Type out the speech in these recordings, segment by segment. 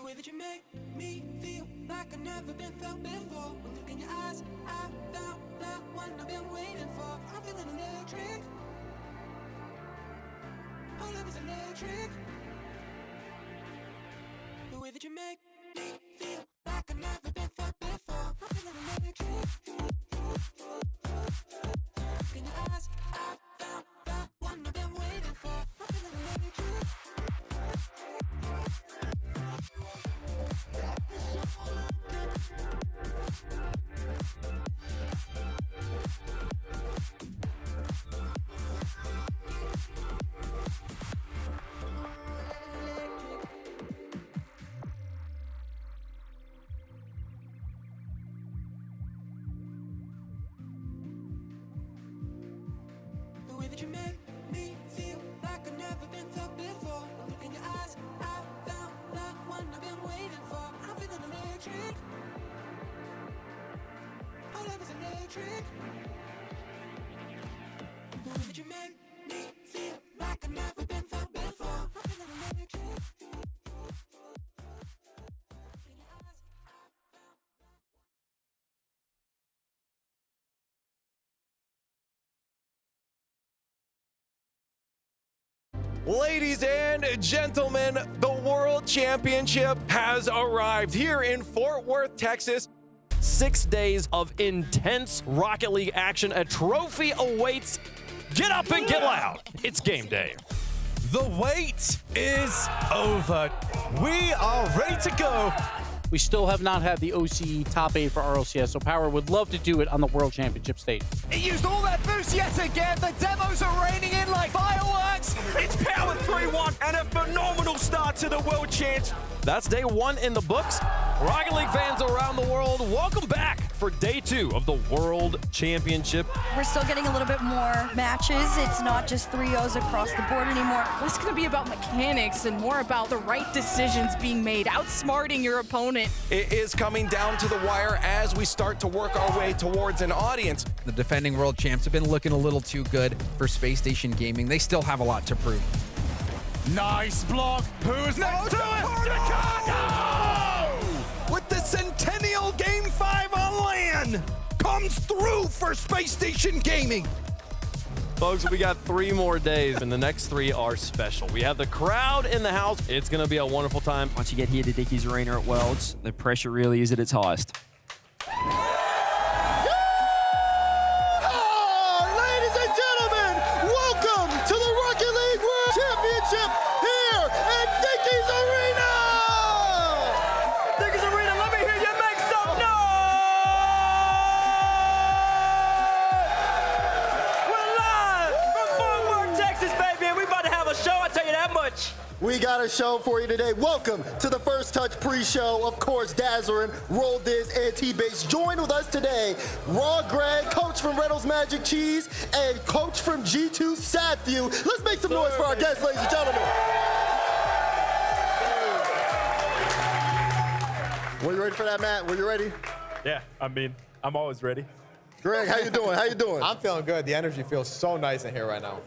The way that you make me feel like I've never been felt before. When look in your eyes, I found the one I've been waiting for. I'm feeling electric. All of it's electric. The way that you make me feel like I've never been felt before. I'm feeling electric. Look in your eyes, I found the one I've been waiting for. I'm feeling electric. The way that you make me feel like I've never been felt before. Look in your eyes, I found the one I've been waiting for. I'm feeling electric. All of it's electric. The way that you make me feel like I've never been felt before. I'm feeling electric. In your eyes, I found. Ladies and gentlemen, the World Championship has arrived here in Fort Worth, Texas. 6 days of intense Rocket League action. A trophy awaits. Get up and get loud. It's game day. The wait is over. We are ready to go. We still have not had the OC top 8 for RLCS, so Power would love to do it on the World Championship stage. It used all that boost yet again. The demos are raining in like fireworks. It's Power 3-1 and a phenomenal start to the World Champs. That's day 1 in the books. Rocket League fans around the world, welcome back for day 2 of the World Championship. We're still getting a little bit more matches. It's not just 3-0s across the board anymore. It's going to be about mechanics and more about the right decisions being made, outsmarting your opponent. It is coming down to the wire as we start to work our way towards an audience. The defending world champs have been looking a little too good for Space Station Gaming. They still have a lot to prove. Nice block. Who's next to it? Chicago! With the Centennial Game 5 on land. Comes through for Space Station Gaming. Folks, we got 3 more days, and the next 3 are special. We have the crowd in the house. It's going to be a wonderful time. Once you get here to Dickies Arena at Worlds, the pressure really is at its highest. Ladies and gentlemen, welcome to the Rocket League World Championship here at Dickies Arena! Dickies Arena, let me hear you make some noise! We're live from Fort Worth, Texas, baby, and we about to have a show, I tell you that much. We got a show for you today. Welcome to the First Touch pre-show. Of course, Dazzarin, Roll Diz, and T-Base. Join with us today, Raw Greg, coach from Reynolds Magic Cheese, and coach from G2, Satthew. Let's make some noise for our guests, ladies and gentlemen. Were you ready for that, Matt? Were you ready? Yeah, I mean, I'm always ready. Greg, how you doing? How you doing? I'm feeling good. The energy feels so nice in here right now.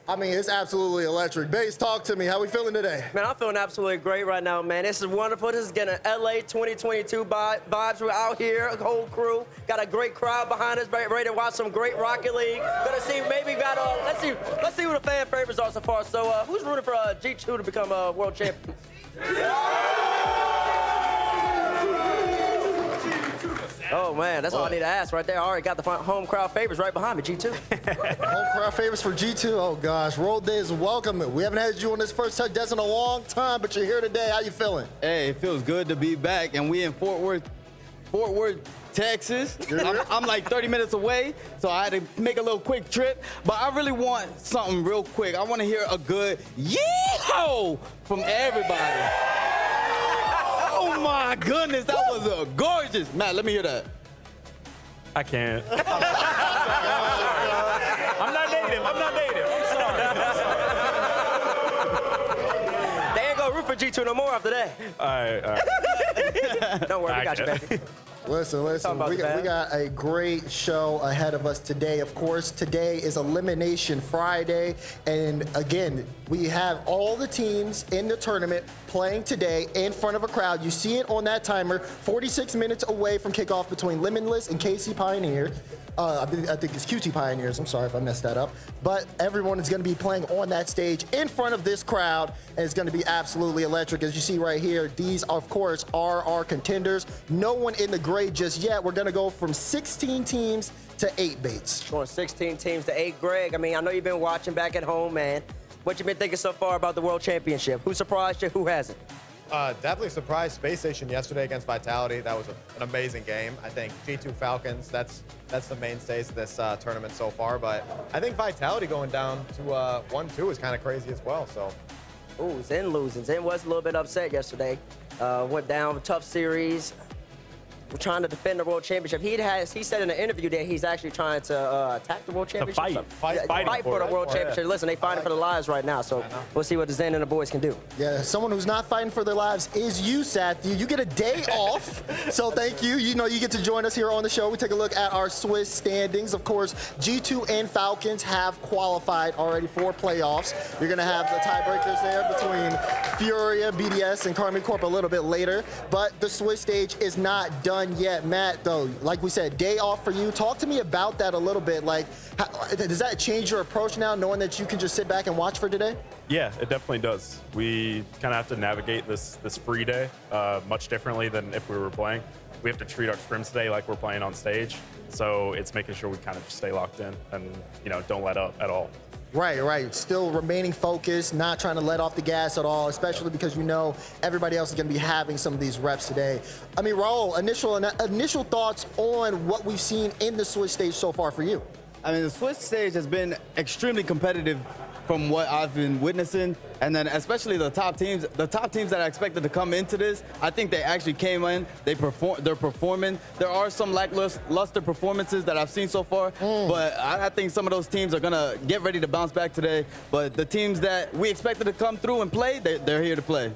I mean, it's absolutely electric. Base, talk to me. How we feeling today? Man, I'm feeling absolutely great right now, man. This is wonderful. This is getting LA 2022 vibes. We're out here, the whole crew. Got a great crowd behind us, ready to watch some great Rocket League. Gonna see, maybe got, let's see who the fan favorites are so far. So, who's rooting for G2 to become world champions? Oh, man, that's all I need to ask right there. I already got the home crowd favorites right behind me, G2. Home crowd favorites for G2. Oh, gosh. Roll Diz, welcome. We haven't had you on this First Touch Desk in a long time, but you're here today. How you feeling? Hey, it feels good to be back, and we in Fort Worth, Texas. I'm like 30 minutes away, so I had to make a little quick trip. But I really want something real quick. I want to hear a good yee-ho from everybody. Oh my goodness, that was gorgeous. Matt, let me hear that. I can't. I'm not native. I'm sorry. They ain't gonna root for G2 no more after that. All right. Don't worry, we got you, baby. Listen, we got a great show ahead of us today. Of course, today is Elimination Friday. And again, we have all the teams in the tournament playing today in front of a crowd. You see it on that timer, 46 minutes away from kickoff between Limitless and KC Pioneers. I think it's QT Pioneers. I'm sorry if I messed that up. But everyone is going to be playing on that stage in front of this crowd, and it's going to be absolutely electric. As you see right here, these, of course, are our contenders. No one in the gray just yet. We're going to go from 16 teams to 8 baits. Going 16 teams to 8. Greg, I mean, I know you've been watching back at home, man. What you been thinking so far about the World Championship? Who surprised you? Who hasn't? Definitely surprised Space Station yesterday against Vitality. That was an amazing game. I think G2 Falcons, that's the mainstays of this tournament so far. But I think Vitality going down to 1-2 is kind of crazy as well. So, ooh, Zen losing. Zen was a little bit upset yesterday. Went down, tough series. We're trying to defend the World Championship. He said in an interview that he's actually trying to attack the World Championship. Fight for the World Championship. Listen, they fighting for their lives right now, so we'll see what the Zen and the boys can do. Yeah, someone who's not fighting for their lives is you, Seth. You get a day off, so thank you. You know, you get to join us here on the show. We take a look at our Swiss standings. Of course, G2 and Falcons have qualified already for playoffs. You're going to have the tiebreakers there between Furia, BDS, and Karmic Corp a little bit later, but the Swiss stage is not done yet. Matt, though, like we said, day off for you. Talk to me about that a little bit. Like, does that change your approach now, knowing that you can just sit back and watch for today? yeah, it definitely does. We kind of have to navigate this free day much differently than if we were playing. We have to treat our scrims today like we're playing on stage. So it's making sure we kind of just stay locked in and, you know, don't let up at all. Right. Still remaining focused, not trying to let off the gas at all, especially because you know everybody else is going to be having some of these reps today. I mean, Raul, initial thoughts on what we've seen in the Swiss stage so far for you? I mean, the Swiss stage has been extremely competitive from what I've been witnessing, and then especially the top teams that I expected to come into this, I think they actually came in, they're performing. There are some lackluster performances that I've seen so far, but I think some of those teams are gonna get ready to bounce back today. But the teams that we expected to come through and play, they're here to play.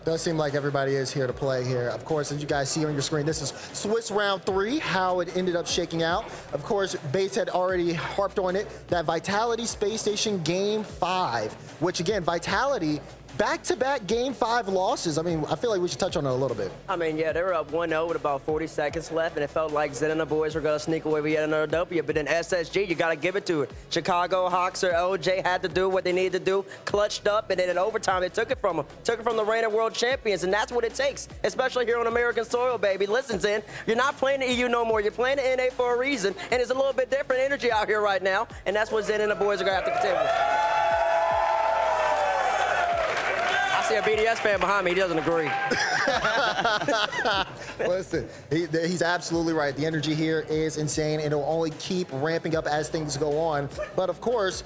Does seem like everybody is here to play here. Of course, as you guys see on your screen, this is Swiss round 3, how it ended up shaking out. Of course, Bates had already harped on it, that Vitality Space Station Game 5, which again, Vitality, back-to-back Game 5 losses. I mean, I feel like we should touch on it a little bit. I mean, yeah, they were up 1-0 with about 40 seconds left, and it felt like Zen and the boys were going to sneak away with yet another W. But then SSG, you got to give it to it. Chicago, Hawks, or LJ had to do what they needed to do, clutched up, and then in overtime, they took it from them. Took it from the reigning world champions, and that's what it takes, especially here on American soil, baby. Listen, Zen, you're not playing the EU no more. You're playing the NA for a reason, and it's a little bit different energy out here right now, and that's what Zen and the boys are going to have to contend with. I see a BDS fan behind me. He doesn't agree. Listen, he's absolutely right. The energy here is insane, and it'll only keep ramping up as things go on. But of course,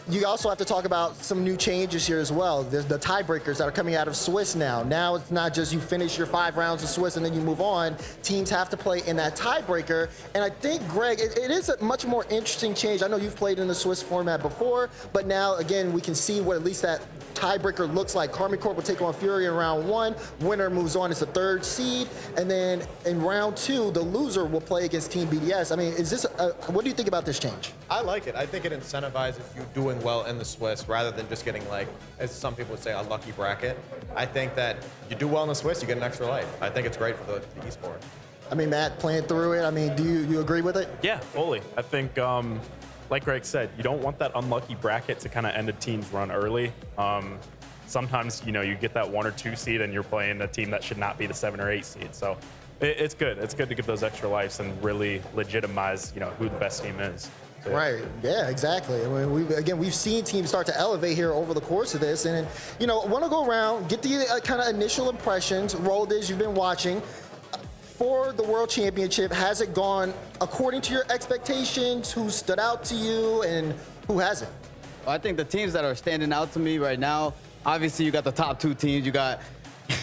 you also have to talk about some new changes here as well. There's the tiebreakers that are coming out of Swiss now. Now it's not just you finish your 5 rounds of Swiss and then you move on. Teams have to play in that tiebreaker. And I think, Greg, it is a much more interesting change. I know you've played in the Swiss format before, but now, again, we can see what at least that tiebreaker looks like. Karmic Corp will take on Fury in round 1. Winner moves on as the 3rd seed. And then in round 2, the loser will play against Team BDS. I mean, is this what do you think about this change? I like it. I think it incentivizes you doing well in the Swiss rather than just getting, like, as some people would say, a lucky bracket. I think that you do well in the Swiss, you get an extra life. I think it's great for the esport. I mean, Matt, playing through it, I mean, do you agree with it? Yeah, fully. I think, like Greg said, you don't want that unlucky bracket to kind of end a team's run early. Sometimes, you know, you get that 1 or 2 seed and you're playing a team that should not be the 7 or 8 seed. So it's good. It's good to give those extra lives and really legitimize, you know, who the best team is. So, right. Yeah, exactly. I mean, we've seen teams start to elevate here over the course of this. And, you know, I want to go around, get the kind of initial impressions. Roll this, you've been watching. For the World Championship, has it gone according to your expectations? Who stood out to you and who hasn't? I think the teams that are standing out to me right now, obviously you got the top 2 teams. You got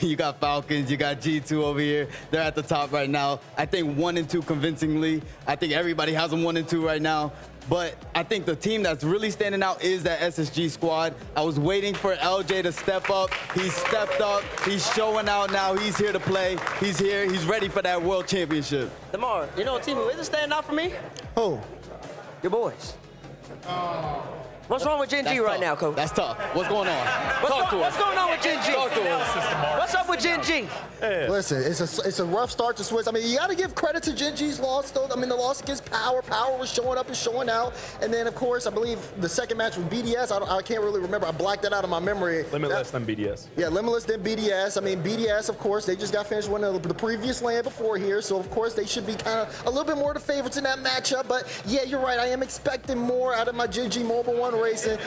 You got Falcons, you got G2 over here. They're at the top right now. I think 1 and 2 convincingly. I think everybody has them 1 and 2 right now. But I think the team that's really standing out is that SSG squad. I was waiting for LJ to step up. He stepped up. He's showing out now. He's here to play. He's here. He's ready for that world championship. DeMar, you know a team who isn't standing out for me? Who? Your boys. What's wrong with Gen G right now, Coach? That's tough. What's going on? What's going on with Gen G? Talk to us. What's up with Gen G? Listen, it's a rough start to Swiss. I mean, you got to give credit to Gen G's loss, though. I mean, the loss against Power. Power was showing up and showing out. And then, of course, I believe the second match with BDS. I can't really remember. I blacked that out of my memory. Limitless than BDS. Yeah, Limitless then BDS. I mean, BDS, of course, they just got finished winning the previous land before here. So, of course, they should be kind of a little bit more the favorites in that matchup. But, yeah, you're right. I am expecting more out of my Gen G Mobile 1 Racing.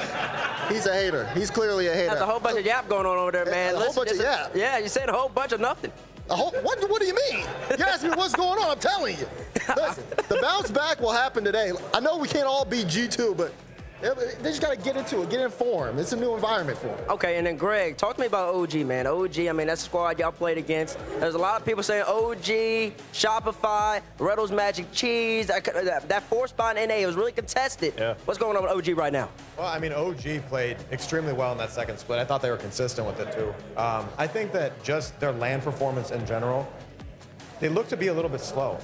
He's a hater. He's clearly a hater. There's a whole bunch of yap going on over there, man. A whole bunch of yap. Yeah, you said a whole bunch of nothing. What do you mean? You asked me what's going on. I'm telling you. Listen, the bounce back will happen today. I know we can't all be G2, but they just got to get into it, get in form. It's a new environment for them. Okay, and then Greg, talk to me about OG, man. OG, I mean, that's the squad y'all played against. There's a lot of people saying OG, Shopify, Reynolds Magic Cheese. That 4 spot in NA was really contested. Yeah. What's going on with OG right now? Well, I mean, OG played extremely well in that second split. I thought they were consistent with it, too. I think that just their LAN performance in general, they look to be a little bit slow.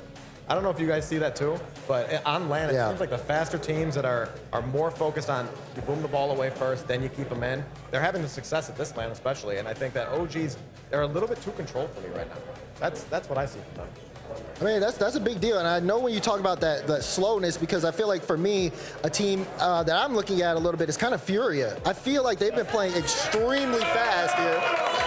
I don't know if you guys see that too, but on LAN, it seems like the faster teams that are more focused on you boom the ball away first, then you keep them in. They're having the success at this LAN especially, and I think that OGs, they're a little bit too controlled for me right now. That's what I see from them. I mean, that's a big deal, and I know when you talk about that slowness, because I feel like for me, a team that I'm looking at a little bit is kind of Furia. I feel like they've been playing extremely fast here,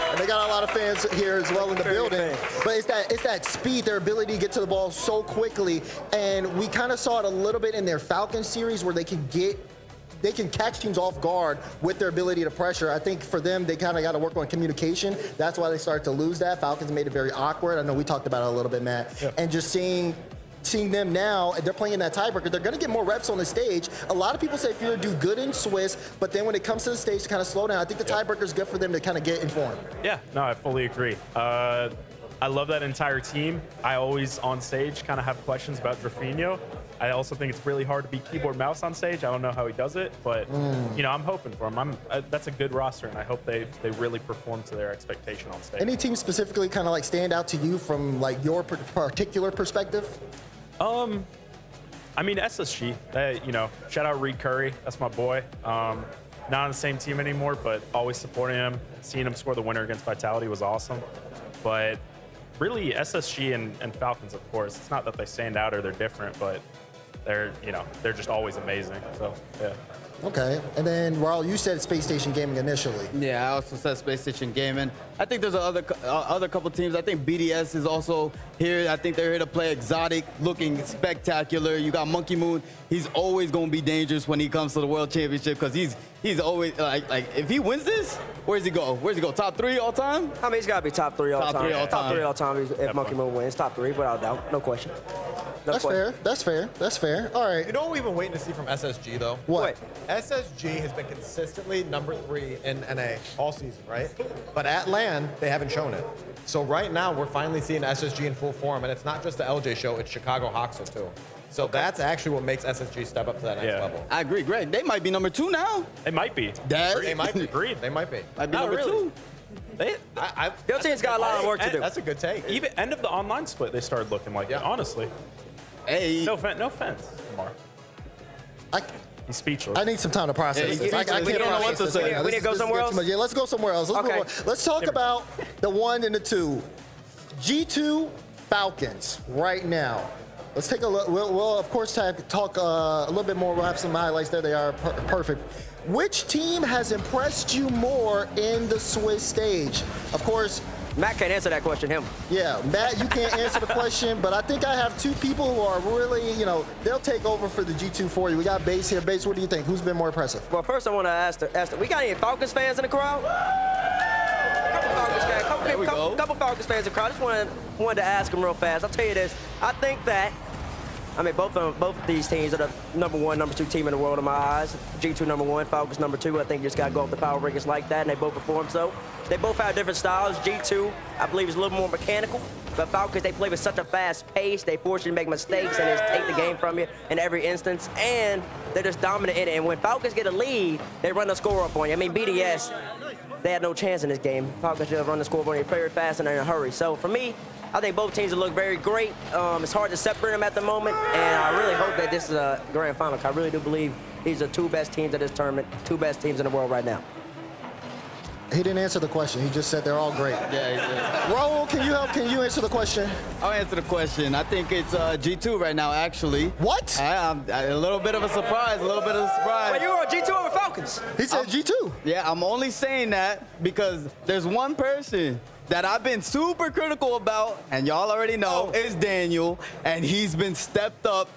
and they got a lot of fans here as well in the building. But it's that speed, their ability to get to the ball so quickly, and we kind of saw it a little bit in their Falcon series where they can catch teams off guard with their ability to pressure. I think for them, they kind of got to work on communication. That's why they started to lose that. Falcons made it very awkward. I know we talked about it a little bit, Matt. Yep. And just seeing them now, they're playing in that tiebreaker. They're going to get more reps on the stage. A lot of people say Fury do good in Swiss, but then when it comes to the stage to kind of slow down, I think the tiebreaker is good for them to kind of get informed. Yeah, no, I fully agree. I love that entire team. I always on stage kind of have questions about Drafinho. I also think it's really hard to be keyboard mouse on stage. I don't know how he does it, but you know, I'm hoping for him. That's a good roster, and I hope they really perform to their expectation on stage. Any team specifically kind of like stand out to you from like your particular perspective? I mean, SSG, you know, shout out Reed Curry. That's my boy. Not on the same team anymore, but always supporting him. Seeing him score the winner against Vitality was awesome. But really, SSG and Falcons, of course, it's not that they stand out or they're different, but they're just always amazing. So, yeah. Okay, and then Raul, you said Space Station Gaming initially. Yeah, I also said Space Station Gaming. I think there's other couple teams. I think BDS is also here. I think they're here to play exotic, looking spectacular. You got Monkey Moon. He's always going to be dangerous when he comes to the World Championship because he's always like if he wins this, where's he go? Where's he go? Top 3 all time? I mean, he's got to be top 3 all time. Top 3 all time. Top 3 all time if Monkey Moon wins. Top 3 without doubt, no question. That's fair. That's fair. That's fair. All right. You know what we've been waiting to see from SSG, though? What? SSG has been consistently number 3 in NA all season, right? But at LAN, they haven't shown it. So right now, we're finally seeing SSG in full form, and it's not just the LJ show, it's Chicago Hoxel, too. So that's actually what makes SSG step up to that next level. I agree, Greg. They might be number 2 now. They might be. They might be. Agreed. They might be. Might be number 2. Your team's got a lot of work to do. That's a good take. Even end of the online split, they started looking like it, honestly. Hey. No offense, Lamar. He's speechless. I need some time to process this. I can't know what to say. We need to go somewhere else? Yeah, let's go somewhere else. Let's talk about the 1 and the 2. G2 Falcons right now. Let's take a look. We'll of course talk a little bit more. We'll have some highlights there. They are perfect. Which team has impressed you more in the Swiss stage? Of course, Matt can't answer that question, him. Yeah, Matt, you can't answer the question, but I think I have 2 people who are really, they'll take over for the G2 for you. We got Base here. Base, what do you think? Who's been more impressive? Well, first I want to ask we got any Falcons fans in the crowd? Couple Falcons fans in the crowd. I just wanted to ask them real fast. I'll tell you this. I think that I mean, both these teams are the #1, #2 team in the world in my eyes. G2 #1, Falcons #2. I think you just got to go off the power rankings like that, and they both perform so. They both have different styles. G2, I believe, is a little more mechanical. But Falcons, they play with such a fast pace. They force you to make mistakes and just take the game from you in every instance. And they're just dominant in it. And when Falcons get a lead, they run the score up on you. I mean, BDS, they had no chance in this game. Falcons just run the score up on you very fast and in a hurry. So for me, I think both teams will look very great. It's hard to separate them at the moment, and I really hope that this is a grand final. I really do believe these are two best teams at this tournament, two best teams in the world right now. He didn't answer the question. He just said they're all great. Yeah. Raul, can you help? Can you answer the question? I'll answer the question. I think it's G2 right now, actually. What? I'm a little bit of a surprise, Wait, you were on G2 over Falcons? He said G2. Yeah, I'm only saying that because there's one person that I've been super critical about, and y'all already know, is Daniel, and he's been stepped up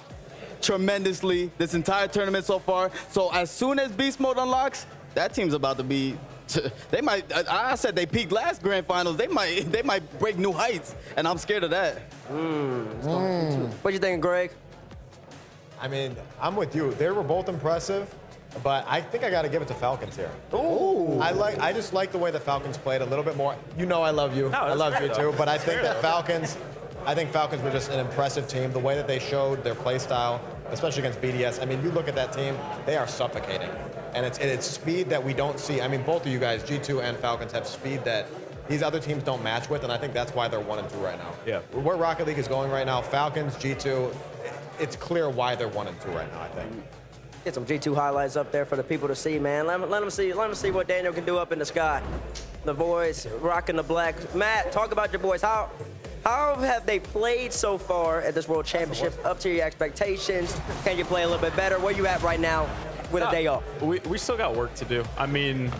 tremendously this entire tournament so far. So as soon as Beast Mode unlocks, that team's about to be, they might, I said they peaked last grand finals, they might break new heights, and I'm scared of that. What you think, Greg? I mean, I'm with you. They were both impressive, but I think I got to give it to Falcons here. Ooh. I just like the way the Falcons played a little bit more. You know I love you. No, I love you too, but I think that though. Falcons were just an impressive team. The way that they showed their play style, especially against BDS. I mean, you look at that team, they are suffocating. And it's speed that we don't see. I mean, both of you guys, G2 and Falcons, have speed that these other teams don't match with, and I think that's why they're 1 and 2 right now. Yeah. Where Rocket League is going right now, Falcons, G2, it's clear why they're 1 and 2 right now, I think. Get some G2 highlights up there for the people to see, man. Let them see what Daniel can do up in the sky. The boys rocking the black. Matt, talk about your boys. How have they played so far at this World Championship? Up to your expectations? Can you play a little bit better? Where you at right now with a day off? We still got work to do. I mean,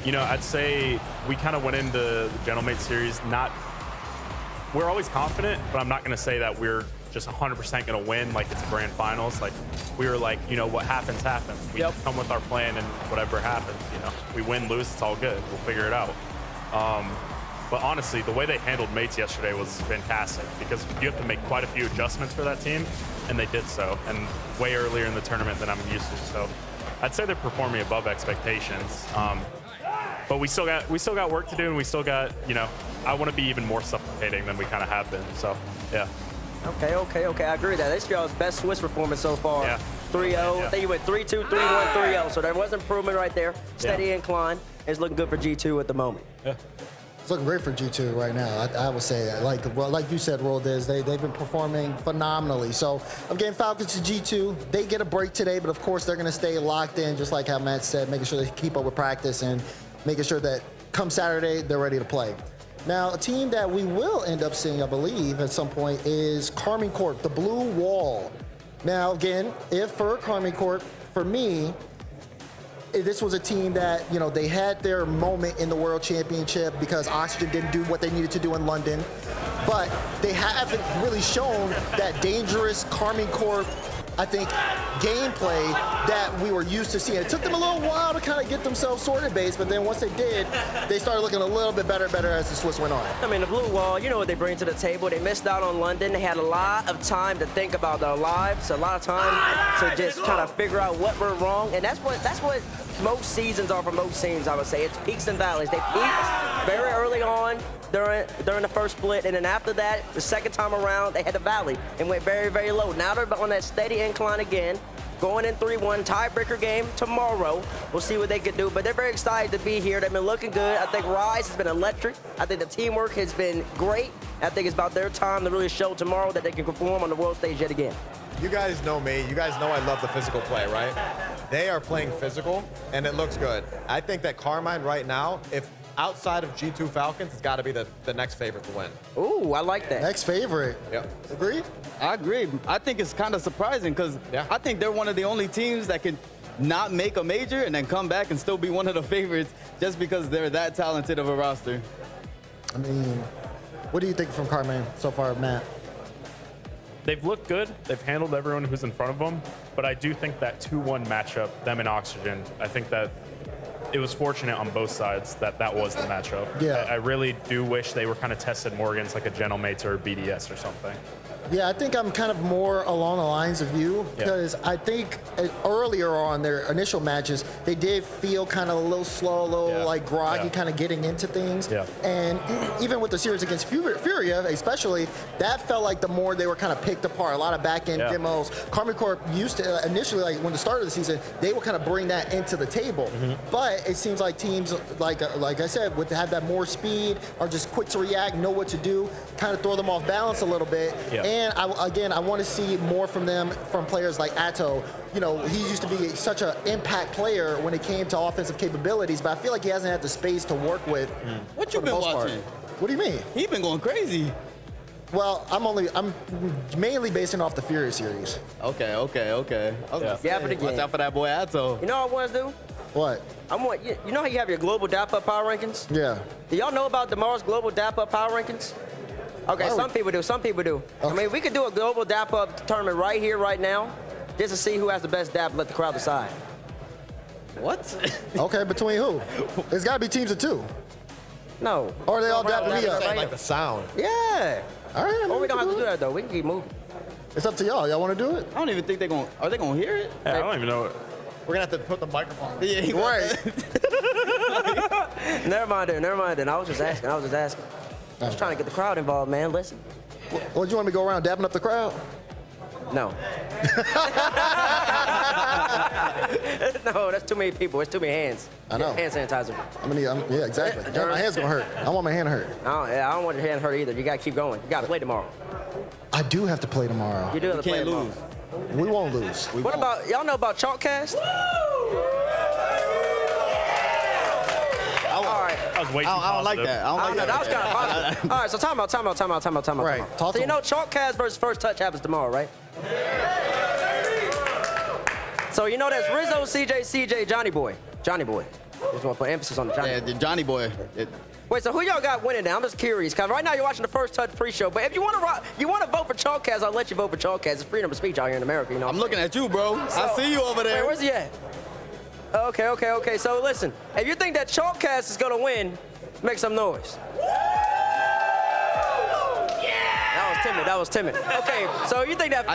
you know, I'd say we kind of went into the Gentlemate series we're always confident, but I'm not going to say that we're just 100% going to win like it's grand finals. Like, we were like, you know, what happens, happens. We come with our plan, and whatever happens, you know, we win, lose, it's all good. We'll figure it out. But honestly, the way they handled mates yesterday was fantastic because you have to make quite a few adjustments for that team, and they did so, and way earlier in the tournament than I'm used to. So I'd say they're performing above expectations. But we still got work to do, and we still got, you know, I want to be even more suffocating than we kind of have been. So, yeah. Okay. I agree with that. This is y'all's best Swiss performance so far. Yeah. 3-0. Yeah. I think you went 3-2, 3-1, 3-0. So there was improvement right there. Steady incline. It's looking good for G2 at the moment. Yeah. It's looking great for G2 right now. I would say that. Like you said, Roll Diz, they've been performing phenomenally. So I'm getting Falcons to G2. They get a break today, but of course they're going to stay locked in, just like how Matt said, making sure they keep up with practice and making sure that come Saturday they're ready to play. Now, a team that we will end up seeing, I believe, at some point is Carmine Corp, the Blue Wall. Now, again, if for Carmine Corp, for me, this was a team that, you know, they had their moment in the World Championship because Oxygen didn't do what they needed to do in London, but they haven't really shown that dangerous Carmine Corp, I think, gameplay that we were used to seeing. It took them a little while to kind of get themselves sorted base, but then once they did, they started looking a little bit better as the Swiss went on. I mean, the Blue Wall, you know what they bring to the table. They missed out on London. They had a lot of time to think about their lives, a lot of time to just kind of figure out what went wrong, and that's what most seasons are for most teams, I would say. It's peaks and valleys. They peaked very early on during the first split, and then after that, the second time around, they had the valley and went very, very low. Now they're on that steady incline again, going in 3-1, tiebreaker game tomorrow. We'll see what they can do, but they're very excited to be here. They've been looking good. I think Rise has been electric. I think the teamwork has been great. I think it's about their time to really show tomorrow that they can perform on the world stage yet again. You guys know me. You guys know I love the physical play, right? They are playing physical, and it looks good. I think that Carmine right now, if outside of G2 Falcons, it's got to be the next favorite to win. Ooh, I like that. Next favorite. Yep. Agree? I agree. I think it's kind of surprising because I think they're one of the only teams that can not make a major and then come back and still be one of the favorites just because they're that talented of a roster. I mean, what do you think from Carmine so far, Matt? They've looked good. They've handled everyone who's in front of them. But I do think that 2-1 matchup, them and Oxygen, I think that it was fortunate on both sides that that was the matchup. Yeah. I really do wish they were kind of tested more against like a Gentlemates or BDS or something. Yeah, I think I'm kind of more along the lines of you because I think earlier on their initial matches, they did feel kind of a little slow, a little like groggy, kind of getting into things. Yeah. And even with the series against Furia, especially, that felt like the more they were kind of picked apart, a lot of back-end demos. Karma Corp used to, initially, like when the start of the season, they would kind of bring that into the table. But it seems like teams, like I said, would have that more speed, are just quick to react, know what to do, kind of throw them off balance a little bit. And I want to see more from them, from players like Atto. You know, he used to be such an impact player when it came to offensive capabilities, but I feel like he hasn't had the space to work with. What you been watching? What do you mean? He been going crazy. Well, I'm mainly basing off the Fury series. Okay. Yeah, but again, watch out for that boy Atto. You know what I want to do? What? You know how you have your global DAP-Up power rankings? Yeah. Do y'all know about tomorrow's global DAP-Up power rankings? Okay, some people do. Some people do. Okay. I mean, we could do a global DAP-Up tournament right here, right now, just to see who has the best DAP. Let the crowd decide. What? Okay, between who? It's got to be teams of 2. No. Or are they all dapping me up? Like the sound. Yeah. All right. Or we don't have to do that though. We can keep moving. It's up to y'all. Y'all want to do it? I don't even think are they gonna hear it? Yeah, I don't even know it. We're going to have to put the microphone. Yeah, right. Never mind then. I was just asking. I was trying to get the crowd involved, man. Listen. Well, do you want me to go around dapping up the crowd? No. No, that's too many people. It's too many hands. I know. Hand sanitizer. Yeah, exactly. Yeah, my hand's going to hurt. I want my hand to hurt. I don't want your hand to hurt either. You got to keep going. You got to play tomorrow. I do have to play tomorrow. You do have to play tomorrow. We won't lose. What about, y'all know about Chalkcast? I was way too I don't like that. I don't like that. That was kind of positive. All right, so time out. Right. So you know Chalkcast versus First Touch happens tomorrow, right? So you know that's Rizzo, CJ, Johnny Boy. Just want to put emphasis on the Johnny. Yeah, the Johnny Boy. Wait, so who y'all got winning now? I'm just curious, because right now you're watching the First Touch pre-show, but if you want to vote for Chalkcast, I'll let you vote for Chalkcast. It's freedom of speech out here in America, you know. I'm looking at you, bro. I see you over there. Wait, where's he at? Okay. So listen, if you think that Chalkcast is going to win, make some noise. That was timid. Okay, so you think that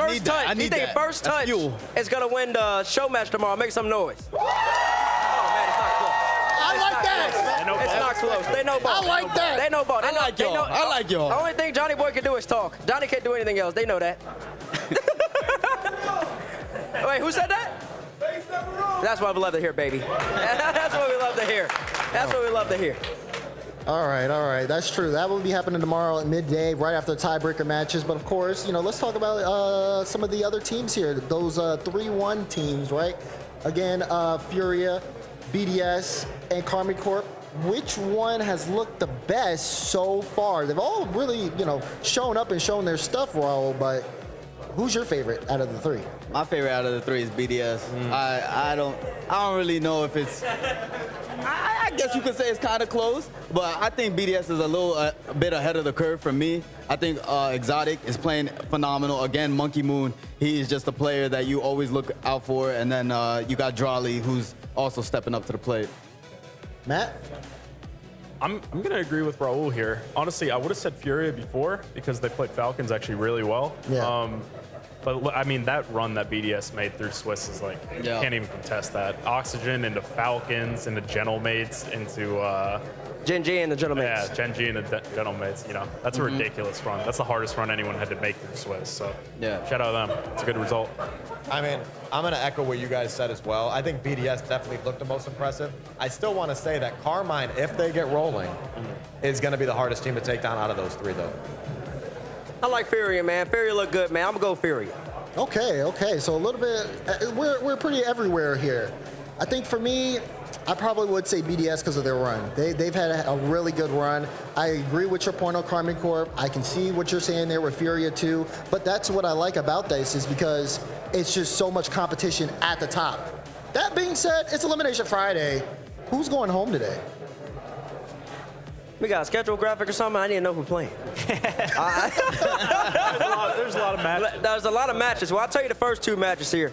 First Touch is going to win the show match tomorrow? Make some noise. Oh, man, it's not close. I like that. It's not close. They know ball. I like that. They know ball. I like y'all. The only thing Johnny Boy can do is talk. Johnny can't do anything else. They know that. Wait, who said that? That's what we love to hear, baby. That's what we love to hear. That's what we love to hear. All right. That's true. That will be happening tomorrow at midday, right after the tiebreaker matches. But of course, let's talk about some of the other teams here. Those 3-1 teams, right? Again, Furia, BDS, and Karma Corp. Which one has looked the best so far? They've all really, shown up and shown their stuff, Raul, but who's your favorite out of the 3? My favorite out of the 3 is BDS. I don't really know if it's. I guess you could say it's kind of close, but I think BDS is a bit ahead of the curve for me. I think Exotic is playing phenomenal. Again, Monkey Moon, he is just a player that you always look out for. And then you got Drawley, who's also stepping up to the plate. Matt? I'm going to agree with Raul here. Honestly, I would have said Furia before because they played Falcons actually really well. Yeah. But I mean, that run that BDS made through Swiss is like, you can't even contest that. Oxygen into Falcons, into Gentlemates, into Gen G and the Gentlemates. Yeah, Gen G and the Gentlemates. That's a ridiculous run. That's the hardest run anyone had to make through Swiss. So shout out to them. It's a good result. I mean, I'm going to echo what you guys said as well. I think BDS definitely looked the most impressive. I still want to say that Carmine, if they get rolling, is going to be the hardest team to take down out of those 3, though. I like Furia, man. Furia look good, man. I'm going to go Furia. Okay. So a little bit, we're pretty everywhere here. I think for me, I probably would say BDS because of their run. They've had a really good run. I agree with your point on Karma Corp. I can see what you're saying there with Furia too. But that's what I like about this is because it's just so much competition at the top. That being said, it's Elimination Friday. Who's going home today? We got a schedule graphic or something? I need to know who's playing. There's a lot of matches. There's a lot of matches. Well, I'll tell you the first 2 matches here.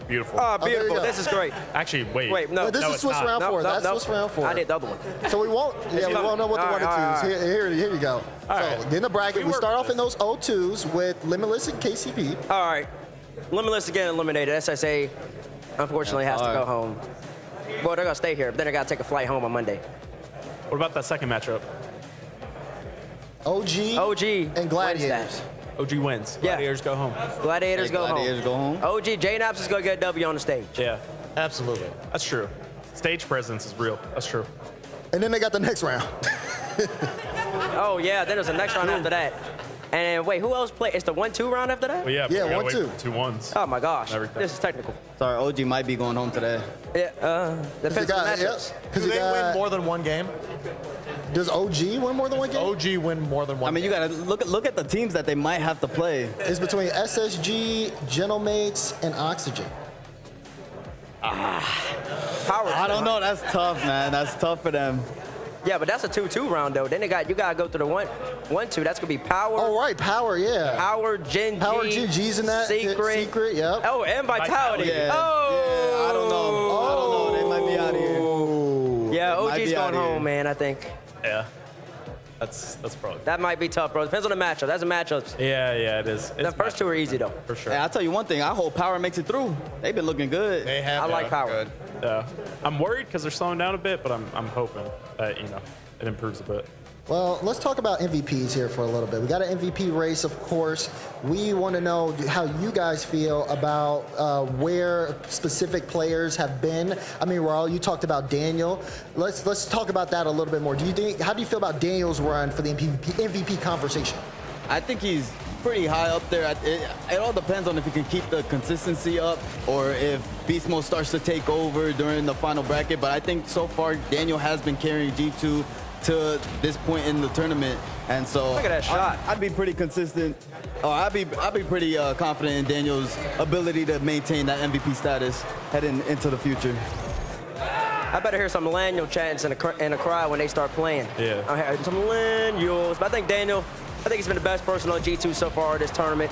Beautiful. Oh, beautiful. This is great. Actually, wait. No. This is Swiss round 4. That's Swiss round 4. I did the other one. So we won't know what the 1 and 2 is. Here you go. So in the bracket, we start off in those 0-2s with Limitless and KCP. All right. Limitless again eliminated. SSA, unfortunately, has to go home. Well, they're going to stay here, but then they got to take a flight home on Monday. What about that second matchup? OG and Gladiators. OG wins. Gladiators go home. Gladiators go Gladiators go home. OG, J-Naps is going to get a W on the stage. Yeah. Absolutely. That's true. Stage presence is real. That's true. And then they got the next round. Oh, yeah, then there's a next round after that. And wait, who else played? It's the 1-2 round after that? Well, yeah, Yeah, we gotta 1-2. wait for 2 1s. Oh, my gosh. Everything. This is technical. Sorry, OG might be going home today. Yeah, depends on the matchups. Do they win more than one game? Does OG win more than one game? OG win more than one I mean, you got to look at the teams that they might have to play. It's between SSG, Gentlemates, and Oxygen. Power. I don't know. That's tough, man. That's tough for them. Yeah, but that's a 2-2 round, though. Then you got to go through the 1-2. That's going to be Power. Oh, right, Power, yeah. Power, Gen G. Power, G's in that. Secret. Yep. Oh, and Vitality. Yeah. Oh. Yeah, I don't know. They might be out of here. Yeah, They might OG's be going outta here. home, man, I think. Yeah. That's probably. That might be tough, bro. Depends on the matchup. That's a matchups. Yeah, it is. The first two are easy, though. For sure. Hey, I'll tell you one thing. I hope Power makes it through. They've been looking good. They have. I like Power. Good. Yeah. I'm worried because they're slowing down a bit, but I'm hoping that, it improves a bit. Well, let's talk about MVPs here for a little bit. We got an MVP race, of course. We want to know how you guys feel about where specific players have been. I mean, Raul, you talked about Daniel. Let's talk about that a little bit more. How do you feel about Daniel's run for the MVP conversation? I think he's pretty high up there. It all depends on if he can keep the consistency up or if Beast Mode starts to take over during the final bracket. But I think so far Daniel has been carrying G2 to this point in the tournament, and so Look at that shot. I'd be pretty consistent. I'd be pretty confident in Daniel's ability to maintain that MVP status heading into the future. I better hear some Laniel chants and a cry when they start playing. Yeah. I heard some Laniels. But I think Daniel, he's been the best person on G2 so far this tournament.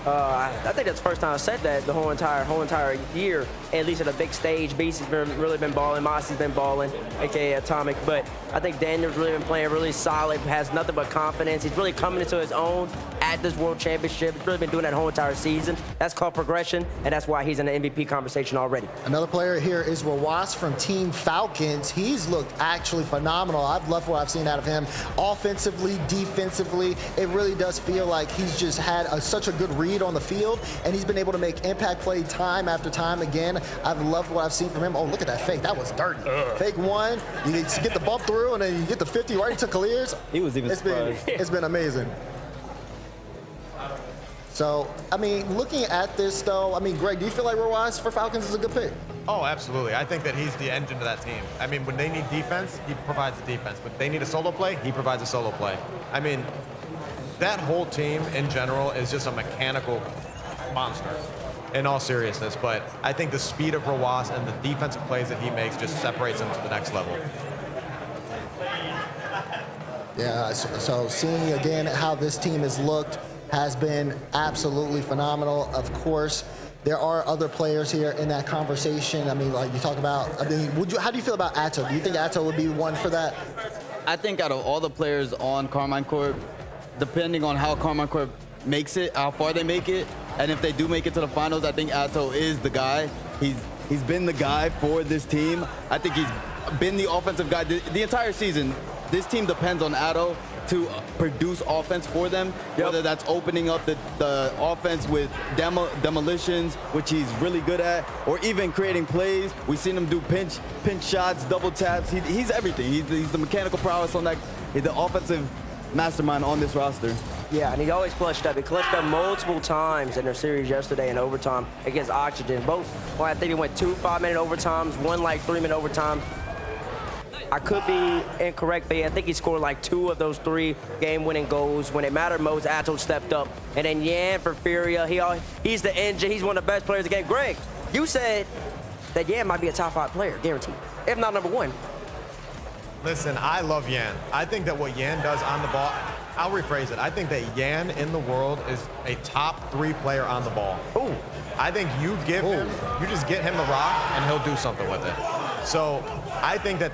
I think that's the first time I said that the whole entire year, at least at a big stage. Beast has really been balling. Mossy's been balling, aka Atomic. But I think Daniel's really been playing really solid, has nothing but confidence. He's really coming into his own at this World Championship. He's really been doing that whole entire season. That's called progression, and that's why he's in the MVP conversation already. Another player here is Rawas from Team Falcons. He's looked actually phenomenal. I've loved what I've seen out of him. Offensively, defensively, it really does feel like he's just had such a good read on the field, and he's been able to make impact play time after time again. I've loved what I've seen from him. Oh, look at that fake. That was dirty. Fake one. You get the bump through, and then you get the 50 right into Clears. He was even surprised. It's been amazing. So, I mean, looking at this, though, I mean, Greg, do you feel like Rawas for Falcons is a good pick? Oh, absolutely. I think that he's the engine of that team. I mean, when they need defense, he provides the defense. When they need a solo play, he provides a solo play. I mean, that whole team in general is just a mechanical monster in all seriousness. But I think the speed of Rawas and the defensive plays that he makes just separates him to the next level. Yeah, so seeing again how this team has looked has been absolutely phenomenal. Of course, there are other players here in that conversation. I mean, like you talk about, how do you feel about Atto? Do you think Atto would be one for that? I think out of all the players on Carmine Corp, depending on how Carmine Corp makes it, how far they make it, and if they do make it to the finals, I think Atto is the guy. He's been the guy for this team. I think he's been the offensive guy the entire season. This team depends on Atto to produce offense for them, whether that's opening up the offense with demolitions, which he's really good at, or even creating plays. We've seen him do pinch shots, double taps. He's everything. He's the mechanical prowess on that. He's the offensive mastermind on this roster. Yeah, and he always clutched up. He clutched up multiple times in their series yesterday in overtime against Oxygen. Both, well, I think he went 2 5-minute overtimes, one like 3-minute overtime. I could be incorrect, but I think he scored like 2 of those 3 game-winning goals. When it mattered most, Atto stepped up. And then Yan for Furia, he's the engine. He's one of the best players in the game. Greg, you said that Yan might be a top 5 player, guaranteed, if not number 1. Listen, I love Yan. I think that what Yan does on the ball, I'll rephrase it. I think that Yan in the world is a top 3 player on the ball. Ooh. I think you just get him the rock and he'll do something with it. So I think that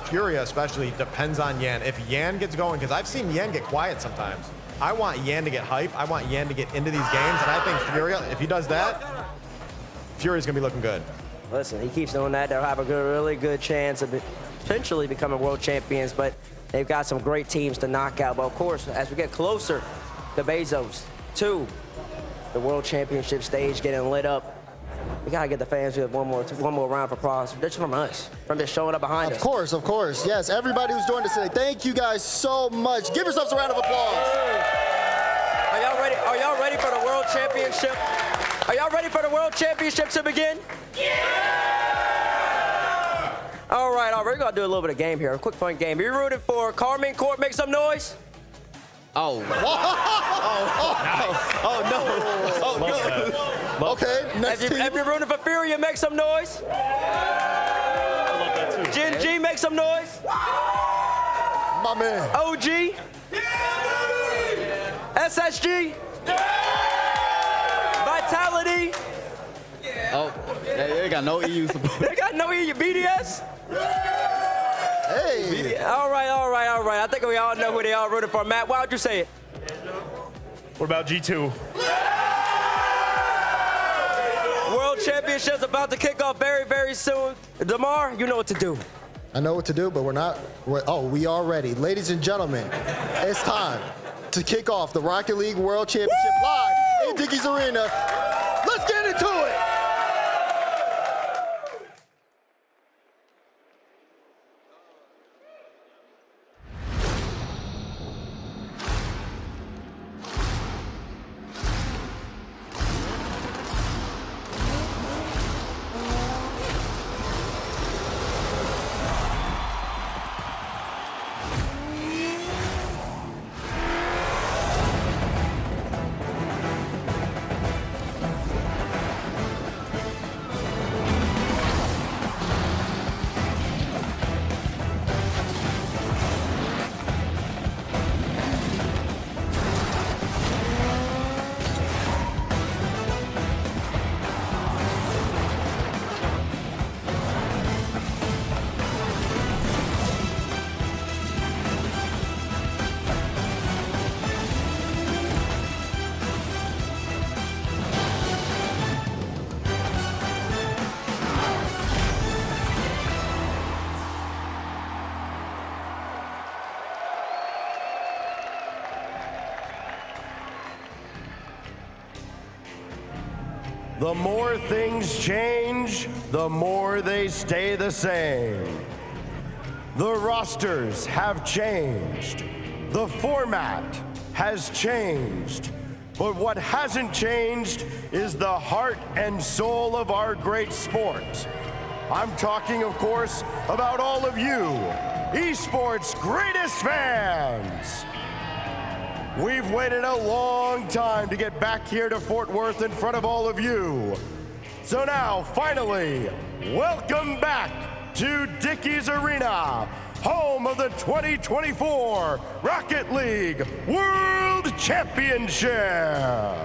Furia especially depends on Yan. If Yan gets going, because I've seen Yan get quiet sometimes. I want Yan to get hype. I want Yan to get into these games, and I think Furia, if he does that, Furia's gonna be looking good. Listen, he keeps doing that. They'll have a really good chance of potentially becoming world champions, but they've got some great teams to knock out. But of course, as we get closer to Bezos, to the world championship stage getting lit up, we gotta get the fans with one more round of applause, just from us, from just showing up behind us. Of course. Yes, everybody who's joined us today, thank you guys so much. Give yourselves a round of applause. Are y'all ready? Are y'all ready for the world championship? Are y'all ready for the world championship to begin? Yeah! All right, we're gonna do a little bit of game here, a quick fun game. You're rooting for Carmen Court, make some noise. Oh. Oh, no. Okay, next team. If you're rooting for Furia, make some noise. Gen G, make some noise. My man. OG. SSG. Vitality. Oh, they got no EU support. They got no EU. BDS. Hey. All right. I think we all know who they are rooting for. Matt, why would you say it? What about G2? World Championship's about to kick off very, very soon. DeMar, you know what to do. I know what to do, but we are ready. Ladies and gentlemen, it's time to kick off the Rocket League World Championship live in Dickies Arena. Let's get into it. The more things change, the more they stay the same. The rosters have changed. The format has changed. But what hasn't changed is the heart and soul of our great sport. I'm talking, of course, about all of you, Esports' greatest fans. We've waited a long time to get back here to Fort Worth in front of all of you. So now, finally, welcome back to Dickies Arena, home of the 2024 Rocket League World Championship.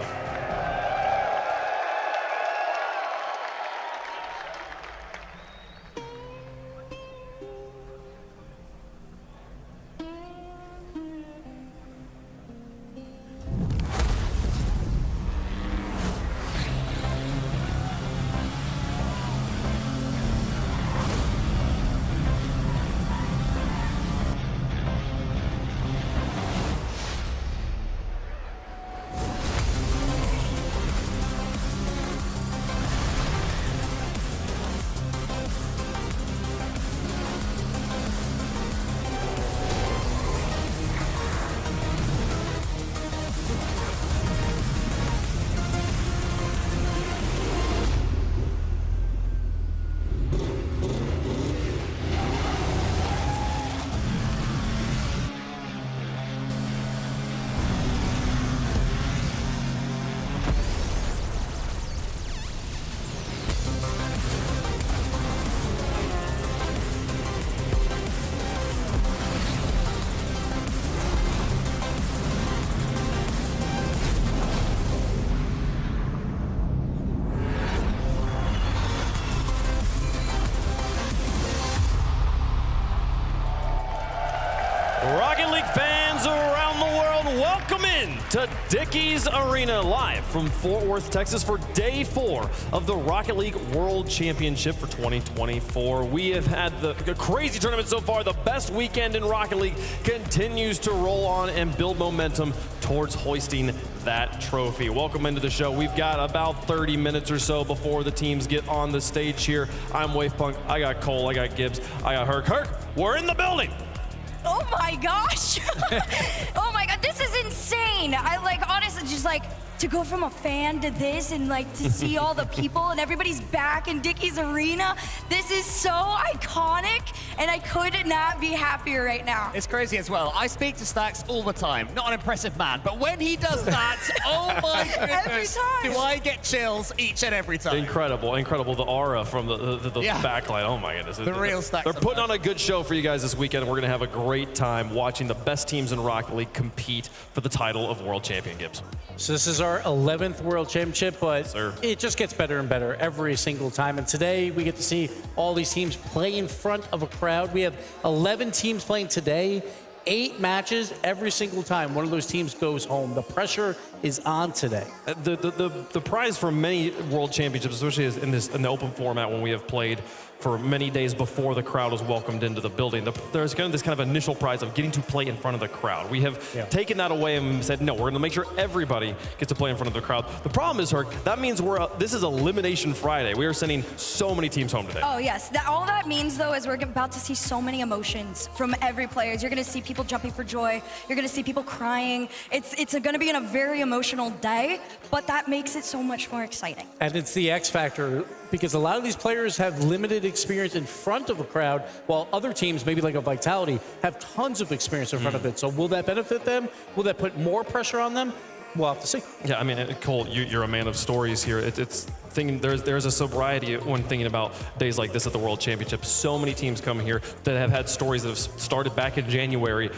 to Dickies Arena, live from Fort Worth, Texas for day 4 of the Rocket League World Championship for 2024. We have had the crazy tournament so far. The best weekend in Rocket League continues to roll on and build momentum towards hoisting that trophy. Welcome into the show. We've got about 30 minutes or so before the teams get on the stage here. I'm Wavepunk, I got Cole, I got Gibbs, I got Herc. Herc, we're in the building. Oh my gosh. Oh my God, this is insane. I honestly just to go from a fan to this and to see all the people and everybody's back in Dickies Arena. This is so iconic and I could not be happier right now. It's crazy as well. I speak to Stacks all the time. Not an impressive man, but when he does that, oh my goodness, do I get chills each and every time. Incredible, incredible. The aura from the backline. Oh my goodness. The real Stacks. They're putting on a good show for you guys this weekend. We're going to have a great time watching the best teams in Rocket League compete for the title of World Champion, Gibbs. So this is our 11th World Championship, but it just gets better and better every single time. And today we get to see all these teams play in front of a crowd. We have 11 teams playing today, 8 matches every single time one of those teams goes home. The pressure is on today. The prize for many World Championships, especially in the open format when we have played for many days before the crowd was welcomed into the building, there's this kind of initial prize of getting to play in front of the crowd. We have taken that away and said, no, we're going to make sure everybody gets to play in front of the crowd. The problem is, Herc, that means this is Elimination Friday. We are sending so many teams home today. Oh yes, all that means though is we're about to see so many emotions from every player. You're going to see people jumping for joy. You're going to see people crying. It's going to be a very emotional day, but that makes it so much more exciting. And it's the X factor, because a lot of these players have limited experience in front of a crowd, while other teams, maybe like a Vitality, have tons of experience in front of it. So will that benefit them? Will that put more pressure on them? We'll have to see. Yeah, I mean, Cole, you're a man of stories here. It's thinking there's a sobriety when thinking about days like this at the World Championship. So many teams come here that have had stories that have started back in January.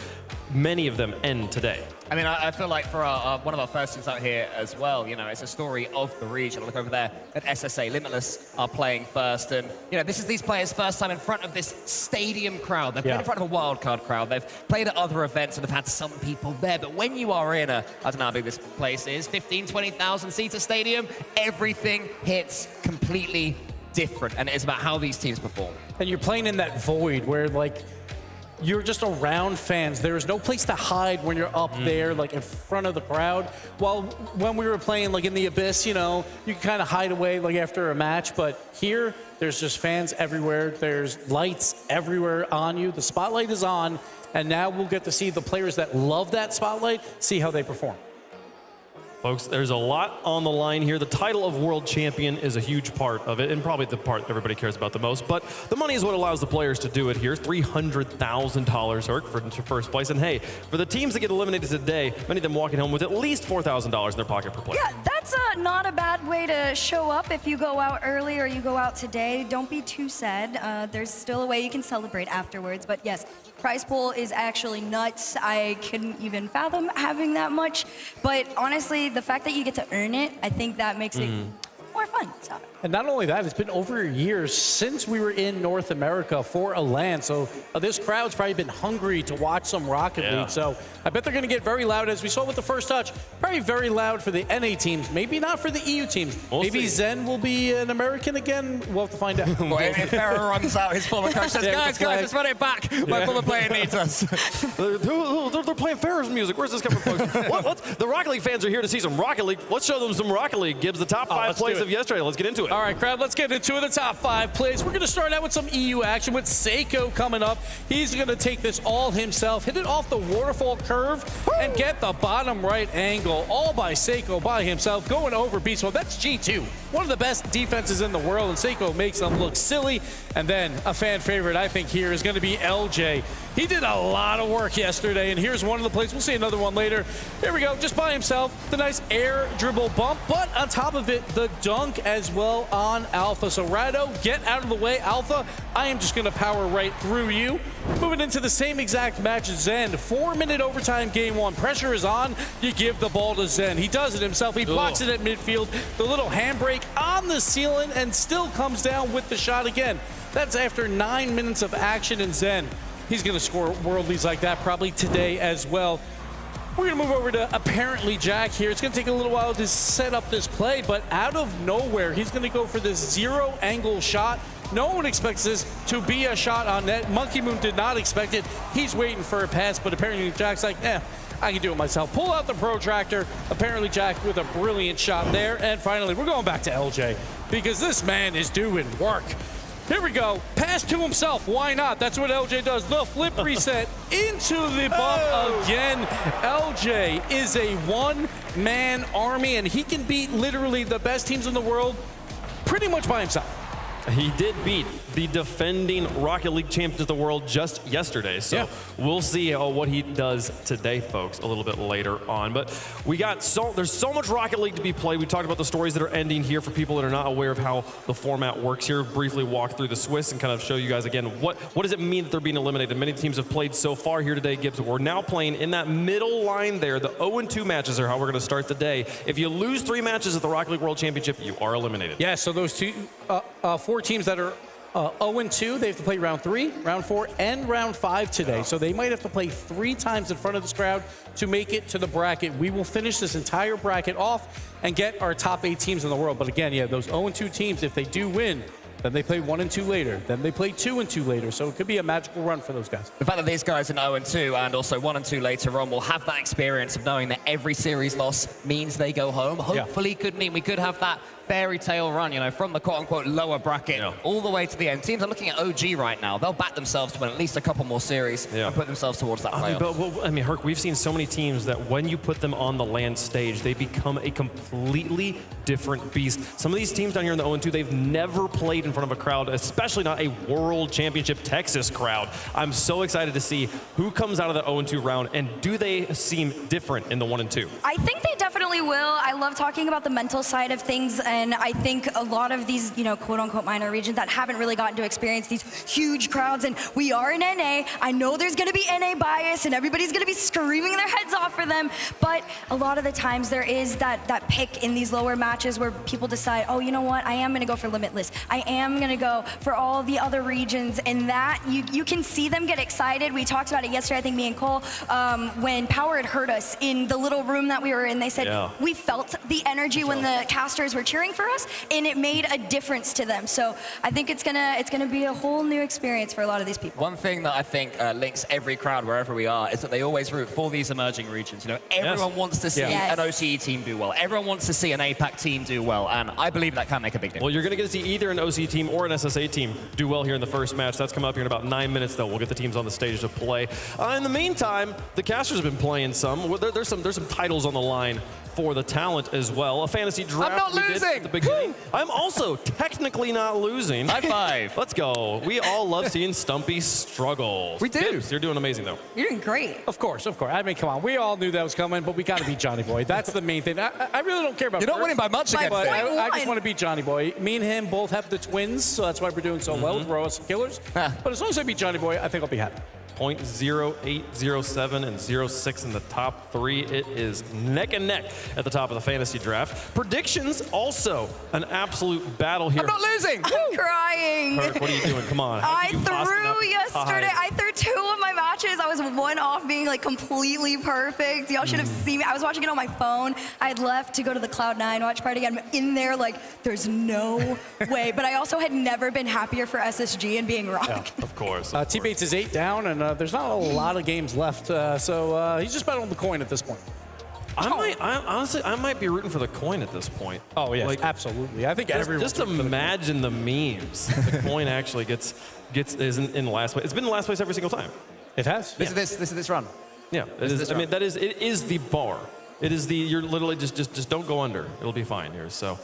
Many of them end today. I mean, I feel like for one of our first teams out here as well, it's a story of the region. Look over there at SSA. Limitless are playing first. And, this is these players' first time in front of this stadium crowd. They've played in front of a wildcard crowd. They've played at other events and have had some people there. But when you are in I don't know how big this place is, 15, 20,000 seater stadium, everything hits completely different. And it's about how these teams perform. And you're playing in that void where, you're just around fans. There's no place to hide when you're up there, in front of the crowd. While when we were playing, in the Abyss, you can kind of hide away, after a match. But here, there's just fans everywhere. There's lights everywhere on you. The spotlight is on. And now we'll get to see the players that love that spotlight, see how they perform. Folks, there's a lot on the line here. The title of World Champion is a huge part of it, and probably the part everybody cares about the most. But the money is what allows the players to do it here. $300,000, Herc, for first place. And hey, for the teams that get eliminated today, many of them walking home with at least $4,000 in their pocket per player. Yeah, that's not a bad way to show up if you go out early or you go out today. Don't be too sad. There's still a way you can celebrate afterwards. But yes, prize pool is actually nuts. I couldn't even fathom having that much. But honestly, the fact that you get to earn it, I think that makes it more fun. So. And not only that, it's been over years since we were in North America for a LAN. So this crowd's probably been hungry to watch some Rocket League. So I bet they're going to get very loud, as we saw with the first touch. Probably very loud for the NA teams, maybe not for the EU teams. Maybe Zen will be an American again. We'll have to find out. Well, if Farah runs out, his former coach says, guys, let's run it back. My former player needs us. They're playing Farah's music. Where's this coming from? The Rocket League fans are here to see some Rocket League. Let's show them some Rocket League. Gibbs, the top 5 plays of yesterday. Let's get into it. All right, crowd, let's get into the top 5 plays. We're going to start out with some EU action with Seiko coming up. He's going to take this all himself, hit it off the waterfall curve, and get the bottom right angle, all by Seiko by himself, going over Beast Mode. That's G2, one of the best defenses in the world, and Seiko makes them look silly. And then a fan favorite, I think, here is going to be LJ. He did a lot of work yesterday, and here's one of the plays. We'll see another one later. Here we go, just by himself. The nice air dribble bump, but on top of it, the dunk as well on Alpha. So Rado, get out of the way, Alpha. I am just going to power right through you. Moving into the same exact match as Zen. 4-minute overtime game 1. Pressure is on. You give the ball to Zen. He does it himself. He blocks it at midfield. The little handbrake on the ceiling and still comes down with the shot again. That's after 9 minutes of action in Zen. He's going to score world leads like that probably today as well. We're going to move over to apparently Jack here. It's going to take a little while to set up this play, but out of nowhere, he's going to go for this zero angle shot. No one expects this to be a shot on net. Monkey Moon did not expect it. He's waiting for a pass, but apparently Jack's like, I can do it myself. Pull out the protractor. Apparently Jack with a brilliant shot there. And finally, we're going back to LJ because this man is doing work. Here we go. Pass to himself. Why not? That's what LJ does. The flip reset into the bump again. LJ is a one-man army, and he can beat literally the best teams in the world pretty much by himself. He did beat the defending Rocket League champions of the world just yesterday. So we'll see what he does today, folks, a little bit later on. But there's so much Rocket League to be played. We talked about the stories that are ending here for people that are not aware of how the format works here. Briefly walk through the Swiss and kind of show you guys again what does it mean that they're being eliminated. Many teams have played so far here today, Gibbs. We're now playing in that middle line there. The 0-2 matches are how we're going to start the day. If you lose 3 matches at the Rocket League World Championship, you are eliminated. Yeah, so those 4 teams that are 0-2, they have to play round 3, round 4, and round 5 today. So they might have to play 3 times in front of this crowd to make it to the bracket. We will finish this entire bracket off and get our top 8 teams in the world. But again, yeah, those 0-2 teams, if they do win, then they play 1-2 later. Then they play 2-2 later. So it could be a magical run for those guys. The fact that these guys in 0-2 and also 1-2 later on will have that experience of knowing that every series loss means they go home. Hopefully could mean we could have that fairy tale run, you know, from the quote-unquote lower bracket all the way to the end. Teams are looking at OG right now. They'll back themselves to win at least a couple more series and put themselves towards that playoff. I mean, Herc, we've seen so many teams that when you put them on the land stage, they become a completely different beast. Some of these teams down here in the 0-2, they've never played in front of a crowd, especially not a World Championship Texas crowd. I'm so excited to see who comes out of the 0-2 round, and do they seem different in the 1-2? I think they definitely will. I love talking about the mental side of things, and I think a lot of these, you know, quote-unquote minor regions that haven't really gotten to experience these huge crowds, and we are in NA. I know there's going to be NA bias, and everybody's going to be screaming their heads off for them, but a lot of the times there is that pick in these lower matches where people decide, oh, you know what, I am going to go for Limitless. I am going to go for all the other regions, and that, you can see them get excited. We talked about it yesterday, I think me and Cole, when Power had heard us in the little room that we were in. They said, we felt the energy when the casters were cheering for us, and it made a difference to them. So I think it's gonna be a whole new experience for a lot of these people. One thing that I think links every crowd wherever we are is that they always root for these emerging regions. You know, everyone wants to see an OCE team do well. Everyone wants to see an APAC team do well, and I believe that can make a big difference. Well, you're going to get to see either an OCE team or an SSA team do well here in the first match. That's coming up here in about 9 minutes, though. We'll get the teams on the stage to play. In the meantime, the casters have been playing some. There's some titles on the line for the talent as well. A fantasy draft I'm not losing. At the beginning. I'm also technically not losing. High five. Let's go. We all love seeing Stumpy struggle. We do. Gibbs, you're doing amazing, though. You're doing great. Of course. I mean, come on. We all knew that was coming, but we got to beat Johnny Boy. That's the main thing. I really don't care about You're not winning by much against but him. I just want to beat Johnny Boy. Me and him both have the twins, so that's why we're doing so well with Roas and Killers. But as long as I beat Johnny Boy, I think I'll be happy. 0.0807 and 06 in the top 3. It is neck and neck at the top of the fantasy draft. Predictions also an absolute battle here. I'm not losing. I'm crying. Kirk, what are you doing? Come on. I threw yesterday. I threw 2 of my matches. I was 1 off being like completely perfect. Y'all should have seen me. I was watching it on my phone. I had left to go to the Cloud9 watch party. I'm in there like, there's no way. But I also had never been happier for SSG and being wrong. Yeah, of course. T-Bates is 8 down, and there's not a lot of games left, so he's just betting on the coin at this point. Honestly, I might be rooting for the coin at this point. Oh, yes, like, absolutely. I think everyone. Just imagine the memes. The coin actually is in last place. It's been in last place every single time. It has. This is this run. Yeah, it is. I mean, it is the bar. It is you're literally just don't go under. It'll be fine here. So.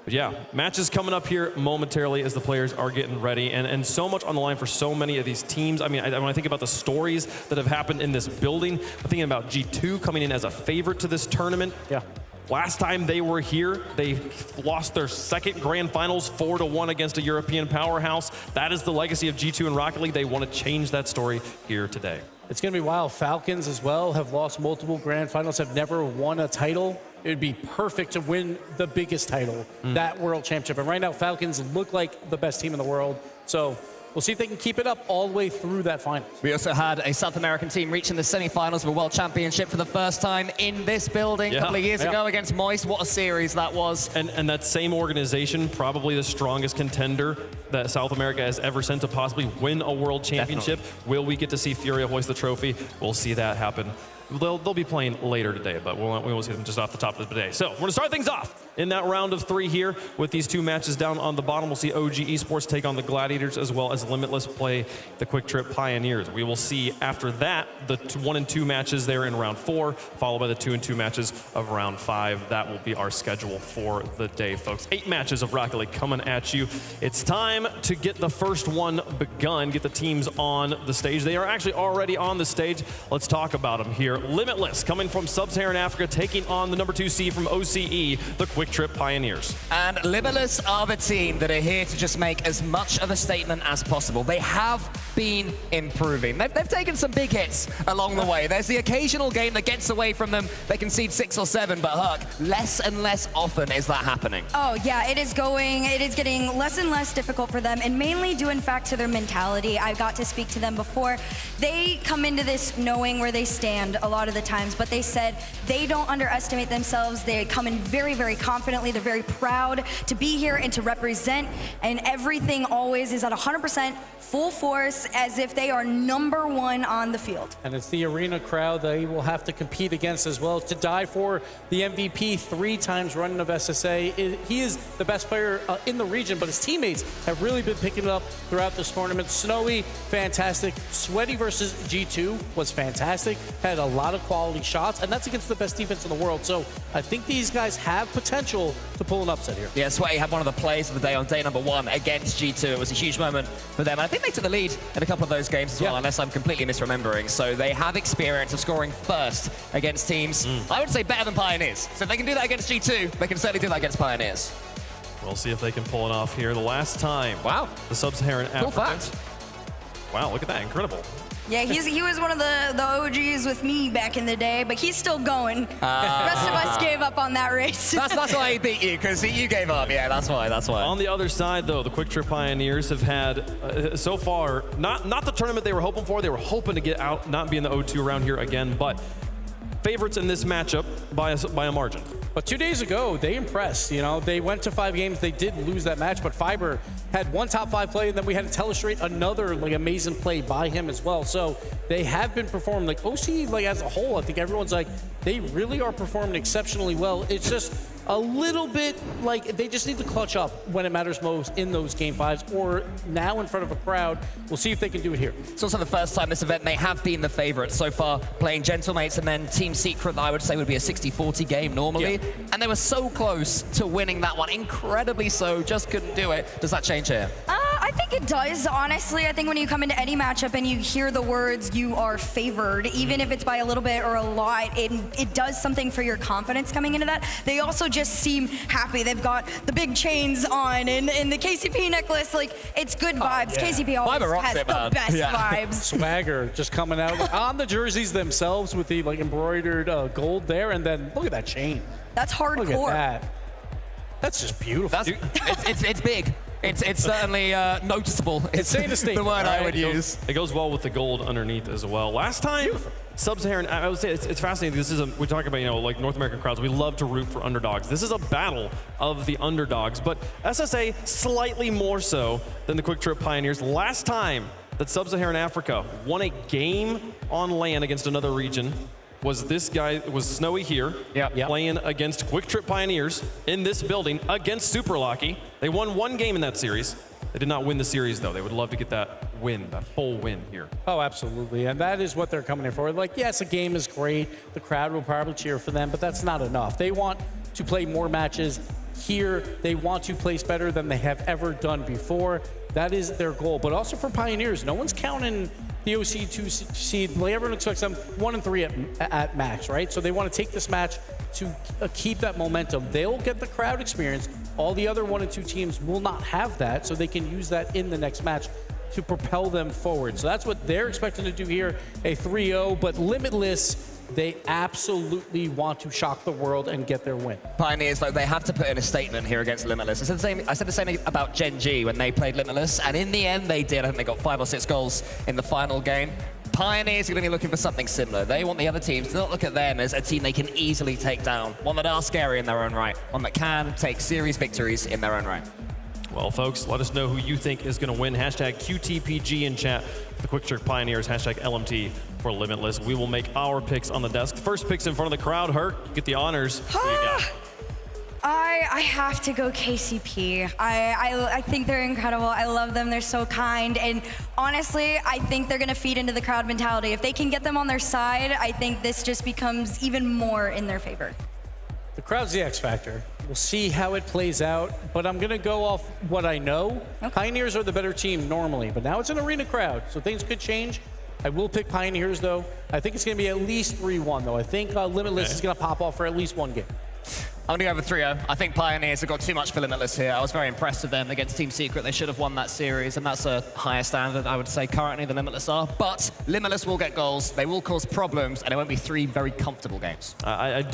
But yeah, matches coming up here momentarily as the players are getting ready, and so much on the line for so many of these teams. I mean, when I think about the stories that have happened in this building, I'm thinking about G2 coming in as a favorite to this tournament. Yeah. Last time they were here, they lost their second grand finals 4-1 against a European powerhouse. That is the legacy of G2 and Rocket League. They want to change that story here today. It's going to be wild. Falcons as well have lost multiple grand finals, have never won a title. It would be perfect to win the biggest title, that World Championship. And right now, Falcons look like the best team in the world. So we'll see if they can keep it up all the way through that final. We also had a South American team reaching the semifinals of a World Championship for the first time in this building a couple of years ago against Moist. What a series that was. And that same organization, probably the strongest contender that South America has ever sent to possibly win a World Championship. Definitely. Will we get to see Furia hoist the trophy? We'll see that happen. They'll be playing later today, but we won't see them just off the top of the day. So we're going to start things off in that round of 3 here with these 2 matches down on the bottom. We'll see OG Esports take on the Gladiators, as well as Limitless play the Quick Trip Pioneers. We will see after that the 1 and 2 matches there in round 4, followed by the 2 and 2 matches of round 5. That will be our schedule for the day, folks. 8 matches of Rocket League coming at you. It's time to get the first one begun, get the teams on the stage. They are actually already on the stage. Let's talk about them here. Limitless coming from Sub-Saharan Africa, taking on the number 2 seed from OCE, the Quick Trip Pioneers. And Limitless are the team that are here to just make as much of a statement as possible. They have been improving. They've taken some big hits along the way. There's the occasional game that gets away from them. They concede 6 or 7, but Huck, less and less often is that happening. Oh yeah, it is getting less and less difficult for them, and mainly due in fact to their mentality. I got to speak to them before. They come into this knowing where they stand a lot of the times, but they said they don't underestimate themselves. They come in very, very confidently. They're very proud to be here and to represent, and everything always is at 100% full force, as if they are number 1 on the field. And it's the arena crowd they will have to compete against as well to die for the MVP 3 times running of SSA. He is the best player in the region, but his teammates have really been picking it up throughout this tournament. Snowy, fantastic. Sweaty versus G2 was fantastic. Had a lot of quality shots, and that's against the best defense in the world. So I think these guys have potential to pull an upset here. Yeah, Sweaty had one of the plays of the day on day number 1 against G2. It was a huge moment for them. And I think they took the lead in a couple of those games as well, unless I'm completely misremembering. So they have experience of scoring first against teams, I would say, better than Pioneers. So if they can do that against G2, they can certainly do that against Pioneers. We'll see if they can pull it off here. The last time, the Sub-Saharan Africa. Cool fact. Wow, look at that, incredible. Yeah, he was one of the OGs with me back in the day, but he's still going. The rest of us gave up on that race. That's why he beat you, because you gave up. Yeah, that's why. On the other side, though, the Quick Trip Pioneers have had, so far, not the tournament they were hoping for. They were hoping to get out, not be in the O2 round here again, but favorites in this matchup by a margin. But 2 days ago, they impressed. You know, they went to 5 games. They did lose that match, but Fiber had 1 top 5 play, and then we had to telestrate another amazing play by him as well. So they have been performing. OC as a whole, I think everyone's they really are performing exceptionally well. It's just a little bit they just need to clutch up when it matters most in those game 5s, or now in front of a crowd. We'll see if they can do it here. It's also the first time this event they have been the favorites so far, playing Gentlemates and then Team Secret, that I would say would be a 60-40 game normally. And they were so close to winning that one, incredibly so, just couldn't do it. Does that change here? I think it does, honestly. I think when you come into any matchup and you hear the words "you are favored," even if it's by a little bit or a lot, it does something for your confidence coming into that. They also just seem happy. They've got the big chains on and the KCP necklace. It's good vibes. KCP always has the best vibes. Swagger just coming out on the jerseys themselves with the embroidered gold there, and then look at that chain. That's hardcore. Look at that. That's just beautiful. It's big. It's certainly noticeable. It's the word I would use. It goes well with the gold underneath as well. Last time, Sub-Saharan, I would say it's fascinating. This is we talk about, North American crowds. We love to root for underdogs. This is a battle of the underdogs, but SSA slightly more so than the Quick Trip Pioneers. Last time that Sub-Saharan Africa won a game on land against another region was Snowy here, playing against Quick Trip Pioneers in this building against Super Lucky. They won 1 game in that series. They did not win the series, though. They would love to get that win, that full win here. Oh, absolutely. And that is what they're coming in for. Yes, a game is great. The crowd will probably cheer for them, but that's not enough. They want to play more matches here. They want to place better than they have ever done before. That is their goal. But also for Pioneers, no one's counting the OC 2 seed. Everyone expects them 1 and 3 at max, right? So they want to take this match to keep that momentum. They'll get the crowd experience. All the other 1 and 2 teams will not have that, so they can use that in the next match to propel them forward. So that's what they're expecting to do here, a 3-0, but Limitless They absolutely want to shock the world and get their win. Pioneers, though, they have to put in a statement here against Limitless. I said the same about Gen G when they played Limitless, and in the end they did. I think they got 5 or 6 goals in the final game. Pioneers are going to be looking for something similar. They want the other teams to not look at them as a team they can easily take down, one that are scary in their own right, one that can take series victories in their own right. Well, folks, let us know who you think is going to win. Hashtag QTPG in chat. The Quick Trick Pioneers. Hashtag LMT for Limitless. We will make our picks on the desk. First picks in front of the crowd. Herc, you get the honors. Who you got? I have to go KCP. I think they're incredible. I love them. They're so kind. And honestly, I think they're going to feed into the crowd mentality. If they can get them on their side, I think this just becomes even more in their favor. The crowd's the X factor. We'll see how it plays out, but I'm going to go off what I know. Okay. Pioneers are the better team normally, but now it's an arena crowd, so things could change. I will pick Pioneers, though. I think it's going to be at least 3-1, though. I think Limitless is going to pop off for at least one game. I'm going to go with 3-0. I think Pioneers have got too much for Limitless here. I was very impressed with them against Team Secret. They should have won that series, and that's a higher standard, I would say, currently than Limitless are. But Limitless will get goals, they will cause problems, and it won't be 3 very comfortable games. I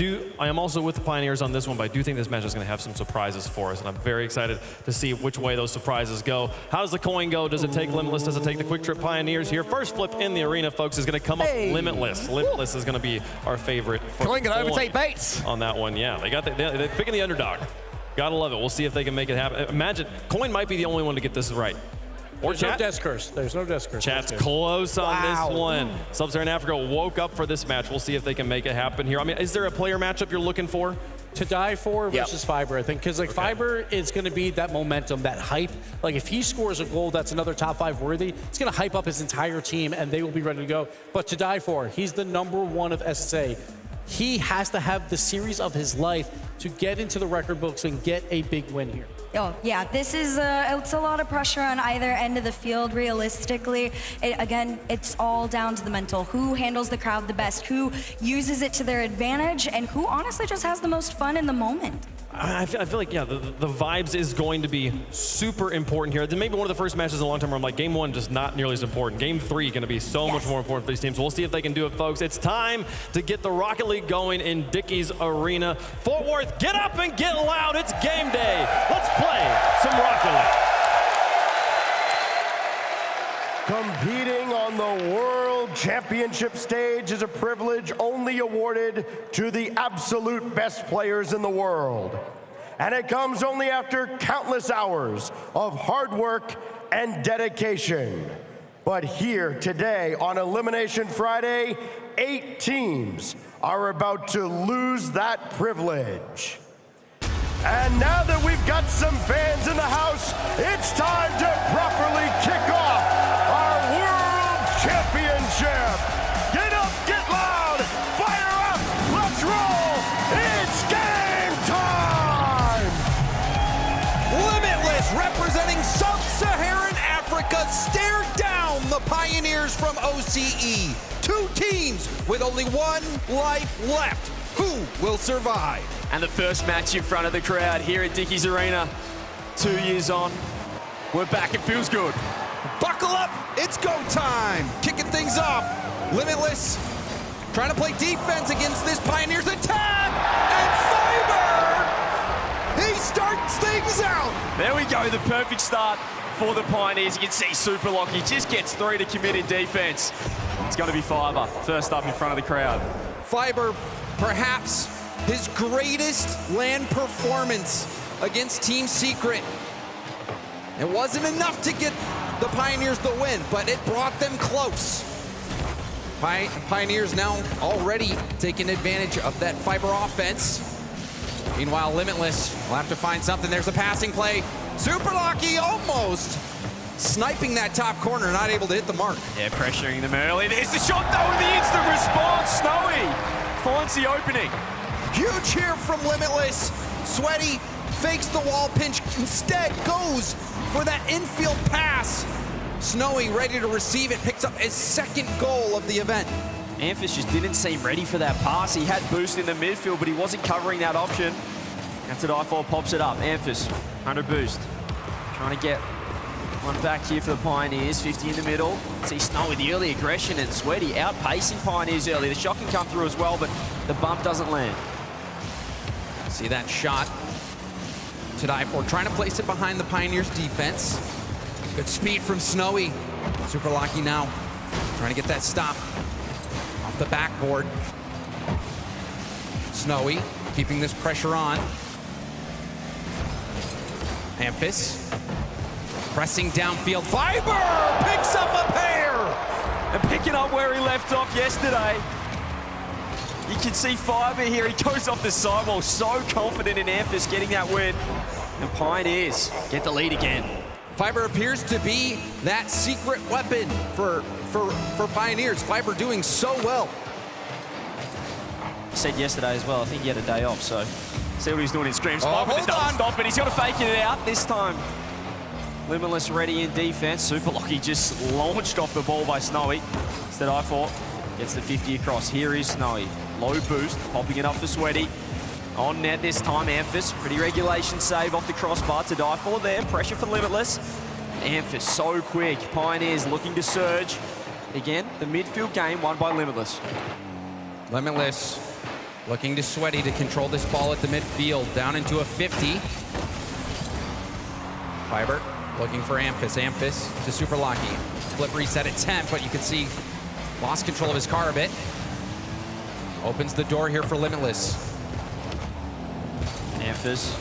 am also with the Pioneers on this one, but I do think this match is going to have some surprises for us, and I'm very excited to see which way those surprises go. How does the coin go? Does it take Limitless? Does it take the Quick Trip Pioneers here? First flip in the arena, folks, is going to come up Limitless. Limitless is going to be our favorite. Coin can overtake Bates. On that one, yeah. They're picking the underdog. Gotta love it. We'll see if they can make it happen. Imagine, Coin might be the only one to get this right. Or There's no death curse. There's no death curse. Chat's close on this one. Sub-Saharan Africa woke up for this match. We'll see if they can make it happen here. I mean, is there a player matchup you're looking for? To die for versus Fiber, I think, because like Fiber is going to be that momentum, that hype. Like if he scores a goal that's another top 5 worthy, it's going to hype up his entire team and they will be ready to go. But to die for, he's the #1 of SSA. He has to have the series of his life to get into the record books and get a big win here. Oh, yeah, this is it's a lot of pressure on either end of the field, realistically. Again, it's all down to the mental. Who handles the crowd the best? Who uses it to their advantage? And who honestly just has the most fun in the moment? I feel like, yeah, the vibes is going to be super important here. Maybe one of the first matches in a long time where I'm like, game 1 just not nearly as important. Game 3 going to be so much more important for these teams. We'll see if they can do it, folks. It's time to get the Rocket League going in Dickies Arena. Fort Worth, get up and get loud. It's game day. Let's play some Rocket League. Competing on the World Championship stage is a privilege only awarded to the absolute best players in the world. And it comes only after countless hours of hard work and dedication. But here today on Elimination Friday, 8 teams are about to lose that privilege. And now that we've got some fans in the house, it's time to properly kick off our World Championship. Get up, get loud, fire up, let's roll. It's game time. Limitless, representing Sub-Saharan Africa, stare down the Pioneers from OCE. 2 teams with only 1 life left. Who will survive? And the first match in front of the crowd here at Dickies Arena. 2 years on, we're back. It feels good. Buckle up, it's go time. Kicking things off. Limitless trying to play defense against this Pioneers attack. And Fiber, he starts things out. There we go, the perfect start for the Pioneers. You can see Superlock, he just gets 3 to committed defense. It's going to be Fiber, first up in front of the crowd. Fiber, perhaps his greatest LAN performance against Team Secret. It wasn't enough to get the Pioneers the win, but it brought them close. Pioneers now already taking advantage of that Fiber offense. Meanwhile, Limitless will have to find something. There's a passing play. Superlocky almost sniping that top corner, not able to hit the mark. Yeah, pressuring them early. There's the shot though with the instant response. Snowy finds the opening. Huge here from Limitless. Sweaty fakes the wall pinch, instead goes for that infield pass. Snowy ready to receive it, picks up his 2nd goal of the event. Amphis just didn't seem ready for that pass. He had boost in the midfield, but he wasn't covering that option. Now to die for, pops it up. Amphis, under boost. Trying to get One back here for the Pioneers, 50 in the middle. See Snow with the early aggression and Sweaty outpacing Pioneers early. The shot can come through as well, but the bump doesn't land. See that shot to die for, trying to place it behind the Pioneers defense. Good speed from Snowy. Super Lucky now, trying to get that stop off the backboard. Snowy keeping this pressure on. Amphis pressing downfield. Fiber picks up a pair! And picking up where he left off yesterday. You can see Fiber here. He goes off the sidewall, so confident in Amphis getting that win. And Pioneers get the lead again. Fiber appears to be that secret weapon for Pioneers. Fiber doing so well. I said yesterday as well, I think he had a day off, so see what he's doing in screams. Oh, With the hold double on. stop, but he's got to fake it out this time. Limitless ready in defense. Super Lucky just launched off the ball by Snowy. Instead, I thought gets the 50 across. Here is Snowy. Low boost, popping it up for Sweaty. On net this time, Amphis. Pretty regulation save off the crossbar to die for there. Pressure for Limitless. Amphis so quick. Pioneers looking to surge. Again, the midfield game won by Limitless. Limitless looking to Sweaty to control this ball at the midfield. Down into a 50. Fiber looking for Amphis. Amphis to Super Lucky. Flip reset at 10, but you can see lost control of his car a bit. Opens the door here for Limitless. Amphis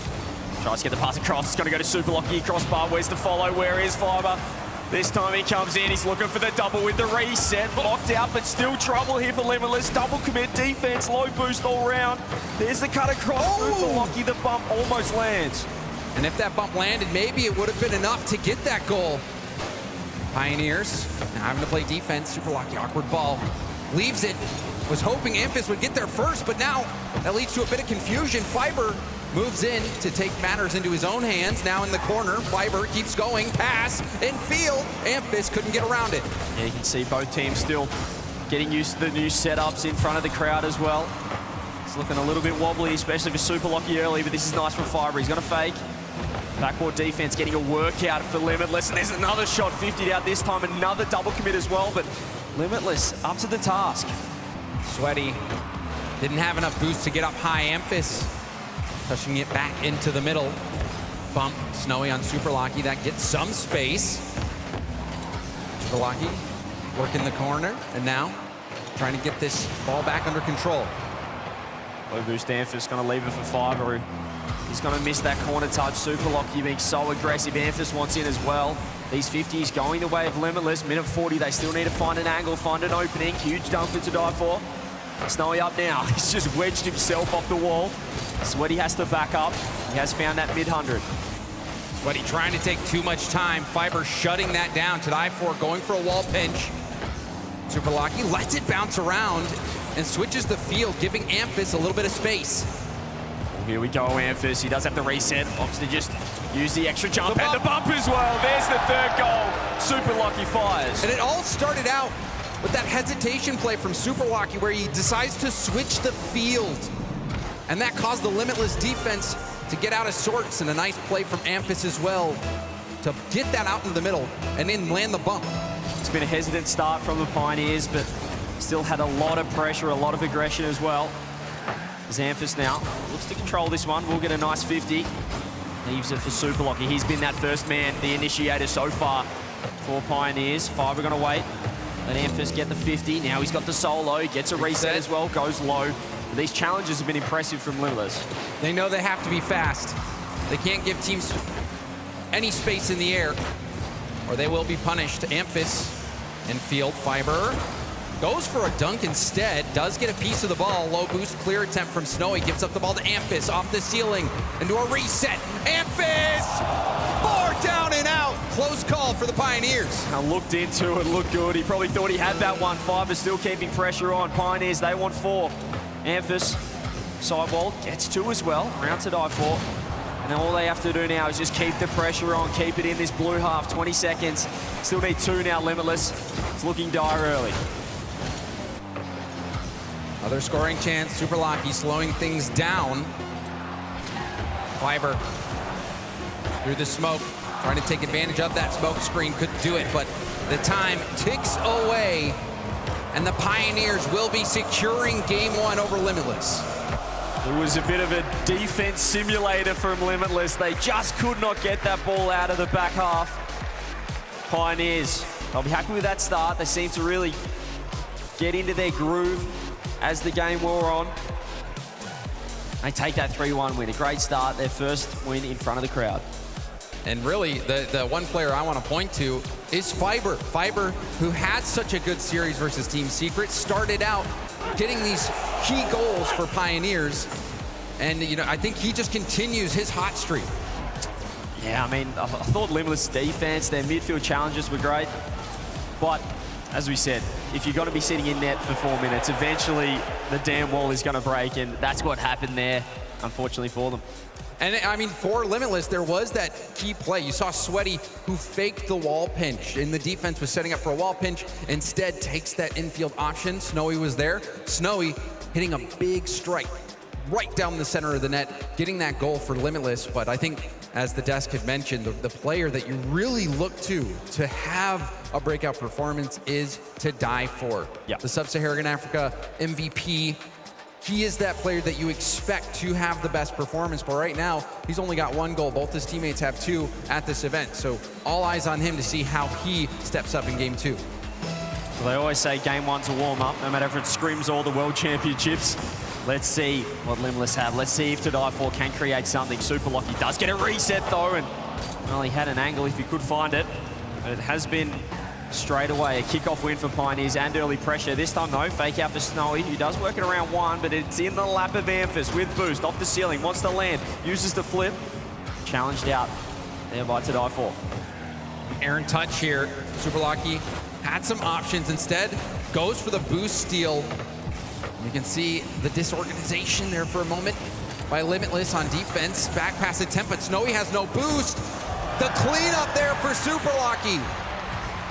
tries to get the pass across. It's going to go to Super Lucky. Crossbar. Where's the follow? Where is Fiber? This time he comes in. He's looking for the double with the reset. Blocked out, but still trouble here for Limitless. Double commit defense. Low boost all round. There's the cut across. Super Lucky. The bump almost lands. And if that bump landed, maybe it would have been enough to get that goal. Pioneers now having to play defense. Super Lucky, awkward ball. Leaves it. Was hoping Amphis would get there first, but now that leads to a bit of confusion. Fiber moves in to take matters into his own hands. Now in the corner, Fiber keeps going. Pass in field. Amphis couldn't get around it. Yeah, you can see both teams still getting used to the new setups in front of the crowd as well. It's looking a little bit wobbly, especially for Super Lucky early, but this is nice from Fiber. He's going to fake. Backboard defense getting a workout for Limitless, and there's another shot 50'd out this time. Another double commit as well, but Limitless up to the task. Sweaty didn't have enough boost to get up high. Amphis pushing it back into the middle. Bump, Snowy on Super Lucky. That gets some space. Super Lucky working the corner, and now trying to get this ball back under control. Low boost Amphis going to leave it for Fiber. He's going to miss that corner touch. Super Lucky being so aggressive. Amphis wants in as well. These 50s going the way of Limitless. Minute 40, they still need to find an angle, find an opening. Huge dunker to die for. Snowy up now. He's just wedged himself off the wall. Sweaty has to back up. He has found that mid-100. Sweaty trying to take too much time. Fiber shutting that down to die for, going for a wall pinch. Super Lucky lets it bounce around and switches the field, giving Amphis a little bit of space. Here we go, Amphis. He does have the reset. Opts to just use the extra jump and the bump as well. There's the third goal. Super Lucky fires. And it all started out with that hesitation play from Super Lucky where he decides to switch the field. And that caused the Limitless defense to get out of sorts, and a nice play from Amphis as well to get that out in the middle and then land the bump. It's been a hesitant start from the Pioneers, but still had a lot of pressure, a lot of aggression as well. Amphis now looks to control this one. We'll get a nice 50. Leaves it for Super Lucky. He's been that first man, the initiator so far for Pioneers. Fiber going to wait. Let Amphis get the 50. Now he's got the solo. Gets a reset as well. Goes low. But these challenges have been impressive from Limitless. They know they have to be fast. They can't give teams any space in the air or they will be punished. Amphis in field. Fiber goes for a dunk instead, does get a piece of the ball. Low boost, clear attempt from Snowy, gives up the ball to Amphis off the ceiling into a reset. Amphis! Bar down and out. Close call for the Pioneers. I looked into it, looked good. He probably thought he had that one. Fiber still keeping pressure on. Pioneers, they want 4. Amphis, sidewall, gets 2 as well. Round to die for. And all they have to do now is just keep the pressure on, keep it in this blue half. 20 seconds. Still need 2 now, Limitless. It's looking dire early. Another scoring chance. Super Lucky slowing things down. Fiber through the smoke. trying to take advantage of that smoke screen, couldn't do it, but the time ticks away, and the Pioneers will be securing game 1 over Limitless. It was a bit of a defense simulator from Limitless. They just could not get that ball out of the back half. Pioneers, they'll be happy with that start. They seem to really get into their groove as the game wore on. They take that 3-1 win, a great start, their first win in front of the crowd. And really, the one player I want to point to is Fiber. Fiber, who had such a good series versus Team Secret, started out getting these key goals for Pioneers. And, you know, I think he just continues his hot streak. Yeah, I mean, I thought Limitless defense, their midfield challenges were great. But, as we said, if you're going to be sitting in net for 4 minutes, eventually the damn wall is going to break, and that's what happened there, unfortunately for them. And I mean, for Limitless, there was that key play. You saw Sweaty, who faked the wall pinch, and the defense was setting up for a wall pinch, instead takes that infield option. Snowy was there. Snowy hitting a big strike right down the center of the net, getting that goal for Limitless. But I think, as the desk had mentioned, the player that you really look to have a breakout performance is to die for. Yeah. The Sub-Saharan Africa MVP. He is that player that you expect to have the best performance, but right now, he's only got 1 goal. Both his teammates have 2 at this event, so all eyes on him to see how he steps up in game 2. Well, they always say game 1's a warm-up, no matter if it scrims or the World Championships. Let's see what Limitless have. Let's see if To Die For can create something. Super Lucky does get a reset, though, and, well, he had an angle if he could find it, but it has been straight away a kickoff win for Pioneers and early pressure. This time, though, fake out for Snowy, who does work it around 1, but it's in the lap of Amphis with boost off the ceiling, wants to land, uses the flip, challenged out there by To Die For. Aaron Touch here, Super Lucky had some options, instead goes for the boost steal. You can see the disorganization there for a moment by Limitless on defense. Back pass attempt, but Snowy has no boost. The cleanup there for Super Lucky.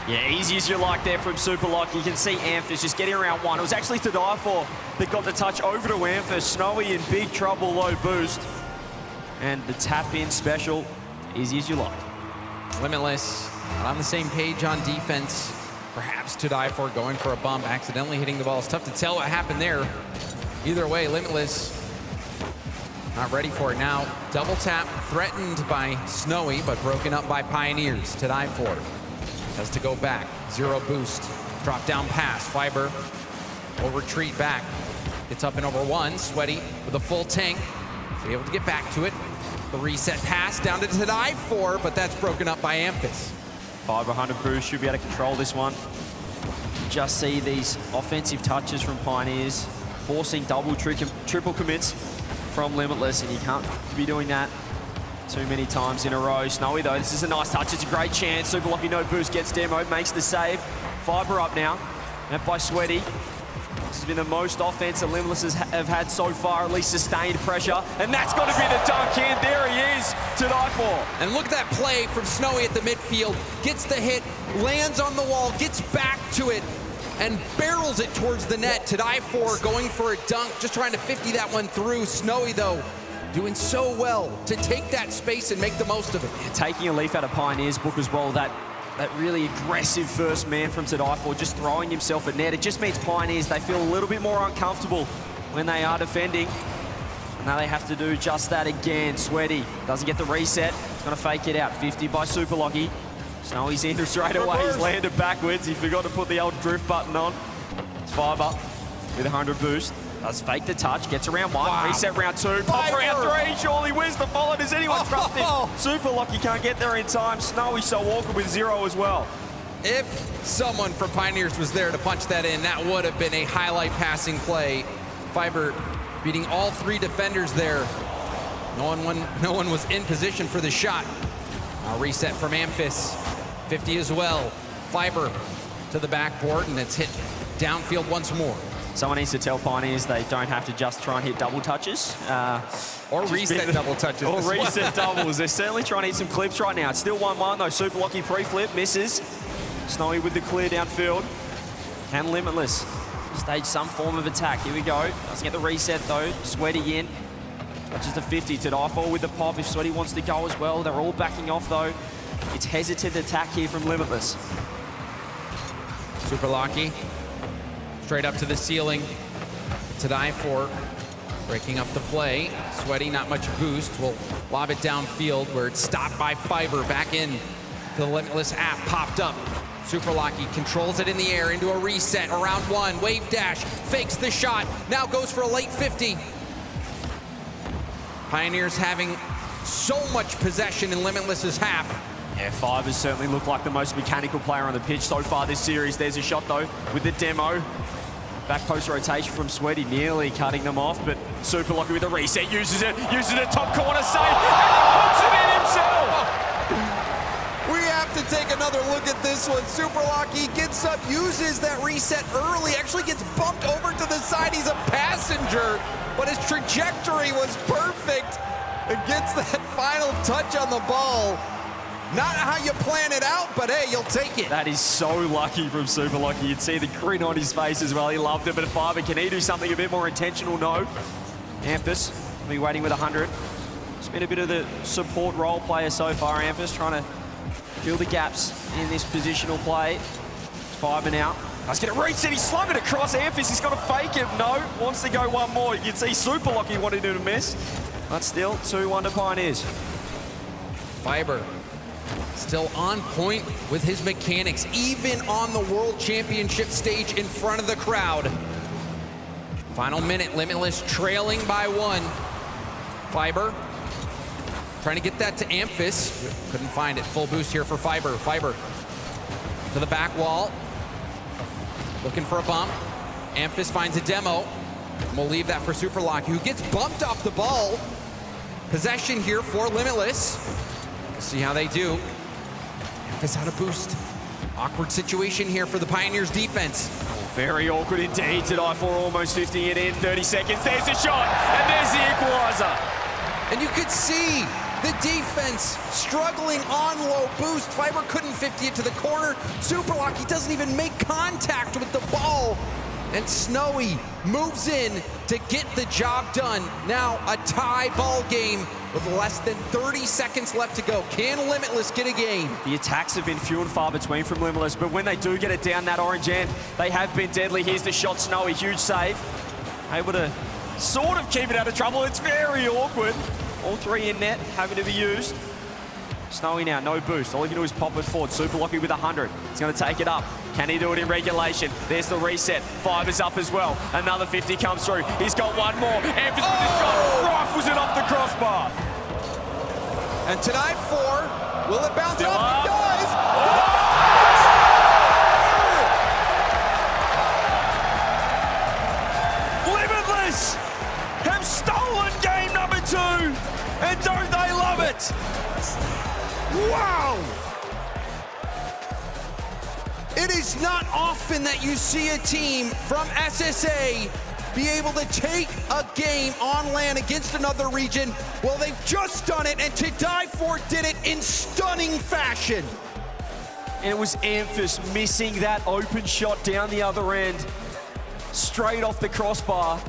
Yeah, easy as you like there from Super Lucky. You can see Amphis just getting around 1. It was actually To Die For that got the touch over to Amphis. Snowy in big trouble, low boost. And the tap-in special, easy as you like. Limitless, not on the same page on defense. Perhaps To Die For going for a bump, accidentally hitting the ball. It's tough to tell what happened there. Either way, Limitless not ready for it now. Double tap threatened by Snowy, but broken up by Pioneers. To Die For has to go back. 0 boost. Drop down pass. Fiber will retreat back. It's up and over 1. Sweaty with a full tank. Be able to get back to it. The reset pass down to Die For, but that's broken up by Amphis. 500 boost, should be able to control this one. Just see these offensive touches from Pioneers, forcing double, triple commits from Limitless, and you can't be doing that too many times in a row. Snowy, though, this is a nice touch. It's a great chance. Super Lucky, no boost, gets demoed, makes the save. Fiber up now, met by Sweaty. This has been the most offense that Limitless have had so far, at least sustained pressure. And that's got to be the dunk in. There he is, To Die For. And look at that play from Snowy at the midfield. Gets the hit, lands on the wall, gets back to it, and barrels it towards the net. To Die For going for a dunk, just trying to 50 that one through. Snowy, though, doing so well to take that space and make the most of it. Yeah, taking a leaf out of Pioneers' book as well, that really aggressive first man from To Die For, just throwing himself at net. It just means Pioneers, they feel a little bit more uncomfortable when they are defending. And now they have to do just that again. Sweaty doesn't get the reset. He's going to fake it out. 50 by Super Lucky. Snowy's in straight away. He's landed backwards. He forgot to put the old drift button on. It's Fiber with 100 boost. Does fake the touch, gets around 1, wow. Reset round 2, pop round 3, surely where's the follow? Does anyone trust him? Super Lucky can't get there in time. Snowy so awkward with 0 as well. If someone from Pioneers was there to punch that in, that would have been a highlight passing play. Fiber beating all 3 defenders there. No one was in position for the shot. A reset from Amphis, 50 as well. Fiber to the backboard, and it's hit downfield once more. Someone needs to tell Pioneers they don't have to just try and hit double touches. Or reset double touches. Or reset doubles. They're certainly trying to hit some clips right now. It's still 1-1 though. Super Lucky pre-flip, misses. Snowy with the clear downfield. Can Limitless stage some form of attack? Here we go. Doesn't get the reset though. Sweaty in. Touches the 50. To Die For with the pop if Sweaty wants to go as well. They're all backing off though. It's hesitant attack here from Limitless. Super Lucky. Straight up to the ceiling. To die for. Breaking up the play. Sweaty, not much boost. Will lob it downfield where it's stopped by Fiber. Back in to the Limitless app. Popped up. Super Lucky controls it in the air into a reset. Around one. Wave dash. Fakes the shot. Now goes for a late 50. Pioneers having so much possession in Limitless's half. Yeah, Fibers certainly look like the most mechanical player on the pitch so far this series. There's a shot though with the demo. Back post rotation from Sweaty, nearly cutting them off, but Super Lucky with a reset, uses it top corner save, and he puts it in himself! We have to take another look at this one. Super Lucky gets up, uses that reset early, actually gets bumped over to the side. He's a passenger, but his trajectory was perfect and gets that final touch on the ball. Not how you plan it out, but hey, you'll take it. That is so lucky from Super Lucky. You'd see the grin on his face as well. He loved it, but Fiber, can he do something a bit more intentional? No. Amphis will be waiting with 100. It's been a bit of the support role player so far, Amphis, trying to fill the gaps in this positional play. Fiber now. Let's get a reset. He slung it across Amphis. He's got to fake it. No, wants to go one more. You can see Super Lucky wanted to miss, but still 2-1 to Pioneers. Fiber still on point with his mechanics, even on the World Championship stage in front of the crowd. Final minute, Limitless trailing by 1. Fiber trying to get that to Amphis. Couldn't find it. Full boost here for Fiber. Fiber to the back wall. Looking for a bump. Amphis finds a demo. We'll leave that for Super Lucky, who gets bumped off the ball. Possession here for Limitless. We'll see how they do. Amphis out of boost. Awkward situation here for the Pioneers defense. Very awkward indeed. Tadai for almost 50 it in 30 seconds. There's the shot, and there's the equalizer. And you could see the defense struggling on low boost. Fiber couldn't 50 it to the corner. Super Lucky doesn't even make contact with the ball. And Snowy moves in to get the job done. Now a tie ball game with less than 30 seconds left to go. Can Limitless get a game? The attacks have been few and far between from Limitless, but when they do get it down that orange end, they have been deadly. Here's the shot, Snowy, huge save. Able to sort of keep it out of trouble. It's very awkward. All three in net, having to be used. Snowy now, no boost. All he can do is pop it forward. Super Lucky with 100. He's going to take it up. Can he do it in regulation? There's the reset. Fiber's up as well. Another 50 comes through. He's got one more. Amphis with his shot. Rifles it off the crossbar. And tonight 4, will it bounce Still up? up. It does! Limitless have stolen game number 2, and don't they love it? Wow! It is not often that you see a team from SSA be able to take a game on land against another region. Well, they've just done it, and To Die For did it in stunning fashion. And it was Amphis missing that open shot down the other end, straight off the crossbar.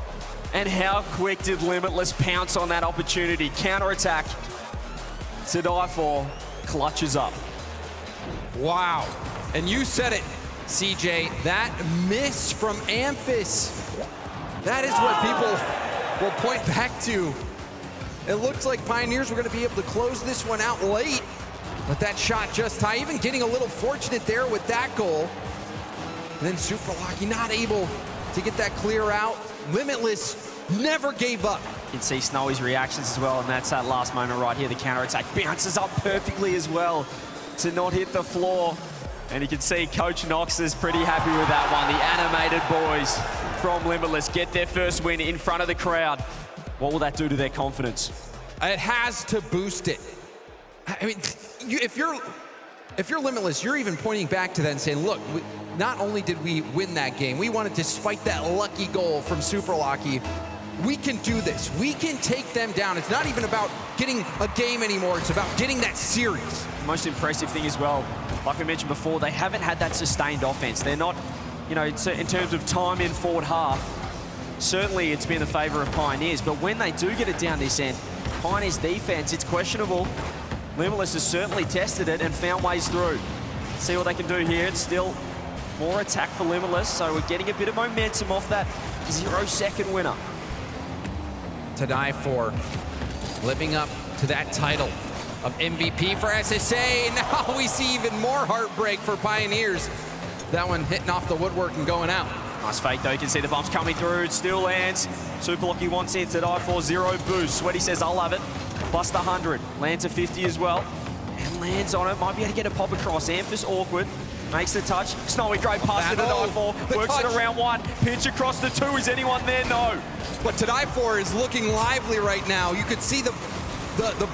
And how quick did Limitless pounce on that opportunity? Counter-attack. To Die For clutches up. Wow. And you said it, CJ, that miss from Amphis. That is what people will point back to. It looks like Pioneers were going to be able to close this one out late, but that shot just high, even getting a little fortunate there with that goal. And then Super Lucky not able to get that clear out. Limitless never gave up. You can see Snowy's reactions as well, and that's that last moment right here. The counter-attack bounces up perfectly as well to not hit the floor. And you can see Coach Knox is pretty happy with that one. The animated boys from Limitless get their first win in front of the crowd. What will that do to their confidence? It has to boost it. I mean, if you're Limitless, you're even pointing back to that and saying, look, not only did we win that game, we won it despite that lucky goal from Super Lucky. We can do this. We can take them down. It's not even about getting a game anymore. It's about getting that series. The most impressive thing as well, like we mentioned before, they haven't had that sustained offense. They're not, you know, in terms of time in forward half, certainly it's been the favor of Pioneers. But when they do get it down this end, Pioneers defense, it's questionable. Limitless has certainly tested it and found ways through. See what they can do here. It's still more attack for Limitless, so we're getting a bit of momentum off that 0-second winner. To die for, living up to that title of MVP for SSA. Now we see even more heartbreak for Pioneers. That one hitting off the woodwork and going out. Nice fake though, you can see the bumps coming through, it still lands. Super Lucky wants it to die for, 0 boost. Sweaty says, I'll have it. Plus the 100, lands a 50 as well. And lands on it, might be able to get a pop across. Amphis awkward, makes the touch. Snowy, great pass to the die for, works it around 1. Pitch across the 2, is anyone there? No. But to die for is looking lively right now. You could see the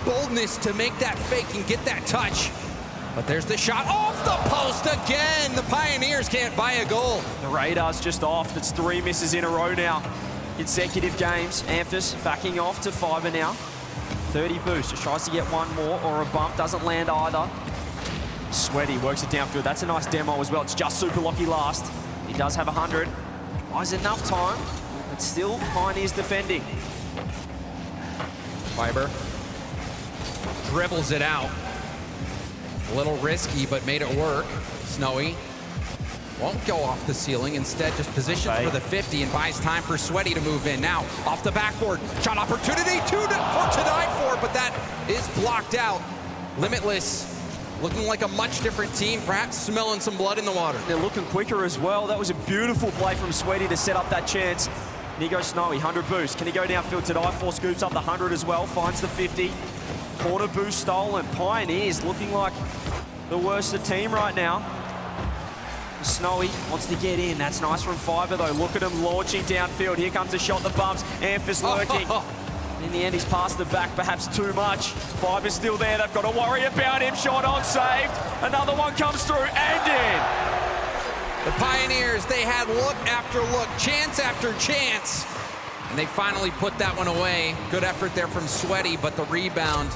boldness to make that fake and get that touch. But there's the shot off the post again. The Pioneers can't buy a goal. The radar's just off. That's 3 misses in a row now. Consecutive games. Amphis backing off to Fiber now. 30 boost. Just tries to get 1 more or a bump. Doesn't land either. Sweaty works it downfield. That's a nice demo as well. It's just Super Lucky last. He does have 100. Buys enough time. But still Pioneers defending. Fiber dribbles it out. A little risky, but made it work. Snowy won't go off the ceiling. Instead, just positions for the 50 and buys time for Sweaty to move in. Now, off the backboard. Shot opportunity for to die for, but that is blocked out. Limitless looking like a much different team, perhaps smelling some blood in the water. They're looking quicker as well. That was a beautiful play from Sweaty to set up that chance. And here goes Snowy, 100 boost. Can he go downfield to die for? Scoops up the 100 as well, finds the 50. Corner boost stolen. Pioneers looking like the worst of the team right now. Snowy wants to get in. That's nice from Fiber though. Look at him launching downfield. Here comes a shot, the bumps. Amphis lurking. In the end, he's passed the back perhaps too much. Fiber's still there. They've got to worry about him. Shot on, saved. Another one comes through and in. The Pioneers, they had look after look, chance after chance. And they finally put that one away. Good effort there from Sweaty, but the rebound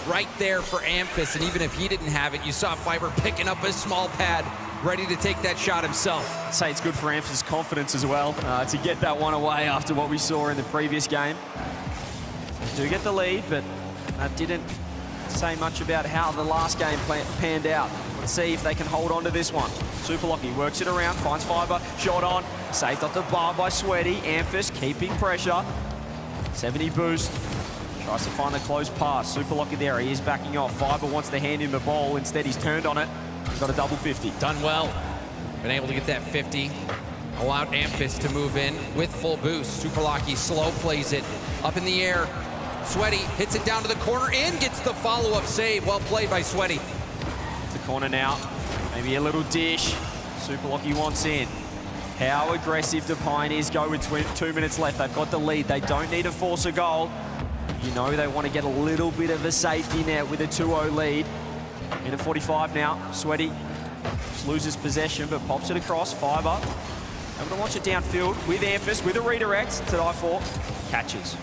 right there for Amphis. And even if he didn't have it, you saw Fiber picking up his small pad, ready to take that shot himself. I'd say it's good for Amphis' confidence as well to get that one away after what we saw in the previous game. They do get the lead, but that didn't say much about how the last game panned out. Let's see if they can hold on to this one. Super Lucky works it around, finds Fiber, shot on, saved off the bar by Sweaty. Amphis keeping pressure. 70 boost. Tries to find the close pass. Super Lucky there, he is backing off. Fiber wants to hand him the ball, instead he's turned on it. He's got a double 50. Done well. Been able to get that 50. Allowed Amphis to move in with full boost. Super Lucky slow plays it up in the air. Sweaty hits it down to the corner and gets the follow-up save. Well played by Sweaty. The corner now. Maybe a little dish. Super Lucky wants in. How aggressive do Pioneers go with 2 minutes left? They've got the lead. They don't need to force a goal. You know they want to get a little bit of a safety net with a 2-0 lead. Minute 45 now. Sweaty just loses possession, but pops it across. Fiber able to launch it downfield with Amphis, with a redirect to die for. Catches.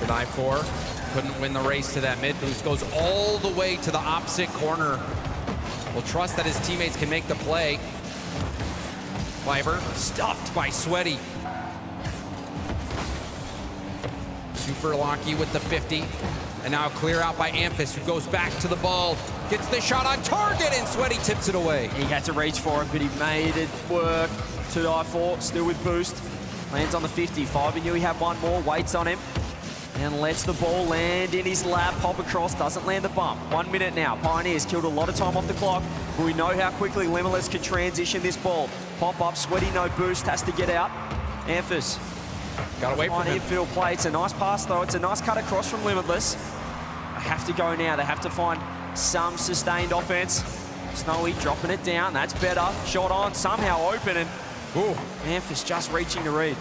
To die for. Couldn't win the race to that mid boost. Goes all the way to the opposite corner. Will trust that his teammates can make the play. Fiber stuffed by Sweaty. Super Lucky with the 50. And now clear out by Amphis, who goes back to the ball. Gets the shot on target, and Sweaty tips it away. He had to reach for it, but he made it work. To die for, still with boost. Lands on the 50. Fiber knew he had one more, waits on him. And lets the ball land in his lap, pop across, doesn't land the bump. 1 minute now. Pioneers killed a lot of time off the clock, but we know how quickly Limitless can transition this ball. Pop up, Sweaty, no boost, has to get out. Amphis. Gotta wait for him. Infield play. It's a nice pass though. It's a nice cut across from Limitless. They have to go now. They have to find some sustained offense. Snowy dropping it down. That's better. Shot on, somehow open, and Amphis just reaching to read.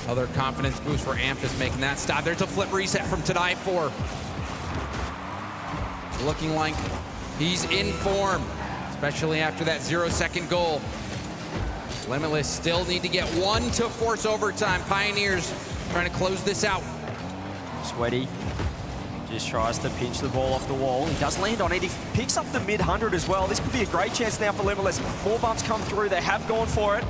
Another confidence boost for Amphis making that stop. There's a flip reset from Tadai 4. It's looking like he's in form, especially after that 0-second goal. Limitless still need to get one to force overtime. Pioneers trying to close this out. Sweaty just tries to pinch the ball off the wall. He does land on it. He picks up the mid-100 as well. This could be a great chance now for Limitless. More bumps come through. They have gone for it.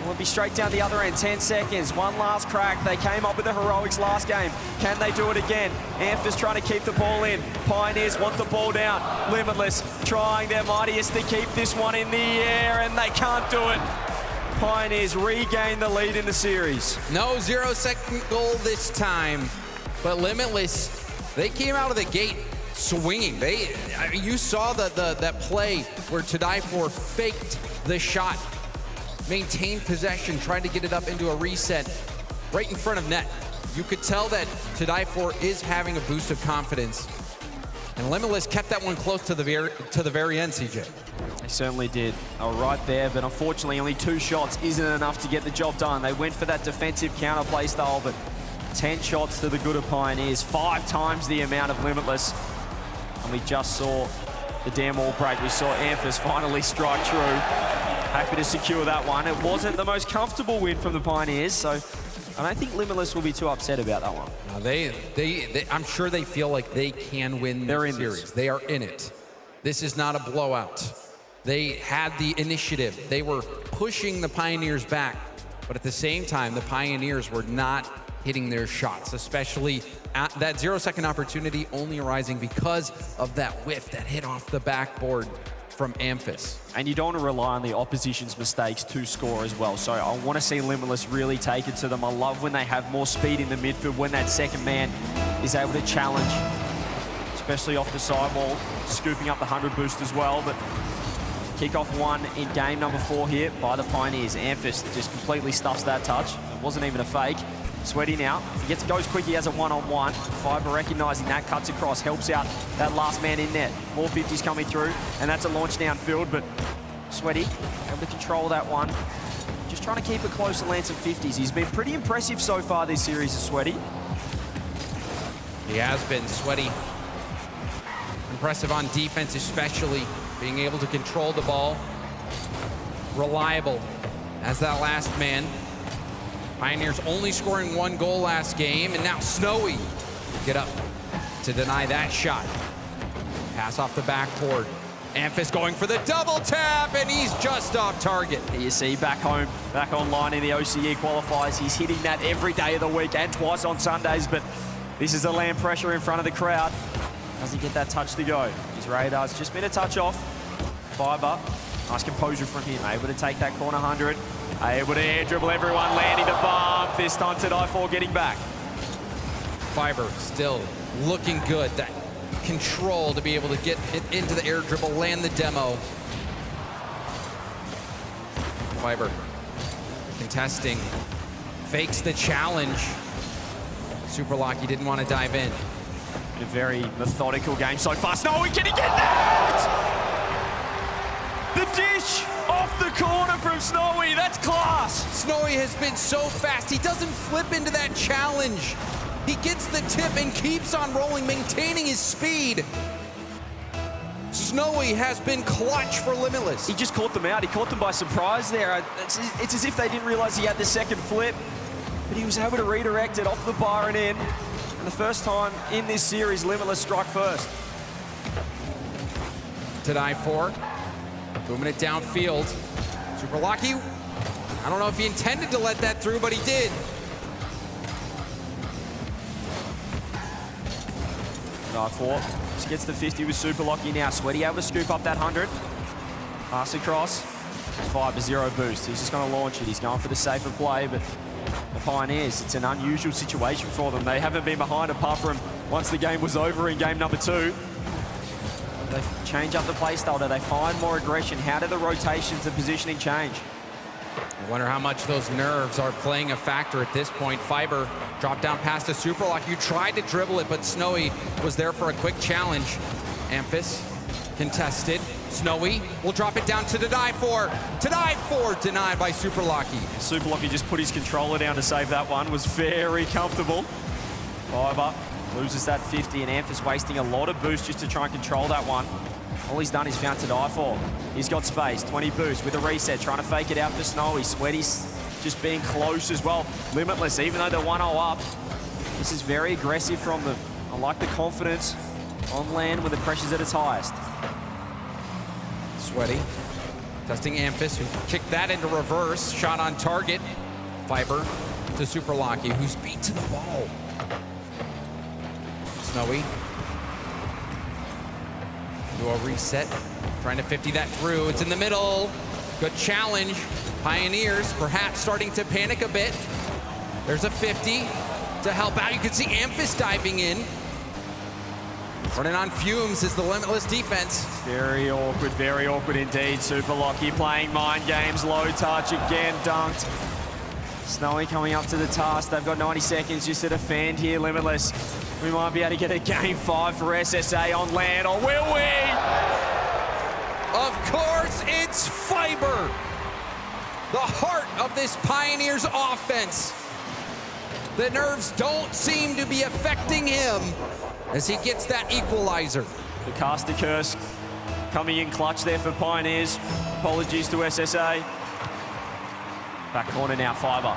We'll be straight down the other end, 10 seconds, one last crack. They came up with the heroics last game. Can they do it again? Amphi's trying to keep the ball in. Pioneers want the ball down. Limitless trying their mightiest to keep this one in the air, and they can't do it. Pioneers regain the lead in the series. No 0-second goal this time, but Limitless, they came out of the gate swinging. You saw that play where To Die For faked the shot, maintained possession, tried to get it up into a reset right in front of net. You could tell that To Die For is having a boost of confidence. And Limitless kept that one close to the very end, CJ. They certainly did. They were right there, but unfortunately only 2 shots isn't enough to get the job done. They went for that defensive counter play style, but 10 shots to the good of Pioneers, 5 times the amount of Limitless. And we just saw the damn wall break. We saw Amphis finally strike true. Happy to secure that one. It wasn't the most comfortable win from the Pioneers, so I don't think Limitless will be too upset about that one. No, I'm sure they feel like they can win this series. They are in it. This is not a blowout. They had the initiative. They were pushing the Pioneers back, but at the same time, the Pioneers were not hitting their shots, especially at that 0-second opportunity only arising because of that whiff that hit off the backboard from Amphis. And you don't want to rely on the opposition's mistakes to score as well. So I want to see Limitless really take it to them. I love when they have more speed in the midfield, when that second man is able to challenge, especially off the sidewall, scooping up the 100 boost as well. But kickoff one in game number 4 here by the Pioneers. Amphis just completely stuffs that touch. It wasn't even a fake. Sweaty now, if he goes quick, he has a one-on-one. Fiber recognizing that, cuts across, helps out that last man in net. More 50s coming through, and that's a launch downfield, but Sweaty able to control that one. Just trying to keep it close and land some 50s. He's been pretty impressive so far this series, Sweaty. He has been. Sweaty. Impressive on defense, especially being able to control the ball. Reliable as that last man. Pioneers only scoring 1 goal last game, and now Snowy get up to deny that shot. Pass off the backboard. Amphis going for the double tap, and he's just off target. Here you see back home, back online in the OCE qualifiers. He's hitting that every day of the week and twice on Sundays, but this is the land pressure in front of the crowd. Doesn't get that touch to go. His radar's just been a touch off. Fiber, nice composure from him, able to take that corner 100. Able to air dribble everyone, landing the bump. This time To Die For getting back. Fiber still looking good. That control to be able to get it into the air dribble, land the demo. Fiber contesting, fakes the challenge. Super Lucky didn't want to dive in. A very methodical game so far. Snowy, can he get that? The dish off the corner from Snowy, that's class. Snowy has been so fast, he doesn't flip into that challenge. He gets the tip and keeps on rolling, maintaining his speed. Snowy has been clutch for Limitless. He just caught them out, he caught them by surprise there. It's as if they didn't realize he had the second flip, but he was able to redirect it off the bar and in. And the first time in this series, Limitless struck first. To Die For. Booming it downfield. Super Lucky. I don't know if he intended to let that through, but he did. Die For just gets the 50 with Super Lucky now. Sweaty able to scoop up that 100. Pass across. 5-0 boost. He's just going to launch it. He's going for the safer play, but the Pioneers, it's an unusual situation for them. They haven't been behind apart from once the game was over in game number 2. They change up the play style? Do they find more aggression? How do the rotations and positioning change? I wonder how much those nerves are playing a factor at this point. Fiber dropped down past a Super Lock. You tried to dribble it, but Snowy was there for a quick challenge. Amphis contested. Snowy will drop it down to To Die For. To Die For denied by Super Lucky. Super Lucky just put his controller down to save that one. Was very comfortable. Fiber loses that 50, and Amphis wasting a lot of boost just to try and control that one. All he's done is found To Die For. He's got space, 20 boost with a reset, trying to fake it out for Snowy. Sweaty's just being close as well. Limitless, even though they're 1-0 up. This is very aggressive from them. I like the confidence on land when the pressure's at its highest. Sweaty Testing Amphis, who kicked that into reverse. Shot on target. Fiber to Super Lucky, who's beat to the ball. Snowy. Do a reset. Trying to 50 that through. It's in the middle. Good challenge. Pioneers perhaps starting to panic a bit. There's a 50 to help out. You can see Amphis diving in. Running on fumes is the Limitless defense. Very awkward indeed. Super Lucky playing mind games, low touch again, dunked. Snowy coming up to the task. They've got 90 seconds just to defend here, Limitless. We might be able to get a game 5 for SSA on land, or will we? Of course, it's Fiber. The heart of this Pioneers offense. The nerves don't seem to be affecting him as he gets that equalizer. The caster curse coming in clutch there for Pioneers. Apologies to SSA. Back corner now, Fiber.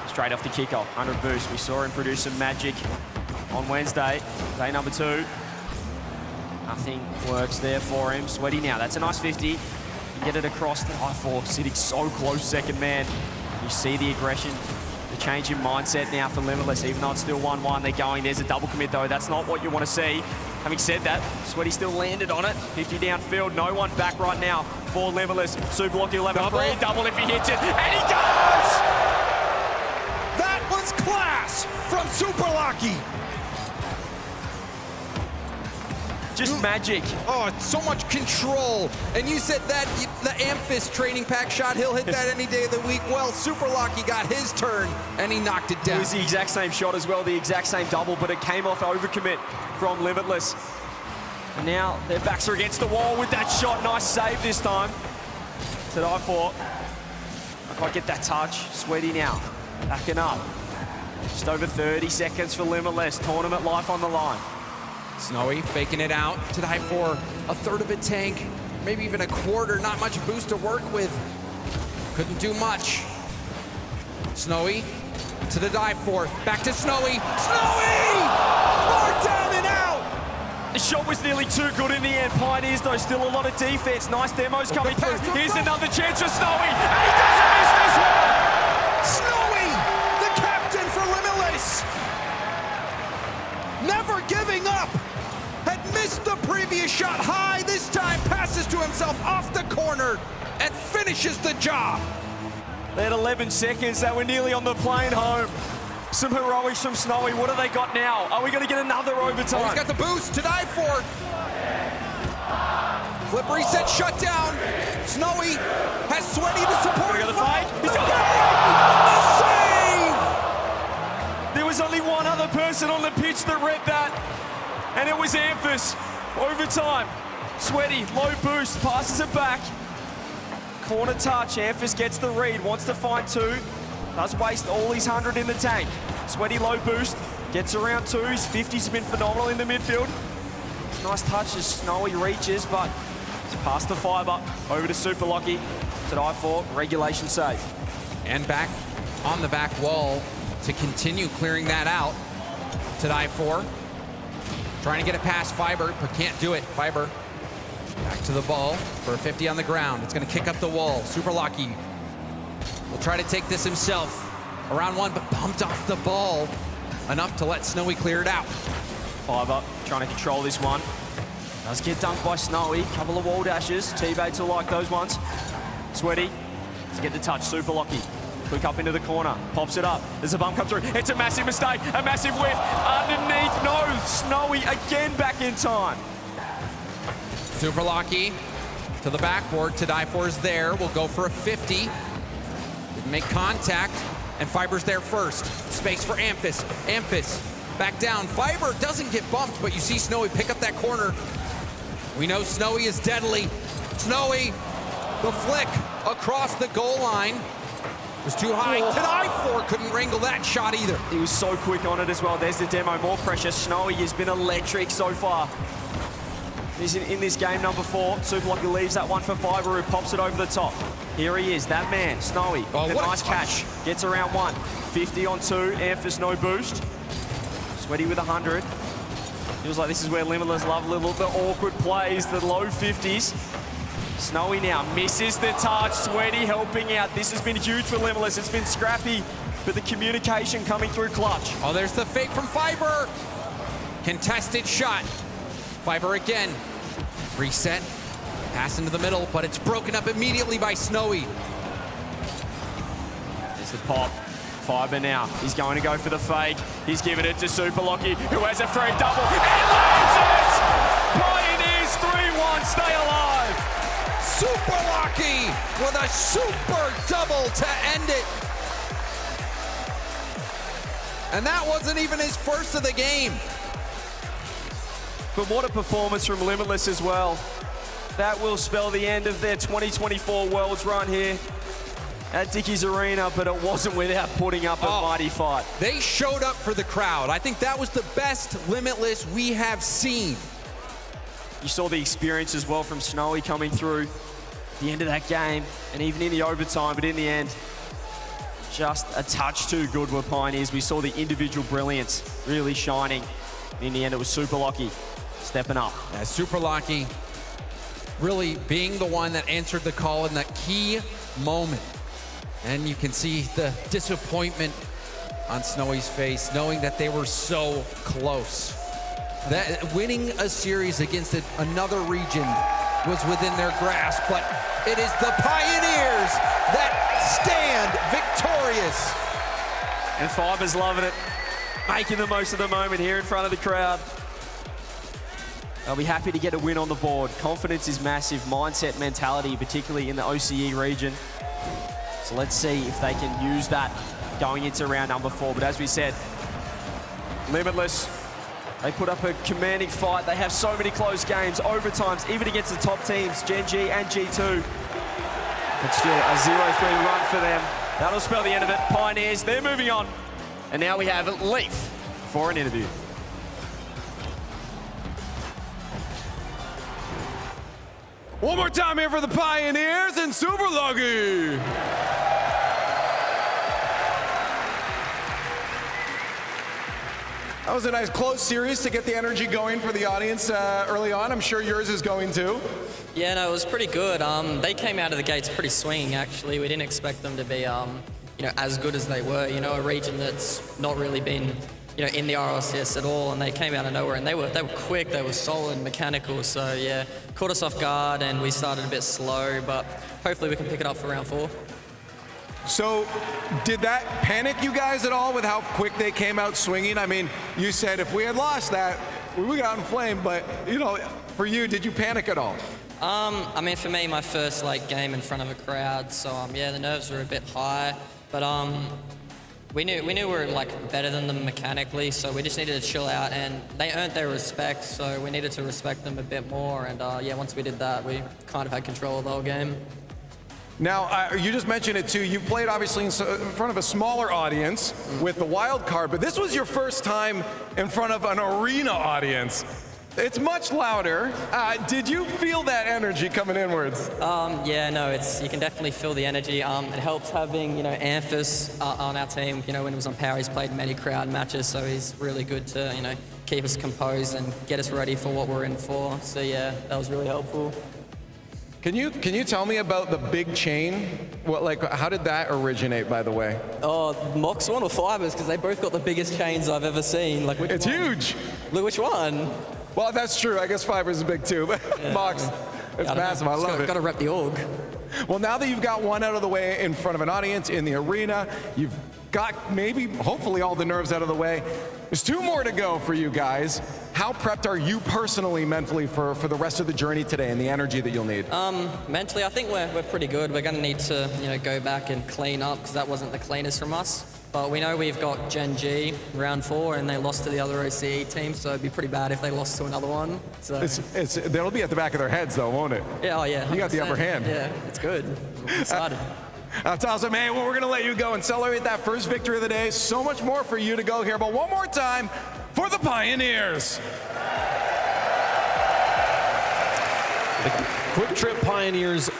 Straight off the kickoff, 100 boost. We saw him produce some magic on Wednesday, day number 2. Nothing works there for him. Sweaty now, that's a nice 50. You get it across the I4, sitting so close, second man. You see the aggression, the change in mindset now for Limitless, even though it's still 1-1, they're going. There's a double commit though, that's not what you want to see. Having said that, Sweaty still landed on it. 50 downfield, no one back right now for Limitless. Super Lucky 11-3, double if he hits it, and he does! That was class from Super Lucky. Just magic. Oh, so much control. And you said that the Amphis training pack shot, he'll hit that any day of the week. Well, Super Lucky got his turn, and he knocked it down. It was the exact same shot as well, the exact same double, but it came off overcommit from Limitless. And now their backs are against the wall with that shot. Nice save this time. To die for. Not quite get that touch. Sweaty now, backing up. Just over 30 seconds for Limitless. Tournament life on the line. Snowy faking it out to die for a third of a tank, maybe even a quarter. Not much boost to work with. Couldn't do much. Snowy to the dive for. Back to Snowy. Snowy! More down and out! The shot was nearly too good in the end. Pioneers, though, still a lot of defense. Nice demos coming through. Here's another chance for Snowy, and he doesn't miss this one! Snowy, the captain for Limitless. Never giving up. Had missed the previous shot high. This time passes to himself off the corner and finishes the job. They had 11 seconds. They were nearly on the plane home. Some heroics from Snowy. What have they got now? Are we going to get another overtime? Oh, he's got the boost to die for. Flip reset, shut down. Snowy has Sweaty to support. Look at the fight. He's got the save! There was only one other person on the pitch that read that, and it was Amphis. Overtime. Sweaty, low boost, passes it back. Corner touch, Amphis gets the read, wants to find 2. Does waste all his 100 in the tank. Sweaty low boost, gets around 2. His 50's been phenomenal in the midfield. Nice touch as Snowy reaches, but it's past the Fiber. Over to Super Lucky. To die for, regulation save. And back on the back wall to continue clearing that out. To die for. Trying to get it past Fiber, but can't do it. Fiber back to the ball for a 50 on the ground. It's going to kick up the wall. Super Lucky will try to take this himself. Around 1, but bumped off the ball enough to let Snowy clear it out. Fiber trying to control this one. Does get dunked by Snowy. Couple of wall dashes. Teammates will like those ones. Sweaty to get the touch. Super Lucky. Quick up into the corner. Pops it up. There's a bump come through. It's a massive mistake. A massive whiff. Underneath. No. Snowy again back in time. Super Lucky to the backboard. To die for is there. We'll go for a 50. Didn't make contact. And Fiber's there first. Space for Amphis. Amphis back down. Fiber doesn't get bumped, but you see Snowy pick up that corner. We know Snowy is deadly. Snowy, the flick across the goal line was too high. To die for couldn't wrangle that shot either. He was so quick on it as well. There's the demo. More pressure. Snowy has been electric so far. He's in this game number 4. Super Lucky leaves that one for Fiber, who pops it over the top. Here he is, that man, Snowy. Oh, with a nice catch. Gets around 1. 50 on 2. Amphis no boost. Sweaty with 100. Feels like this is where Limitless love a little bit awkward plays, the low 50s. Snowy now misses the touch. Sweaty helping out. This has been huge for Limitless. It's been scrappy, but the communication coming through clutch. Oh, there's the fake from Fiber. Contested shot. Fiber again. Reset. Pass into the middle, but it's broken up immediately by Snowy. There's the pop. Fiber now. He's going to go for the fake. He's giving it to Super Lucky, who has a free double. And lands it! Pioneers 3-1, stay alive. Super Lucky with a super double to end it. And that wasn't even his first of the game. But what a performance from Limitless as well. That will spell the end of their 2024 Worlds run here at Dickies Arena, but it wasn't without putting up a mighty fight. They showed up for the crowd. I think that was the best Limitless we have seen. You saw the experience as well from Snowy coming through at the end of that game, and even in the overtime, but in the end, just a touch too good were Pioneers. We saw the individual brilliance really shining. In the end, it was Super Lucky stepping up. Yeah, Super Lucky really being the one that answered the call in that key moment. And you can see the disappointment on Snowy's face, knowing that they were so close. That winning a series against another region was within their grasp, but it is the Pioneers that stand victorious. And Fiber's loving it, making the most of the moment here in front of the crowd. They'll be happy to get a win on the board. Confidence is massive, mindset, mentality, particularly in the OCE region. So let's see if they can use that going into round number 4. But as we said, Limitless, they put up a commanding fight. They have so many close games, overtimes, even against the top teams, Gen G and G2. But still a 0-3 run for them. That'll spell the end of it. Pioneers, they're moving on. And now we have Leaf for an interview. One more time here for the Pioneers and Super Lucky. That was a nice close series to get the energy going for the audience early on. I'm sure yours is going too. Yeah, no, it was pretty good. They came out of the gates pretty swinging, actually. We didn't expect them to be, as good as they were. You know, a region that's not really been, in the RLCS at all, and they came out of nowhere, and they were quick, they were solid, mechanical. So yeah, caught us off guard, and we started a bit slow, but hopefully we can pick it up for round 4. So, did that panic you guys at all with how quick they came out swinging? I mean, you said if we had lost that, we would have gotten flamed, but, for you, did you panic at all? I mean, for me, my first, game in front of a crowd, so, yeah, the nerves were a bit high, but, we knew we were, better than them mechanically, so we just needed to chill out, and they earned their respect, so we needed to respect them a bit more, and, yeah, once we did that, we kind of had control of the whole game. Now, you just mentioned it too. You played obviously in front of a smaller audience with the wild card, but this was your first time in front of an arena audience. It's much louder. Did you feel that energy coming inwards? Yeah, no, you can definitely feel the energy. It helps having, Amphis on our team. When he was on Power, he's played many crowd matches, so he's really good to, keep us composed and get us ready for what we're in for. So yeah, that was really helpful. Can you tell me about the big chain? How did that originate, by the way? Oh, Mox one or Fibers, because they both got the biggest chains I've ever seen. It's huge. Look, which one? Well, that's true. I guess Fibers is big too, but yeah, Mox, it's massive. I love it. Got to rep the org. Well, now that you've got one out of the way in front of an audience in the arena, you've got hopefully all the nerves out of the way. There's 2 more to go for you guys. How prepped are you personally, mentally, for the rest of the journey today and the energy that you'll need? Mentally, I think we're pretty good. We're going to need to, go back and clean up because that wasn't the cleanest from us. But we know we've got Gen G round 4 and they lost to the other OCE team, so it'd be pretty bad if they lost to another one. So they'll be at the back of their heads though, won't it? Yeah, oh yeah. 100%. You got the upper hand. Yeah, it's good. I'm excited. That's awesome, man. Well, we're going to let you go and celebrate that first victory of the day. So much more for you to go here, but one more time for the Pioneers. The Quick Trip Pioneers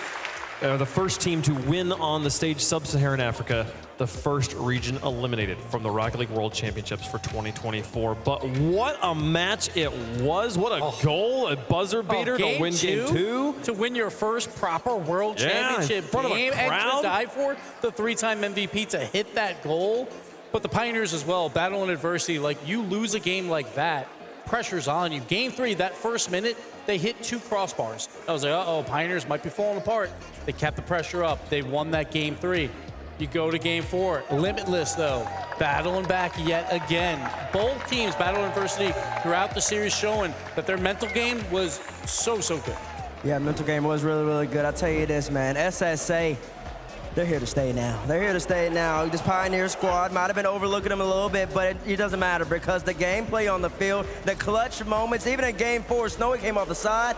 The first team to win on the stage, Sub-Saharan Africa, the first region eliminated from the Rocket League World Championships for 2024. But what a match it was. What a goal, a buzzer beater to win game 2. To win your first proper World Championship in front game of a and crowd. to die for the 3-time MVP to hit that goal. But the Pioneers as well, battle in adversity. Like, you lose a game like that, pressure's on you. Game 3, that first minute, they hit 2 crossbars. I was like, uh-oh, Pioneers might be falling apart. They kept the pressure up. They won that game 3. You go to game 4. Limitless, though, battling back yet again. Both teams battle adversity throughout the series, showing that their mental game was so good. Yeah, mental game was really, really good. I'll tell you this, man. SSA, they're here to stay now. They're here to stay now. This Pioneer squad might have been overlooking them a little bit, but it doesn't matter because the gameplay on the field, the clutch moments, even in game 4, Snowy came off the side,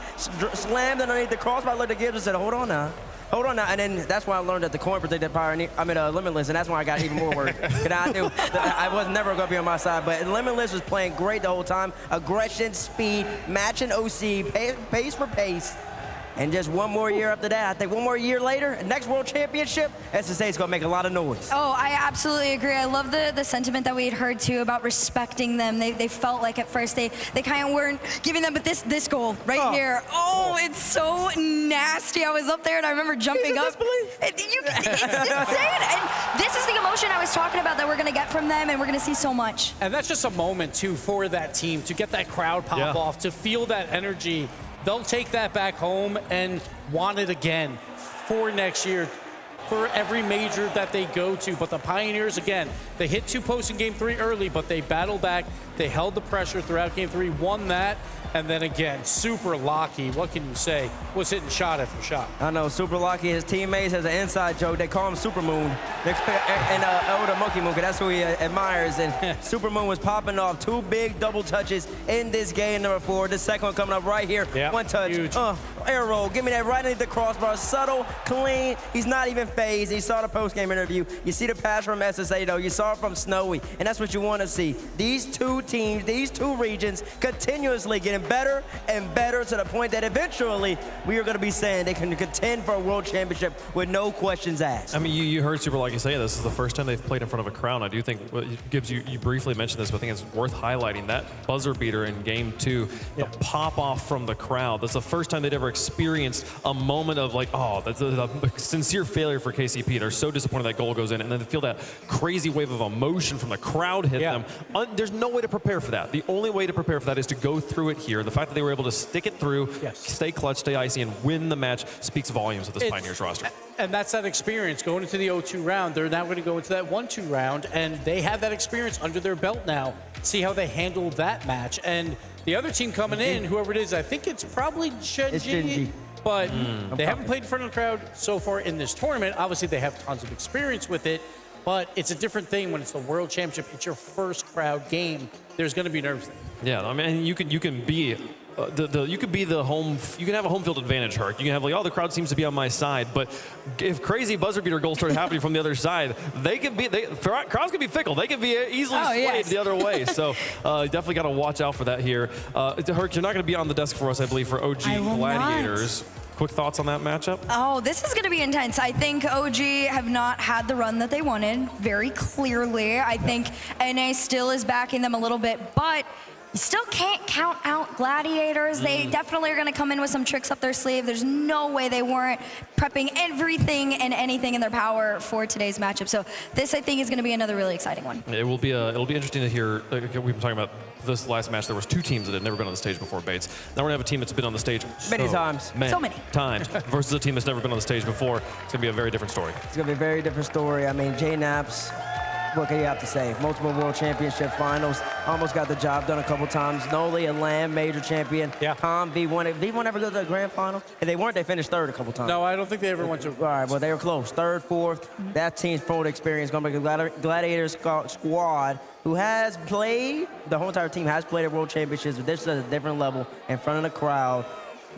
slammed underneath the crossbar, looked at Gibbs and said, hold on now. Hold on now, and then that's why I learned that the coin protected Limitless, and that's why I got even more work. Because I knew that I was never going to be on my side, but Limitless was playing great the whole time. Aggression, speed, matching OC, pace for pace. And just one more year after that, I think one more year later, next World Championship, SSA is going to make a lot of noise. Oh, I absolutely agree. I love the sentiment that we had heard, too, about respecting them. They felt like at first they kind of weren't giving them, but this goal right here, it's so nasty. I was up there, and I remember jumping up. It's insane. And this is the emotion I was talking about that we're going to get from them, and we're going to see so much. And that's just a moment, too, for that team to get that crowd pop off, to feel that energy. They'll take that back home and want it again for next year, for every major that they go to. But the Pioneers, again, they hit 2 posts in game 3 early, but they battled back. They held the pressure throughout game 3, won that. And then again, Super Locky, what can you say, was hitting shot after shot. I know, Super Locky, his teammates has an inside joke. They call him Super Moon. And the Monkey Moon, because that's who he admires. And Super Moon was popping off 2 big double touches in this game number 4. The second one coming up right here. One touch. Huge. Air roll. Give me that right underneath the crossbar. Subtle, clean. He's not even phased. He saw the post-game interview. You see the pass from SSA, though. You saw it from Snowy. And that's what you want to see. These 2 teams, these 2 regions continuously getting better and better to the point that eventually we are going to be saying they can contend for a world championship with no questions asked. I mean, you heard Super Lucky say this is the first time they've played in front of a crowd. I do think, Gibbs, you briefly mentioned this, but I think it's worth highlighting that buzzer beater in game 2, the pop off from the crowd. That's the first time they'd ever experienced a moment of like, oh, that's a sincere failure for KCP. They're so disappointed that goal goes in, and then they feel that crazy wave of emotion from the crowd hit them. There's no way to prepare for that. The only way to prepare for that is to go through it here. The fact that they were able to stick it through, stay clutch, stay icy, and win the match speaks volumes of this Pioneers roster. And that's that experience going into the 0-2 round. They're now going to go into that 1-2 round, and they have that experience under their belt now. See how they handled that match. And the other team coming in, whoever it is, I think it's probably Genji. But they haven't played in front of the crowd so far in this tournament. Obviously, they have tons of experience with it, but it's a different thing when it's the World Championship. It's your first crowd game. There's going to be nerves there. Yeah, I mean, you can be you could be the home. You can have a home field advantage, Herc. You can have like, oh, the crowd seems to be on my side. But if crazy buzzer beater goals start happening from the other side, they could be. Crowds can be fickle. They can be easily swayed the other way. So definitely got to watch out for that here. Herc, you're not going to be on the desk for us, I believe, for OG Gladiators. Quick thoughts on that matchup? Oh, this is going to be intense. I think OG have not had the run that they wanted, very clearly. I think NA still is backing them a little bit, but you still can't count out Gladiators. They definitely are going to come in with some tricks up their sleeve. There's no way they weren't prepping everything and anything in their power for today's matchup. So this, I think, is going to be another really exciting one. It'll be interesting to hear. We've been talking about this last match. There was 2 teams that had never been on the stage before, Bates. Now we're going to have a team that's been on the stage so many times versus a team that's never been on the stage before. It's going to be a very different story. It's going to be a very different story. I mean, J-Naps, what can you have to say? Multiple World Championship finals, almost got the job done a couple times. Noli, a LAN major champion. Tom, V1 ever go to the grand final? If they weren't, they finished 3rd a couple times. No, I don't think they ever went to. All right, well, they were close. 3rd, 4th. That team's pro experience going to be a Gladiators squad who has played, the whole entire team has played at World Championships, but this is at a different level in front of the crowd.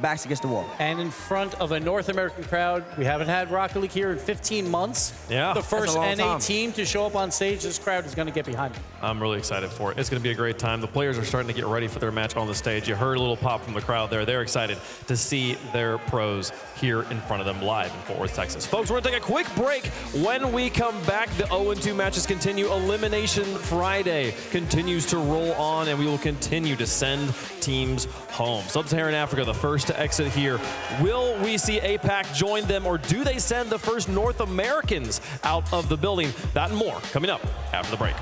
backs against the wall. And in front of a North American crowd, we haven't had Rocket League here in 15 months. Yeah. The first That's a long NA time. team to show up on stage, this crowd is going to get behind them. I'm really excited for it. It's going to be a great time. The players are starting to get ready for their match on the stage. You heard a little pop from the crowd there. They're excited to see their pros here in front of them live in Fort Worth, Texas. Folks, we're going to take a quick break. When we come back, the 0-2 matches continue. Elimination Friday continues to roll on, and we will continue to send teams home. Sub-Saharan Africa, the first to exit here. Will we see APAC join them, or do they send the first North Americans out of the building? That and more coming up after the break.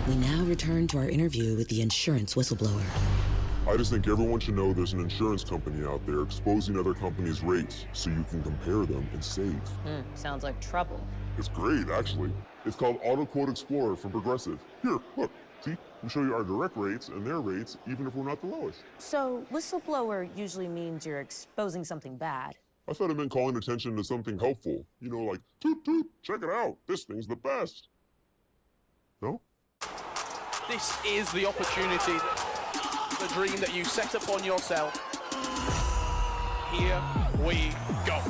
We now return to our interview with the insurance whistleblower. I just think everyone should know there's an insurance company out there exposing other companies' rates so you can compare them and save. Sounds like trouble. It's great, actually. It's called Auto Quote Explorer from Progressive. Here, look. See? We show you our direct rates and their rates, even if we're not the lowest. So, whistleblower usually means you're exposing something bad. I thought it meant calling attention to something helpful. You know, like, toot toot, check it out. This thing's the best. No? This is the opportunity, the dream that you set upon yourself. Here we go.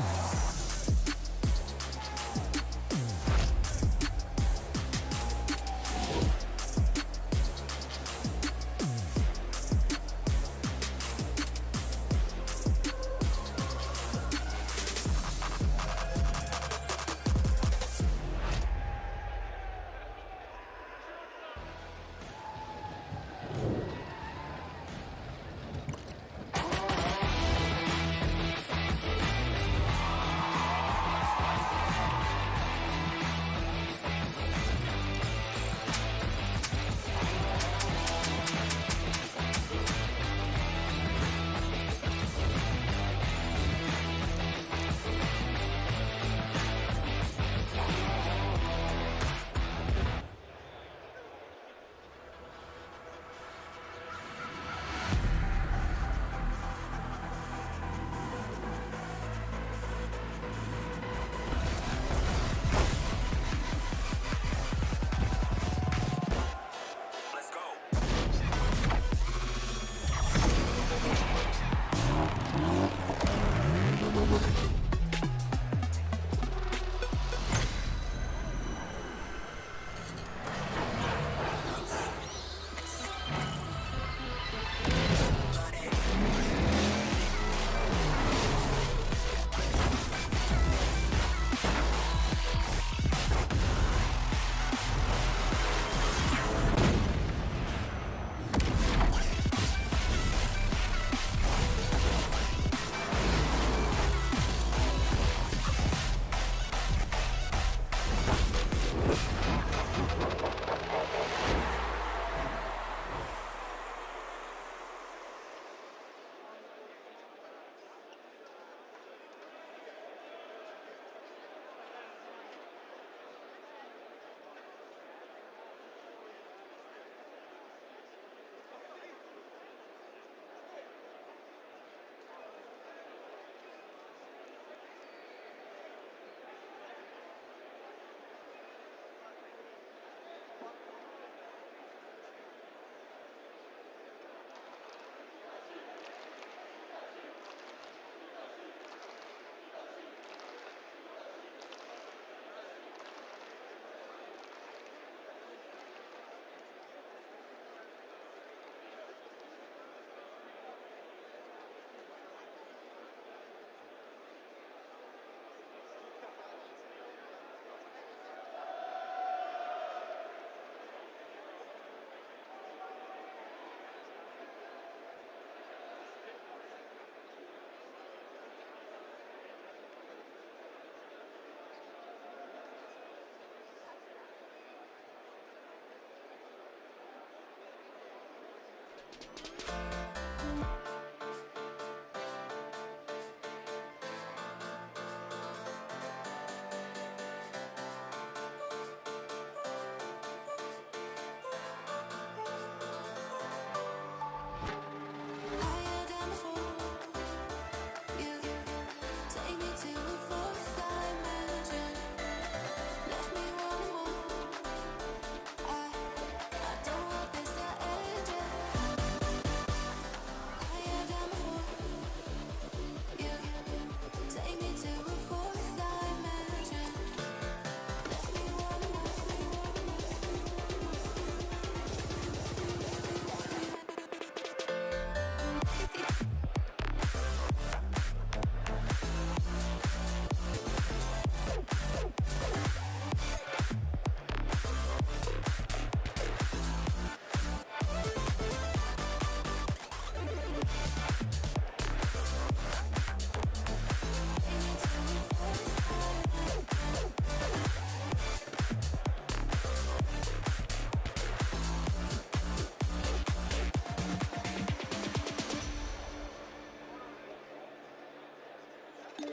Take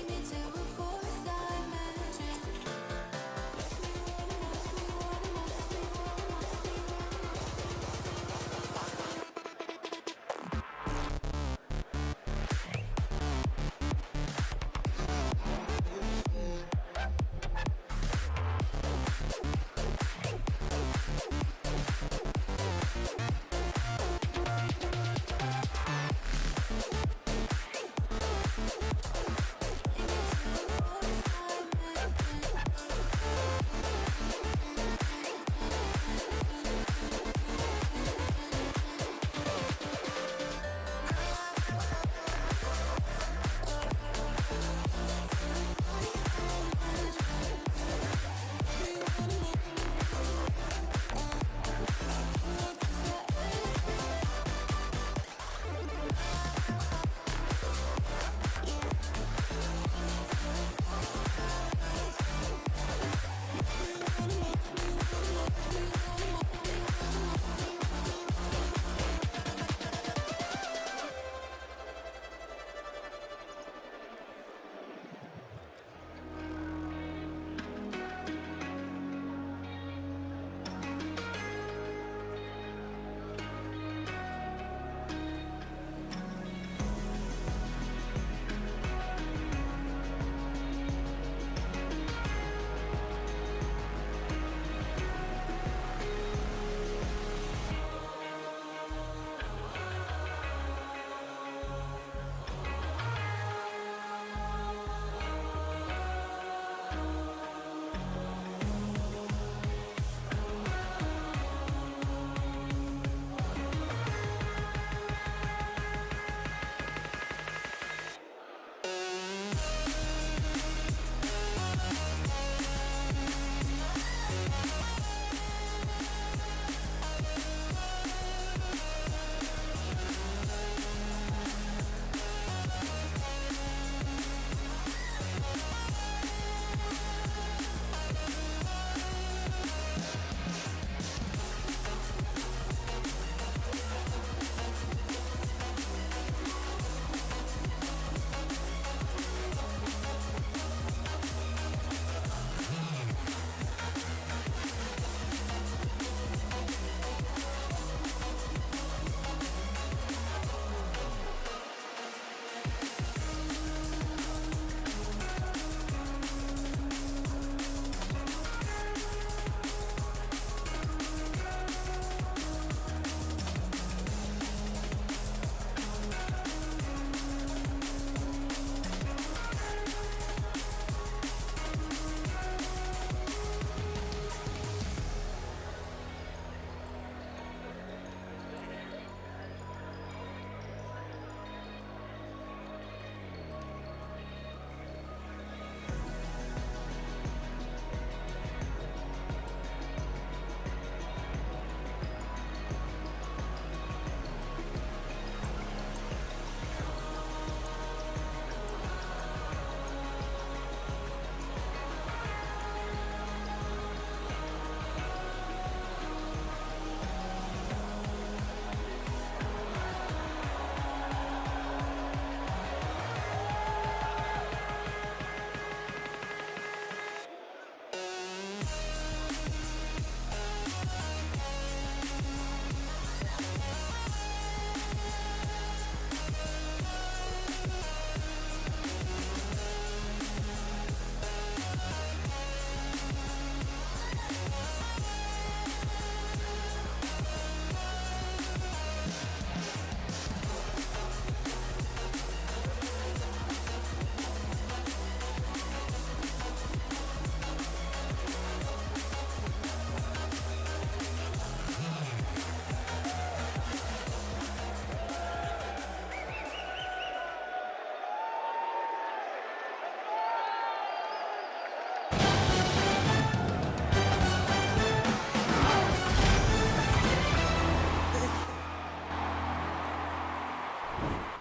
me to a fourth dimension.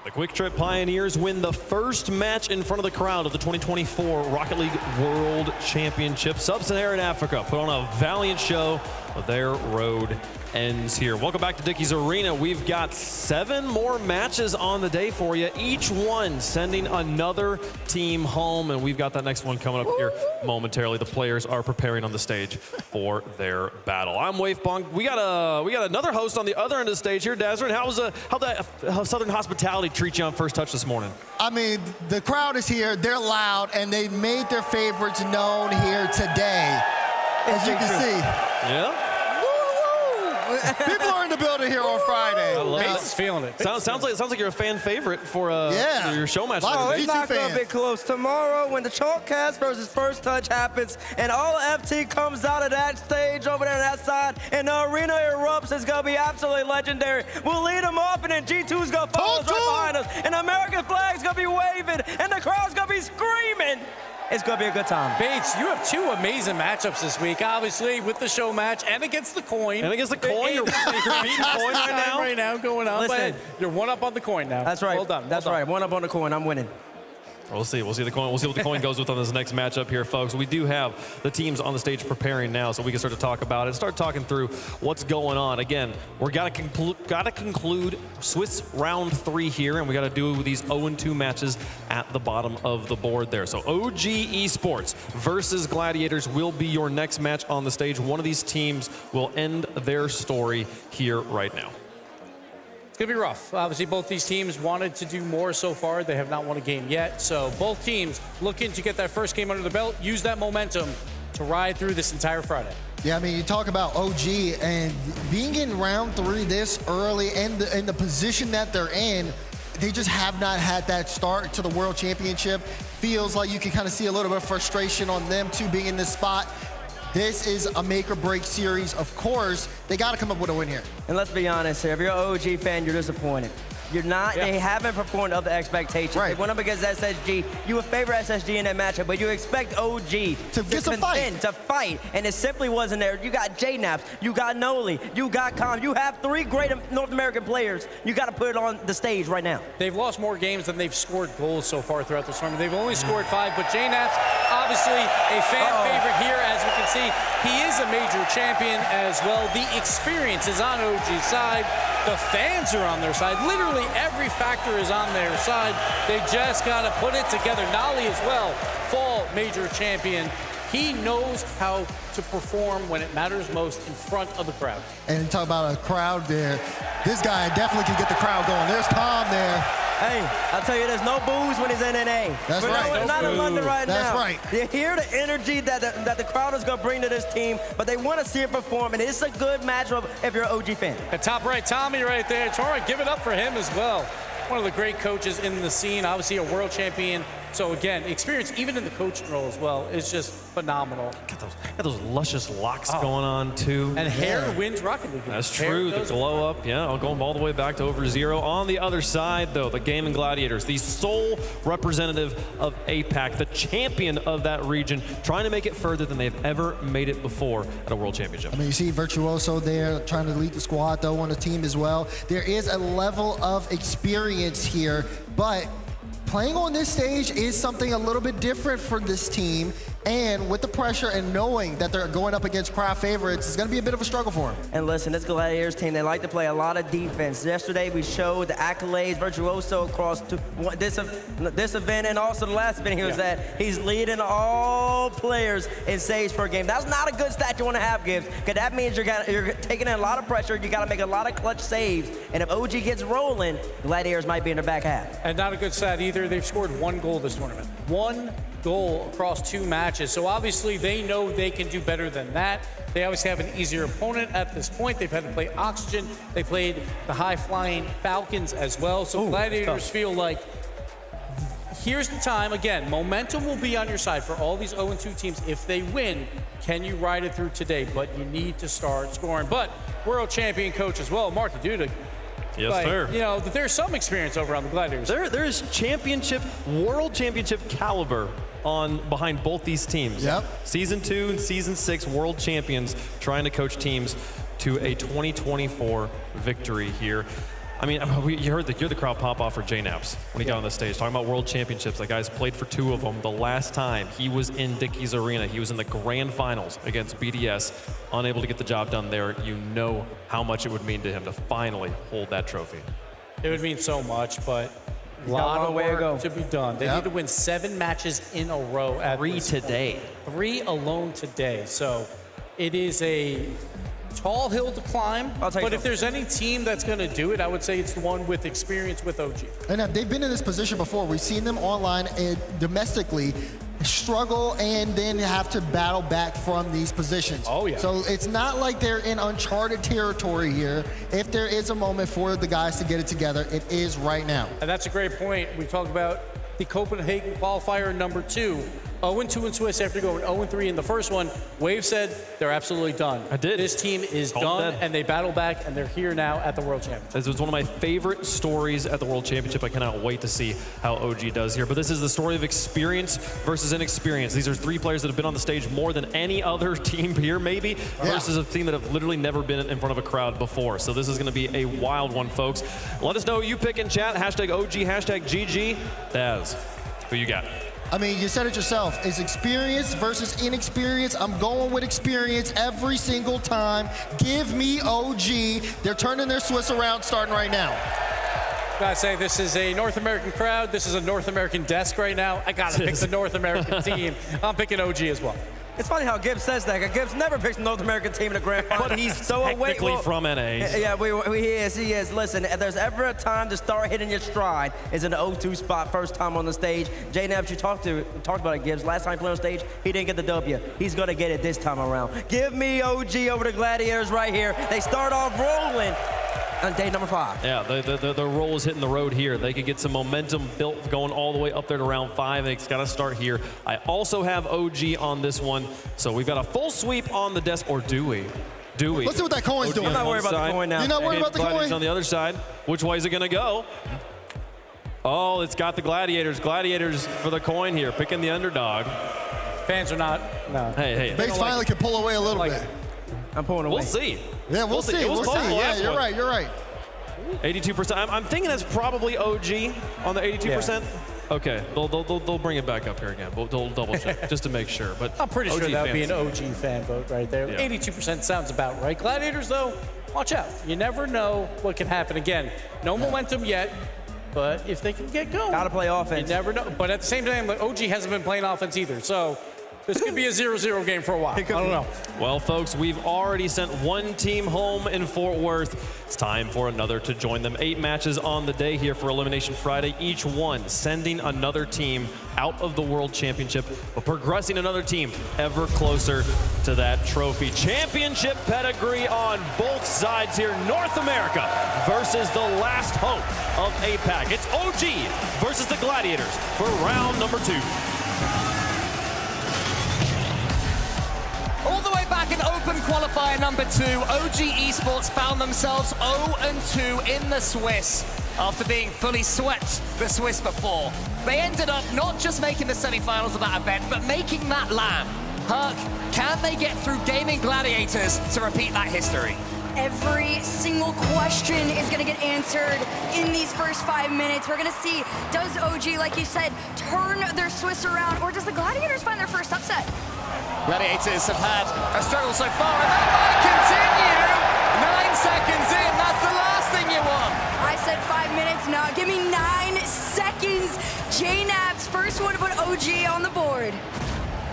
The Quick Trip Pioneers win the first match in front of the crowd of the 2024 Rocket League World Championship. Sub-Saharan Africa put on a valiant show. Their road ends here. Welcome back to Dickies Arena. We've got 7 more matches on the day for you, each one sending another team home, and we've got that next one coming up here momentarily. The players are preparing on the stage for their battle. I'm Wave Punk. We got another host on the other end of the stage here, Dazzler. How'd that Southern Hospitality treat you on First Touch this morning? I mean, the crowd is here, they're loud, and they made their favorites known here today. As you can see. Yeah? People are in the building here on Friday. I love Bates is feeling it. Sounds like you're a fan favorite for your show match. Oh, it's not going to be close. Tomorrow, when the Chalkcast versus First Touch happens, and all FT comes out of that stage over there on that side, and the arena erupts, it's going to be absolutely legendary. We'll lead them off, and then G2's going to follow us right behind us, and the American flag's going to be waving, and the crowd's going to be screaming. It's going to be a good time. Bates, you have 2 amazing matchups this week, obviously, with the show match and against the coin. And against the coin? You're beating coin right now going on. Listen, but you're 1 up on the coin now. That's right. Well done. That's right. 1 up on the coin. I'm winning. We'll see. We'll see the coin. We'll see what the coin goes with on this next matchup here, folks. We do have the teams on the stage preparing now, so we can start to talk about it. Start talking through what's going on. Again, we're gotta conclude Swiss round 3 here, and we gotta do these 0-2 matches at the bottom of the board there. So OG Esports versus Gladiators will be your next match on the stage. One of these teams will end their story here right now. It's going to be rough. Obviously, both these teams wanted to do more so far. They have not won a game yet. So both teams looking to get that first game under the belt, use that momentum to ride through this entire Friday. Yeah, I mean, you talk about OG and being in round 3 this early and the position that they're in, they just have not had that start to the World Championship. Feels like you can kind of see a little bit of frustration on them too being in this spot. This is a make or break series. Of course, they got to come up with a win here. And let's be honest here, if you're an OG fan, you're disappointed. You're not, they haven't performed up to expectations. Right. They went up against SSG. You would favor SSG in that matchup, but you expect OG to fight, and it simply wasn't there. You got J-Naps, you got Noli, you got Com. You have 3 great North American players. You got to put it on the stage right now. They've lost more games than they've scored goals so far throughout the tournament. They've only scored 5, but J-Naps, obviously a fan favorite here, as we can see. He is a major champion as well. The experience is on OG's side. The fans are on their side. Literally every factor is on their side. They just got to put it together. Nolly as well, fall major champion. He knows how to perform when it matters most in front of the crowd. And you talk about a crowd there. This guy definitely can get the crowd going. There's Tom there. Hey, I'll tell you, there's no booze when he's in NA. That's right. We're not in London right now. That's right. You hear the energy that the crowd is going to bring to this team, but they want to see it perform, and it's a good matchup if you're an OG fan. At top right, Tommy right there. Tori, give it up for him as well. One of the great coaches in the scene, obviously a world champion. So again, experience even in the coaching role as well is just phenomenal. Got those luscious locks going on too. And hair wins Rocket League. That's true. The glow up, going all the way back to over 0. On the other side, though, the Gaming Gladiators, the sole representative of APAC, the champion of that region, trying to make it further than they've ever made it before at a World Championship. I mean, you see Virtuoso there trying to lead the squad, though, on the team as well. There is a level of experience here, but playing on this stage is something a little bit different for this team, and with the pressure and knowing that they're going up against crowd favorites, it's going to be a bit of a struggle for them. And listen, this Gladiators team, they like to play a lot of defense. Yesterday, we showed the accolades, Virtuoso across this event and also the last event he was at. He's leading all players in saves per game. That's not a good stat you want to have, Gibbs, because that means you're taking in a lot of pressure. You got to make a lot of clutch saves, and if OG gets rolling, Gladiators might be in the back half. And not a good stat either. They've scored 1 goal this tournament. 1 goal across 2 matches. So obviously they know they can do better than that. They obviously have an easier opponent at this point. They've had to play Oxygen. They played the high-flying Falcons as well. So Gladiators feel like here's the time. Again, momentum will be on your side for all these 0-2 teams. If they win, can you ride it through today? But you need to start scoring. But world champion coach as well, Mark Duda. Yes, sir. You know, there's some experience over on the Gladiators. There is world championship caliber behind both these teams. Yep. Season 2 and Season 6 world champions trying to coach teams to a 2024 victory here. I mean, you heard the crowd pop off for J-Naps when he got on the stage, talking about World Championships. That guy's played for 2 of them. The last time he was in Dickies Arena, he was in the grand finals against BDS, unable to get the job done there. You know how much it would mean to him to finally hold that trophy. It would mean so much, but a lot of work to be done. They need to win 7 matches in a row at 3 today. 3 alone today. So it is a tall hill to climb, but if there's any team that's going to do it, I would say it's the one with experience with OG. And they've been in this position before. We've seen them online and domestically struggle and then have to battle back from these positions. Oh, yeah. So it's not like they're in uncharted territory here. If there is a moment for the guys to get it together, it is right now. And that's a great point. We talked about the Copenhagen qualifier number 2. 0-2 in Swiss after going 0-3 in the first one. Wave said they're absolutely done. I did. This team is done, and they battle back, and they're here now at the World Championship. This was one of my favorite stories at the World Championship. I cannot wait to see how OG does here. But this is the story of experience versus inexperience. These are 3 players that have been on the stage more than any other team here, maybe, versus a team that have literally never been in front of a crowd before. So this is going to be a wild one, folks. Let us know who you pick in chat. Hashtag OG, hashtag GG. Daz, who you got? I mean, you said it yourself. It's experience versus inexperience. I'm going with experience every single time. Give me OG. They're turning their Swiss around starting right now. Gotta say, this is a North American crowd. This is a North American desk right now. I gotta pick the North American team. I'm picking OG as well. It's funny how Gibbs says that. 'Cause Gibbs never picks the North American team in the grand final. But he's so technically from NA. Yeah, he is. Listen, if there's ever a time to start hitting your stride, is in the 0-2 spot, first time on the stage. J-Naps, you talked about it, Gibbs. Last time he played on stage, he didn't get the W. He's gonna get it this time around. Give me OG over the Gladiators right here. They start off rolling on day number 5. Yeah, the roll is hitting the road here. They could get some momentum built going all the way up there to round 5. It's got to start here. I also have OG on this one. So we've got a full sweep on the desk, or do we? Do we? Let's see what that coin's doing. I'm not worried about the coin now. You're not worried about the coin? On the other side. Which way is it going to go? Oh, it's got the Gladiators. Gladiators for the coin here, picking the underdog. Fans are not. No. Hey. Base finally can pull away a little bit. I'm pulling away. We'll see. Yeah, we'll see. We'll see. Yeah, you're right. You're right. 82%. I'm thinking that's probably OG on the 82%. Yeah. Okay, they'll bring it back up here again. They'll double check just to make sure. But I'm pretty sure that would be an OG fan vote right there. Yeah. 82% sounds about right. Gladiators, though, watch out. You never know what can happen. Again, no momentum yet, but if they can get going. Gotta play offense. You never know. But at the same time, OG hasn't been playing offense either. So this could be a 0-0 game for a while. I don't know. Well, folks, we've already sent one team home in Fort Worth. It's time for another to join them. 8 matches on the day here for Elimination Friday, each one sending another team out of the World Championship, but progressing another team ever closer to that trophy. Championship pedigree on both sides here. North America versus the last hope of APAC. It's OG versus the Gladiators for round number 2. All the way back in Open Qualifier number 2, OG Esports found themselves 0-2 in the Swiss after being fully swept the Swiss before. They ended up not just making the semifinals of that event, but making that LAN. Herc, can they get through gaming Gladiators to repeat that history? Every single question is going to get answered in these first 5 minutes. We're going to see, does OG, like you said, turn their Swiss around, or does the Gladiators find their first upset? Gladiators have had a struggle so far, and that might continue. 9 seconds in, that's the last thing you want. I said 5 minutes, now give me 9 seconds. J-Naps, first one to put OG on the board.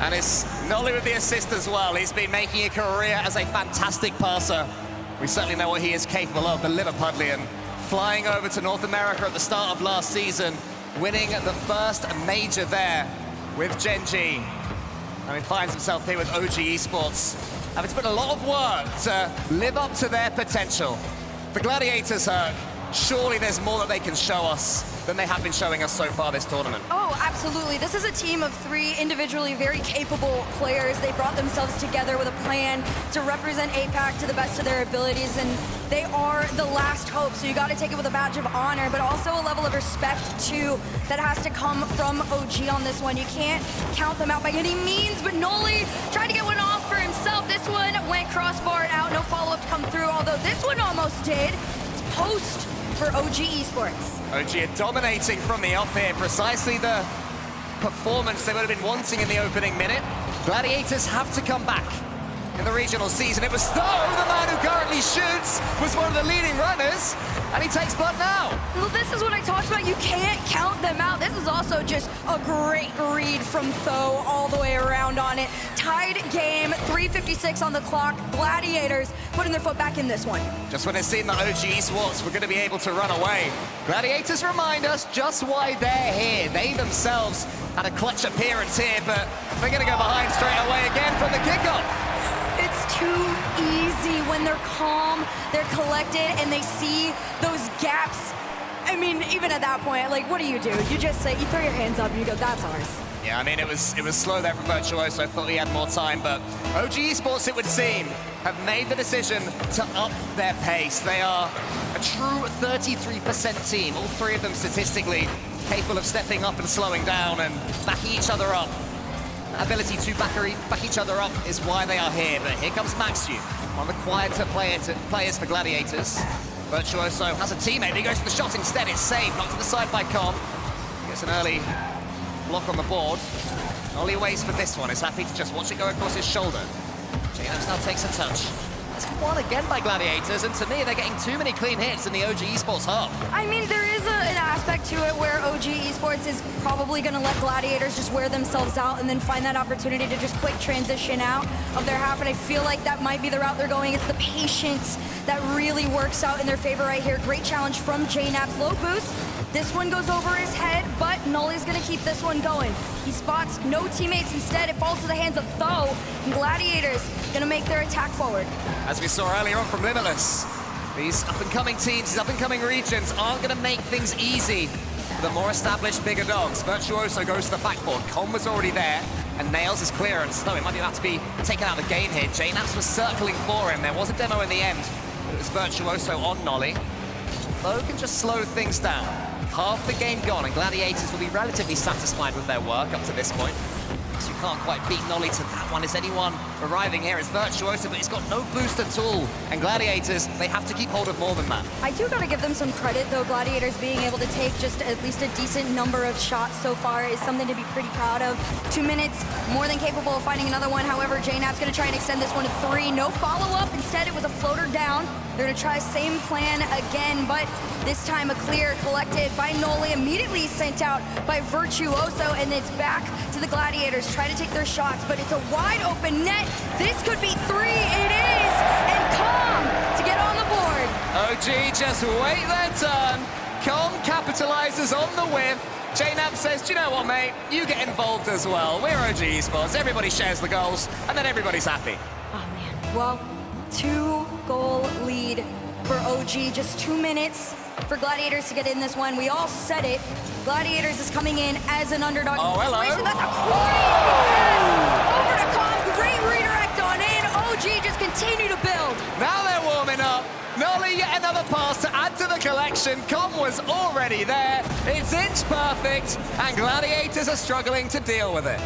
And it's Nolly with the assist as well. He's been making a career as a fantastic passer. We certainly know what he is capable of, the Liverpudlian, flying over to North America at the start of last season, winning the first major there with Gen G. And he finds himself here with OG Esports, having to put a lot of work to live up to their potential. For Gladiators, Herc, surely there's more that they can show us than they have been showing us so far this tournament. Oh, absolutely. This is a team of 3 individually very capable players. They brought themselves together with a plan to represent APAC to the best of their abilities, and they are the last hope. So you got to take it with a badge of honor, but also a level of respect, too, that has to come from OG on this one. You can't count them out by any means, but Noli tried to get one off for himself. This one went crossbar out, no follow-up to come through, although this one almost did. It's post for OG Esports. OG are dominating from the off here, precisely the performance they would have been wanting in the opening minute. Gladiators have to come back in the regional season. It was Snow, the man who currently shoots, was one of the leading runners, and he takes blood now. Well, this is what I talked about. You can't count them out. This is also just a great read from Tho all the way around on it. Tied game, 3:56 on the clock. Gladiators putting their foot back in this one. Just when it seemed that OG Esports were going to be able to run away, Gladiators remind us just why they're here. They themselves had a clutch appearance here, but they're going to go behind straight away again from the kickoff. It's too easy when they're calm, they're collected, and they see those gaps. I mean, even at that point, like, what do? You just say, you throw your hands up and you go, that's ours. Yeah, I mean, it was slow there from Virtuoso. I thought he had more time, but OG Esports, it would seem, have made the decision to up their pace. They are a true 33% team, all three of them statistically capable of stepping up and slowing down and backing each other up. Ability to back each other up is why they are here, but here comes Maxiu, one of the quieter players for Gladiators. Virtuoso has a teammate, but he goes for the shot instead. It's saved, knocked to the side by Com. Gets an early block on the board. Ollie waits for this one, is happy to just watch it go across his shoulder. James now takes a touch. It's one again by Gladiators, and to me, they're getting too many clean hits in the OG Esports hub. I mean, there is an aspect to it where OG Esports is probably going to let Gladiators just wear themselves out and then find that opportunity to just quick transition out of their half, and I feel like that might be the route they're going. It's the patience that really works out in their favor right here. Great challenge from JNAP's low boost. This one goes over his head, but Nully's going to keep this one going. He spots no teammates. Instead, it falls to the hands of Tho, and Gladiators going to make their attack forward. As we saw earlier on from Limitless, these up-and-coming teams, these up-and-coming regions aren't going to make things easy for the more established, bigger dogs. Virtuoso goes to the backboard. Com was already there and nails his clearance. Though it might be about to be taken out of the game here. JNAPS was circling for him. There was a demo in the end, but it was Virtuoso on Nolly. Tho can just slow things down. Half the game gone, and Gladiators will be relatively satisfied with their work up to this point. So you can't quite beat Nolly to that one. Is anyone arriving here? It's Virtuoso, but he's got no boost at all. And Gladiators, they have to keep hold of more than that. I do got to give them some credit, though. Gladiators being able to take just at least a decent number of shots so far is something to be pretty proud of. 2 minutes, more than capable of finding another one. However, JNAP's going to try and extend this one to 3. No follow-up. Instead, it was a floater down. They're going to try same plan again, but this time a clear collected by Nolly, immediately sent out by Virtuoso, and it's back to the Gladiators. Try to take their shots, but it's a wide open net. This could be 3. It is, and Com to get on the board. OG just wait their turn. Com capitalizes on the whiff. JNAP says, do you know what, mate? You get involved as well. We're OG Esports. Everybody shares the goals, and then everybody's happy. Oh, man. Well, 2-goal lead for OG. Just 2 minutes for Gladiators to get in this one. We all said it. Gladiators is coming in as an underdog. Oh, hello. That's a great pass over to Com. Great redirect on in. OG just continue to build. Now they're warming up. Nolly, yet another pass to add to the collection. Com was already there. It's inch perfect, and Gladiators are struggling to deal with it.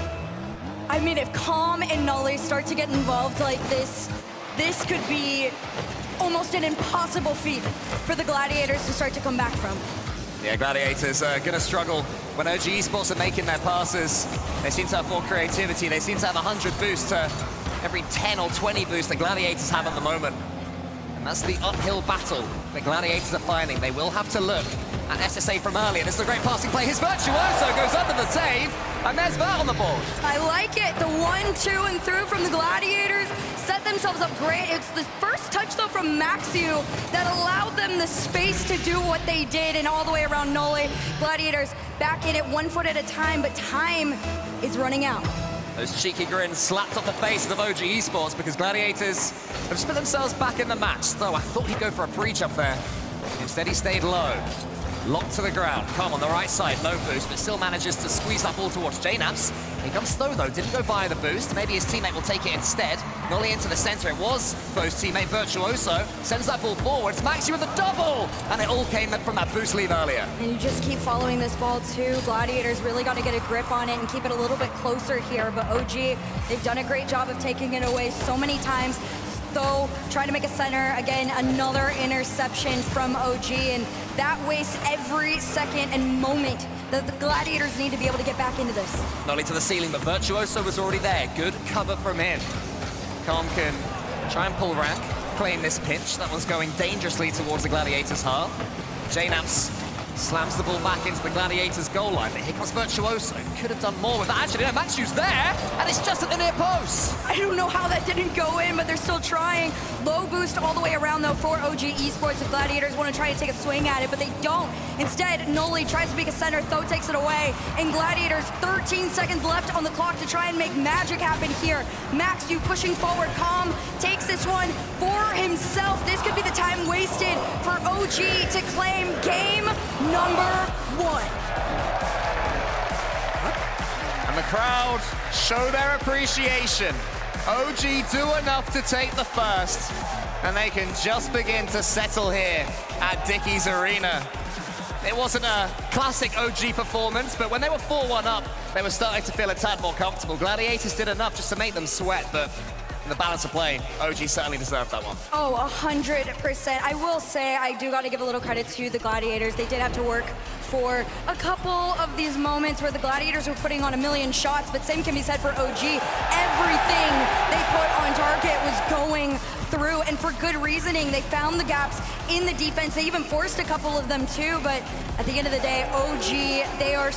I mean, if Com and Nolly start to get involved like this, this could be almost an impossible feat for the Gladiators to start to come back from. Yeah, Gladiators are going to struggle when OG Esports are making their passes. They seem to have more creativity. They seem to have 100 boosts to every 10 or 20 boosts that Gladiators have at the moment. And that's the uphill battle that Gladiators are finding. They will have to look at SSA from earlier. This is a great passing play. His Virtuoso goes under the save, and there's Vert on the board. I like it. The 1-2 and through from the Gladiators set themselves up great. It's the first touch, though, from Maxiu that allowed them the space to do what they did, and all the way around Nolly. Gladiators back in it 1 foot at a time, but time is running out. Those cheeky grins slapped off the faces of OG Esports because Gladiators have just put themselves back in the match. Though I thought he'd go for a pre-jump there. Instead, he stayed low. Locked to the ground. Com on the right side, no boost, but still manages to squeeze that ball towards JNAPS. Here comes Tho, though. Didn't go via the boost. Maybe his teammate will take it instead. Nolly into the center. It was Tho's teammate, Virtuoso. Sends that ball forward. It's Maxi with a double! And it all came from that boost lead earlier. And you just keep following this ball, too. Gladiators really got to get a grip on it and keep it a little bit closer here. But OG, they've done a great job of taking it away so many times. Tho trying to make a center. Again, another interception from OG, and that wastes every second and moment that the Gladiators need to be able to get back into this. Not only to the ceiling, but Virtuoso was already there. Good cover from him. Calm can try and pull rank, claim this pinch. That one's going dangerously towards the Gladiators' half. JNaps slams the ball back into the Gladiators' goal line, but here comes Virtuoso. Could have done more with that. Actually, no, Matthew's there, and it's just at the near post. I don't know how that didn't go in, but they're still trying. Low boost all the way around, though, for OG Esports. The Gladiators want to try to take a swing at it, but they don't. Instead, Noli tries to make a center. Tho takes it away, and Gladiators, 13 seconds left on the clock to try and make magic happen here. Max, you pushing forward. Calm takes this one for himself. This could be the time wasted for OG to claim game number 1. And the crowd show their appreciation. OG do enough to take the first, and they can just begin to settle here at Dickies Arena. It wasn't a classic OG performance, but when they were 4-1 up, they were starting to feel a tad more comfortable. Gladiators did enough just to make them sweat, but in the balance of play, OG certainly deserved that one. Oh, 100%. I will say, I do got to give a little credit to the Gladiators. They did have to work for a couple of these moments where the Gladiators were putting on a million shots, but same can be said for OG. Everything they put on target was going through, and for good reasoning. They found the gaps in the defense. They even forced a couple of them too, but at the end of the day, OG, they are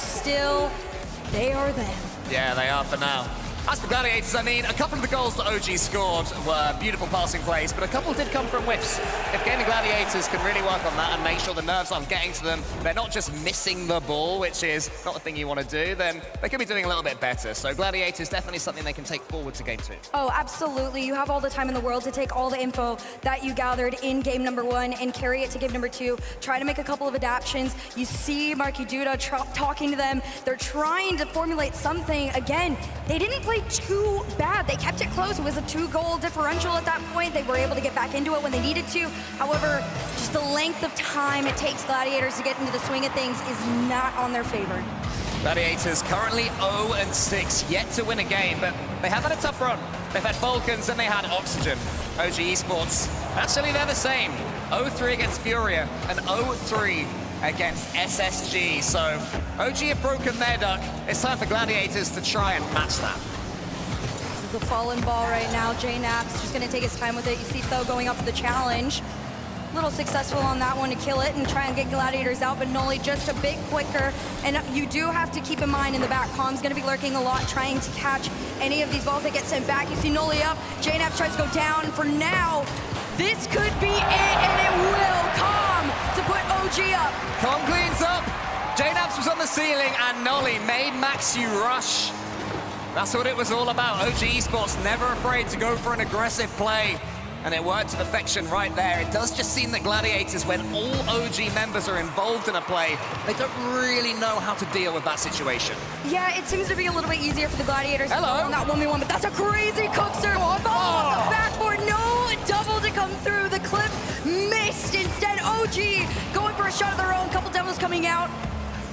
them. Yeah, they are for now. As for Gladiators, I mean, a couple of the goals that OG scored were beautiful passing plays, but a couple did come from whiffs. If Gaming Gladiators can really work on that and make sure the nerves aren't getting to them, they're not just missing the ball, which is not the thing you want to do, then they could be doing a little bit better. So Gladiators, definitely something they can take forward to game 2. Oh, absolutely. You have all the time in the world to take all the info that you gathered in game number 1 and carry it to game number 2. Try to make a couple of adaptations. You see Marky Duda talking to them. They're trying to formulate something. Again, they didn't play too bad. They kept it close. It was a 2-goal differential at that point. They were able to get back into it when they needed to. However, just the length of time it takes Gladiators to get into the swing of things is not on their favor. Gladiators currently 0-6, yet to win a game, but they have had a tough run. They've had Falcons and they had Oxygen. OG Esports, actually they're the same. 0-3 against Furia and 0-3 against SSG. So OG have broken their duck. It's time for Gladiators to try and match that. This is a fallen ball right now. JNaps just going to take his time with it. You see Tho going up for the challenge. A little successful on that one to kill it and try and get Gladiators out, but Noli just a bit quicker. And you do have to keep in mind in the back, Calm's going to be lurking a lot, trying to catch any of these balls that get sent back. You see Noli up, JNaps tries to go down. For now, this could be it, and it will. Calm to put OG up. Calm cleans up. JNaps was on the ceiling, and Noli made Maxu rush. That's what it was all about. OG Esports never afraid to go for an aggressive play, and it worked to perfection right there. It does just seem that Gladiators, when all OG members are involved in a play, they don't really know how to deal with that situation. Yeah, it seems to be a little bit easier for the Gladiators Hello. on that 1v1, but that's a crazy cookster. Ball on the backboard, no double to come through. The clip missed. Instead, OG going for a shot of their own. Couple demos coming out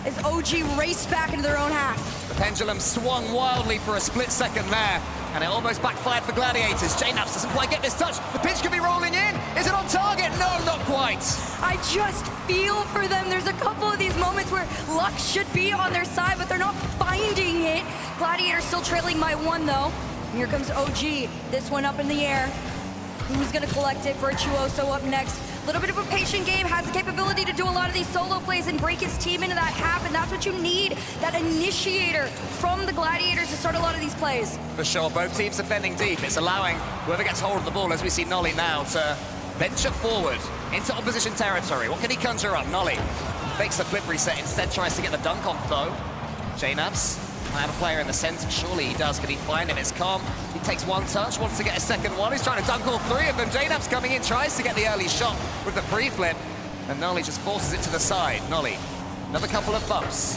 as OG raced back into their own half. The pendulum swung wildly for a split second there, and it almost backfired for Gladiators. JNaps doesn't quite get this touch. The pitch could be rolling in. Is it on target? No, not quite. I just feel for them. There's a couple of these moments where luck should be on their side, but they're not finding it. Gladiators still trailing by 1, though. And here comes OG. This one up in the air. Who's going to collect it? Virtuoso up next. A little bit of a patient game, has the capability to do a lot of these solo plays and break his team into that half, and that's what you need, that initiator from the Gladiators to start a lot of these plays. For sure, both teams defending deep. It's allowing whoever gets hold of the ball, as we see Noli now, to venture forward into opposition territory. What can he conjure up? Noli fakes the flip reset, instead tries to get the dunk off though. JNaps, I have a player in the center, surely he does. Can he find him? It's Calm. He takes one touch, wants to get a second one. He's trying to dunk all 3 of them. JNaps coming in, tries to get the early shot with the pre-flip, and Noli just forces it to the side. Noli, another couple of bumps.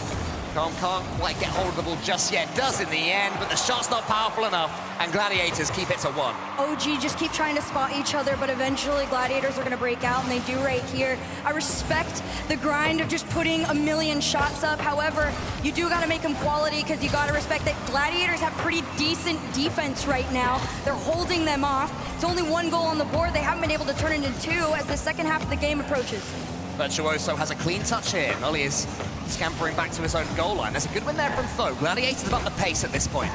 Calm can't quite get hold of the ball just yet. Does in the end, but the shot's not powerful enough, and Gladiators keep it to 1. OG just keep trying to spot each other, but eventually Gladiators are gonna break out, and they do right here. I respect the grind of just putting a million shots up. However, you do gotta make them quality, because you gotta respect that Gladiators have pretty decent defense right now. They're holding them off. It's only 1 goal on the board. They haven't been able to turn it into 2 as the second half of the game approaches. Virtuoso has a clean touch here. Nolly is scampering back to his own goal line. There's a good win there from Tho. Gladiators have up the pace at this point.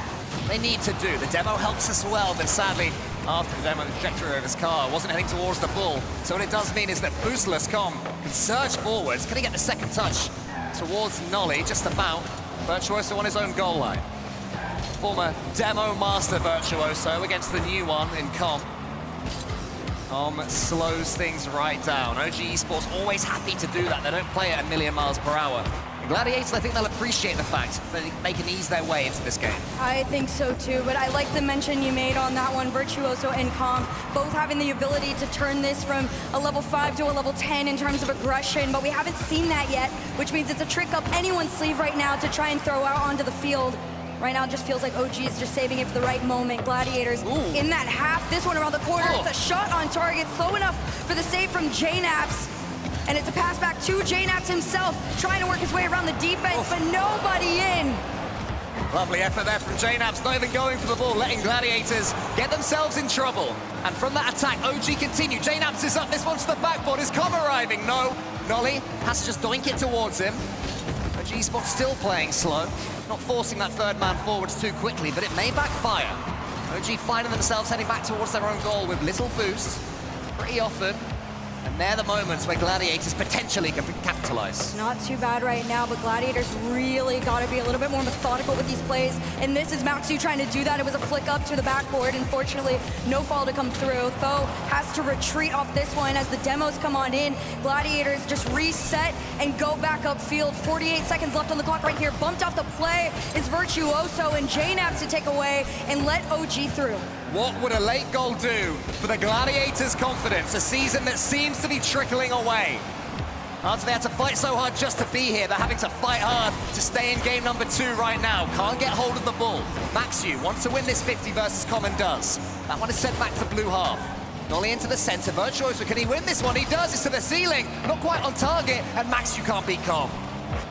They need to do. The demo helps us well, but sadly, after the demo, the trajectory of his car wasn't heading towards the ball. So what it does mean is that Boostless Com can surge forwards. Can he get the second touch towards Nolly? Just about. Virtuoso on his own goal line. Former demo master Virtuoso against the new one in Com. Com slows things right down. OG Esports always happy to do that. They don't play at 1,000,000 miles per hour. Gladiators, I think they'll appreciate the fact that they can ease their way into this game. I think so too, but I like the mention you made on that one, Virtuoso and Calm, both having the ability to turn this from a level 5 to a level 10 in terms of aggression, but we haven't seen that yet, which means it's a trick up anyone's sleeve right now to try and throw out onto the field. Right now, it just feels like OG is just saving it for the right moment. Gladiators in that half, this one around the corner, it's a shot on target, slow enough for the save from JNaps. And it's a pass back to JNaps himself, trying to work his way around the defense, but nobody in. Lovely effort there from JNaps, not even going for the ball, letting Gladiators get themselves in trouble. And from that attack, OG continue. JNaps is up, this one's to the backboard. Is Com arriving? No. Nolly has to just doink it towards him. OG Esports still playing slow, not forcing that third man forwards too quickly, but it may backfire. OG finding themselves heading back towards their own goal with little boost, pretty often. And they're the moments where Gladiators potentially can capitalize. Not too bad right now, but Gladiators really got to be a little bit more methodical with these plays. And this is Maxu trying to do that. It was a flick up to the backboard. Unfortunately, no fall to come through. Tho has to retreat off this one as the demos come on in. Gladiators just reset and go back upfield. 48 seconds left on the clock right here. Bumped off the play is Virtuoso and JNaps to take away and let OG through. What would a late goal do for the Gladiators' confidence? A season that seems to be trickling away. After they had to fight so hard just to be here, they're having to fight hard to stay in game number 2 right now. Can't get hold of the ball. Maxu wants to win this 50 versus Com and does. That one is sent back to blue half. Nolly into the center. Virtuoso, can he win this one? He does. It's to the ceiling. Not quite on target, and Maxu can't beat Com.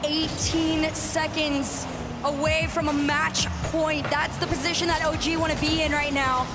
18 seconds away from a match point. That's the position that OG want to be in right now.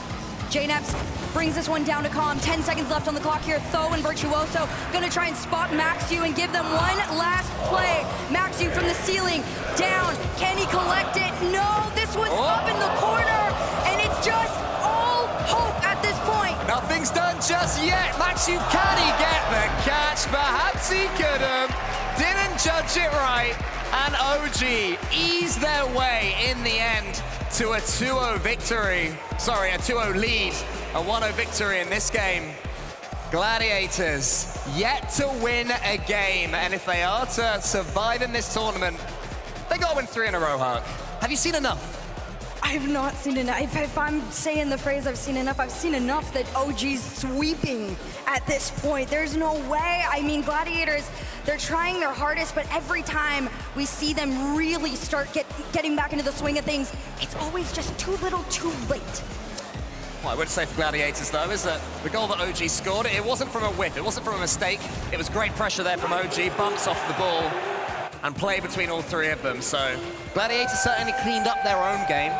JNaps brings this one down to Com. 10 seconds left on the clock here. Tho and Virtuoso gonna try and spot Maxu and give them one last play. Maxu from the ceiling, down. Can he collect it? No, this one's up in the corner, and it's just all hope at this point. Nothing's done just yet. Maxu, can he get the catch? Perhaps he could have. Didn't judge it right. And OG ease their way in the end to a 2-0 victory. Sorry, a 2-0 lead. A 1-0 victory in this game. Gladiators yet to win a game. And if they are to survive in this tournament, they got to win 3 in a row, Hark. Have you seen enough? I've not seen enough. If I'm saying the phrase I've seen enough that OG's sweeping at this point. There's no way. I mean, Gladiators, they're trying their hardest, but every time we see them really start getting back into the swing of things, it's always just too little too late. What I would say for Gladiators, though, is that the goal that OG scored, it wasn't from a whiff, it wasn't from a mistake. It was great pressure there from OG, bumps off the ball, and play between all 3 of them. So Gladiators certainly cleaned up their own game.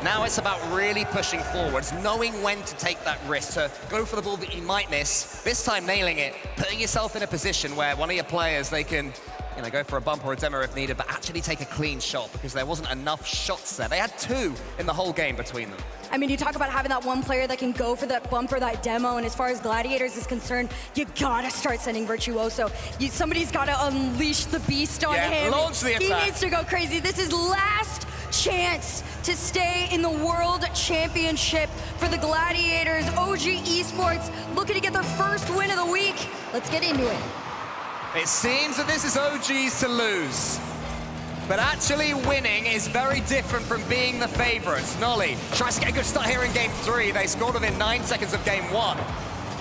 Now it's about really pushing forwards, knowing when to take that risk, to go for the ball that you might miss, this time nailing it, putting yourself in a position where one of your players, they can go for a bump or a demo if needed, but actually take a clean shot, because there wasn't enough shots there. They had 2 in the whole game between them. I mean, you talk about having that one player that can go for that bump or that demo, and as far as Gladiators is concerned, you gotta start sending Virtuoso. Somebody's gotta unleash the beast on him. Launch the attack. He needs to go crazy. This is last chance to stay in the World Championship for the Gladiators. OG Esports looking to get their first win of the week. Let's get into it. It seems that this is OG's to lose. But actually winning is very different from being the favorites. Nolly tries to get a good start here in game 3. They scored within 9 seconds of game 1.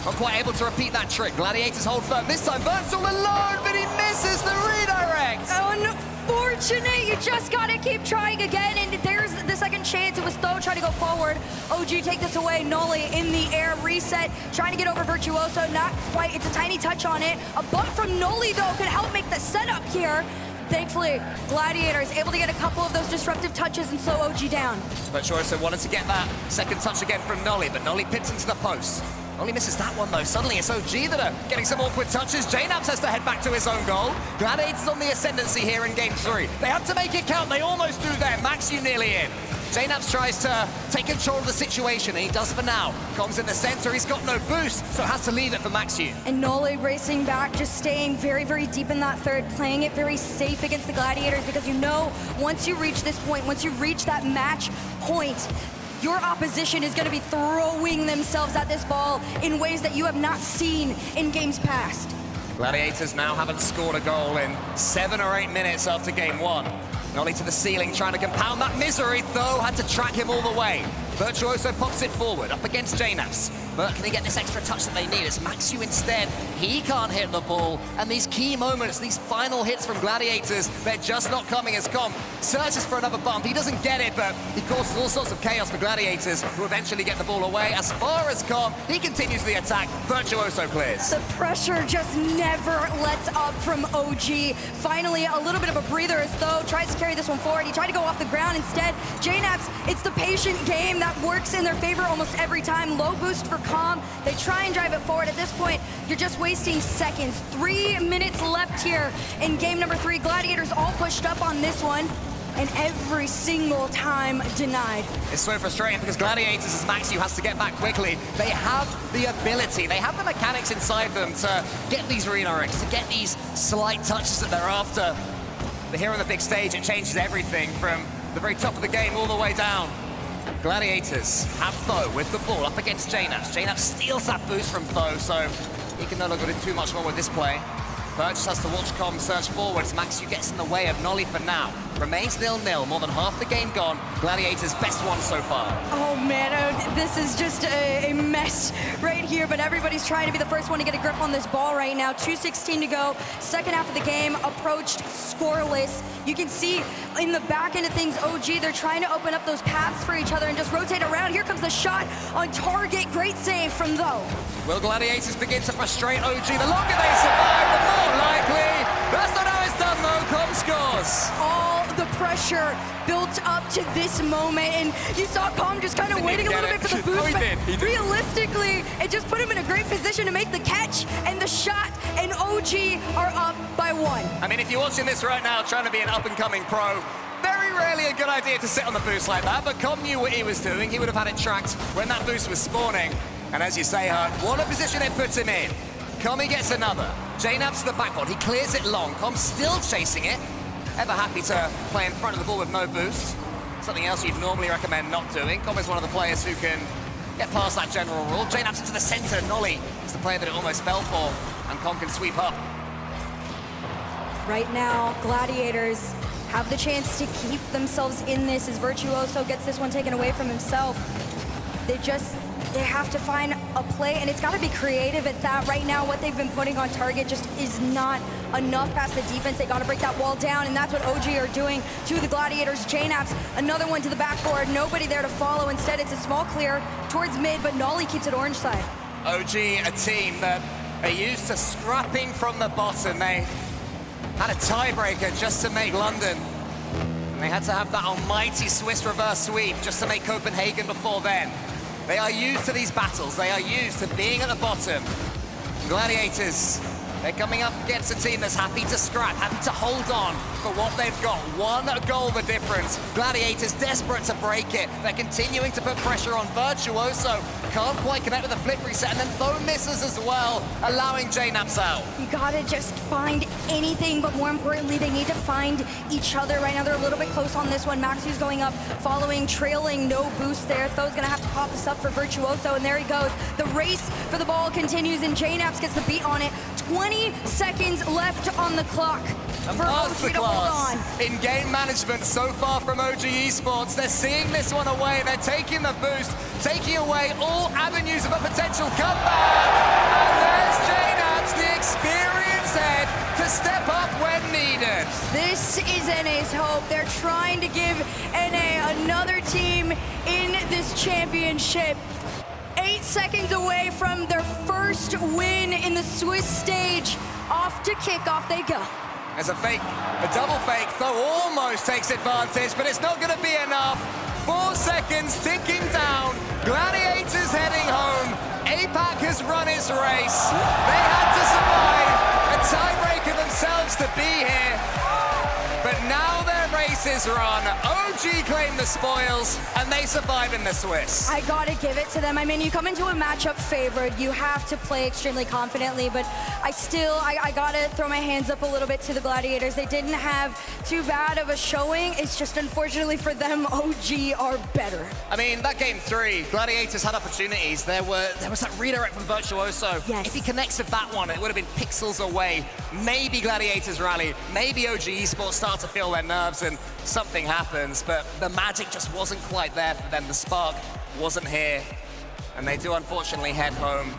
Not quite able to repeat that trick. Gladiators hold firm. This time Bert's all alone, but he misses the redirect. Unfortunately, unfortunate. You just gotta keep trying again, and there's the second chance. It was Tho trying to go forward. OG take this away. Nolly in the air, reset, trying to get over Virtuoso. Not quite. It's a tiny touch on it. A bump from Nolly, though, could help make the setup here. Thankfully, Gladiator is able to get a couple of those disruptive touches and slow OG down. Virtuoso wanted to get that second touch again from Nolly, but Nolly pits into the post. Only misses that one, though. Suddenly, it's OG that are getting some awkward touches. JNaps has to head back to his own goal. Gladiators on the ascendancy here in Game 3. They have to make it count. They almost do there. Maxu nearly in. JNaps tries to take control of the situation, and he does for now. Comes in the center. He's got no boost, so has to leave it for Maxu. And Nolly racing back, just staying very, very deep in that third, playing it very safe against the Gladiators, because you know once you reach this point, once you reach that match point, your opposition is going to be throwing themselves at this ball in ways that you have not seen in games past. Gladiators now haven't scored a goal in 7 or 8 minutes after Game 1. Nolly to the ceiling, trying to compound that misery, though. Had to track him all the way. Virtuoso pops it forward, up against JNaps. But can he get this extra touch that they need? It's Maxu instead. He can't hit the ball. And these key moments, these final hits from Gladiators, they're just not coming as Comp searches for another bump. He doesn't get it, but he causes all sorts of chaos for Gladiators, who eventually get the ball away. As far as Comp, he continues the attack. Virtuoso clears. The pressure just never lets up from OG. Finally, a little bit of a breather as Tho tries to carry this one forward. He tried to go off the ground instead. JNaps, it's the patient game that works in their favor almost every time. Low boost for Calm. They try and drive it forward. At this point, you're just wasting seconds. 3 minutes left here in game number 3. Gladiators all pushed up on this one, and every single time denied. It's so frustrating because Gladiators, as Maxu has to get back quickly, they have the ability, they have the mechanics inside them to get these redirects, to get these slight touches that they're after. But here on the big stage, it changes everything from the very top of the game all the way down. Gladiators have Tho with the ball up against JNaps. JNaps steals that boost from Tho, so he can no longer do too much more with this play. Burch has to watch Com search forwards. Maxu gets in the way of Nolly for now. Remains 0-0, more than half the game gone. Gladiators best one so far. Oh man, this is just a mess right here, but everybody's trying to be the first one to get a grip on this ball right now. 2:16 to go, second half of the game approached scoreless. You can see in the back end of things, OG, they're trying to open up those paths for each other and just rotate around. Here comes the shot on target, great save from Tho. Will Gladiators begin to frustrate OG? The longer they survive, the more likely. That's not how it's done though, Com scores. All the pressure built up to this moment, and you saw Com just kind of waiting a little bit for the boost, but realistically, it just put him in a great position to make the catch and the shot, and OG are up by 1. I mean, if you're watching this right now, trying to be an up-and-coming pro, very rarely a good idea to sit on the boost like that, but Com knew what he was doing. He would have had it tracked when that boost was spawning, and as you say, Hurt, what a position it puts him in. Comey gets another. JNaps to the backboard. He clears it long. Com still chasing it. Ever happy to play in front of the ball with no boost. Something else you'd normally recommend not doing. Com is one of the players who can get past that general rule. JNaps into the center. Nolly is the player that it almost fell for. And Com can sweep up. Right now, Gladiators have the chance to keep themselves in this as Virtuoso gets this one taken away from himself. They have to find a play, and it's got to be creative at that. Right now, what they've been putting on target just is not enough past the defense. They got to break that wall down, and that's what OG are doing to the Gladiators. JNaps, another one to the backboard. Nobody there to follow. Instead, it's a small clear towards mid, but Nolly keeps it orange side. OG, a team that are used to scrapping from the bottom. They had a tiebreaker just to make London. And they had to have that almighty Swiss reverse sweep just to make Copenhagen before then. They are used to these battles. They are used to being at the bottom. Gladiators, they're coming up against a team that's happy to scrap, happy to hold on for what they've got. 1 goal the difference. Gladiators desperate to break it. They're continuing to put pressure on Virtuoso. Can't quite connect with the flip reset, and then Tho misses as well, allowing JNaps out. You gotta just find anything, but more importantly, they need to find each other. Right now, they're a little bit close on this one. Maxu's going up, following, trailing, no boost there. Tho's gonna have to pop this up for Virtuoso, and there he goes. The race for the ball continues, and JNaps gets the beat on it. 20 seconds left on the clock for OG to hold on. In game management so far from OG Esports, they're seeing this one away. They're taking the boost, taking away all avenues of a potential comeback. And there's JNaps, the experienced head, to step up when needed. This This is NA's hope. They're trying to give NA another team in this championship. 8 seconds away from their first win in the Swiss stage. Off to kickoff they go. There's a fake, a double fake. Though almost takes advantage, but it's not going to be enough. 4 seconds ticking down. Gladiators heading home. APAC has run his race. They had to survive. A tiebreaker themselves to be here. But now their race is run. OG claim the spoils, and they survive in the Swiss. I gotta give it to them. I mean, you come into a matchup favored, you have to play extremely confidently, but I gotta throw my hands up a little bit to the Gladiators. They didn't have too bad of a showing. It's just unfortunately for them, OG are better. I mean, that game 3, Gladiators had opportunities. There was that redirect from Virtuoso. Yes. If he connects with that one, it would have been pixels away. Maybe Gladiators rally, maybe OG Esports start to feel their nerves and something happens, but the magic just wasn't quite there for them. The spark wasn't here, and they do unfortunately head home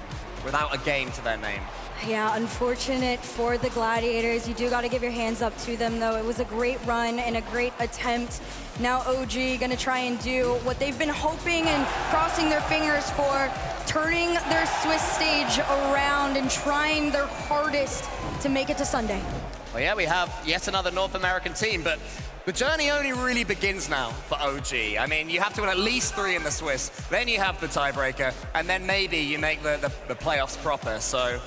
without a game to their name. Yeah, unfortunate for the Gladiators. You do got to give your hands up to them, though. It was a great run and a great attempt. Now OG gonna try and do what they've been hoping and crossing their fingers for, turning their Swiss stage around and trying their hardest to make it to Sunday. Well, yeah, we have yet another North American team, but the journey only really begins now for OG. I mean, you have to win at least 3 in the Swiss, then you have the tiebreaker, and then maybe you make the playoffs proper. So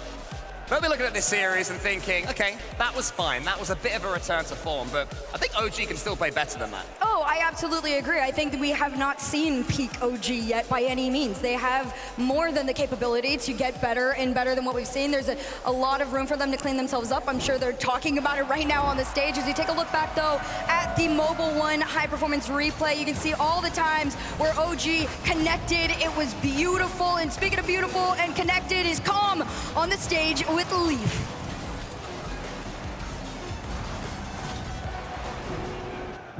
they'll be looking at this series and thinking, okay, that was fine. That was a bit of a return to form, but I think OG can still play better than that. Oh, I absolutely agree. I think that we have not seen peak OG yet by any means. They have more than the capability to get better and better than what we've seen. There's a lot of room for them to clean themselves up. I'm sure they're talking about it right now on the stage. As you take a look back, though, at the Mobile One high-performance replay, you can see all the times where OG connected. It was beautiful. And speaking of beautiful and connected, is Calm on the stage with Leaf.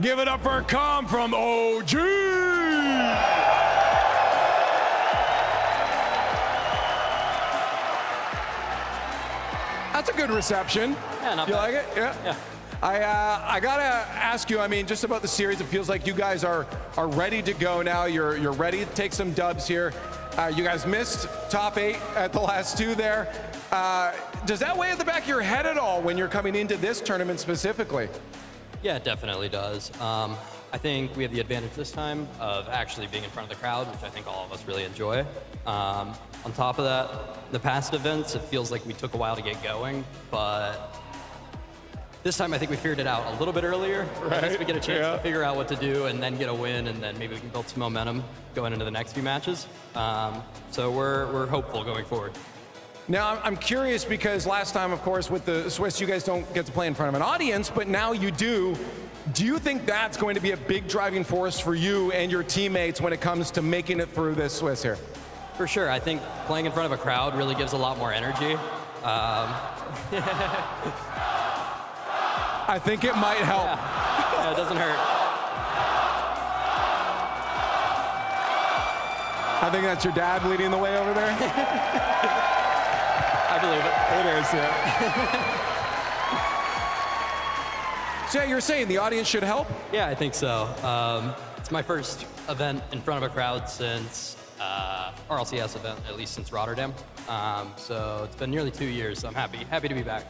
Give it up for Calm from OG! That's a good reception. Yeah, not you bad. like it? Yeah. I gotta ask you, I mean, just about the series, it feels like you guys are ready to go now. You're ready to take some dubs here. You guys missed top 8 at the last 2 there. Does that weigh at the back of your head at all when you're coming into this tournament specifically? Yeah, it definitely does. I think we have the advantage this time of actually being in front of the crowd, which I think all of us really enjoy. On top of that, the past events, it feels like we took a while to get going, but this time I think we figured it out a little bit earlier. Right. At least we get a chance to figure out what to do and then get a win, and then maybe we can build some momentum going into the next few matches. So we're hopeful going forward. Now, I'm curious because last time, of course, with the Swiss, you guys don't get to play in front of an audience, but now you do. Do you think that's going to be a big driving force for you and your teammates when it comes to making it through this Swiss here? For sure. I think playing in front of a crowd really gives a lot more energy. I think it might help. Yeah, it doesn't hurt. I think that's your dad leading the way over there. I believe it. It is, yeah. So you're saying the audience should help? Yeah, I think so. It's my first event in front of a crowd since RLCS event, at least since Rotterdam. So it's been nearly 2 years, so I'm happy to be back.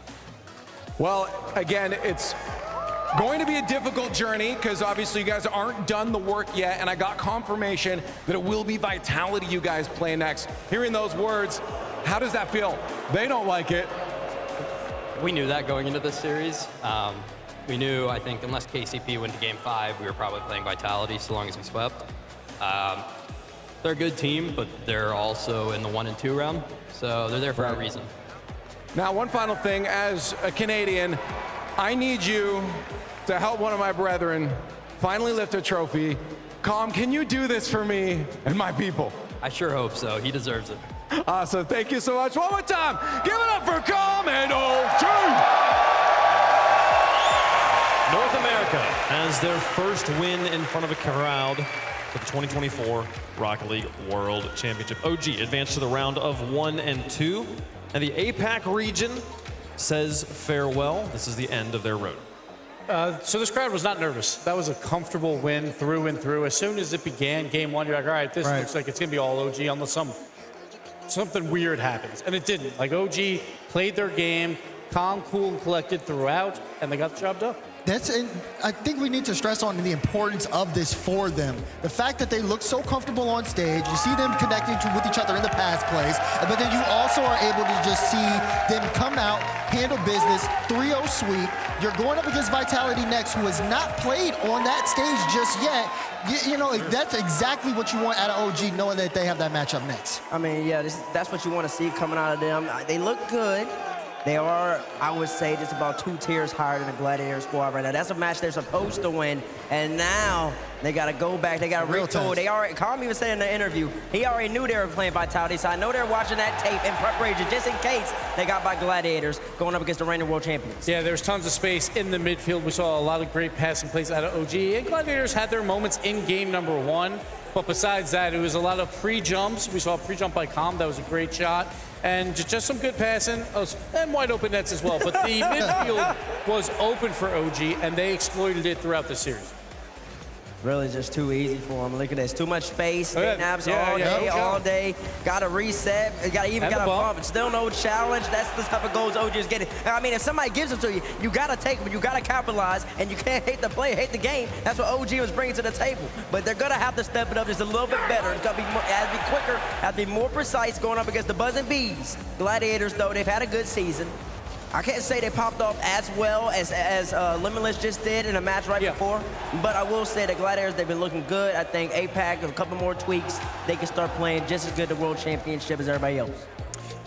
Well, again, it's going to be a difficult journey because obviously you guys aren't done the work yet, and I got confirmation that it will be Vitality you guys play next. Hearing those words, how does that feel? They don't like it. We knew that going into this series. We knew, I think, unless KCP went to Game 5, we were probably playing Vitality so long as we swept. They're a good team, but they're also in the 1 and 2 round, so they're there for a reason. Now, one final thing, as a Canadian, I need you to help one of my brethren finally lift a trophy. Calm, can you do this for me and my people? I sure hope so. He deserves it. Awesome. Thank you so much. One more time. Give it up for Calm and OG. North America has their first win in front of a crowd for the 2024 Rocket League World Championship. OG advanced to the round of 1 and 2. And the APAC region says farewell. This is the end of their road. So this crowd was not nervous. That was a comfortable win through and through. As soon as it began, game one, you're like, all right, this looks like it's going to be all OG unless something weird happens. And it didn't. Like, OG played their game, calm, cool, and collected throughout, and they got the job done. I think we need to stress on the importance of this for them. The fact that they look so comfortable on stage, you see them connecting with each other in the pass plays, but then you also are able to just see them come out, handle business, 3-0 sweep. You're going up against Vitality next, who has not played on that stage just yet. You know, that's exactly what you want out of OG, knowing that they have that matchup next. I mean, yeah, that's what you want to see coming out of them. They look good. They are, I would say, just about 2 tiers higher than the Gladiator squad right now. That's a match they're supposed to win, and now they got to go back. They got to retool. They already, Calm even said in the interview, he already knew they were playing Vitality, so I know they're watching that tape in preparation just in case they got by Gladiators going up against the reigning world champions. Yeah, there's tons of space in the midfield. We saw a lot of great passing plays out of OG, and Gladiators had their moments in game number 1. But besides that, it was a lot of pre-jumps. We saw a pre-jump by Calm. That was a great shot. And just some good passing and wide open nets as well. But the midfield was open for OG, and they exploited it throughout the series. Really just too easy for them. Look at this. Too much space. Oh, yeah. Naps Yeah, all day. Got to reset. Got to bump. Still no challenge. That's the type of goals OG is getting. I mean, if somebody gives them to you, you got to take them. You got to capitalize, and you can't hate the play, hate the game. That's what OG was bringing to the table. But they're going to have to step it up just a little bit better. It's going to be more, have to be quicker, have to be more precise going up against the Buzzing Bees. Gladiators, though, they've had a good season. I can't say they popped off as well as Limitless just did in a match before, but I will say the Gladiators, they've been looking good. I think APAC, a couple more tweaks, they can start playing just as good the World Championship as everybody else.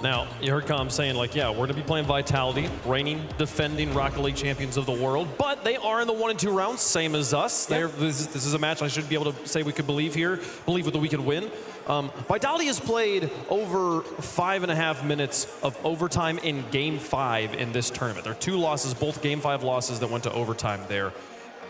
Now, you heard Calm saying, like, yeah, we're going to be playing Vitality, reigning, defending Rocket League champions of the world, but they are in the 1 and 2 rounds, same as us. Yep. This is a match I should be able to say we could believe that we could win. Vitality has played over 5.5 minutes of overtime in Game 5 in this tournament. There are 2 losses, both Game 5 losses that went to overtime there.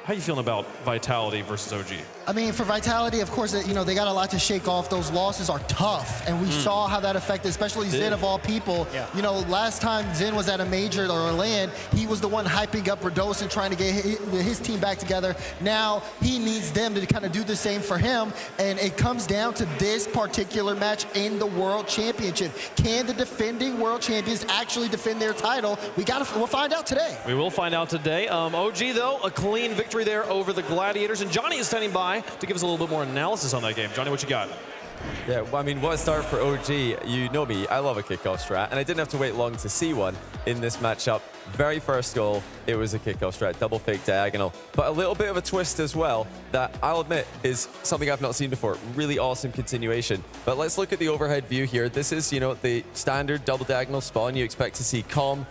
How are you feeling about Vitality versus OG? I mean, for Vitality, of course, you know, they got a lot to shake off. Those losses are tough, and we saw how that affected, especially Zen of all people. Yeah. You know, last time Zen was at a major or a LAN, he was the one hyping up Rados and trying to get his team back together. Now he needs them to kind of do the same for him, and it comes down to this particular match in the World Championship. Can the defending world champions actually defend their title? We'll find out today. We will find out today. OG, though, a clean victory there over the Gladiators, and Johnny is standing by to give us a little bit more analysis on that game. Johnny, what you got? Yeah, well, I mean, what a start for OG. You know me, I love a kickoff strat, and I didn't have to wait long to see one in this matchup. Very first goal, it was a kickoff strat, double fake diagonal, but a little bit of a twist as well that I'll admit is something I've not seen before. Really awesome continuation. But let's look at the overhead view here. This is, you know, the standard double diagonal spawn. You expect to see Calm,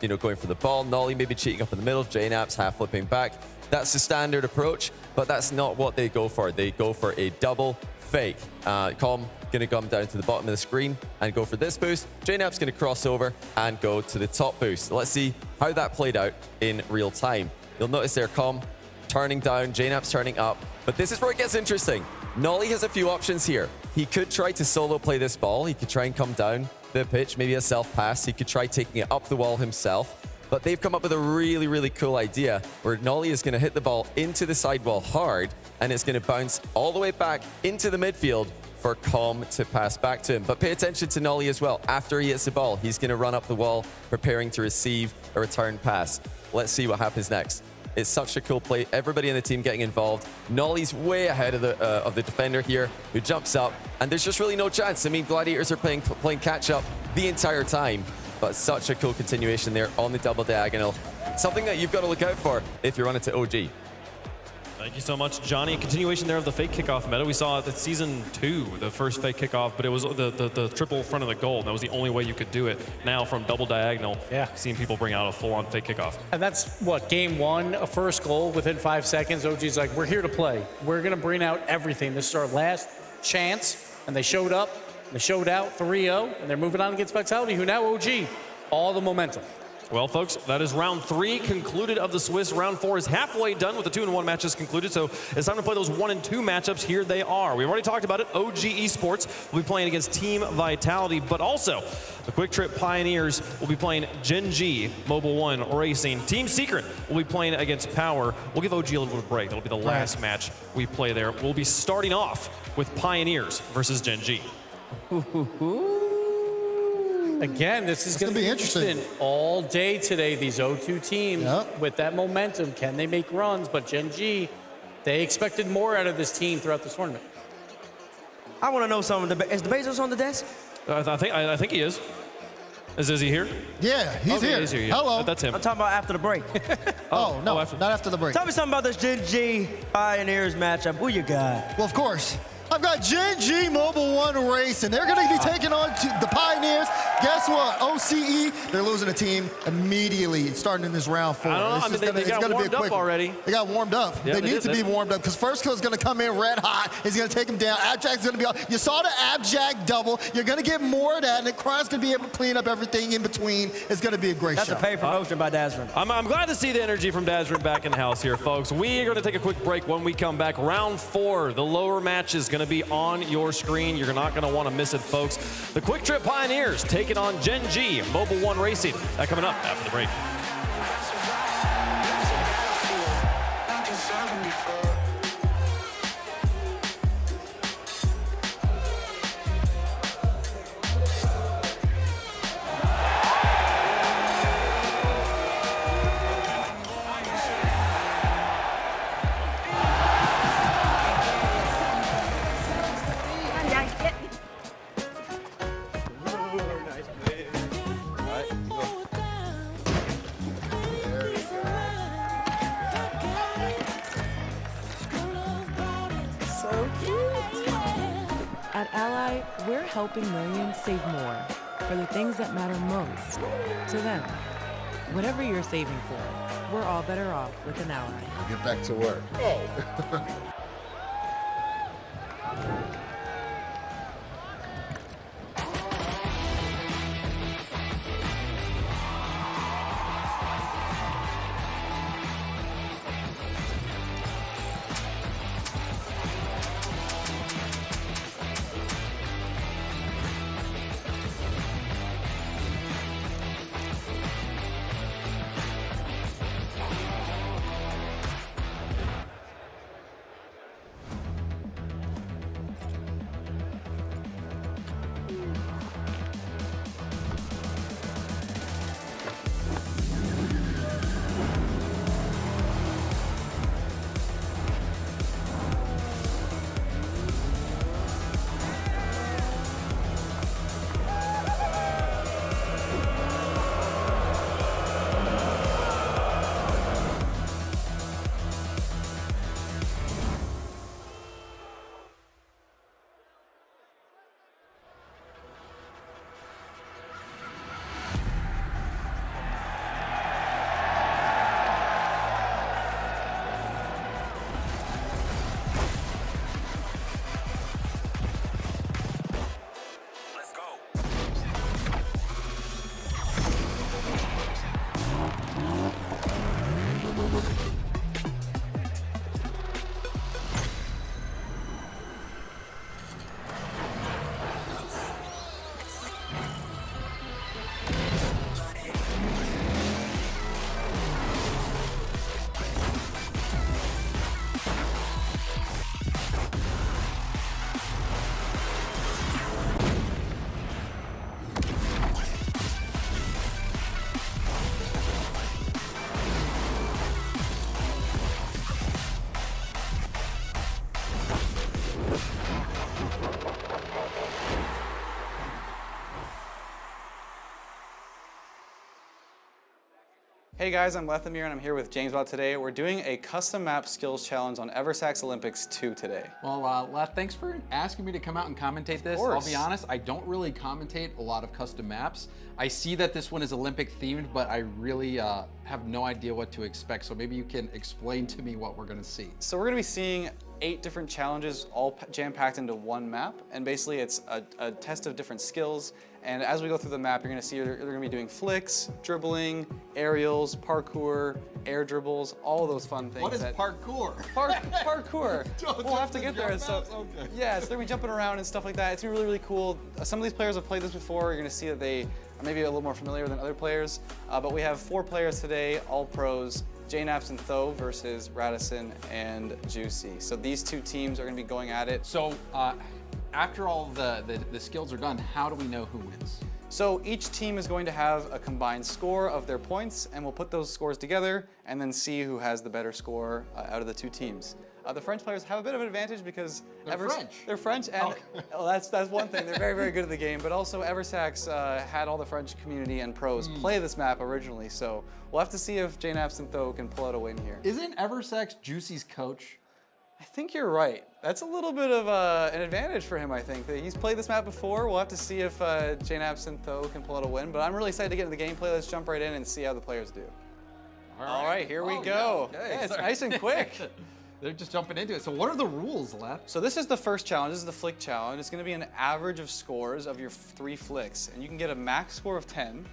you know, going for the ball, Nolly maybe cheating up in the middle, JNaps half flipping back. That's the standard approach, but that's not what they go for. They go for a double fake. Calm going to come down to the bottom of the screen and go for this boost. JNap's going to cross over and go to the top boost. Let's see how that played out in real time. You'll notice there, Calm turning down, JNap's turning up, but this is where it gets interesting. Nolly has a few options here. He could try to solo play this ball. He could try and come down the pitch, maybe a self pass. He could try taking it up the wall himself. But they've come up with a really, really cool idea where Nolly is going to hit the ball into the sidewall hard, and it's going to bounce all the way back into the midfield for Calm to pass back to him. But pay attention to Nolly as well. After he hits the ball, he's going to run up the wall, preparing to receive a return pass. Let's see what happens next. It's such a cool play. Everybody in the team getting involved. Nolly's way ahead of the defender here, who jumps up, and there's just really no chance. I mean, Gladiators are playing catch up the entire time. But such a cool continuation there on the double diagonal. Something that you've got to look out for if you're on it to OG. Thank you so much, Johnny. A continuation there of the fake kickoff meta. We saw it at Season 2, the first fake kickoff, but it was the triple front of the goal. That was the only way you could do it. Now from double diagonal, seeing people bring out a full-on fake kickoff. And that's what, game 1, a first goal within 5 seconds. OG's like, we're here to play. We're going to bring out everything. This is our last chance, and they showed up. They showed out 3-0, and they're moving on against Vitality, who now OG, all the momentum. Well, folks, that is round 3 concluded of the Swiss. Round 4 is halfway done with the 2-1 matches concluded, so it's time to play those 1 and 2 matchups. Here they are. We've already talked about it. OG Esports will be playing against Team Vitality, but also the Quick Trip Pioneers will be playing Gen G, Mobile One Racing. Team Secret will be playing against Power. We'll give OG a little bit of a break. That'll be the last match we play there. We'll be starting off with Pioneers versus Gen G. Again, this is going to be interesting all day today. These O2 teams with that momentum, can they make runs? But Gen G, they expected more out of this team throughout the tournament. I want to know something. Is the Bezos on the desk? I think he is. Is he here? Yeah, he's here. He's here. Yeah. Hello. That's him. I'm talking about after the break. No, not after the break. Tell me something about this Gen G Pioneers matchup. Who you got? Well, of course. I've got Gen G Mobile One Racing. They're going to be taking on the Pioneers. Guess what? OCE, they're losing a team immediately starting in this round 4. I don't know. They got warmed up already. They got warmed up. Yeah, they need to be warmed up because First Kill is going to come in red hot. He's going to take him down. Abjact's going to be on. You saw the Abjact double. You're going to get more of that, and Cron's going to be able to clean up everything in between. It's going to be a great show. That's a paid promotion by Dazzrin. I'm glad to see the energy from Dazzrin back in the house here, folks. We are going to take a quick break. When we come back, round 4, the lower match is going to be on your screen. You're not going to want to miss it, folks. The Quick Trip Pioneers taking on Gen G Mobile One Racing. That coming up after the break. At Ally, we're helping millions save more for the things that matter most to them. Whatever you're saving for, we're all better off with an Ally. Get back to work. Oh. Hey guys, I'm Lethamir and I'm here with James Bot today. We're doing a custom map skills challenge on Eversax Olympics 2 today. Well, Leth, thanks for asking me to come out and commentate this. I'll be honest, I don't really commentate a lot of custom maps. I see that this one is Olympic themed, but I really have no idea what to expect. So maybe you can explain to me what we're gonna see. So we're gonna be seeing 8 different challenges all jam-packed into one map, and basically it's a test of different skills. And as we go through the map, you're gonna see they're gonna be doing flicks, dribbling, aerials, parkour, air dribbles, all of those fun things. What is parkour? Parkour. We'll have to get there. So, okay. yeah, so they're gonna be jumping around and stuff like that. It's gonna be really, really cool. Some of these players have played this before. You're gonna see that they are maybe a little more familiar than other players. But we have 4 players today, all pros. JNaps and Tho versus Radisson and Juicy. So these 2 teams are gonna be going at it. So after all the skills are done, how do we know who wins? So each team is going to have a combined score of their points, and we'll put those scores together and then see who has the better score out of the 2 teams. The French players have a bit of an advantage because they're French, and well, that's one thing. They're very, very good at the game. But also, Eversax had all the French community and pros play this map originally, so we'll have to see if JNaps and Tho can pull out a win here. Isn't Eversax Juicy's coach? I think you're right. That's a little bit of an advantage for him, I think. He's played this map before. We'll have to see if JNaps and Tho can pull out a win. But I'm really excited to get into the gameplay. Let's jump right in and see how the players do. All right, here we go. Yeah, okay, yeah, it's nice and quick. They're just jumping into it. So what are the rules, Lef? So this is the first challenge. This is the flick challenge. It's going to be an average of scores of your 3 flicks. And you can get a max score of 10.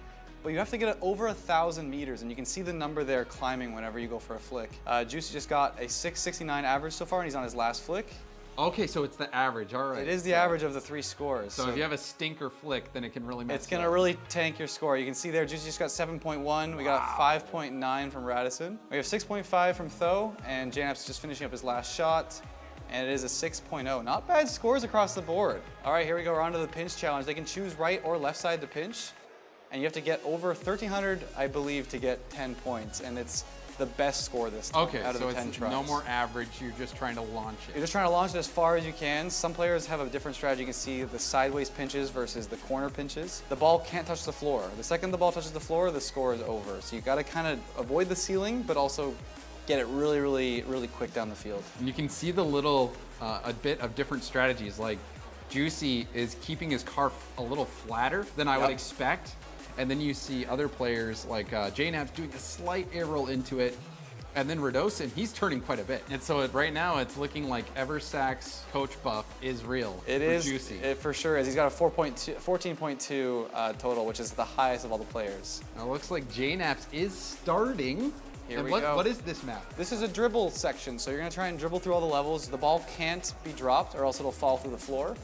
But you have to get it over 1,000 meters, and you can see the number there climbing whenever you go for a flick. Juicy just got a 669 average so far, and he's on his last flick. Okay, so it's the average, all right. It is the average of the 3 scores. So if you have a stinker flick, then it can really mess It's gonna really tank your score. You can see there, Juicy just got 7.1. We got a 5.9 from Radisson. We have 6.5 from Tho, and JNaps just finishing up his last shot. And it is a 6.0. Not bad scores across the board. All right, here we go, we're on to the pinch challenge. They can choose right or left side to pinch. And you have to get over 1,300, I believe, to get 10 points. And it's the best score this time out of the 10 tries. No more average, you're just trying to launch it. You're just trying to launch it as far as you can. Some players have a different strategy. You can see the sideways pinches versus the corner pinches. The ball can't touch the floor. The second the ball touches the floor, the score is over. So you gotta kind of avoid the ceiling, but also get it really, really, really quick down the field. And you can see the little, a bit of different strategies. Like Juicy is keeping his car a little flatter than I would expect. And then you see other players like JNaps doing a slight air roll into it. And then Radossin, he's turning quite a bit. And so right now it's looking like Eversax coach buff is real. It for is, Juicy. it for sure is. He's got a 14.2 total, which is the highest of all the players. Now it looks like JNaps is starting. Here and we what, go. What is this map? This is a dribble section, so you're gonna try and dribble through all the levels. The ball can't be dropped or else it'll fall through the floor.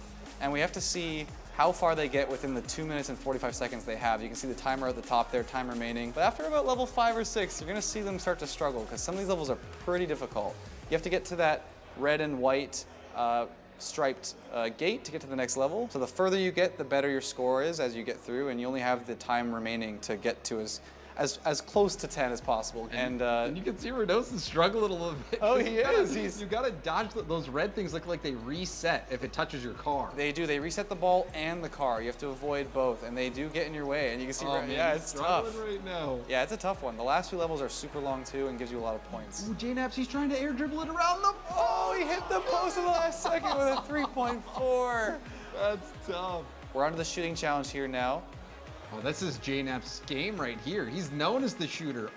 And we have to see how far they get within the 2 minutes and 45 seconds they have. You can see the timer at the top there, time remaining. But after about level 5 or 6, you're gonna see them start to struggle because some of these levels are pretty difficult. You have to get to that red and white striped gate to get to the next level. So the further you get, the better your score is as you get through, and you only have the time remaining to get to as close to 10 as possible. And you can see Radossin struggle a little bit. Oh, he is. You gotta dodge those red things. Look like they reset if it touches your car. They do. They reset the ball and the car. You have to avoid both, and they do get in your way. And you can see, yeah, it's tough. Right now. Yeah, it's a tough one. The last few levels are super long too, and gives you a lot of points. Ooh, JNaps, he's trying to air dribble it around the. Oh, he hit the post in the last second with a 3.4. That's tough. We're onto the shooting challenge here now. Oh, this is JNaps' game right here. He's known as the shooter.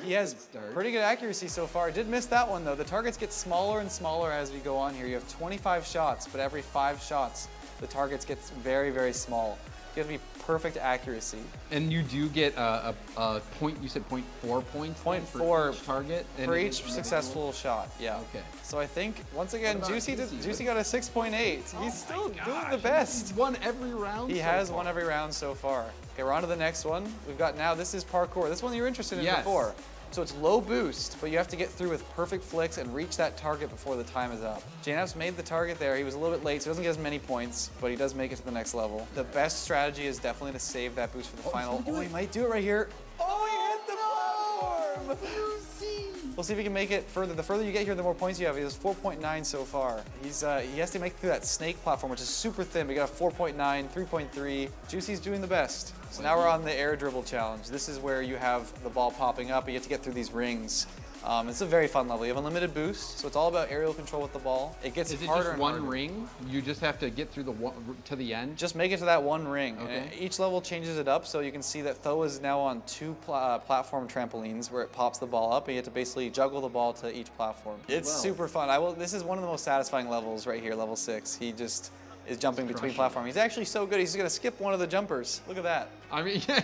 He has pretty good accuracy so far. Did miss that one though. The targets get smaller and smaller as we go on here. You have 25 shots, but every 5 shots, the targets get very, very small. You have to be perfect accuracy. And you do get a point, you said 0.4 points? 0.4 for each target? For each successful shot, yeah. Okay. So I think, once again, Juicy got a 6.8. He's still doing the best. He's won every round He has won every round so far. Okay, we're on to the next one. We've got now, this is parkour. This one you were interested in before. So it's low boost, but you have to get through with perfect flicks and reach that target before the time is up. JNaps made the target there. He was a little bit late, so he doesn't get as many points, but he does make it to the next level. The best strategy is definitely to save that boost for the final. Oh, he might do it right here. Oh, he hit the platform! We'll see if he can make it further. The further you get here, the more points you have. He has 4.9 so far. He has to make it through that snake platform, which is super thin. We got a 4.9, 3.3. Juicy's doing the best. So now we're on the air dribble challenge. This is where you have the ball popping up and you have to get through these rings. It's a very fun level. You have unlimited boost, so it's all about aerial control with the ball. It gets harder and harder. Is it just one ring? You just have to get through to the end? Just make it to that one ring. Okay. And each level changes it up, so you can see that Tho is now on 2 platform trampolines where it pops the ball up, and you have to basically juggle the ball to each platform. It's super fun. This is one of the most satisfying levels right here, level 6. He just is jumping between platforms. He's actually so good, he's gonna skip one of the jumpers. Look at that. I mean, yeah,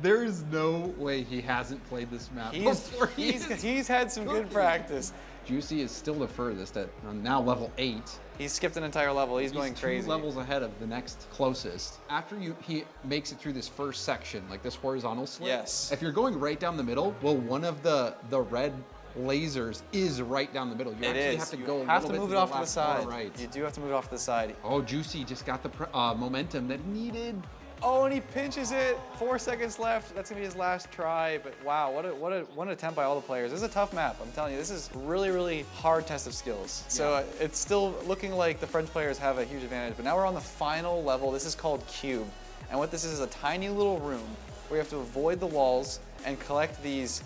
there is no way he hasn't played this map before. He's had some good practice. Juicy is still the furthest at now level 8. He's skipped an entire level. He's going crazy. 2 levels ahead of the next closest. After he makes it through this first section, like this horizontal slit. Yes. If you're going right down the middle, well, one of the red lasers is right down the middle. You actually have to go a little bit to move it off to the side. Right. You do have to move it off to the side. Oh, Juicy just got the momentum that he needed. Oh, and he pinches it. 4 seconds left. That's gonna be his last try. But wow, what an attempt by all the players. This is a tough map. I'm telling you, this is really, really hard test of skills. So it's still looking like the French players have a huge advantage. But now we're on the final level. This is called Cube. And what this is a tiny little room where you have to avoid the walls and collect these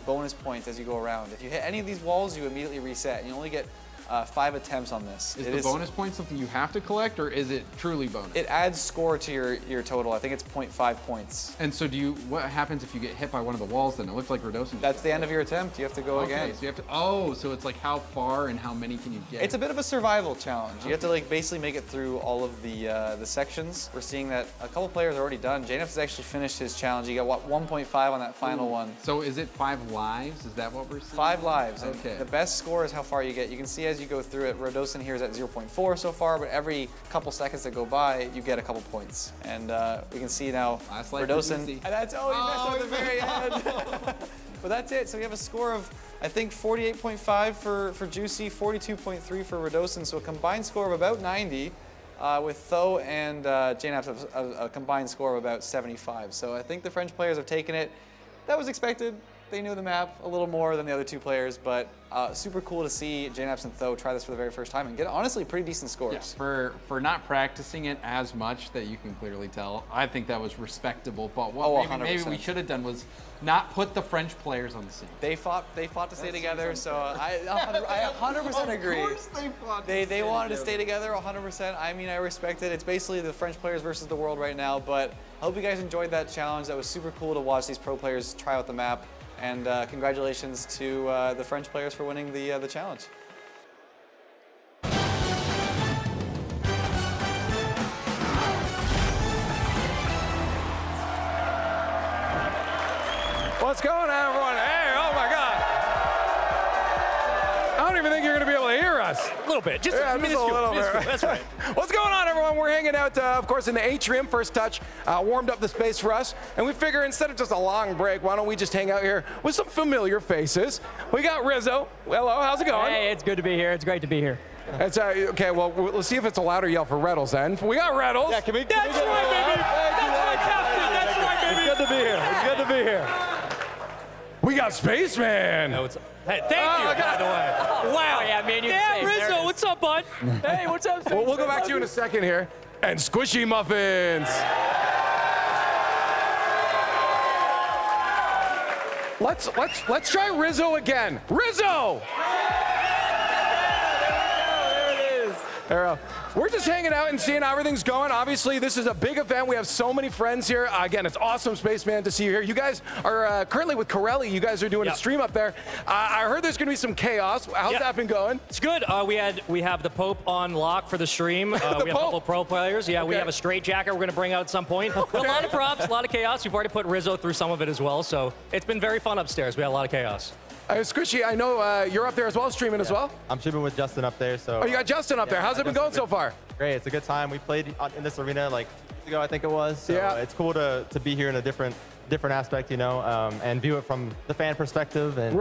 bonus points as you go around. If you hit any of these walls, you immediately reset. And you only get 5 attempts on this. Is the bonus point something you have to collect, or is it truly bonus? It adds score to your total. I think it's 0.5 points. And so what happens if you get hit by one of the walls then? It looks like Redosin. That's the end of your attempt. You have to go again. So you have to, so it's like how far and how many can you get? It's a bit of a survival challenge. You have to basically make it through all of the sections. We're seeing that a couple players are already done. JNF has actually finished his challenge. He got 1.5 on that final one. So is it 5 lives? Is that what we're seeing? 5 lives. Okay. And the best score is how far you get. You can see as you go through it, Redosin here is at 0.4 so far, but every couple seconds that go by, you get a couple points. And we can see now Redosin. He messed up at the very end. But that's it. So we have a score of, I think, 48.5 for Juicy, 42.3 for Redosin. So a combined score of about 90. With Tho and JNAPS a combined score of about 75. So I think the French players have taken it. That was expected. They knew the map a little more than the other 2 players, but super cool to see JNAPS and Tho try this for the very first time and get, honestly, pretty decent scores. Yeah, for not practicing it as much that you can clearly tell, I think that was respectable. But what maybe we should have done was not put the French players on the scene. They fought to stay together, so I 100% agree. Of course they fought. They wanted to stay together 100%. I mean, I respect it. It's basically the French players versus the world right now, but I hope you guys enjoyed that challenge. That was super cool to watch these pro players try out the map. And congratulations to the French players for winning the challenge. What's going on, everyone? Hey, oh my God. I don't even think you're going to be able to hear us. A little bit, just a minuscule. That's right. What's going on, everyone? We're hanging out, of course, in the atrium. First Touch warmed up the space for us, and we figure instead of just a long break, why don't we just hang out here with some familiar faces? We got Rizzo. Hello, how's it going? Hey, it's good to be here. It's great to be here. It's okay. Well, let's see if it's a louder yell for Reddles then. We got Reddles. Yeah, can we? That's right, baby. That's right, Captain. That's right, baby. It's good to be here. It's good to be here. We got Spaceman. No, hey, thank you, by the way. Wow. Yeah, man, you Yeah, Rizzo, what's up, bud? Hey, what's up? Well, we'll go back to you in a second here. And Squishy Muffins. Let's try Rizzo again. Rizzo. There we go. We're just hanging out and seeing how everything's going. Obviously, this is a big event. We have so many friends here. Again, it's awesome, Spaceman, to see you here. You guys are currently with Corelli. You guys are doing a stream up there. I heard there's going to be some chaos. How's that been going? It's good. We have the Pope on lock for the stream. We have a couple pro players. Yeah, we have a straight jacket we're going to bring out at some point. A lot of props, a lot of chaos. We've already put Rizzo through some of it as well. So it's been very fun upstairs. We had a lot of chaos. Squishy, I know you're up there as well, streaming as well. I'm streaming with Justin up there. So. Oh, you got Justin up there. How's it been going so far? Great. It's a good time. We played in this arena like 2 weeks ago, I think it was. So it's cool to be here in a different aspect, you know, and view it from the fan perspective and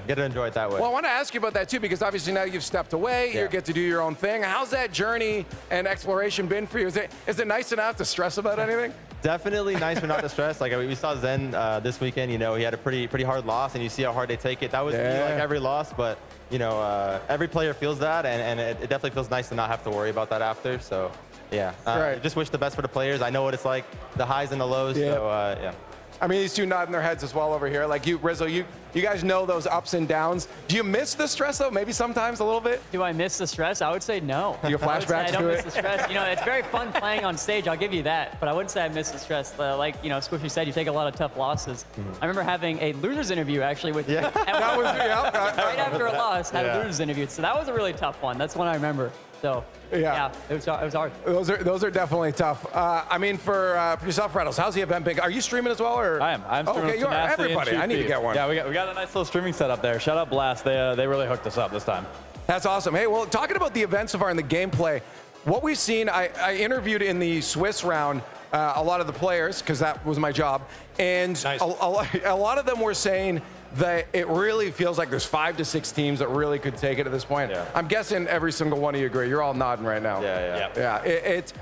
get to enjoy it that way. Well, I want to ask you about that too, because obviously now you've stepped away, you get to do your own thing. How's that journey and exploration been for you? Is it nice enough to stress about anything? Definitely nice but not to stress. Like we saw Zen this weekend, you know, he had a pretty hard loss, and you see how hard they take it. That was me, like every loss, but you know, every player feels that, and it definitely feels nice to not have to worry about that after. So Yeah. Just wish the best for the players. I know what it's like, the highs and the lows. Yeah. So yeah. I mean, these two nodding their heads as well over here. Like you, Rizzo, you guys know those ups and downs. Do you miss the stress though? Maybe sometimes a little bit. Do I miss the stress? I would say no. Do you flashbacks I don't to miss it? the stress. You know, it's very fun playing on stage. I'll give you that, but I wouldn't say I miss the stress. Like Squishy said, you take a lot of tough losses. I remember having a losers interview actually with that was right after a loss. Had a losers interview, so that was a really tough one. That's one I remember. So yeah, it was hard. Those are definitely tough. I mean, for yourself, Reynolds, how's the event been? Are you streaming as well, or? I am. I'm streaming. Okay, you are. Everybody, I need to get one. Yeah, we got a nice little streaming setup there. Shout out Blast. They really hooked us up this time. That's awesome. Hey, well, talking about the event so far in the gameplay, what we've seen, I interviewed in the Swiss round a lot of the players because that was my job, and a lot of them were saying that it really feels like there's 5 to 6 teams that really could take it at this point. Yeah. I'm guessing every single one of you agree. You're all nodding right now. Yeah. It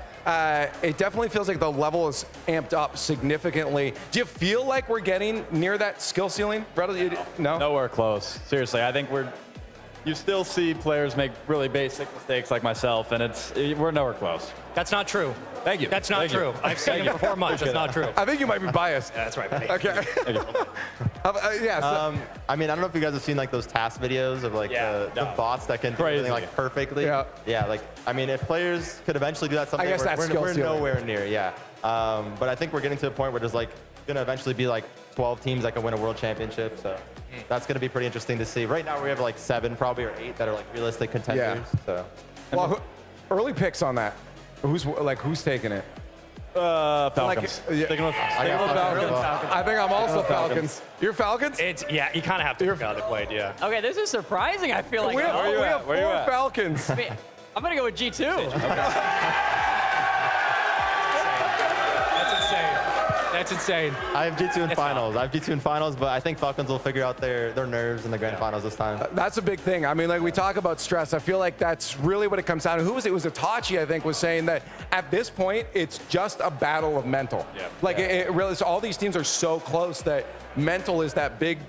definitely feels like the level is amped up significantly. Do you feel like we're getting near that skill ceiling? No? Nowhere close. Seriously, I think you still see players make really basic mistakes like myself, and we're nowhere close. That's not true. Thank you. That's not true. I've seen him perform much. That's not true. I think you might be biased. Yeah, that's right, buddy. Okay. I mean, I don't know if you guys have seen like those task videos of like the bots that can do everything like perfectly. Yeah. Like, I mean, if players could eventually do that someday, we're nowhere near. Yeah. But I think we're getting to a point where there's like gonna eventually be like 12 teams that can win a world championship. So that's gonna be pretty interesting to see. Right now we have like 7 probably or 8 that are like realistic contenders. So. Well, early picks on that. Who's taking it? Falcons. I think I'm also Falcons. You're Falcons? You kind of have to pick how they played, yeah. Okay, this is surprising. I feel like we have 4 Falcons. I'm gonna go with G2. That's insane. I have G2 in finals. But I think Falcons will figure out their nerves in the grand finals this time. That's a big thing. I mean, like we talk about stress. I feel like that's really what it comes down to. Who was it? It was Itachi, I think, was saying that at this point, it's just a battle of mental. It really, so all these teams are so close that mental is that big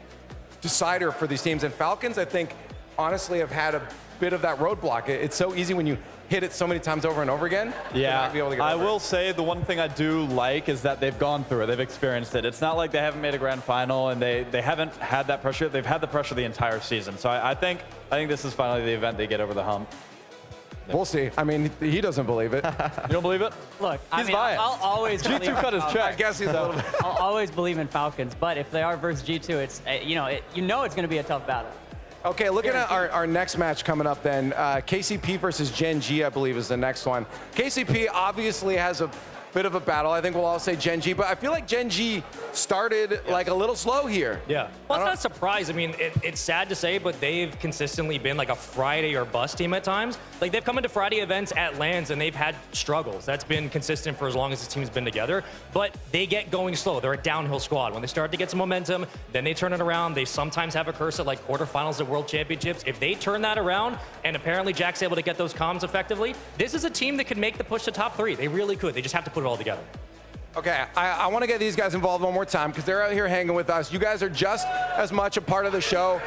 decider for these teams. And Falcons, I think, honestly, have had a bit of that roadblock. It's so easy when you hit it so many times over and over again. Yeah, I will say the one thing I do like is that they've gone through it. They've experienced it. It's not like they haven't made a grand final and they haven't had that pressure. They've had the pressure the entire season. So I think this is finally the event they get over the hump. We'll see. I mean, he doesn't believe it. You don't believe it? Look, he's biased. I'll always G2 cut his check. I guess he's a little bit. I'll always believe in Falcons, but if they are versus G2, it's it's going to be a tough battle. Okay, looking at our next match coming up then, KCP versus Gen G, I believe, is the next one. KCP obviously has a bit of a battle. I think we'll all say Gen G, but I feel like Gen G started like a little slow here. Yeah. Well, it's not a surprise. I mean, it's sad to say, but they've consistently been like a Friday or bust team at times. Like they've come into Friday events at LANs and they've had struggles. That's been consistent for as long as this team's been together, but they get going slow. They're a downhill squad. When they start to get some momentum, then they turn it around. They sometimes have a curse at like quarterfinals at World Championships. If they turn that around, and apparently Jack's able to get those comms effectively, this is a team that could make the push to top 3. They really could. They just have to put it all together. Okay, I want to get these guys involved one more time because they're out here hanging with us. You guys are just as much a part of the show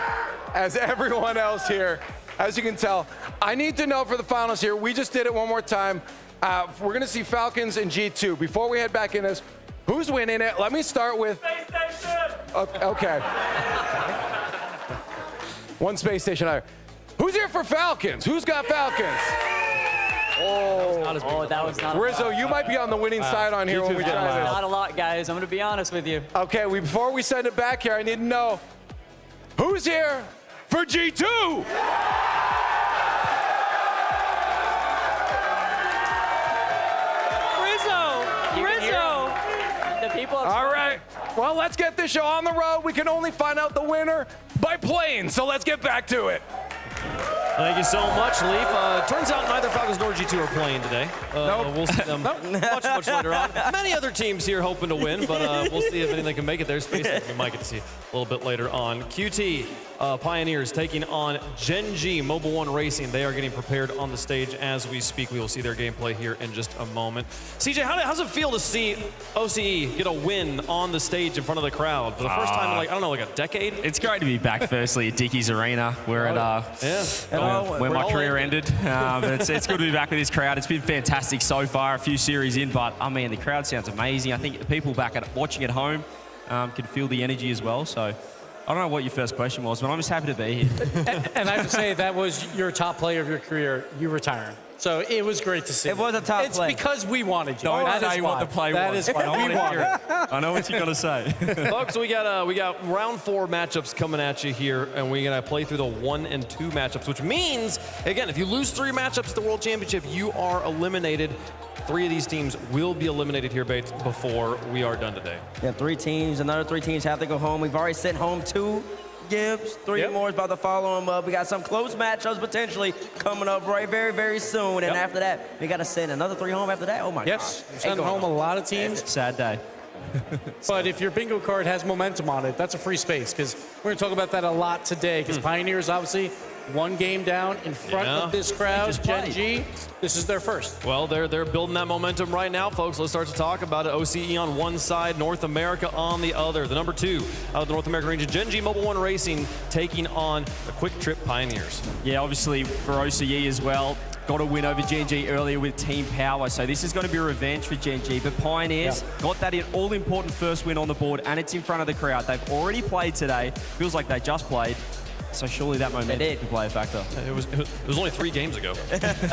as everyone else here, as you can tell. I need to know for the finals here, we just did it one more time. We're going to see Falcons and G2. Before we head back in this, who's winning it? Let me start with... Space Station! Okay. One space station higher. Who's here for Falcons? Who's got Falcons? That was not Rizzo, you might be on the winning side on here when we try this. Not a lot, guys. I'm going to be honest with you. Okay, before we send it back here, I need to know who's here for G2? Rizzo! The people have... All right. Well, let's get this show on the road. We can only find out the winner by playing, so let's get back to it. Thank you so much, Leaf. Turns out neither Falcons nor G2 are playing today. We'll see them much later on. Many other teams here hoping to win, but we'll see if anything can make it there. Space we might get to see a little bit later on. QT, Pioneers taking on Gen G Mobile One Racing. They are getting prepared on the stage as we speak. We will see their gameplay here in just a moment. CJ, how's it feel to see OCE get a win on the stage in front of the crowd for the first time in, like, I don't know, like a decade? It's great to be back firstly at Dickies Arena, where where my career ended. It's good to be back with this crowd. It's been fantastic so far, a few series in, but I mean, the crowd sounds amazing. I think the people back watching at home can feel the energy as well. So I don't know what your first question was, but I'm just happy to be here. And I have to say, that was your top player of your career, you retiring. So it was great to see. It was a top play. It's because we wanted you. Don't That say is what why. the play That was. is why. We wanted it. I know what you're going to say. Folks, we got round 4 matchups coming at you here, and we're going to play through the 1 and 2 matchups, which means, again, if you lose 3 matchups at the World Championship, you are eliminated. 3 of these teams will be eliminated here, Bates, before we are done today. Yeah, 3 teams. Another 3 teams have to go home. We've already sent home 2 Gibbs. 3 more is about to follow them up. We got some close matchups potentially coming up very, very soon. And after that, we got to send another 3 home after that. Oh, my God. We're sending home a lot of teams. Sad day. But if your bingo card has momentum on it, that's a free space, because we're going to talk about that a lot today, because Pioneers, obviously, 1 game down in front of this crowd. Gen G, this is their first. Well, they're building that momentum right now, folks. Let's start to talk about it. OCE on one side, North America on the other. The number 2 out of the North American region, Gen G Mobile One Racing, taking on the Quick Trip Pioneers. Yeah, obviously for OCE as well. Got a win over Gen G earlier with Team Power, so this is going to be a revenge for Gen G. But Pioneers got that all-important first win on the board, and it's in front of the crowd. They've already played today. Feels like they just played. So surely that momentum can play a factor. It was only 3 games ago.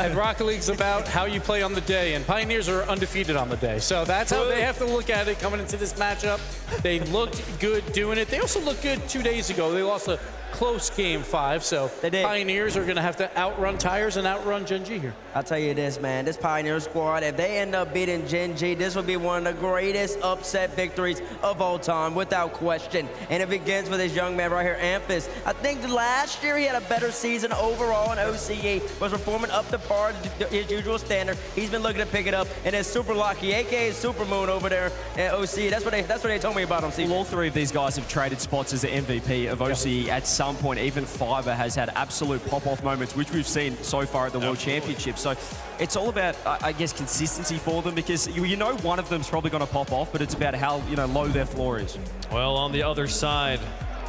And Rocket League's about how you play on the day, and Pioneers are undefeated on the day. So that's how they have to look at it coming into this matchup. They looked good doing it. They also looked good 2 days ago. They lost a close game 5, so Pioneers are going to have to outrun Tires and outrun Gen G here. I'll tell you this, man, this Pioneer squad, if they end up beating Gen G, this will be one of the greatest upset victories of all time, without question. And it begins with this young man right here, Amphis. I think last year he had a better season overall in OCE, was performing up to par, his usual standard. He's been looking to pick it up, and it's Super Lucky, a.k.a. Supermoon over there at OCE. That's what they told me about him. Well, all 3 of these guys have traded spots as the MVP of OCE at some point. Even Fiverr has had absolute pop-off moments, which we've seen so far at the World Championship. So it's all about, I guess, consistency for them, because you know one of them's probably going to pop off, but it's about how low their floor is. Well, on the other side,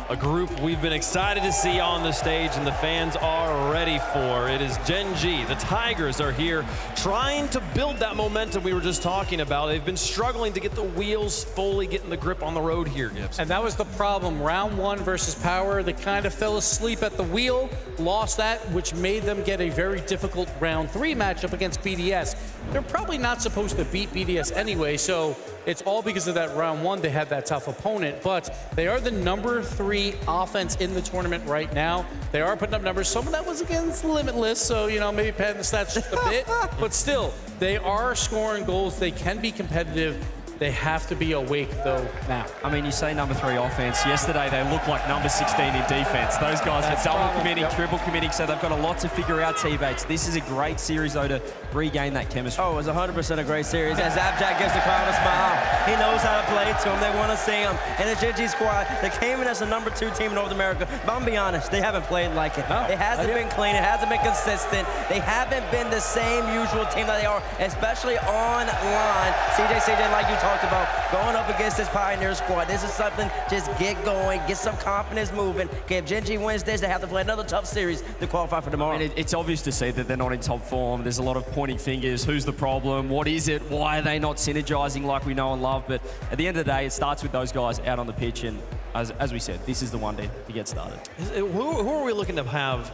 a group we've been excited to see on the stage and the fans are ready for. It is Gen G. The Tigers are here trying to build that momentum we were just talking about. They've been struggling to get the wheels fully getting the grip on the road here, Gibbs. And that was the problem. Round 1 versus Power, they kind of fell asleep at the wheel, lost that, which made them get a very difficult round 3 matchup against BDS. They're probably not supposed to beat BDS anyway, so it's all because of that round 1. They had that tough opponent, but they are the number 3 offense in the tournament right now. They are putting up numbers. Some of that was against Limitless, so, maybe padding the stats just a bit, but still, they are scoring goals. They can be competitive. They have to be awake, though, now. I mean, you say number 3 offense. Yesterday, they looked like number 16 in defense. Those guys are double committing, triple committing, so they've got a lot to figure out, teammates. This is a great series, though, to regain that chemistry. Oh, it was 100% a great series. As Abjack gives the crowd a smile, he knows how to play to him. They want to see him. And the Gen G squad, they came in as the number 2 team in North America. But I'm be honest, they haven't played like it. It hasn't been clean. It hasn't been consistent. They haven't been the same usual team that they are, especially online. CJ, like you talked about, going up against this Pioneer squad. This is something, just get going, get some confidence moving. Okay, if Gen G wins this, they have to play another tough series to qualify for tomorrow. And it's obvious to see that they're not in top form. There's a lot of pointing fingers. Who's the problem? What is it? Why are they not synergizing like we know and love? But at the end of the day, it starts with those guys out on the pitch. And as we said, this is the one day to get started. Who are we looking to have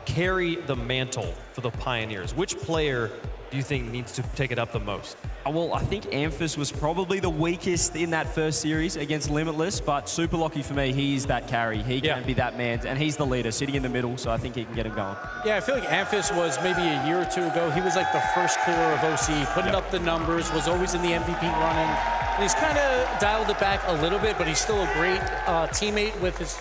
carry the mantle for the Pioneers? Which player do you think needs to take it up the most? Well, I think Amphis was probably the weakest in that first series against Limitless, but Super Lucky for me, he's that carry. He can be that man, and he's the leader, sitting in the middle, so I think he can get him going. Yeah, I feel like Amphis was maybe a year or 2 ago. He was like the first killer of OC, putting up the numbers, was always in the MVP running. And he's kind of dialed it back a little bit, but he's still a great teammate with his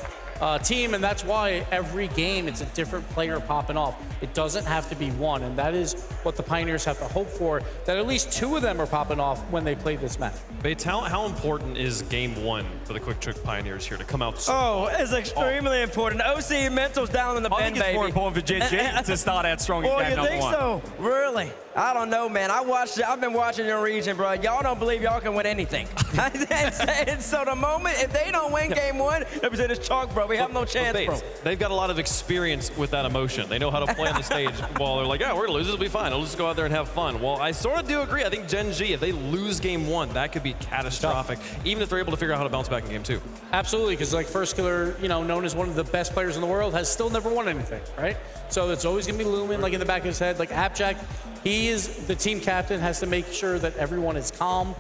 team, and that's why every game it's a different player popping off. It doesn't have to be one, and that is what the Pioneers have to hope for, that at least 2 of them are popping off when they play this map. Bates, how important is game 1 for the Quick Trip Pioneers here to come out? Oh, it's extremely important. OCE mental's down in the I bin, think it's more important for Gen G to start out strong in game number 1. You think so? Really? I don't know, man. I've been watching your region, bro. Y'all don't believe y'all can win anything. And so the moment, if they don't win game 1, it's chalk, bro. We have no chance, bro. They've got a lot of experience with that emotion. They know how to play on the stage while they're like, yeah, we're gonna lose, it'll be fine. I'll just go out there and have fun. Well, I sort of do agree. I think Gen G, if they lose game 1, that could be catastrophic, even if they're able to figure out how to bounce back in game 2. Absolutely, because like First Killer, known as one of the best players in the world, has still never won anything, right? So it's always gonna be looming like in the back of his head. Like Appjack, he is the team captain, has to make sure that everyone is calm,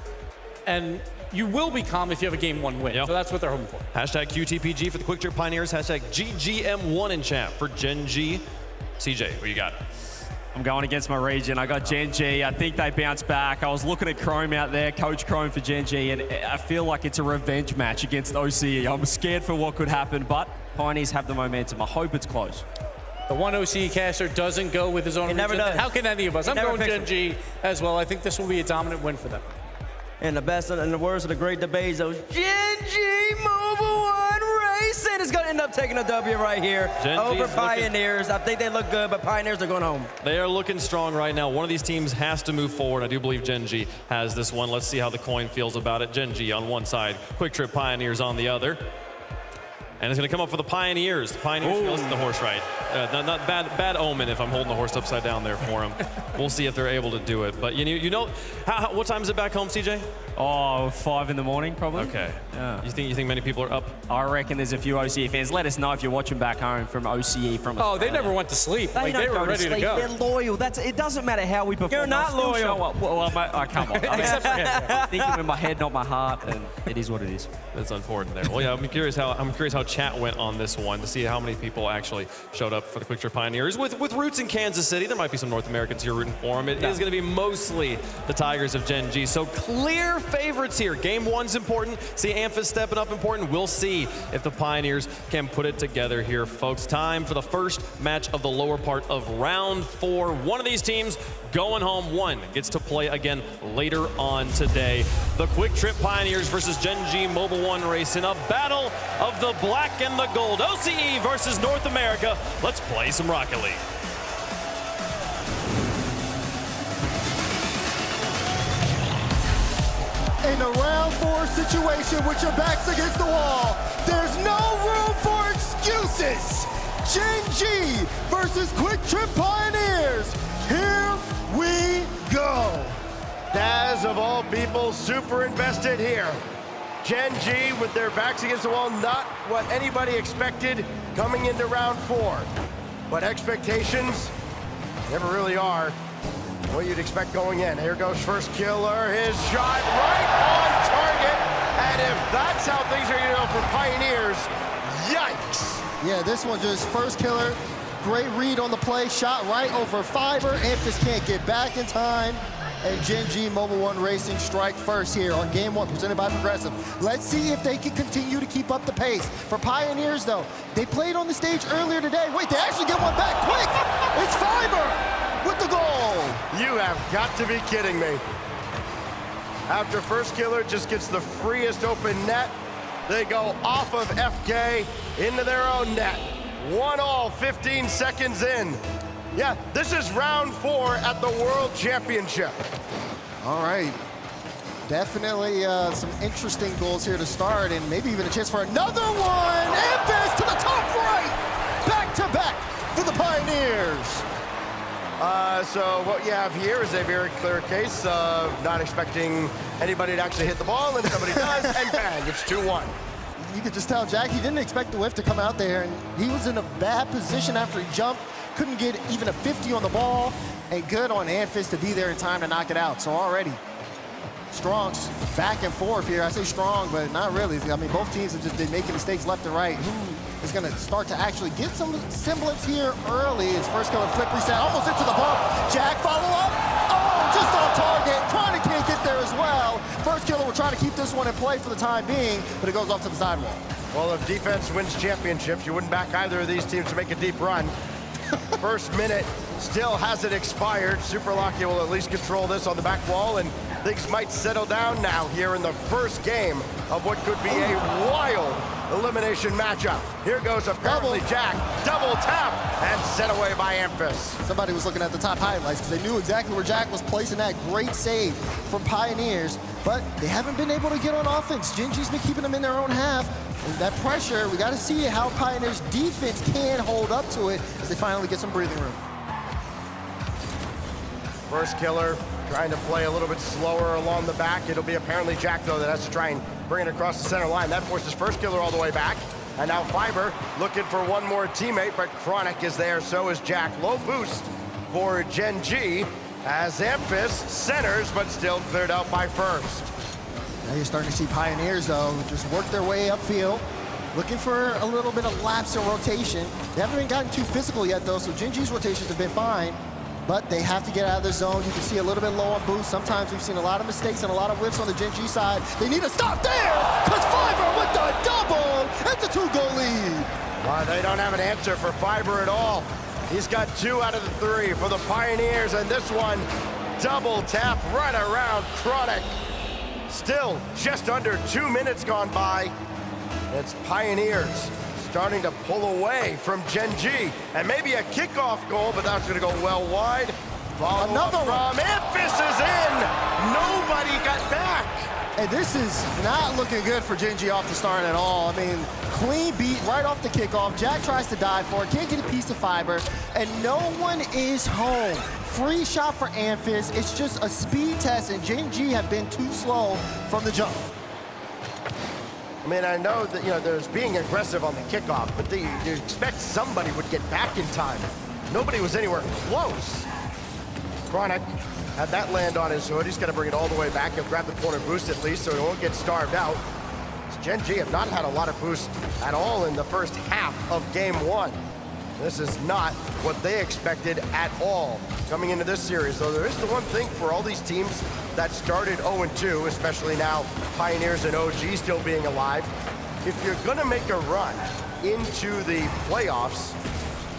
and you will be calm if you have a game 1 win. Yep. So that's what they're hoping for. Hashtag QTPG for the Quick Trip Pioneers. Hashtag GGM1 in chat for Gen G. CJ, what you got? I'm going against my region. I got Gen G. I think they bounce back. I was looking at Chrome out there, Coach Chrome for Gen G, and I feel like it's a revenge match against OCE. I'm scared for what could happen, but Pioneers have the momentum. I hope it's close. The one OCE caster doesn't go with his own region. Never does. How can any of us? I'm going Gen G as well. I think this will be a dominant win for them. And the words of the great Debezo, Gen G Mobile 1 Racing is going to end up taking a W right here over Pioneers. I think they look good, but Pioneers are going home. They are looking strong right now. One of these teams has to move forward. I do believe Gen G has this one. Let's see how the coin feels about it. Gen G on one side, Quick Trip Pioneers on the other. And it's going to come up for the Pioneers. The Pioneers listen to the horse right. Not bad omen if I'm holding the horse upside down there for them. We'll see if they're able to do it. But you know, what time is it back home, CJ? Oh, 5 in the morning, probably. Okay. Yeah. You think many people are up? I reckon there's a few OCE fans. Let us know if you're watching back home from OCE from Australia. They never went to sleep. Like they were ready to go. They're loyal. It doesn't matter how we perform. You're not loyal. Well, come on. I'm thinking with my head, not my heart, and it is what it is. That's important there. Well, yeah, I'm curious how chat went on this one to see how many people actually showed up for the Quick Trip Pioneers. With roots in Kansas City, there might be some North Americans here rooting for them. It is going to be mostly the Tigers of Gen G. So clear favorites here. Game 1's important. See Amphis stepping up important. We'll see if the Pioneers can put it together here, folks. Time for the first match of the lower part of round 4. One of these teams going home. One gets to play again later on today. The Quick Trip Pioneers versus Gen G Mobile 1 Race in a battle of the black and the gold. OCE versus North America. Let's play some Rocket League. In a round 4 situation with your backs against the wall, there's no room for excuses. Gen G versus Quick Trip Pioneers. Here we go. Daz, of all people, super invested here. Gen G with their backs against the wall, not what anybody expected coming into round 4. But expectations never really are what you'd expect going in. Here goes First Killer, his shot right on target. And if that's how things are going to go for Pioneers, yikes. Yeah, this one just First Killer, great read on the play, shot right over fiber. Amphis can't get back in time. And Gen G Mobile 1 Racing strike first here on game 1 presented by Progressive. Let's see if they can continue to keep up the pace. For Pioneers though, they played on the stage earlier today. Wait, they actually get one back quick. It's Fiber with the goal. You have got to be kidding me. After First Killer just gets the freest open net, they go off of FK into their own net. 1-all, 15 seconds in. Yeah, this is round 4 at the World Championship. All right. Definitely some interesting goals here to start, and maybe even a chance for another one. Amphis to the top right. Back to back for the Pioneers. So what you have here is a very clear case of not expecting anybody to actually hit the ball, and somebody does, and bang, it's 2-1. You could just tell Jack he didn't expect the whiff to come out there, and he was in a bad position after he jumped. Couldn't get even a 50 on the ball, and good on Amphis to be there in time to knock it out. So already, strong back and forth here. I say strong, but not really. I mean, both teams have just been making mistakes left and right. Who is going to start to actually get some semblance here early? His First Killer flip reset, almost into the bump. Jack follow up. Oh, just on target. Trying to can't get there as well. First Killer will try to keep this one in play for the time being, but it goes off to the sidewall. Well, if defense wins championships, you wouldn't back either of these teams to make a deep run. First minute still hasn't expired. Superlucky will at least control this on the back wall, and things might settle down now here in the first game of what could be a wild elimination matchup. Here goes apparently Jack, double tap, and set away by Amphis. Somebody was looking at the top highlights because they knew exactly where Jack was placing that great save from Pioneers, but they haven't been able to get on offense. Gen.G's been keeping them in their own half. And that pressure, we got to see how Pioneers defense can hold up to it as they finally get some breathing room. First killer trying to play a little bit slower along the back. It'll be apparently Jack, though, that has to try and bring it across the center line. That forces first killer all the way back. And now Fiber looking for one more teammate, but Chronic is there, so is Jack. Low boost for Gen.G as Amphis centers, but still cleared out by first. Now you're starting to see Pioneers, though, just work their way upfield, looking for a little bit of lapse in rotation. They haven't gotten too physical yet, though, so Gen.G's rotations have been fine, but they have to get out of the zone. You can see a little bit low on boost. Sometimes we've seen a lot of mistakes and a lot of whiffs on the Gen.G side. They need to stop there, because Fiber with the double. It's a 2-goal lead. They don't have an answer for Fiber at all. He's got 2 out of the 3 for the Pioneers, and this one, double tap right around Chronic. Still just under 2 minutes gone by. It's Pioneers starting to pull away from Gen.G. And maybe a kickoff goal, but that's going to go well wide. Another one. Amphis is in. Nobody got back. And this is not looking good for Gen.G off the start at all. I mean, clean beat right off the kickoff. Jack tries to dive for it, can't get a piece of Fiber, and no one is home. Free shot for Amphis. It's just a speed test, and Gen.G have been too slow from the jump. I mean, I know that, there's being aggressive on the kickoff, but you expect somebody would get back in time. Nobody was anywhere close. Chronic had that land on his hood. He's got to bring it all the way back. He'll grab the corner boost at least so he won't get starved out. Gen.G have not had a lot of boost at all in the first half of game 1. This is not what they expected at all coming into this series. Though there is the one thing for all these teams that started 0-2, especially now Pioneers and OG still being alive. If you're gonna make a run into the playoffs,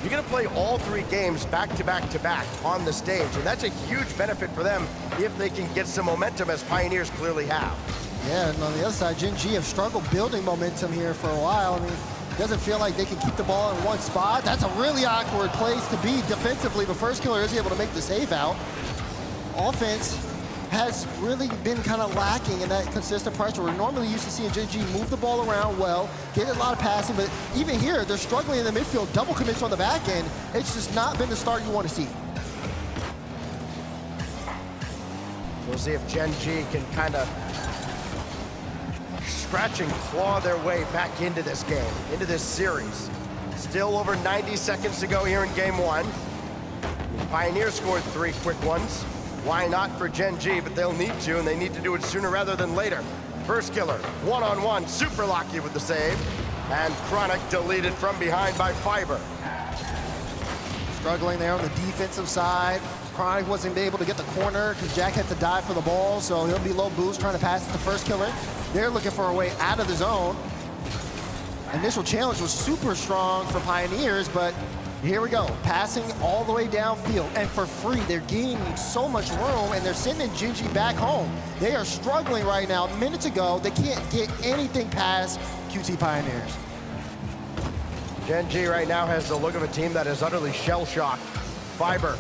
you're gonna play all 3 games back to back to back on the stage. And that's a huge benefit for them if they can get some momentum, as Pioneers clearly have. Yeah, and on the other side, Gen.G have struggled building momentum here for a while. I mean, it doesn't feel like they can keep the ball in one spot. That's a really awkward place to be defensively, but first killer is able to make the save out. Offense has really been kind of lacking in that consistent pressure. We're normally used to seeing Gen.G move the ball around well, get a lot of passing, but even here, they're struggling in the midfield, double commits on the back end. It's just not been the start you want to see. We'll see if Gen.G can kind of scratch and claw their way back into this game, into this series. Still over 90 seconds to go here in game 1. Pioneers scored 3 quick ones. Why not for Gen.G, but they'll need to, and they need to do it sooner rather than later. First killer, one-on-one, Superlucky with the save, and Chronic deleted from behind by Fiber. Struggling there on the defensive side. Chronic wasn't able to get the corner because Jack had to dive for the ball, so he'll be low boost trying to pass it to first killer. They're looking for a way out of the zone. Initial challenge was super strong for Pioneers, but here we go. Passing all the way downfield and for free. They're gaining so much room and they're sending Gen.G back home. They are struggling right now. Minutes ago, they can't get anything past QT Pioneers. Gen.G right now has the look of a team that is utterly shell-shocked. Fiber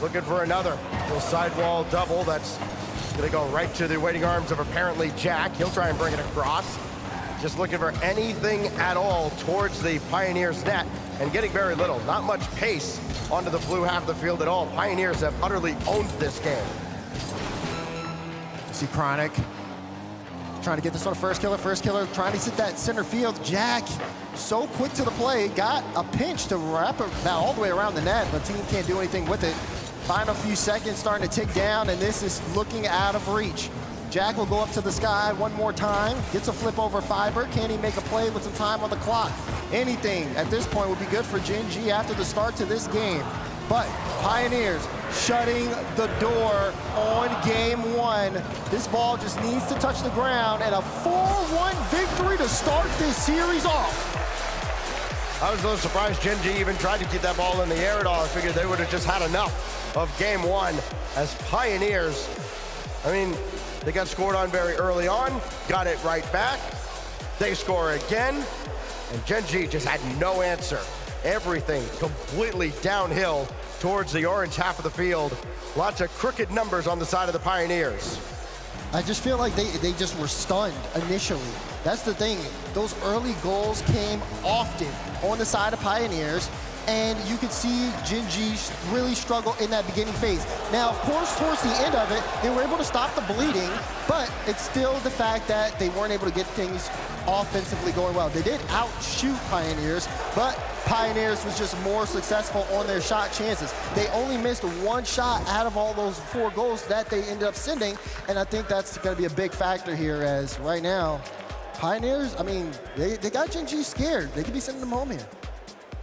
looking for another little sidewall double. That's gonna go right to the waiting arms of apparently Jack. He'll try and bring it across. Just looking for anything at all towards the Pioneers net and getting very little. Not much pace onto the blue half of the field at all. Pioneers have utterly owned this game. See Chronic trying to get this on a first killer trying to sit that center field. Jack, so quick to the play, got a pinch to wrap it now all the way around the net, but team can't do anything with it. Final few seconds starting to tick down, and this is looking out of reach. Jack will go up to the sky one more time, gets a flip over Fiber. Can he make a play with some time on the clock? Anything at this point would be good for Gen.G after the start to this game. But Pioneers shutting the door on game one. This ball just needs to touch the ground, and a 4-1 victory to start this series off. I was a little surprised Gen G even tried to keep that ball in the air at all. I figured they would have just had enough of game one as Pioneers. I mean, they got scored on very early on, got it right back. They score again, and Gen G just had no answer. Everything completely downhill towards the orange half of the field. Lots of crooked numbers on the side of the Pioneers. I just feel like they just were stunned initially. That's the thing. Those early goals came often on the side of Pioneers, and you could see Gen G really struggle in that beginning phase. Now, of course, towards the end of it, they were able to stop the bleeding, but it's still the fact that they weren't able to get things offensively going well. They did outshoot Pioneers, but Pioneers was just more successful on their shot chances. They only missed one shot out of all those 4 goals that they ended up sending, and I think that's going to be a big factor here, as right now, Pioneers, I mean, they got Gen G scared. They could be sending them home here.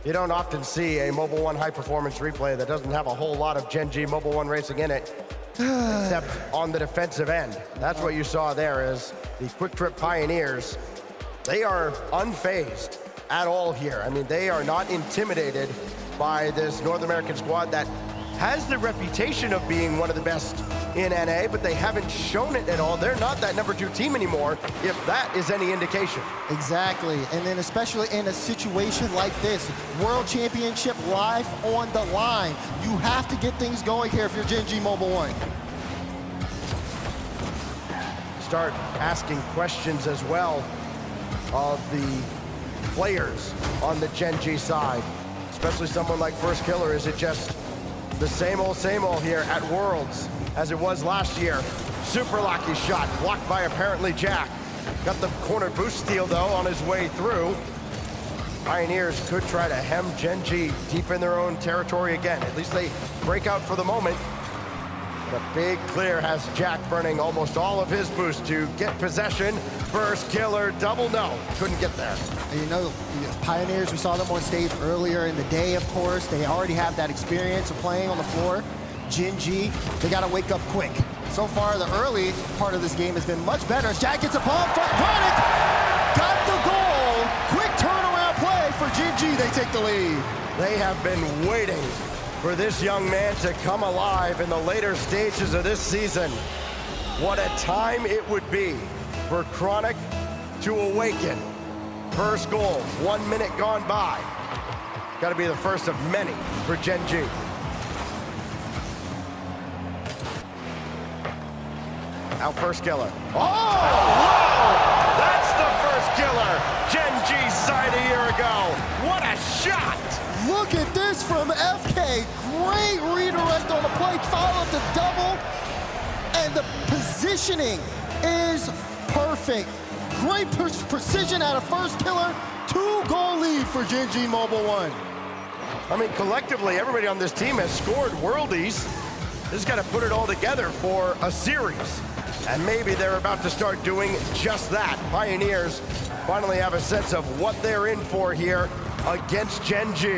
You don't often see a Mobile One high-performance replay that doesn't have a whole lot of Gen G Mobile One racing in it, except on the defensive end. That's what you saw there is the Quick Trip Pioneers. They are unfazed at all here. I mean, they are not intimidated by this North American squad that has the reputation of being one of the best in NA, but they haven't shown it at all. They're not that #2 team anymore, if that is any indication. Exactly, and then especially in a situation like this, World Championship life on the line. You have to get things going here if you're Gen G Mobile One. Start asking questions as well of the players on the Gen G side, especially someone like First Killer. Is it just the same old here at Worlds as it was last year? Super lucky shot, blocked by apparently Jack. Got the corner boost steal though on his way through. Pioneers could try to hem Gen G deep in their own territory again. At least they break out for the moment. The big clear has Jack burning almost all of his boost to get possession. First Killer, double no, couldn't get there. And you know, Pioneers, we saw them on stage earlier in the day, of course. They already have that experience of playing on the floor. Gen G, they gotta wake up quick. So far, the early part of this game has been much better. As Jack gets a ball from Chronic, got the goal. Quick turnaround play for Gen G, they take the lead. They have been waiting for this young man to come alive in the later stages of this season. What a time it would be for Chronic to awaken. First goal, 1 minute gone by. Gotta be the first of many for Gen G. Out First Killer. Oh, wow! That's the First Killer. Gen G's side a year ago. What a shot! Look at this from FK. Great redirect on the play, followed the double, and the positioning is perfect. Great precision out of First Killer. 2-goal lead for Gen G Mobile One. I mean, collectively, everybody on this team has scored worldies. Just got to put it all together for a series. And maybe they're about to start doing just that. Pioneers finally have a sense of what they're in for here against Gen G.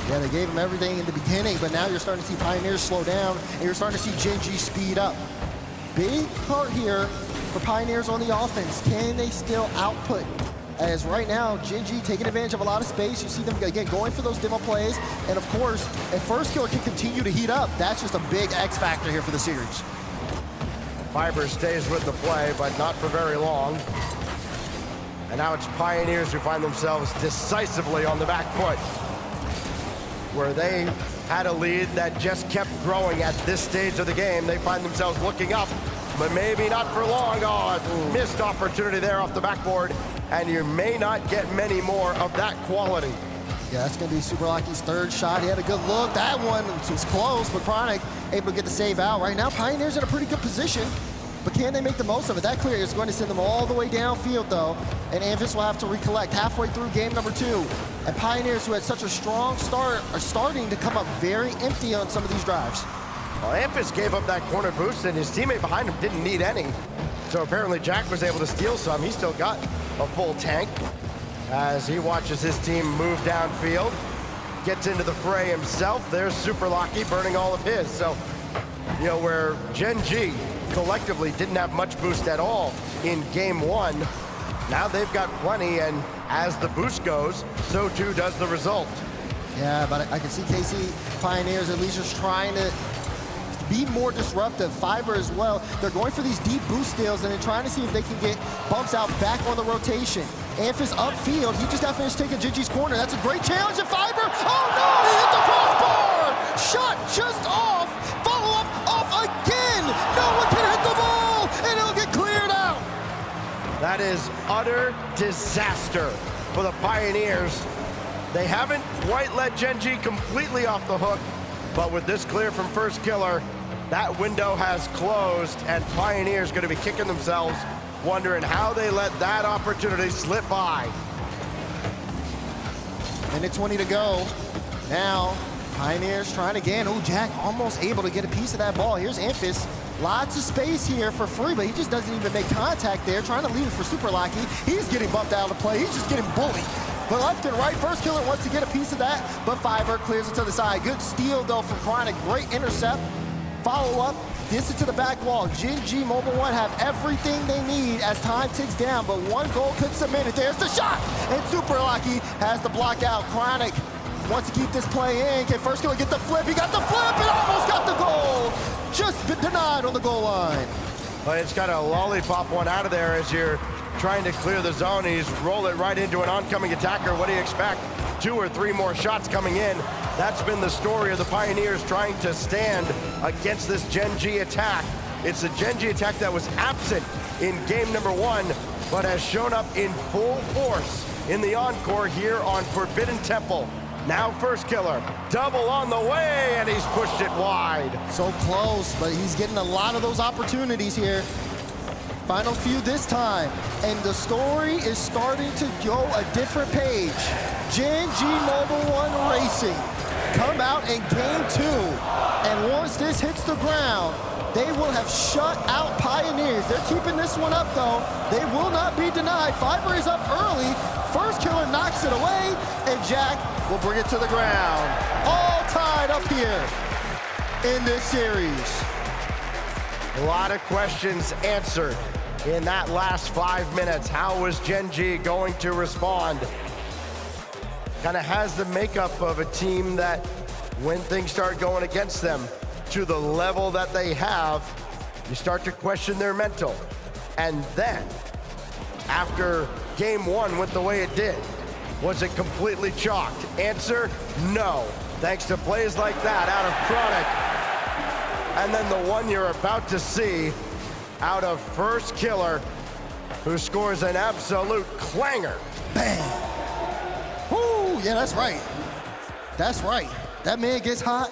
Yeah, they gave them everything in the beginning, but now you're starting to see Pioneers slow down, and you're starting to see Gen G speed up. Big part here for Pioneers on the offense. Can they still output? As right now, Gen G taking advantage of a lot of space. You see them, again, going for those demo plays. And of course, if First Killer can continue to heat up, that's just a big X factor here for the series. Fiber stays with the play, but not for very long. And now it's Pioneers who find themselves decisively on the back foot, where they had a lead that just kept growing at this stage of the game. They find themselves looking up, but maybe not for long. Oh, a missed opportunity there off the backboard, and you may not get many more of that quality. Yeah, that's going to be Super Lucky's third shot. He had a good look. That one was close, but Chronic able to get the save out. Right now, Pioneers in a pretty good position, but can they make the most of it? That clear is going to send them all the way downfield, though, and Amphis will have to recollect halfway through game number 2. And Pioneers, who had such a strong start, are starting to come up very empty on some of these drives. Well, Amphis gave up that corner boost, and his teammate behind him didn't need any. So apparently Jack was able to steal some. He still got a full tank as he watches his team move downfield. gets into the fray himself. There's Super Lucky burning all of his. So, you know, where Gen G collectively didn't have much boost at all in game one, now they've got plenty, and as the boost goes, so too does the result. Yeah, but I can see KC Pioneers at least just trying to be more disruptive. Fiber as well. They're going for these deep boost steals and they're trying to see if they can get bumps out back on the rotation. Amphis upfield, he just got finished taking Gingy's corner. That's a great challenge to Fiber. Oh no, he hit the crossbar! Shot just off, follow up off again. No one can hit the ball and it'll get cleared out. That is utter disaster for the Pioneers. They haven't quite let Gen G completely off the hook, but with this clear from First Killer, that window has closed, and Pioneers going to be kicking themselves, wondering how they let that opportunity slip by. Minute 20 to go. Now, Pioneers trying again. Oh, Jack almost able to get a piece of that ball. Here's Amphis. Lots of space here for free, but he just doesn't even make contact there, trying to leave it for Super Lucky. He's getting bumped out of play. He's just getting bullied. But left and right, First Killer wants to get a piece of that, but Fiber clears it to the side. Good steal, though, from Chronic. Great intercept. Follow up, gets it to the back wall. Gen G Mobile One have everything they need as time ticks down, but one goal could cement it. There's the shot, and Super Lucky has the block out. Chronic wants to keep this play in. Can First Killer get the flip? He got the flip and almost got the goal. Just been denied on the goal line. Well, it's got a lollipop one out of there as you're trying to clear the zone. He's rolled it right into an oncoming attacker. What do you expect? 2 or 3 more shots coming in. That's been the story of the Pioneers trying to stand against this Gen G attack. It's a Gen G attack that was absent in game number 1, but has shown up in full force in the encore here on Forbidden Temple. Now First Killer, double on the way, and he's pushed it wide. So close, but he's getting a lot of those opportunities here. Final few this time, and the story is starting to go a different page. Gen G Mobile One Racing come out in game 2, and once this hits the ground, they will have shut out Pioneers. They're keeping this one up, though. They will not be denied. Fiber is up early. First Killer knocks it away, and Jack will bring it to the ground. All tied up here in this series. A lot of questions answered in that last 5 minutes. How was Gen G going to respond? Kind of has the makeup of a team that, when things start going against them to the level that they have, you start to question their mental. And then, after game 1 went the way it did, was it completely chalked? Answer, no. Thanks to plays like that out of Chronic. And then the one you're about to see out of First Killer, who scores an absolute clanger. Bang! Woo! Yeah, that's right. That's right. That man gets hot,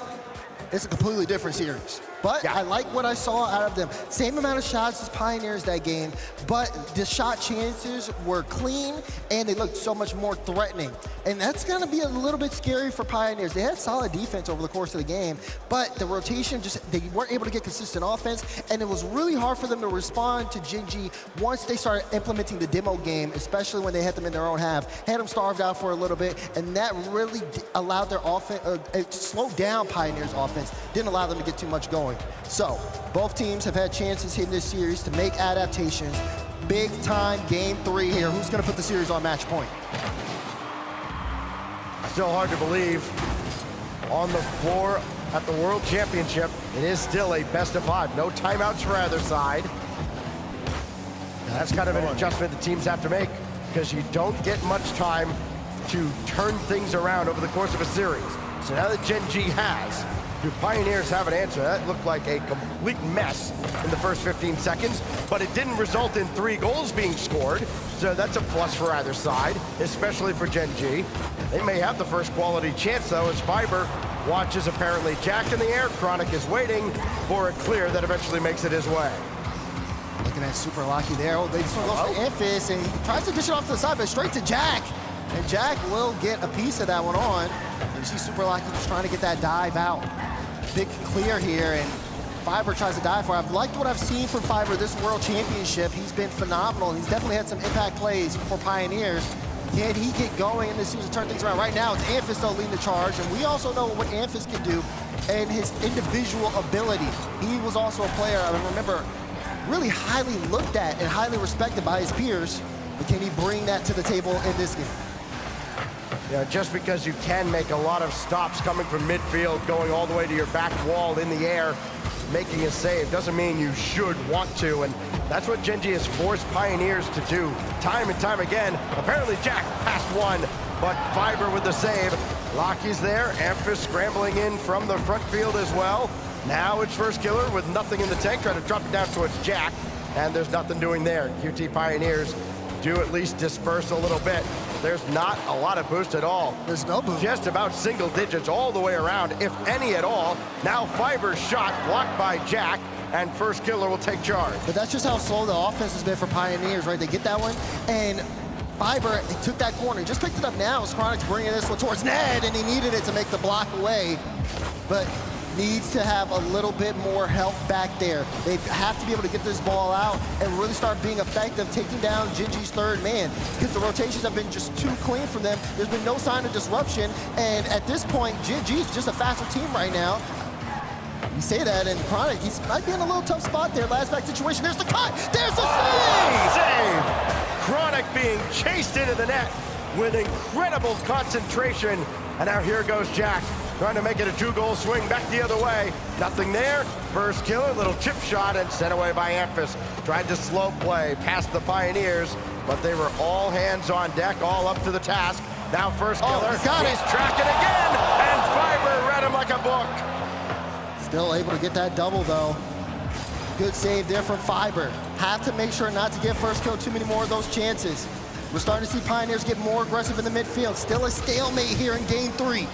it's a completely different series. But I like what I saw out of them. Same amount of shots as Pioneers that game, but the shot chances were clean and they looked so much more threatening. And that's gonna be a little bit scary for Pioneers. They had solid defense over the course of the game, but the rotation they weren't able to get consistent offense, and it was really hard for them to respond to Gen G once they started implementing the demo game, especially when they had them in their own half. Had them starved out for a little bit, and that really allowed their offense, it slowed down Pioneers' offense, didn't allow them to get too much going. So, both teams have had chances in this series to make adaptations. Big time game 3 here. Who's gonna put the series on match point? Still hard to believe. On the floor at the World Championship, it is still a best of 5. No timeouts for either side. That's kind of an adjustment the teams have to make, because you don't get much time to turn things around over the course of a series. So now that Gen G has, do Pioneers have an answer? That looked like a complete mess in the first 15 seconds, but it didn't result in 3 goals being scored, so that's a plus for either side, especially for Gen G. They may have the first quality chance, though, as Fiber watches apparently Jack in the air. Chronic is waiting for a clear that eventually makes it his way. Looking at Super Lucky there. Oh, they just want to go for Amphis, and he tries to dish it off to the side, but straight to Jack. And Jack will get a piece of that one on. You see Super Lucky just trying to get that dive out. Big clear here, and Fiber tries to dive for it. I've liked what I've seen from Fiber this World Championship. He's been phenomenal. He's definitely had some impact plays for Pioneers. Can he get going in this series to turn things around? Right now, it's Amphis though leading the charge, and we also know what Amphis can do and his individual ability. He was also a player, I remember, really highly looked at and highly respected by his peers. But can he bring that to the table in this game? Yeah, just because you can make a lot of stops coming from midfield, going all the way to your back wall in the air, making a save, doesn't mean you should want to, and that's what Gen.G has forced Pioneers to do time and time again. Apparently Jack passed one, but Fiber with the save. Lockie's there, Amphis scrambling in from the front field as well. Now it's First Killer with nothing in the tank, trying to drop it down towards Jack, and there's nothing doing there. QT Pioneers do at least disperse a little bit. There's not a lot of boost at all. There's no boost. Just about single digits all the way around, if any at all. Now Fiber's shot blocked by Jack, and First Killer will take charge. But that's just how slow the offense has been for Pioneers, right? They get that one, and Fiber took that corner, just picked it up now. Chronic's bringing this one towards Ned, and he needed it to make the block away. But needs to have a little bit more help back there. They have to be able to get this ball out and really start being effective, taking down Gen.G's third man, because the rotations have been just too clean from them. There's been no sign of disruption, and at this point, Gen.G's just a faster team right now. You say that, and Chronic, he might be in a little tough spot there. Last back situation, there's the cut, there's the save! Save! Chronic being chased into the net with incredible concentration, and now here goes Jack, trying to make it a 2-goal swing back the other way. Nothing there. First Killer, little chip shot, and sent away by Amphis. Tried to slow play past the Pioneers, but they were all hands on deck, all up to the task. Now First Killer, he's tracking again, and Fiber read him like a book. Still able to get that double, though. Good save there from Fiber. Have to make sure not to give First Kill too many more of those chances. We're starting to see Pioneers get more aggressive in the midfield. Still a stalemate here in game 3.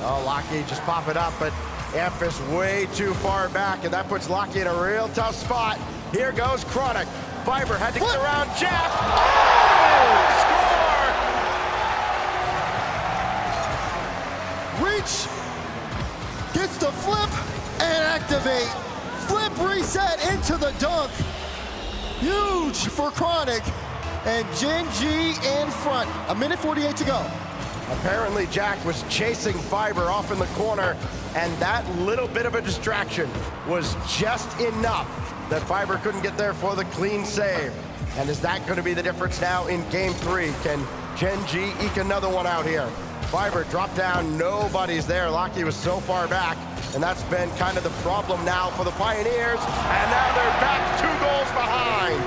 Oh, Lockie just pop it up, but Amphis way too far back, and that puts Lockie in a real tough spot. Here goes Chronic. Fiber had to get around Jack. Oh, score! Reach, gets the flip and activate. Flip reset into the dunk. Huge for Chronic, and Gen.G in front. 1:48 to go. Apparently Jack was chasing Fiber off in the corner, and that little bit of a distraction was just enough that Fiber couldn't get there for the clean save. And is that going to be the difference now in game 3? Can Gen.G eke another one out here? Fiber dropped down, nobody's there. Lockie was so far back, and that's been kind of the problem now for the Pioneers, and now they're back 2 goals behind.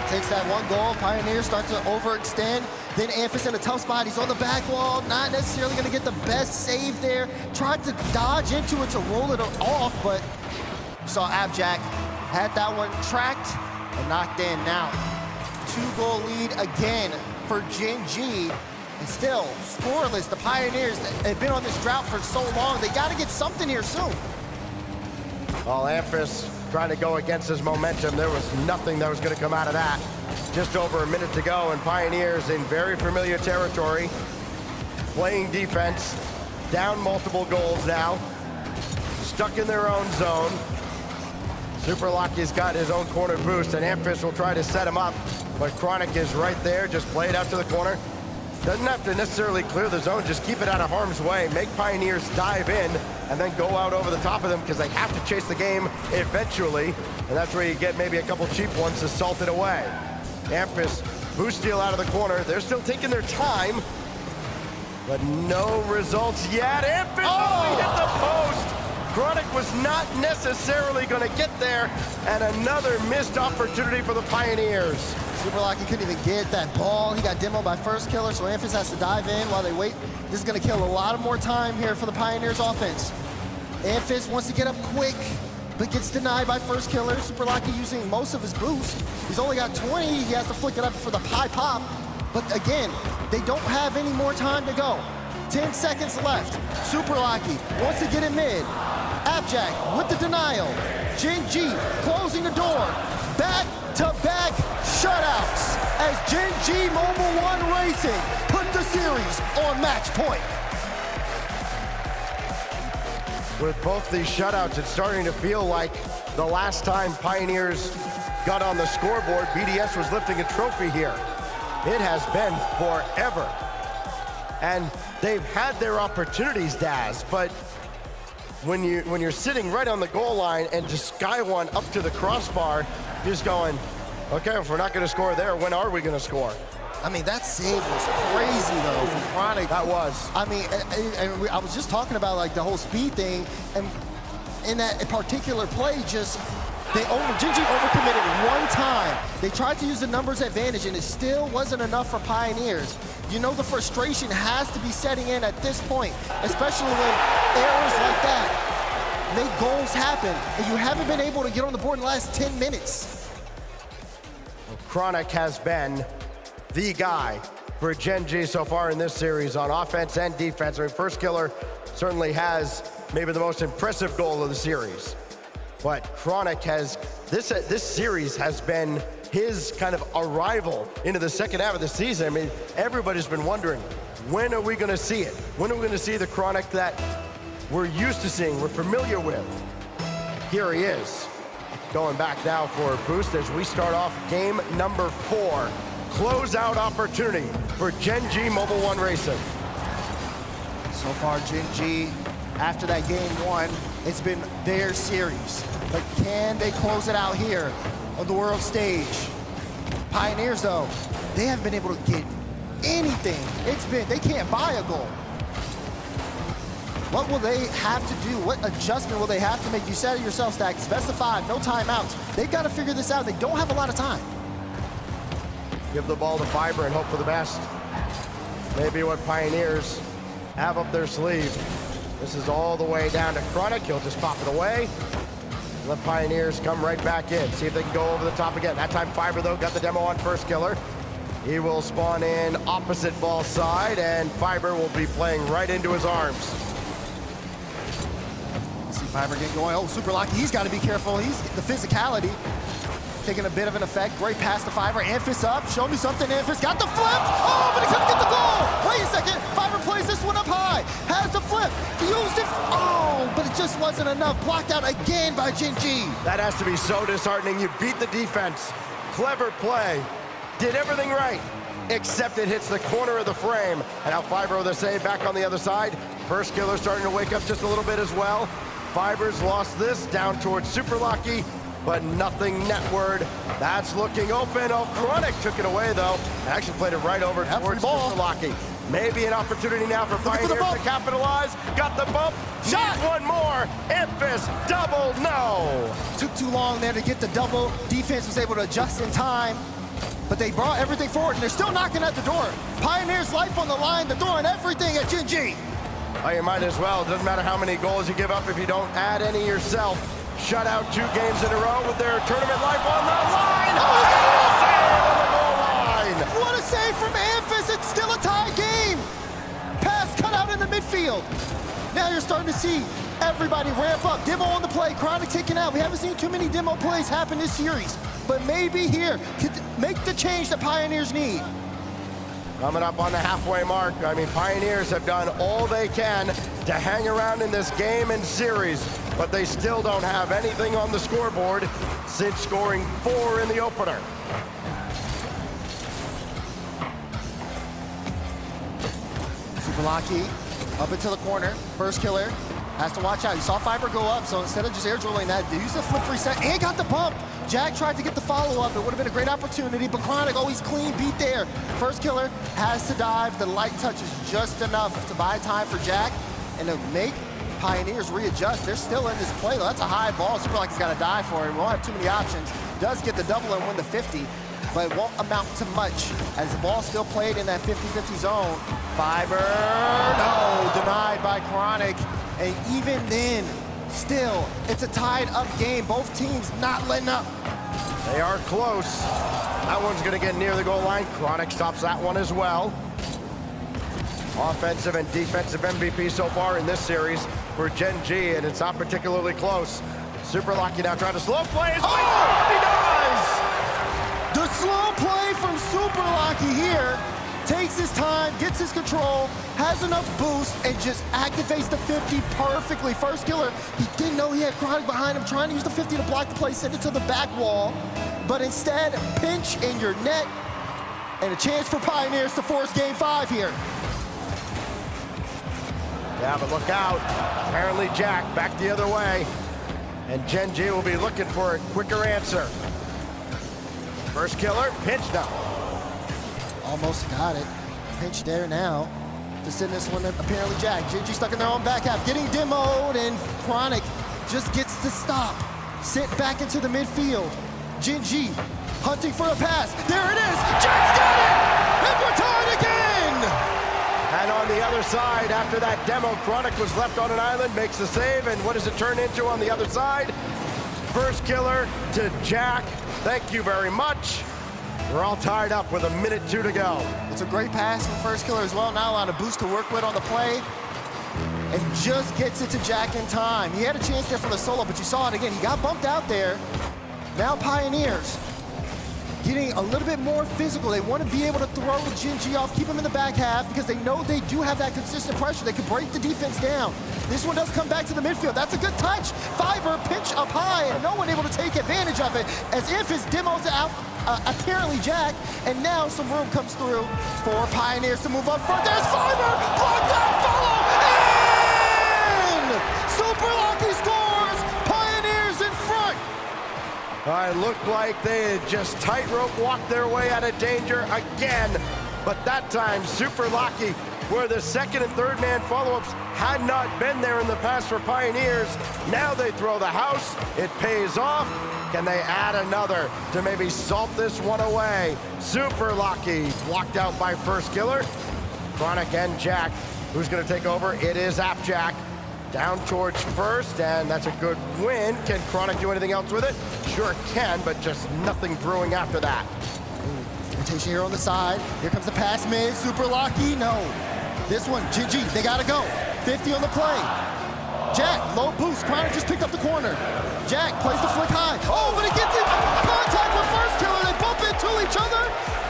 Takes that 1 goal, Pioneers start to overextend. Then Amphis in a tough spot, he's on the back wall, not necessarily gonna get the best save there. Tried to dodge into it to roll it off, but you saw Abjack had that one tracked and knocked in. Now, 2-goal lead again for Gen.G, and still scoreless. The Pioneers have been on this drought for so long, they gotta get something here soon. Well, Amphis trying to go against his momentum. There was nothing that was going to come out of that. Just over a minute to go, and Pioneers in very familiar territory, playing defense, down multiple goals now, stuck in their own zone. Super Lockie's got his own corner boost, and Amphis will try to set him up, but Chronic is right there. Just play it out to the corner. Doesn't have to necessarily clear the zone, just keep it out of harm's way, make Pioneers dive in, and then go out over the top of them, because they have to chase the game eventually, and that's where you get maybe a couple cheap ones to salt it away. Amphis, boost steal out of the corner. They're still taking their time, but no results yet. Amphis only hit the post. Chronic was not necessarily going to get there, and another missed opportunity for the Pioneers. Super Lucky couldn't even get that ball. He got demoed by First Killer, so Amphis has to dive in while they wait. This is going to kill a lot of more time here for the Pioneers offense. Amphis wants to get up quick, but gets denied by First Killer. Super Lucky using most of his boost. He's only got 20. He has to flick it up for the high pop. But again, they don't have any more time to go. 10 seconds left. Super Lucky wants to get in mid. Abjack with the denial. Gen.G closing the door. Back-to-back shutouts as Gen.G Mobile 1 Racing put the series on match point. With both these shutouts, it's starting to feel like the last time Pioneers got on the scoreboard, BDS was lifting a trophy here. It has been forever. And they've had their opportunities, Daz, but when you're sitting right on the goal line and just sky one up to the crossbar, you're just going, okay, if we're not going to score there, when are we going to score? I mean, that save was crazy, though, from Chronic. That was. I mean, and I was just talking about, like, the whole speed thing, and in that particular play, just Gen.G overcommitted one time. They tried to use the numbers advantage, and it still wasn't enough for Pioneers. You know the frustration has to be setting in at this point, especially when errors like that make goals happen, and you haven't been able to get on the board in the last 10 minutes. Well, Chronic has been the guy for Gen.G so far in this series on offense and defense. I mean, First Killer certainly has maybe the most impressive goal of the series. But Chronic has, this series has been his kind of arrival into the second half of the season. I mean, everybody's been wondering, when are we gonna see it? When are we gonna see the Chronic that we're used to seeing, we're familiar with? Here he is, going back now for a boost as we start off game number 4. Closeout opportunity for Gen.G Mobile One Racing. So far, Gen.G, after that game 1, it's been their series. But can they close it out here on the world stage? Pioneers, though, they haven't been able to get anything. They can't buy a goal. What will they have to do? What adjustment will they have to make? You said it yourself, Stack, best of 5, no timeouts. They've got to figure this out. They don't have a lot of time. Give the ball to Fiber and hope for the best. Maybe what Pioneers have up their sleeve. This is all the way down to Chronic. He'll just pop it away. Let Pioneers come right back in. See if they can go over the top again. That time Fiber, though, got the demo on First Killer. He will spawn in opposite ball side, and Fiber will be playing right into his arms. See Fiber getting going. Oh, Super Lucky. He's got to be careful. He's the physicality taking a bit of an effect. Great pass to Fiber. Amphis up. Show me something, Amphis. Got the flip. Oh, but he couldn't get the goal. Wait a second. Fiber plays this one up high. Has the flip. Used it. Oh, but it just wasn't enough. Blocked out again by Gen.G. That has to be so disheartening. You beat the defense. Clever play. Did everything right, except it hits the corner of the frame. And now Fiber with a save back on the other side. First Killer starting to wake up just a little bit as well. Fiber's lost this down towards Super Lucky, but nothing netward. That's looking open. Oh, Chronic took it away, though. Actually played it right over towards Super Lucky. Maybe an opportunity now for Pioneers to capitalize. Got the bump. Shot. Need one more. Memphis double, no. Took too long there to get the double. Defense was able to adjust in time, but they brought everything forward, and they're still knocking at the door. Pioneers' life on the line. They're throwing everything at Gen.G. Oh, you might as well. It doesn't matter how many goals you give up if you don't add any yourself. Shut out 2 games in a row with their tournament life on the line. What a save from Memphis. It's still a tie game. Pass cut out in the midfield. Now you're starting to see everybody ramp up. Demo on the play. Chronic taken out. We haven't seen too many demo plays happen this series, but maybe here could make the change that Pioneers need. Coming up on the halfway mark. I mean, Pioneers have done all they can to hang around in this game and series, but they still don't have anything on the scoreboard since scoring 4 in the opener. Super Lucky up into the corner. First Killer has to watch out. You saw Fiber go up, so instead of just air drilling that, they used a flip reset and got the bump. Jack tried to get the follow-up. It would have been a great opportunity, but Chronic always clean beat there. First Killer has to dive. The light touch is just enough to buy time for Jack and to make Pioneers readjust. They're still in this play, though. That's a high ball. Super Lucky's got to dive for it. We won't have too many options. Does get the double and win the 50, but it won't amount to much as the ball still played in that 50-50 zone. Fiber, no, denied by Chronic. And even then, still, it's a tied up game. Both teams not letting up. They are close. That one's gonna get near the goal line. Chronic stops that one as well. Offensive and defensive MVP so far in this series for Gen.G, and it's not particularly close. Super Lucky now trying to slow play. He does! The slow play from Super Lucky here takes his time, gets his control, has enough boost, and just activates the 50 perfectly. First Killer, he didn't know he had Chronic behind him, trying to use the 50 to block the play, send it to the back wall, but instead, pinch in your net. And a chance for Pioneers to force game 5 here. Yeah, but look out. Apparently Jack back the other way. And Gen G will be looking for a quicker answer. First killer, pinch now. Almost got it. Pinch there now. To send this one, apparently Jack. Gen G stuck in their own back half. Getting demoed, and Chronic just gets to stop. Sent back into the midfield. Gen G hunting for a pass. There it is. Jack's got it! And we're tied again! And on the other side, after that demo, Chronic was left on an island, makes the save, and what does it turn into on the other side? First killer to Jack. Thank you very much. We're all tied up with 1:02 to go. It's a great pass from First Killer as well. Now a lot of boost to work with on the play. And just gets it to Jack in time. He had a chance there for the solo, but you saw it again. He got bumped out there. Now Pioneers getting a little bit more physical. They want to be able to throw Gen G off, keep him in the back half, because they know they do have that consistent pressure. They can break the defense down. This one does come back to the midfield. That's a good touch. Fiber pinch up high, and no one able to take advantage of it as Infus demos out apparently Jack, and now some room comes through for Pioneers to move up front. There's Fiber! Blocked out, follow! In! Super Lucky scores! Pioneers in front! It looked like they had just tightrope walked their way out of danger again, but that time Super Lucky, where the second and third man follow-ups had not been there in the past for Pioneers. Now they throw the house, it pays off. Can they add another to maybe salt this one away? Super Lucky, blocked out by First Killer. Chronic and Jack, who's gonna take over? It is Appjack. Down towards first, and that's a good win. Can Chronic do anything else with it? Sure can, but just nothing brewing after that. Rotation here on the side. Here comes the pass mid. Super Lucky, no. This one, Gen G, they gotta go. 50 on the play. Jack, low boost. Chronic just picked up the corner. Jack plays the flick high. Oh, but he gets in contact with First Killer. They bump into each other.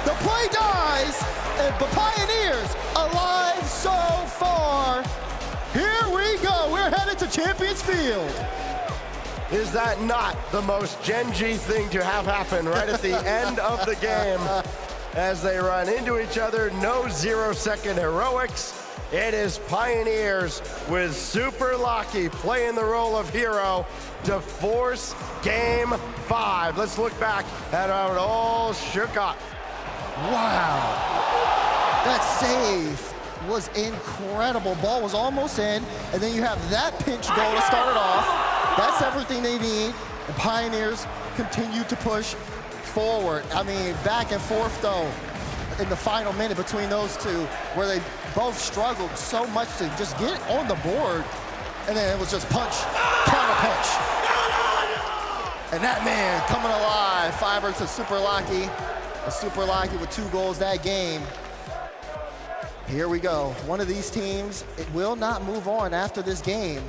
The play dies, but Pioneers alive so far. Here we go. We're headed to Champions Field. Is that not the most Gen G thing to have happen right at the end of the game? As they run into each other, no 0-second heroics. It is Pioneers with Super Lucky playing the role of hero to force game 5. Let's look back at how it all shook up. Wow. That save was incredible. Ball was almost in, and then you have that pinch goal to start it off. That's everything they need. The Pioneers continue to push forward. I mean, back and forth though in the final minute between those two, where they both struggled so much to just get on the board, and then it was just punch, counter punch. And that man coming alive. Fiber to Super Lucky. And Super Lucky with 2 goals that game. Here we go. One of these teams, it will not move on after this game.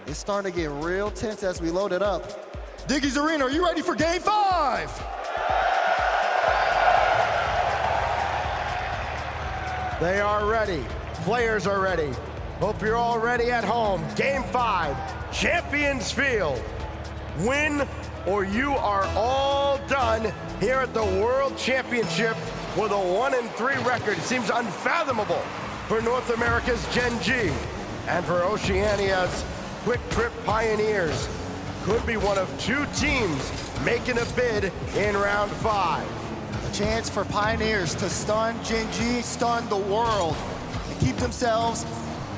It's starting to get real tense as we load it up. Dickies Arena, are you ready for game 5? They are ready. Players are ready. Hope you're all ready at home. Game 5, Champions Field. Win or you are all done here at the World Championship with a 1-3 record. It seems unfathomable for North America's Gen G and for Oceania's Quick Trip Pioneers. Could be one of 2 teams making a bid in round 5. A chance for Pioneers to stun Gen G, stun the world, and keep themselves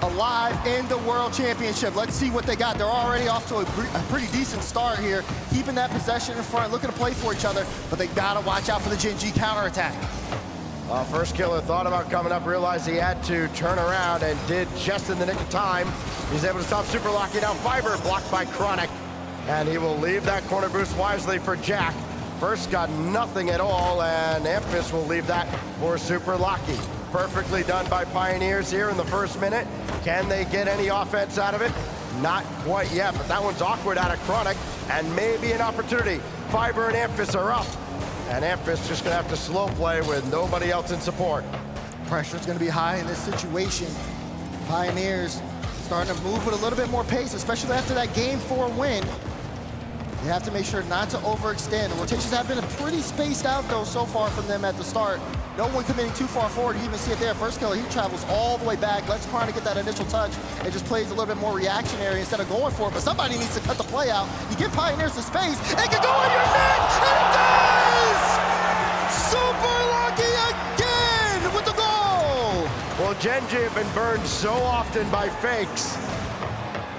alive in the World Championship. Let's see what they got. They're already off to a pretty decent start here, keeping that possession in front, looking to play for each other, but they gotta watch out for the Gen G counterattack. First Killer thought about coming up, realized he had to turn around, and did just in the nick of time. He's able to stop Super Lucky. Now Fiber blocked by Chronic, and he will leave that corner boost wisely for Jack. First got nothing at all, and Amphis will leave that for Super Lucky. Perfectly done by Pioneers here in the first minute. Can they get any offense out of it? Not quite yet, but that one's awkward out of Chronic, and maybe an opportunity. Fiber and Amphis are up, and Amphis just gonna have to slow play with nobody else in support. Pressure's gonna be high in this situation. Pioneers starting to move with a little bit more pace, especially after that Game 4 win. They have to make sure not to overextend. The rotations have been pretty spaced out though so far from them at the start. No one committing too far forward. You even see it there. First killer, he travels all the way back, lets Chronic get that initial touch, and just plays a little bit more reactionary instead of going for it. But somebody needs to cut the play out. You give Pioneers the space, it can go in your net, and it does! Super lucky again with the goal! Well, Gen G have been burned so often by fakes.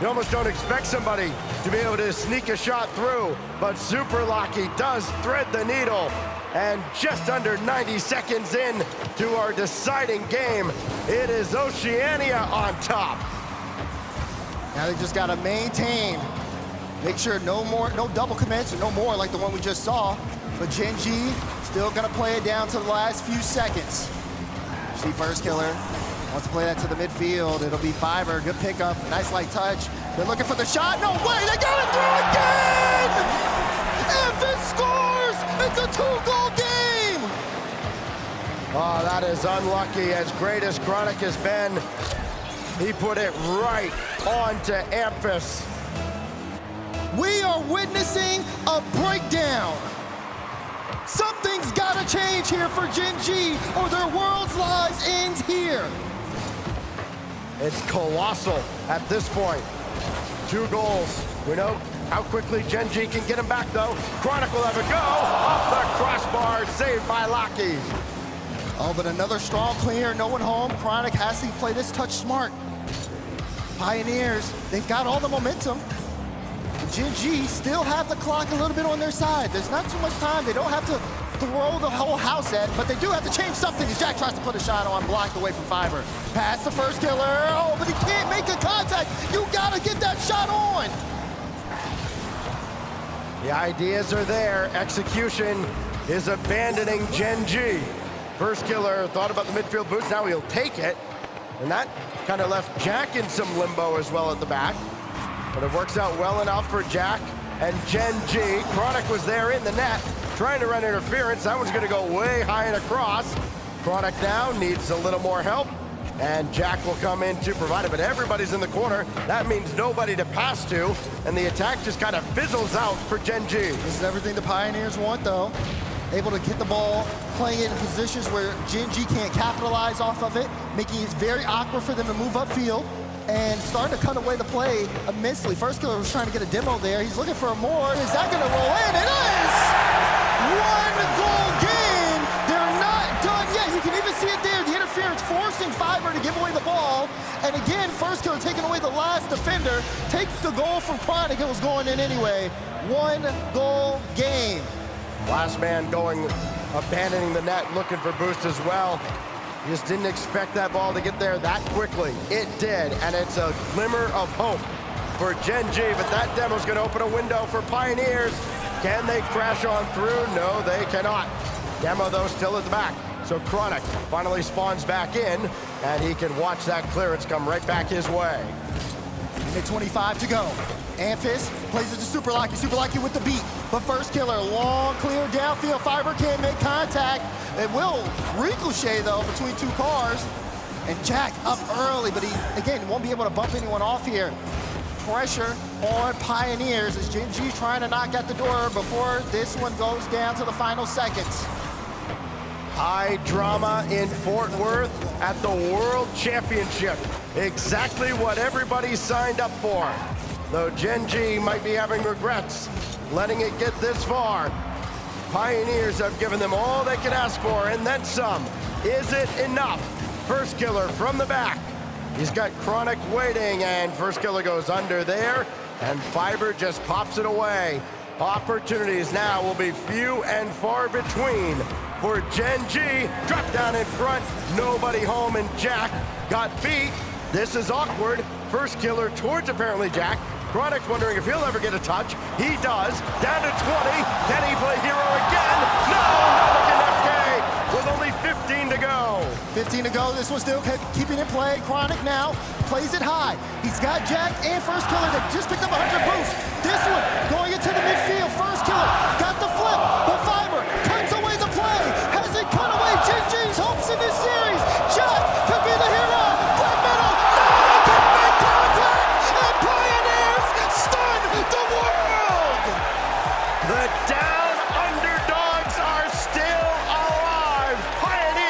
You almost don't expect somebody to be able to sneak a shot through, but Super Lucky does thread the needle. And just under 90 seconds in to our deciding game, it is Oceania on top. Now they just gotta maintain. Make sure no double commits or no more like the one we just saw. But Gen G still gonna play it down to the last few seconds. See first killer. Wants to play that to the midfield. It'll be Fiber. Good pickup. Nice light touch. They're looking for the shot. No way. They got it through again. Memphis scores. It's a 2-goal game. Oh, that is unlucky. As great as Chronic has been, he put it right onto Amphis. We are witnessing a breakdown. Something's got to change here for Gen G, or their world's lives ends here. It's colossal at this point. 2 goals. We know how quickly Gen G can get him back, though. Chronic will have a go. Off the crossbar, saved by Lucky. Oh, but another strong clear, no one home. Chronic has to play this touch smart. Pioneers, they've got all the momentum. Gen G still have the clock a little bit on their side. There's not too much time. They don't have to throw the whole house at, but they do have to change something as Jack tries to put a shot on, blocked away from Fiber. Pass the first killer. Oh, but he can't make a contact. You gotta get that shot on. The ideas are there. Execution is abandoning Gen G. First killer thought about the midfield boost. Now he'll take it. And that kind of left Jack in some limbo as well at the back. But it works out well enough for Jack and Gen G. Chronic was there in the net, trying to run interference. That one's going to go way high and across. Chronic now needs a little more help, and Jack will come in to provide it. But everybody's in the corner. That means nobody to pass to, and the attack just kind of fizzles out for Gen G. This is everything the Pioneers want, though. Able to get the ball, playing it in positions where Gen G can't capitalize off of it, making it very awkward for them to move upfield, and starting to cut away the play immensely. First killer was trying to get a demo there. He's looking for more. Is that going to roll in? It is! 1-goal game. They're not done yet. You can even see it there. The interference forcing Fiber to give away the ball. And again, first killer taking away the last defender. Takes the goal from Chronic. It was going in anyway. 1-goal game. Last man going, abandoning the net, looking for boost as well. You just didn't expect that ball to get there that quickly. It did, and it's a glimmer of hope for Gen G, but that demo's gonna open a window for Pioneers. Can they crash on through? No, they cannot. Demo, though, still at the back. So Chronic finally spawns back in, and he can watch that clearance come right back his way. Minute 25 to go. Amphis plays it to Super Lucky with the beat. But first killer, long clear downfield. Fiber can't make contact. It will ricochet, though, between 2 cars. And Jack up early, but he, again, won't be able to bump anyone off here. Pressure on Pioneers as Gen G trying to knock at the door before this one goes down to the final seconds. High drama in Fort Worth at the World Championship. Exactly what everybody signed up for. Though Gen G might be having regrets letting it get this far. Pioneers have given them all they can ask for and then some. Is it enough? First killer from the back. He's got Chronic waiting, and first killer goes under there, and Fiber just pops it away. Opportunities now will be few and far between for Gen G. Drop down in front, nobody home, and Jack got beat. This is awkward. First killer towards apparently Jack. Chronic wondering if he'll ever get a touch. He does. Down to 20. Can he play hero again? No! FK with only 15 to go. 15 to go. This one still keeping it play. Chronic now plays it high. He's got Jack and first killer that just picked up 100 boost. This one going into the midfield. First killer got the flip, but Fiber cuts away the play. Has it cut away Gen G's hopes in this series? Jack could be the hero. Play middle. No, he can make contact. And Pioneers stun the world. The down underdogs are still alive. Pioneers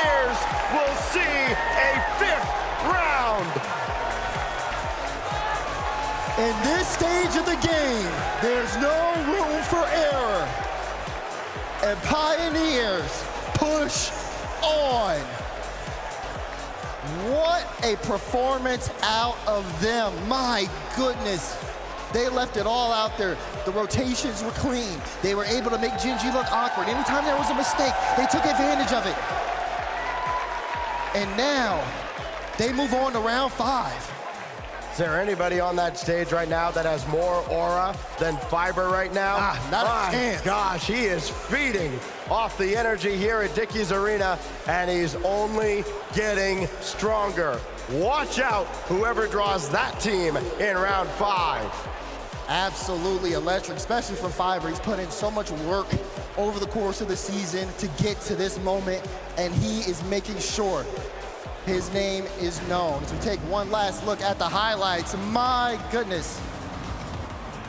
In this stage of the game, there's no room for error. And Pioneers push on. What a performance out of them. My goodness. They left it all out there. The rotations were clean. They were able to make Gen.G look awkward. Anytime there was a mistake, they took advantage of it. And now, they move on to round 5. Is there anybody on that stage right now that has more aura than Fiber right now? Not a chance. Gosh, he is feeding off the energy here at Dickies Arena, and he's only getting stronger. Watch out, whoever draws that team in round 5. Absolutely electric, especially from Fiber. He's put in so much work over the course of the season to get to this moment, and he is making sure his name is known. As we take one last look at the highlights, my goodness.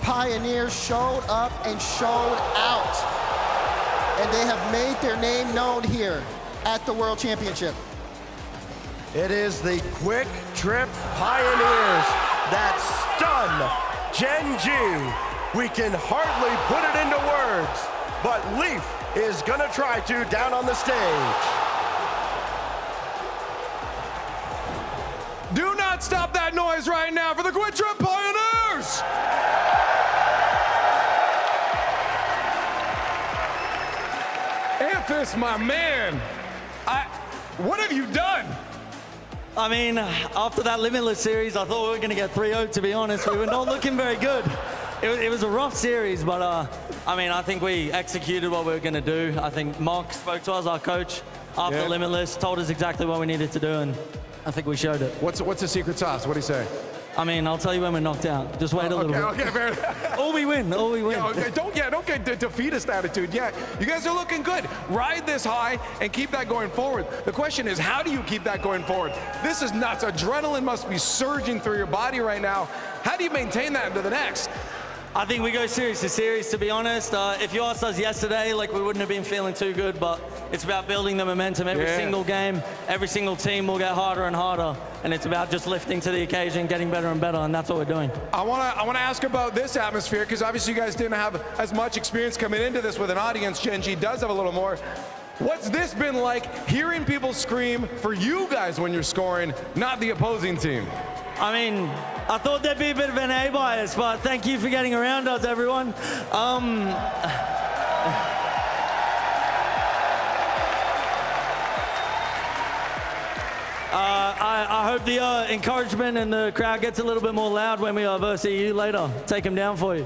Pioneers showed up and showed out. And they have made their name known here at the World Championship. It is the Quick Trip Pioneers that stun Gen.G. We can hardly put it into words, but Leaf is gonna try to down on the stage. Do not stop that noise right now for the Quick Trip Pioneers! Amphis, my man, what have you done? I mean, after that Limitless series, I thought we were going to get 3-0, to be honest. We were not looking very good. It was a rough series, but I mean, I think we executed what we were going to do. I think Mark spoke to us, our coach, after Limitless, told us exactly what we needed to do, and I think we showed it. What's the secret sauce? What do you say? I mean, I'll tell you when we're knocked out. Just wait a little bit. Okay, fair enough. All we win, all we win. Yeah, don't get the defeatist attitude. Yeah, you guys are looking good. Ride this high and keep that going forward. The question is, how do you keep that going forward? This is nuts. Adrenaline must be surging through your body right now. How do you maintain that into the next? I think we go series to series, to be honest. If you asked us yesterday, like, we wouldn't have been feeling too good, but it's about building the momentum every single game. Every single team will get harder and harder, and it's about just lifting to the occasion, getting better and better, and that's what we're doing. I want to ask about this atmosphere, because obviously you guys didn't have as much experience coming into this with an audience. Gen.G does have a little more. What's this been like, hearing people scream for you guys when you're scoring, not the opposing team? I mean, I thought there'd be a bit of an A bias, but thank you for getting around us, everyone. I hope the encouragement and the crowd gets a little bit more loud when we verse you later. Take them down for you.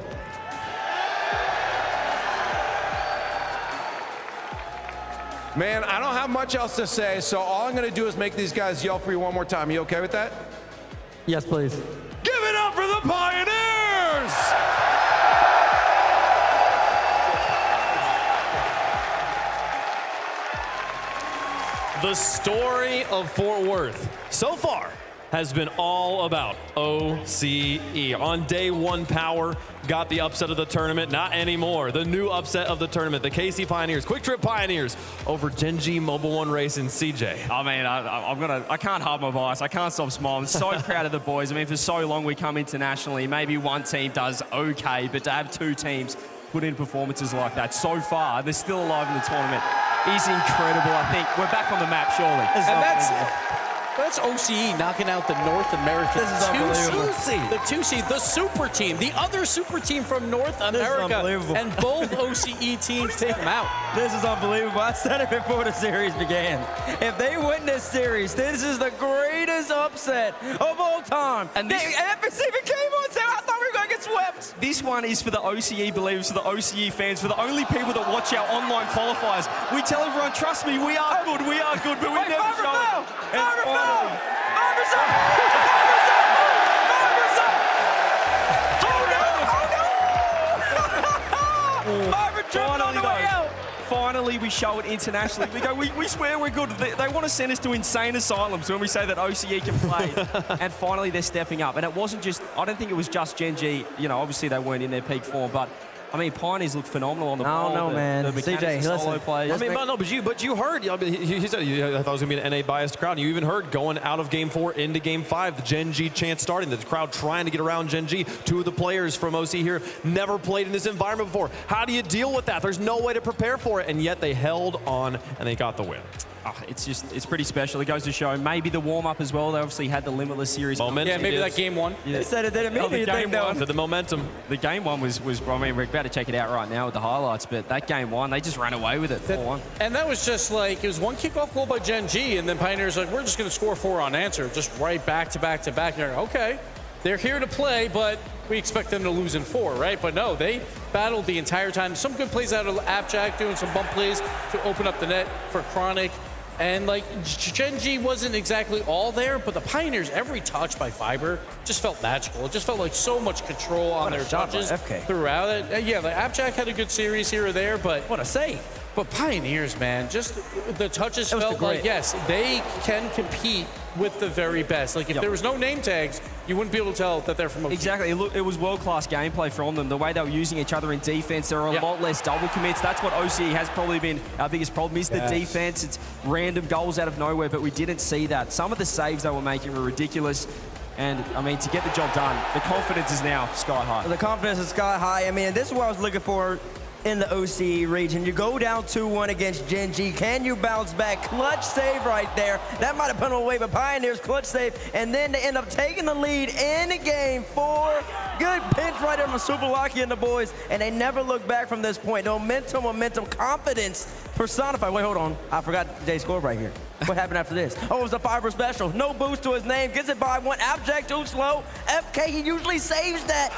Man, I don't have much else to say, so all I'm going to do is make these guys yell for you one more time. You okay with that? Yes, please. Give it up for the Pioneers! The story of Fort Worth so far has been all about OCE. On day 1, Power got the upset of the tournament. Not anymore. The new upset of the tournament, the KC Pioneers, Quick Trip Pioneers over Gen.G Mobile One Racing. CJ. I mean, I can't hide my bias. I can't stop smiling. I'm so proud of the boys. I mean, for so long we come internationally. Maybe one team does okay, but to have 2 teams put in performances like that so far, they're still alive in the tournament, is incredible. I think we're back on the map, surely. That's OCE knocking out the North American. This is unbelievable. The 2 seed, the super team, the other super team from North America. And both OCE teams take them out. This is unbelievable. I said it before the series began. If they win this series, this is the greatest upset of all time. And this even came on, so I thought we were going to get swept. This one is for the OCE believers, for the OCE fans, for the only people that watch our online qualifiers. We tell everyone, trust me, we are good, but we never show it. Finally, we show it internationally. We go, we swear we're good. They want to send us to insane asylums when we say that OCE can play. And finally, they're stepping up. And it wasn't just, I don't think it was just Gen.G. You know, obviously they weren't in their peak form, but I mean, Pioneers looked phenomenal on the I ball. don't know, man. The mechanics, the solo plays. I mean, but you heard. I mean, he said I thought it was going to be an NA biased crowd. You even heard going out of Game 4 into Game 5, the Gen G chant starting, the crowd trying to get around Gen G. Two of the players from OC here never played in this environment before. How do you deal with that? There's no way to prepare for it, and yet they held on and they got the win. It's pretty special. It goes to show maybe the warm-up as well. They obviously had the Limitless series. Momentum. Yeah, maybe that game one. Yeah. They said it didn't mean anything, though. The momentum. The game one was, I mean, we're about to check it out right now with the highlights, but that game one, they just ran away with it, 4-1. And that was just like, it was one kickoff goal by Gen G, and then Pioneers like, we're just going to score 4 unanswered, just right back to back to back. And you're like, okay, they're here to play, but we expect them to lose in 4, right? But no, they battled the entire time. Some good plays out of Appjack, doing some bump plays to open up the net for Chronic. And like Gen G wasn't exactly all there, but the Pioneers, every touch by Fiber just felt magical. It just felt like so much control on their touches throughout it. Yeah, like Appjack had a good series here or there, but what a save. But Pioneers, man, just the touches felt like, yes, they can compete with the very best. Like if there was no name tags, you wouldn't be able to tell that they're from OC. Exactly. It was world-class gameplay from them. The way they were using each other in defense, there are a lot less double commits. That's what OC has probably been our biggest problem is the defense. It's random goals out of nowhere, but we didn't see that. Some of the saves they were making were ridiculous. And, I mean, to get the job done, the confidence is now sky high. The confidence is sky high. I mean, this is what I was looking for in the OCE region. You go down 2-1 against Gen G. Can you bounce back? Clutch save right there. That might have put them away, but Pioneers clutch save. And then they end up taking the lead in Game 4. Good pinch right there from Super Lucky and the boys. And they never look back from this point. Momentum, confidence personified. Wait, hold on. I forgot Jay's score right here. What happened after this? Oh, it was a Fiber special. No boost to his name. Gets it by 1. Abject too slow. FK, he usually saves that.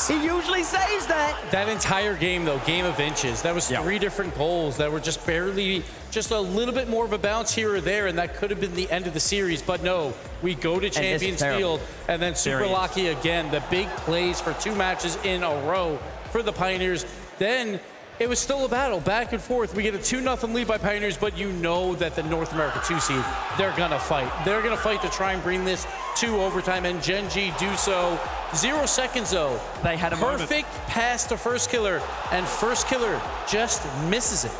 He usually saves that. That entire game, though, game of inches. That was 3 different goals that were just barely, just a little bit more of a bounce here or there, and that could have been the end of the series. But no, we go to Champions Field, and then Super Lucky again. The big plays for 2 matches in a row for the Pioneers. Then it was still a battle, back and forth. We get a 2-0 lead by Pioneers, but you know that the North America 2 seed, they're gonna fight. They're gonna fight to try and bring this to overtime, and Gen G do so. 0 seconds though. They had a perfect pass to First Killer, and First Killer just misses it.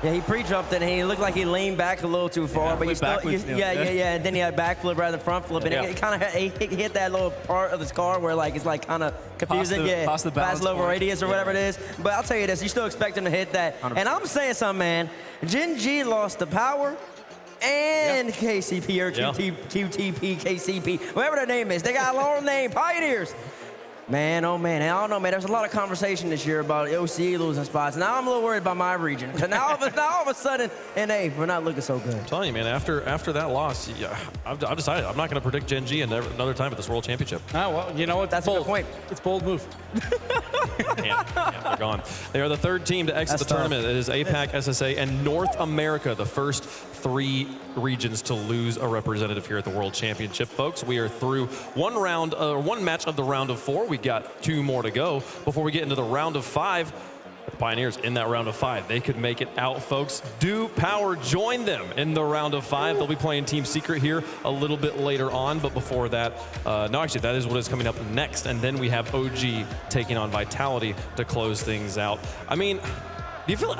Yeah, he pre-jumped it, and he looked like he leaned back a little too far, but he still, and then he had backflip rather than front flip, and it kind of he hit that little part of his car where like it's like kind of confusing, past the fast low radius or whatever it is. But I'll tell you this, you still expect him to hit that. 100%. And I'm saying something, man. Gen G lost the power and KCP or QTP, KCP, whatever their name is. They got a long name, Pioneers. Man, oh man, I don't know, man. There's a lot of conversation this year about OCE losing spots. Now I'm a little worried about my region. Because now all of a sudden, NA, we're not looking so good. I'm telling you, man, after that loss, I've decided I'm not going to predict Gen G another time at this World Championship. Oh, well, you know what? That's bold. A good point. It's a bold move. They're gone. They are the 3rd team to exit the tournament. It is APAC, SSA, and North America, the first 3 regions to lose a representative here at the World Championship. Folks, we are through one match of the round of 4. We got 2 more to go before we get into the round of 5. The Pioneers in that round of 5, they could make it out, folks. Do Power join them in the round of 5? They'll be playing Team Secret here a little bit later on, but before that, no, actually, that is what is coming up next. And then we have OG taking on Vitality to close things out. I mean, do you feel...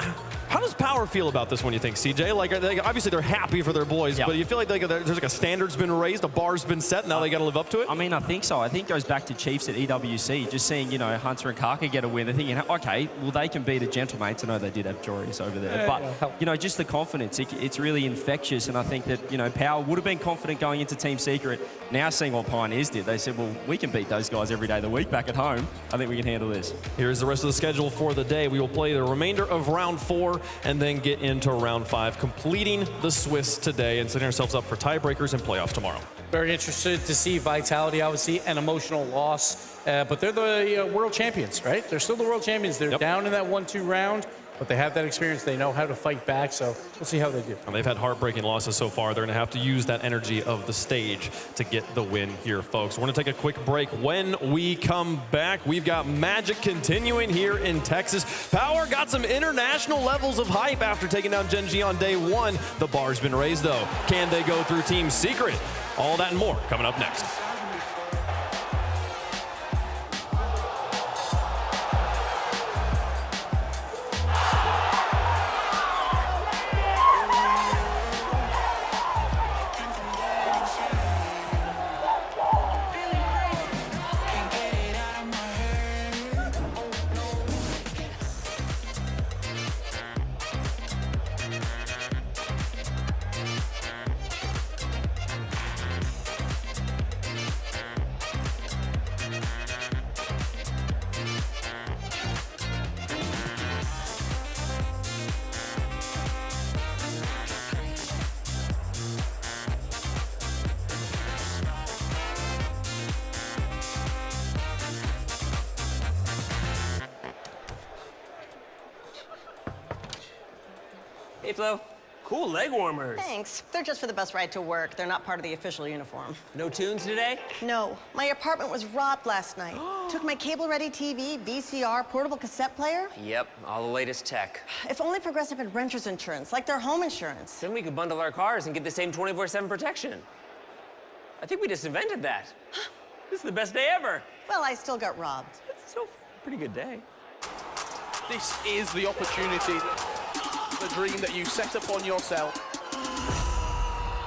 How does Power feel about this one, you think, CJ? Like, obviously they're happy for their boys, but you feel like there's like a standard's been raised, a bar's been set, now they got to live up to it? I mean, I think so. I think it goes back to Chiefs at EWC, just seeing, Hunter and Kaka get a win. They're thinking, okay, well, they can beat a Gentlemates. I know they did have Joris over there. But, just the confidence, it's really infectious. And I think that, Power would have been confident going into Team Secret. Now seeing what Pioneers did, they said, well, we can beat those guys every day of the week back at home. I think we can handle this. Here's the rest of the schedule for the day. We will play the remainder of round 4 and then get into round 5, completing the Swiss today and setting ourselves up for tiebreakers and playoffs tomorrow. Very interested to see Vitality, obviously, an emotional loss, but they're the world champions, right? They're still the world champions. They're down in that 1-2 round, but they have that experience. They know how to fight back, so we'll see how they do. And they've had heartbreaking losses so far. They're going to have to use that energy of the stage to get the win here, folks. We're going to take a quick break. When we come back, we've got Magic continuing here in Texas. Power got some international levels of hype after taking down Gen G on day 1. The bar's been raised, though. Can they go through Team Secret? All that and more coming up next. Hey, Flo. Cool leg warmers. Thanks. They're just for the bus ride to work. They're not part of the official uniform. No tunes today? No. My apartment was robbed last night. Took my cable-ready TV, VCR, portable cassette player. Yep, all the latest tech. If only Progressive had renter's insurance, like their home insurance. Then we could bundle our cars and get the same 24/7 protection. I think we just invented that. This is the best day ever. Well, I still got robbed. It's still a pretty good day. This is the opportunity, the dream that you set upon yourself.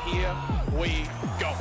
Here we go.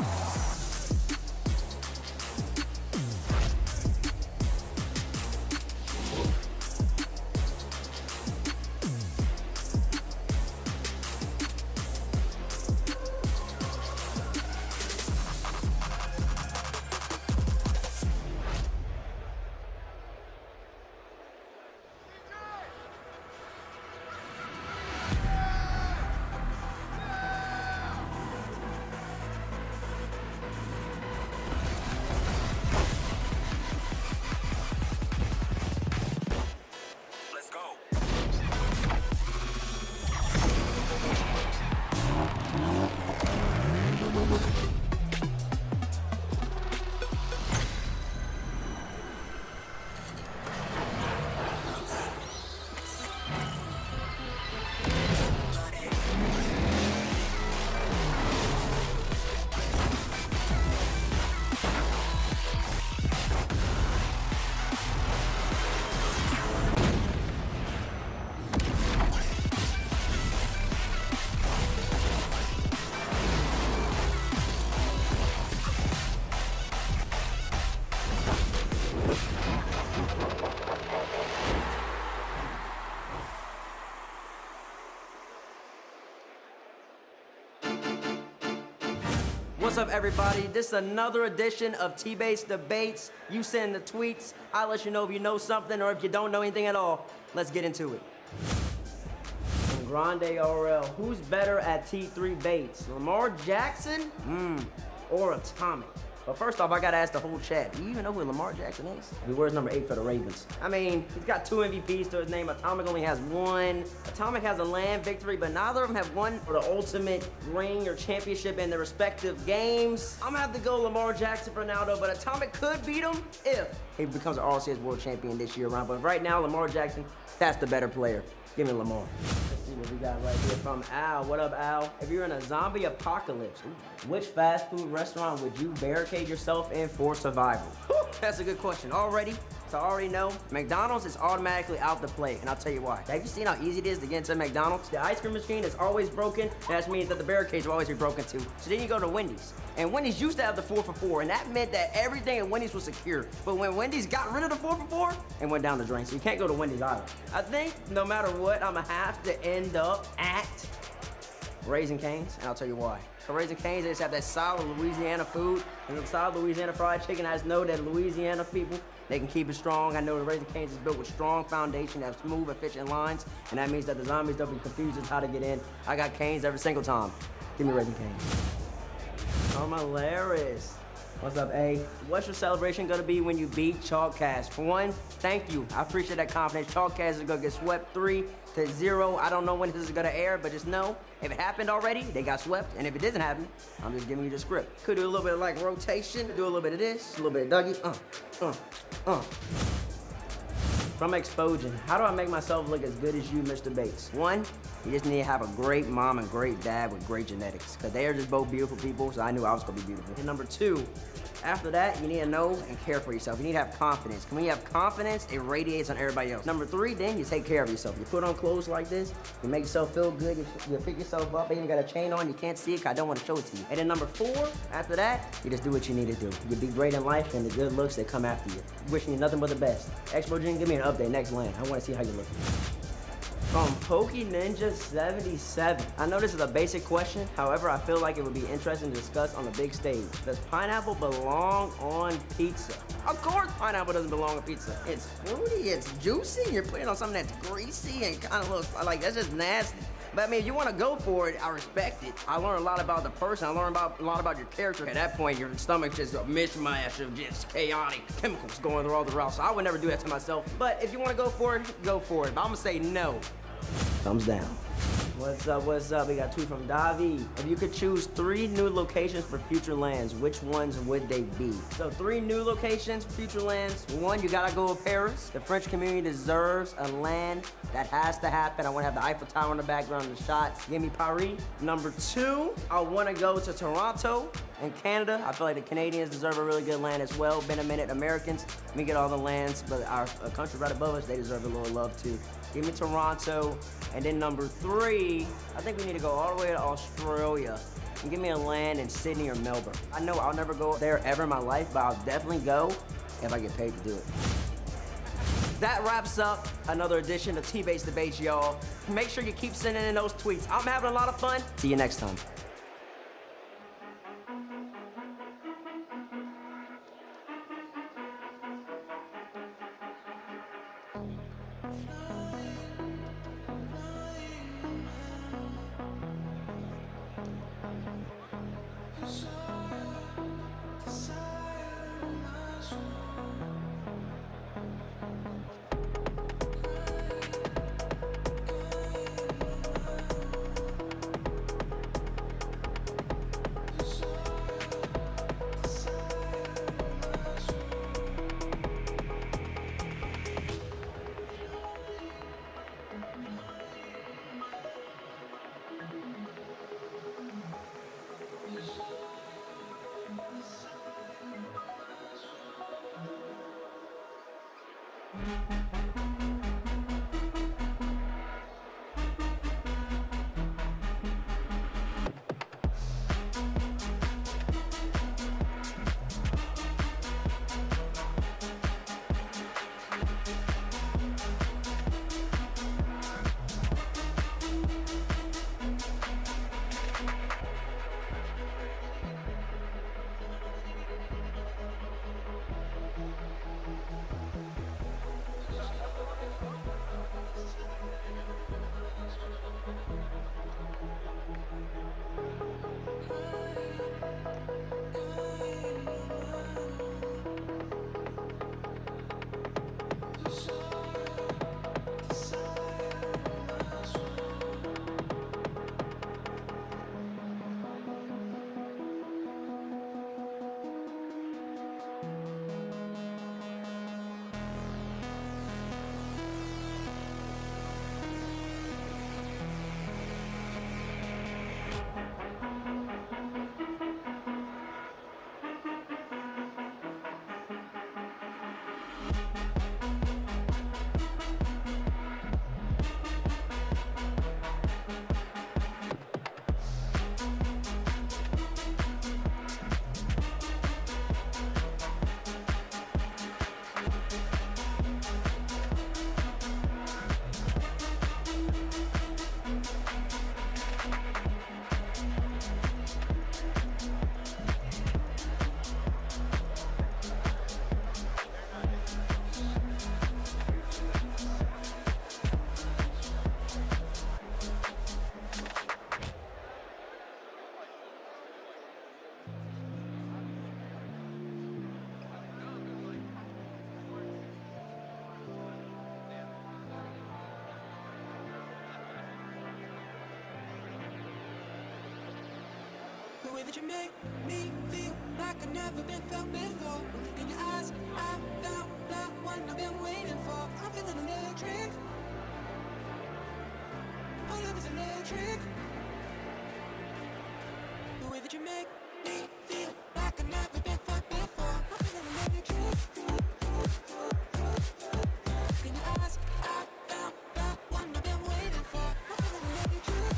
What's up, everybody? This is another edition of T-Base Debates. You send the tweets. I'll let you know if you know something or if you don't know anything at all. Let's get into it. Grande RL, who's better at T3 baits? Lamar Jackson? Or Atomic? But first off, I gotta ask the whole chat, do you even know who Lamar Jackson is? He wears number 8 for the Ravens. I mean, he's got 2 MVPs to his name. Atomic only has 1. Atomic has a land victory, but neither of them have won for the ultimate ring or championship in their respective games. I'm gonna have to go Lamar Jackson for now, though, but Atomic could beat him if he becomes an RLCS world champion this year around. But right now, Lamar Jackson, that's the better player. Give me Lamar. Let's see what we got right here from Al. What up, Al? If you're in a zombie apocalypse, which fast food restaurant would you barricade yourself in for survival? Whew, that's a good question. Already, so I already know, McDonald's is automatically out the play, and I'll tell you why. Have you seen how easy it is to get into McDonald's? The ice cream machine is always broken. That means that the barricades will always be broken too. So then you go to Wendy's, and Wendy's used to have the 4 for $4, and that meant that everything at Wendy's was secure. But when Wendy's got rid of the 4 for $4, it went down the drain, so you can't go to Wendy's either. I think no matter what, I'm gonna have to end up at Raising Cane's, and I'll tell you why. So Raising Cane's, they just have that solid Louisiana food, and the solid Louisiana fried chicken. I just know that Louisiana people, they can keep it strong. I know the Raising Cane's is built with strong foundation, have smooth, efficient lines, and that means that the zombies don't be confused as how to get in. I got Cane's every single time. Give me Raising Cane's. Oh, hilarious. What's up, A? What's your celebration gonna be when you beat Chalkcast? For one, thank you. I appreciate that confidence. Chalkcast is gonna get swept 3-0. I don't know when this is gonna air, but just know, if it happened already, they got swept. And if it doesn't happen, I'm just giving you the script. Could do a little bit of like rotation, do a little bit of this, a little bit of Dougie. From Exposure, how do I make myself look as good as you, Mr. Bates? One, you just need to have a great mom and great dad with great genetics, because they are just both beautiful people, so I knew I was gonna be beautiful. And number 2, after that, you need to know and care for yourself. You need to have confidence. When you have confidence, it radiates on everybody else. Number 3, then you take care of yourself. You put on clothes like this, you make yourself feel good, you pick yourself up, and you got a chain on, you can't see it, 'cause I don't want to show it to you. And then number 4, after that, you just do what you need to do. You be great in life, and the good looks, they come after you. Wishing you nothing but the best. Expo Gene, give me an update, next land. I want to see how you're looking. From Pokey Ninja 77. I know this is a basic question, however, I feel like it would be interesting to discuss on the big stage. Does pineapple belong on pizza? Of course pineapple doesn't belong on pizza. It's fruity, it's juicy, you're putting on something that's greasy and kind of looks like, that's just nasty. But I mean, if you want to go for it, I respect it. I learned a lot about the person. I learned a lot about your character. At that point, your stomach's just a mishmash of just chaotic chemicals going through all the routes. So I would never do that to myself. But if you want to go for it, go for it. But I'm going to say no. Thumbs down. What's up, what's up? We got two from Davi. If you could choose 3 new locations for future lands, which ones would they be? So 3 new locations for future lands. 1, you gotta go with Paris. The French community deserves a land that has to happen. I wanna have the Eiffel Tower in the background of the shots. Give me Paris. Number 2, I wanna go to Toronto in Canada. I feel like the Canadians deserve a really good land as well. Been a minute, Americans, we get all the lands, but our country right above us, they deserve a little love too. Give me Toronto. And then number 3, I think we need to go all the way to Australia and give me a land in Sydney or Melbourne. I know I'll never go there ever in my life, but I'll definitely go if I get paid to do it. That wraps up another edition of T-Base Debates, y'all. Make sure you keep sending in those tweets. I'm having a lot of fun. See you next time. The way that you make me feel like I've never been felt before. Look in your eyes, I found the one I've been waiting for. I'm feeling electric. My love is electric. The way that you make me feel like I've never been felt before. I'm feeling electric. Look in your eyes, I found the one I've been waiting for. I'm feeling electric.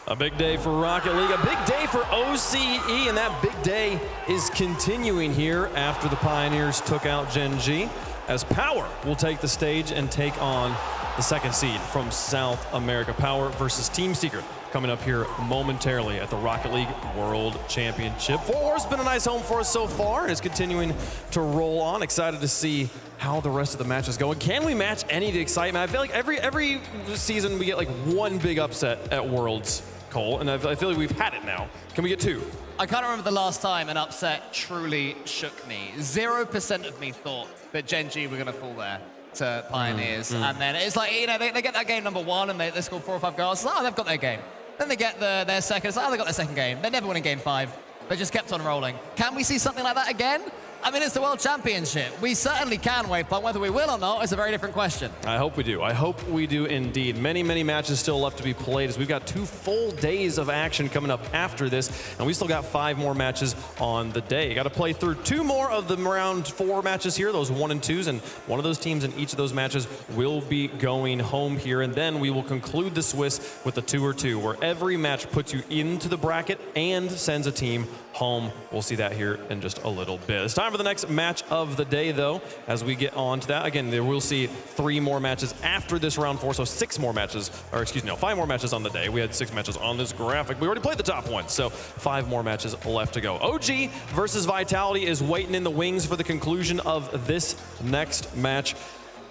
A big day for Rocket League, a big day for OCE, and that big day is continuing here after the Pioneers took out Gen G, as Power will take the stage and take on the second seed from South America. Power versus Team Secret. coming up here momentarily at the Rocket League World Championship. Fort Worth's been a nice home for us so far and is continuing to roll on. Excited to see how the rest of the matches go. And can we match any of the excitement? I feel like every season we get like one big upset at Worlds, Cole, and I feel like we've had it now. Can we get two? I can't remember the last time an upset truly shook me. 0% of me thought that Gen G were going to fall there to Pioneers. And then it's like, you know, they get that game number 1 and they score 4 or 5 goals. It's like, oh, they've got their game. Then they get their second. It's like, oh, they got their second game. They never win in game 5. They just kept on rolling. Can we see something like that again? I mean, it's the World Championship. We certainly can, Wavepunk. Whether we will or not is a very different question. I hope we do. I hope we do indeed. Many, many matches still left to be played as we've got 2 full days of action coming up after this, and we still got 5 more matches on the day. Got to play through 2 more of the round 4 matches here, those 1 and 2s, and one of those teams in each of those matches will be going home here, and then we will conclude the Swiss with the 2 or 2, where every match puts you into the bracket and sends a team home. We'll see that here in just a little bit. It's time for the next match of the day, though, as we get on to that. Again, we'll see 3 more matches after this round 4, so 6 more matches, or excuse me, no, 5 more matches on the day. We had 6 matches on this graphic. We already played the top one, so 5 more matches left to go. OG versus Vitality is waiting in the wings for the conclusion of this next match.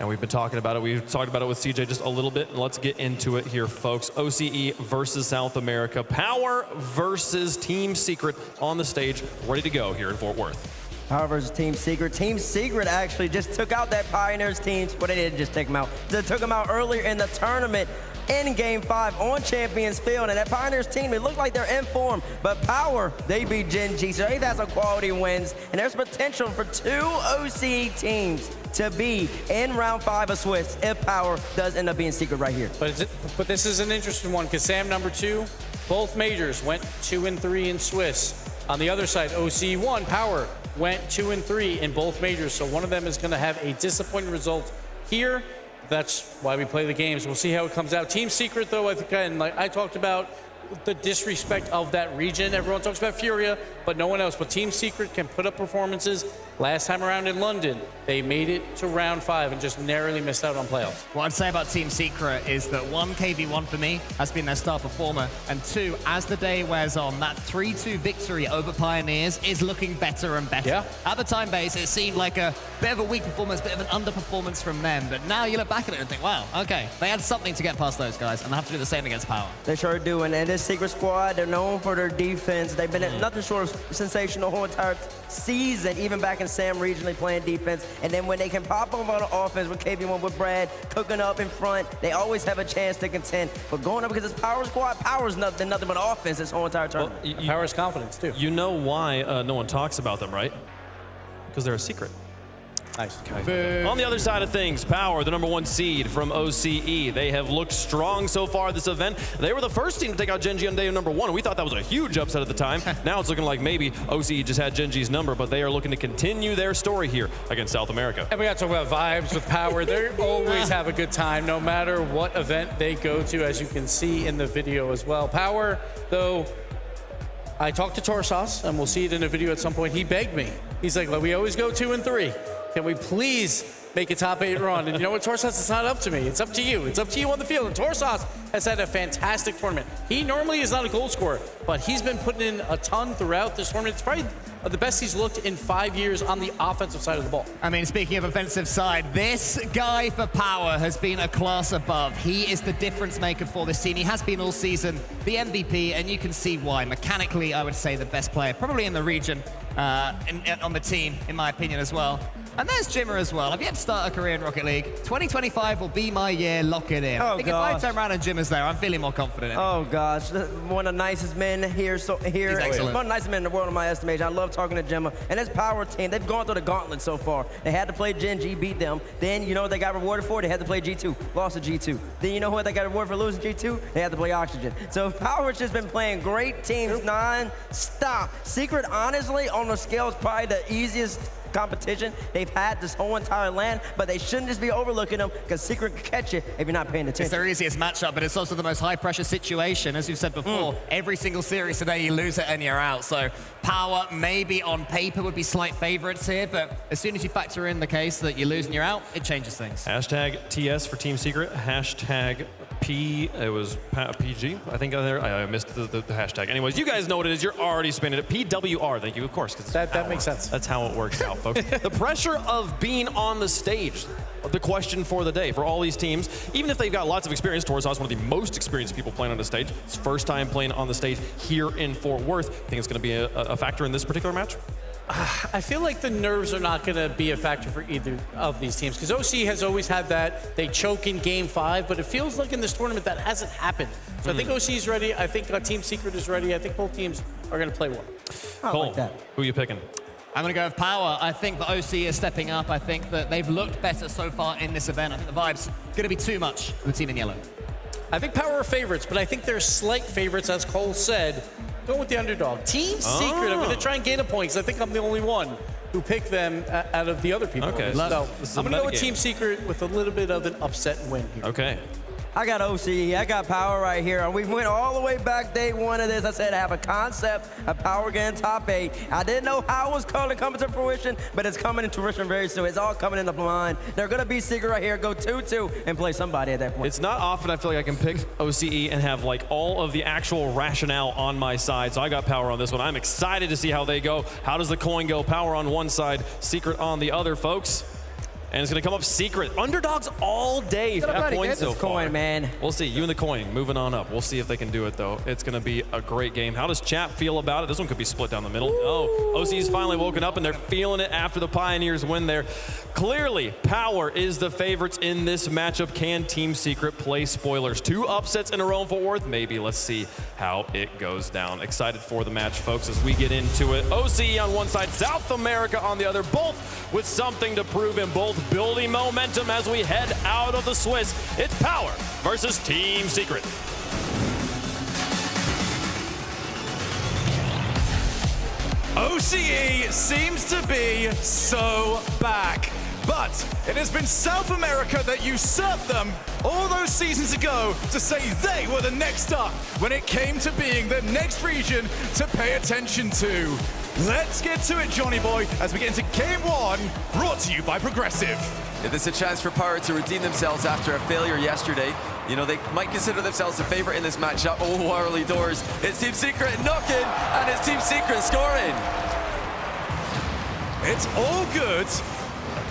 And we've been talking about it. We've talked about it with CJ just a little bit, and let's get into it here, folks. OCE versus South America. Power versus Team Secret on the stage, ready to go here in Fort Worth. Power versus Team Secret. Team Secret actually just took out that Pioneers team. Well, they didn't just take them out. They took them out earlier in the tournament in Game 5 on Champions Field. And that Pioneers team, it looked like they're in form. But Power, they beat Gen G. So they've had some quality wins. And there's potential for 2 OCE teams to be in round 5 of Swiss if Power does end up being Secret right here. But this is an interesting one because Sam number 2, both majors went 2 and 3 in Swiss. On the other side, OCE 1, Power, went 2 and 3 in both majors. So one of them is going to have a disappointing result here. That's why we play the games. We'll see how it comes out. Team Secret, though, again, like I talked about, the disrespect of that region. Everyone talks about Furia, but no one else. But Team Secret can put up performances. Last time around in London, they made it to round 5 and just narrowly missed out on playoffs. What I'd say about Team Secret is that 1, KV1 for me has been their star performer, and 2, as the day wears on, that 3-2 victory over Pioneers is looking better and better. Yeah. At the time base, it seemed like a bit of a weak performance, bit of an underperformance from them, but now you look back at it and think, wow, okay, they had something to get past those guys, and they have to do the same against Power. They sure do, and this Secret squad, they're known for their defense. They've been nothing short of sensational the whole entire season, even back in Sam regionally playing defense. And then when they can pop up on the offense with KV1 with Brad cooking up in front, they always have a chance to contend. But going up against this Power squad, Power's nothing but offense this whole entire tournament. Well, Power's confidence, too. You know why no one talks about them, right? Because they're a secret. Nice. Okay. On the other side of things, Power, the number 1 seed from OCE. They have looked strong so far this event. They were the first team to take out Gen G on day number 1, and we thought that was a huge upset at the time. Now it's looking like maybe OCE just had Gen G's number, but they are looking to continue their story here against South America. And we got to talk about vibes with Power. They always have a good time, no matter what event they go to, as you can see in the video as well. Power, though, I talked to Torsas, and we'll see it in a video at some point. He begged me. He's like, well, we always go 2 and 3. Can we please make a top 8 run? And you know what, Torsas, it's not up to me. It's up to you. It's up to you on the field. And Torsas has had a fantastic tournament. He normally is not a goal scorer, but he's been putting in a ton throughout this tournament. It's probably the best he's looked in 5 years on the offensive side of the ball. I mean, speaking of offensive side, this guy for Power has been a class above. He is the difference maker for this team. He has been all season the MVP, and you can see why. Mechanically, I would say the best player, probably in the region, on the team, in my opinion, as well. And there's Jimmer as well. I've yet to start a career in Rocket League. 2025 will be my year. Lock it in. Oh, I think gosh. if I turn around and Jimmer's there, I'm feeling more confident in him. Oh gosh, one of the nicest men here. He's excellent. One of the nicest men in the world in my estimation. I love talking to Gemma. And this Power team, they've gone through the gauntlet so far. They had to play Gen G, beat them. Then you know what they got rewarded for? They had to play G2, lost to G2. Then you know what they got rewarded for losing G2? They had to play Oxygen. So Power's just been playing great teams non-stop. Secret, honestly, on the scale is probably the easiest competition they've had this whole entire land, but they shouldn't just be overlooking them because Secret can catch you if you're not paying attention. It's their easiest matchup, but it's also the most high-pressure situation. As you've said before, every single series today, you lose it and you're out. So Power, maybe on paper, would be slight favorites here, but as soon as you factor in the case that you lose and you're out, it changes things. Hashtag TS for Team Secret. Hashtag It was PG, I think, on there. I missed the hashtag. Anyways, you guys know what it is. You're already spinning it. PWR, thank you, of course. That makes sense. That's how it works out, folks. The pressure of being on the stage, the question for the day for all these teams, even if they've got lots of experience. Torres is one of the most experienced people playing on the stage. It's first time playing on the stage here in Fort Worth. I think it's going to be a factor in this particular match. I feel like the nerves are not going to be a factor for either of these teams because OC has always had that. They choke in Game 5, but it feels like in this tournament that hasn't happened. So I think OC is ready. I think Team Secret is ready. I think both teams are going to play well. Cole, like that. Who are you picking? I'm going to go with Power. I think the OC is stepping up. I think that they've looked better so far in this event. I think the vibe's going to be too much for the team in yellow. I think Power are favorites, but I think they're slight favorites, as Cole said. Go with the underdog. Team Secret, I'm going to try and gain a point because I think I'm the only one who picked them out of the other people. Okay. So I'm going to go with Team Secret with a little bit of an upset win here. Okay. I got OC, I got Power right here. And we went all the way back day one of this. I said I have a concept of Power getting top 8. I didn't know how it was going to come to fruition, but it's coming into fruition very soon. It's all coming into line. They're going to be Secret right here, go 2-2, and play somebody at that point. It's not often I feel like I can pick OCE and have like all of the actual rationale on my side. So I got Power on this one. I'm excited to see how they go. How does the coin go? Power on one side, Secret on the other, folks. And it's going to come up Secret. Underdogs all day for that point so far. Coin, man. We'll see. You and the coin moving on up. We'll see if they can do it, though. It's going to be a great game. How does chat feel about it? This one could be split down the middle. Oh, OC's finally woken up, and they're feeling it after the Pioneers win there. Clearly, Power is the favorites in this matchup. Can Team Secret play spoilers? 2 upsets in a row in Fort Worth. Maybe. Let's see how it goes down. Excited for the match, folks, as we get into it. OCE on one side, South America on the other, both with something to prove in both building momentum as we head out of the Swiss. It's Power versus Team Secret. OCE seems to be so back. But it has been South America that usurped them all those seasons ago to say they were the next up when it came to being the next region to pay attention to. Let's get to it, Johnny Boy, as we get into Game 1, brought to you by Progressive. If there's a chance for Power to redeem themselves after a failure yesterday, you know, they might consider themselves the favorite in this matchup. Oh, early doors. It's Team Secret knocking, and it's Team Secret scoring. It's all good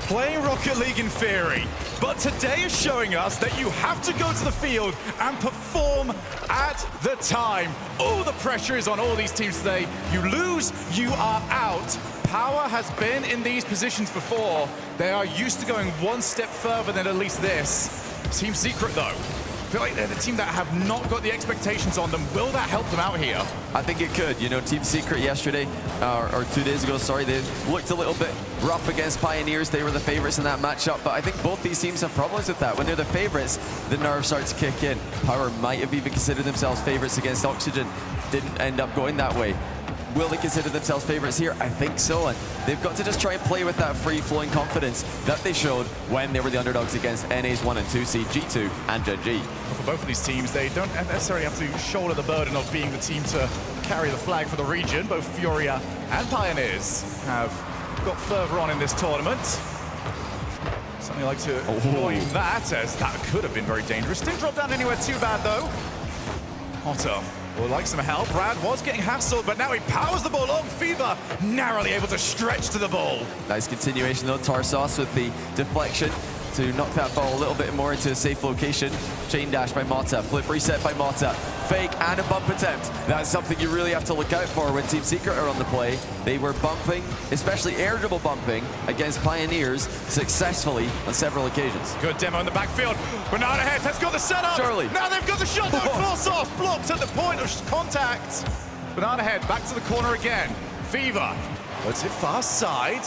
playing Rocket League in theory, but today is showing us that you have to go to the field and perform at the time. All the pressure is on all these teams today. You lose, you are out. Power has been in these positions before. They are used to going one step further than at least this. Team Secret, though, I feel like they're the team that have not got the expectations on them. Will that help them out here? I think it could. You know, Team Secret yesterday, or 2 days ago, sorry, they looked a little bit rough against Pioneers. They were the favorites in that matchup, but I think both these teams have problems with that. When they're the favorites, the nerves start to kick in. Power might have even considered themselves favorites against Oxygen. Didn't end up going that way. Will they consider themselves favorites here? I think so, and they've got to just try and play with that free-flowing confidence that they showed when they were the underdogs against NA's 1 and 2 seed G2 and Gen G. For both of these teams, they don't necessarily have to shoulder the burden of being the team to carry the flag for the region. Both Furia and Pioneers have got further on in this tournament. Something like to join that, as that could have been very dangerous. Didn't drop down anywhere too bad, though. Otto would like some help. Brad was getting hassled, but now he powers the ball on. Fever narrowly able to stretch to the ball. Nice continuation, though. Tarsos with the deflection to knock that ball a little bit more into a safe location. Chain dash by Mata, flip reset by Mata, fake and a bump attempt. That's something you really have to look out for when Team Secret are on the play. They were bumping, especially air dribble bumping, against Pioneers successfully on several occasions. Good demo in the backfield. Banana Head has got the setup. Surely. Now they've got the shot. No, Tarsos blocked at the point of contact. Banana Head back to the corner again. Fever puts it far side.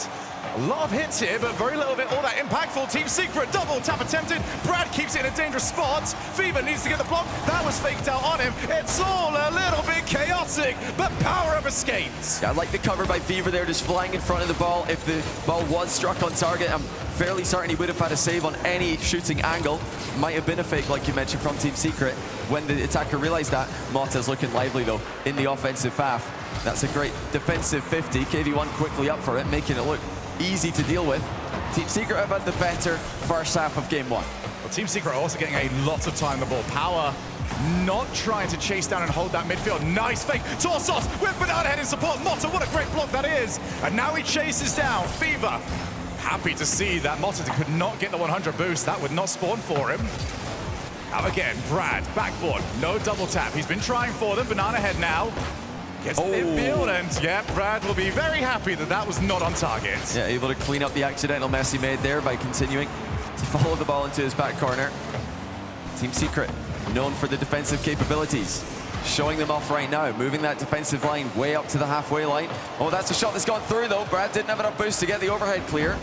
A lot of hits here, but very little of it all that impactful. Team Secret, double tap attempted. Brad keeps it in a dangerous spot. Fever needs to get the block. That was faked out on him. It's all a little bit chaotic, but Power have escaped. Yeah, I like the cover by Fever there, just flying in front of the ball. If the ball was struck on target, I'm fairly certain he would have had a save on any shooting angle. Might have been a fake, like you mentioned, from Team Secret. When the attacker realized that, Mata's looking lively, though, in the offensive half. That's a great defensive 50. KV1 quickly up for it, making it look easy to deal with. Team Secret have had the better first half of Game 1. Well, Team Secret are also getting a lot of time on the ball. Power not trying to chase down and hold that midfield. Nice fake. Torsos with Banana Head in support. Motta, what a great block that is. And now he chases down Fever. Happy to see that Motta could not get the 100 boost. That would not spawn for him. Out again, Brad, backboard, no double tap. He's been trying for them. Banana Head now. Gets midfield, and yeah, Brad will be very happy that that was not on target. Yeah, able to clean up the accidental mess he made there by continuing to follow the ball into his back corner. Team Secret, known for the defensive capabilities. Showing them off right now, moving that defensive line way up to the halfway line. Oh, that's a shot that's gone through though. Brad didn't have enough boost to get the overhead clear.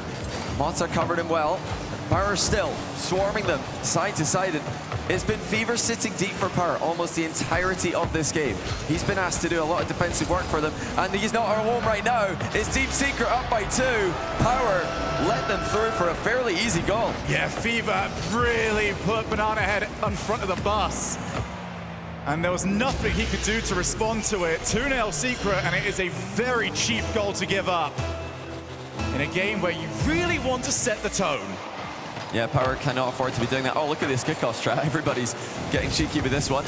Motta covered him well. Power still swarming them side to side. And it's been Fever sitting deep for Power almost the entirety of this game. He's been asked to do a lot of defensive work for them, and he's not at home right now. It's Team Secret up by 2. Power let them through for a fairly easy goal. Yeah, Fever really put Banana Head in front of the bus. And there was nothing he could do to respond to it. 2-0 Secret, and it is a very cheap goal to give up in a game where you really want to set the tone. Yeah, Power cannot afford to be doing that. Oh, look at this kickoff strat. Everybody's getting cheeky with this one.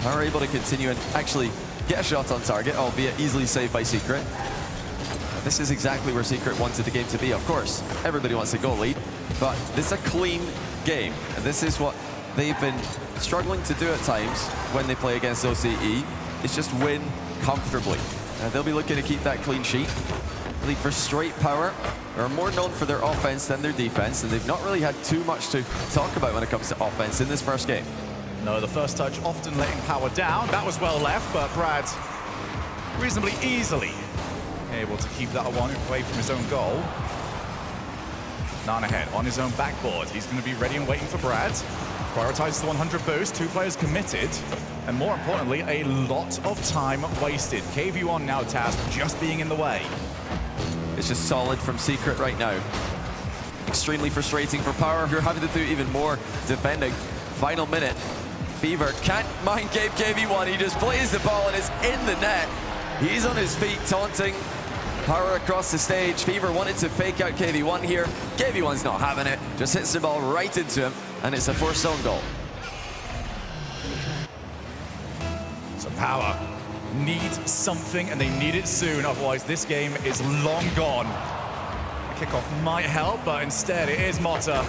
Power able to continue and actually get a shot on target, albeit easily saved by Secret. This is exactly where Secret wanted the game to be. Of course, everybody wants a goal lead, but this is a clean game. And this is what they've been struggling to do at times when they play against OCE. It's just win comfortably. They'll be looking to keep that clean sheet. Really frustrate Power. They're more known for their offense than their defense, and they've not really had too much to talk about when it comes to offense in this first game. No, the first touch often letting Power down. That was well left, but Brad reasonably easily able to keep that away from his own goal. Banana Head on his own backboard. He's going to be ready and waiting for Brad. Prioritizes the 100 boost, 2 players committed, and more importantly, a lot of time wasted. KV1 now tasked with just being in the way. It's just solid from Secret right now. Extremely frustrating for Power, who are having to do even more defending. Final minute. Fever can't mind KV1. He just plays the ball and it's in the net. He's on his feet taunting Power across the stage. Fever wanted to fake out KV1 here. KV1's not having it. Just hits the ball right into him, and it's a forced own goal. So Power needs something, and they need it soon. Otherwise, this game is long gone. The kickoff might help, but instead it is Motta.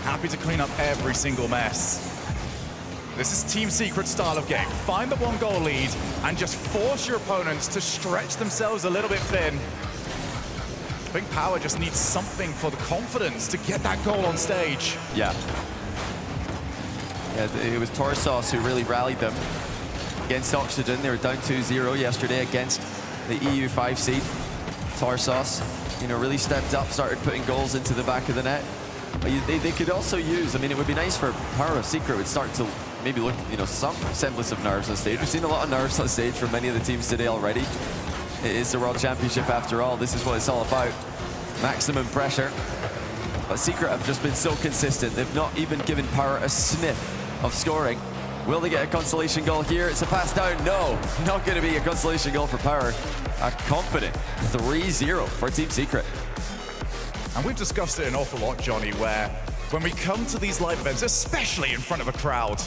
Happy to clean up every single mess. This is Team Secret's style of game. Find the 1-goal lead and just force your opponents to stretch themselves a little bit thin. I think Power just needs something for the confidence to get that goal on stage. Yeah. It was Torsos who really rallied them against Oxygen. They were down 2-0 yesterday against the EU 5 seed. Torsos, really stepped up, started putting goals into the back of the net. They could also use, it would be nice for Power of Secret would start to maybe look, some semblance of nerves on stage. We've seen a lot of nerves on stage from many of the teams today already. It is the World Championship after all. This is what it's all about. Maximum pressure. But Secret have just been so consistent. They've not even given Power a sniff of scoring. Will they get a consolation goal here? It's a pass down. No, not going to be a consolation goal for Power. A confident 3-0 for Team Secret. And we've discussed it an awful lot, Johnny, where when we come to these live events, especially in front of a crowd,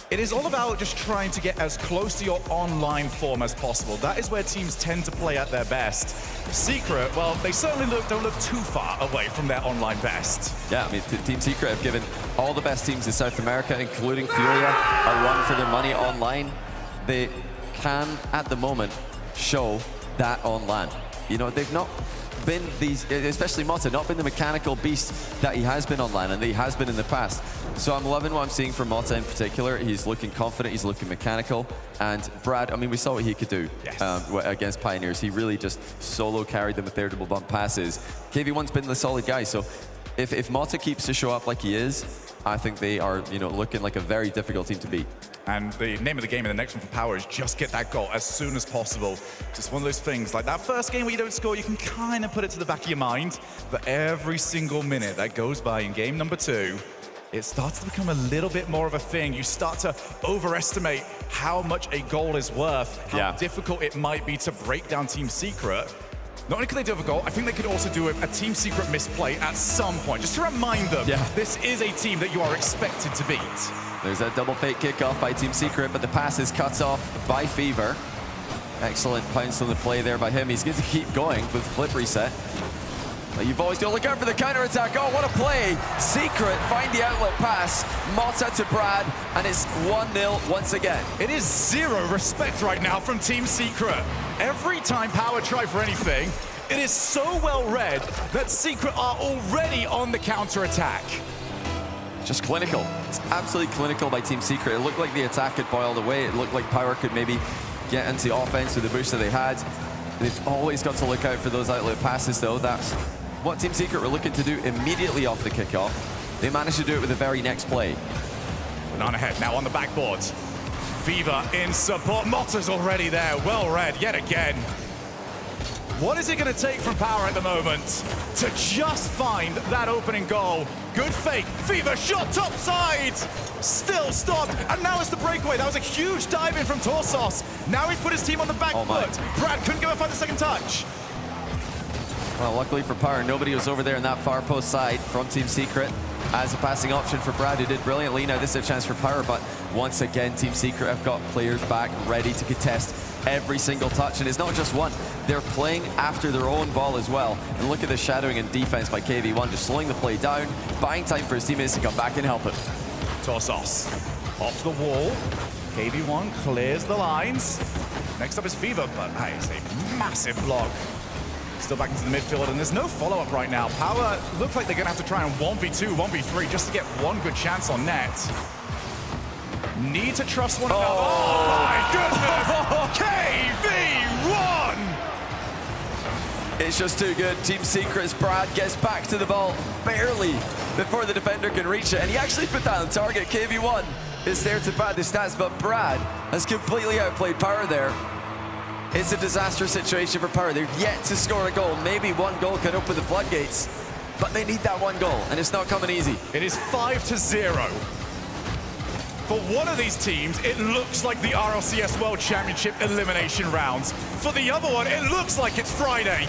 it is all about just trying to get as close to your online form as possible. That is where teams tend to play at their best. Secret, well, they certainly don't look too far away from their online best. Yeah, Team Secret have given all the best teams in South America, including Furia, a run for their money online. They can, at the moment, show that on LAN. They've not been these, especially Motta, not been the mechanical beast that he has been on LAN and that he has been in the past. So I'm loving what I'm seeing from Motta in particular. He's looking confident, he's looking mechanical. And Brad, we saw what he could do against Pioneers. He really just solo carried them with their double bump passes. KV1's been the solid guy, so if Motta keeps to show up like he is, I think they are, looking like a very difficult team to beat. And the name of the game in the next one for Power is just get that goal as soon as possible. Just one of those things, like that first game where you don't score, you can kind of put it to the back of your mind, but every single minute that goes by in game number 2, it starts to become a little bit more of a thing. You start to overestimate how much a goal is worth, how difficult it might be to break down Team Secret. Not only could they do a goal, I think they could also do a team secret misplay at some point, just to remind them, this is a team that you are expected to beat. There's that double fake kickoff by Team Secret, but the pass is cut off by Fever. Excellent pounce on the play there by him. He's going to keep going with flip reset. But you've always got to look out for the counter-attack. Oh, what a play. Secret find the outlet pass. Mota to Brad, and it's 1-0 once again. It is zero respect right now from Team Secret. Every time Power try for anything, it is so well read that Secret are already on the counter-attack. Just clinical. It's absolutely clinical by Team Secret. It looked like the attack had boiled away. It looked like Power could maybe get into offense with the boost that they had. They've always got to look out for those outlet passes, though. That's what Team Secret were looking to do immediately off the kickoff. They managed to do it with the very next play. Banana Head now on the backboard. Fever in support. Motta's already there. Well read yet again. What is it going to take from Power at the moment to just find that opening goal? Good fake. Fever shot top side. Still stopped. And now it's the breakaway. That was a huge dive in from Torsos. Now he's put his team on the back foot. Brad couldn't go and find the second touch. Well, luckily for Power, nobody was over there in that far post side from Team Secret as a passing option for Brad, who did brilliantly. Now this is a chance for Power, but once again, Team Secret have got players back ready to contest every single touch, and it's not just one. They're playing after their own ball as well. And look at the shadowing and defense by KV1, just slowing the play down, buying time for his teammates to come back and help him. Torsos off the wall. KV1 clears the lines. Next up is Fever, but that is a massive block. Still back into the midfield, and there's no follow-up right now. Power looks like they're going to have to try and 1v2, 1v3 just to get one good chance on net. Need to trust one another. Oh my goodness! KV1! It's just too good. Team Secret's Brad gets back to the ball barely before the defender can reach it, and he actually put that on target. KV1 is there to pad the stats, but Brad has completely outplayed Power there. It's a disastrous situation for Power. They're yet to score a goal. Maybe one goal can open the floodgates, but they need that one goal, and it's not coming easy. It is 5-0. For one of these teams, it looks like the RLCS World Championship elimination rounds. For the other one, it looks like it's Friday.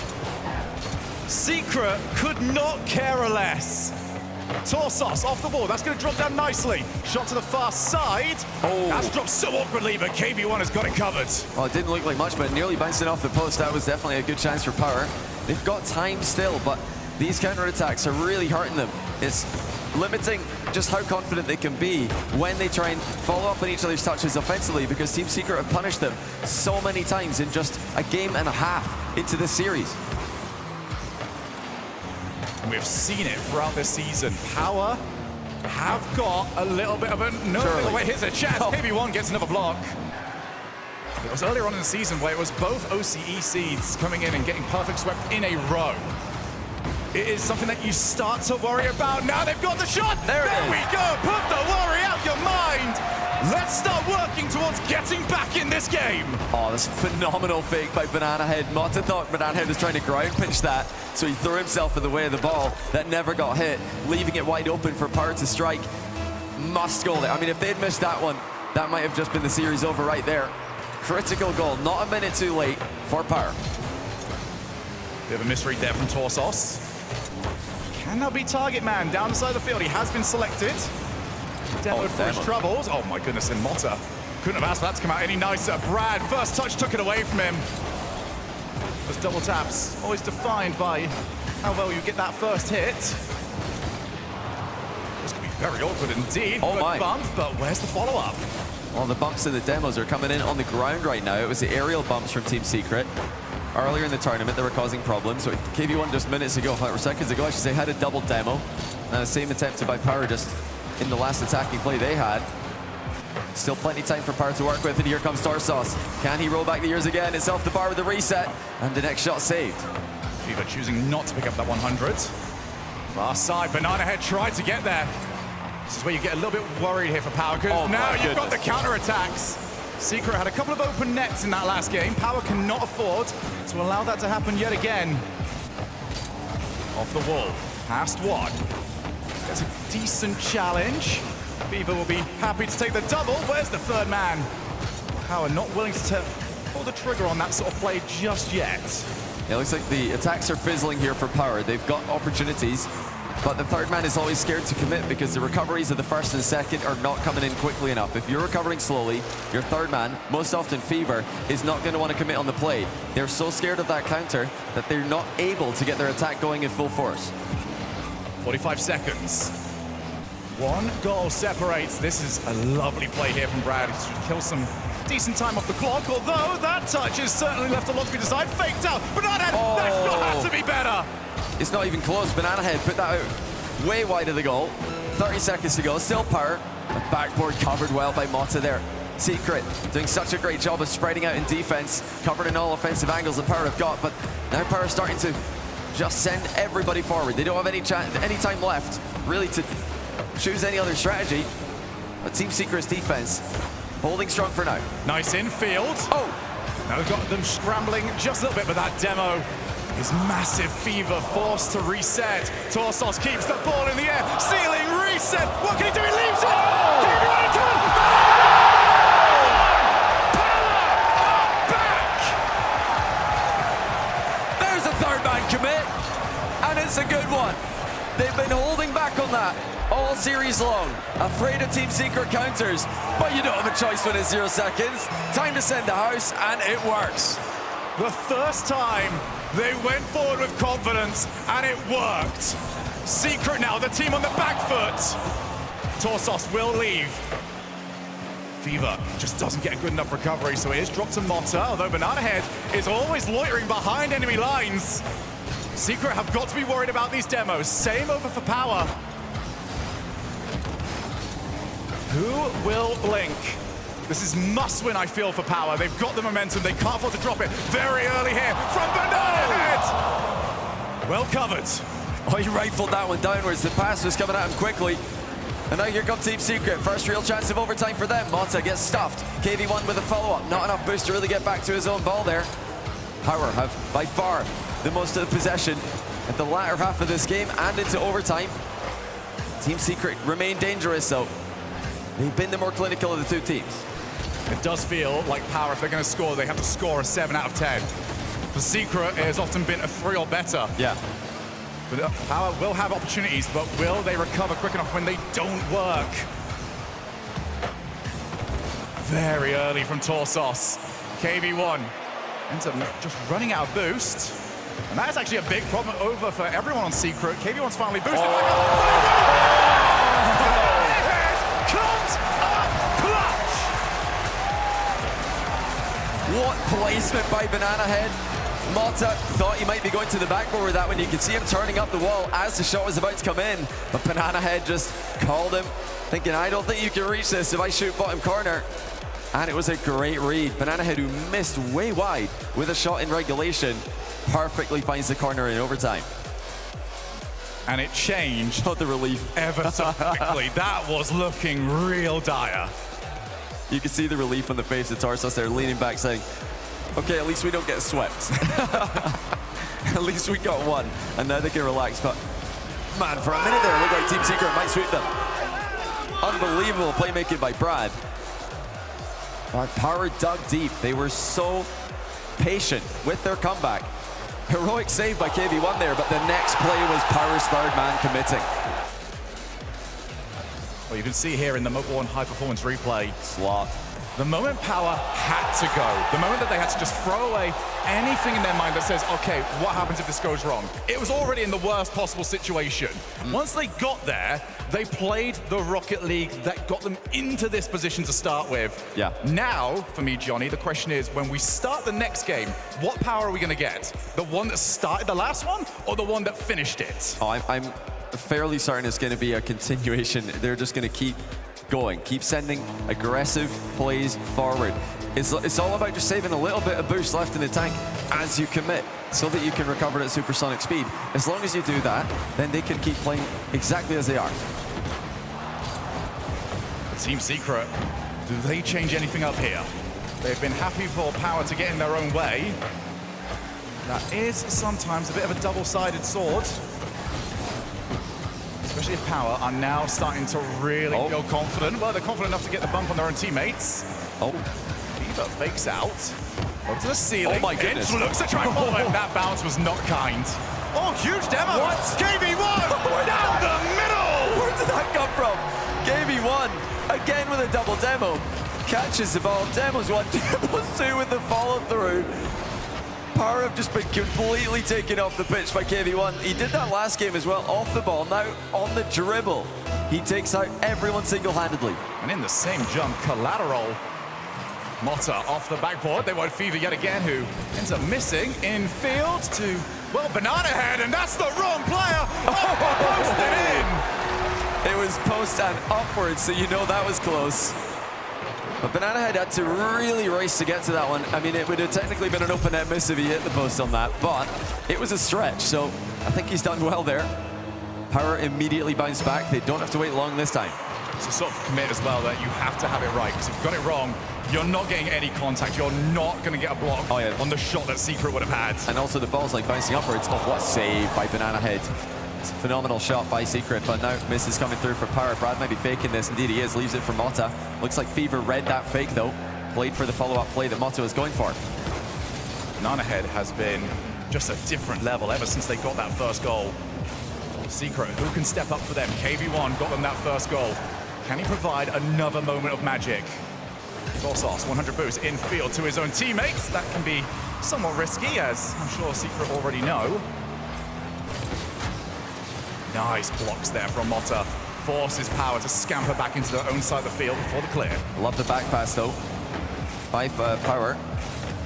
Secret could not care less. Torsos off the wall. That's going to drop down nicely. Shot to the far side. Oh, that's dropped so awkwardly, but KV1 has got it covered. Well, it didn't look like much, but nearly bouncing off the post. That was definitely a good chance for Power. They've got time still, but these counterattacks are really hurting them. It's limiting just how confident they can be when they try and follow up on each other's touches offensively, because Team Secret have punished them so many times in just a game and a half into this series. We've seen it throughout this season. Power have got a little bit of a... No, wait, here's a chance. Oh. KV1 gets another block. It was earlier on in the season where it was both OCE seeds coming in and getting perfect swept in a row. It is something that you start to worry about. Now they've got the shot. There we go. Put the worry out your mind. Let's start working towards getting back in this game. Oh, this phenomenal fake by Banana Head. Mota thought Banana Head was trying to ground pinch that, so he threw himself in the way of the ball. That never got hit, leaving it wide open for Power to strike. Must goal there. I mean, if they'd missed that one, that might have just been the series over right there. Critical goal, not a minute too late for Power. Bit of a misread there from Torsos. Can that be target man down the side of the field? He has been selected. Demoed for his troubles. Oh my goodness, and Mota couldn't have asked for that to come out any nicer. Brad, first touch took it away from him. Those double taps, always defined by how well you get that first hit. This could be very awkward indeed. Oh Good my. bump, but where's the follow-up? Well, the bumps in the demos are coming in on the ground right now. It was the aerial bumps from Team Secret. Earlier in the tournament, they were causing problems. So KV1 just minutes ago, or seconds ago, I should say, had a double demo. And the same attempted by Power just in the last attacking play they had. Still plenty of time for Power to work with, and here comes Torsos. Can he roll back the years again? It's off the bar with the reset, and the next shot saved. Fever choosing not to pick up that 100. Far side, Banana Head tried to get there. This is where you get a little bit worried here for Power, because now you've got the counter-attacks. Secret had a couple of open nets in that last game. Power cannot afford to allow that to happen yet again. Off the wall, past one. That's a decent challenge. Fever will be happy to take the double. Where's the third man? Power not willing to pull the trigger on that sort of play just yet. It looks like the attacks are fizzling here for Power. They've got opportunities, but the third man is always scared to commit because the recoveries of the first and second are not coming in quickly enough. If you're recovering slowly, your third man, most often Fever, is not going to want to commit on the play. They're so scared of that counter that they're not able to get their attack going in full force. 45 seconds. One goal separates. This is a lovely play here from Brad. He kills some decent time off the clock, although that touch has certainly left a lot to be desired. Faked out. Banana Head, that's not had to be better. It's not even close. Banana Head put that out way wide of the goal. 30 seconds to go. Still Power. The backboard covered well by Mota there. Secret doing such a great job of spreading out in defense, covering all offensive angles that Power have got, but now Power starting to just send everybody forward. They don't have any time left really to choose any other strategy. But Team Secret's defense holding strong for now. Nice infield. Oh! Now we've got them scrambling just a little bit, but that demo is massive. Fever forced to reset. Torsos keeps the ball in the air. Ceiling reset. What can he do? He leaves it. Can he do it again? There's a third man commit, and it's a good one. They've been holding back on that all series long, afraid of Team Secret counters, but you don't have a choice when it's 0 seconds. Time to send the house, and it works. The first time they went forward with confidence, and it worked. Secret now, the team on the back foot. Torsos will leave. Fever just doesn't get a good enough recovery, so it is dropped to Mota, although Banana Head is always loitering behind enemy lines. Secret have got to be worried about these demos. Same over for Power. Who will blink? This is must win, I feel, for Power. They've got the momentum. They can't afford to drop it. Very early here from Banana Head. Well covered. Oh, he rifled that one downwards. The pass was coming at him quickly. And now here comes Team Secret. First real chance of overtime for them. Mota gets stuffed. KV1 with a follow-up. Not enough boost to really get back to his own ball there. Power have by far the most of the possession at the latter half of this game and into overtime. Team Secret remain dangerous, though. They've been the more clinical of the two teams. It does feel like Power, if they're going to score, they have to score a 7 out of 10. The Secret has often been a 3 or better. Yeah. But Power will have opportunities, but will they recover quick enough when they don't work? Very early from Torsos. KV1 ends up just running out of boost. And that's actually a big problem over for everyone on Secret. KV1's finally boosted. Comes up clutch! What placement by Banana Head. Mota thought he might be going to the backboard with that one. You could see him turning up the wall as the shot was about to come in. But Banana Head just called him, thinking, I don't think you can reach this if I shoot bottom corner. And it was a great read. Banana Head, who missed way wide with a shot in regulation, perfectly finds the corner in overtime. And it changed. Oh, the relief. Ever so quickly. That was looking real dire. You can see the relief on the face of Torsos there, leaning back saying, okay, at least we don't get swept. At least we got one. And now they can relax. But man, for a minute there, it looked like Team Secret might sweep them. Unbelievable playmaking by Brad. Power dug deep. They were so patient with their comeback. Heroic save by KV1 there, but the next play was Power's third man committing. Well, you can see here in the Mobile One high performance replay. Slot. The moment Power had to go, the moment that they had to just throw away anything in their mind that says, okay, what happens if this goes wrong? It was already in the worst possible situation. Once they got there, they played the Rocket League that got them into this position to start with. Yeah. Now, for me, Johnny, the question is, when we start the next game, what Power are we going to get? The one that started the last one, or the one that finished it? Oh, I'm fairly certain it's going to be a continuation. They're just going to keep going, keep sending aggressive plays forward. It's all about just saving a little bit of boost left in the tank as you commit so that you can recover at supersonic speed. As long as you do that, then they can keep playing exactly as they are. Team Secret, do they change anything up here? They've been happy for Power to get in their own way. That is sometimes a bit of a double-sided sword. Especially if Power are now starting to really feel confident. Well, they're confident enough to get the bump on their own teammates. Oh. Fever fakes out. Up to the ceiling. Oh my goodness. Inch looks to try and follow him. That bounce was not kind. Oh, huge demo. What? KB1 down the middle. Where did that come from? KB1 again with a double demo. Catches the ball. Demo's one, Demo's two with the follow through. Power have just been completely taken off the pitch by KV1. He did that last game as well, off the ball. Now on the dribble, he takes out everyone single-handedly. And in the same jump, collateral. Motta off the backboard. They want Fever yet again, who ends up missing in field to, well, Banana Head, and that's the wrong player. Posted in. It was post and upwards, so you know that was close. But Banana Head had to really race to get to that one. I mean, it would have technically been an open net miss if he hit the post on that, but it was a stretch, so I think he's done well there. Power immediately bounced back. They don't have to wait long this time. It's a sort of commit as well that you have to have it right, because if you've got it wrong, you're not getting any contact. You're not going to get a block on the shot that Secret would have had. And also the ball's like bouncing upwards. Oh, what save by Banana Head. It's a phenomenal shot by Secret, but now misses coming through for Power. Brad might be faking this. Indeed he is. Leaves it for Motta. Looks like Fever read that fake though. Played for the follow-up play that Motta was going for. Banana Head has been just a different level ever since they got that first goal. Secret, who can step up for them? KV1 got them that first goal. Can he provide another moment of magic? Torsos, 100 boost in field to his own teammates. That can be somewhat risky, as I'm sure Secret already know. Nice blocks there from Motta. Forces Power to scamper back into their own side of the field before the clear. Love the back pass though by Power.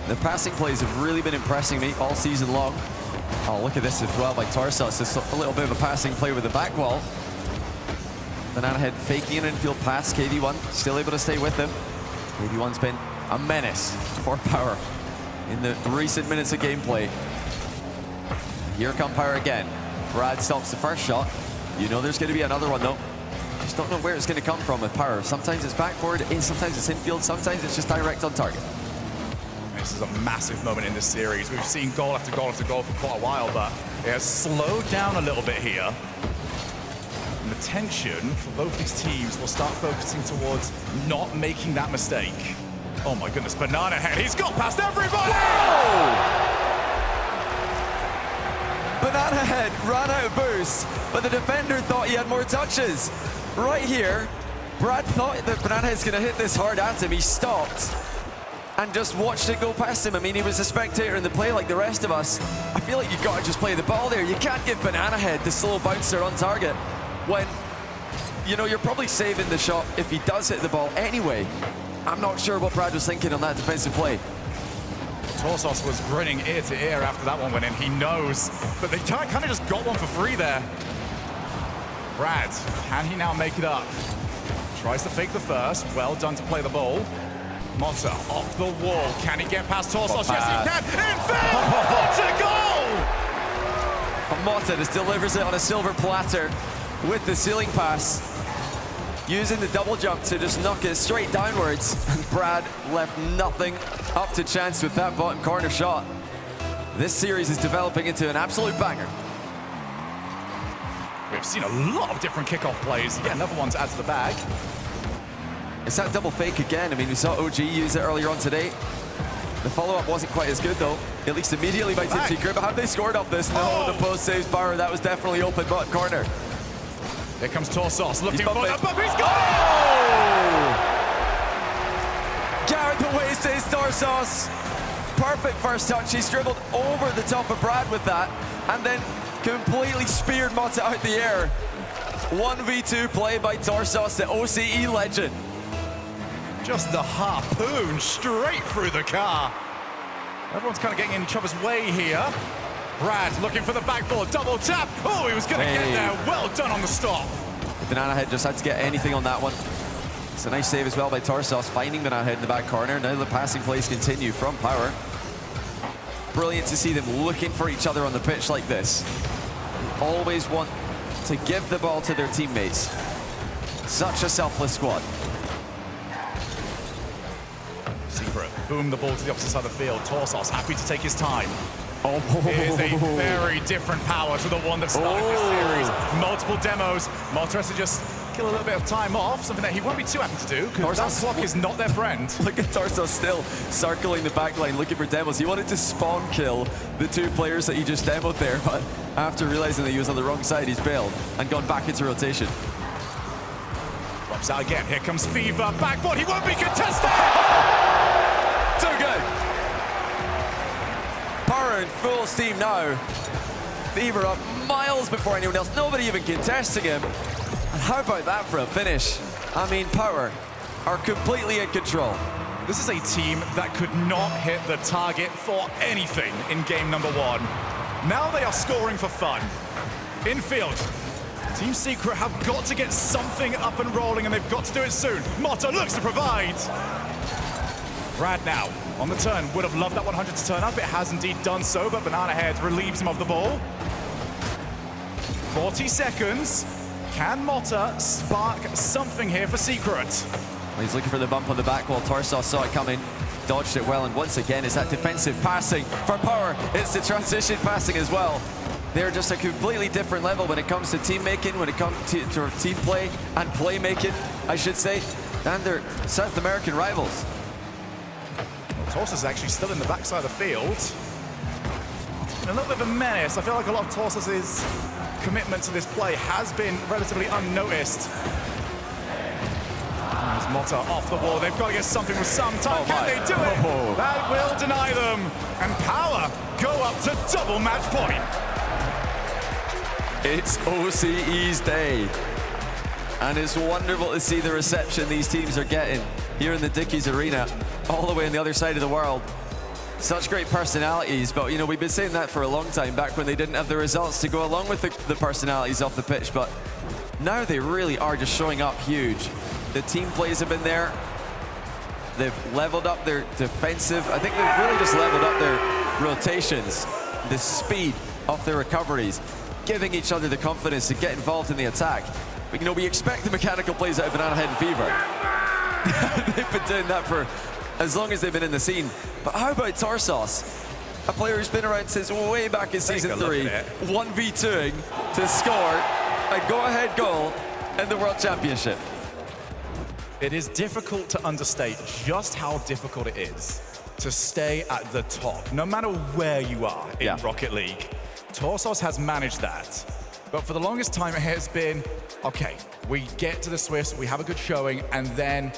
The passing plays have really been impressing me all season long. Oh, look at this as well by Torsos. Just a little bit of a passing play with the back wall. Banana Head faking an infield pass. KV1 still able to stay with him. KV1's been a menace for Power in the recent minutes of gameplay. Here come Power again. Brad stops the first shot. You know there's going to be another one though. Just don't know where it's going to come from with Power. Sometimes it's backboard, sometimes it's infield, sometimes it's just direct on target. This is a massive moment in this series. We've seen goal after goal after goal for quite a while, but it has slowed down a little bit here. And the tension for both these teams will start focusing towards not making that mistake. Oh my goodness, Banana Head, he's got past everybody! Whoa! Banana Head ran out of boost, but the defender thought he had more touches. Right here, Brad thought that Banana Head's gonna hit this hard at him. He stopped and just watched it go past him. I mean, he was a spectator in the play like the rest of us. I feel like you've got to just play the ball there. You can't give Banana Head the slow bouncer on target when, you know, you're probably saving the shot if he does hit the ball anyway. I'm not sure what Brad was thinking on that defensive play. Torsos was grinning ear to ear after that one went in. He knows, but they kind of just got one for free there. Brad, can he now make it up? Tries to fake the first. Well done to play the ball. Motta off the wall. Can he get past Torsos? Yes, he can. In field! What a goal! Motta just delivers it on a silver platter with the ceiling pass. Using the double jump to just knock it straight downwards. And Brad left nothing up to chance with that bottom corner shot. This series is developing into an absolute banger. We've seen a lot of different kickoff plays. Yeah, another one to add to the bag. It's that double fake again. I mean, we saw OG use it earlier on today. The follow-up wasn't quite as good, though. At least immediately by Team Secret. But have they scored off this? No, the post saves Power. That was definitely open bottom corner. Here comes Torsos, looking for the bump. He's got it! Garrett the way saves Torsos. Perfect first touch. He's dribbled over the top of Brad with that, and then completely speared Motta out the air. 1v2 play by Torsos, the OCE legend. Just the harpoon straight through the car. Everyone's kind of getting in each other's way here. Brad looking for the backboard, double tap. Oh, he was going to get there. Well done on the stop. Banana Head just had to get anything on that one. It's a nice save as well by Torsos, finding Banana Head in the back corner. Now the passing plays continue from Power. Brilliant to see them looking for each other on the pitch like this. Always want to give the ball to their teammates. Such a selfless squad. Secret, boom the ball to the opposite side of the field. Torsos happy to take his time. Oh, it is a very different Power to the one that started this series. Multiple demos. Motta has to just kill a little bit of time off, something that he won't be too happy to do, because that clock is not their friend. Look at Tarsos still circling the backline, looking for demos. He wanted to spawn kill the 2 players that he just demoed there, but after realizing that he was on the wrong side, he's bailed and gone back into rotation. Drops out again. Here comes Fever. Backboard. He won't be contested. Too good. Power in full steam now. Fever up miles before anyone else. Nobody even contesting him. And how about that for a finish? I mean, Power are completely in control. This is a team that could not hit the target for anything in game number 1. Now they are scoring for fun. Infield. Team Secret have got to get something up and rolling, and they've got to do it soon. Motto looks to provide. Brad now on the turn. Would have loved that 100 to turn up. It has indeed done so, but Banana Head relieves him of the ball. 40 seconds. Can Motta spark something here for Secret? He's looking for the bump on the back wall. Tarsos saw it coming, dodged it well, and once again, it's that defensive passing for Power. It's the transition passing as well. They're just a completely different level when it comes to team making, when it comes to team play and playmaking, I should say, and their South American rivals. Tarsos is actually still in the backside of the field. And a little bit of a menace. I feel like a lot of Tarsos' commitment to this play has been relatively unnoticed. As Motta off the wall, they've got to get something with some time. Can they do it? That will deny them. And Power go up to double match point. It's OCE's day. And it's wonderful to see the reception these teams are getting here in the Dickies Arena, all the way on the other side of the world. Such great personalities, but you know, we've been saying that for a long time, back when they didn't have the results to go along with the personalities off the pitch, but now they really are just showing up huge. The team plays have been there. They've leveled up their defensive. I think they've really just leveled up their rotations, the speed of their recoveries, giving each other the confidence to get involved in the attack. But you know, we expect the mechanical plays out of Banana Head and Fever. They've been doing that for as long as they've been in the scene. But how about Tarsos? A player who's been around since way back in Season 3, 1v2ing to score a go-ahead goal in the World Championship. It is difficult to understate just how difficult it is to stay at the top, no matter where you are in Rocket League. Tarsos has managed that. But for the longest time, it has been, okay, we get to the Swiss, we have a good showing, and then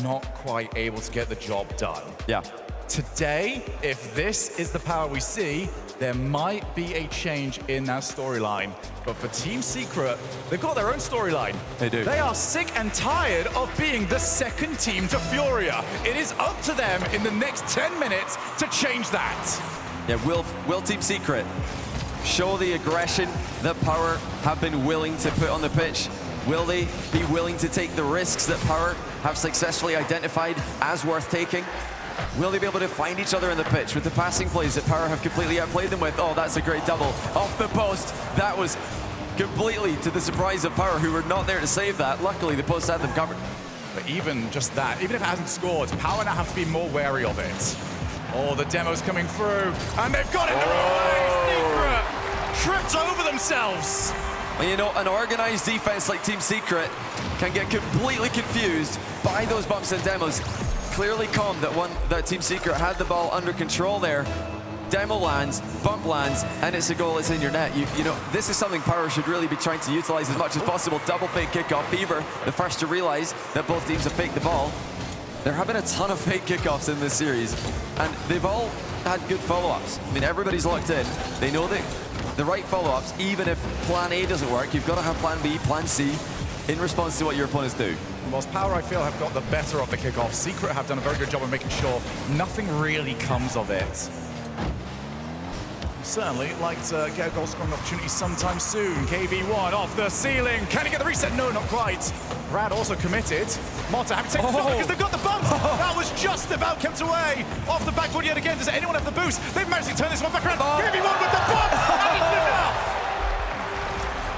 not quite able to get the job done. Yeah. Today, if this is the power we see, there might be a change in that storyline. But for Team Secret, they've got their own storyline. They do. They are sick and tired of being the second team to Furia. It is up to them in the next 10 minutes to change that. Yeah, will Team Secret show the aggression that Power have been willing to put on the pitch? Will they be willing to take the risks that Power have successfully identified as worth taking? Will they be able to find each other in the pitch with the passing plays that Power have completely outplayed them with? Oh, that's a great double off the post. That was completely to the surprise of Power, who were not there to save that. Luckily, the post had them covered. But even just that, even if it hasn't scored, Power now have to be more wary of it. Oh, the demo's coming through, and they've got it the wrong way. Secret tripped over themselves. Well, you know, an organized defense like Team Secret can get completely confused by those bumps and demos. Clearly calm that Team Secret had the ball under control there. Demo lands, bump lands, and it's a goal. It's in your net. You know, this is something Power should really be trying to utilize as much as possible. Double fake kickoff. Fever, the first to realize that both teams have faked the ball. They're having a ton of fake kickoffs in this series, and they've all had good follow-ups. I mean, everybody's locked in. They know that the right follow-ups, even if plan A doesn't work, you've got to have plan B, plan C in response to what your opponents do. Whilst Power, I feel, have got the better of the kickoff, Secret have done a very good job of making sure nothing really comes of it. Certainly like to get a goal scoring opportunity sometime soon. KB1 off the ceiling. Can he get the reset? No, not quite. Brad also committed. Motta having to take the shot because they've got the bump. That was just about kept away. Off the backboard yet again. Does anyone have the boost? They've managed to turn this one back around. KB1 with the bump. And enough.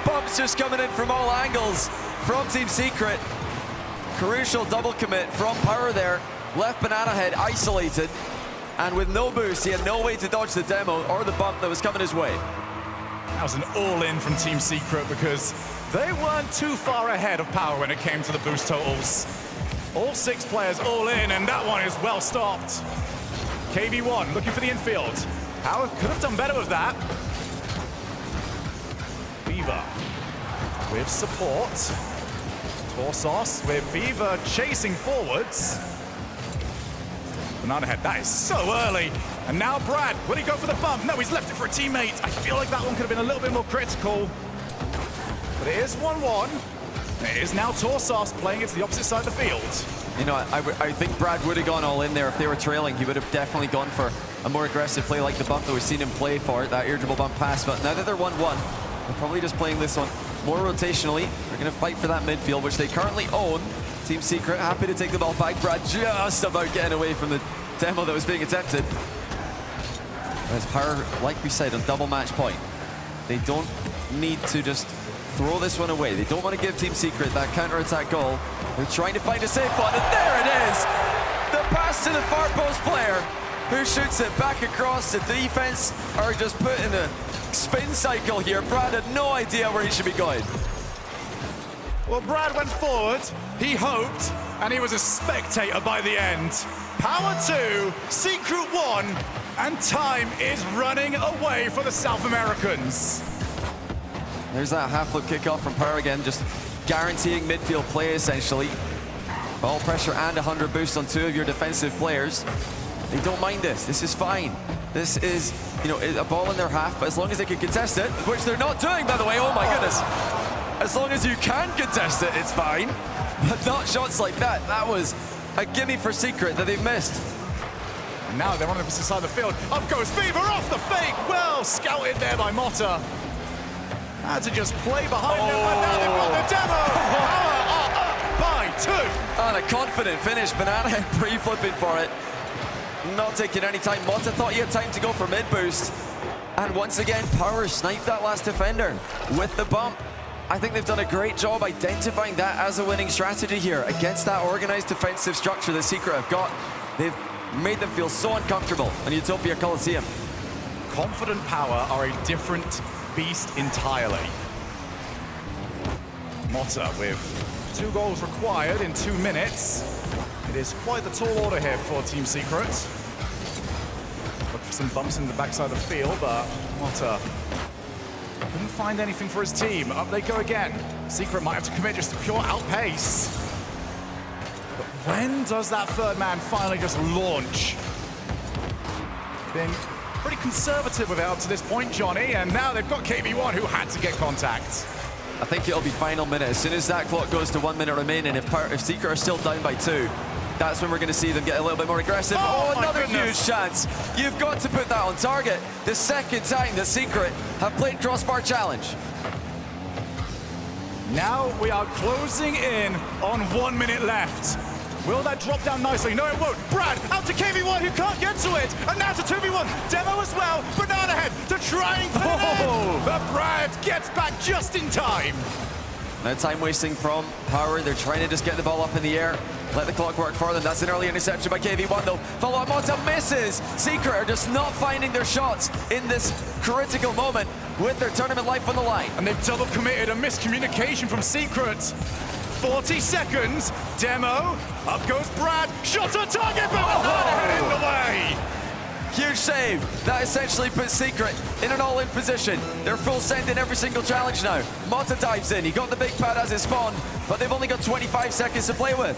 Bumps just coming in from all angles from Team Secret. Crucial double commit from Power there. Left Banana Head isolated. And with no boost, he had no way to dodge the demo or the bump that was coming his way. That was an all-in from Team Secret because They weren't too far ahead of Power when it came to the boost totals. All 6 players all in, and that one is well stopped. KB1 looking for the infield. Power could have done better with that. Viva with support. Torsos with Viva chasing forwards. Banana Head, that is so early. And now Brad, will he go for the bump? No, he's left it for a teammate. I feel like that one could have been a little bit more critical. But it is 1-1. It is now Torsos playing it to the opposite side of the field. You know, I think Brad would have gone all in there if they were trailing. He would have definitely gone for a more aggressive play like the bump that we've seen him play for, that irritable bump pass. But now that they're 1-1, they're probably just playing this one more rotationally. They're going to fight for that midfield, which they currently own. Team Secret happy to take the ball back. Brad just about getting away from the demo that was being attempted. As Power, like we said, on double match point, they don't need to just throw this one away. They don't want to give Team Secret that counter-attack goal. They're trying to find a safe one, and there it is! The pass to the far post player, who shoots it back across. The defense are just put in a spin cycle here. Brad had no idea where he should be going. Well, Brad went forward, he hoped, and he was a spectator by the end. Power 2, Secret 1, and time is running away for the South Americans. There's that half-flip kickoff from Power again, just guaranteeing midfield play, essentially. Ball pressure and 100 boost on 2 of your defensive players. They don't mind this. This is fine. This is, you know, a ball in their half, but as long as they can contest it, which they're not doing, by the way, oh my goodness. As long as you can contest it, it's fine. But not shots like that. That was a gimme for Secret that they've missed. And now they're on the opposite side of the field. Up goes Fever off the fake. Well scouted there by Motta. Had to just play behind them, but now they've got the demo. Power are up by 2. And a confident finish. Banana Head pre-flipping for it. Not taking any time. Motta thought he had time to go for mid-boost. And once again, Power sniped that last defender with the bump. I think they've done a great job identifying that as a winning strategy here against that organized defensive structure the Secret have got. They've made them feel so uncomfortable in Utopia Coliseum. Confident Power are a different beast entirely. Motta with 2 goals required in 2 minutes. It is quite the tall order here for Team Secret. Look for some bumps in the backside of the field, but Motta couldn't find anything for his team. Up they go again. Secret might have to commit just to pure outpace. But when does that third man finally just launch? Being pretty conservative with it up to this point, Johnny, and now they've got KB1 who had to get contact. I think it'll be final minute. As soon as that clock goes to 1 minute remaining, if Secret are still down by 2, that's when we're going to see them get a little bit more aggressive. Oh, another huge chance. You've got to put that on target. The second time that Secret have played Crossbar Challenge. Now we are closing in on 1 minute left. Will that drop down nicely? No, it won't. Brad out to KV1 who can't get to it. And now to 2v1. Demo as well. Banana Head to try and put it in. But Brad gets back just in time. No time wasting from Power. They're trying to just get the ball up in the air. Let the clock work for them. That's an early interception by KV1 though. Follow-up Motta misses. Secret are just not finding their shots in this critical moment with their tournament life on the line. And they've double committed a miscommunication from Secret. 40 seconds. Demo. Up goes Brad. Shot on target, but Banana Head in the way. Huge save. That essentially puts Secret in an all-in position. They're full send in every single challenge now. Motta dives in. He got the big pad as it spawned, but they've only got 25 seconds to play with.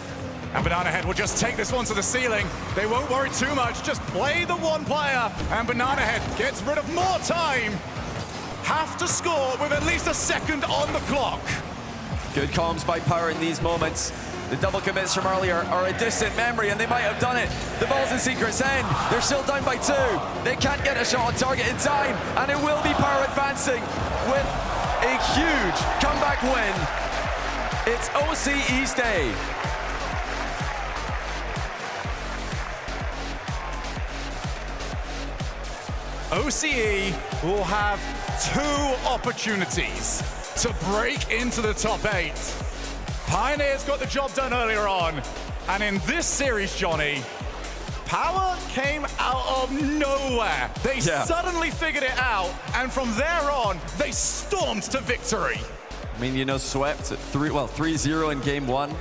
And Banana Head will just take this one to the ceiling. They won't worry too much. Just play the one player. And Banana Head gets rid of more time. Have to score with at least a second on the clock. Good comms by Power in these moments. The double commits from earlier are a distant memory, and they might have done it. The ball's in Secret's end. They're still down by 2. They can't get a shot on target in time, and it will be Power advancing with a huge comeback win. It's OCE's day. OCE will have 2 opportunities to break into the top 8. Pioneers got the job done earlier on, and in this series, Johnny, Power came out of nowhere. They suddenly figured it out, and from there on, they stormed to victory. I mean, you know, swept at 3-0 in game 1.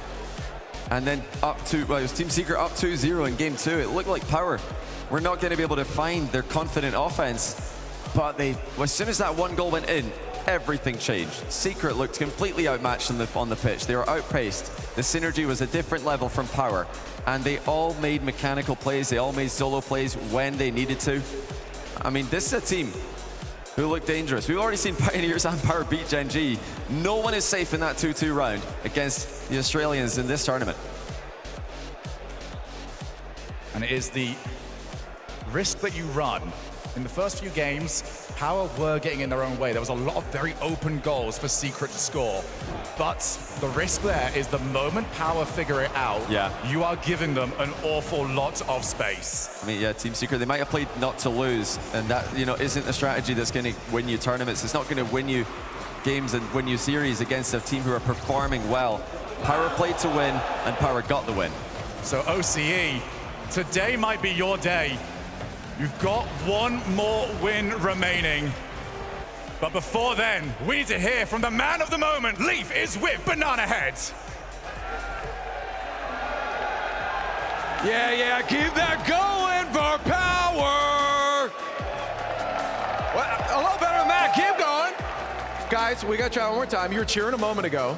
And then it was Team Secret up 2-0 in game 2. It looked like Power were not going to be able to find their confident offense. But as soon as that one goal went in, everything changed. Secret looked completely outmatched on the pitch. They were outpaced. The synergy was a different level from Power. And they all made mechanical plays. They all made solo plays when they needed to. I mean, this is a team who look dangerous. We've already seen Pioneers and Power beat Gen G. No one is safe in that 2-2 round against the Australians in this tournament. And it is the risk that you run. In the first few games, Power were getting in their own way. There was a lot of very open goals for Secret to score. But the risk there is the moment Power figure it out, you are giving them an awful lot of space. I mean, yeah, Team Secret, they might have played not to lose, and that, you know, isn't the strategy that's going to win you tournaments. It's not going to win you games and win you series against a team who are performing well. Power played to win, and Power got the win. So OCE, today might be your day. You've got one more win remaining. But before then, we need to hear from the man of the moment. Leaf is with Banana Head. Yeah, keep that going for Power. Well, a little better than that. Keep going. Guys, we got to try one more time. You were cheering a moment ago.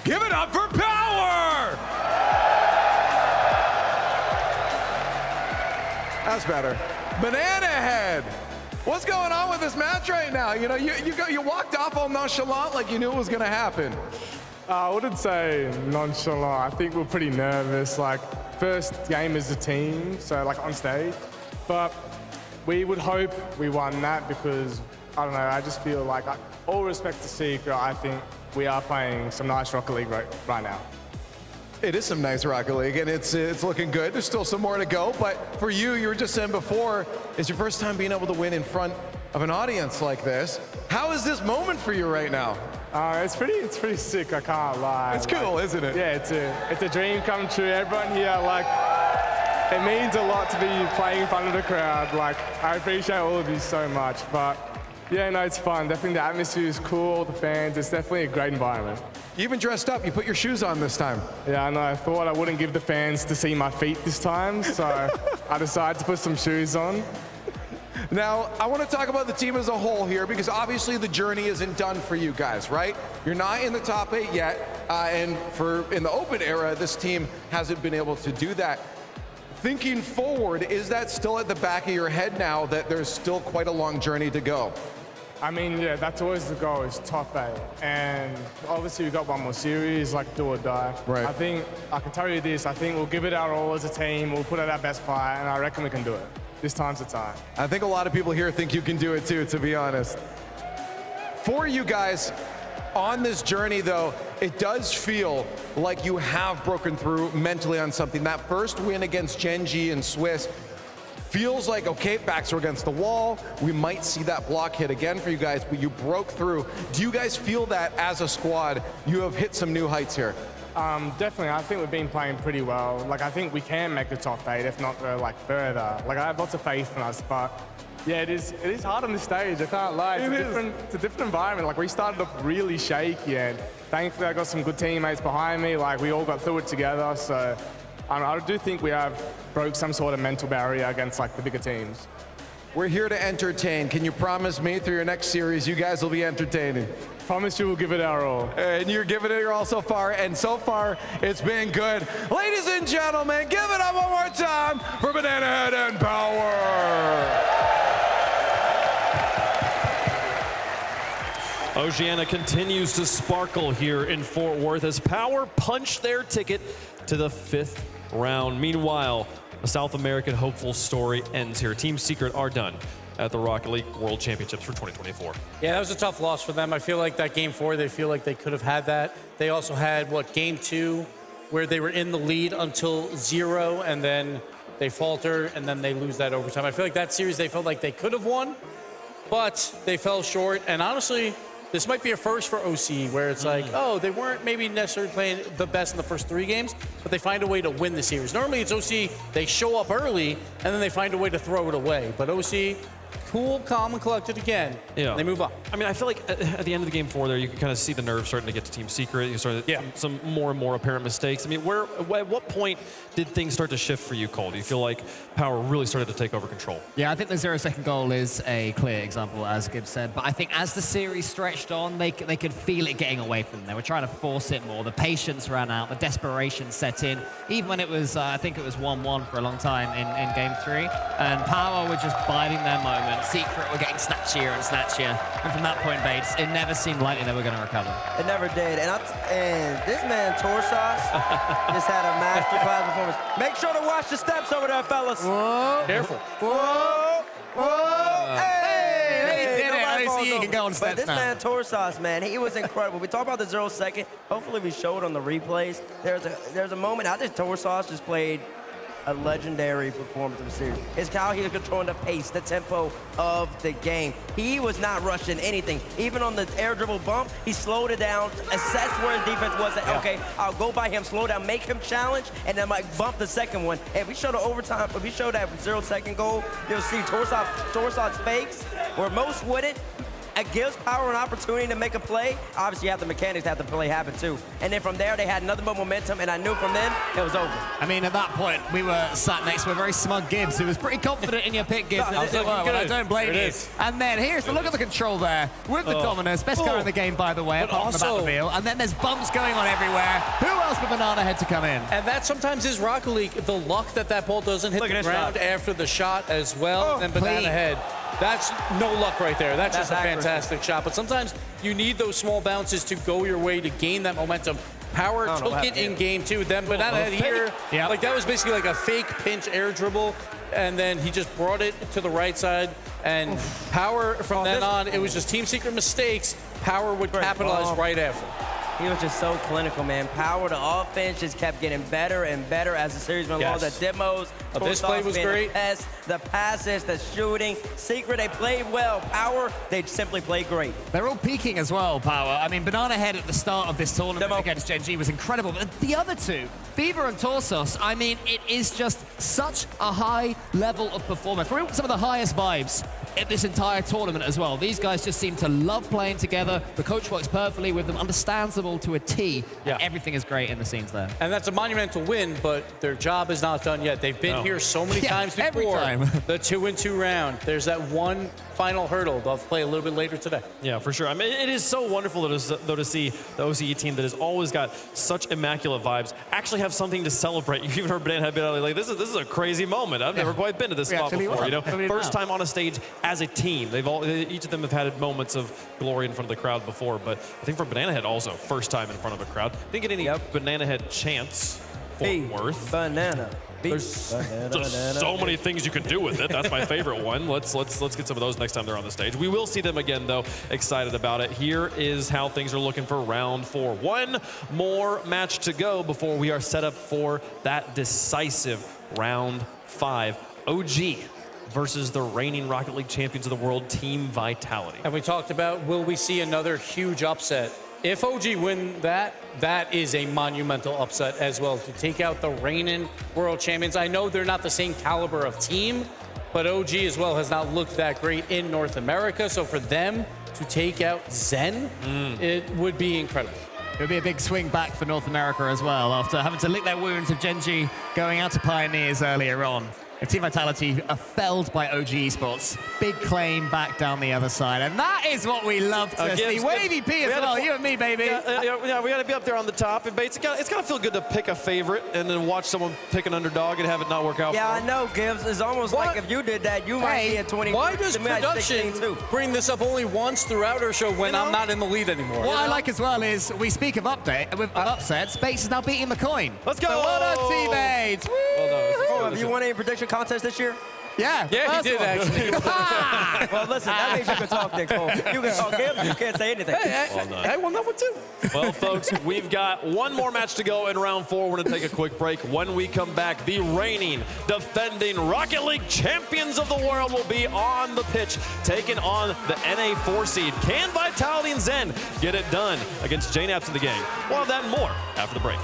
Give it up for Power. That's better. Banana Head. What's going on with this match right now? You know, you walked off all nonchalant like you knew it was going to happen. I wouldn't say nonchalant. I think we're pretty nervous. Like, first game as a team, so like on stage. But we would hope we won that because, I don't know, I just feel like, all respect to Secret, I think we are playing some nice Rocket League right now. It is some nice Rocket League, and it's looking good. There's still some more to go, but for you were just saying before, it's your first time being able to win in front of an audience like this. How is this moment for you right now? It's pretty sick, I can't lie. It's cool, isn't it? Yeah, it's a dream come true. Everyone here, like, it means a lot to be playing in front of the crowd. Like, I appreciate all of you so much, but yeah, no, it's fun. Definitely the atmosphere is cool, the fans, it's definitely a great environment. You even dressed up, you put your shoes on this time. Yeah, I know, I thought I wouldn't give the fans to see my feet this time, so I decided to put some shoes on. Now, I want to talk about the team as a whole here because obviously the journey isn't done for you guys, right? You're not in the top 8 yet, and in the open era, this team hasn't been able to do that. Thinking forward, is that still at the back of your head now that there's still quite a long journey to go? I mean, yeah, that's always the goal, is top 8. And obviously we've got one more series, like do or die. Right. I think, I can tell you this, I think we'll give it our all as a team, we'll put out our best fight, and I reckon we can do it. This time's the time. I think a lot of people here think you can do it too, to be honest. For you guys, on this journey though, it does feel like you have broken through mentally on something. That first win against Gen G and Swiss feels like, okay, backs are against the wall. We might see that block hit again for you guys, but you broke through. Do you guys feel that as a squad, you have hit some new heights here? Definitely, I think we've been playing pretty well. Like, I think we can make the top 8, if not go like further. Like, I have lots of faith in us, but yeah, it is hard on this stage, I can't lie. It's a different environment. Like, we started off really shaky, and thankfully I got some good teammates behind me. Like, we all got through it together, so I do think we have broke some sort of mental barrier against like the bigger teams. We're here to entertain. Can you promise me through your next series you guys will be entertaining? Promise you we'll give it our all. And you're giving it your all so far, and so far it's been good. Ladies and gentlemen, give it up one more time for Banana Head and Power. Oceania continues to sparkle here in Fort Worth as Power punched their ticket to the 5th round. Meanwhile, a South American hopeful story ends here. Team Secret are done at the Rocket League World Championships for 2024. Yeah, that was a tough loss for them. I feel like that game 4, they feel like they could have had that. They also had, game 2, where they were in the lead until 0, and then they falter, and then they lose that overtime. I feel like that series they felt like they could have won, but they fell short. And honestly, this might be a first for OC, where it's like, oh, they weren't maybe necessarily playing the best in the first 3 games, but they find a way to win the series. Normally it's OC, they show up early, and then they find a way to throw it away. But OC cool, calm, and collected again. Yeah. They move on. I mean, I feel like at the end of the game 4 there, you can kind of see the nerves starting to get to Team Secret. You started some more and more apparent mistakes. I mean, at what point did things start to shift for you, Cole? Do you feel like Power really started to take over control? Yeah, I think the 0-second goal is a clear example, as Gibbs said. But I think as the series stretched on, they could feel it getting away from them. They were trying to force it more. The patience ran out. The desperation set in. Even when it was, I think it was 1-1 for a long time in Game 3. And Power were just biding their moment. Secret were getting snatchier and snatchier. And from that point, Bates, it never seemed likely they were going to recover. It never did. And this man, Torsas, just had a masterclass performance. Make sure to watch the steps over there, fellas. Whoa. Careful. Whoa. Whoa. Hey. He did it. I see he can go on steps But this now. man, Torsas, man, he was incredible. We talk about the 0-second. Hopefully we showed on the replays. There's a moment. I think Torsas just played a legendary performance of the series. It's how he was controlling the pace, the tempo of the game. He was not rushing anything. Even on the air dribble bump, he slowed it down, assessed where his defense was. Okay, I'll go by him, slow down, make him challenge, and then like bump the second one. And if we show the overtime, if we show that 0-second goal, you'll see Torsas fakes where most wouldn't. It gives Power an opportunity to make a play. Obviously, you have the mechanics to have the play happen too. And then from there, they had another momentum, and I knew from then it was over. I mean, at that point, we were sat next to a very smug Gibbs, who was pretty confident in your pick, Gibbs. I was looking Well, I don't blame you. is. And then here's the look at the control there with the dominance. Best car in the game, by the way, apart from the battlefield. And then there's bumps going on everywhere. Who else but Banana Head to come in? And that sometimes is Rocket League. The luck that ball doesn't hit the ground after the shot as well. And then Banana Head. That's no luck right there. That's just a fantastic shot. But sometimes you need those small bounces to go your way to gain that momentum. Power took it in game 2. Then Banana Head here, like that was basically like a fake pinch air dribble. And then he just brought it to the right side. And Power, from then on, it was just Team Secret mistakes. Power would capitalize right after. He was just so clinical, man. Power, the offense just kept getting better and better as the series went along. The demos, this play was great. The passes, the shooting. Secret, they played well. Power, they simply played great. They're all peaking as well, Power. I mean, Banana Head at the start of this tournament against Gen G was incredible. But the other two, Fever and Torsos, I mean, it is just such a high level of performance. We're in some of the highest vibes at this entire tournament as well. These guys just seem to love playing together. The coach works perfectly with them, understands them all to a T. And everything is great in the scenes there. And that's a monumental win, but their job is not done yet. They've been here so many times before. Every time. The 2-2 round. There's that one final hurdle they'll play a little bit later today. Yeah, for sure. I mean, it is so wonderful though to see the OCE team that has always got such immaculate vibes actually have something to celebrate. You even heard Banana Head be like, this is a crazy moment. I've never quite been to this spot before. You know, first time on a stage as a team. Each of them have had moments of glory in front of the crowd before, but I think for Banana Head also first time in front of a crowd. Didn't get any Banana Head chants. Fort Worth. Banana. There's just so many things you can do with it. That's my favorite one. Let's get some of those next time they're on the stage. We will see them again, though. Excited about it. Here is how things are looking for round 4. One more match to go before we are set up for that decisive round 5. OG versus the reigning Rocket League champions of the world, Team Vitality. And we talked about, will we see another huge upset? If OG win that is a monumental upset as well, to take out the reigning world champions. I know they're not the same caliber of team, but OG as well has not looked that great in North America. So for them to take out Zen, it would be incredible. It would be a big swing back for North America as well after having to lick their wounds of Gen G going out to Pioneers earlier on. If Team Vitality are felled by OG Esports, big claim back down the other side. And that is what we love to see. Wavy P as well, you and me, baby. Yeah, we got to be up there on the top. And Bates, it's got to feel good to pick a favorite and then watch someone pick an underdog and have it not work out for I them. know, Gibbs. It's almost like if you did that, you might be at 20. Why does production bring this up only once throughout our show when I'm not in the lead anymore? What I like as well is we speak of upsets. Bates is now beating the coin. Let's go! So well done, T-Bates. Have you won any prediction contest this year? Yeah, he did actually. Well, listen, that means you can talk, Nick Cole. You can talk, Gibbs. You can't say anything. I won that one too. Well, folks, we've got one more match to go in round 4. We're going to take a quick break. When we come back, the reigning, defending Rocket League champions of the world will be on the pitch, taking on the NA 4 seed. Can Vitality and Zen get it done against JNaps and the gang? We'll have that and more after the break.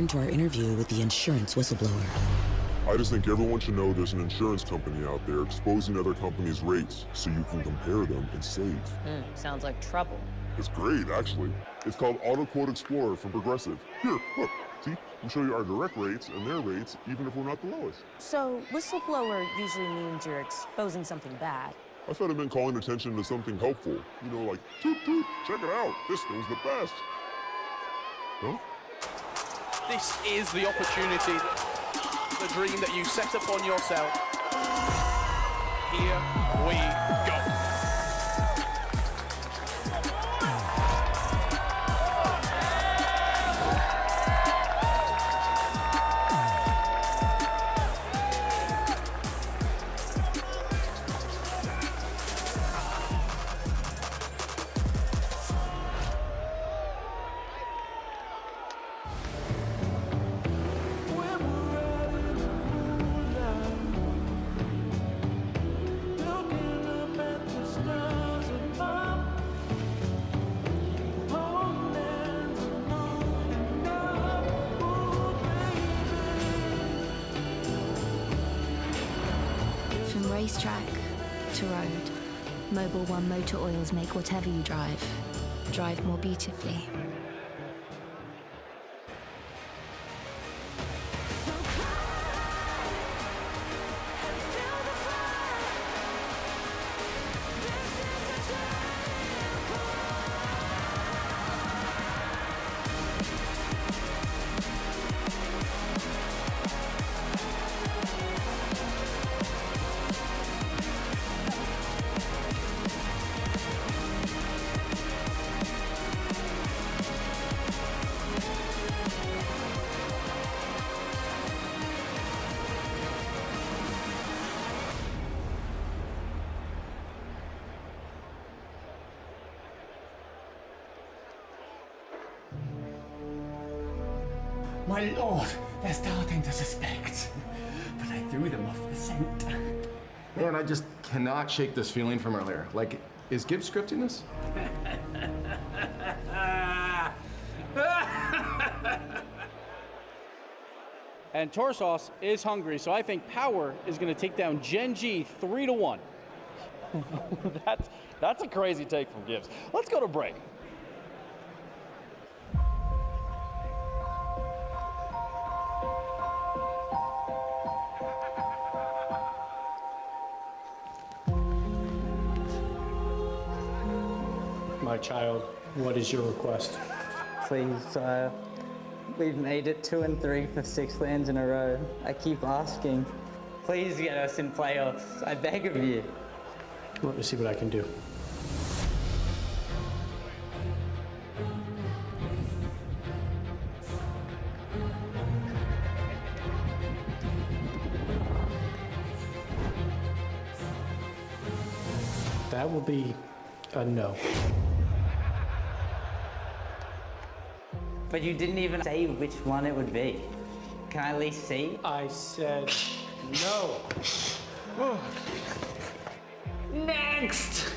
return to our interview with the insurance whistleblower. I just think everyone should know there's an insurance company out there exposing other companies' rates so you can compare them and save. Sounds like trouble. It's great, actually. It's called Auto Quote Explorer from Progressive. Here, look. See, we show you our direct rates and their rates, even if we're not the lowest. So, whistleblower usually means you're exposing something bad. I thought I'd been calling attention to something helpful. You know, like, toot toot, check it out. This thing's the best. No? This is the opportunity, the dream that you set upon yourself. Here we go. From racetrack to road, Mobil 1 Motor Oils make whatever you drive more beautifully. My lord, they're starting to suspect. But I threw them off the scent. Man, I just cannot shake this feeling from earlier. Like, is Gibbs scripting this? And Torsos is hungry, so I think Power is going to take down Gen G 3-1. That's a crazy take from Gibbs. Let's go to break. My child, what is your request? Please, we've made it 2 and 3 for 6 lands in a row. I keep asking. Please get us in playoffs. I beg of you. Let me see what I can do. That will be a no. But you didn't even say which one it would be. Can I at least see? I said no. Next!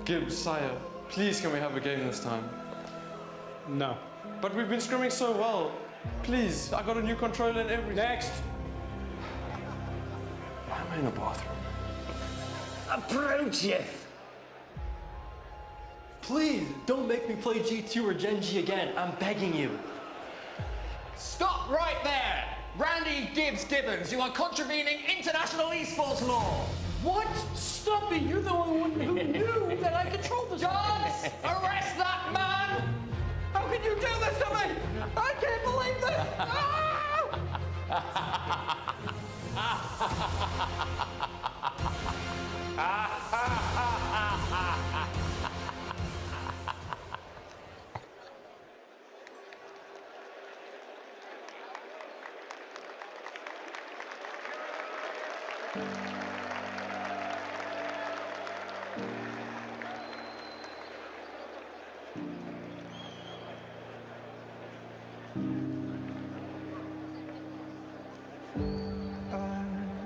Gibbs, sire, please can we have a game this time? No. But we've been scrimming so well. Please, I got a new controller and everything. Next! Why am I in a bathroom? Approach it! Please, don't make me play G2 or Gen G again. I'm begging you. Stop right there! Randy Gibbons, you are contravening international esports law! What? Stop it! You're the only one who knew that I controlled this. Guards, arrest that man! How can you do this to me? I can't believe this!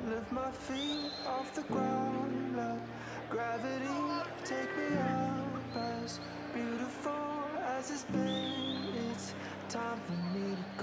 Lift my feet off the ground, let gravity take me up. As beautiful as it's been, it's time for me to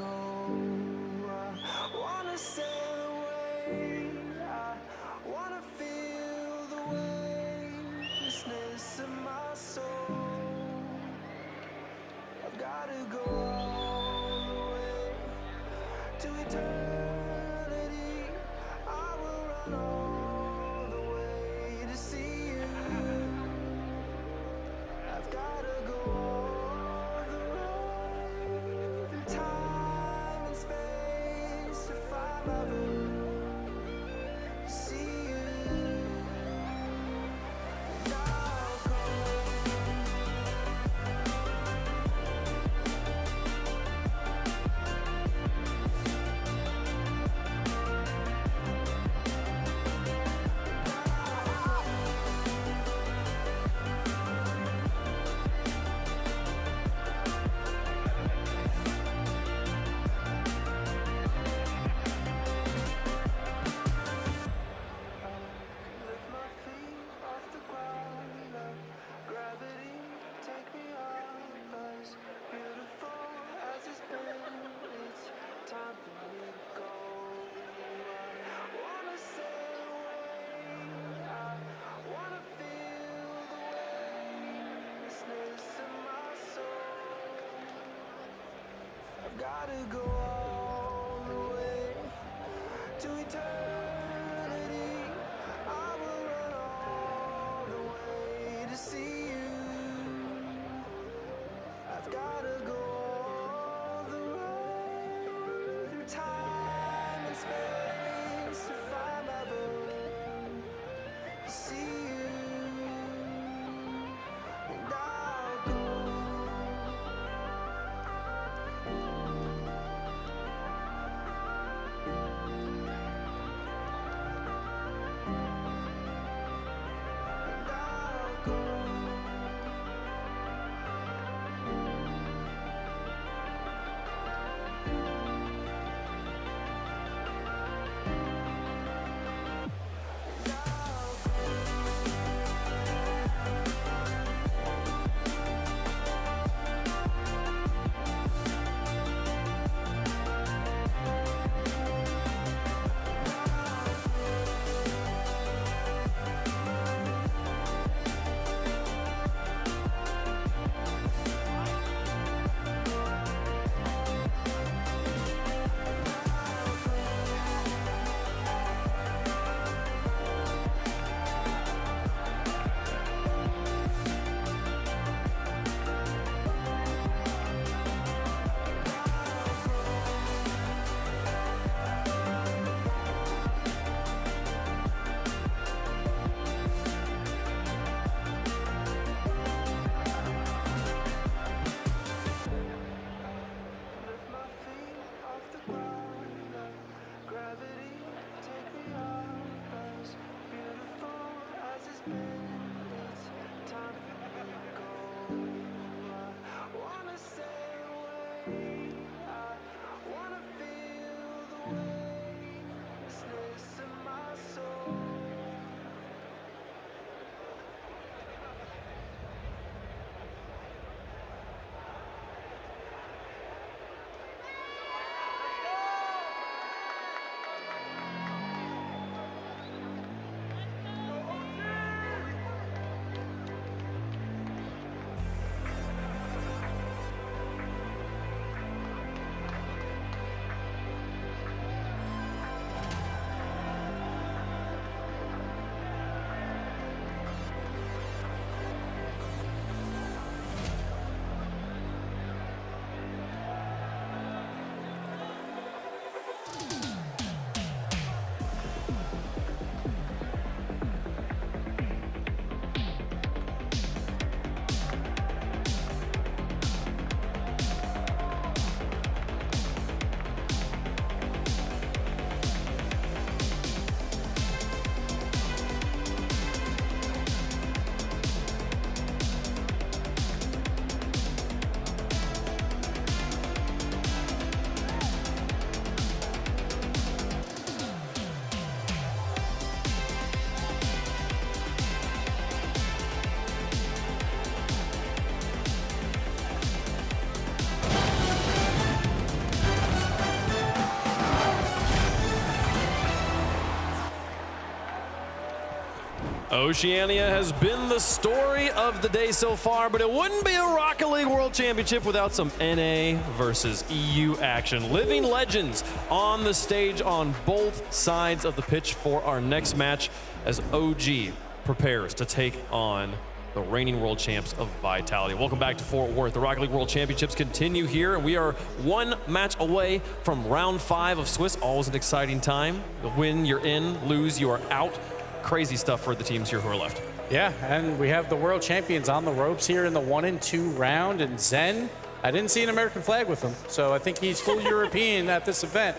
Oceania has been the story of the day so far, but it wouldn't be a Rocket League World Championship without some NA versus EU action. Living legends on the stage on both sides of the pitch for our next match as OG prepares to take on the reigning world champs of Vitality. Welcome back to Fort Worth. The Rocket League World Championships continue here, and we are one match away from round 5 of Swiss. Always an exciting time. The win, you're in. Lose, you are out. Crazy stuff for the teams here who are left. Yeah, and we have the world champions on the ropes here in the 1 and 2 round. And Zen, I didn't see an American flag with him, so I think he's full European at this event.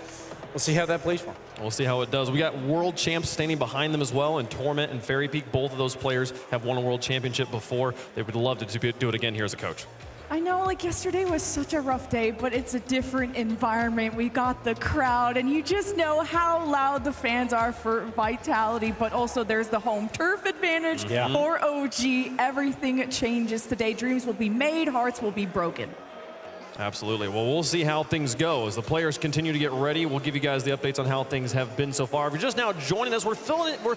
We'll see how that plays for him. We'll see how it does. We got world champs standing behind them as well, and Torment and Fairy Peak. Both of those players have won a world championship before. They would love to do it again here as a coach. I know, like, yesterday was such a rough day, but it's a different environment. We got the crowd, and you just know how loud the fans are for Vitality, but also there's the home turf advantage for OG. Everything changes today. Dreams will be made, hearts will be broken. Absolutely. Well, we'll see how things go as the players continue to get ready. We'll give you guys the updates on how things have been so far. If you're just now joining us, we're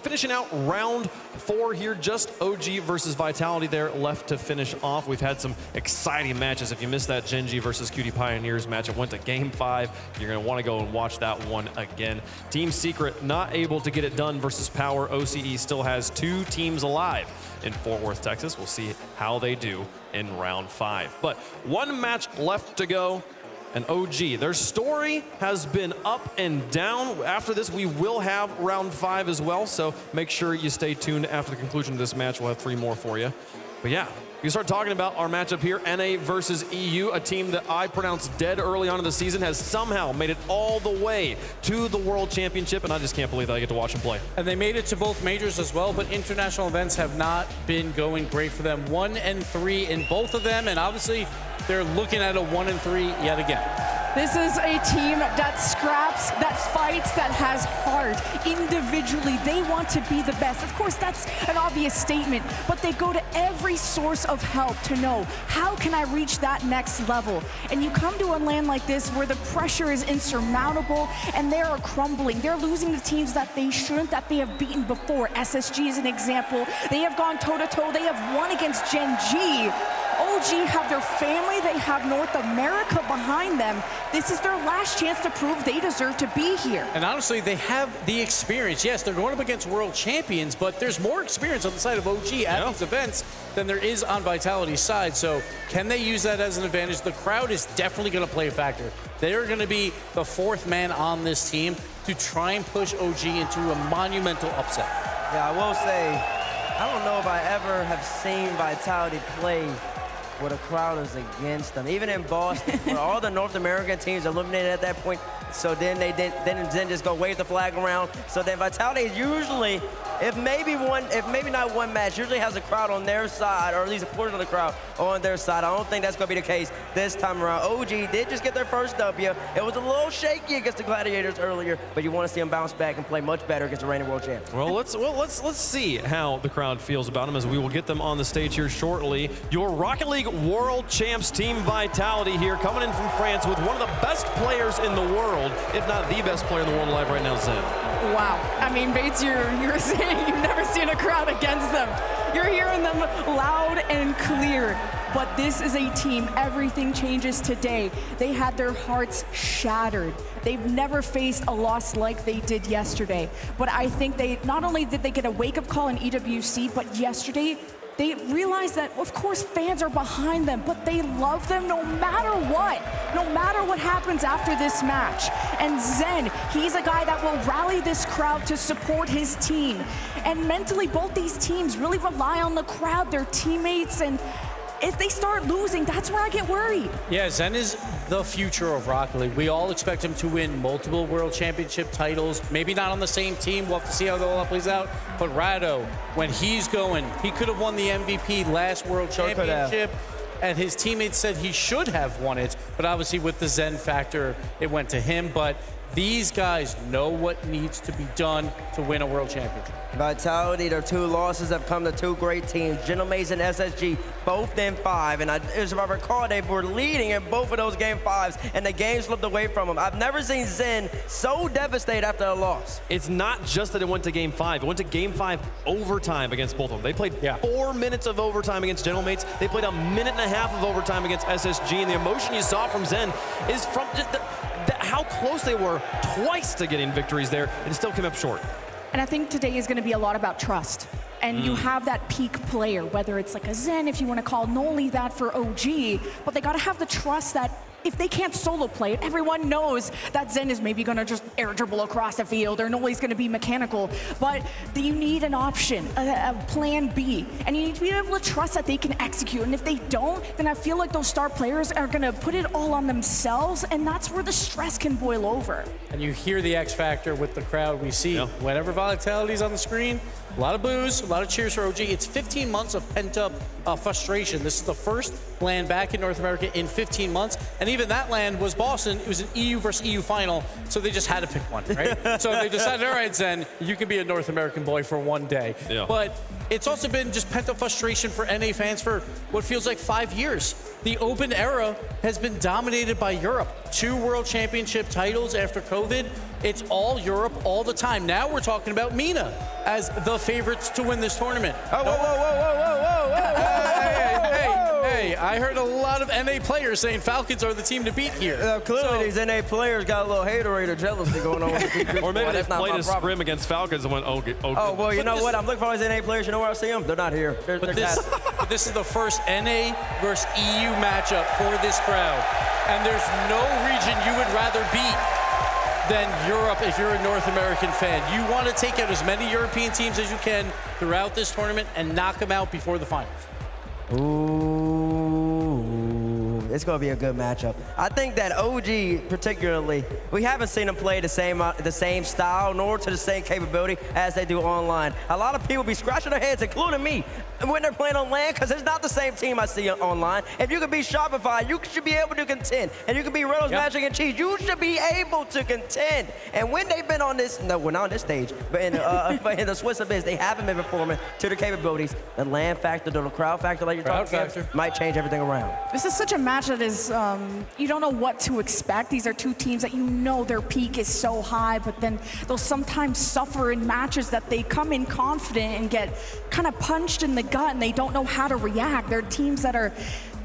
finishing out round 4 here. Just OG versus Vitality there left to finish off. We've had some exciting matches. If you missed that Gen G versus Cutie Pioneers match, it went to Game 5. You're going to want to go and watch that one again. Team Secret not able to get it done versus Power. OCE still has 2 teams alive in Fort Worth, Texas. We'll see how they do in round 5. But one match left to go, and OG, their story has been up and down. After this, we will have round 5 as well, so make sure you stay tuned after the conclusion of this match. We'll have 3 more for you. But yeah, we start talking about our matchup here, NA versus EU, a team that I pronounced dead early on in the season has somehow made it all the way to the World Championship, and I just can't believe that I get to watch them play. And they made it to both majors as well, but international events have not been going great for them. 1 and 3 in both of them, and obviously they're looking at a 1 and 3 yet again. This is a team that scraps, that fights, that has heart. Individually, they want to be the best. Of course, that's an obvious statement, but they go to every source of help to know, how can I reach that next level? And you come to a land like this where the pressure is insurmountable and they are crumbling. They're losing to teams that they shouldn't, that they have beaten before. SSG is an example. They have gone toe-to-toe. They have won against Gen G. OG have their family, they have North America behind them. This is their last chance to prove they deserve to be here. And honestly, they have the experience. Yes, they're going up against world champions, but there's more experience on the side of OG at these events than there is on Vitality's side. So can they use that as an advantage? The crowd is definitely going to play a factor. They're going to be the 4th man on this team to try and push OG into a monumental upset. Yeah, I will say, I don't know if I ever have seen Vitality play where the crowd is against them. Even in Boston, where all the North American teams eliminated at that point, so then they then just go wave the flag around. So then Vitality is usually, if maybe not one match, usually has a crowd on their side, or at least a portion of the crowd on their side. I don't think that's going to be the case this time around. OG did just get their first W. It was a little shaky against the Gladiators earlier, but you want to see them bounce back and play much better against the reigning world champs. Well, let's see how the crowd feels about them as we will get them on the stage here shortly. Your Rocket League World Champs Team Vitality here, coming in from France with one of the best players in the world, if not the best player in the world alive right now, Zen. Wow. I mean, Bates, you're saying you've never seen a crowd against them. You're hearing them loud and clear. But this is a team, everything changes today. They had their hearts shattered. They've never faced a loss like they did yesterday. But I think not only did they get a wake-up call in EWC, but yesterday, they realized that, of course, fans are behind them, but they love them no matter what happens after this match. And Zen, he's a guy that will rally this crowd to support his team. And mentally, both these teams really rely on the crowd, their teammates, and if they start losing, that's where I get worried. Yeah, Zen is the future of Rocket League. We all expect him to win multiple World Championship titles. Maybe not on the same team. We'll have to see how all that plays out. But Rado, when he's going, he could have won the MVP last World Championship. And his teammates said he should have won it. But obviously with the Zen factor, it went to him. But These guys know what needs to be done to win a world championship. Vitality, their 2 losses have come to 2 great teams, Genomaze and SSG, both in 5. And if I recall, they were leading in both of those game 5s, and the game slipped away from them. I've never seen Zen so devastated after a loss. It's not just that it went to game 5. It went to game 5 overtime against both of them. They played 4 minutes of overtime against Genomates. They played a minute and a half of overtime against SSG, and the emotion you saw from Zen is from just how close they were twice to getting victories there, and still came up short. And I think today is going to be a lot about trust. And you have that peak player, whether it's like a Zen, if you want to call Noli that for OG, but they got to have the trust that if they can't solo play it, everyone knows that Zen is maybe going to just air dribble across the field or Noli's going to be mechanical. But you need an option, a plan B. And you need to be able to trust that they can execute. And if they don't, then I feel like those star players are going to put it all on themselves, and that's where the stress can boil over. And you hear the X factor with the crowd we see. Whenever Vitality's on the screen, a lot of boos, a lot of cheers for OG. It's 15 months of pent-up frustration. This is the first LAN back in North America in 15 months. And even that LAN was Boston. It was an EU versus EU final, so they just had to pick one, right? So they decided, all right, Zen, you can be a North American boy for one day. Yeah. But it's also been just pent-up frustration for NA fans for what feels like 5 years. The Open era has been dominated by Europe. 2 World Championship titles after COVID. It's all Europe all the time. Now we're talking about MENA as the favorites to win this tournament. Oh, whoa. Hey, I heard a lot of NA players saying Falcons are the team to beat here. Clearly, these NA players got a little haterade or jealousy going on. Or maybe they played a scrim against Falcons and went, oh, well, you know what? I'm looking for all these NA players. You know where I see them? They're not here. But this is the first NA versus EU matchup for this crowd. And there's no region you would rather beat than Europe if you're a North American fan. You want to take out as many European teams as you can throughout this tournament and knock them out before the finals. Ooh, it's going to be a good matchup. I think that OG particularly, we haven't seen them play the same style nor to the same capability as they do online. A lot of people be scratching their heads, including me, when they're playing on LAN, because it's not the same team I see online. If you can be Shopify, you should be able to contend. And you can be Reynolds, Magic, and Cheese. You should be able to contend. And when they've been on this, no, we're not on this stage, but in the Swiss Abyss, they haven't been performing to their capabilities. The LAN factor, the crowd factor, like you're talking about, might change everything around. This is such a match that is, you don't know what to expect. These are 2 teams that you know their peak is so high, but then they'll sometimes suffer in matches that they come in confident and get kind of punched in the gut and they don't know how to react. They're teams that are,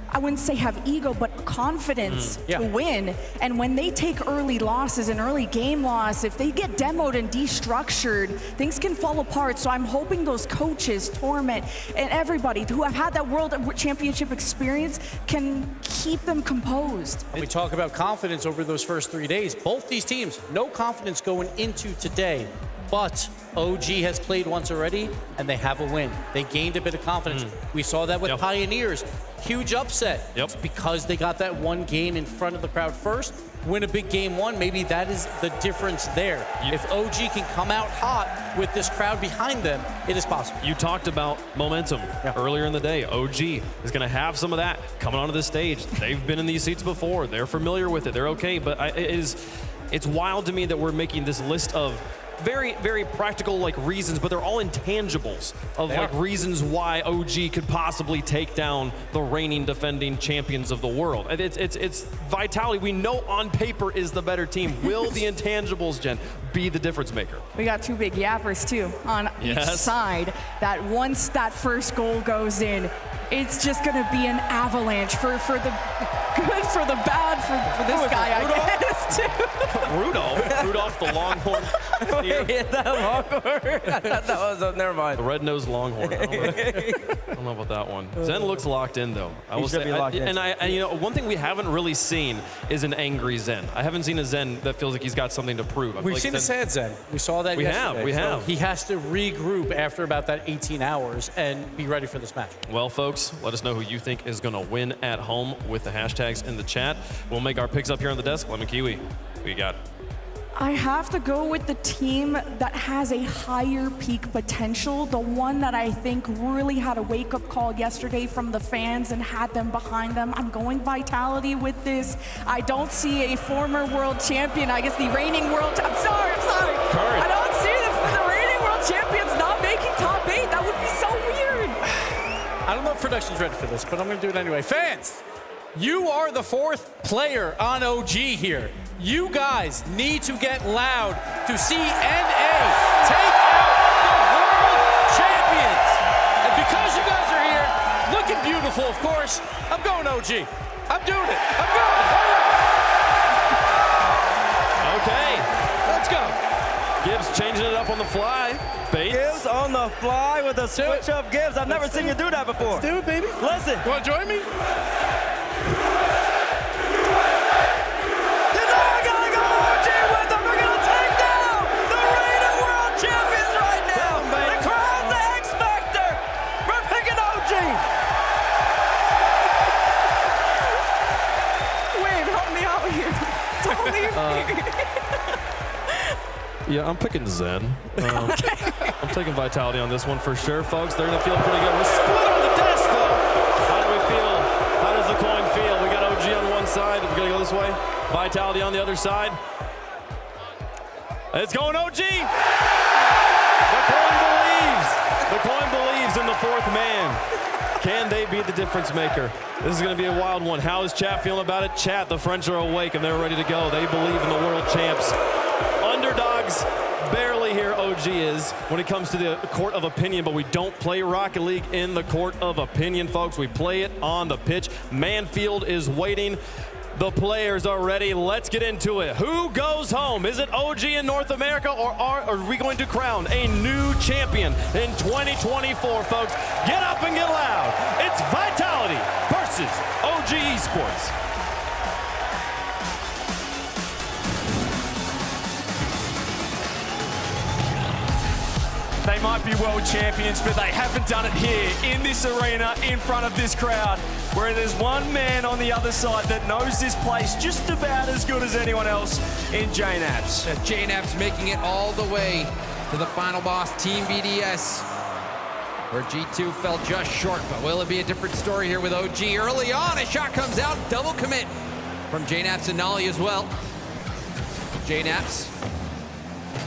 I wouldn't say have ego, but confidence to win. And when they take early losses, an early game loss, if they get demoed and destructured, things can fall apart. So I'm hoping those coaches, Torment, and everybody who have had that World Championship experience can keep them composed. And we talk about confidence over those first 3 days. Both these teams, no confidence going into today. But OG has played once already, and they have a win. They gained a bit of confidence. We saw that with Pioneers. Huge upset. It's because they got that one game in front of the crowd first, win a big game 1, maybe that is the difference there. If OG can come out hot with this crowd behind them, it is possible. You talked about momentum earlier in the day. OG is going to have some of that coming onto this stage. They've been in these seats before. They're familiar with it. They're okay. But it's wild to me that we're making this list of very, very practical reasons, but they're all intangibles of reasons why OG could possibly take down the reigning defending champions of the world. It's Vitality. We know on paper is the better team. Will the intangibles, Jen, be the difference maker? We got 2 big yappers too on each side. That once that first goal goes in, it's just going to be an avalanche for the good, for the bad, for this guy, I guess, too. Rudolph the Longhorn. I thought that was, never mind. The red-nosed Longhorn. I don't know about that one. Zen looks locked in, though. I will say, and you know, one thing we haven't really seen is an angry Zen. I haven't seen a Zen that feels like he's got something to prove. We've seen a sad Zen. We saw that yesterday. We have. So he has to regroup after about that 18 hours and be ready for this match. Well, folks, let us know who you think is going to win at home with the hashtags in the chat. We'll make our picks up here on the desk. Lemon Kiwi, what you got? I have to go with the team that has a higher peak potential, the one that I think really had a wake-up call yesterday from the fans and had them behind them. I'm going Vitality with this. I don't see a former world champion, I guess the reigning world, I'm sorry. Courage. I don't see the reigning world champions not making top 8. That would be so weird. I don't know if production's ready for this, but I'm gonna do it anyway. Fans, you are the 4th player on OG here. You guys need to get loud to see NA take out the world champions. And because you guys are here, looking beautiful, of course, I'm going OG. I'm doing it. I'm going. Okay. Let's go. Gibbs changing it up on the fly. Bates. Gibbs on the fly with a switch up Gibbs. I've never seen you do that before. Let's do it, baby. Listen. You want to join me? Yeah, I'm picking Zen. I'm taking Vitality on this one for sure, folks. They're going to feel pretty good. We're split on the desk, though. How do we feel? How does the coin feel? We got OG on one side. We're going to go this way. Vitality on the other side. It's going OG. The coin believes. The coin believes in the 4th man. Can they be the difference maker? This is going to be a wild one. How is chat feeling about it? Chat, the French are awake and they're ready to go. They believe in the world champs. Underdogs, barely here OG is when it comes to the court of opinion, but we don't play Rocket League in the court of opinion, folks. We play it on the pitch. Manfield is waiting. The players are ready. Let's get into it. Who goes home? Is it OG in North America, or are we going to crown a new champion in 2024, folks? Get up and get loud. It's Vitality versus OG Esports. They might be world champions, but they haven't done it here in this arena in front of this crowd, where there's one man on the other side that knows this place just about as good as anyone else in JNAPS. JNAPS making it all the way to the final boss, Team BDS, where G2 fell just short, but will it be a different story here with OG? Early on, a shot comes out, double commit from JNAPS and Nolly as well. JNAPS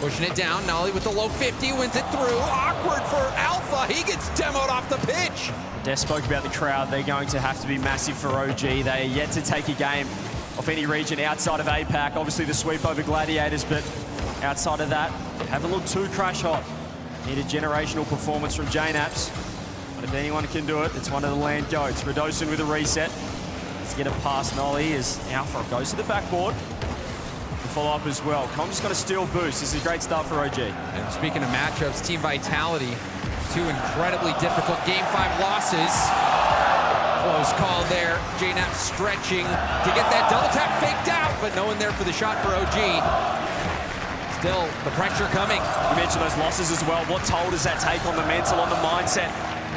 pushing it down. Nolly with the low 50, wins it through. Awkward for Alpha. He gets demoed off the pitch. Des spoke about the crowd. They're going to have to be massive for OG. They are yet to take a game off any region outside of APAC. Obviously the sweep over Gladiators, but outside of that, haven't looked too crash hot. Need a generational performance from JNAPS. But if anyone can do it, it's one of the land goats. Radosin with a reset. Let's get it past Nolly as Alpha goes to the backboard. Follow up as well. Com's got a steal boost. This is a great start for OG. And speaking of matchups, Team Vitality, 2 incredibly difficult Game 5 losses. Close call there. JNAP stretching to get that double tap faked out, but no one there for the shot for OG. Still, the pressure coming. You mentioned those losses as well. What toll does that take on the mental, on the mindset?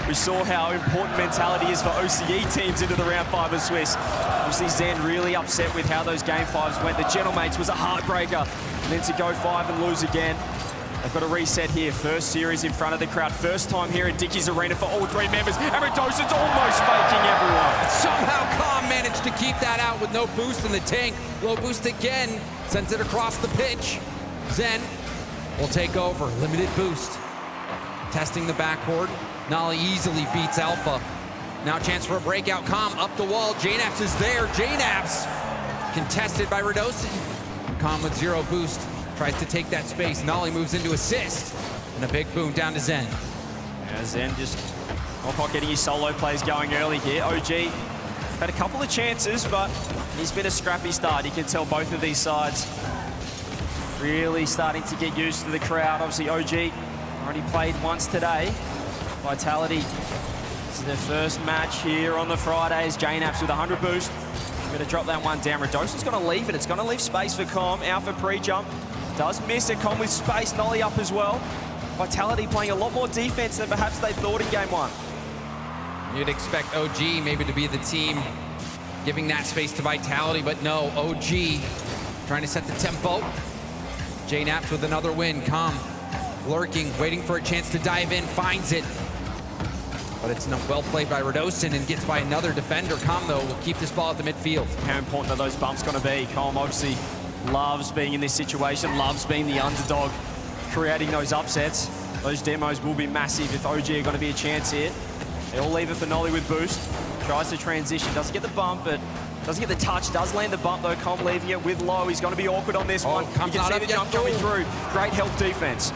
We saw how important mentality is for OCE teams into the round 5 of Swiss. Obviously, Zen really upset with how those game 5s went. The Gentlemates was a heartbreaker. And then to go 5 and lose again. They've got a reset here. First series in front of the crowd. First time here at Dickies Arena for all 3 members. And Radosin's almost faking everyone. Somehow Calm managed to keep that out with no boost in the tank. Low boost again. Sends it across the pitch. Zen will take over. Limited boost. Testing the backboard. Nolly easily beats Alpha. Now a chance for a breakout. Calm up the wall. JNAPS is there. JNAPS contested by Radosin. Calm with 0 boost. Tries to take that space. Nolly moves into assist. And a big boom down to Zen. Yeah, Zen just not getting his solo plays going early here. OG had a couple of chances, but he's been a scrappy start. You can tell both of these sides really starting to get used to the crowd. Obviously, OG already played once today. Vitality, this is their first match here on the Fridays. JNAPS with 100 boost. Gonna drop that one down. Radosin's gonna leave it. It's gonna leave space for Com. Alpha pre-jump. Does miss it. Com with space. Nolly up as well. Vitality playing a lot more defense than perhaps they thought in game 1. You'd expect OG maybe to be the team giving that space to Vitality, but no, OG trying to set the tempo. J-Naps with another win. Com lurking, waiting for a chance to dive in, finds it. But it's well played by Radosin and gets by another defender. Com, though, will keep this ball at the midfield. How important are those bumps going to be? Com obviously loves being in this situation, loves being the underdog, creating those upsets. Those demos will be massive if OG are going to be a chance here. They'll leave it for Nolly with boost. Tries to transition, doesn't get the bump, but doesn't get the touch. Does land the bump, though. Com leaving it with low. He's going to be awkward on this one. You can see the jump coming through. Great help defense.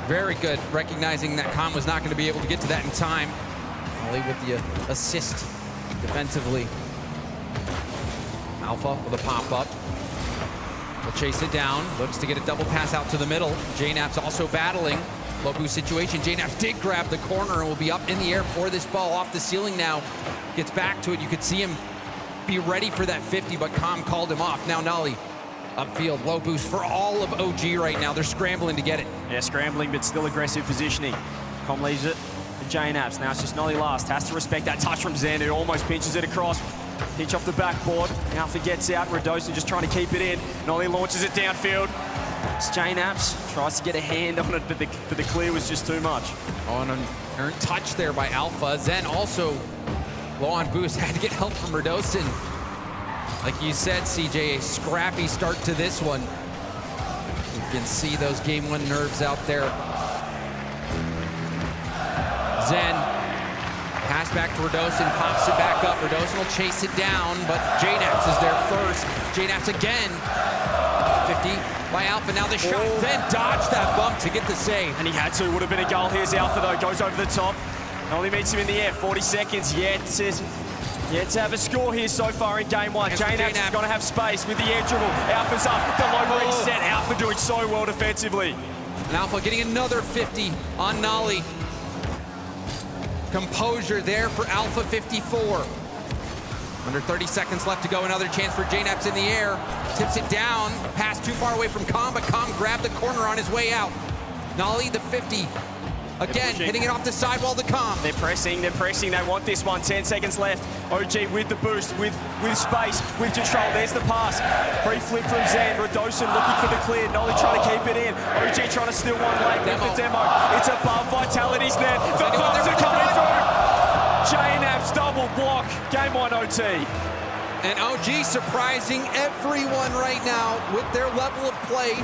Very good, recognizing that Com was not going to be able to get to that in time. Nolly with the assist defensively. Alpha with a pop-up. Will chase it down. Looks to get a double pass out to the middle. J-Naps also battling. Low boost situation. J-Naps did grab the corner and will be up in the air for this ball off the ceiling now. Gets back to it. You could see him be ready for that 50, but Com called him off. Now Nolly upfield, low boost for all of OG right now. They're scrambling to get it. Yeah, scrambling, but still aggressive positioning. Com leaves it to J-Naps. Now it's just Nolly last. Has to respect that touch from Zen, who almost pinches it across. Pinch off the backboard. Alpha gets out. Radosin just trying to keep it in. Nolly launches it downfield. It's J-Naps. Tries to get a hand on it, but the clear was just too much. On an earned touch there by Alpha. Zen also low on boost. Had to get help from Radosin. Like you said, CJ, a scrappy start to this one. You can see those game one nerves out there. Zen, pass back to Radosin, pops it back up. Radosin will chase it down, but J-Naps is there first. J-Naps again. 50 by Alpha. Now the shot. Zen dodged that bump to get the save. And he had to. Would have been a goal. Here's Alpha, though. Goes over the top. Only meets him in the air. 40 seconds yet to have a score here so far in game one. J-Naps is going to have space with the air dribble. Alpha's up. The low reset. Alpha doing so well defensively. And Alpha getting another 50 on Nolly. Composure there for Alpha 54. Under 30 seconds left to go. Another chance for J-Naps in the air. Tips it down. Pass too far away from Com, but Com grabbed the corner on his way out. Nolly, the 50. Again, hitting it off the sidewall to Com. They're pressing. They want this one. 10 seconds left. OG with the boost, with space, with control. There's the pass. Free flip from Zen. Radosin looking for the clear. Nolly trying to keep it in. OG trying to steal one late with the demo. It's above Vitality's net. The bumps are coming through. J-Naps double block. Game one OT. And OG surprising everyone right now with their level of play.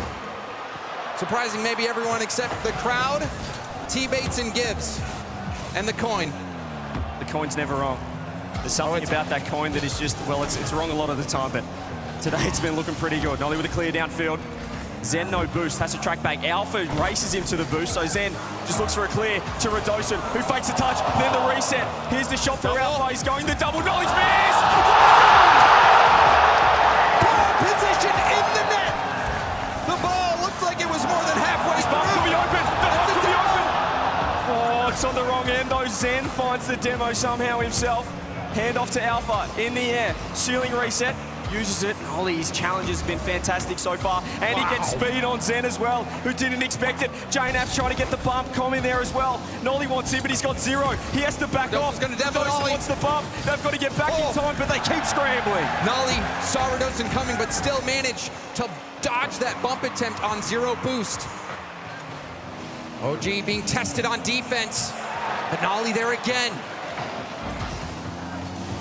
Surprising maybe everyone except the crowd. T-Bates and Gibbs. And the coin. The coin's never wrong. There's something about that coin that is just, well, it's wrong a lot of the time, but today it's been looking pretty good. Nolly with a clear downfield. Zen no boost, has to track back. Alpha races him to the boost, so Zen just looks for a clear to Radosin, who fakes a touch, then the reset. Here's the shot for Alpha, he's going the double. Nolly's missed! Ball position in the net! The ball looks like it was more than halfway through. This could be open, the hook could be open! Oh, it's on the wrong end though. Zen finds the demo somehow himself. Hand off to Alpha, in the air, ceiling reset. Uses it. Nolly's challenge has been fantastic so far. And he gets speed on Zen as well, who didn't expect it. J-Naps trying to get the bump. Com in there as well. Nolly wants him, but he's got zero. He has to back off. Radosin wants the bump. They've got to get back in time, but they keep scrambling. Nolly saw Radosin coming, but still managed to dodge that bump attempt on zero boost. OG being tested on defense, but Nolly there again.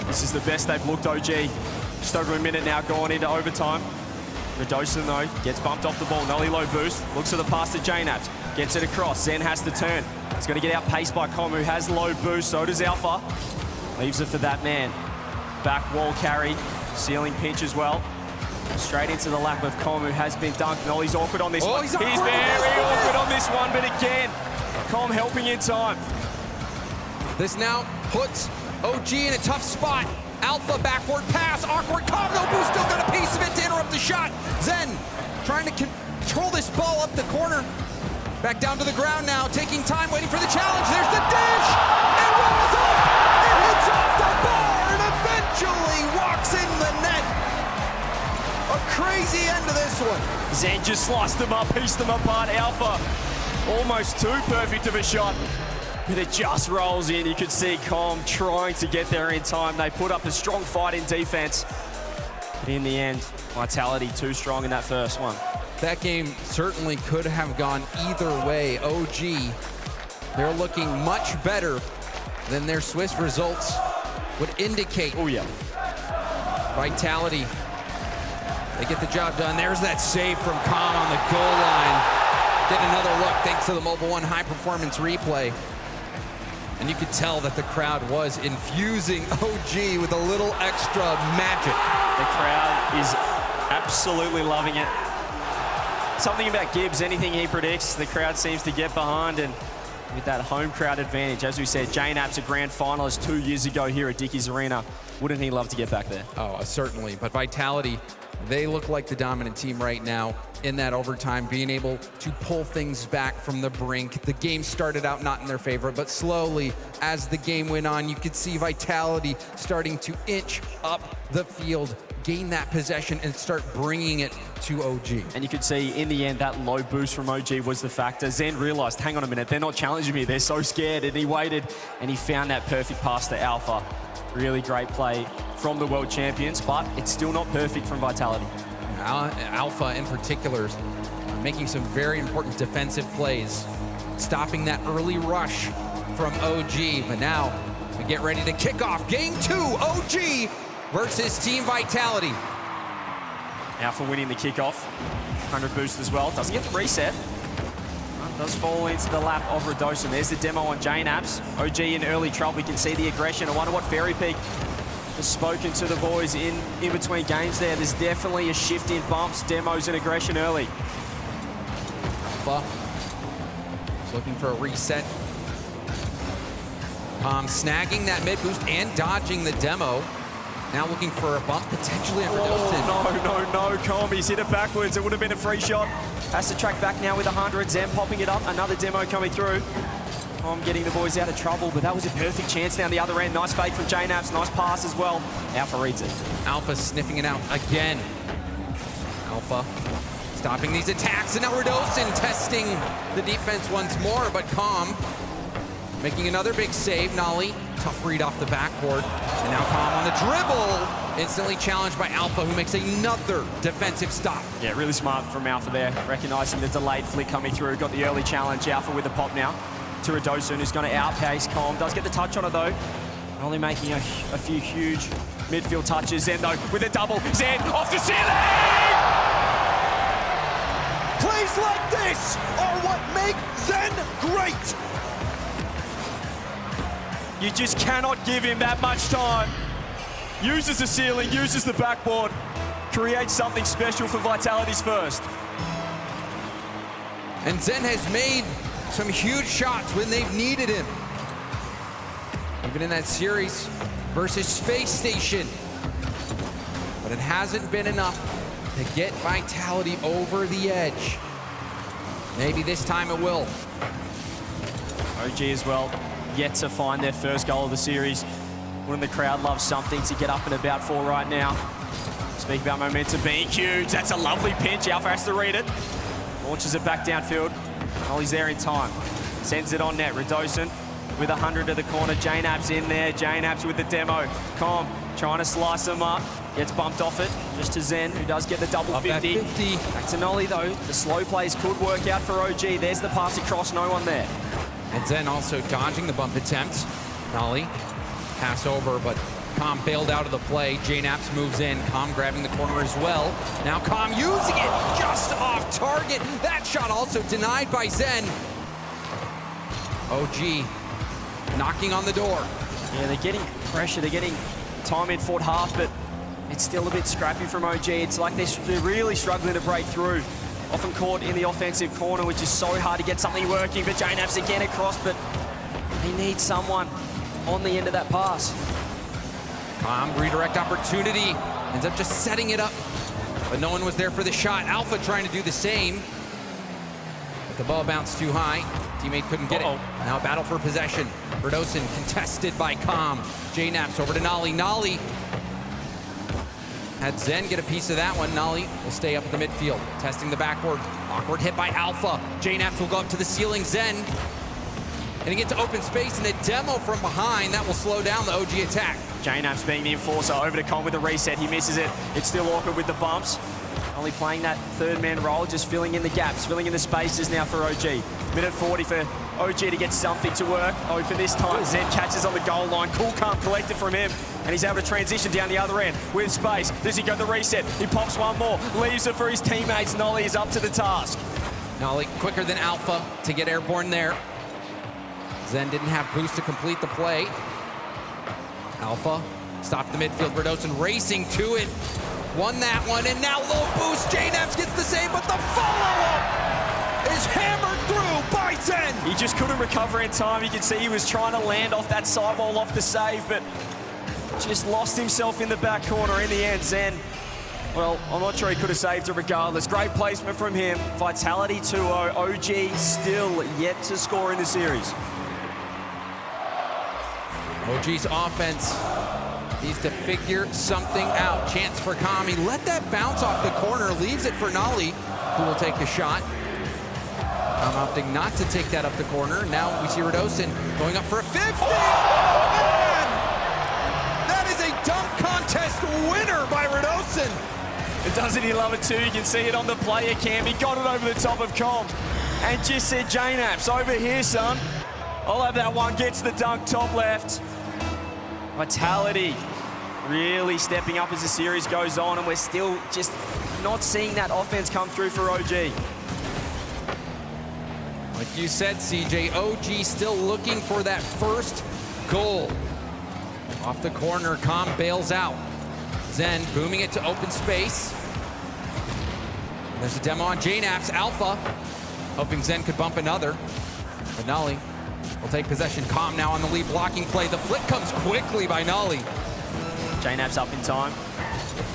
This is the best they've looked, OG. Just over a minute now going into overtime. Radosin, though, gets bumped off the ball. Nolly low boost. Looks at the pass to J-Naps. Gets it across. Zen has to turn. He's going to get outpaced by Com, who has low boost. So does Alpha. Leaves it for that man. Back wall carry. Ceiling pinch as well. Straight into the lap of Com, who has been dunked. Nolly's awkward on this one. He's very awkward on this one, but again, Com helping in time. This now puts OG in a tough spot. Alpha backward pass, awkward Com, no boost, still got a piece of it to interrupt the shot. Zen trying to control this ball up the corner. Back down to the ground now, taking time, waiting for the challenge. There's the dish! It rolls up! It hits off the bar and eventually walks in the net. A crazy end to this one. Zen just sliced them up, pieced them apart. Alpha, almost too perfect of a shot. But it just rolls in. You could see Com trying to get there in time. They put up a strong fight in defense. But in the end, Vitality too strong in that first one. that game certainly could have gone either way. OG, they're looking much better than their Swiss results would indicate. Oh, yeah. Vitality, they get the job done. There's that save from Khan on the goal line. Get another look thanks to the Mobile One high performance replay. And you could tell that the crowd was infusing OG with a little extra magic. The crowd is absolutely loving it. Something about Gibbs, anything he predicts, the crowd seems to get behind, and with that home crowd advantage, as we said, JNAP's a grand finalist 2 years ago here at Dickies Arena. Wouldn't he love to get back there? Oh, certainly. But Vitality, they look like the dominant team right now in that overtime, being able to pull things back from the brink. The game started out not in their favor, but slowly, as the game went on, you could see Vitality starting to inch up the field, gain that possession, and start bringing it to OG. And you could see in the end that low boost from OG was the factor. Zen realized, hang on a minute, they're not challenging me, they're so scared, and he waited and he found that perfect pass to Alpha. Really great play from the world champions, but it's still not perfect from Vitality. Alpha in particular making some very important defensive plays, stopping that early rush from OG. But now we get ready to kick off game 2, OG versus Team Vitality. Alpha winning the kickoff, 100 boost as well. Doesn't get the reset. Does fall into the lap of Radosin. There's the demo on JNAPS. OG in early trouble. You can see the aggression. I wonder what Fairy Peak has spoken to the boys in between games there. There's definitely a shift in bumps, demos, and aggression early. Alpha is looking for a reset. Snagging that mid boost and dodging the demo. Now looking for a bump potentially at Radosin. No, Com, he's hit it backwards. It would have been a free shot. Has to track back now with 100. Zen popping it up. Another demo coming through. Com getting the boys out of trouble, but that was a perfect chance down the other end. Nice fake from JNAPS. Nice pass as well. Alpha reads it. Alpha sniffing it out again. Alpha stopping these attacks, and now Radosin testing the defense once more, but Com making another big save. Nolly, tough read off the backboard. And now Com on the dribble. Instantly challenged by Alpha, who makes another defensive stop. Yeah, really smart from Alpha there. Recognizing the delayed flick coming through. Got the early challenge. Alpha with the pop now to Radosin, who's going to outpace Com. Does get the touch on it, though. Only making a few huge midfield touches. Zen, though, with a double. Zen off the ceiling! Plays like this are what make Zen great. You just cannot give him that much time. Uses the ceiling, uses the backboard, creates something special for Vitality's first. And Zen has made some huge shots when they've needed him. Even in that series versus Space Station. But it hasn't been enough to get Vitality over the edge. Maybe this time it will. OG as well, yet to find their first goal of the series. When the crowd loves something to get up and about for right now. Speak about momentum being huge. That's a lovely pinch. Alpha has to read it. Launches it back downfield. Oh, he's there in time. Sends it on net. Radosin with 100 to the corner. JNAP's in there. JNAP's with the demo. Com trying to slice him up. Gets bumped off it. Just to Zen, who does get the double 50. Back to Nolly, though. The slow plays could work out for OG. There's the pass across. No one there. And Zen also dodging the bump attempt. Nolly. Pass over, but Com bailed out of the play. JNAPS moves in. Com grabbing the corner as well. Now Com using it just off target. That shot also denied by Zen. OG knocking on the door. Yeah, they're getting pressure. They're getting time in forward half, but it's still a bit scrappy from OG. It's like they're really struggling to break through. Often caught in the offensive corner, which is so hard to get something working. But JNAPS again across, but they need someone on the end of that pass. Com, redirect opportunity. Ends up just setting it up, but no one was there for the shot. Alpha trying to do the same, but the ball bounced too high. Teammate couldn't get it. Now a battle for possession. Radosin contested by Com. JNAPS over to Nolly. Nolly had Zen get a piece of that one. Nolly will stay up at the midfield, testing the backboard. Awkward hit by Alpha. JNAPS will go up to the ceiling. Zen and he gets to open space and a demo from behind. That will slow down the OG attack. JNAPS being the enforcer over to Com with the reset. He misses it. It's still awkward with the bumps. Only playing that third man role, just filling in the gaps, filling in the spaces now for OG. Minute 40 for OG to get something to work. Oh, for this time, Zen catches on the goal line. Cool, calm, collected from him. And he's able to transition down the other end with space. Does he go the reset? He pops one more, leaves it for his teammates. Nolly is up to the task. Nolly quicker than Alpha to get airborne there. Zen didn't have boost to complete the play. Alpha stopped the midfield. Redosin racing to it. Won that one, and now low boost. JNaps gets the save, but the follow-up is hammered through by Zen. He just couldn't recover in time. You can see he was trying to land off that sidewall off the save, but just lost himself in the back corner in the end. Zen, well, I'm not sure he could have saved it regardless. Great placement from him. Vitality 2-0. OG still yet to score in the series. OG's offense needs to figure something out. Chance for Kami. Let that bounce off the corner. Leaves it for Nolly, who will take the shot. I'm opting not to take that up the corner. Now we see Redosin going up for a 50. Man! That is a dunk contest winner by Redosin. And doesn't he love it too? You can see it on the player cam. He got it over the top of Com and just said, JNaps, over here, son. I'll have that one. Gets the dunk, top left. Vitality really stepping up as the series goes on, and we're still just not seeing that offense come through for OG. Like you said, CJ, OG still looking for that first goal. Off the corner, Com bails out. Zen booming it to open space. There's a demo on JNaps. Alpha hoping Zen could bump another. But Nolly will take possession. Com now on the lead blocking play. The flick comes quickly by Nolly. JNaps up in time.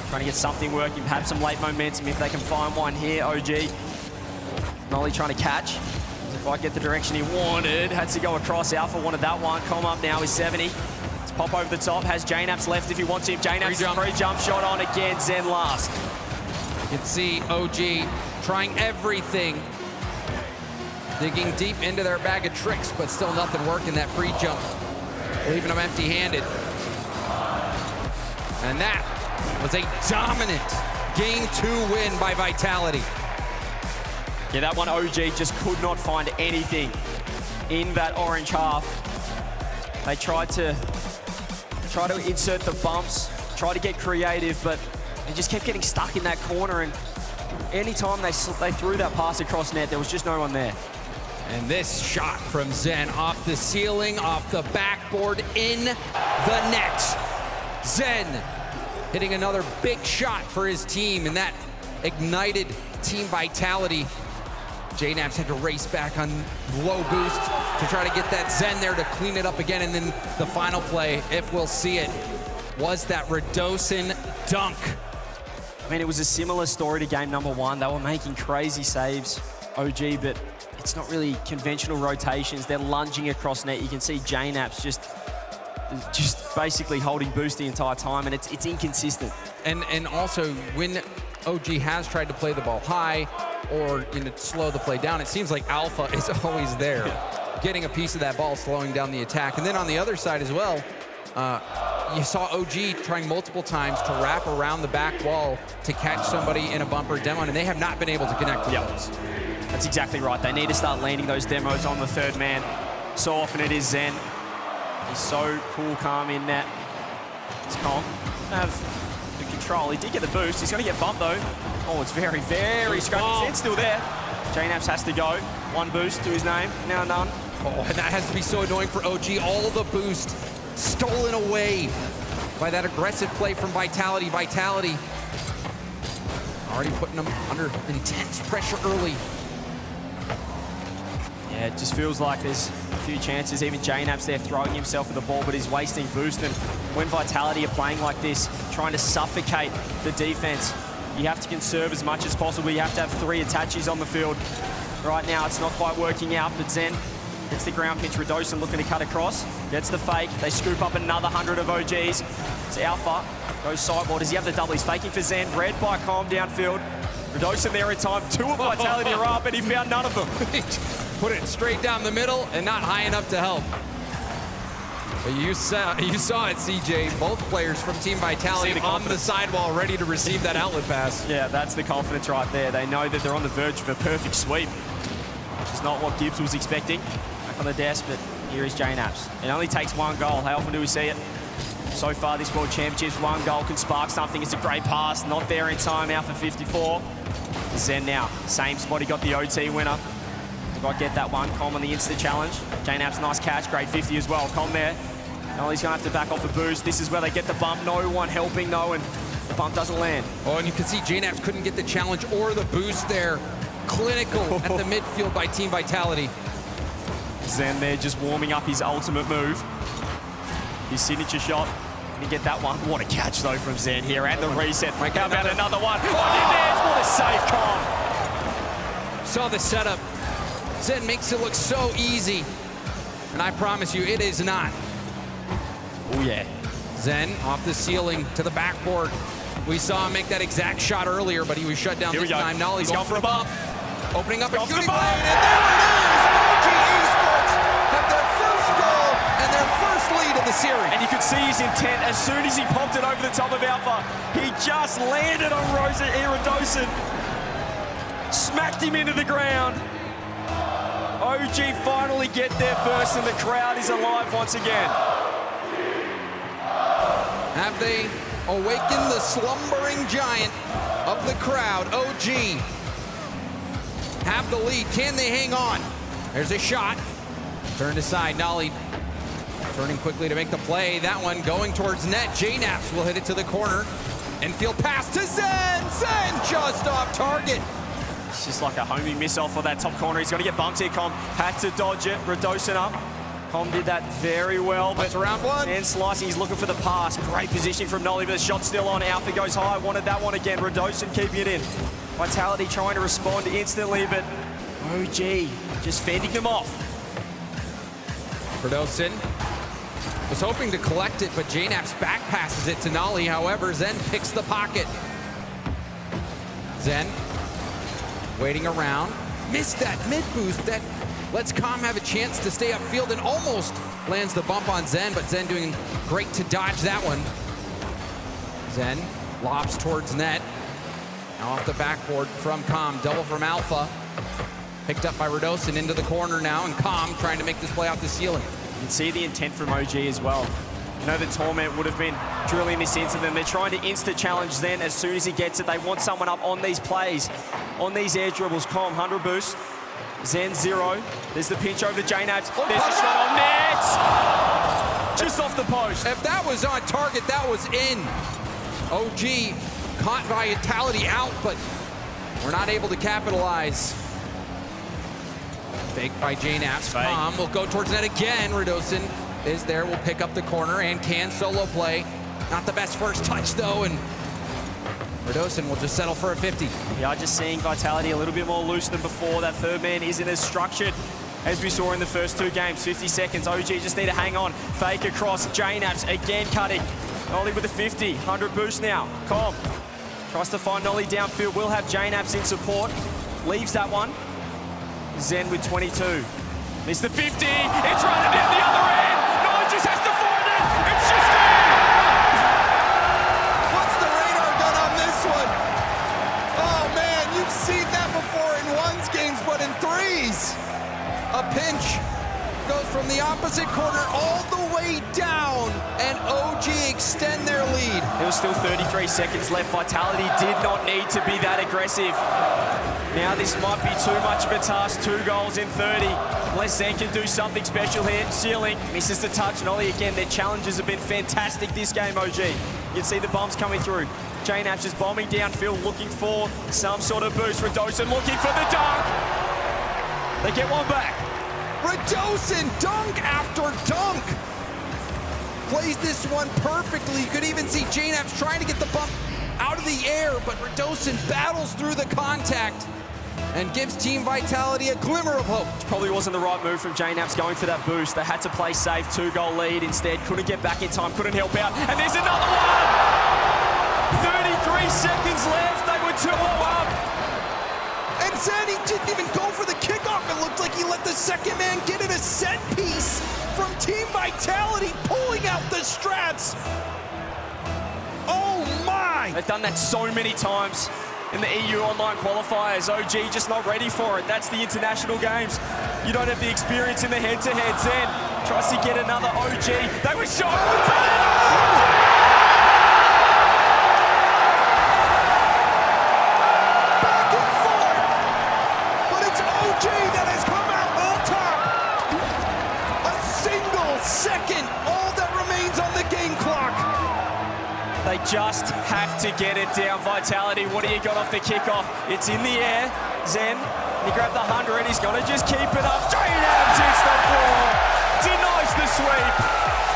Trying to get something working, perhaps some late momentum if they can find one here. OG. Nolly trying to catch. Doesn't quite get the direction he wanted. Had to go across. Alpha wanted that one. Com up now is 70. Let's pop over the top. Has JNaps left if he wants him. JNaps free jump shot on again. Zen last. You can see OG trying everything. Digging deep into their bag of tricks, but still nothing working. That free jump, leaving them empty-handed. And that was a dominant Game 2 win by Vitality. Yeah, that one OG just could not find anything in that orange half. They tried to insert the bumps, try to get creative, but they just kept getting stuck in that corner, and anytime they threw that pass across net, there was just no one there. And this shot from Zen off the ceiling, off the backboard, in the net. Zen hitting another big shot for his team, and that ignited team vitality. JNaps had to race back on low boost to try to get that Zen there to clean it up again, and then the final play, if we'll see it, was that Redosin dunk. I mean, it was a similar story to game number 1. They were making crazy saves, OG, but it's not really conventional rotations. They're lunging across net. You can see JNaps just basically holding boost the entire time, and it's inconsistent. And also, when OG has tried to play the ball high or slow the play down, it seems like Alpha is always there, getting a piece of that ball, slowing down the attack. And then on the other side as well, you saw OG trying multiple times to wrap around the back wall to catch somebody in a bumper demo, and they have not been able to connect with those. That's exactly right. They need to start landing those demos on the third man. So often it is Zen. He's so cool, calm in net. It's calm. Have the control. He did get the boost. He's going to get bumped though. Oh, it's very, very scrappy. Zen's still there. JNaps has to go. One boost to his name. Now none. Oh, and that has to be so annoying for OG. All the boost stolen away by that aggressive play from Vitality. Vitality already putting them under intense pressure early. Yeah, it just feels like there's a few chances. Even JNaps there throwing himself at the ball, but he's wasting boost. And when Vitality are playing like this, trying to suffocate the defense, you have to conserve as much as possible. You have to have 3 attaches on the field. Right now, it's not quite working out, but Zen gets the ground pitch. Redosin looking to cut across. Gets the fake. They scoop up another 100 of OGs. It's Alpha. Goes sideboard. Does he have the double? He's faking for Zen. Red by Com downfield. Redosin there in time. 2 of Vitality are up, and he found none of them. Put it straight down the middle and not high enough to help. You saw it, CJ. Both players from Team Vitality on the sidewall ready to receive that outlet pass. Yeah, that's the confidence right there. They know that they're on the verge of a perfect sweep, which is not what Gibbs was expecting. Back on the desk, but here is JNaps. It only takes one goal. How often do we see it? So far this World Championships, one goal can spark something. It's a great pass, not there in time, out for 54. Zen now, same spot, he got the OT winner. Did I get that one? Com on the instant challenge. JNaps, nice catch, great 50 as well. Com there. No, he's gonna have to back off the boost. This is where they get the bump. No one helping though, and the bump doesn't land. Oh, and you can see JNaps couldn't get the challenge or the boost there. Clinical at the midfield by Team Vitality. Zen there just warming up his ultimate move. His signature shot. Didn't get that one. What a catch though from Zen here at the reset. How about another one? What a save, Com. Saw the setup. Zen makes it look so easy. And I promise you, it is not. Oh yeah. Zen off the ceiling to the backboard. We saw him make that exact shot earlier, but he was shut down this time. Nolly's going for a bump. Opening up a shooting lane, and there it is! OG Esports have their first goal and their first lead of the series. And you could see his intent as soon as he popped it over the top of Alpha. He just landed on Rosa smacked him into the ground. OG finally get there first, and the crowd is alive once again. Have they awakened the slumbering giant of the crowd? OG have the lead. Can they hang on? There's a shot. Turned aside. Nolly turning quickly to make the play. That one going towards net. JNaps will hit it to the corner. And field pass to Zen. Zen just off target. It's just like a homing missile for that top corner. He's got to get bumped here, Com. Had to dodge it. Radosin up. Com did that very well. That's around one. And slicing, he's looking for the pass. Great position from Nolly, but the shot's still on. Alpha goes high. Wanted that one again. Radosin keeping it in. Vitality trying to respond instantly, but OG just fending them off. Radosin was hoping to collect it, but JNaps back passes it to Nolly. However, Zen picks the pocket. Zen waiting around. Missed that mid boost. That lets Com have a chance to stay upfield and almost lands the bump on Zen, but Zen doing great to dodge that one. Zen lobs towards net. Now off the backboard from Com, double from Alpha. Picked up by Radosin into the corner now, and Com trying to make this play off the ceiling. You can see the intent from OG as well. You know the Torment would have been drilling this into them. They're trying to insta-challenge Zen as soon as he gets it. They want someone up on these plays, on these air dribbles. Com, 100 boost. Zen 0. There's the pinch over to JNaps. There's a shot on net! Just off the post. If that was on target, that was in. OG caught Vitality out, but we're not able to capitalize. Fake by JNaps. Com will go towards net again. Radosin is there, will pick up the corner and can solo play. Not the best first touch though, and Radosin will just settle for a 50. Yeah, just seeing Vitality a little bit more loose than before. That third man isn't as structured as we saw in the first two games. 50 seconds, OG just need to hang on. Fake across, JNaps again cutting. Nolly with a 50, 100 boost now. Com tries to find Nolly downfield, will have JNaps in support. Leaves that one. Zen with 22. Missed the 50, it's running down the other end. Nolly just has to find it, it's just in! What's the radar gun on this one? Oh man, you've seen that before in ones games, but in threes. A pinch goes from the opposite corner all the way down, and OG extend their lead. There was still 33 seconds left. Vitality did not need to be that aggressive. Now this might be too much of a task. 2 goals in 30. Unless Zen can do something special here. Ceiling misses the touch. Nolly again, their challenges have been fantastic this game, OG. You can see the bumps coming through. JNaps is bombing downfield, looking for some sort of boost. Radosin looking for the dunk. They get one back. Radosin, dunk after dunk. Plays this one perfectly. You could even see JNaps trying to get the bump out of the air, but Radosin battles through the contact and gives Team Vitality a glimmer of hope. Probably wasn't the right move from JNaps going for that boost. They had to play safe, 2-goal lead instead. Couldn't get back in time, couldn't help out. And there's another one! 33 seconds left, they were 2-0 up. And Zen, he didn't even go for the kickoff. It looked like he let the second man get it, a set piece from Team Vitality, pulling out the strats. Oh my! They've done that so many times in the EU online qualifiers. OG just not ready for it. That's the international games. You don't have the experience in the head-to-head. Zen tries to get another OG. They were shot. Back and forth, but it's OG that has come out on top. A single second, all that remains on the game clock. They just have to get it down. Vitality, what do you got off the kickoff? It's in the air. Zen, he grabbed the 100. He's going to just keep it up. JNabs hits the floor. Denies the sweep.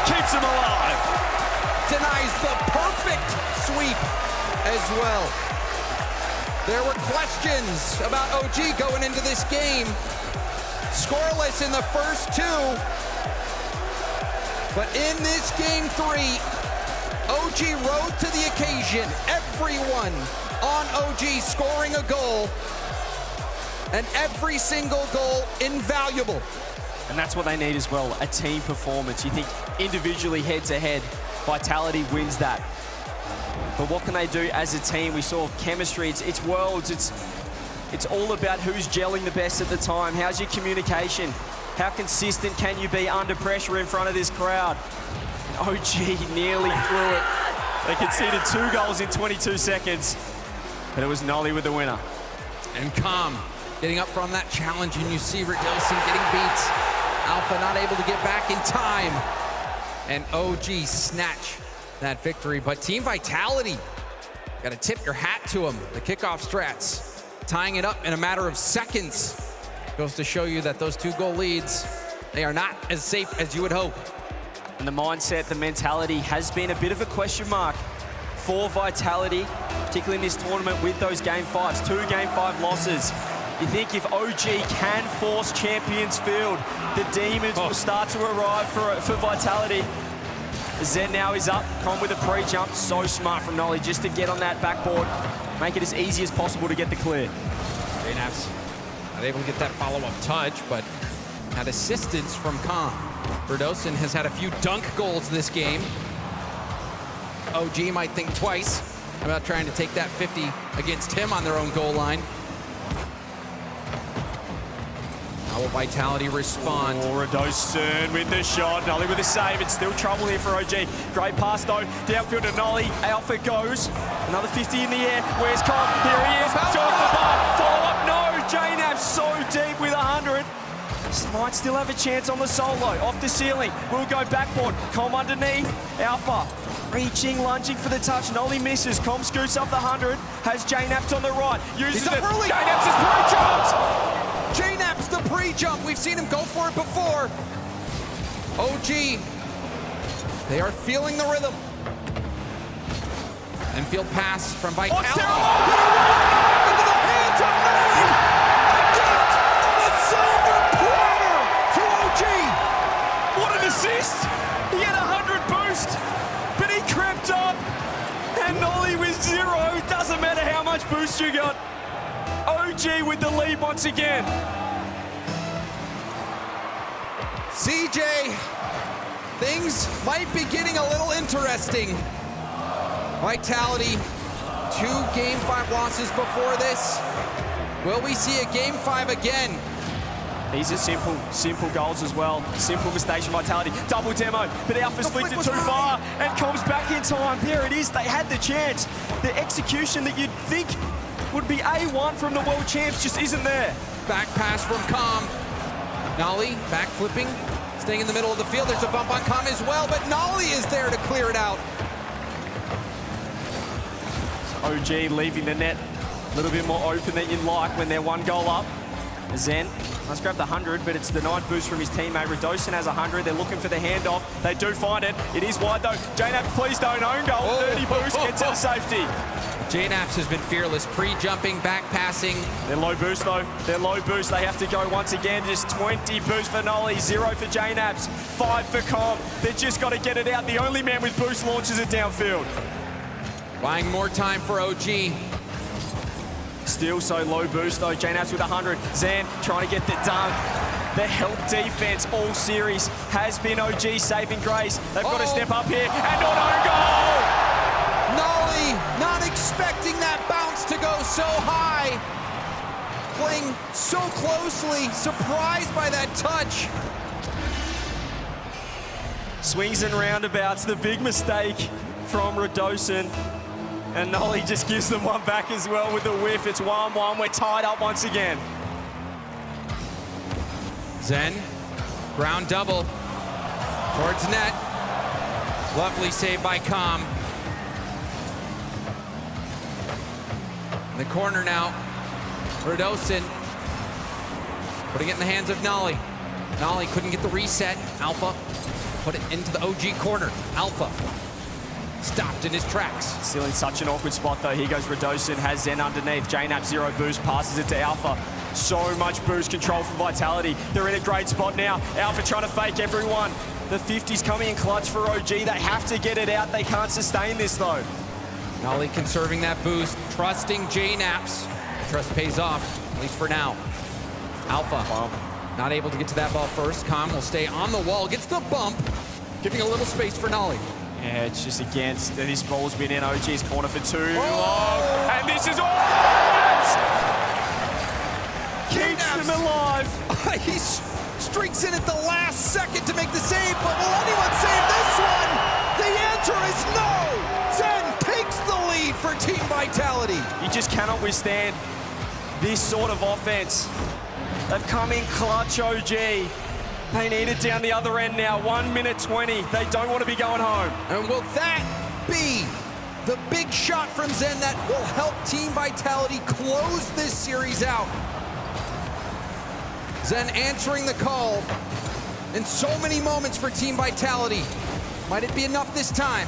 Keeps him alive. Denies the perfect sweep as well. There were questions about OG going into this game. Scoreless in the first two. But in this game 3, OG rose to the occasion. Everyone on OG scoring a goal, and every single goal invaluable. And that's what they need as well, a team performance. You think individually head-to-head, Vitality wins that. But what can they do as a team? We saw chemistry, it's worlds, it's all about who's gelling the best at the time. How's your communication? How consistent can you be under pressure in front of this crowd? OG nearly flew it. They conceded 2 goals in 22 seconds, but it was Nolly with the winner. And Calm getting up from that challenge, and you see Redilson getting beat. Alpha not able to get back in time, and OG snatch that victory. But Team Vitality, got to tip your hat to them. The kickoff strats, tying it up in a matter of seconds. Goes to show you that those 2-goal leads, they are not as safe as you would hope. And the mindset, the mentality has been a bit of a question mark for Vitality, particularly in this tournament with those Game 5s, 2 Game 5 losses. You think if OG can force Champions Field, the demons will start to arrive for Vitality. Zen now is up, Con with a pre-jump, so smart from Nolly just to get on that backboard, make it as easy as possible to get the clear. JNabs not able to get that follow-up touch, but had assistance from Calm. Verdosen has had a few dunk goals this game. OG might think twice about trying to take that 50 against him on their own goal line. How will Vitality respond? Oh, Verdosen with the shot, Nolly with the save. It's still trouble here for OG. Great pass though, downfield to Nolly. Alpha goes, another 50 in the air. Where's Con? Here he is, shot off the bar, follow up, no! JNabs so deep with 100. Might still have a chance on the solo, off the ceiling. We'll go backboard, Com underneath. Alpha reaching, lunging for the touch. Nolly misses, Com scoots up the 100. Has JNabs on the right, uses it. JNabs is pre-jumped! JNabs the pre-jump, we've seen him go for it before. OG, they are feeling the rhythm. And field pass from Vitality. Into the hands of Nolly! What an assist! He had 100 boost, but he crept up, and Nolly with 0. Doesn't matter how much boost you got. OG with the lead once again. CJ, things might be getting a little interesting. Vitality, 2 Game 5 losses before this. Will we see a Game 5 again? These are simple goals as well. Simple mistakes from Vitality. Double demo, but Alpha's flicked it too far and comes back in time. There it is, they had the chance. The execution that you'd think would be A1 from the world champs just isn't there. Back pass from Calm. Nolly back flipping, staying in the middle of the field. There's a bump on Calm as well, but Nolly is there to clear it out. So OG leaving the net a little bit more open than you'd like when they're 1 goal up. Zen, let's grab the 100, but it's denied boost from his teammate. Redosen has 100. They're looking for the handoff. They do find it. It is wide though. JNabs, please don't own goal. 30 boost, gets to safety. JNabs has been fearless, pre-jumping, back passing. They're low boost though. They're low boost. They have to go once again. Just 20 boost for Nolly, 0 for JNabs, 5 for Com. They've just got to get it out. The only man with boost launches it downfield. Buying more time for OG. Still so low boost though. JNabs with 100. Zan trying to get the dunk. The help defense all series has been OG saving grace. They've got to step up here and on own goal! Nolly not expecting that bounce to go so high. Playing so closely, surprised by that touch. Swings and roundabouts, the big mistake from Radosin. And Nolly just gives them one back as well with the whiff. It's 1-1, we're tied up once again. Zen, ground double towards net. Lovely save by Com. In the corner now, Radosin putting it in the hands of Nolly. Nolly couldn't get the reset. Alpha put it into the OG corner. Alpha stopped in his tracks. Still in such an awkward spot though. Here goes Radosin, has Zen underneath. JNAP 0 boost, passes it to Alpha. So much boost control from Vitality. They're in a great spot now. Alpha trying to fake everyone. The 50's coming in clutch for OG. They have to get it out. They can't sustain this though. Nolly conserving that boost, trusting JNAPs. Trust pays off, at least for now. Alpha not able to get to that ball first. Com will stay on the wall, gets the bump, giving a little space for Nolly. Yeah, it's just against. This ball's been in OG's corner for too long. And this is all keeps them alive. He streaks in at the last second to make the save, but will anyone save this one? The answer is no. Zen takes the lead for Team Vitality. You just cannot withstand this sort of offense. They've come in clutch, OG. They need it down the other end now. 1 minute 20. They don't want to be going home. And will that be the big shot from Zen that will help Team Vitality close this series out? Zen answering the call in so many moments for Team Vitality. Might it be enough this time?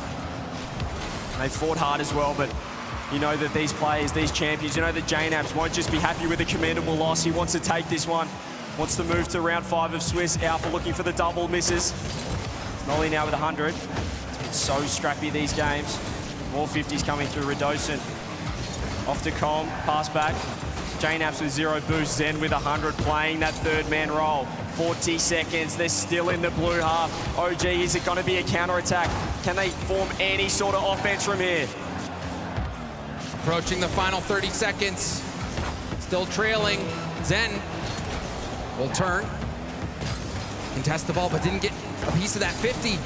They fought hard as well, but you know that these players, these champions, you know that JNAPs won't just be happy with a commendable loss. He wants to take this one. Wants to move to round 5 of Swiss. Alpha looking for the double, misses. Nolly now with 100. It's been so scrappy these games. More 50s coming through. Radosin off to Com, pass back. JNAPs with 0 boost. Zen with 100, playing that third man role. 40 seconds, they're still in the blue half. OG, is it going to be a counter-attack? Can they form any sort of offense from here? Approaching the final 30 seconds. Still trailing. Zen will turn. Contest the ball, but didn't get a piece of that 50.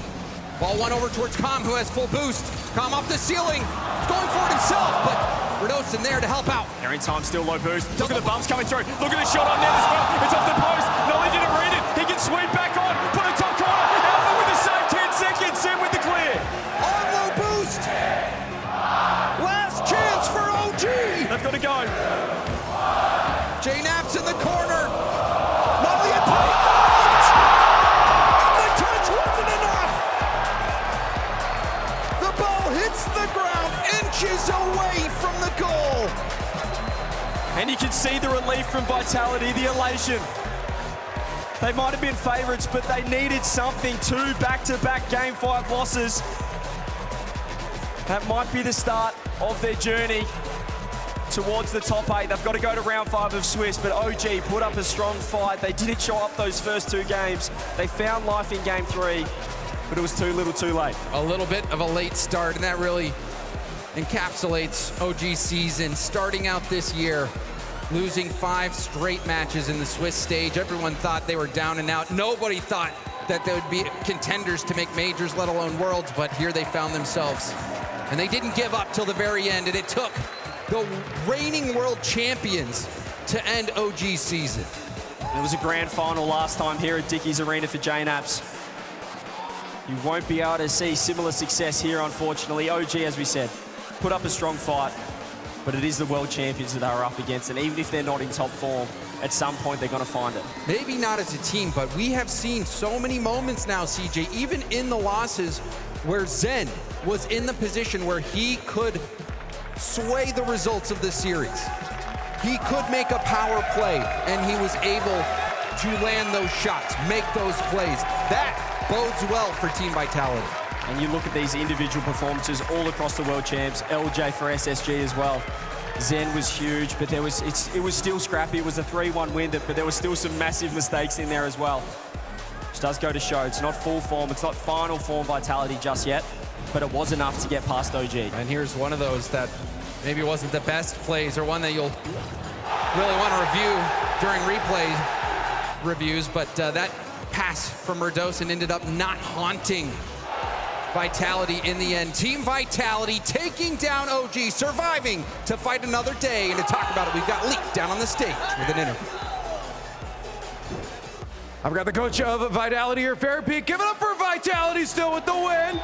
Ball won over towards Com, who has full boost. Com off the ceiling. Going for it himself, but Radosin there to help out. They're in time, still low boost. Look at the bumps coming through. Look at the shot on net as well. It's off the post. Nolly didn't read it. He can sweep back on. Put a top corner. Alpha with the save. 10 seconds. Zen with the clear. On low boost. Last chance for OG. They've got to go. JNAP's in the corner. Nolly and play. And the touch wasn't enough. The ball hits the ground inches away from the goal. And you can see the relief from Vitality, the elation. They might have been favourites, but they needed something. 2 back-to-back Game 5 losses. That might be the start of their journey towards the top 8. They've got to go to round 5 of Swiss, but OG put up a strong fight. They didn't show up those first 2 games. They found life in Game 3, but it was too little too late. A little bit of a late start, and that really encapsulates OG's season. Starting out this year, losing 5 straight matches in the Swiss stage. Everyone thought they were down and out. Nobody thought that they would be contenders to make majors, let alone worlds, but here they found themselves. And they didn't give up till the very end, and it took the reigning world champions to end OG's season. It was a grand final last time here at Dickies Arena for JNAPs. You won't be able to see similar success here, unfortunately. OG, as we said, put up a strong fight, but it is the world champions that they are up against, and even if they're not in top form, at some point they're going to find it. Maybe not as a team, but we have seen so many moments now, CJ, even in the losses, where Zen was in the position where he could sway the results of the series. He could make a power play, and he was able to land those shots, make those plays. That bodes well for Team Vitality. And you look at these individual performances all across the world champs, LJ for SSG as well. Zen was huge, but it was still scrappy. It was a 3-1 win, but there was still some massive mistakes in there as well. Which does go to show it's not full form, it's not final form Vitality just yet, but it was enough to get past OG. And here's one of those that maybe wasn't the best plays, or one that you'll really want to review during replay reviews, but that pass from Merdosin ended up not haunting Vitality in the end. Team Vitality taking down OG, surviving to fight another day. And to talk about it, we've got Leaf down on the stage with an interview. I've got the coach of Vitality here, Fairpeak. Give it up for Vitality still with the win.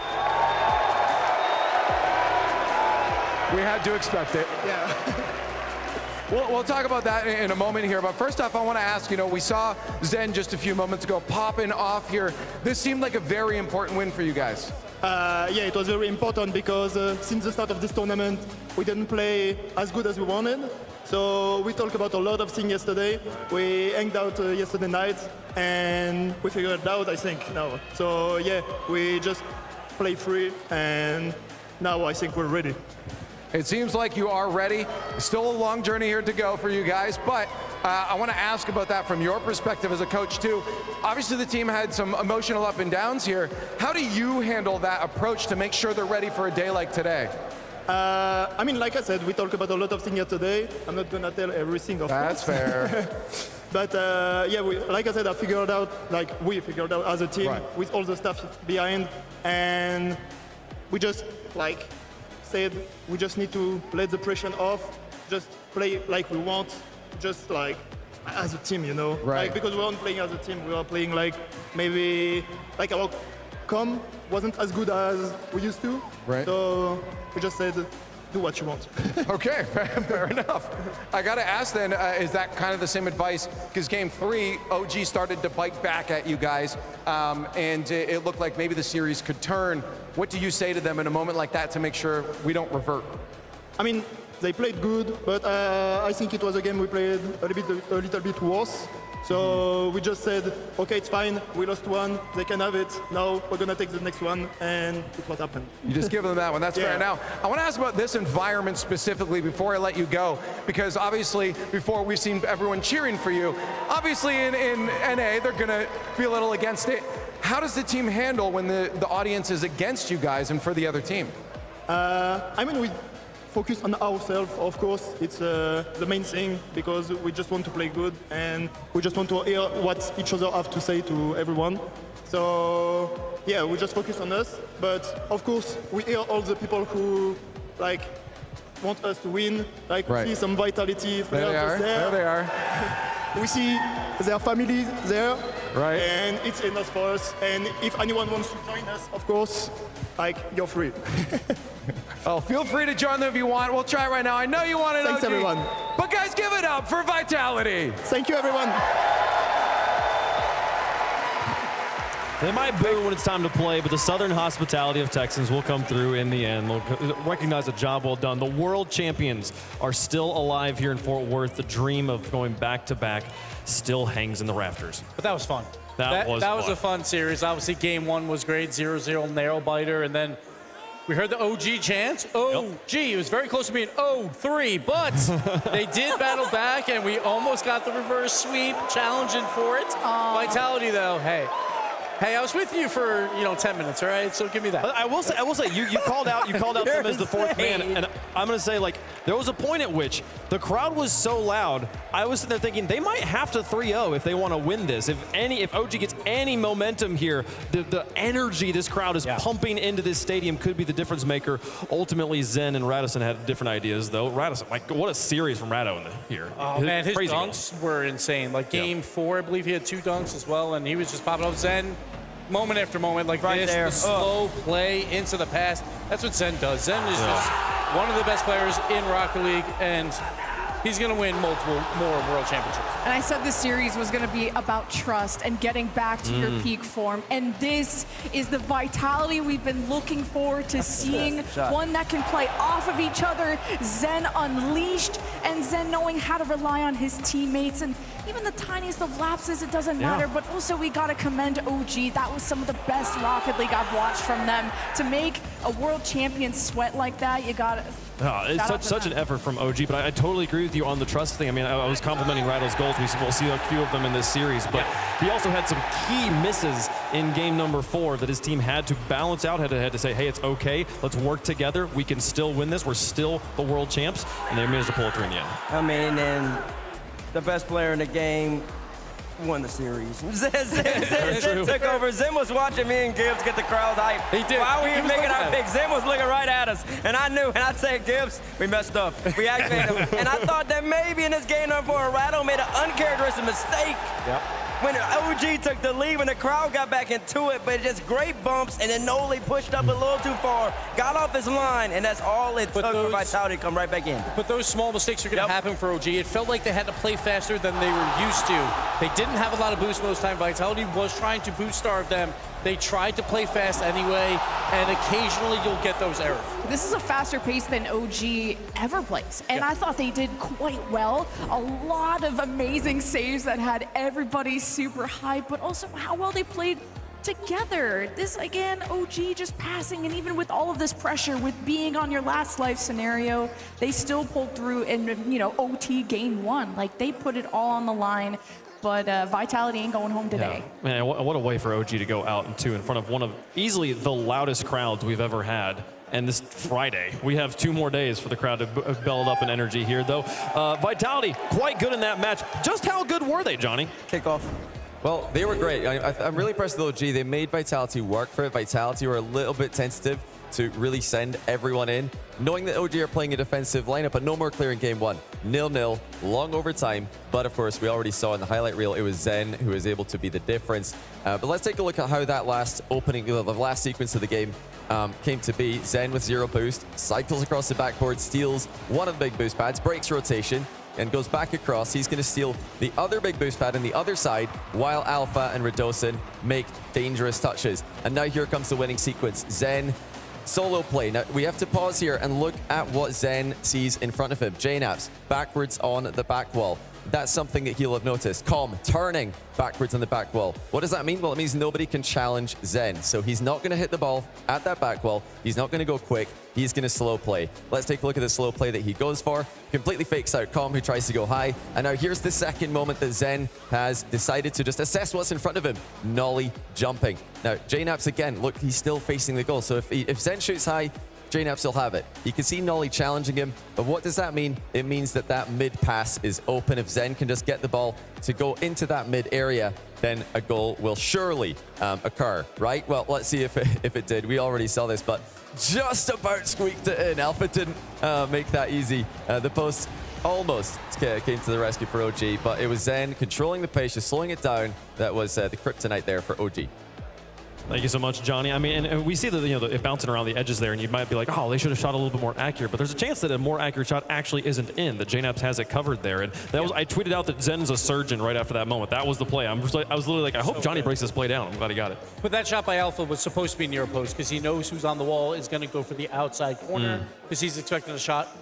We had to expect it. Yeah. We'll talk about that in a moment here, but first off, I want to ask, we saw Zen just a few moments ago popping off here. This seemed like a very important win for you guys. Yeah, it was very important because since the start of this tournament, we didn't play as good as we wanted. So we talked about a lot of things yesterday. We hanged out yesterday night, and we figured it out, I think, now. So yeah, we just play free, and now I think we're ready. It seems like you are ready. Still a long journey here to go for you guys, but I want to ask about that from your perspective as a coach too. Obviously the team had some emotional up and downs here. How do you handle that approach to make sure they're ready for a day like today? I mean, like I said, we talked about a lot of things here today. I'm not gonna tell everything, of course. That's fair. But yeah, like I said, we figured out as a team with all the stuff behind, and we just said we just need to let the pressure off, just play like we want, just like as a team, Right. Because we weren't playing as a team, we were playing maybe our comm wasn't as good as we used to. Right. So we just said, do what you want. Okay, fair enough. I got to ask then, is that kind of the same advice? Because game 3, OG started to bite back at you guys, and it looked like maybe the series could turn. What do you say to them in a moment like that to make sure we don't revert? I mean, they played good, but I think it was a game we played a little bit worse. So we just said, okay, it's fine, we lost one, they can have it, now we're gonna take the next one, and it's what happened. You just give them that one, that's fair. Now, I wanna ask about this environment specifically before I let you go, because obviously, before we've seen everyone cheering for you, obviously in NA, they're gonna be a little against it. How does the team handle when the audience is against you guys and for the other team? I mean, we focus on ourselves, of course. It's the main thing, because we just want to play good and we just want to hear what each other have to say to everyone. So yeah, we just focus on us, but of course we hear all the people who want us to win. We see some Vitality. There they are. We see their families there. Right. And it's enough for us. And if anyone wants to join us, of course, you're free. Oh, feel free to join them if you want. We'll try right now. I know you want it. Thanks, everyone. But guys, give it up for Vitality. Thank you, everyone. They might boo when it's time to play, but the Southern hospitality of Texans will come through in the end. They'll recognize a job well done. The world champions are still alive here in Fort Worth. The dream of going back-to-back still hangs in the rafters. But that was fun. That was a fun series. Obviously, game 1 was great, 0-0 nail biter, and then we heard the OG chants. OG, it was very close to being 0-3, but they did battle back, and we almost got the reverse sweep, challenging for it. Vitality, though, hey, I was with you for 10 minutes, all right? So give me that. I will say, you called out them as the fourth man, and I'm gonna say there was a point at which the crowd was so loud. I was sitting there thinking they might have to 3-0 if they want to win this. If OG gets any momentum here, the energy this crowd is pumping into this stadium could be the difference maker. Ultimately, Zen and Radisson had different ideas, though. Radisson, what a series from Rado here. Oh man, his dunks were insane. Game 4, I believe he had 2 dunks as well, and he was just popping off. Zen, moment after moment, the slow play into the pass. That's what Zen does. Zen is just one of the best players in Rocket League, and he's going to win multiple more world championships. And I said this series was going to be about trust and getting back to your peak form. And this is the vitality we've been looking forward to seeing. One that can play off of each other. Zen unleashed, and Zen knowing how to rely on his teammates. And even the tiniest of lapses, it doesn't matter. But also, we got to commend OG. That was some of the best Rocket League I've watched from them. To make a world champion sweat like that, you got to... It's such an effort from OG, but I totally agree with you on the trust thing. I mean, I was complimenting Rattle's goals. We'll see a few of them in this series, but he also had some key misses in game number 4 that his team had to balance out, had to say, hey, it's okay, let's work together, we can still win this, we're still the world champs, and they managed to pull it through in the end. I mean, and the best player in the game won the series. Zen took over. Zen was watching me and Gibbs get the crowd hype. He did. While we He were was making looking our at picks, Zen was looking right at us. And I knew, and I said, Gibbs, we messed up. We activated him. And I thought that maybe in this game number 4, Rattle made an uncharacteristic mistake. Yep. When OG took the lead, when the crowd got back into it, but just great bumps, and then Noli pushed up a little too far, got off his line, and that's all it took for Vitality to come right back in. But those small mistakes are going to happen for OG. It felt like they had to play faster than they were used to. They didn't have a lot of boost most time. Vitality was trying to boost starve them. They tried to play fast anyway, and occasionally you'll get those errors. This is a faster pace than OG ever plays, and I thought they did quite well. A lot of amazing saves that had everybody super hyped, but also how well they played together. This, again, OG just passing, and even with all of this pressure, with being on your last life scenario, they still pulled through in, you know, OT game 1. Like, they put it all on the line. But Vitality ain't going home today. Yeah. Man, what a way for OG to go out in front of one of easily the loudest crowds we've ever had. And this Friday, we have 2 more days for the crowd to build up in energy here, though. Vitality, quite good in that match. Just how good were they, Johnny? Kickoff. Well, they were great. I'm really impressed with OG. They made Vitality work for it. Vitality were a little bit tentative to really send everyone in, knowing that OG are playing a defensive lineup, but no more clear in game 1. 0-0, long overtime, but of course we already saw in the highlight reel it was Zen who was able to be the difference. But let's take a look at how that last opening, the last sequence of the game came to be. Zen with 0 boost, cycles across the backboard, steals one of the big boost pads, breaks rotation, and goes back across. He's going to steal the other big boost pad on the other side, while Alpha and Radosin make dangerous touches. And now here comes the winning sequence. Zen solo play. Now, we have to pause here and look at what Zen sees in front of him. JNAPS, backwards on the back wall. That's something that he'll have noticed. Com, turning backwards on the back wall. What does that mean? Well, it means nobody can challenge Zen. So he's not going to hit the ball at that back wall. He's not going to go quick. He's going to slow play. Let's take a look at the slow play that he goes for. Completely fakes out Com, who tries to go high. And now here's the second moment that Zen has decided to just assess what's in front of him. Nolly jumping. Now, JNAPS again, look, he's still facing the goal. So if Zen shoots high, JNAPS will have it. You can see Nolly challenging him, but what does that mean? It means that mid pass is open. If Zen can just get the ball to go into that mid area, then a goal will surely occur, right? Well, let's see if it did. We already saw this, but just about squeaked it in. Alpha didn't make that easy. The post almost came to the rescue for OG, but it was Zen controlling the pace, just slowing it down. That was the kryptonite there for OG. Thank you so much, Johnny. I mean, and we see that, you know, it bouncing around the edges there, and you might be like, oh, they should have shot a little bit more accurate. But there's a chance that a more accurate shot actually isn't in. That JNAPS has it covered there. And that was, I tweeted out that Zen's a surgeon right after that moment. That was the play. I was literally like, I hope Johnny breaks this play down. I'm glad he got it. But that shot by Alpha was supposed to be near post because he knows who's on the wall is going to go for the outside corner because he's expecting a shot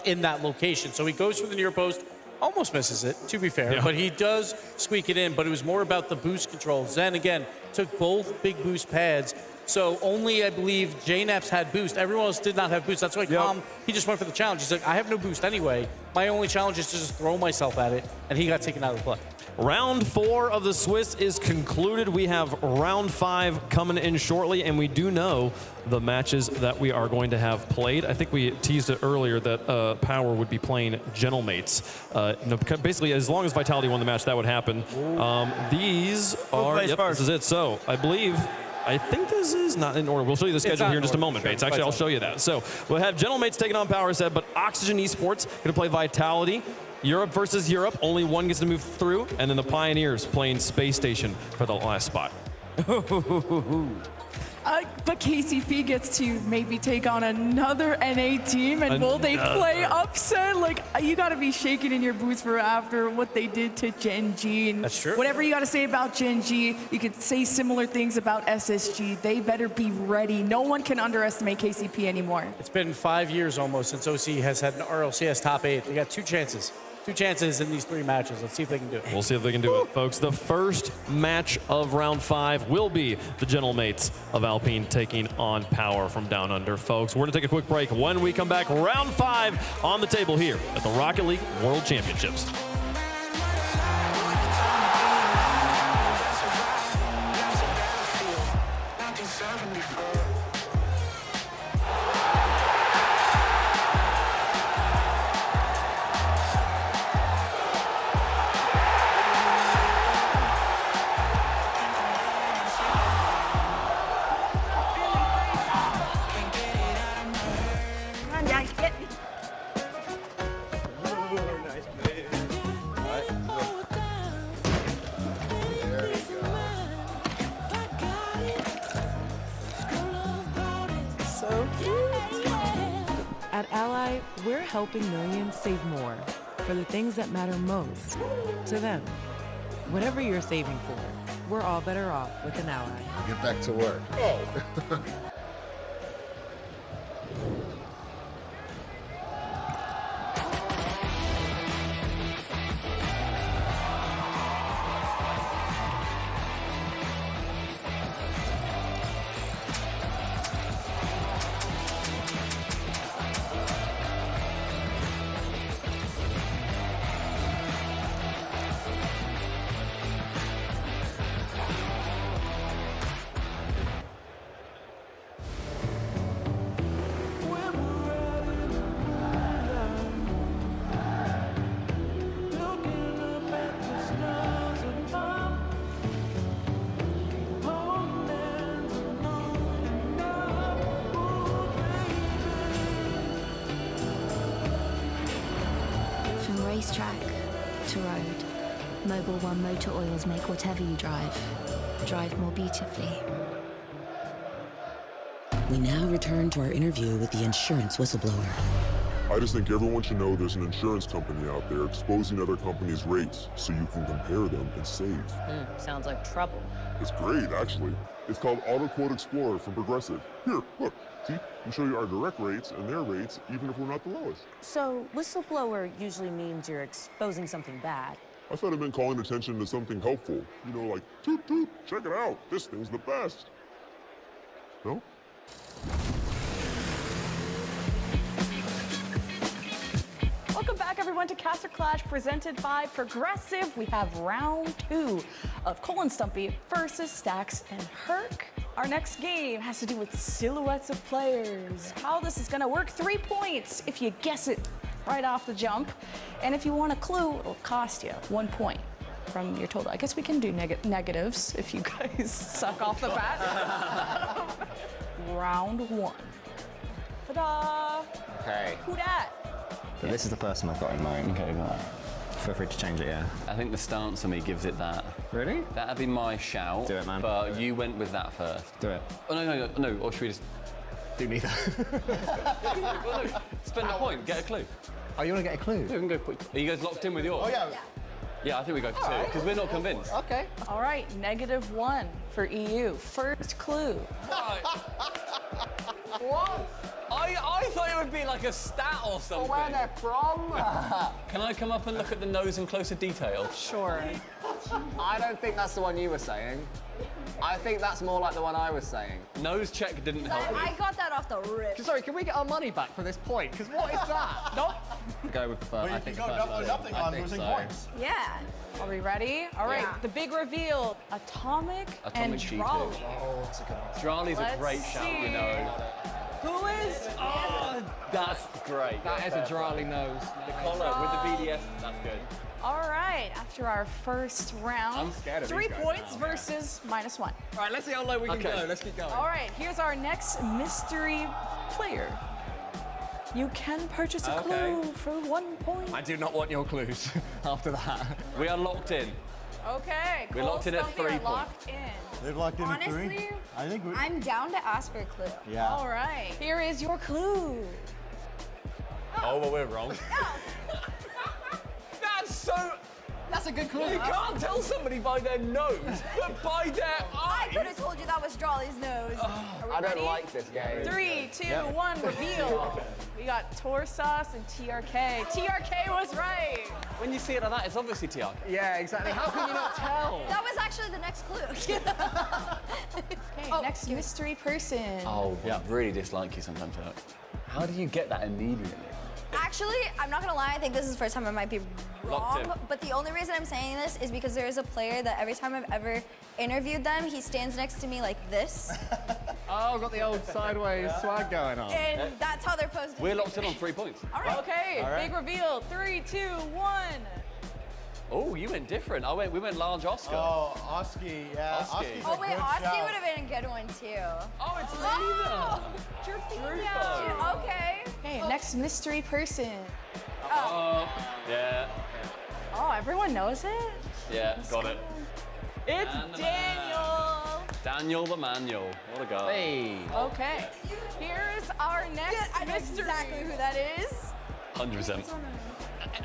in that location. So he goes for the near post. Almost misses it, to be fair, but he does squeak it in, but it was more about the boost control. Zen, again, took both big boost pads, so only, I believe, JNAPS had boost. Everyone else did not have boost. That's why Com, he just went for the challenge. He's like, I have no boost anyway. My only challenge is to just throw myself at it, and he got taken out of the play. Round 4 of the Swiss is concluded. We have round 5 coming in shortly, and we do know the matches that we are going to have played. I think we teased it earlier that Power would be playing Gentlemates. Basically, as long as Vitality won the match, that would happen. These are, this is it. So I think this is not in order. We'll show you the schedule here in just a moment, Bates. Actually, I'll show you that. So we'll have Gentlemates taking on Power Set, but Oxygen Esports going to play Vitality. Europe versus Europe, only one gets to move through, and then the Pioneers playing Space Station for the last spot. But KCP gets to maybe take on another NA team, and will they play upset? Like, you got to be shaking in your boots for after what they did to Gen G. And that's true. Whatever you got to say about Gen G, you could say similar things about SSG. They better be ready. No one can underestimate KCP anymore. It's been 5 years almost since OC has had an RLCS top 8. They got 2 chances. 2 chances in these 3 matches. Let's see if they can do it. We'll see if they can do it, folks. The first match of round 5 will be the Gentlemates of Alpine taking on Power from Down Under, folks. We're going to take a quick break. When we come back, round 5 on the table here at the Rocket League World Championships. At Ally, we're helping millions save more for the things that matter most to them. Whatever you're saving for, we're all better off with an Ally. Get back to work. Oh. Racetrack to road, Mobile One Motor Oils make whatever you drive more beautifully. We now return to our interview with the insurance whistleblower. I just think everyone should know there's an insurance company out there exposing other companies' rates so you can compare them and save. Sounds like trouble. It's great, actually. It's called Auto Quote Explorer from Progressive. Here, look. See, we show you our direct rates and their rates, even if we're not the lowest. So, whistleblower usually means you're exposing something bad. I thought it meant calling attention to something helpful. You know, like, toot toot, check it out. This thing's the best. No? Welcome back, everyone, to Caster Clash presented by Progressive. We have round 2 of Cole and Stumpy versus Stacks and Herc. Our next game has to do with silhouettes of players. How this is gonna work, 3 points if you guess it right off the jump. And if you want a clue, it'll cost you 1 point from your total. I guess we can do negatives if you guys suck off the bat. Round 1. Ta-da! Okay. Who dat? So this is the person I've got in mind. Okay, right. Feel free to change it, yeah. I think the stance on me gives it that. Really? That'd be my shout. Do it, man. But you went with that first. Do it. Oh, no. Or should we just do neither? Well, no. Spend a point, get a clue. Oh, you want to get a clue? Yeah, we can go. Are you guys locked in with yours? Oh, yeah. Yeah, I think we go for 2, because we're not convinced. Okay. All right, -1 for EU. First clue. What? I thought it would be like a stat or something. Where they're from? Can I come up and look at the nose in closer detail? Sure. I don't think that's the one you were saying. I think that's more like the one I was saying. Nose check didn't help. I got that off the rip. Sorry, can we get our money back for this point? Because what is that? Nope. Go with the first. Well, I think go the first nothing one. on losing points. Yeah. Are we ready? All right, Yeah. the big reveal. Atomic and GP. Drali. Oh, that's a good one. Drali's a Let's great shout, you know. Who is? Oh, that's great. That is a Drali nose. The collar with the BDS, that's good. All right, after our first round, I'm scared of 3 these guys points now. versus -1. All right, let's see how low we can go. Let's keep going. All right, here's our next mystery player. You can purchase a clue for 1 point. I do not want your clues after that. We are locked in. Okay, We're locked in at 3 points. locked in. They've locked in at 3. Honestly, I think we. I'm down to ask for a clue. Yeah. All right. Here is your clue. Oh, well, we're wrong. That's so... That's a good clue. You can't tell somebody by their nose, but by their I eyes. could have told you that was Jolly's nose. Are we I don't ready? like this game. 3, 2, 1, reveal. We got Tor Sauce and TRK. TRK was right. When you see it like that, it's obviously TRK. Yeah, exactly. How can you not tell? That was actually the next clue. Okay, next mystery person. Oh, I really dislike you sometimes, Alex. How do you get that immediately? Actually, I'm not gonna lie, I think this is the first time I might be Locked wrong, in. but the only reason I'm saying this is because there is a player that every time I've ever interviewed them, he stands next to me like this, Oh, got the old sideways swag going on. and that's how they're posted. We're locked in on 3 points. All right. Okay, All right. big reveal. 3, 2, 1. Oh, you went different. We went large Oscar. Oh, Oski, yeah. Oski. Oski's Oh a wait, good Oski shout. would have been a good one too. Oh, it's Oh, Your female. yeah, okay. Okay, next mystery person. Yeah. Oh, everyone knows it? Yeah, got it. It's And the Daniel. Daniel the Manual. What a guy. Hey. Okay, here's our next I know mystery. exactly who that is. 100%.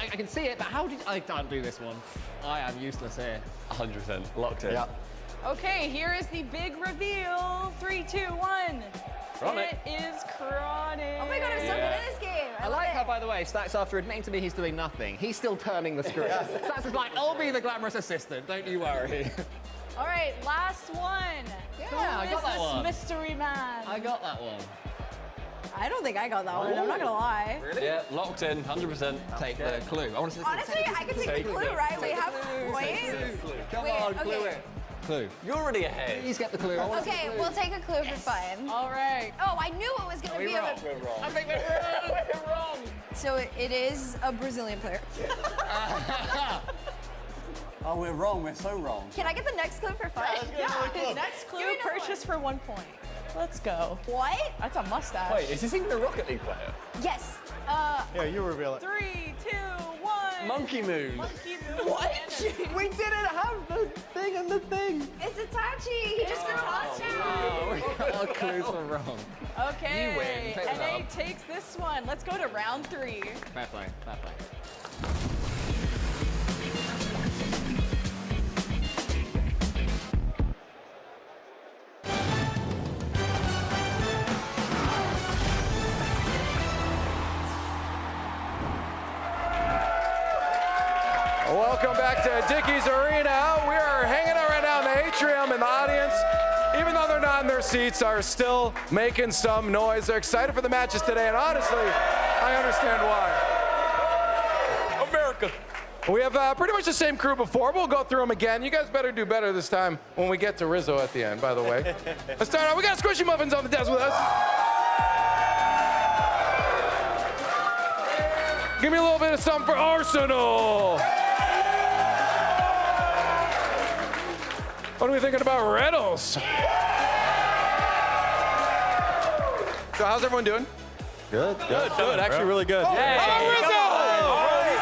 I can see it, but how did I can't do this one? I am useless here. 100%. Locked in. Yeah. Okay, here is the big reveal. 3, 2, 1. Chronic. It is Chronic. Oh my god, I'm so good at this game. I like how, by the way, Stacks, after admitting to me he's doing nothing, he's still turning the screen. Stacks is like, I'll be the glamorous assistant, don't you worry. All right, last one. Yeah, Who I is got that this one. mystery man? I got that one. I don't think I got that one, I'm not gonna lie. Really? Yeah, locked in. 100%. Take the clue. I want to see Honestly, I could take the clue, right? We have points. Come Wait, on, clue okay. it. Clue. You're already ahead. Please get the clue. I want to see Okay, the clue. we'll take a clue for fun. All right. Oh, I knew it was gonna be a. We're wrong. I think we're wrong. So it is a Brazilian player. Oh, we're wrong. We're so wrong. Can I get the next clue for fun? Yeah, next clue, Give me another purchase for 1 point. Let's go. What? That's a mustache. Wait, is this even a Rocket League player? Yes. Yeah, you reveal it. 3, 2, 1. Monkey Moon. Monkey Moon. What? We didn't have the thing and the thing. It's Itachi. He just grew up. Our clues were wrong. Okay. You win. Take the NA dub. takes this one. Let's go to round 3. Fair play. Fair play. Welcome back to Dickies Arena. We are hanging out right now in the atrium, and the audience, even though they're not in their seats, are still making some noise. They're excited for the matches today, and honestly, I understand why. America. We have pretty much the same crew before. We'll go through them again. You guys better do better this time when we get to Rizzo at the end, by the way. Let's start out. We got Squishy Muffins on the desk with us. Give me a little bit of something for Arsenal. What are we thinking about Riddles? So how's everyone doing? Good. Actually, really good. How about Rizzo? He's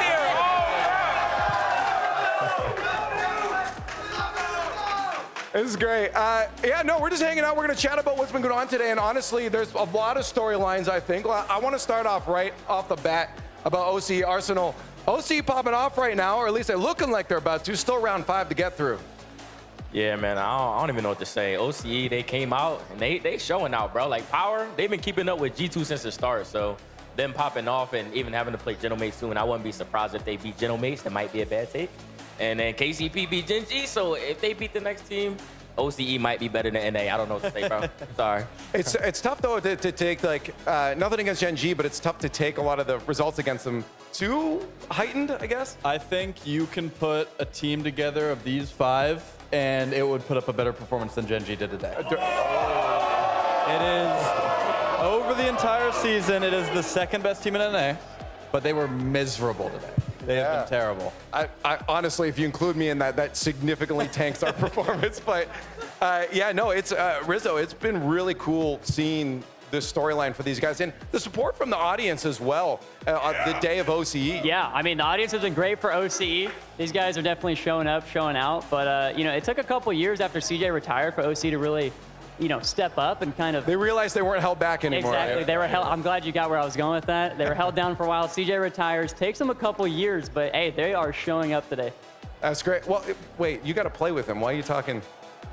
here. This is great. Yeah, no, we're just hanging out. We're going to chat about what's been going on today. And honestly, there's a lot of storylines, I think. I want to start off right off the bat about OC Arsenal. OC popping off right now, or at least they're looking like they're about to. Still round 5 to get through. Yeah, man, I don't even know what to say. OCE, they came out, and they showing out, bro. Like, Power, they've been keeping up with G2 since the start, so them popping off and even having to play Genomates soon, I wouldn't be surprised if they beat Genomates. That might be a bad take. And then KCP beat Gen G, so if they beat the next team, OCE might be better than NA. I don't know what to say, bro. Sorry. It's tough, though, to take, like, nothing against Gen G, but it's tough to take a lot of the results against them too heightened, I guess. I think you can put a team together of these 5, and it would put up a better performance than Gen G did today. It is, over the entire season, it is the second best team in NA, but they were miserable today. They have been terrible. I honestly, if you include me in that, that significantly tanks our performance. But yeah, no, it's Rizzo. It's been really cool seeing this storyline for these guys, and the support from the audience as well on the day of OCE. Yeah, I mean, the audience has been great for OCE. These guys are definitely showing up, showing out. But, you know, it took a couple years after CJ retired for OCE to really, you know, step up and kind of... They realized they weren't held back anymore. Exactly. They were held... I'm glad you got where I was going with that. They were held down for a while. CJ retires. Takes them a couple years, but, hey, they are showing up today. That's great. Well, wait, you got to play with him. Why are you talking...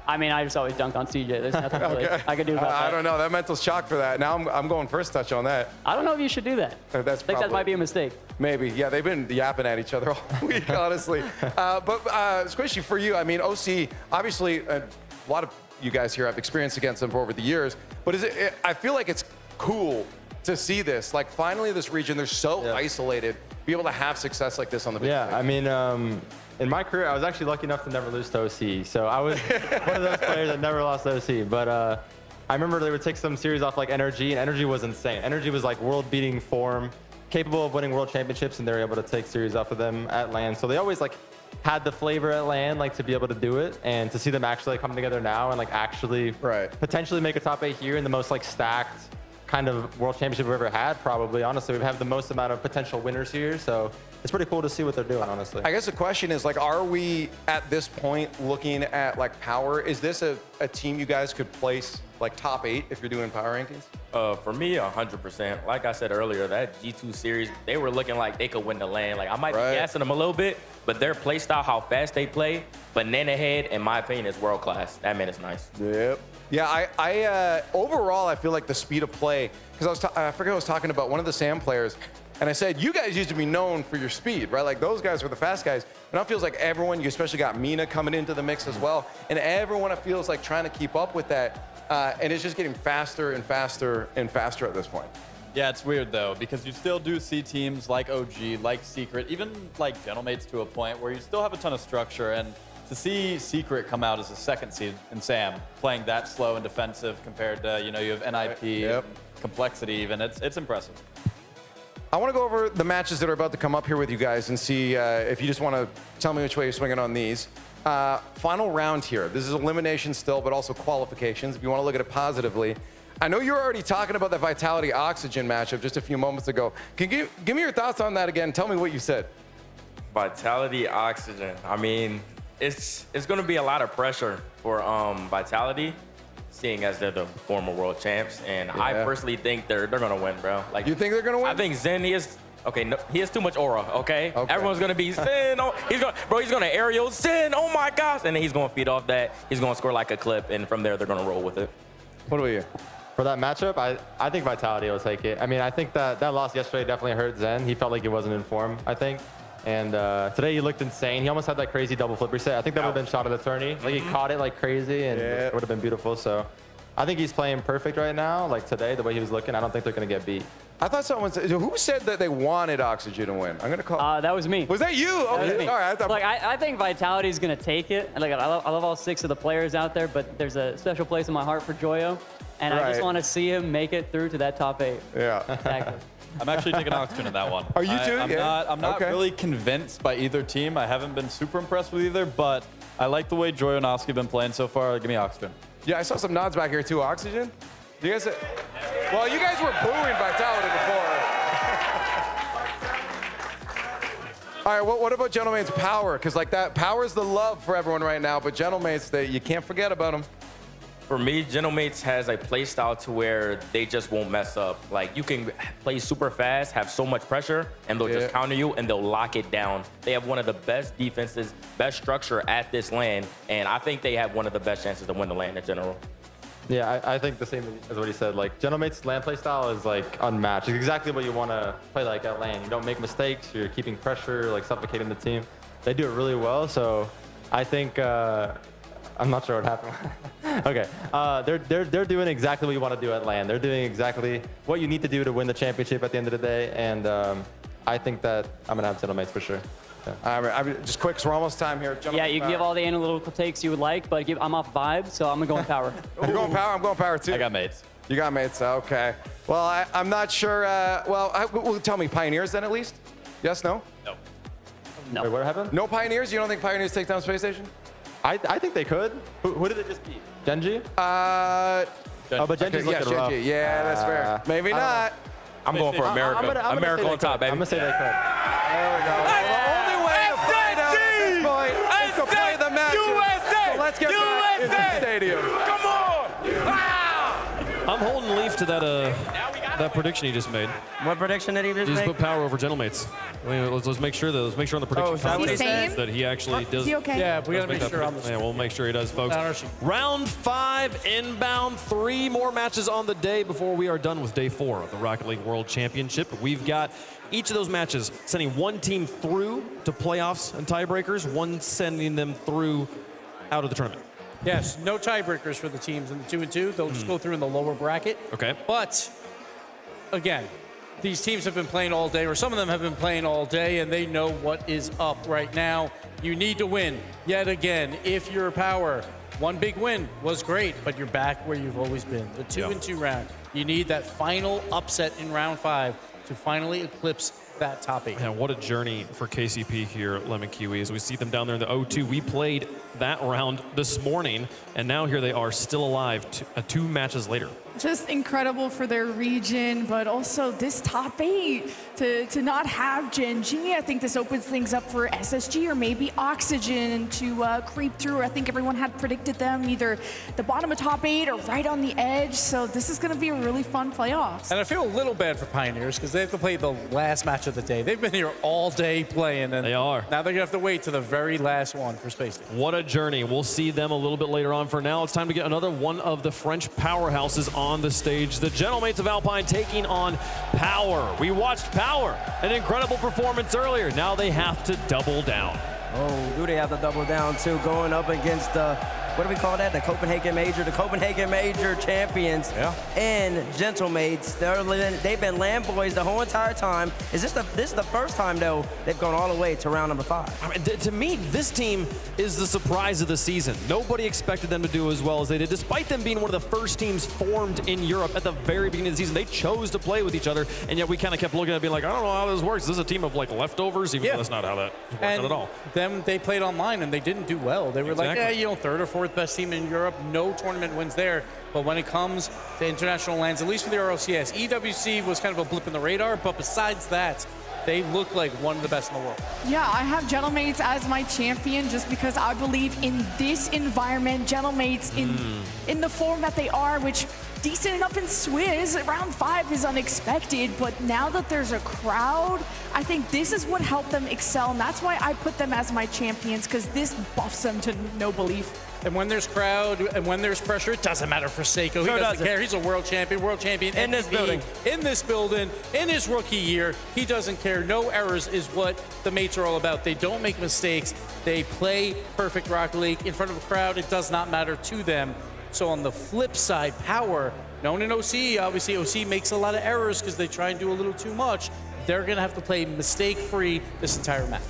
I mean, I just always dunk on CJ. There's nothing really I could do about that. I don't know. That mental shock for that. Now I'm going first touch on that. I don't know if you should do that. That's I think that might be a mistake. Maybe. Yeah, they've been yapping at each other all week, honestly. But Squishy, for you, I mean, OC, obviously, a lot of you guys here have experience against them for over the years. But I feel like it's cool to see this. Like, finally, this region, they're so isolated, be able to have success like this on the big stage. I mean, in my career, I was actually lucky enough to never lose to OC. So I was one of those players that never lost to OC. But I remember they would take some series off like Energy, and Energy was insane. Energy was like world-beating form, capable of winning world championships, and they were able to take series off of them at LAN. So they always like had the flavor at LAN, like to be able to do it, and to see them actually come together now and like actually potentially make a top 8 here in the most like stacked kind of world championship we've ever had, probably. Honestly, we have the most amount of potential winners here, so it's pretty cool to see what they're doing, honestly. I guess the question is, like, are we at this point looking at like power? Is this a team you guys could place like top 8 if you're doing power rankings? For me, 100%. Like I said earlier, that G2 series, they were looking like they could win the LAN. Like, I might be gassing them a little bit, but their play style, how fast they play, Banana Head, in my opinion, is world class. That man is nice. Yep. Yeah, I overall, I feel like the speed of play, because I forget I was talking about one of the SAM players, and I said, you guys used to be known for your speed, right? Like, those guys were the fast guys. But now it feels like everyone, you especially got Mina coming into the mix as well, and everyone, it feels like trying to keep up with that, and it's just getting faster and faster and faster at this point. Yeah, it's weird, though, because you still do see teams like OG, like Secret, even like Gentlemates to a point where you still have a ton of structure, and to see Secret come out as a second seed in SAM, playing that slow and defensive compared to, you know, you have NIP, complexity even, it's impressive. I want to go over the matches that are about to come up here with you guys and see if you just want to tell me which way you're swinging on these. Final round here. This is elimination still, but also qualifications, if you want to look at it positively. I know you were already talking about the Vitality Oxygen matchup just a few moments ago. Can you give me your thoughts on that again? Tell me what you said. Vitality Oxygen. I mean, it's going to be a lot of pressure for Vitality, seeing as they're the former world champs, and I personally think they're going to win, bro. Like, you think they're going to win? I think Zen is okay. No, he has too much aura. Okay, everyone's going to be Zen. Oh, he's going to aerial Zen. Oh my gosh, and then he's going to feed off that. He's going to score like a clip, and from there they're going to roll with it. What about you? For that matchup, I think Vitality will take it. I mean, I think that loss yesterday definitely hurt Zen. He felt like he wasn't in form, I think. And today he looked insane. He almost had that crazy double flip reset. I think that would have been shot of the tourney. Like, he caught it like crazy, and it would have been beautiful. So I think he's playing perfect right now. Like today, the way he was looking, I don't think they're going to get beat. I thought someone said, who said that they wanted Oxygen to win? I'm going to call. That was me. Was that you? Okay. That was me. All right. Like, I think Vitality is going to take it. Like, I love all 6 of the players out there, but there's a special place in my heart for Joyo, and I just want to see him make it through to that top 8. Yeah. Exactly. I'm actually taking Oxygen in that one. Are you too? I'm not really convinced by either team. I haven't been super impressed with either, but I like the way Joyo and Oski have been playing so far. Give me Oxygen. Yeah, I saw some nods back here too. Oxygen? You guys, well, you guys were booing Vitality before. All right, what about Gentlemate's Power? Because like that, Power's the love for everyone right now, but Gentlemate's, you can't forget about them. For me, Gentlemates has a play style to where they just won't mess up. Like, you can play super fast, have so much pressure, and they'll just counter you, and they'll lock it down. They have one of the best defenses, best structure at this LAN, and I think they have one of the best chances to win the LAN in general. Yeah, I think the same as what he said. Like, Gentlemate's LAN play style is like unmatched. It's exactly what you want to play like at LAN. You don't make mistakes. You're keeping pressure, like suffocating the team. They do it really well. So I think I'm not sure what happened. Okay, they're doing exactly what you want to do at LAN. They're doing exactly what you need to do to win the championship at the end of the day. And I think that I'm gonna have Gentlemates for sure. Yeah. Just quick, so we're almost time here. Yeah, you can give all the analytical takes you would like, but I'm off vibe, so I'm going Power. You're going Power? I'm going Power too. I got Mates. You got Mates, okay. Well, I'm not sure. Well, tell me, Pioneers then at least? Yes, no? No. Wait, what happened? No Pioneers? You don't think Pioneers take down Space Station? I think they could. Who did it just beat? Genji? Oh, but Genji's looking rough. Genji. Yeah, that's fair. Maybe not. I'm going for America. I'm America on top, baby. I'm going to say they could. There we go. The only way to find out at this point is to play the match. So let's get back into the stadium. Come on! I'm holding Leaf to that prediction he just made. What prediction did he just He just make? put power over Gentlemaids. Let's make sure on the prediction is that what he conference said? that he actually does. Is he okay? Yeah, we got to make that sure on the Yeah, we'll make sure he does, folks. Nourishing. Round 5 inbound. 3 more matches on the day before we are done with day 4 of the Rocket League World Championship. We've got each of those matches sending one team through to playoffs and tiebreakers, one sending them through out of the tournament. Yes, no tiebreakers for the teams in the 2 and 2. They'll just go through in the lower bracket. Okay. But again, these teams have been playing all day, or some of them have been playing all day, and they know what is up right now. You need to win yet again. If you're Power, one big win was great, but you're back where you've always been. The 2 and 2 round. You need that final upset in round 5 to finally eclipse that top 8. And what a journey for KCP here at Lemon Kiwi as we see them down there in the O2. We played that round this morning, and now here they are still alive 2 matches later. Just incredible for their region, but also this top 8 to not have Gen G. I think this opens things up for SSG or maybe Oxygen to creep through. I think everyone had predicted them either the bottom of top 8 or right on the edge. So this is going to be a really fun playoffs. And I feel a little bad for Pioneers because they have to play the last match of the day. They've been here all day playing, and they are. Now they're going to have to wait to the very last one for Space Day. What a journey. We'll see them a little bit later on. For now, it's time to get another one of the French powerhouses on the stage. The Gentlemates of Alpine taking on Power. We watched Power, an incredible performance earlier. Now they have to double down. Oh, do they have to double down too, going up against the, what do we call that? The Copenhagen Major champions and Gentlemates. They've been land boys the whole entire time. This is the first time though they've gone all the way to round number 5. I mean, to me, this team is the surprise of the season. Nobody expected them to do as well as they did, despite them being one of the first teams formed in Europe at the very beginning of the season. They chose to play with each other, and yet we kind of kept looking at it being like, I don't know how this works. This is a team of like leftovers, even though that's not how that works out at all. Then they played online and they didn't do well. They were like, Exactly. yeah, 3rd or 4th best team in Europe. No tournament wins there. But when it comes to international lands, at least for the RLCS, EWC was kind of a blip in the radar. But besides that, they look like one of the best in the world. Yeah, I have Gentlemates as my champion just because I believe in this environment, Gentlemates in the form that they are, which decent enough in Swizz. Round 5 is unexpected, but now that there's a crowd, I think this is what helped them excel, and that's why I put them as my champions, because this buffs them to no belief. And when there's crowd and when there's pressure, it doesn't matter for Seiko. He doesn't care. He's a world champion in this building. In this building, in his rookie year, he doesn't care. No errors is what the mates are all about. They don't make mistakes. They play perfect Rocket League in front of a crowd. It does not matter to them. So on the flip side, Power, known in OC, obviously OC makes a lot of errors because they try and do a little too much. They're going to have to play mistake-free this entire match.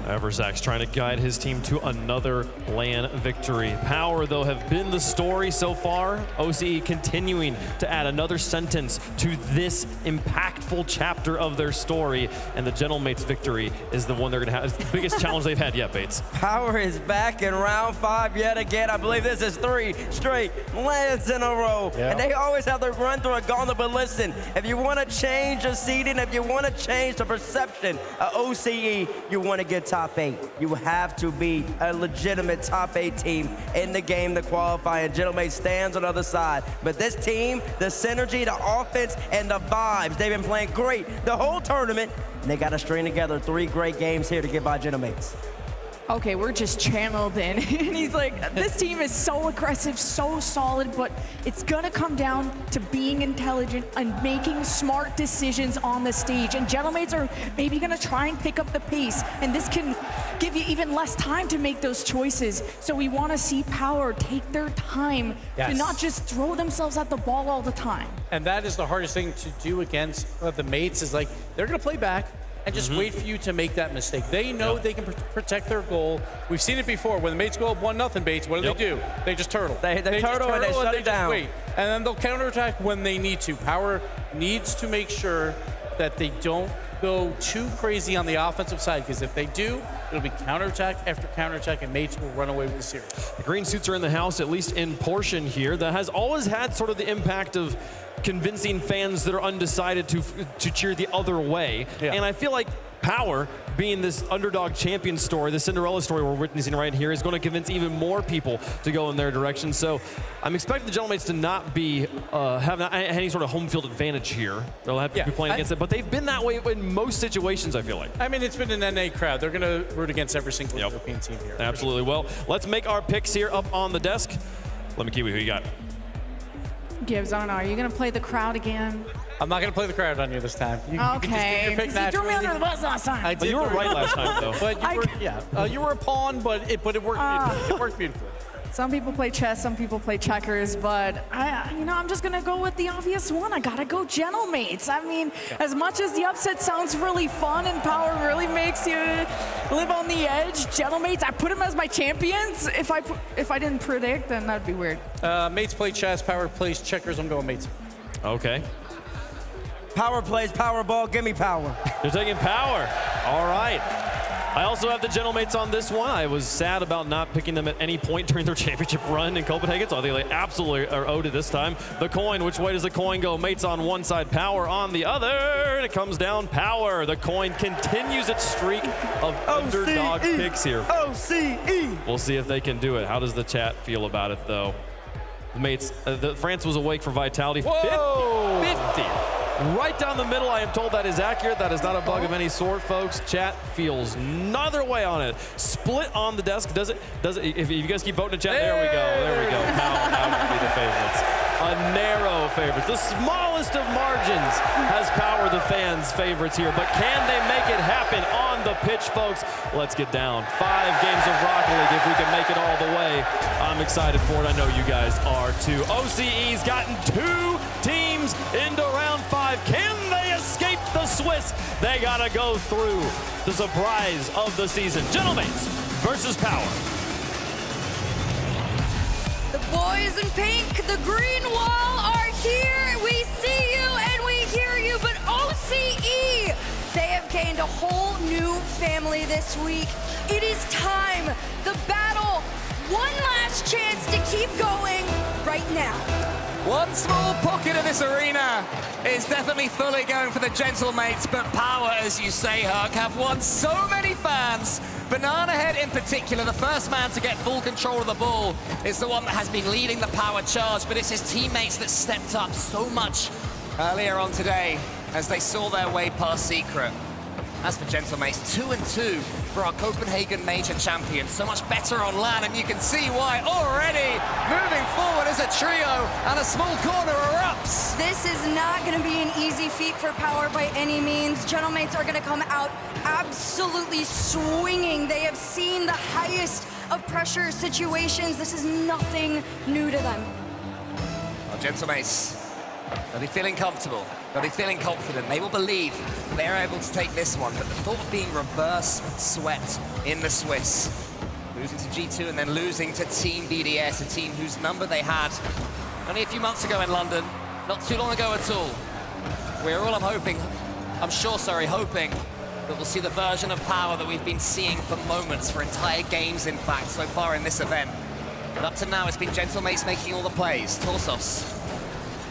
Everzak's trying to guide his team to another LAN victory. Power, though, have been the story so far. OCE continuing to add another sentence to this impactful chapter of their story, and the Gentlemates victory is the one they're going to have. It's the biggest challenge they've had yet, Bates. Power is back in round 5 yet again. I believe this is 3 straight lands in a row. And they always have to run through a gauntlet, but listen, if you want to change the seeding, if you want to change the perception of OCE, you want to get top 8. You have to be a legitimate top 8 team in the game to qualify, and Gentlemates stands on the other side. But this team, the synergy, the offense, and the vibes, they've been playing great the whole tournament, and they got to string together 3 great games here to get by Gentlemates. Okay, we're just channeled in. And he's like, this team is so aggressive, so solid, but it's gonna come down to being intelligent and making smart decisions on the stage. And Gentlemates are maybe gonna try and pick up the pace, and this can give you even less time to make those choices. So we wanna see Power take their time to not just throw themselves at the ball all the time. And that is the hardest thing to do against the mates, is like, they're gonna play back and just wait for you to make that mistake. They know they can protect their goal. We've seen it before. When the mates go up 1-0, Bates, what do? They just turtle. They turtle and they shut it down. Wait. And then they'll counterattack when they need to. Power needs to make sure that they don't go too crazy on the offensive side, because if they do, it'll be counterattack after counterattack, and Mates will run away with the series. The green suits are in the house, at least in portion here. That has always had sort of the impact of convincing fans that are undecided to cheer the other way. Yeah. And I feel like Power, being this underdog champion story, the Cinderella story we're witnessing right here, is going to convince even more people to go in their direction. So I'm expecting the Gentlemates to not be have any sort of home field advantage here. They'll have to be playing against it, but they've been that way in most situations, I feel like. I mean, it's been an NA crowd. They're going to root against every single European team here. Absolutely. Well, let's make our picks here up on the desk. Let me Kiwi, who you got? Gibbs, I don't know. Are you going to play the crowd again? I'm not going to play the crowd on you this time. You can just get your pick You threw me under the bus last time. I did. You were right last time, though. But you were a pawn, but it worked beautifully. It worked beautifully. Some people play chess, some people play checkers, but I'm just gonna go with the obvious one. I gotta go Gentlemates. I mean, as much as the upset sounds really fun and Power really makes you live on the edge, Gentlemates, I put them as my champions. If I didn't predict, then that'd be weird. Mates play chess, Power plays checkers. I'm going Mates. Okay. Power plays Powerball. Give me Power. You're taking Power. All right. I also have the Gentlemates on this one. I was sad about not picking them at any point during their championship run in Copenhagen, so I think they absolutely are owed it this time. The coin, which way does the coin go? Mates on one side, Power on the other, and it comes down Power. The coin continues its streak of underdog picks here. OCE. We'll see if they can do it. How does the chat feel about it, though? Mates, France was awake for Vitality. Whoa! 50. Right down the middle. I am told that is accurate. That is not a bug of any sort, folks. Chat feels neither way on it. Split on the desk. Does it? If you guys keep voting in chat, there we go. There we go. Now would be the favorites. A narrow favorite. The smallest of margins has Power the fans' favorites here. But can they make it happen on the pitch, folks? Let's get down. 5 games of Rocket League. If we can make it all the way, I'm excited for it. I know you guys are too. OCE's gotten 2 teams into round 5. Can they escape the Swiss? They gotta go through the surprise of the season. Gentlemates versus Power. The boys in pink, the green wall are here. We see you and we hear you, but OCE, they have gained a whole new family this week. It is time. The battle, one last chance to keep going right now. One small pocket of this arena is definitely fully going for the Gentlemates, but Power, as you say, Herc, have won so many fans. Banana Head in particular, the first man to get full control of the ball, is the one that has been leading the Power charge, but it's his teammates that stepped up so much earlier on today as they saw their way past Secret. As for Gentlemates, 2-2 for our Copenhagen major champion. So much better on LAN, and you can see why already moving forward as a trio, and a small corner erupts. This is not going to be an easy feat for Power by any means. Gentlemates are going to come out absolutely swinging. They have seen the highest of pressure situations. This is nothing new to them. Our Gentlemates, they'll be feeling comfortable. They'll be feeling confident. They will believe they're able to take this one. But the thought of being reverse swept in the Swiss, losing to G2 and then losing to Team BDS, a team whose number they had only a few months ago in London, not too long ago at all. We're all hoping that we'll see the version of Power that we've been seeing for moments, for entire games, in fact, so far in this event. But up to now, it's been Gentlemates making all the plays. Torsos,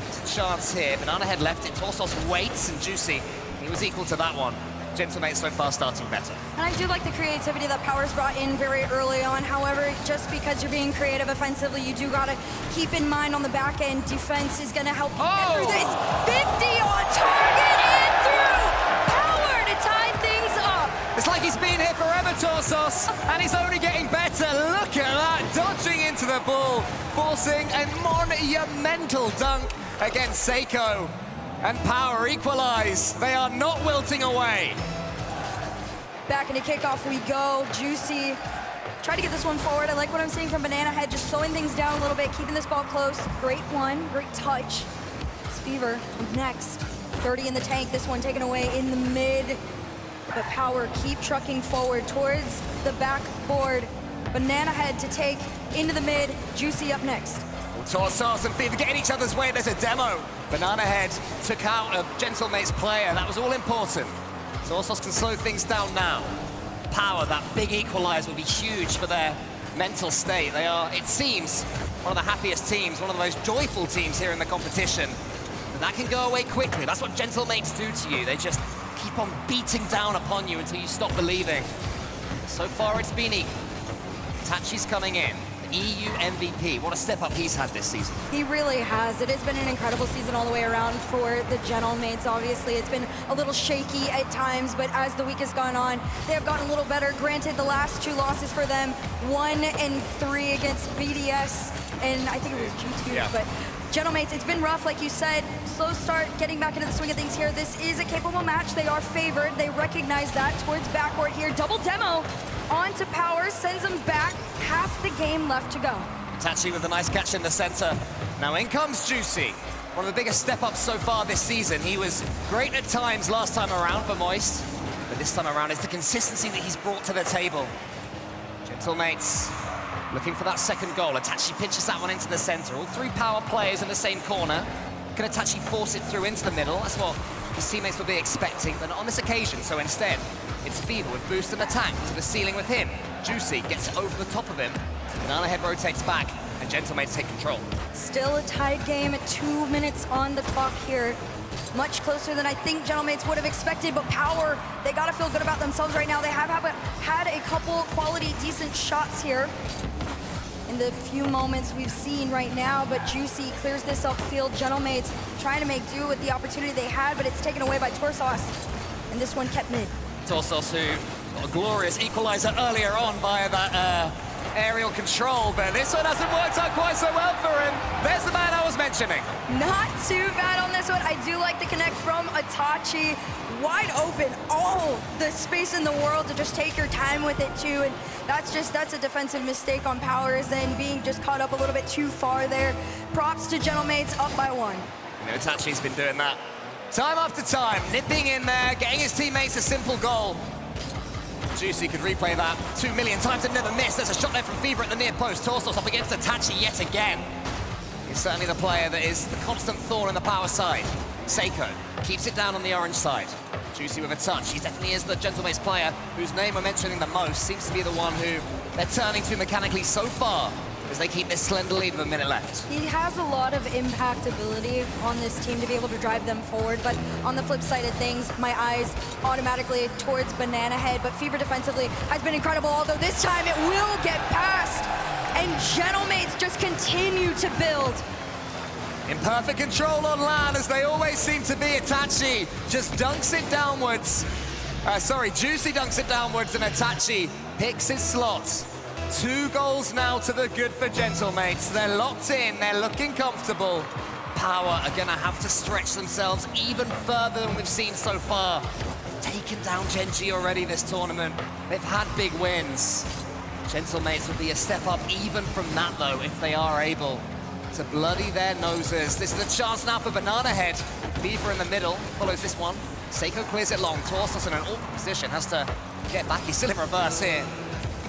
it's a chance here. Banana Head left it. Torsos waits, and Juicy, he was equal to that one. Gentlemates so far starting better. And I do like the creativity that Power's brought in very early on. However, just because you're being creative offensively, you do gotta keep in mind on the back end, defense is gonna help you get through this. 50 on target and through! Power to tie things up. It's like he's been here forever, Torsos, and he's only getting better. Look at that, dodging into the ball, forcing a monumental dunk against Seiko. And Power equalize. They are not wilting away. Back into kickoff we go. Juicy, try to get this one forward. I like what I'm seeing from Banana Head, just slowing things down a little bit, keeping this ball close. Great one, great touch. Fever next. 30 in the tank, this one taken away in the mid. But Power keep trucking forward towards the backboard. Banana Head to take into the mid. Juicy up next. Torsos and Fever getting each other's way. There's a demo. Banana Head took out a Gentlemates player. That was all important. Torsos can slow things down now. Power, that big equalizer, will be huge for their mental state. They are, it seems, one of the happiest teams, one of the most joyful teams here in the competition. But that can go away quickly. That's what Gentlemates do to you. They just keep on beating down upon you until you stop believing. So far, it's been equal. Tachi's coming in. EU MVP. What a step up he's had this season. He really has. It has been an incredible season all the way around for the Gentlemates. Obviously, it's been a little shaky at times, but as the week has gone on, they have gotten a little better. Granted, the last 2 losses for them, 1 and 3 against BDS, and I think it was G2, yeah. But Gentlemates, it's been rough, like you said. Slow start, getting back into the swing of things here. This is a capable match. They are favored. They recognize that towards backcourt here. Double demo onto Power, sends them back. Half the game left to go. Tachi with a nice catch in the center. Now in comes Juicy. One of the biggest step-ups so far this season. He was great at times last time around for Moist, but this time around it's the consistency that he's brought to the table. Gentlemates looking for that second goal. Itachi pitches that one into the center. All 3 Power players in the same corner. Can Itachi force it through into the middle? That's what his teammates will be expecting, but not on this occasion. So instead, it's Fever with boost and attack to the ceiling with him. Juicy gets it over the top of him. Banana Head rotates back, and Gentlemates take control. Still a tied game at 2 minutes on the clock here. Much closer than I think Gentlemates would have expected, but Power, they gotta feel good about themselves right now. They have had a couple quality, decent shots here in the few moments we've seen right now, but Juicy clears this upfield. Gentlemates trying to make do with the opportunity they had, but it's taken away by Torsos, and this one kept mid. Torsos, who got a glorious equalizer earlier on via that aerial control, but this one hasn't worked out quite so well for him. There's the man I was mentioning. Not too bad on this one. I do like the connect from Itachi. Wide open, all the space in the world to just take your time with it too, and that's a defensive mistake on Powers and being just caught up a little bit too far there. Props to Gentlemates, up by 1. You know, Itachi's been doing that time after time, nipping in there, getting his teammates a simple goal. Juicy could replay that 2 million times and never miss. There's a shot there from Fever at the near post. Torsos up against Itachi yet again. He's certainly the player that is the constant thorn in the Power side. Seiko keeps it down on the orange side. Juicy with a touch. He definitely is the Gentlemates player whose name we're mentioning the most. Seems to be the one who they're turning to mechanically so far as they keep this slender lead with a minute left. He has a lot of impact ability on this team to be able to drive them forward, but on the flip side of things, my eyes automatically towards Banana Head, but Fever defensively has been incredible, although this time it will get past, and Gentlemates just continue to build. In perfect control on land, as they always seem to be. Itachi just dunks it downwards. Juicy dunks it downwards, and Itachi picks his slots. 2 goals now to the good for Gentlemates. They're locked in, they're looking comfortable. Power are gonna have to stretch themselves even further than we've seen so far. Taken down Genji already this tournament. They've had big wins. Gentlemates would be a step up even from that though, if they are able to bloody their noses. This is a chance now for Banana Head. Fever in the middle, follows this one. Seiko clears it long. Torsos in an awkward position, has to get back. He's still in reverse here.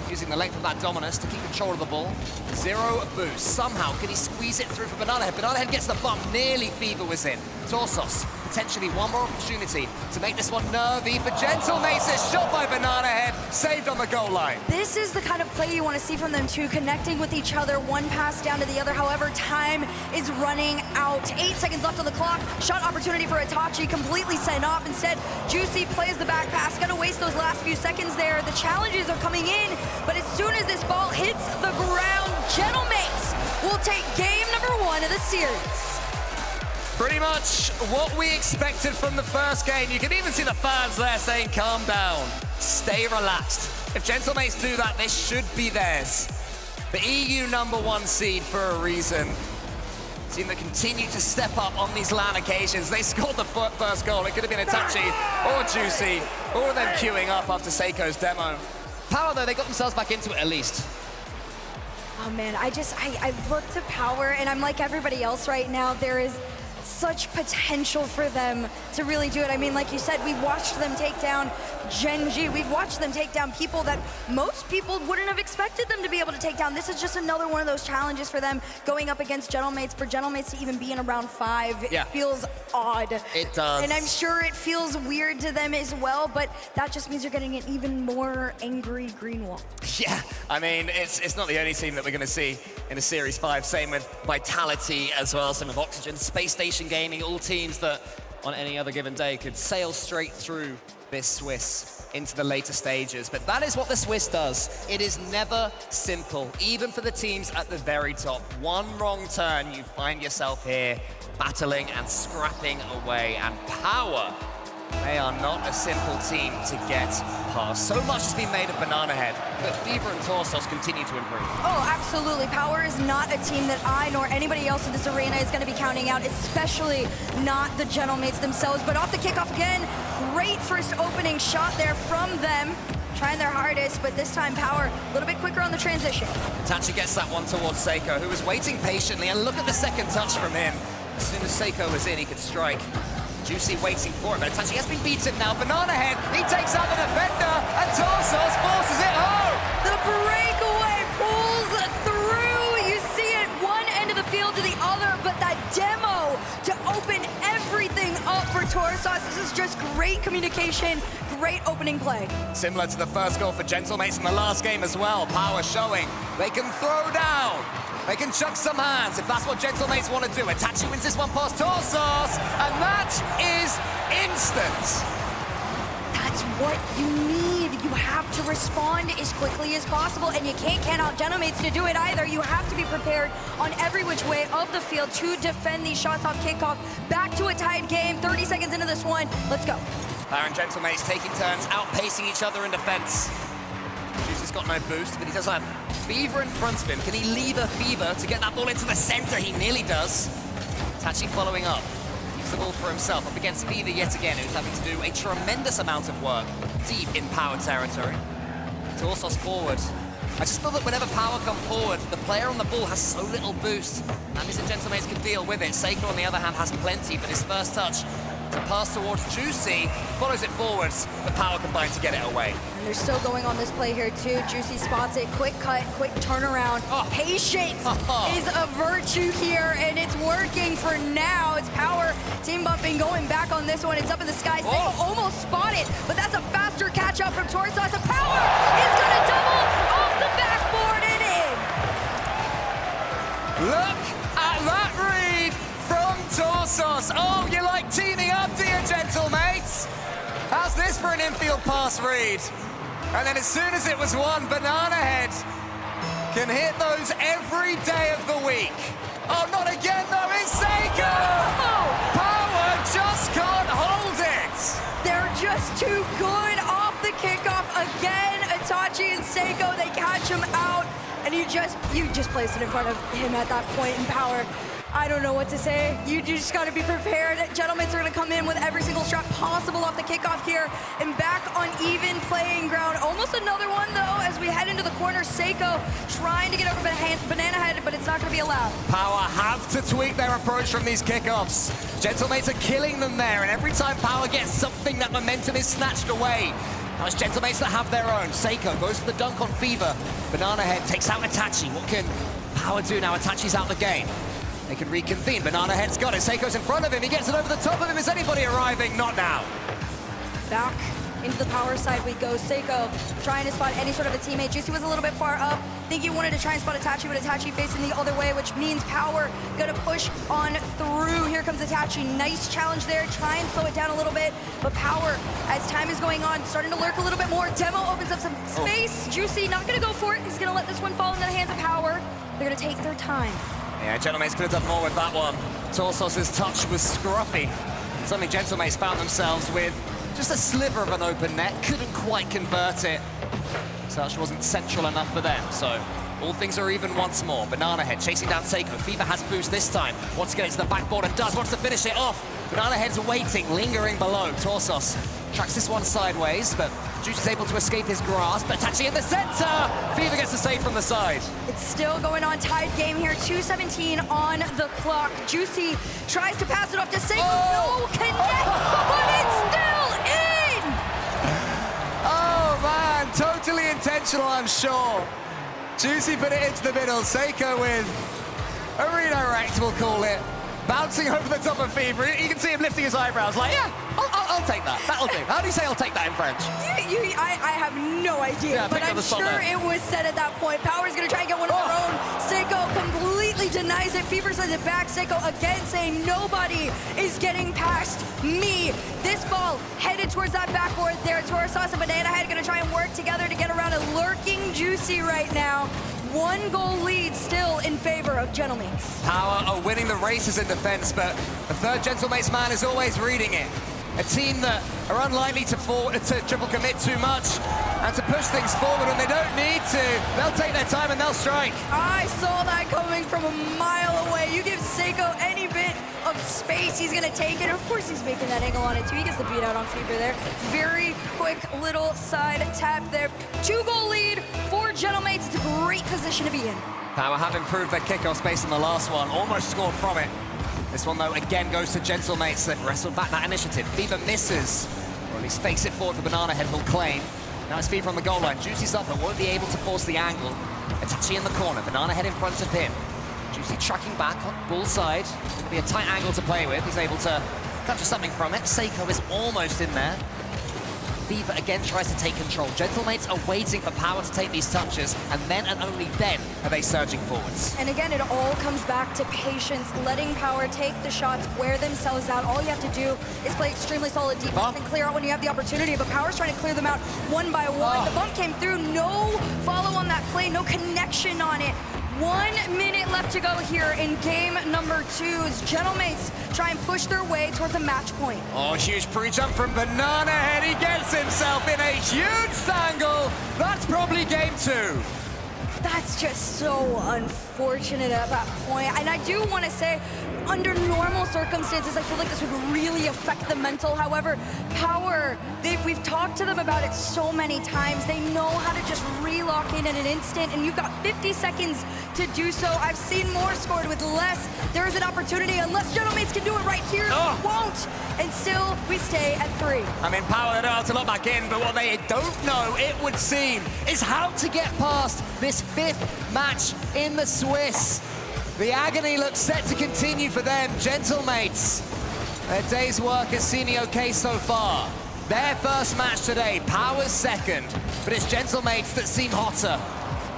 Using the length of that dominance to keep control of the ball. 0 boost. Somehow, can he squeeze it through for Banana Head? Banana Head gets the bump. Nearly Fever was in. Torsos, potentially one more opportunity to make this one nervy for Gentlemates. A shot by Banana Head, saved on the goal line. This is the kind of play you want to see from them too, connecting with each other, one pass down to the other. However, time is running out. 8 seconds left on the clock. Shot opportunity for Itachi, completely sent off. Instead, Juicy plays the back pass. Gonna waste those last few seconds there. The challenges are coming in, but as soon as this ball hits the ground, Gentlemates will take game number 1 of the series. Pretty much what we expected from the first game. You can even see the fans there saying, calm down, stay relaxed. If Gentlemates do that, this should be theirs. The EU #1 seed for a reason. Team that continue to step up on these LAN occasions. They scored the first goal. It could have been Itachi or Juicy. All of them queuing up after Seiko's demo. Power, though, they got themselves back into it at least. Oh man, I look to Power and I'm like everybody else right now. There is such potential for them to really do it. I mean, like you said, we've watched them take down Gen G. We've watched them take down people that most people wouldn't have expected them to be able to take down. This is just another one of those challenges for them going up against Gentlemates. For Gentlemates to even be in a round 5, it feels odd. It does. And I'm sure it feels weird to them as well, but that just means you're getting an even more angry green wall. Yeah, I mean, it's not the only team that we're going to see in a Series 5. Same with Vitality as well, same with Oxygen, Space Station Gaming, all teams that on any other given day could sail straight through this Swiss into the later stages. But that is what the Swiss does. It is never simple, even for the teams at the very top. One wrong turn, you find yourself here battling and scrapping away. And Power, they are not a simple team to get past. So much has been made of Banana Head, but Fever and Torsos continue to improve. Oh, absolutely. Power is not a team that I nor anybody else in this arena is going to be counting out, especially not the Gentlemates themselves. But off the kickoff again, great first opening shot there from them. Trying their hardest, but this time Power a little bit quicker on the transition. Tachi gets that one towards Seiko, who was waiting patiently, and look at the second touch from him. As soon as Seiko was in, he could strike. Juicy waiting for it, but Tachi has been beaten now. Banana Head, he takes out the defender, and Torsos forces it home! The breakaway pulls through. You see it one end of the field to the other, but that demo to open everything up for Torsos. This is just great communication, great opening play. Similar to the first goal for Gentlemates in the last game as well. Power showing they can throw down. They can chuck some hands if that's what Gentlemates want to do. Itachi wins this one past Torsos, and that is instant. That's what you need. You have to respond as quickly as possible, and you can't count out Gentlemates to do it either. You have to be prepared on every which way of the field to defend these shots off kickoff. Back to a tied game, 30 seconds into this one. Let's go. Power and Gentlemates taking turns, outpacing each other in defense. Juicy's got no boost, but he does have Fever in front of him. Can he lever Fever to get that ball into the center? He nearly does. Tachi following up. Keeps the ball for himself up against Fever yet again, who's having to do a tremendous amount of work deep in Power territory. Torsos forward. I just feel that whenever Power come forward, the player on the ball has so little boost. Namis and Gentlemates can deal with it. Seiko, on the other hand, has plenty, but his first touch to pass towards Juicy, follows it forwards, but Power combined to get it away. And they're still going on this play here too. Juicy spots it, quick cut, quick turnaround. Patience is a virtue here, and it's working for now. It's Power team bumping, going back on this one. It's up in the sky. Seiko almost spotted, but that's a faster catch up from Torsos. And Power is gonna double off the backboard and in. Look at that read from Torsos. Oh, you like teaming up, do you, Gentlemates? How's this for an infield pass read? And then as soon as it was won, Banana Head can hit those every day of the week. Oh, not again though, it's Seiko! Power just can't hold it! They're just too good off the kickoff again. Itachi and Seiko, they catch him out, and you just placed it in front of him at that point in Power. I don't know what to say. You just got to be prepared. Gentlemates are going to come in with every single strap possible off the kickoff here and back on even playing ground. Almost another one, though, as we head into the corner. Seiko trying to get over Banana Head, but it's not going to be allowed. Power have to tweak their approach from these kickoffs. Gentlemates are killing them there, and every time Power gets something, that momentum is snatched away. Now it's Gentlemates that have their own. Seiko goes for the dunk on Fever. Banana Head takes out Itachi. What can Power do now? Itachi's out the game. They can reconvene. Banana Head's got it. Seiko's in front of him. He gets it over the top of him. Is anybody arriving? Not now. Back into the Power side we go. Seiko trying to spot any sort of a teammate. Juicy was a little bit far up. I think he wanted to try and spot Itachi, but Itachi facing the other way, which means Power gonna push on through. Here comes Itachi. Nice challenge there. Try and slow it down a little bit. But Power, as time is going on, starting to lurk a little bit more. Demo opens up some space. Juicy not gonna go for it. He's gonna let this one fall into the hands of Power. They're gonna take their time. Yeah, Gentlemates could have done more with that one. Torsos' touch was scruffy. Suddenly Gentlemates found themselves with just a sliver of an open net. Couldn't quite convert it. Touch wasn't central enough for them, so all things are even once more. Banana Head chasing down Seiko. Fever has boost this time. Wants to get it to the backboard and does. Wants to finish it off. Banana Head's waiting, lingering below. Torsos Tracks this one sideways, but Juicy's able to escape his grasp. But Itachi in the center! Fever gets the save from the side. It's still going on, tied game here, 2:17 on the clock. Juicy tries to pass it off to Seiko, no connect, but it's still in! Oh man, totally intentional, I'm sure. Juicy put it into the middle, Seiko with a redirect, we'll call it. Bouncing over the top of Fever. You can see him lifting his eyebrows like, yeah, I'll take that. That'll do. How do you say I'll take that in French? I have no idea, Yeah, but I'm sure it was said at that point. Power's going to try and get one of their own. Seiko completely denies it. Fever sends it back. Seiko again saying nobody is getting past me. This ball headed towards that backboard there. Torasas and Banana Head going to try and work together to get around a lurking Juicy right now. 1 goal lead still in favor of Gentlemates. Power are winning the races in defense, but the third Gentlemates man is always reading it. A team that are unlikely to triple commit too much and to push things forward when they don't need to. They'll take their time and they'll strike. I saw that coming from a mile away. You give Seiko any bit of space, he's gonna take it. Of course he's making that angle on it too. He gets the beat out on Fever there. Very quick little side tap there. 2-goal lead for Gentlemates. It's a great position to be in. Power have improved their kickoff space in the last one. Almost scored from it. This one, though, again goes to Gentlemates. They've wrestled back that initiative. Fever misses, or at least fakes it forward for Banana Head, who'll claim. Now it's Fever on the goal line. Juicy's up, but won't be able to force the angle. Itachi in the corner. Banana Head in front of him. Juicy tracking back on Bull's side. It'll be a tight angle to play with. He's able to capture something from it. Seiko is almost in there. Fever again tries to take control. Gentlemates are waiting for Power to take these touches, and then and only then are they surging forwards. And again, it all comes back to patience, letting Power take the shots, wear themselves out. All you have to do is play extremely solid defense and clear out when you have the opportunity, but Power's trying to clear them out one by one. The bump came through, no follow on that play, no connection on it. 1 minute left to go here in game number 2 as Gentlemates try and push their way towards a match point. Oh, huge pre-jump from Banana Head. He gets himself in a huge tangle. That's probably game 2. That's just so unfortunate at that point. And I do want to say, under normal circumstances, I feel like this would really affect the mental. However, Power, we've talked to them about it so many times. They know how to just re-lock in an instant, and you've got 50 seconds to do so. I've seen more scored with less. There is an opportunity, unless Gentlemates can do it right here, won't. And still, we stay at 3. I mean, Power, they know how to lock back in, but what they don't know, it would seem, is how to get past this 5th match in the Swiss. The agony looks set to continue for them. Gentlemates, their day's work has seen the okay so far. Their first match today, Power's second, but it's Gentlemates that seem hotter,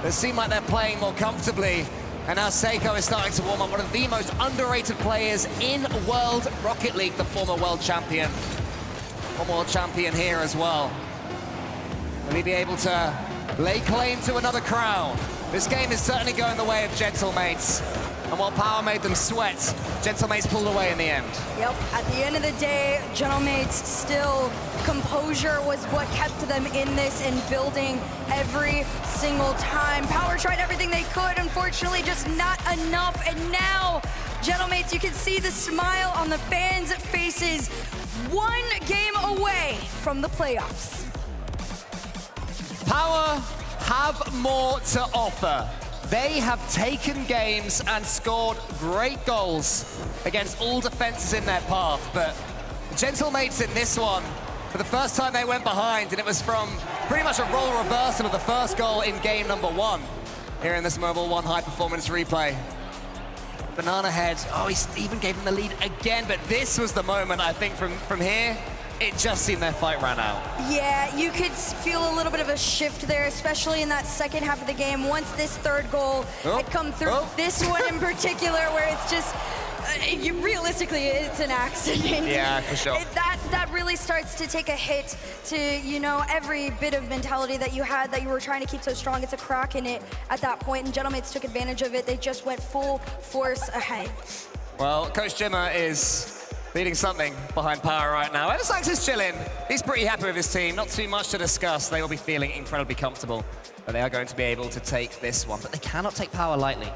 that seem like they're playing more comfortably. And now Seiko is starting to warm up, one of the most underrated players in World Rocket League, the former world champion. One world champion here as well. Will he be able to lay claim to another crown? This game is certainly going the way of Gentlemates. And while Power made them sweat, Gentlemates pulled away in the end. Yep, at the end of the day, Gentlemates still, composure was what kept them in this and building every single time. Power tried everything they could, unfortunately just not enough. And now, Gentlemates, you can see the smile on the fans' faces. 1 game away from the playoffs. Power have more to offer. They have taken games and scored great goals against all defenses in their path, but Gentlemates in this one, for the first time they went behind, and it was from pretty much a role reversal of the first goal in game number 1 here in this Mobile 1 high performance replay. Banana Head, oh, he even gave them the lead again, but this was the moment, I think, from here, it just seemed their fight ran out. Yeah, you could feel a little bit of a shift there, especially in that second half of the game. Once this 3rd goal had come through, this one in particular, where it's just, realistically, it's an accident. Yeah, for sure. That really starts to take a hit to, you know, every bit of mentality that you had that you were trying to keep so strong. It's a crack in it at that point, and Gentlemates took advantage of it. They just went full force ahead. Well, Coach Jimmer is leading something behind Power right now. Edesax is chilling. He's pretty happy with his team. Not too much to discuss. They will be feeling incredibly comfortable, but they are going to be able to take this one. But they cannot take Power lightly.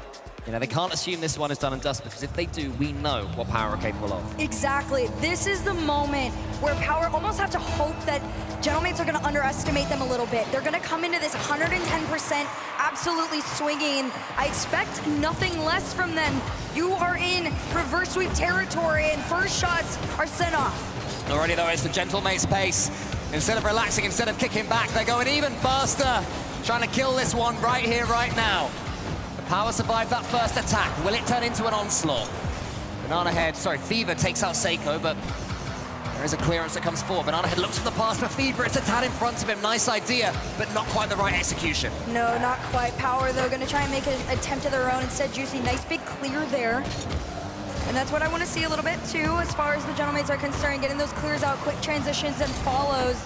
You know, they can't assume this one is done and dusted, because if they do, we know what Power are capable of. Exactly. This is the moment where Power almost have to hope that Gentlemaids are going to underestimate them a little bit. They're going to come into this 110% absolutely swinging. I expect nothing less from them. You are in reverse sweep territory, and first shots are sent off. Already, though, it's the Gentlemates pace. Instead of relaxing, instead of kicking back, they're going even faster, trying to kill this one right here, right now. The Power survived that first attack. Will it turn into an onslaught? Banana Head, sorry, Fever takes out Seiko, but there is a clearance that comes forward. Banana Head looks for the pass for Fever. It's a tad in front of him. Nice idea, but not quite the right execution. No, not quite. Power, though, going to try and make an attempt of their own. Instead, Juicy, nice big clear there. And that's what I want to see a little bit, too, as far as the Gentlemates are concerned. Getting those clears out, quick transitions, and follows.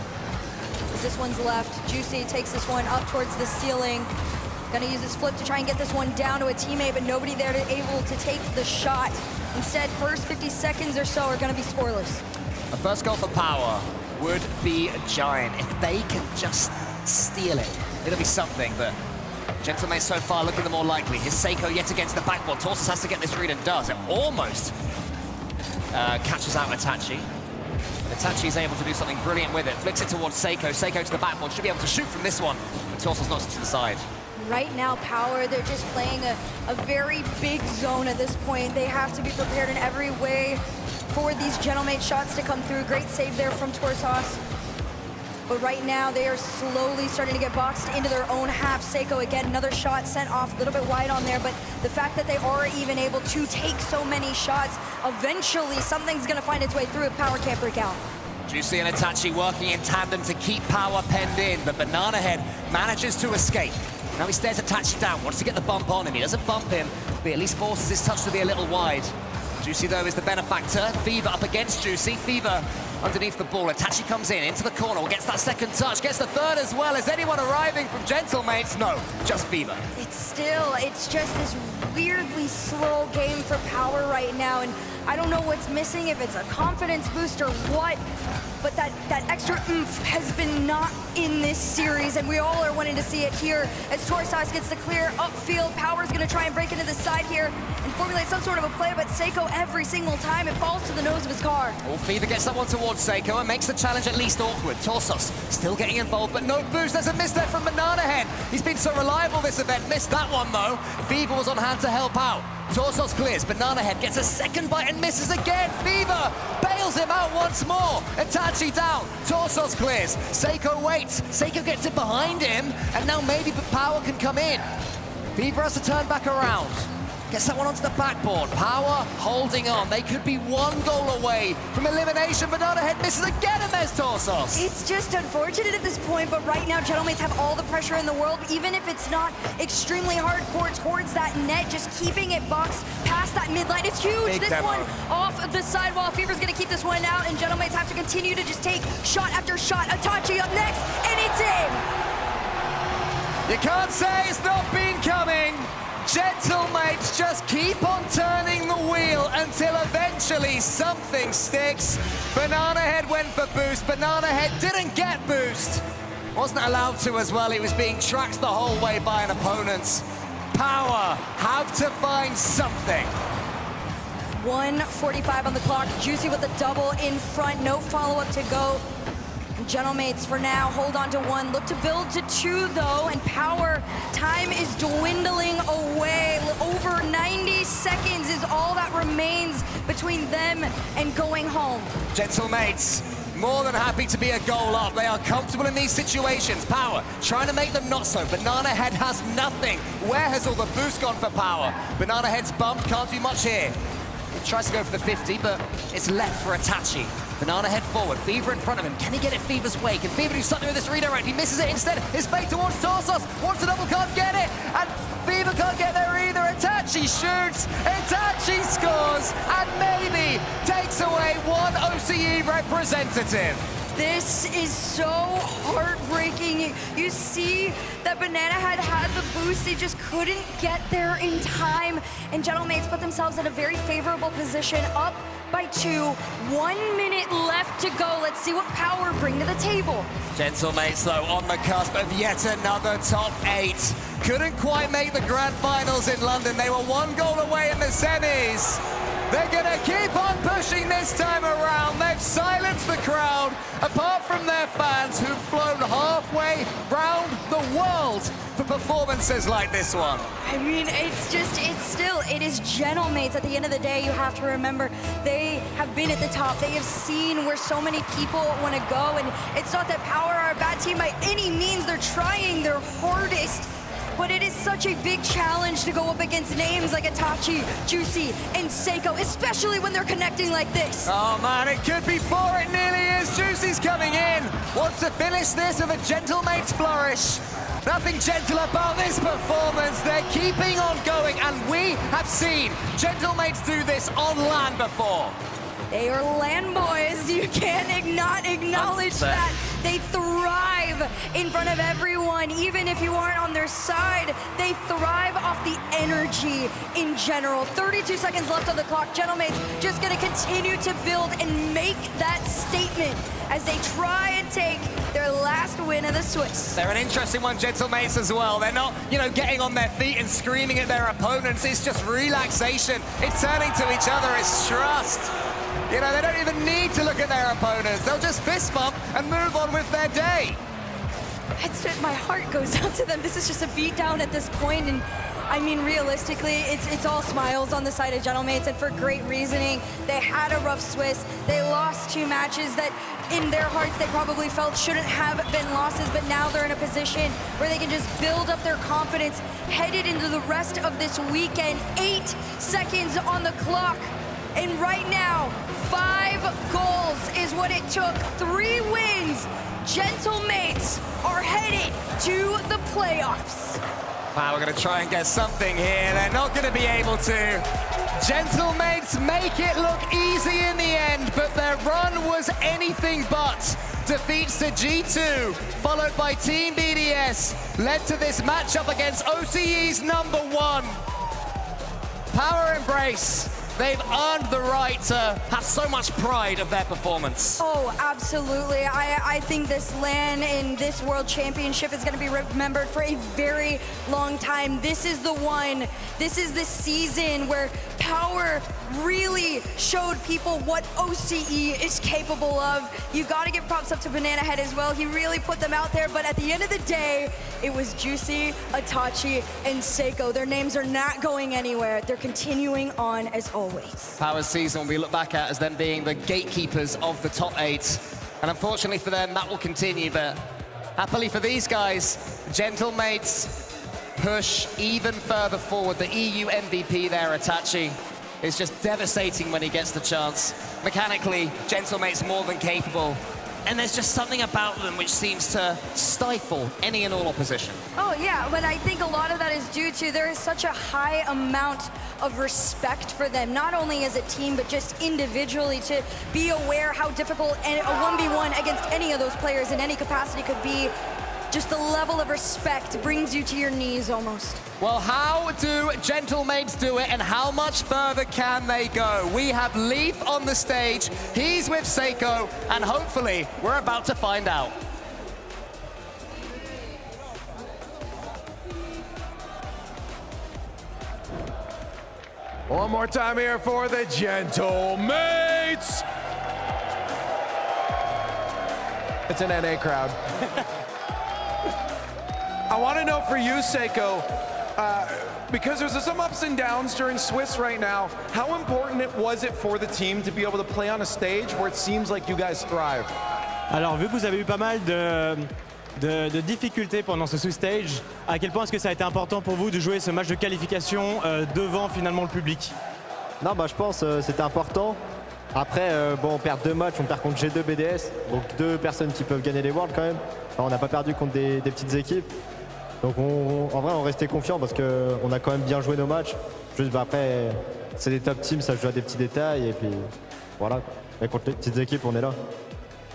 As this one's left, Juicy takes this one up towards the ceiling. Gonna use his flip to try and get this one down to a teammate, but nobody there able to take the shot. Instead, first 50 seconds or so are gonna be scoreless. A first goal for Power would be giant. If they can just steal it, it'll be something, but Gentlemates so far looking the more likely. His Seiko yet against the backboard. Torsus has to get this read and does. It almost catches out Itachi. But Itachi's able to do something brilliant with it. Flicks it towards Seiko. Seiko to the backboard. Should be able to shoot from this one. But Torsus knocks it to the side. Right now, Power, they're just playing a very big zone at this point. They have to be prepared in every way for these Gentlemate shots to come through. Great save there from Torsos. But right now, they are slowly starting to get boxed into their own half. Seiko, again, another shot sent off a little bit wide on there, but the fact that they are even able to take so many shots, eventually something's gonna find its way through if Power can't break out. Juicy and Itachi working in tandem to keep Power penned in, but Banana Head manages to escape. Now he stares Itachi down, wants to get the bump on him. He doesn't bump him, but at least forces his touch to be a little wide. Juicy, though, is the benefactor. Fever up against Juicy. Fever underneath the ball. Itachi comes in, into the corner, gets that second touch, gets the third as well. Is anyone arriving from Gentlemates? No, just Fever. It's just this weirdly slow game for Power right now, and I don't know what's missing, if it's a confidence boost or what, but that extra oomph has been not in this series, and we all are wanting to see it here as Torsos gets the clear upfield. Power's gonna try and break into the side here and formulate some sort of a play, but Seiko, every single time, it falls to the nose of his car. Oh, Fever gets that one towards Seiko and makes the challenge at least awkward. Torsos still getting involved, but no boost. There's a miss there from Banana Head. He's been so reliable this event. Missed that one, though. Fever was on hand to help out. Torsos clears. Banana Head gets a second bite and misses again. Fever bails him out once more. Itachi down. Torsos clears. Seiko waits. Seiko gets it behind him, and now maybe Power can come in. Fever has to turn back around. Gets that one onto the backboard. Power holding on. They could be one goal away from elimination. Banana Head misses again, and there's Torsos. It's just unfortunate at this point, but right now, Gentlemates have all the pressure in the world, even if it's not extremely hardcore towards that net, just keeping it boxed past that midline. It's huge. Big this demo. one off of the sidewall. Fever's gonna keep this one out, and Gentlemates have to continue to just take shot after shot. Itachi up next, and it's in. You can't say it's not been coming. Gentlemates just keep on turning the wheel until eventually something sticks. Banana Head went for boost. Banana Head didn't get boost. Wasn't allowed to as well. He was being tracked the whole way by an opponent. Power have to find something. 1:45 on the clock. Juicy with a double in front. No follow-up to go. Gentlemates for now hold on to one, look to build to two though, and Power time is dwindling away. Over 90 seconds is all that remains between them and going home. Gentlemates more than happy to be a goal up. They are comfortable in these situations. Power trying to make them not so. Banana Head has nothing. Where has all the boost gone for Power? Banana Head's bumped, can't do much here. He tries to go for the 50, but it's left for Itachi. Banana Head forward, Fever in front of him. Can he get it Fever's way? Can Fever do something with this redirect? He misses it instead. His fake towards Torsos. Wants the double, can't get it. And Fever can't get there either. Itachi shoots. Itachi scores. And maybe takes away one OCE representative. This is so heartbreaking. You see that Banana Head had the boost, they just couldn't get there in time. And Gentlemates put themselves in a very favorable position, up by 2. 1 minute left left to go. Let's see what Power bring to the table. Gentlemates, though, on the cusp of yet another top 8. Couldn't quite make the grand finals in London. They were 1 goal away in the semis. They're going to keep on pushing this time around. They've silenced the crowd, apart from their fans who've flown halfway round the world for performances like this one. I mean, it is Gentlemates. At the end of the day, you have to remember, they have been at the top. They have seen where so many people want to go, and it's not that Power are a bad team by any means. They're trying their hardest. But it is such a big challenge to go up against names like Itachi, Juicy, and Seiko, especially when they're connecting like this. Oh man, it could be 4, it nearly is. Juicy's coming in, wants to finish this with a Gentlemates flourish. Nothing gentle about this performance. They're keeping on going, and we have seen Gentlemates do this on LAN before. They are LAN boys. You can't not acknowledge that. They thrive in front of everyone. Even if you aren't on their side, they thrive off the energy in general. 32 seconds left on the clock. Gentlemates just going to continue to build and make that statement as they try and take their last win of the Swiss. They're an interesting one, Gentlemates, as well. They're not, getting on their feet and screaming at their opponents. It's just relaxation. It's turning to each other. It's trust. They don't even need to look at their opponents. They'll just fist bump and move on with their day. My heart goes out to them. This is just a beatdown at this point, and I mean, realistically, it's all smiles on the side of Gentlemates, and for great reasoning. They had a rough Swiss. They lost 2 matches that, in their hearts, they probably felt shouldn't have been losses, but now they're in a position where they can just build up their confidence headed into the rest of this weekend. 8 seconds on the clock, and right now, 5 goals is what it took. 3 wins. Gentlemates are headed to the playoffs. Wow, we're going to try and get something here. They're not going to be able to. Gentlemates make it look easy in the end, but their run was anything but. Defeats to G2, followed by Team BDS, led to this matchup against OCE's #1. Power Embrace. They've earned the right to have so much pride of their performance. Oh, absolutely. I think this LAN in this World Championship is going to be remembered for a very long time. This is the one. This is the season where Power really showed people what OCE is capable of. You've got to give props up to Banana Head as well. He really put them out there, but at the end of the day, it was Juicy, Itachi, and Seiko. Their names are not going anywhere. They're continuing on as always. Power's season we look back at as them being the gatekeepers of the top 8. And unfortunately for them, that will continue, but happily for these guys, Gentlemates push even further forward. The EU MVP there, Itachi, is just devastating when he gets the chance. Mechanically, Gentlemates more than capable. And there's just something about them which seems to stifle any and all opposition. Oh yeah, but I think a lot of that is due to there is such a high amount of respect for them, not only as a team, but just individually, to be aware how difficult a 1v1 against any of those players in any capacity could be. Just the level of respect brings you to your knees almost. Well, how do Gentlemates do it, and how much further can they go? We have Leaf on the stage, he's with Seiko, and hopefully we're about to find out. One more time here for the Gentlemates. It's an NA crowd. I want to know for you, Seiko, because there's some ups and downs during Swiss right now, how important was it for the team to be able to play on a stage where it seems like you guys thrive? Alors, vu que vous avez eu pas mal de difficultés pendant ce Swiss Stage, à quel point est-ce que ça a été important pour vous de jouer ce match de qualification devant finalement le public? Non, bah, je pense que c'était important. Après, on perd 2 matchs, on perd contre G2 BDS, donc 2 personnes qui peuvent gagner les Worlds quand même. Enfin, on n'a pas perdu contre des petites équipes. Donc en vrai, on restait confiant parce qu'on a quand même bien joué nos matchs. Juste après, c'est des top teams, ça joue à des petits détails et puis voilà. Et contre les petites équipes, on est là.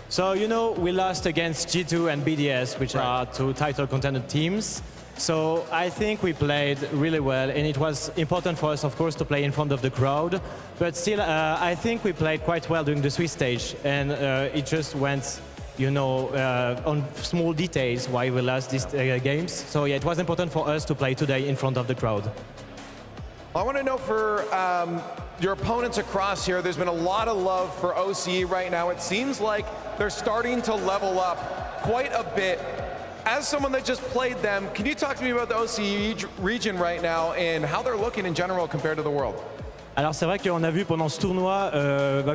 So, we lost against G2 and BDS, which are 2 title contender teams. So I think we played really well, and it was important for us, of course, to play in front of the crowd. But still, I think we played quite well during the Swiss stage, and it just went, you know, on small details why we lost these games. So yeah, it was important for us to play today in front of the crowd. I want to know for your opponents across here, there's been a lot of love for OCE right now. It seems like they're starting to level up quite a bit. As someone that just played them, can you talk to me about the OCE region right now and how they're looking in general compared to the world? Alors c'est vrai qu'on a vu pendant ce tournoi,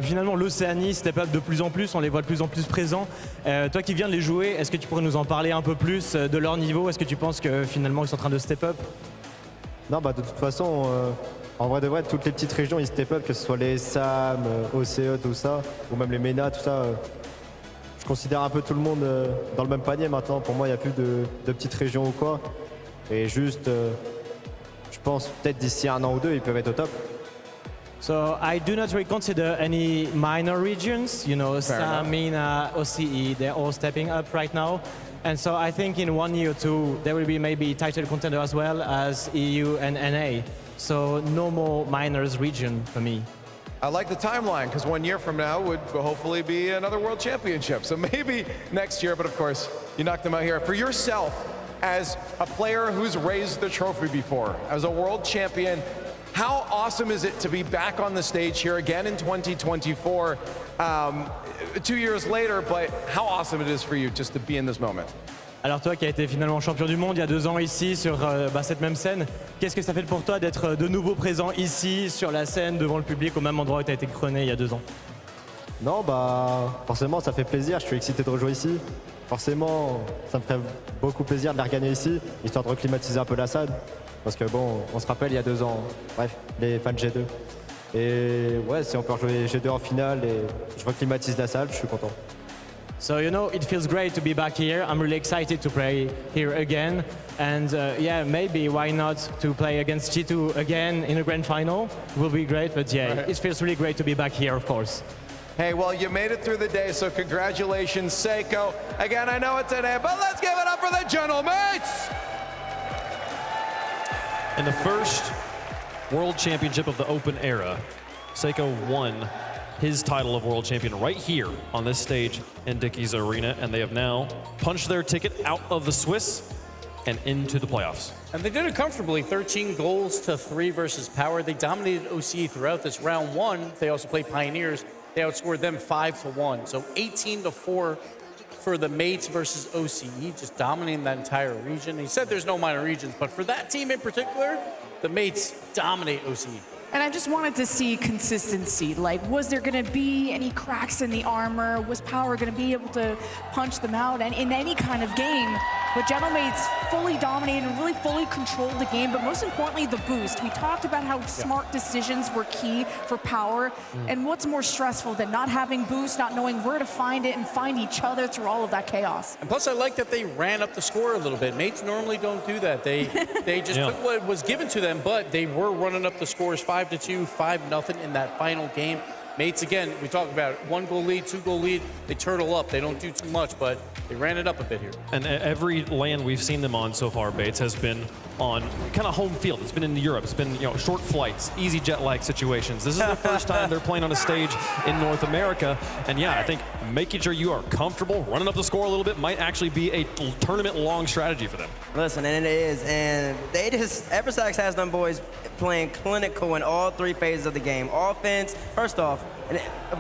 finalement l'Océanie step up de plus en plus, on les voit de plus en plus présents. Toi qui viens de les jouer, est-ce que tu pourrais nous en parler un peu plus de leur niveau? Est-ce que tu penses que finalement ils sont en train de step up? Non, bah de toute façon, en vrai de vrai, toutes les petites régions ils step up, que ce soit les SAM, OCE, tout ça, ou même les MENA, tout ça. Je considère un peu tout le monde dans le même panier maintenant. Pour moi, il n'y a plus de petites régions ou quoi. Et juste, je pense peut-être d'ici 1 an ou 2, ils peuvent être au top. So I do not really consider any minor regions, you know, SAM, MENA, OCE, they're all stepping up right now. And so I think in 1 year or 2, there will be maybe title contender as well as EU and NA. So no more minors region for me. I like the timeline, because 1 year from now would hopefully be another world championship. So maybe next year, but of course, you knocked them out here. For yourself, as a player who's raised the trophy before, as a world champion, how awesome is it to be back on the stage here again in 2024, 2 years later, but how awesome it is for you just to be in this moment? Alors toi qui as été finalement champion du monde il y a 2 ans ici sur cette même scène, qu'est-ce que ça fait pour toi d'être de nouveau présent ici sur la scène devant le public au même endroit où tu as été couronné il y a 2 ans? Non, bah forcément ça fait plaisir, je suis excité de rejouer ici. Forcément, ça me ferait beaucoup plaisir de les regagner ici, histoire de reclimatiser un peu la salle. Parce que bon, on se rappelle il y a 2 ans, bref, les fans G2. Et ouais, si on peut rejouer G2 en finale et je reclimatise la salle, je suis content. So, you know, it feels great to be back here. I'm really excited to play here again. And yeah, maybe why not to play against G2 again in a grand final? It will be great, but yeah, it feels really great to be back here, of course. Hey, well, you made it through the day, so congratulations, Seiko. Again, I know it's today, but let's give it up for the Gentlemates! In the first World Championship of the Open era, Seiko won his title of world champion right here on this stage in Dickies Arena, and they have now punched their ticket out of the Swiss and into the playoffs. And they did it comfortably, 13 goals to 3 versus Power. They dominated OCE throughout this round 1. They also played Pioneers. They outscored them 5-1. So 18-4 for the Mates versus OCE, just dominating that entire region. He said there's no minor regions, but for that team in particular, the Mates dominate OCE. And I just wanted to see consistency. Like, was there going to be any cracks in the armor? Was Power going to be able to punch them out? And in any kind of game, but Gentlemates fully dominated and really fully controlled the game. But most importantly, the boost. We talked about how smart decisions were key for Power. And what's more stressful than not having boost, not knowing where to find it and find each other through all of that chaos? And plus, I like that they ran up the score a little bit. Mates normally don't do that. They just took what was given to them, but they were running up the scores 5-2, 5-0 in that final game. Mates, again, we talked about it, 1 goal lead, 2 goal lead, they turtle up. They don't do too much, but they ran it up a bit here. And every land we've seen them on so far, Bates, has been on kind of home field. It's been in Europe. It's been, you know, short flights, easy jet-lag situations. This is the first time they're playing on a stage in North America. And yeah, I think making sure you are comfortable, running up the score a little bit might actually be a tournament-long strategy for them. Listen, and it is. And they just, Eversax has them boys playing clinical in all 3 phases of the game. Offense, first off,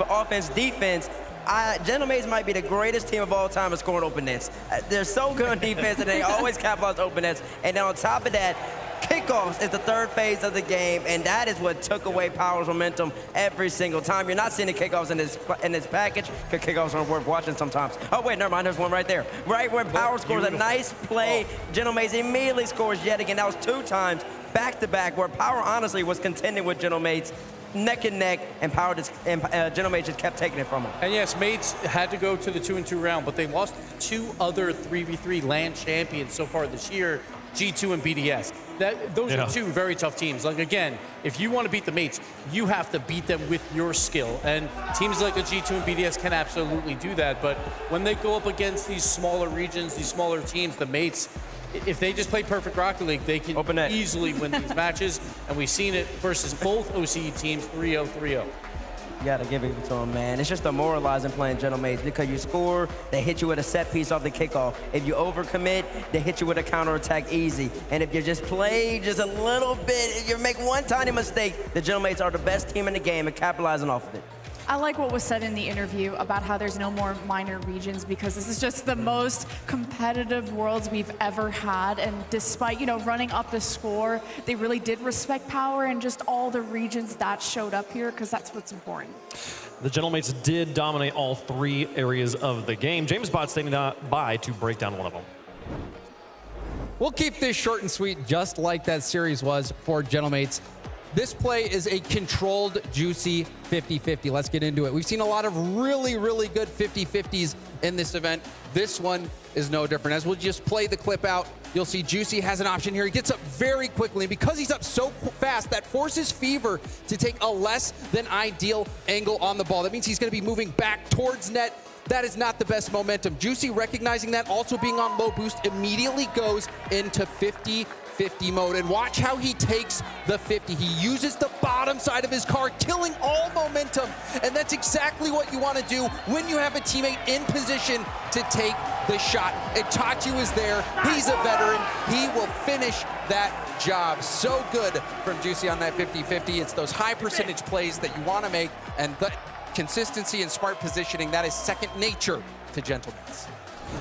offense, defense. Gentlemates might be the greatest team of all time at scoring open nets. They're so good on defense, and they always capitalize open nets. And then on top of that, kickoffs is the 3rd phase of the game, and that is what took away Power's momentum every single time. You're not seeing the kickoffs in this package, because kickoffs aren't worth watching sometimes. Oh, wait, never mind, there's one right there. Right where Power scores a nice play, Gentlemates immediately scores yet again. That was 2 times back-to-back, where Power honestly was contending with Gentlemates neck and neck, and Gentlemates just kept taking it from them. And yes, Mates had to go to the 2-2 round, but they lost 2 other 3v3 LAN champions so far this year, G2 and BDS. Those are 2 very tough teams. Like, again, if you want to beat the Mates, you have to beat them with your skill. And teams like the G2 and BDS can absolutely do that. But when they go up against these smaller regions, these smaller teams, the Mates, if they just play perfect Rocket League, they can easily win these matches. And we've seen it versus both OCE teams, 3-0, 3-0. You gotta give it to them, man. It's just demoralizing playing Gentlemates because you score, they hit you with a set piece off the kickoff. If you overcommit, they hit you with a counterattack easy. And if you just play just a little bit, if you make one tiny mistake, the Gentlemates are the best team in the game and capitalizing off of it. I like what was said in the interview about how there's no more minor regions because this is just the most competitive Worlds we've ever had. And despite, you know, running up the score, they really did respect Power and just all the regions that showed up here because that's what's important. The Gentlemates did dominate all 3 areas of the game. James Bott standing by to break down one of them. We'll keep this short and sweet just like that series was for Gentlemates. This play is a controlled, juicy 50-50. Let's get into it. We've seen a lot of really, really good 50-50s in this event. This one is no different. As we'll just play the clip out, you'll see Juicy has an option here. He gets up very quickly, and because he's up so fast, that forces Fever to take a less than ideal angle on the ball. That means he's going to be moving back towards net. That is not the best momentum. Juicy, recognizing that, also being on low boost, immediately goes into 50-50 mode. And watch how he takes the 50. He uses the bottom side of his car, killing all momentum. And that's exactly what you want to do when you have a teammate in position to take the shot. Itachi is there. He's a veteran. He will finish that job. So good from Juicy on that 50-50. It's those high percentage plays that you want to make, and the consistency and smart positioning, that is second nature to Gentlemates.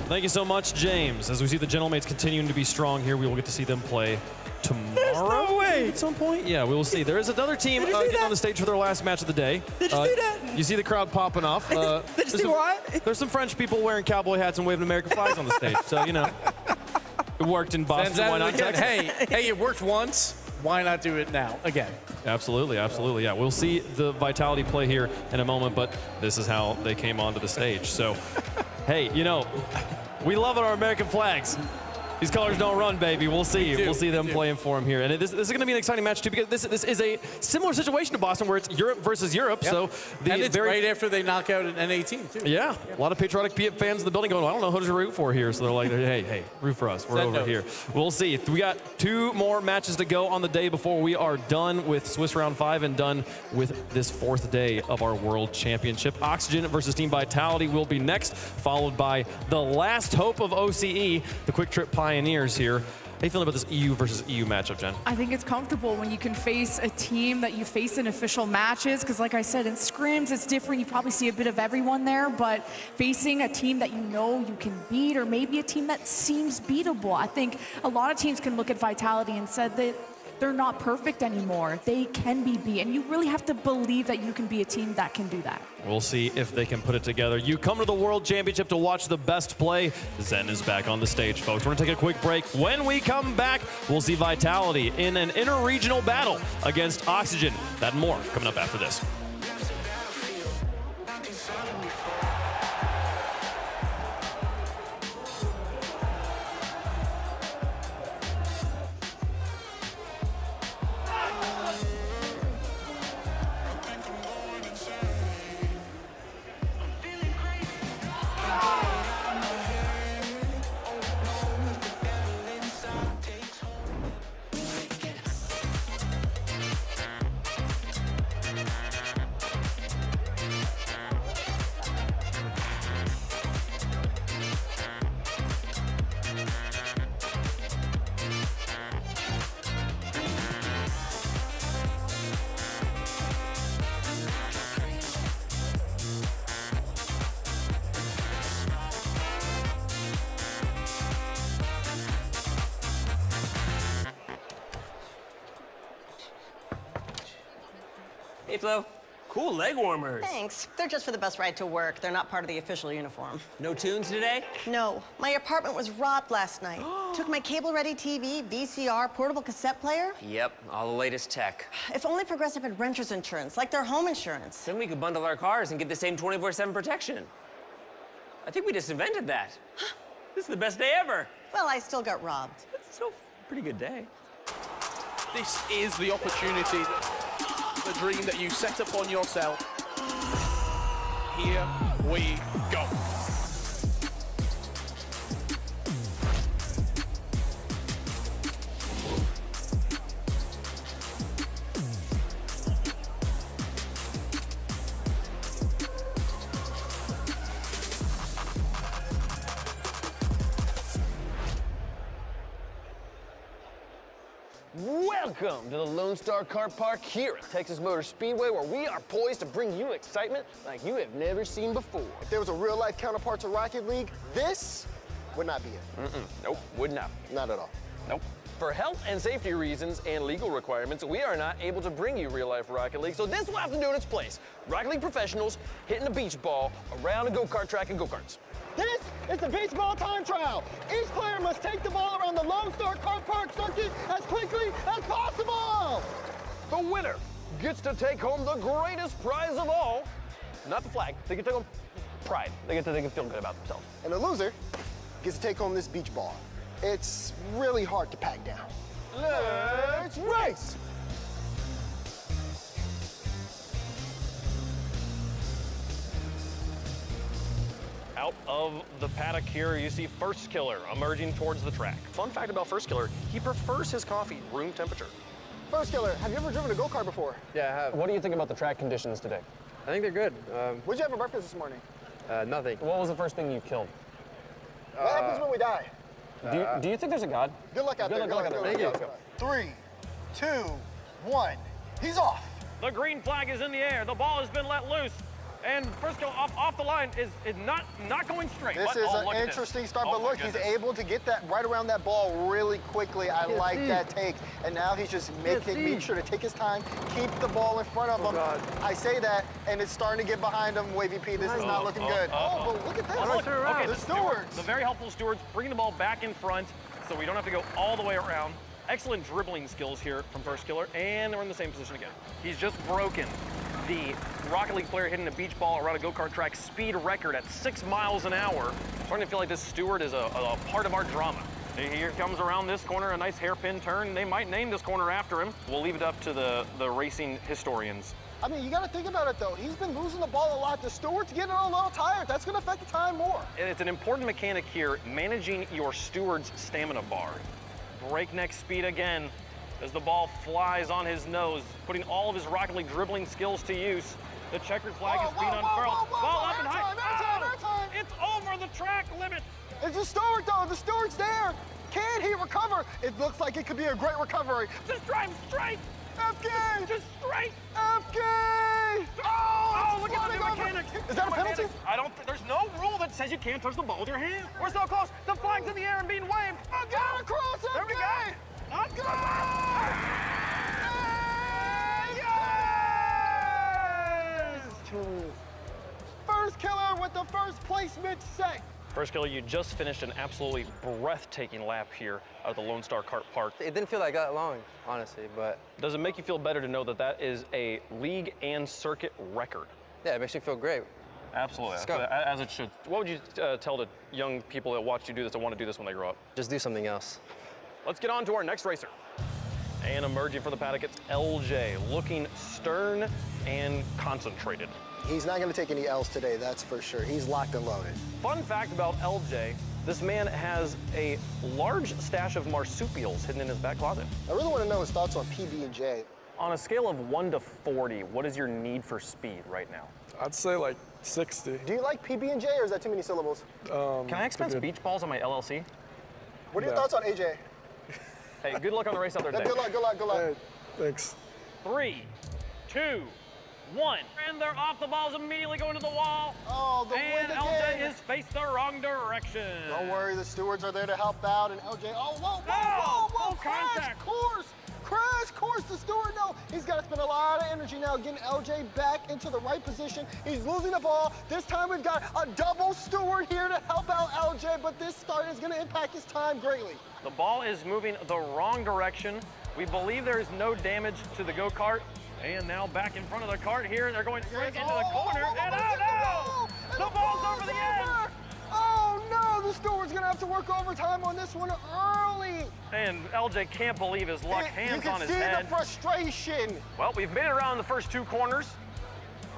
Thank you so much, James. As we see the Gentlemates continuing to be strong here, we will get to see them play tomorrow. There's no way. At some point. Yeah, we will see. There is another team getting on the stage for their last match of the day. Did you see that? You see the crowd popping off. Did you see what? There's some French people wearing cowboy hats and waving American flags on the stage. So, you know, it worked in Boston. Why not Texas? Hey, it worked once. Why not do it now again? Absolutely, absolutely. Yeah, we'll see the Vitality play here in a moment, but this is how they came onto the stage. So, hey, you know, we love our American flags. These colors don't run, baby. We'll see. We'll see them playing for him here. And this is going to be an exciting match, too, because this is a similar situation to Boston where it's Europe versus Europe. Yep. So and it's right after they knock out an NA team, too. Yeah. A lot of patriotic fans in the building going, I don't know who to root for here. So they're like, hey, root for us. We're over here. We'll see. We got 2 more matches to go on the day before we are done with Swiss Round 5 and done with this 4th day of our World Championship. Oxygen versus Team Vitality will be next, followed by the last hope of OCE, the Quick Trip Pioneers here. How you feeling about this EU versus EU matchup, Jen? I think it's comfortable when you can face a team that you face in official matches, because like I said, in scrims, it's different. You probably see a bit of everyone there, but facing a team that you know you can beat, or maybe a team that seems beatable. I think a lot of teams can look at Vitality and said that they're not perfect anymore. They can be beat, and you really have to believe that you can be a team that can do that. We'll see if they can put it together. You come to the World Championship to watch the best play. Zen is back on the stage, folks. We're going to take a quick break. When we come back, we'll see Vitality in an inter-regional battle against Oxygen. That and more coming up after this. Hey, Flo. Cool leg warmers. Thanks. They're just for the bus ride to work. They're not part of the official uniform. No tunes today? No. My apartment was robbed last night. Took my cable-ready TV, VCR, portable cassette player. Yep, all the latest tech. If only Progressive had renter's insurance, like their home insurance. Then we could bundle our cars and get the same 24/7 protection. I think we just invented that. This is the best day ever. Well, I still got robbed. It's still a pretty good day. This is the opportunity, the dream that you set upon yourself. Here we go. Welcome to the Lone Star Kart Park here at Texas Motor Speedway, where we are poised to bring you excitement like you have never seen before. If there was a real-life counterpart to Rocket League, this would not be it. Nope, would not. Not at all. Nope. For health and safety reasons and legal requirements, we are not able to bring you real-life Rocket League, so this will have to do in its place. Rocket League professionals hitting a beach ball around a go-kart track and go-karts. This is the beach ball time trial. Each player must take the ball around the Lone Star Kart Park circuit as quickly as possible. The winner gets to take home the greatest prize of all. Not the flag, they get to take home pride. They can feel good about themselves. And the loser gets to take home this beach ball. It's really hard to pack down. Let's race! Out of the paddock here, you see First Killer emerging towards the track. Fun fact about First Killer, he prefers his coffee room temperature. First Killer, have you ever driven a go-kart before? Yeah, I have. What do you think about the track conditions today? I think they're good. What'd you have for breakfast this morning? Nothing. What was the first thing you killed? What happens when we die? Do you think there's a God? Good luck out there. Good luck out there. Thank you. 3, 2, 1. He's off. The green flag is in the air. The ball has been let loose. And First Killer off the line is not going straight. This is an interesting start, but look, he's able to get that right around that ball really quickly. I like that take. And now he's just making sure to take his time, keep the ball in front of him. I say that, and it's starting to get behind him. Wavy P, this is not looking good. But look at this. Okay, the stewards. The very helpful stewards bringing the ball back in front so we don't have to go all the way around. Excellent dribbling skills here from First Killer, and we're in the same position again. He's just broken the Rocket League player hitting a beach ball around a go-kart track speed record at 6 miles an hour. Starting to feel like this steward is a part of our drama. Here comes around this corner, a nice hairpin turn. They might name this corner after him. We'll leave it up to the racing historians. I mean, you got to think about it, though. He's been losing the ball a lot. The steward's getting a little tired. That's going to affect the time more. And it's an important mechanic here, managing your steward's stamina bar. Breakneck speed again as the ball flies on his nose, putting all of his Rocket League dribbling skills to use. The checkered flag is being unfurled. Ball up and high. It's over the track limit. It's the steward, though. The steward's there. Can he recover? It looks like it could be a great recovery. Just drive straight. FK! Just straight. FK! Oh, look at the new mechanics. Is that a penalty? I don't think, there's no rule that says you can't touch the ball with your hand. We're so close. The flag's in the air and being waved. Get across, FK! There we go. Let's go. First Killer with the first placement set. First Killer, you just finished an absolutely breathtaking lap here out of the Lone Star Kart Park. It didn't feel like that long, honestly, but... Does it make you feel better to know that that is a league and circuit record? Yeah, it makes me feel great. Absolutely, as it should. What would you tell the young people that watch you do this that want to do this when they grow up? Just do something else. Let's get on to our next racer. And emerging from the paddock, it's LJ, looking stern and concentrated. He's not going to take any L's today, that's for sure. He's locked and loaded. Fun fact about LJ, this man has a large stash of marsupials hidden in his back closet. I really want to know his thoughts on PB&J. On a scale of 1 to 40, what is your need for speed right now? I'd say like 60. Do you like PB&J or is that too many syllables? Can I expense beach balls on my LLC? What are your thoughts on AJ? Hey, good luck on the race out there today. Good luck, good luck, good luck. Hey, thanks. 3, 2, 1. And they're off the balls, immediately going to the wall. Oh, the and wind LJ again. is faced the wrong direction. Don't worry, the stewards are there to help out, and LJ, whoa, contact. Crash course, the steward, no. He's got to spend a lot of energy now getting LJ back into the right position. He's losing the ball. This time we've got a double steward here to help out LJ, but this start is going to impact his time greatly. The ball is moving the wrong direction. We believe there is no damage to the go-kart. And now back in front of the cart here. They're going straight into the corner. And oh no! The ball's over the edge! Oh no, the steward's gonna have to work overtime on this one early. And LJ can't believe his luck, hands on his head. You can see the frustration. Well, we've made it around the first 2 corners.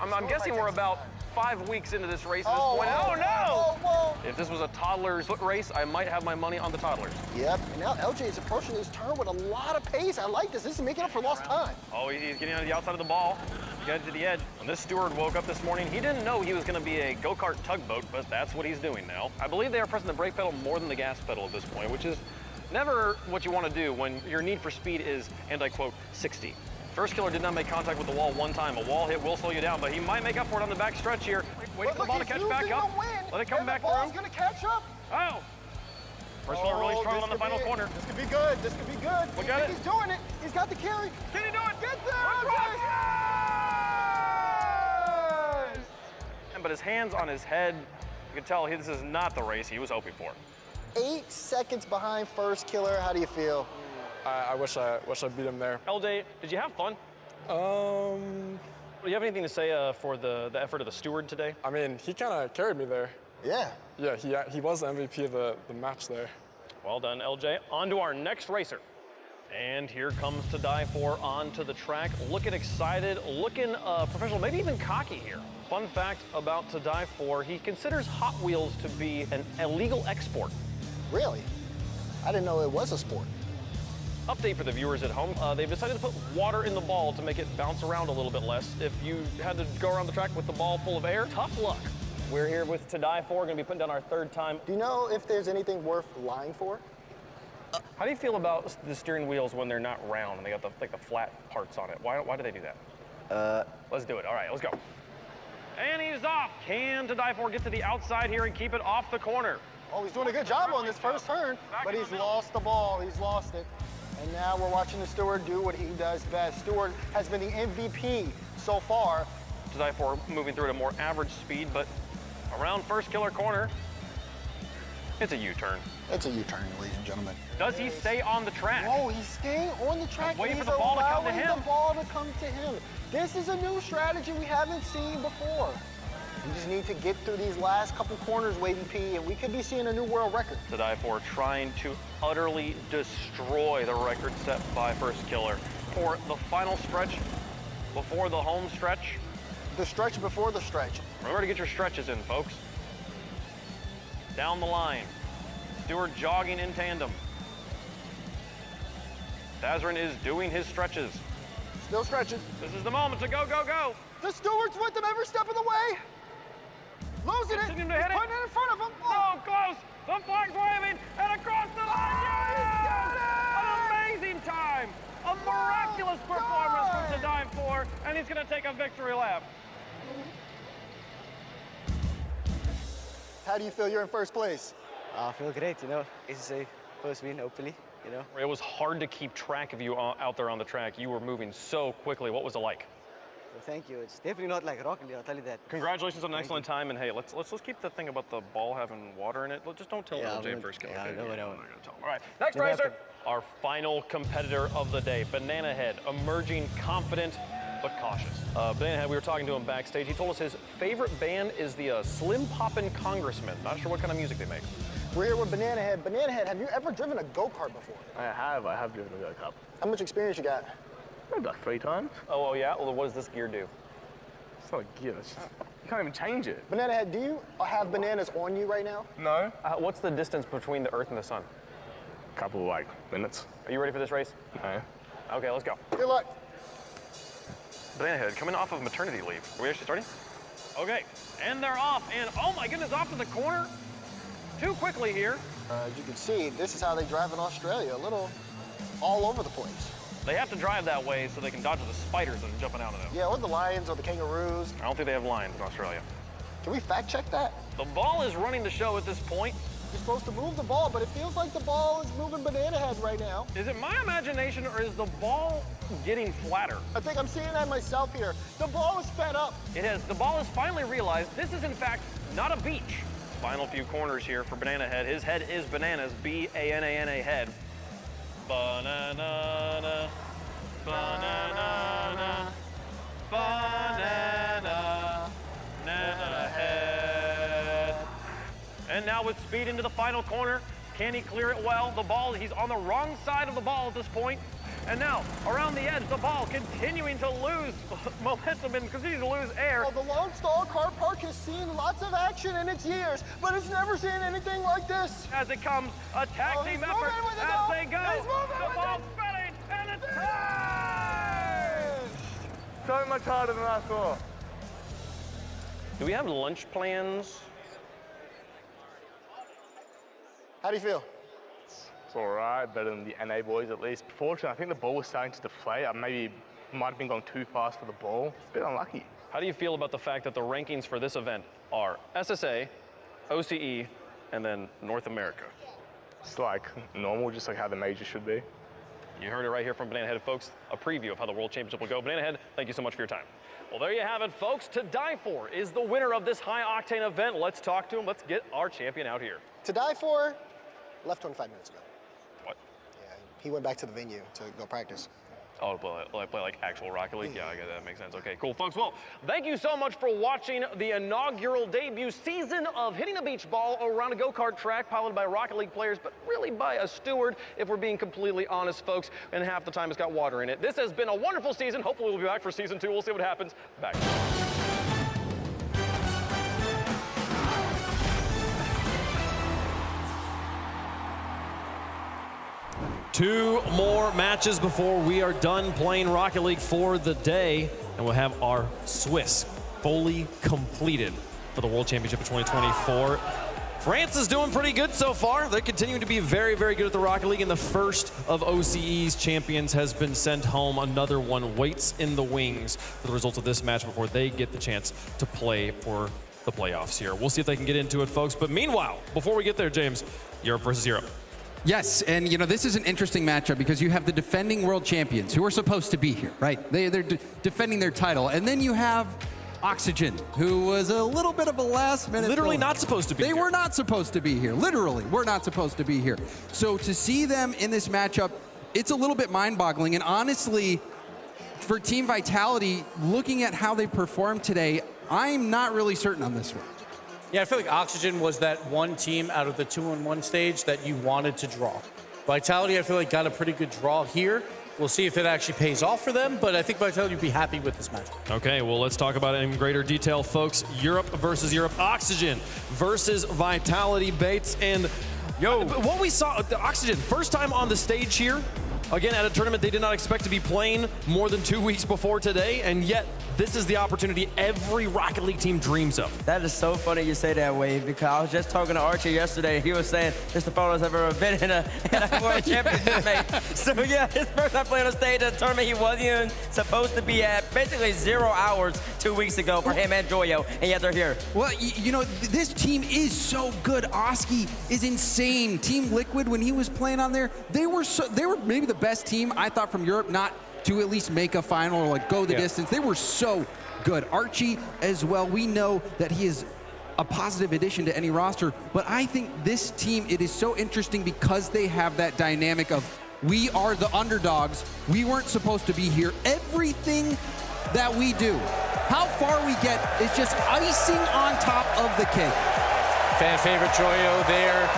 I'm guessing we're about 5 weeks into this race at this point. Oh no! If this was a toddler's foot race, I might have my money on the toddlers. Yep, and now LJ is approaching his turn with a lot of pace. I like this. This is making up for lost time. Oh, he's getting on the outside of the ball. Getting to the edge. When this steward woke up this morning, he didn't know he was going to be a go-kart tugboat, but that's what he's doing now. I believe they are pressing the brake pedal more than the gas pedal at this point, which is Never what you want to do when your need for speed is, and I quote, 60. First Killer did not make contact with the wall one time. A wall hit will slow you down, but he might make up for it on the back stretch here. Wait for the ball to catch back up. Let it come back through. The ball's gonna catch up. Oh! First Killer really strong on the final corner. This could be good. This could be good. Look at it. He's doing it. He's got the carry. Can he do it? Get there, Yes! But his hands on his head, you can tell this is not the race he was hoping for. 8 seconds behind First Killer. How do you feel? I wish I beat him there. LJ, did you have fun? Do you have anything to say for the effort of the steward today? I mean, he kind of carried me there. Yeah. Yeah, he was the MVP of the match there. Well done, LJ. On to our next racer. And here comes To Die For onto the track. Looking excited, looking professional, maybe even cocky here. Fun fact about To Die For, he considers Hot Wheels to be an illegal export. Really? I didn't know it was a sport. Update for the viewers at home. They've decided to put water in the ball to make it bounce around a little bit less. If you had to go around the track with the ball full of air, tough luck. We're here with To Die For, gonna be putting down our third time. Do you know if there's anything worth lying for? How do you feel about the steering wheels when they're not round and they got the flat parts on it? Why do they do that? Let's do it. All right, let's go. And he's off. Can To Die For get to the outside here and keep it off the corner? Oh, he's doing a good job on this first turn, but he's lost the ball. He's lost it. And now we're watching the steward do what he does best. Steward has been the MVP so far. To Die For moving through at a more average speed, but around First Killer corner, it's a U-turn. It's a U-turn, ladies and gentlemen. Does he stay on the track? Oh, he's staying on the track. Waiting He's for the ball to come to allowing him. the ball to come to him. This is a new strategy we haven't seen before. We just need to get through these last couple corners, Wavy P, and we could be seeing a new world record. To Die For trying to utterly destroy the record set by First Killer. For the final stretch, before the home stretch. The stretch before the stretch. Remember to get your stretches in, folks. Down the line. Stewart jogging in tandem. Dazarin is doing his stretches. Still stretching. This is the moment to go, go, go. The Steward's with him every step of the way. Losing it. He's putting it in front of him. So close. The flag's waving and across the line. Yeah! An amazing time. A miraculous performance from To Die For, and he's going to take a victory lap. How do you feel? You're in first place. I feel great, you know. It's a first win, hopefully, you know. It was hard to keep track of you out there on the track. You were moving so quickly. What was it like? Well, thank you. It's definitely not like Rocket League, I'll tell you that. Congratulations on an excellent time, and hey, let's keep the thing about the ball having water in it. Just don't tell LJ and First Killer. Yeah, Okay? no, I'm no. not gonna tell him. All right, next racer, our final competitor of the day, Banana Head, emerging confident but cautious. Banana Head, we were talking to him backstage. He told us his favorite band is the Slim Poppin' Congressmen. Not sure what kind of music they make. We're here with Banana Head. Banana Head, have you ever driven a go-kart before? I have driven a go-kart. How much experience you got? Maybe like 3 times. Oh, yeah? Well, what does this gear do? It's not a gear, it's just, you can't even change it. Banana Head, do you have bananas on you right now? No. What's the distance between the Earth and the Sun? Couple of like minutes. Are you ready for this race? No. Okay, let's go. Good luck. Banana Head, coming off of maternity leave. Are we actually starting? Okay, and they're off, and oh my goodness, off to the corner. Too quickly here. As you can see, this is how they drive in Australia, a little all over the place. They have to drive that way so they can dodge the spiders that are jumping out of them. Yeah, or the lions or the kangaroos. I don't think they have lions in Australia. Can we fact check that? The ball is running the show at this point. You're supposed to move the ball, but it feels like the ball is moving Banana Head right now. Is it my imagination or is the ball getting flatter? I think I'm seeing that myself here. The ball is sped up. It is. The ball has finally realized this is in fact not a beach. Final few corners here for Banana Head. His head is bananas, B-A-N-A-N-A head. Banana, banana, banana, banana head. And now with speed into the final corner. Can he clear it well? The ball, he's on the wrong side of the ball at this point. And now, around the edge, the ball continuing to lose momentum and continuing to lose air. Well, the Lone Star Car Park has seen lots of action in its years, but it's never seen anything like this. As it comes, a tag team effort as they go. The ball's spinning, and it's finished! So much harder than I thought. Do we have lunch plans? How do you feel? It's all right, better than the NA boys at least. Fortunately, I think the ball was starting to deflate. I maybe might have been going too fast for the ball. A bit unlucky. How do you feel about the fact that the rankings for this event are SSA, OCE, and then North America? It's like normal, just like how the major should be. You heard it right here from Banana Head, folks. A preview of how the World Championship will go. Banana Head, thank you so much for your time. Well, there you have it, folks. To Die For is the winner of this high-octane event. Let's talk to him. Let's get our champion out here. To Die For left 25 minutes ago. What? Yeah, he went back to the venue to go practice. Oh, to play like actual Rocket League? Yeah, I get that. Makes sense. Okay, cool, folks. Well, thank you so much for watching the inaugural debut season of Hitting a Beach Ball around a go-kart track piloted by Rocket League players, but really by a steward, if we're being completely honest, folks, and half the time it's got water in it. This has been a wonderful season. Hopefully we'll be back for season 2. We'll see what happens. Back. 2 more matches before we are done playing Rocket League for the day, and we'll have our Swiss fully completed for the World Championship of 2024. France is doing pretty good so far. They're continuing to be very, very good at the Rocket League, and the first of OCE's champions has been sent home. Another one waits in the wings for the result of this match before they get the chance to play for the playoffs here. We'll see if they can get into it, folks. But meanwhile, before we get there, James, Europe versus Europe. Yes, and you know, this is an interesting matchup because you have the defending world champions who are supposed to be here, right? They're defending their title. And then you have Oxygen, who was a little bit of a last minute. Literally not supposed to be here. They were not supposed to be here. Literally, we're not supposed to be here. So to see them in this matchup, it's a little bit mind-boggling. And honestly, for Team Vitality, looking at how they performed today, I'm not really certain on this one. Yeah, I feel like Oxygen was that one team out of the 2-on-1 stage that you wanted to draw. Vitality, I feel like, got a pretty good draw here. We'll see if it actually pays off for them, but I think Vitality would be happy with this match. Okay, well, let's talk about it in greater detail, folks. Europe versus Europe. Oxygen versus Vitality. Bates and what we saw, the Oxygen, first time on the stage here. Again, at a tournament they did not expect to be playing more than 2 weeks before today, and yet this is the opportunity every Rocket League team dreams of. That is so funny you say that, Wade, because I was just talking to Archie yesterday. He was saying it's the farthest I've ever been in a World Championship, mate. So yeah, his first time playing on stage at a tournament he wasn't even supposed to be at. Basically 0 hours 2 weeks ago for him and Joyo, and yet they're here. Well, you know, this team is so good. Oski is insane. Team Liquid, when he was playing on there, they were maybe the best team, I thought, from Europe, not to at least make a final or like go the distance. They were so good. Archie as well, we know that he is a positive addition to any roster, but I think this team, it is so interesting because they have that dynamic of we are the underdogs. We weren't supposed to be here. Everything that we do, how far we get is just icing on top of the cake. Fan favorite Joyo there.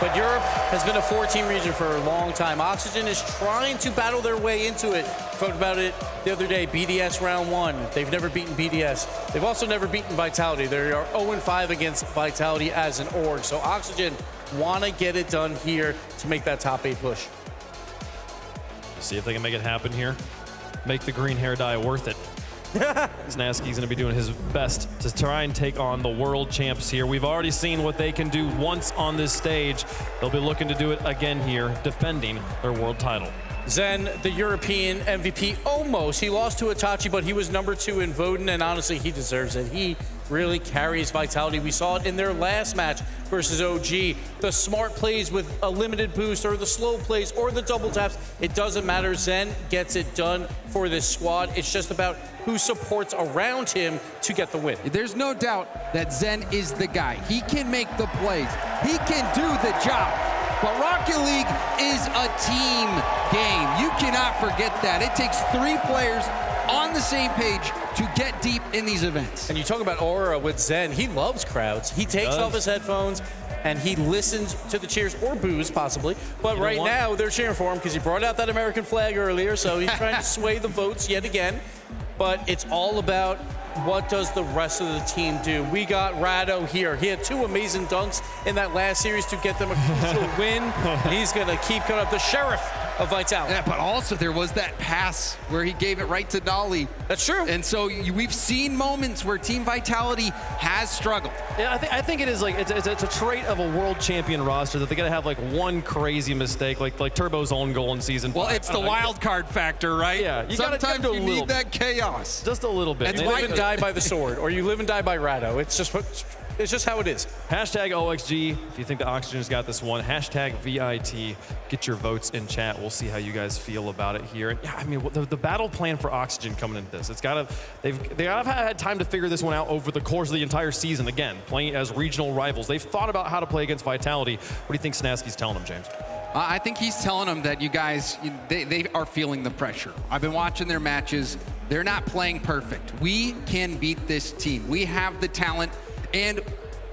But Europe has been a 4-team region for a long time. Oxygen is trying to battle their way into it. Talked about it the other day, BDS round 1. They've never beaten BDS. They've also never beaten Vitality. They are 0-5 against Vitality as an org. So Oxygen want to get it done here to make that top 8 push. See if they can make it happen here. Make the green hair dye worth it. Snasky's going to be doing his best to try and take on the world champs here. We've already seen what they can do once on this stage. They'll be looking to do it again here, defending their world title. Zen, the European MVP, almost. He lost to Itachi, but he was number 2 in Voden, and honestly, he deserves it. He really carries Vitality. We saw it in their last match versus OG. The smart plays with a limited boost, or the slow plays, or the double taps, it doesn't matter. Zen gets it done for this squad. It's just about who supports around him to get the win. There's no doubt that Zen is the guy. He can make the plays. He can do the job. But Rocket League is a team game. You cannot forget that. It takes 3 players on the same page to get deep in these events. And you talk about aura with Zen. He loves crowds. He takes off his headphones and he listens to the cheers or boos, possibly. But right now, they're cheering for him because he brought out that American flag earlier, so he's trying to sway the votes yet again. But it's all about what does the rest of the team do. We got Rado here. He had 2 amazing dunks in that last series to get them a crucial win. He's going to keep coming up. The Sheriff of Vitality. Yeah, but also there was that pass where he gave it right to Nolly. That's true. And so we've seen moments where Team Vitality has struggled. Yeah, I think it is like it's a trait of a world champion roster that they gotta have like one crazy mistake, like Turbo's own goal in season 5. Well, it's the wild card factor, right? Yeah, Sometimes you need that chaos. Just a little bit. You live and die by the sword, or you live and die by Rado. It's just how it is. Hashtag OXG if you think the Oxygen's got this one. Hashtag VIT. Get your votes in chat. We'll see how you guys feel about it here. And yeah, I mean, the battle plan for Oxygen coming into this, they've had time to figure this one out over the course of the entire season. Again, playing as regional rivals. They've thought about how to play against Vitality. What do you think Snasky's telling them, James? I think he's telling them that you guys, they are feeling the pressure. I've been watching their matches. They're not playing perfect. We can beat this team. We have the talent. And,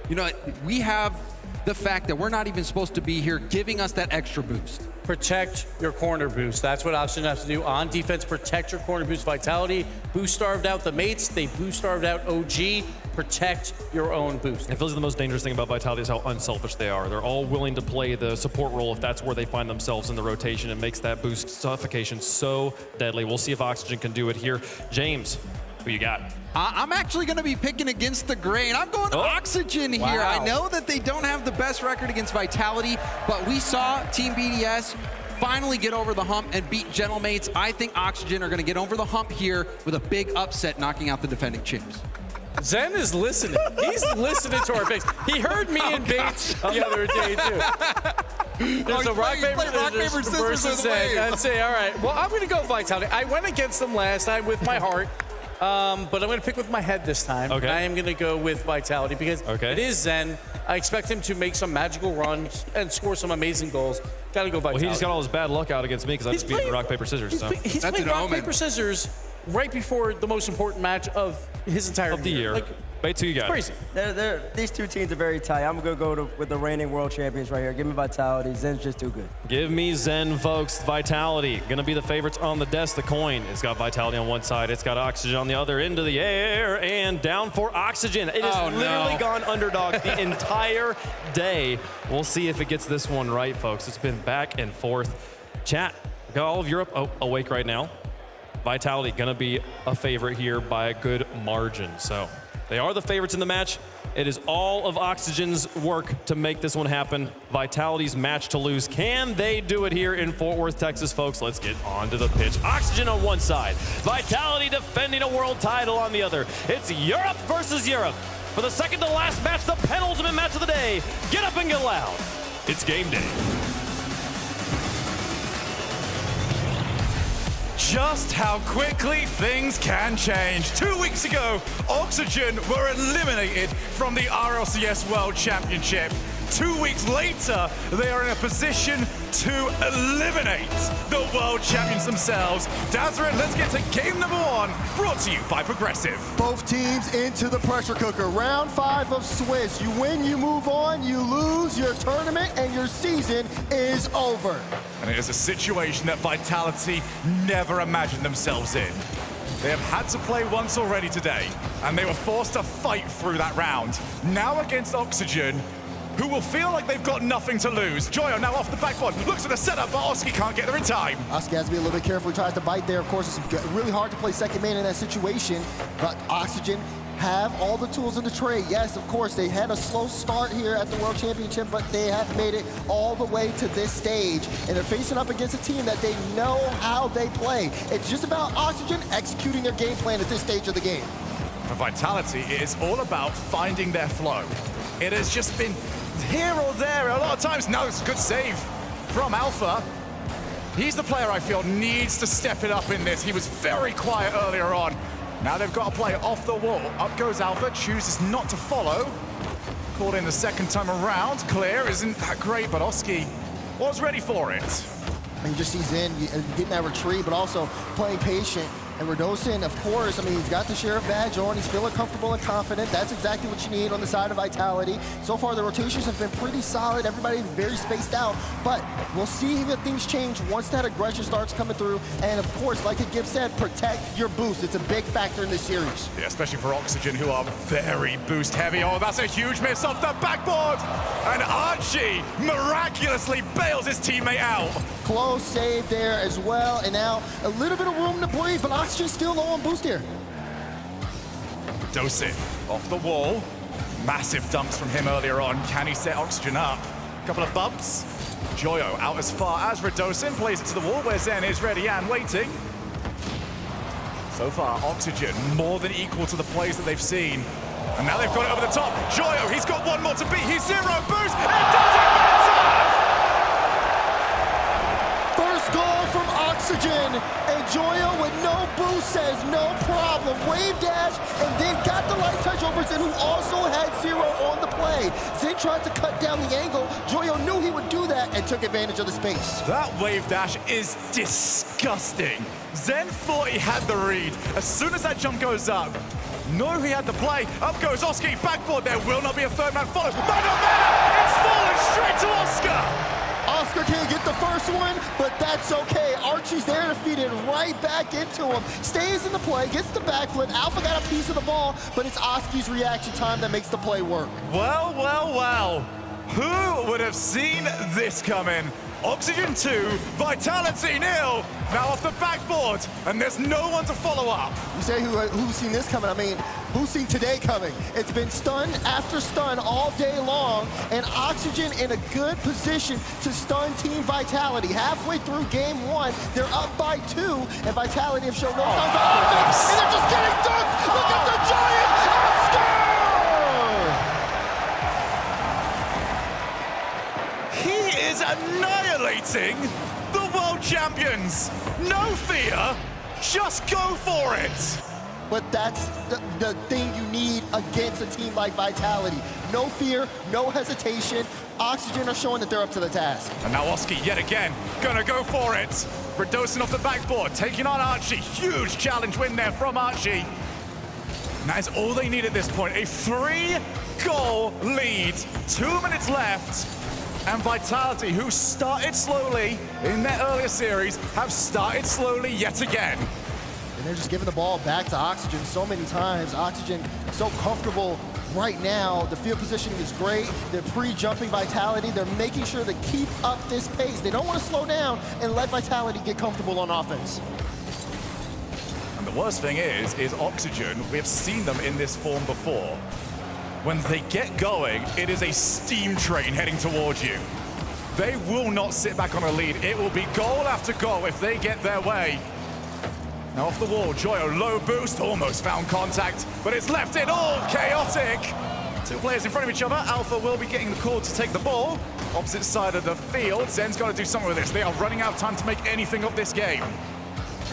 you know, we have the fact that we're not even supposed to be here giving us that extra boost. Protect your corner boost. That's what Oxygen has to do on defense. Protect your corner boost. Vitality boost starved out the mates. They boost starved out OG. Protect your own boost. It feels like the most dangerous thing about Vitality is how unselfish they are. They're all willing to play the support role if that's where they find themselves in the rotation. It makes that boost suffocation so deadly. We'll see if Oxygen can do it here. James, who you got? I'm actually going to be picking against the grain. I'm going Oxygen here. Wow. I know that they don't have the best record against Vitality, but we saw Team BDS finally get over the hump and beat Gentlemates. I think Oxygen are going to get over the hump here with a big upset, knocking out the defending champs. Zen is listening. He's listening to our picks. He heard me and Bates the other day, too. There's a rock, paper, scissors versus Zen. I'd say, all right, well, I'm going to go Vitality. I went against them last time with my heart. But I'm going to pick with my head this time. Okay. I am going to go with Vitality because it is Zen. I expect him to make some magical runs and score some amazing goals. Got to go Vitality. Well, he just got all his bad luck out against me because I just beat rock, paper, scissors. He's played rock, paper, scissors right before the most important match of his entire year. Like, Bates, who you got? Crazy. These two teams are very tight. I'm going to go with the reigning world champions right here. Give me Vitality. Zen's just too good. Give me Zen, folks. Vitality. Going to be the favorites on the desk. The coin. It's got Vitality on one side. It's got Oxygen on the other. Into the air and down for Oxygen. It has literally gone underdog the entire day. We'll see if it gets this one right, folks. It's been back and forth. Chat, got all of Europe awake right now. Vitality going to be a favorite here by a good margin. So they are the favorites in the match. It is all of Oxygen's work to make this one happen. Vitality's match to lose. Can they do it here in Fort Worth, Texas, folks? Let's get onto the pitch. Oxygen on one side. Vitality defending a world title on the other. It's Europe versus Europe. For the second to last match, the penultimate match of the day. Get up and get loud. It's game day. Just how quickly things can change. 2 weeks ago, Oxygen were eliminated from the RLCS World Championship. 2 weeks later, they are in a position to eliminate the world champions themselves. Dazarin, let's get to game number 1, brought to you by Progressive. Both teams into the pressure cooker. Round 5 of Swiss. You win, you move on, you lose, your tournament and your season is over. And it is a situation that Vitality never imagined themselves in. They have had to play once already today, and they were forced to fight through that round. Now against Oxygen, who will feel like they've got nothing to lose. Joyo now off the backboard, looks at the setup, but Oski can't get there in time. Oski has to be a little bit careful. He tries to bite there. Of course, it's really hard to play second man in that situation, but Oxygen have all the tools in the trade. Yes, of course, they had a slow start here at the World Championship, but they have made it all the way to this stage, and they're facing up against a team that they know how they play. It's just about Oxygen executing their game plan at this stage of the game. For Vitality, it is all about finding their flow. It has just been here or there a lot of times. No, it's a good save from Alpha. He's the player I feel needs to step it up in this. He was very quiet earlier on. Now they've got to play off the wall. Up goes Alpha, chooses not to follow. Called in the second time around. Clear isn't that great, but Oski was ready for it. And you just see Zen getting that retreat, but also playing patient. And Radosin, of course, I mean, he's got the Sheriff badge on. He's feeling comfortable and confident. That's exactly what you need on the side of Vitality. So far, the rotations have been pretty solid. Everybody very spaced out. But we'll see if things change once that aggression starts coming through. And, of course, like Gibbs said, protect your boost. It's a big factor in this series. Yeah, especially for Oxygen, who are very boost heavy. Oh, that's a huge miss off the backboard. And Archie miraculously bails his teammate out. Close save there as well. And now a little bit of room to breathe, but Oxygen still low on boost here. Dosin off the wall. Massive dumps from him earlier on. Can he set Oxygen up? Couple of bumps. Joyo out as far as Radosin, plays it to the wall where Zen is ready and waiting. So far, Oxygen more than equal to the plays that they've seen. And now they've got it over the top. Joyo, he's got one more to beat. He's 0 boost, and does it better! First goal from Oxygen, and Joyo with no boost says no problem. Wave dash, and then got the light touch over Zen, who also had 0 on the play. Zen tried to cut down the angle. Joyo knew he would do that and took advantage of the space. That wave dash is disgusting. Zen thought he had the read. As soon as that jump goes up, no, he had the play. Up goes Oski, backboard. There will not be a third man follow. It's fallen straight to Oscar. Oscar can't get the first one, but that's okay. Archie's there to feed it right back into him. Stays in the play, gets the backflip. Alpha got a piece of the ball, but it's Oski's reaction time that makes the play work. Well, well, well. Who would have seen this coming? Oxygen 2, Vitality 0. Now off the backboard, and there's no one to follow up. You say who's seen this coming? I mean, who's seen today coming? It's been stun after stun all day long, and Oxygen in a good position to stun Team Vitality. Halfway through game 1, they're up by 2, and Vitality have shown no signs of offense, and they're just getting dunked. Look at the giant Oscar! He is annihilating the world champions. No fear, just go for it. But that's the thing you need against a team like Vitality. No fear, no hesitation. Oxygen are showing that they're up to the task. And now Oski yet again, gonna go for it. Radosin off the backboard, taking on Archie. Huge challenge win there from Archie. And that is all they need at this point. A 3-goal lead, 2 minutes left. And Vitality, who started slowly in their earlier series, have started slowly yet again. And they're just giving the ball back to Oxygen so many times. Oxygen so comfortable right now. The field positioning is great. They're pre-jumping Vitality. They're making sure to keep up this pace. They don't want to slow down and let Vitality get comfortable on offense. And the worst thing is Oxygen, we have seen them in this form before. When they get going, it is a steam train heading towards you. They will not sit back on a lead. It will be goal after goal if they get their way. Now off the wall, Joyo, low boost, almost found contact, but it's left it all chaotic. 2 players in front of each other. Alpha will be getting the call to take the ball. Opposite side of the field. Zen's got to do something with this. They are running out of time to make anything of this game.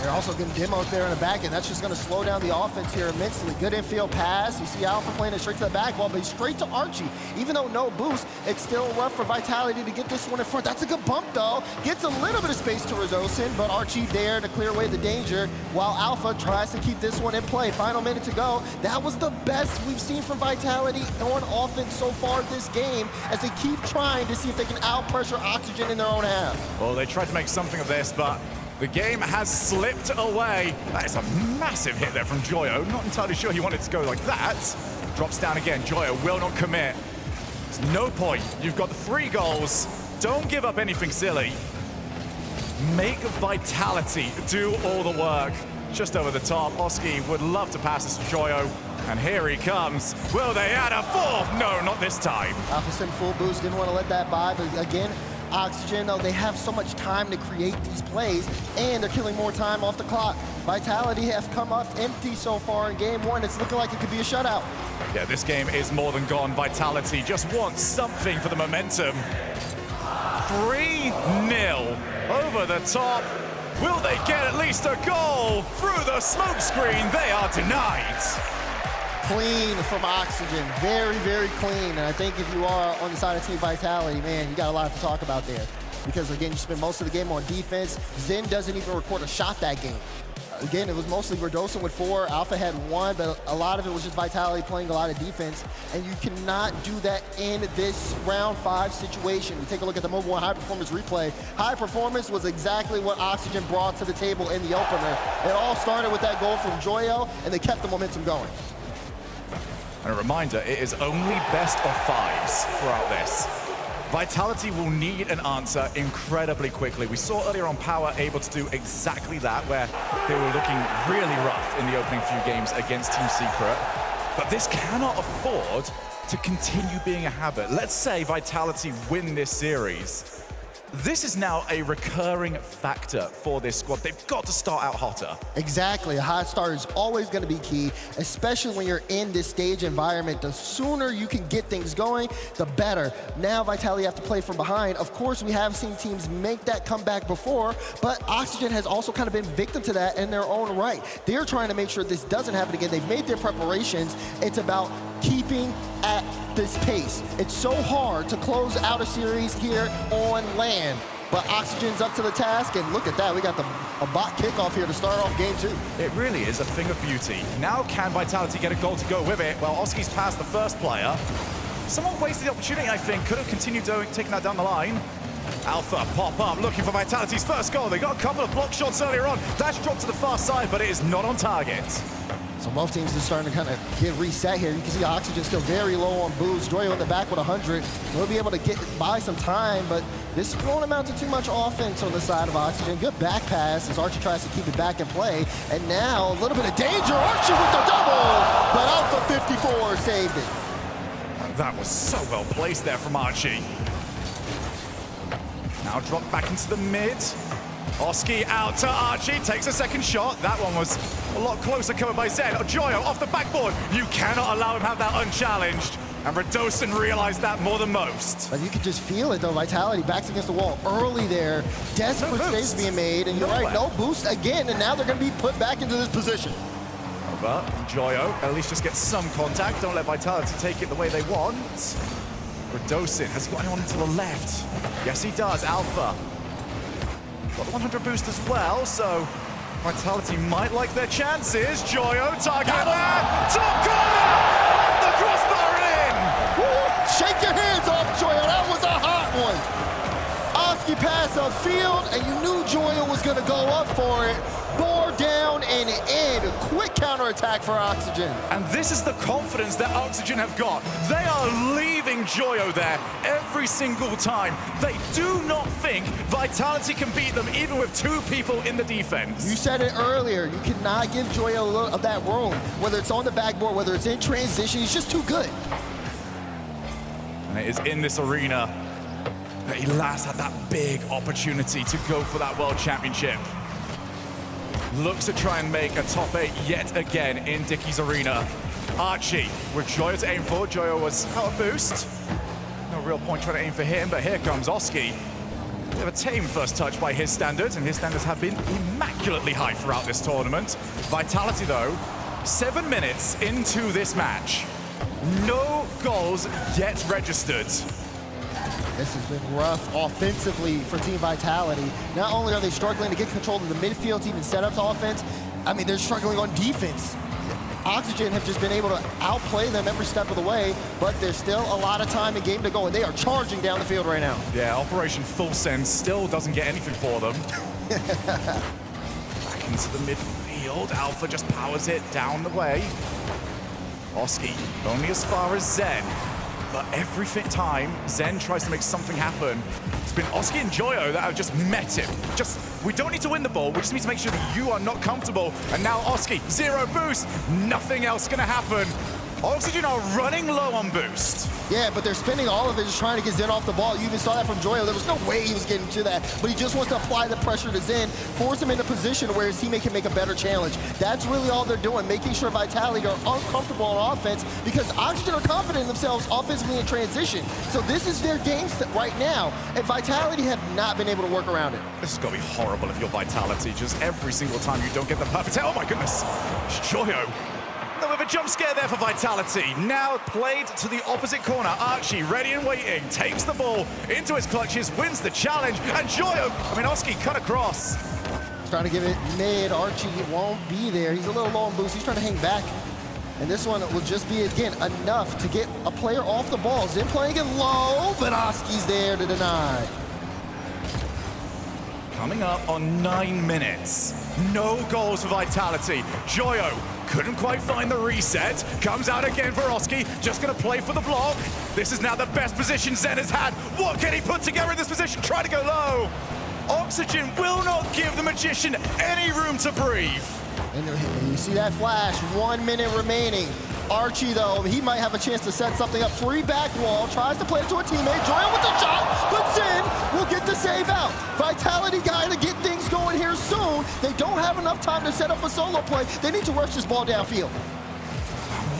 They're also getting demoed there in the back, and that's just going to slow down the offense here immensely. Good infield pass. You see Alpha playing it straight to the back wall, but he's straight to Archie. Even though no boost, it's still rough for Vitality to get this one in front. That's a good bump, though. Gets a little bit of space to Radosin, but Archie there to clear away the danger, while Alpha tries to keep this one in play. Final minute to go. That was the best we've seen from Vitality on offense so far this game, as they keep trying to see if they can out-pressure Oxygen in their own half. Well, they tried to make something of this, but the game has slipped away. That is a massive hit there from Joyo. Not entirely sure he wanted to go like that. Drops down again. Joyo will not commit. There's no point. You've got the 3 goals. Don't give up anything silly. Make Vitality do all the work. Just over the top. Oski would love to pass this to Joyo. And here he comes. Will they add a 4th? No, not this time. Alpha sent full boost. Didn't want to let that by, but again, Oxygen, though, they have so much time to create these plays, and they're killing more time off the clock. Vitality have come up empty so far in game 1. It's looking like it could be a shutout. Yeah, this game is more than gone. Vitality just wants something for the momentum. 3-0 over the top. Will they get at least a goal? Through the smoke screen, they are denied. Clean from Oxygen, very, very clean. And I think if you are on the side of Team Vitality, man, you got a lot to talk about there. Because again, you spend most of the game on defense. Zen doesn't even record a shot that game. Again, it was mostly Radosin with 4, Alpha had 1, but a lot of it was just Vitality playing a lot of defense. And you cannot do that in this round 5 situation. We take a look at the Mobile 1 high performance replay. High performance was exactly what Oxygen brought to the table in the opener. It all started with that goal from Joyo, and they kept the momentum going. And a reminder, it is only best of 5s throughout this. Vitality will need an answer incredibly quickly. We saw earlier on Power able to do exactly that, where they were looking really rough in the opening few games against Team Secret. But this cannot afford to continue being a habit. Let's say Vitality win this series. This is now a recurring factor for this squad. They've got to start out hotter. Exactly. A hot start is always going to be key, especially when you're in this stage environment. The sooner you can get things going, the better. Now Vitality have to play from behind. Of course, we have seen teams make that comeback before, but Oxygen has also kind of been victim to that in their own right. They're trying to make sure this doesn't happen again. They've made their preparations. It's about keeping at this pace. It's so hard to close out a series here on land, but Oxygen's up to the task, and look at that. We got a bot kickoff here to start off game 2. It really is a thing of beauty. Now can Vitality get a goal to go with it? Well, Oski's passed the first player. Somewhat wasted the opportunity, I think. Could have continued taking that down the line. Alpha pop up, looking for Vitality's first goal. They got a couple of block shots earlier on. That's dropped to the far side, but it is not on target. So both teams are starting to kind of get reset here. You can see Oxygen still very low on boost. Joyo in the back with 100. They'll be able to get by some time, but this won't amount to too much offense on the side of Oxygen. Good back pass as Archie tries to keep it back in play. And now a little bit of danger. Archie with the double, but Alpha 54 saved it. That was so well placed there from Archie. Now dropped back into the mid. Oski out to Archie, takes a second shot. That one was a lot closer covered by Zen. Joyo off the backboard. You cannot allow him to have that unchallenged. And Radosin realized that more than most. But you can just feel it though. Vitality backs against the wall early there. Desperate saves being made, and you're right, no boost again, and now they're going to be put back into this position. But Joyo at least just gets some contact. Don't let Vitality take it the way they want. Radosin, has he got anyone to the left? Yes, he does. Alpha. Got the 100 boost as well, so Vitality might like their chances. Joyo, target there. Top corner! The crossbar in! Woo! Shake your hands off, Joyo. That was a hot one. Oski passed upfield, and you knew Joyo was going to go up for it. Bore down and in. A quick counterattack for Oxygen. And this is the confidence that Oxygen have got. They are leaving Joyo there every single time. They do not think Vitality can beat them, even with 2 people in the defense. You said it earlier. You cannot give Joyo a little of that room. Whether it's on the backboard, whether it's in transition, he's just too good. And it is in this arena that he last had that big opportunity to go for that World Championship. Looks to try and make a top 8 yet again in Dickies Arena. Archie with Joyo to aim for. Joyo was out of boost. No real point trying to aim for him, but here comes Oski. We have a tame first touch by his standards, and his standards have been immaculately high throughout this tournament. Vitality, though, 7 minutes into this match. No goals yet registered. This has been rough offensively for Team Vitality. Not only are they struggling to get control of the midfield to even set up offense, I mean, they're struggling on defense. Oxygen have just been able to outplay them every step of the way, but there's still a lot of time in game to go, and they are charging down the field right now. Yeah, Operation Full Send still doesn't get anything for them. Back into the midfield. Alpha just powers it down the way. Oski only as far as Zen. But every time Zen tries to make something happen, it's been Oski and Joyo that have just met him. We don't need to win the ball, we just need to make sure that you are not comfortable. And now Oski, 0 boost, nothing else gonna happen. Oxygen are running low on boost. Yeah, but they're spending all of it just trying to get Zen off the ball. You even saw that from Joyo. There was no way he was getting to that, but he just wants to apply the pressure to Zen, force him into position where his teammate can make a better challenge. That's really all they're doing, making sure Vitality are uncomfortable on offense, because Oxygen are confident in themselves offensively in transition. So this is their game right now, and Vitality have not been able to work around it. This is gonna be horrible if you're Vitality. Just every single time you don't get the perfect hit. Oh my goodness, it's Joyo. A bit of a jump scare there for Vitality. Now played to the opposite corner. Archie, ready and waiting, takes the ball into his clutches, wins the challenge, and Oski cut across. He's trying to give it mid. Archie won't be there. He's a little low on boost. He's trying to hang back. And this one will just be, again, enough to get a player off the ball. Zen playing it low, but Oski's there to deny. Coming up on 9 minutes. No goals for Vitality. Joyo couldn't quite find the reset. Comes out again for Oski, just gonna play for the block. This is now the best position Zen has had. What can he put together in this position? Try to go low. Oxygen will not give the Magician any room to breathe. And you see that flash, 1 minute remaining. Archie, though, he might have a chance to set something up. Free back wall, tries to play it to a teammate. Joyo with the shot, but Zen will get the save out. Vitality guy to get things going here soon. They don't have enough time to set up a solo play. They need to rush this ball downfield.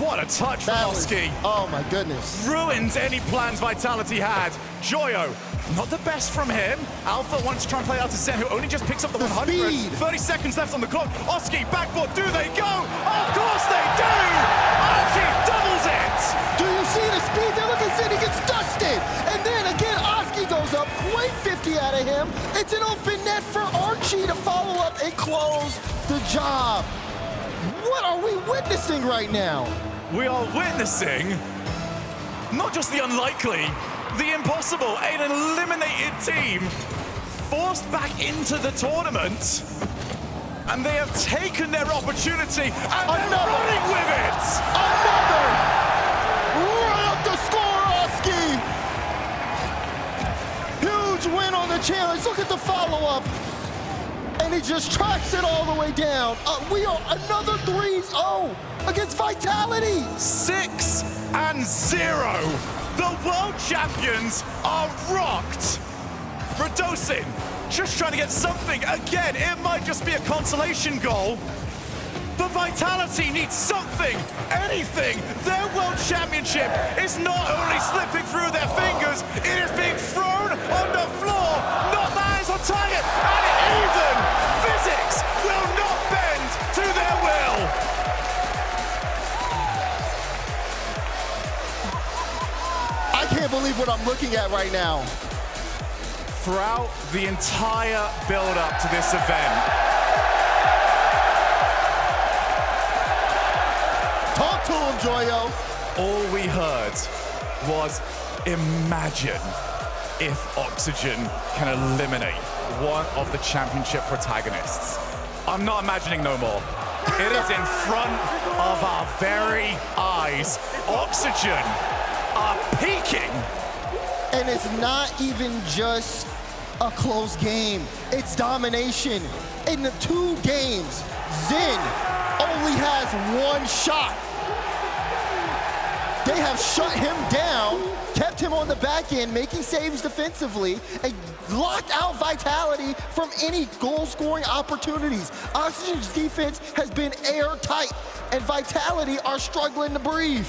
What a touch from Oski. Oh my goodness. Ruins any plans Vitality had. Joyo, not the best from him. Alpha wants to try and play out to Zen, who only just picks up the 100. Speed. 30 seconds left on the clock. Oski, backboard, do they go? Of course they do! Archie doubles it! Do you see the speed? They look at Zen, he gets dusted. And then again, Oski goes up, great 50 out of him. It's an open net for Archie to follow up and close the job. What are we witnessing right now? We are witnessing not just the unlikely, the impossible. An eliminated team forced back into the tournament, and they have taken their opportunity and they're running with it. Another! Right up the score, Oski! Huge win on the challenge. Look at the follow-up. And he just tracks it all the way down. We are another 3-0 against Vitality. 6-0. The world champions are rocked. Radosin just trying to get something. Again, it might just be a consolation goal. But Vitality needs something, anything. Their world championship is not only slipping through their fingers, it is being thrown on the floor. Not that is on target. And even physics will not bend to their will. I can't believe what I'm looking at right now. Throughout the entire build-up to this event, talk to him, Joyo. all we heard was, imagine if Oxygen can eliminate one of the championship protagonists. I'm not imagining no more. It is in front of our very eyes. Oxygen are peaking. And it's not even just a close game. It's domination. In the 2 games, Zen only has 1 shot. They have shut him down, kept him on the back end, making saves defensively, and locked out Vitality from any goal-scoring opportunities. Oxygen's defense has been airtight, and Vitality are struggling to breathe.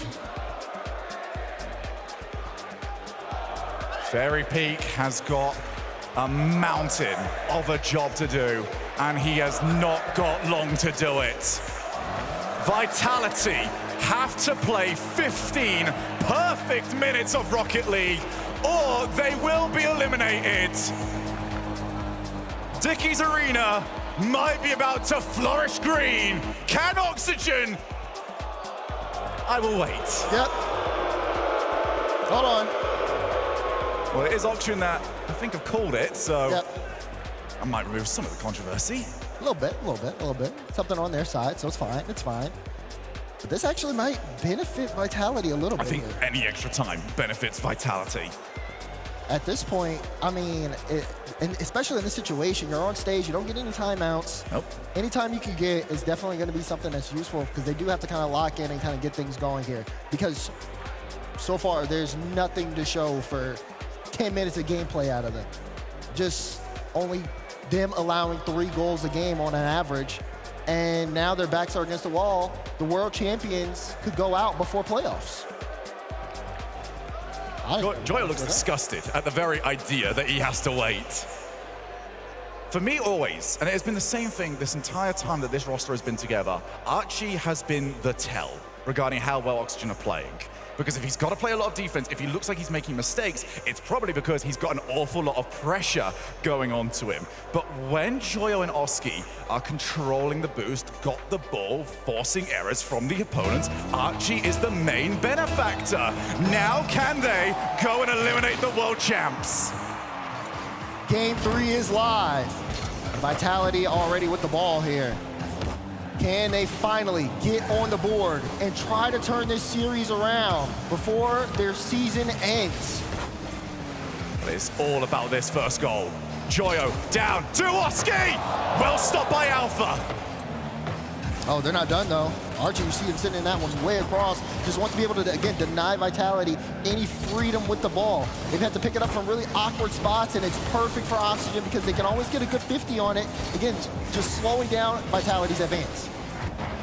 Fairy Peak has got a mountain of a job to do, and he has not got long to do it. Vitality have to play 15 perfect minutes of Rocket League, or they will be eliminated. Dickies Arena might be about to flourish green. Can Oxygen? I will wait. Yep. Hold on. Well, it is Oxygen that I think have called it, so Yep. I might remove some of the controversy. A little bit. Something on their side, so it's fine. But this actually might benefit Vitality a little bit. I think here. any extra time benefits Vitality. At this point, I mean, and especially in this situation, you're on stage, you don't get any timeouts. Nope. Anytime you can get is definitely going to be something that's useful because they do have to kind of lock in and kind of get things going here. Because so far, there's nothing to show for 10 minutes of gameplay out of them. Just only them allowing 3 goals a game on an average. And now their backs are against the wall. The world champions could go out before playoffs. Joyo looks disgusted at the very idea that he has to wait. For me, always, and it has been the same thing this entire time that this roster has been together, Archie has been the tell regarding how well Oxygen are playing. Because if he's got to play a lot of defense, if he looks like he's making mistakes, it's probably because he's got an awful lot of pressure going on to him. But when Joyo and Oski are controlling the boost, got the ball, forcing errors from the opponents, Archie is the main benefactor. Now can they go and eliminate the world champs? Game 3 is live. Vitality already with the ball here. Can they finally get on the board and try to turn this series around before their season ends? But it's all about this first goal. Joyo down to Oski. Well stopped by Alpha. Oh, they're not done though. Archie, you see him sitting in that one way across. Just wants to be able to, again, deny Vitality any freedom with the ball. They've had to pick it up from really awkward spots, and it's perfect for Oxygen because they can always get a good 50 on it. Again, just slowing down Vitality's advance.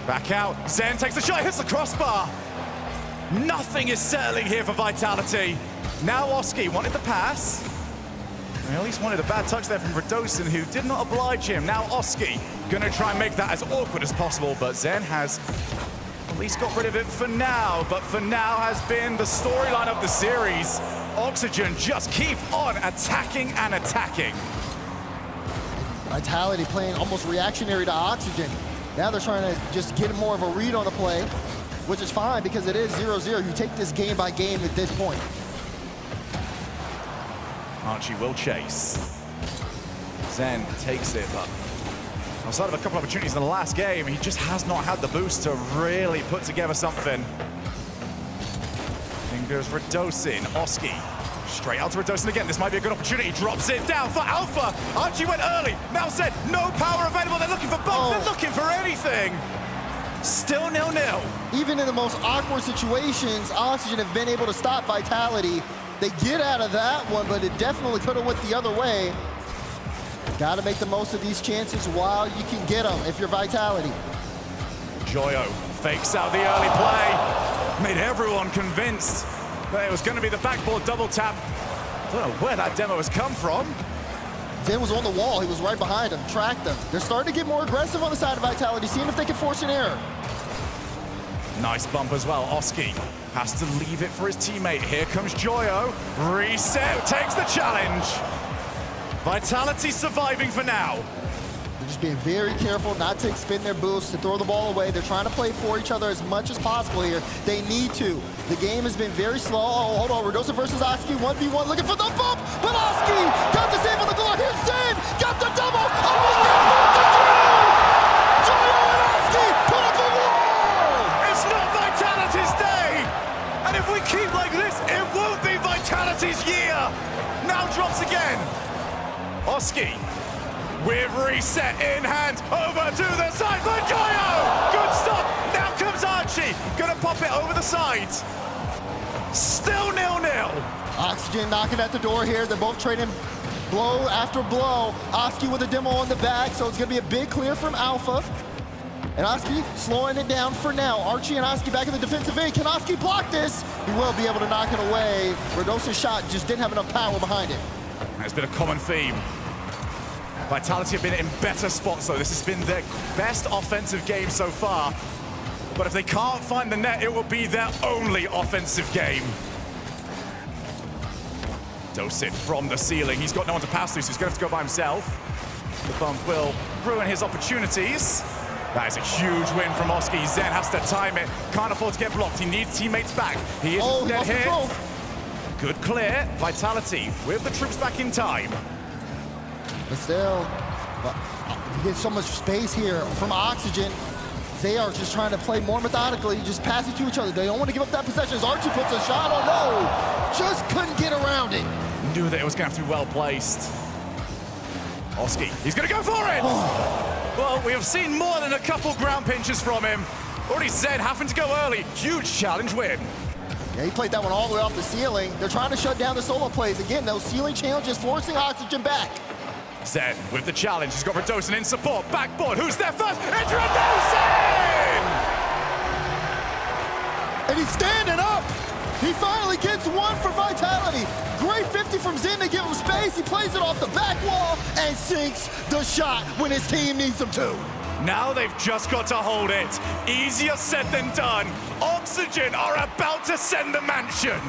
Back out. Zen takes the shot, hits the crossbar. Nothing is settling here for Vitality. Now Oski wanted the pass. He at least wanted a bad touch there from Radosin, who did not oblige him. Now Oski gonna try and make that as awkward as possible, but Zen has at least got rid of it for now. But for now has been the storyline of the series. Oxygen just keep on attacking and attacking. Vitality playing almost reactionary to Oxygen. Now they're trying to just get more of a read on the play, which is fine because it is 0-0. You take this game by game at this point. Archie will chase. Zen takes it, but outside of a couple of opportunities in the last game, he just has not had the boost to really put together something. In goes Radosin, Oski. Straight out to Radosin again. This might be a good opportunity. Drops it down for Alpha. Archie went early. Now Zen, no power available. They're looking for both. They're looking for anything. Still 0-0. Even in the most awkward situations, Oxygen have been able to stop Vitality. They get out of that one, but it definitely could have went the other way. Got to make the most of these chances while you can get them if you're Vitality. Joyo fakes out the early play. Made everyone convinced that it was going to be the backboard double tap. Don't know where that demo has come from. Zen was on the wall. He was right behind him, tracked them. They're starting to get more aggressive on the side of Vitality, seeing if they can force an error. Nice bump as well. Oski has to leave it for his teammate. Here comes Joyo. Reset, takes the challenge. Vitality surviving for now. They're just being very careful not to spin their boosts, to throw the ball away. They're trying to play for each other as much as possible here. They need to. The game has been very slow. Oh, hold on. Radosin versus Oski, 1v1, looking for the bump. But Oski got the save on the goal. Here's Zen, got the double. Almost got the Joyo and Oski put up a wall. It's not Vitality's day. And if we keep like this, it won't be Vitality's year. Now drops again. Oski with reset in hand, over to the side for Joyo! Good stop, now comes Archie, gonna pop it over the sides. Still 0-0. Oxygen knocking at the door here. They're both trading blow after blow. Oski with a demo on the back, so it's gonna be a big clear from Alpha. And Oski slowing it down for now. Archie and Oski back in the defensive end. Can Oski block this? He will be able to knock it away. Radosin's shot just didn't have enough power behind it. It's been a common theme. Vitality have been in better spots though. This has been their best offensive game so far. But if they can't find the net, it will be their only offensive game. Dosit from the ceiling. He's got no one to pass to, so he's going to have to go by himself. The bump will ruin his opportunities. That is a huge win from Oski. Zen has to time it. Can't afford to get blocked. He needs teammates back. He is dead here. Good clear. Vitality with the troops back in time. But still, you get so much space here from Oxygen. They are just trying to play more methodically, just passing to each other. They don't want to give up that possession as Archie puts a shot. Oh no, just couldn't get around it. Knew that it was going to have to be well placed. Oski, he's going to go for it! Well, we have seen more than a couple ground pinches from him. Already Zen having to go early. Huge challenge win. Yeah, he played that one all the way off the ceiling. They're trying to shut down the solo plays. Again, those ceiling challenges forcing Oxygen back. Zen with the challenge. He's got Radosin in support. Backboard. Who's there first? It's Radosin! And he's standing up. He finally gets one for Vitality. Great 50 from Zen to give him space. He plays it off the back wall and sinks the shot when his team needs him to. Now they've just got to hold it. Easier said than done. Oxygen are about to send the mansion.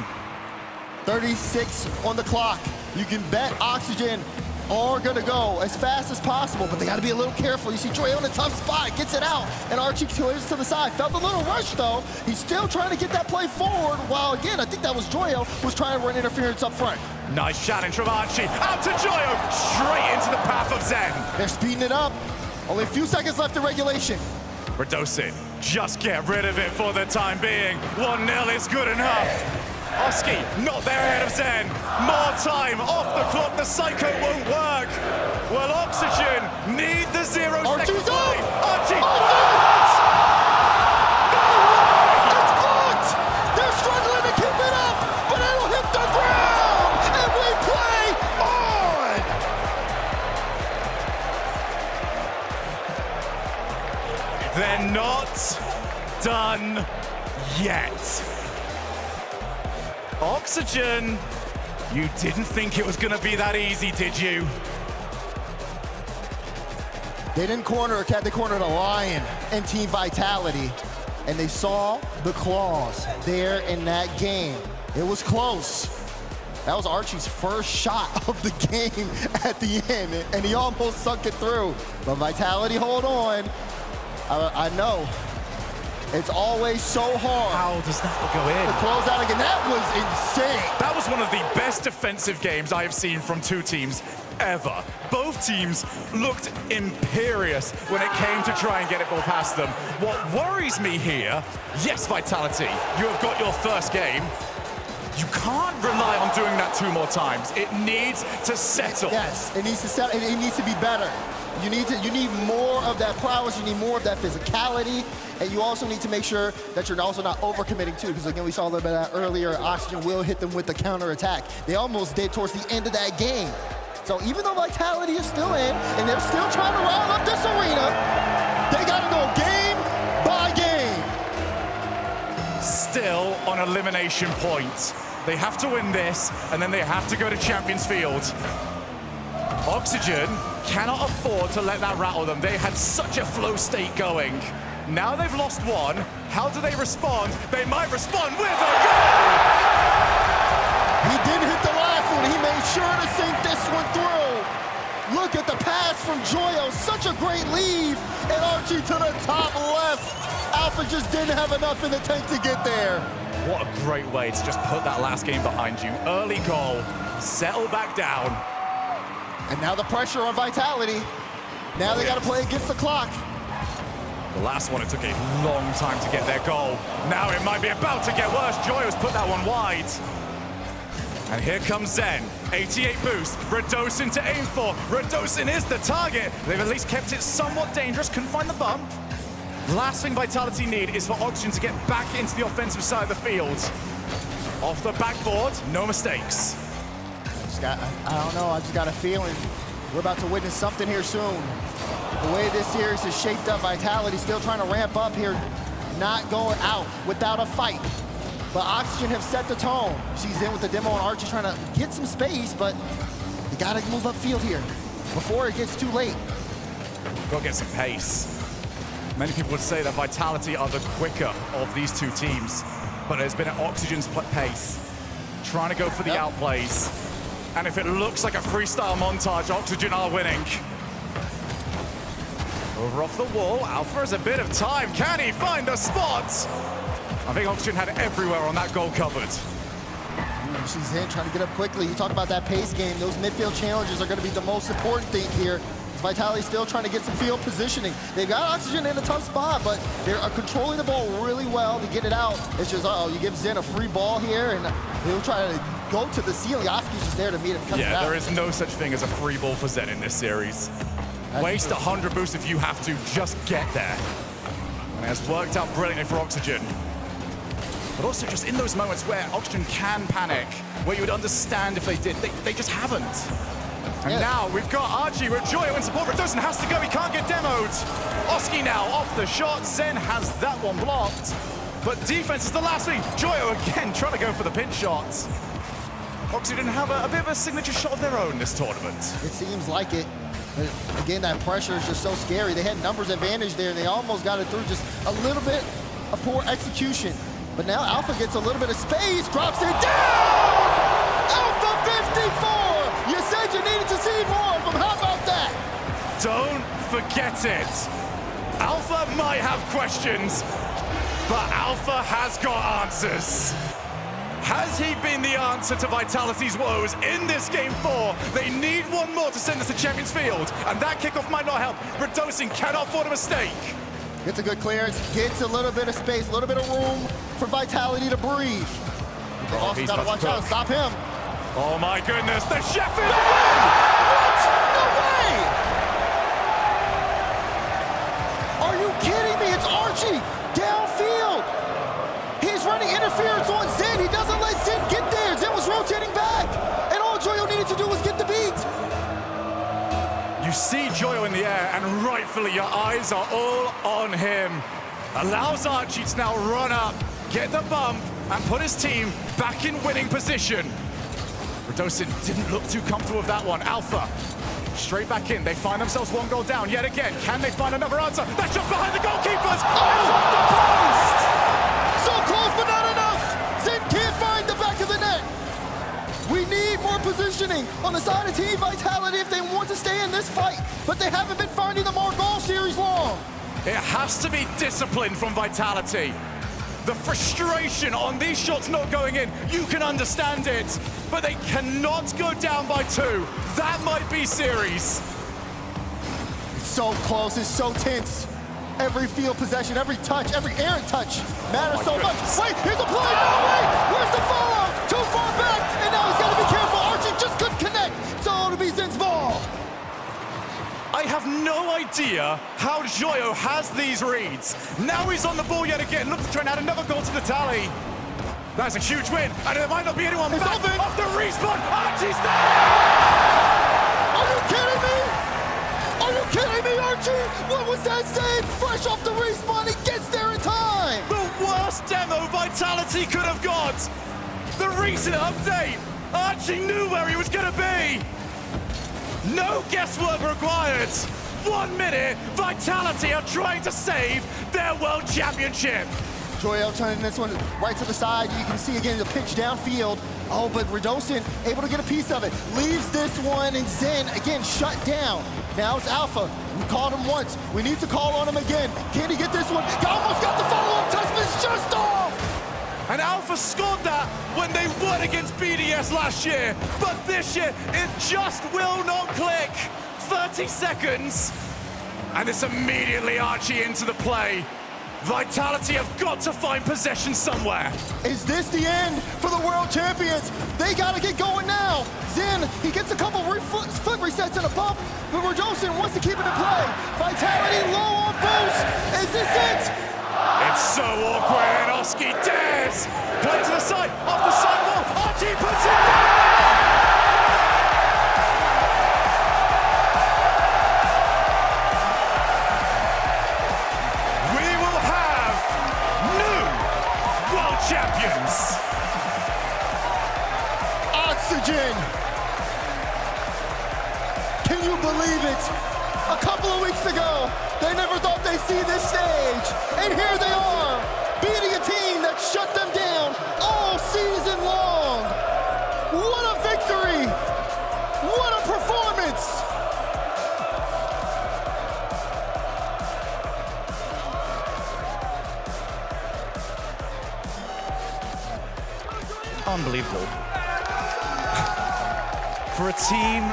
36 on the clock. You can bet Oxygen are gonna go as fast as possible, but they gotta be a little careful. You see Joyo in a tough spot, gets it out, and Archie clears to the side. Felt a little rush though. He's still trying to get that play forward, while again, I think that was Joyo, was trying to run interference up front. Nice challenge from Archie. Out to Joyo, straight into the path of Zen. They're speeding it up. Only a few seconds left in regulation. Radosin, just get rid of it for the time being. 1-0 is good enough. Oski, not there ahead of Zen. More time off the clock. The psycho won't work. Well, Oxygen need the 0 seconds. Archie! It's blocked! They're struggling to keep it up, but it'll hit the ground, and we play on! They're not done yet. Oxygen, you didn't think it was going to be that easy, did you? They didn't corner a cat, they cornered a lion in Team Vitality, and they saw the claws there in that game. It was close. That was Archie's first shot of the game at the end, and he almost sunk it through. But Vitality, hold on. I know. It's always so hard. How does that go in? To close out again, that was insane. That was one of the best defensive games I have seen from two teams ever. Both teams looked imperious when it came to try and get it ball past them. What worries me here, yes, Vitality, you have got your first game. You can't rely on doing that 2 more times. It needs to settle. Yes, it needs to settle. It needs to be better. You need more of that prowess. You need more of that physicality, and you also need to make sure that you're also not overcommitting too. Because again, we saw a little bit of that earlier. Oxygen will hit them with the counter attack. They almost did towards the end of that game. So even though Vitality is still in, and they're still trying to rile up this arena, they got to go game by game. Still on elimination point. They have to win this, and then they have to go to Champions Field. Oxygen cannot afford to let that rattle them. They had such a flow state going. Now they've lost one. How do they respond? They might respond with a goal! He didn't hit the last one. He made sure to sink this one through. Look at the pass from Joyo. Such a great leave. And Archie to the top left. Alpha just didn't have enough in the tank to get there. What a great way to just put that last game behind you. Early goal, settle back down. And now the pressure on Vitality. Now they got to play against the clock. The last one, it took a long time to get their goal. Now it might be about to get worse. Joyo's put that one wide. And here comes Zen. 88 boost. Radosin to aim for. Radosin is the target. They've at least kept it somewhat dangerous. Couldn't find the bump. Last thing Vitality need is for Oxygen to get back into the offensive side of the field. Off the backboard, no mistakes. I don't know, I just got a feeling we're about to witness something here soon. The way this series is shaped up, Vitality still trying to ramp up here, not going out without a fight. But Oxygen have set the tone. She's in with the demo and Archie trying to get some space, but you gotta move upfield here before it gets too late. Gotta get some pace. Many people would say that Vitality are the quicker of these two teams, but there's been an Oxygen's pace, trying to go for the outplays. And if it looks like a freestyle montage, Oxygen are winning. Over off the wall, Alpha has a bit of time. Can he find the spot? I think Oxygen had it everywhere on that goal covered. She's in, trying to get up quickly. You talk about that pace game. Those midfield challenges are going to be the most important thing here. Vitality still trying to get some field positioning. They've got Oxygen in a tough spot, but they're controlling the ball really well to get it out. It's just, you give Zen a free ball here, and he'll try to go to the ceiling. Oski's just there to meet him. Yeah, there is no such thing as a free ball for Zen in this series. Waste 100 boost if you have to, just get there. And it has worked out brilliantly for Oxygen. But also just in those moments where Oxygen can panic, where you would understand if they did, they just haven't. And now we've got Archie with Joyo in support. Radosin has to go, he can't get demoed. Oski now off the shot. Zen has that one blocked. But defense is the last thing. Joyo again trying to go for the pinch shots. Oxygen have a bit of a signature shot of their own this tournament. It seems like it. But again, that pressure is just so scary. They had numbers advantage there, and they almost got it through. Just a little bit of poor execution. But now Alpha gets a little bit of space, drops it down! Alpha 54! You said you needed to see more of them. How about that? Don't forget it. Alpha might have questions, but Alpha has got answers. Has he been the answer to Vitality's woes in this Game 4? They need one more to send us to Champions Field, and that kickoff might not help. Radosin cannot afford a mistake. Gets a good clearance, gets a little bit of space, a little bit of room for Vitality to breathe. They also gotta watch out, stop him. Oh my goodness, the chef is What? No way! Are you kidding me? It's Archie, downfield. He's running interference on Zen. He doesn't let Zen get there. Zen was rotating back. And all Joyo needed to do was get the beat. You see Joyo in the air, and rightfully your eyes are all on him. Allows Archie to now run up, get the bump, and put his team back in winning position. Radosin didn't look too comfortable with that one. Alpha, straight back in. They find themselves 1 goal down yet again. Can they find another answer? That's just behind the goalkeepers! It's off the post! So close, but not enough! Zen can't find the back of the net. We need more positioning on the side of Team Vitality if they want to stay in this fight, but they haven't been finding them all goal series long. It has to be discipline from Vitality. The frustration on these shots not going in, you can understand it, but they cannot go down by 2. That might be series. It's so close, it's so tense. Every field possession, every touch, every errant touch matters so much. Wait, here's a play, no way! Where's the follow? Too far back, and now he's got to be careful. Archie just couldn't connect, so it'll be Zen's ball. I have no idea how Joyo has these reads. Now he's on the ball yet again. Looks to try and add another goal to the tally. That's a huge win, and there might not be anyone back off the respawn. Archie's there! Are you kidding me? Are you kidding me, Archie? What was that save? Fresh off the respawn, he gets there in time. The worst demo Vitality could have got. The recent update, Archie knew where he was going to be. No guesswork required. 1 minute, Vitality are trying to save their world championship. Joyo turning this one right to the side. You can see again the pitch downfield. Oh, but Radosin able to get a piece of it. Leaves this one, and Zen again shut down. Now it's Alpha. We called him once. We need to call on him again. Can he get this one? He almost got the follow-up touch, but it's just off. And Alpha scored that when they won against BDS last year. But this year, it just will not click. 30 seconds. And it's immediately Archie into the play. Vitality have got to find possession somewhere. Is this the end for the world champions? They gotta get going now. Zen, he gets a couple foot resets and a bump, but Radosin wants to keep it in play. Vitality low on boost. Is this it? It's so awkward, and Oski dares. Play to the side, off the side wall. Archie puts it down! We will have new world champions. Oxygen. Can you believe it? A couple of weeks ago, they never thought they'd see this stage. And here they are, beating a team that shut them down all season long. What a victory! What a performance! Unbelievable. For a team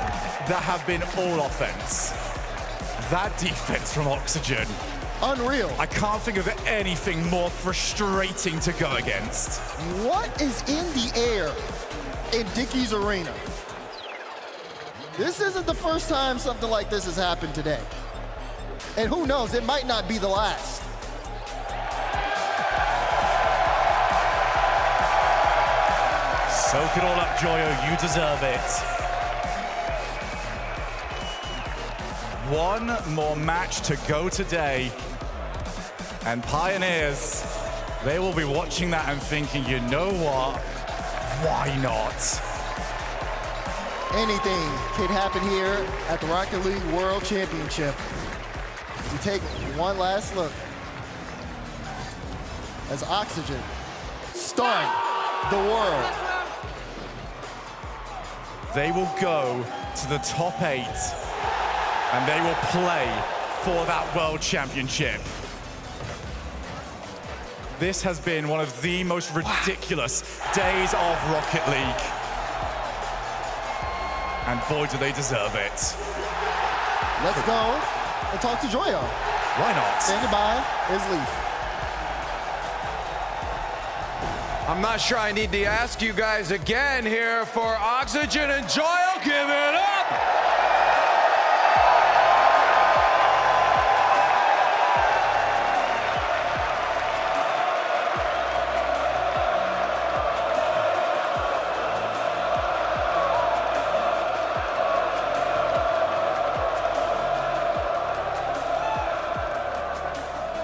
that have been all offense, that defense from Oxygen. Unreal. I can't think of anything more frustrating to go against. What is in the air in Dickies Arena? This isn't the first time something like this has happened today. And who knows, it might not be the last. Soak it all up, Joyo, you deserve it. One more match to go today. And Pioneers, they will be watching that and thinking, you know what? Why not? Anything can happen here at the Rocket League World Championship. We take one last look as Oxygen stun the world. They will go to the top 8 and they will play for that World Championship. This has been one of the most ridiculous days of Rocket League. And boy, do they deserve it. Let's go and talk to Joyo. Why not? Standing by is Leaf. I'm not sure I need to ask you guys again here for Oxygen and Joyle. Give it up!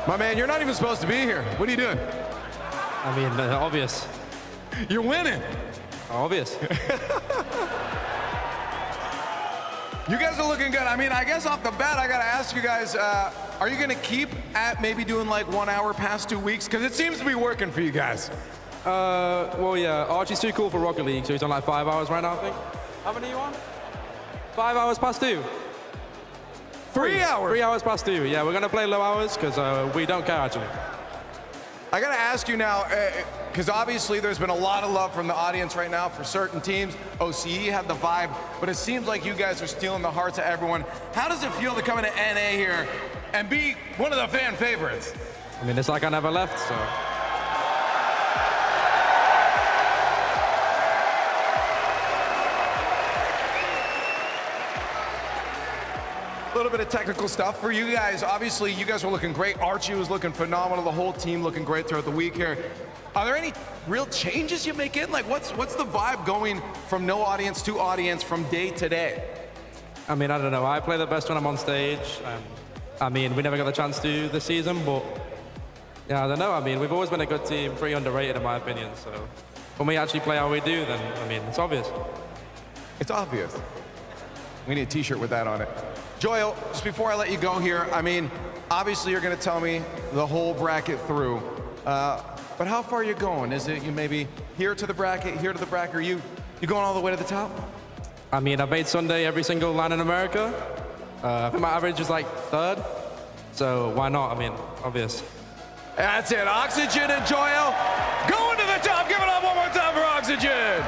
My man, you're not even supposed to be here. What are you doing? I mean, obvious. You're winning. Obvious. You guys are looking good. I mean, I guess off the bat, I gotta ask you guys, are you gonna keep at maybe doing like 1 hour past 2 weeks? Because it seems to be working for you guys. Well, yeah, Archie's too cool for Rocket League, so he's on like 5 hours right now, I think. How many are you on? 5 hours past 2. 3 hours? 3 hours past 2. Yeah, we're gonna play low hours because we don't care actually. I gotta ask you now, because obviously there's been a lot of love from the audience right now for certain teams. OCE had the vibe, but it seems like you guys are stealing the hearts of everyone. How does it feel to come into NA here and be one of the fan favorites? I mean, it's like I never left, so. A little bit of technical stuff for you guys. Obviously, you guys were looking great. Archie was looking phenomenal. The whole team looking great throughout the week here. Are there any real changes you make in? Like, what's the vibe going from no audience to audience from day to day? I mean, I don't know. I play the best when I'm on stage. I mean, we never got the chance to this season, but yeah, I don't know. I mean, we've always been a good team, pretty underrated in my opinion. So when we actually play how we do, then, I mean, it's obvious. It's obvious. We need a t-shirt with that on it. Joyle, just before I let you go here, I mean, obviously you're going to tell me the whole bracket through, but how far are you going? Is it you maybe here to the bracket, here to the bracket, or you going all the way to the top? I mean, I made Sunday every single line in America. I think my average is like 3rd, so why not? I mean, obvious. That's it, Oxygen and Joyle going to the top. Give it up one more time for Oxygen.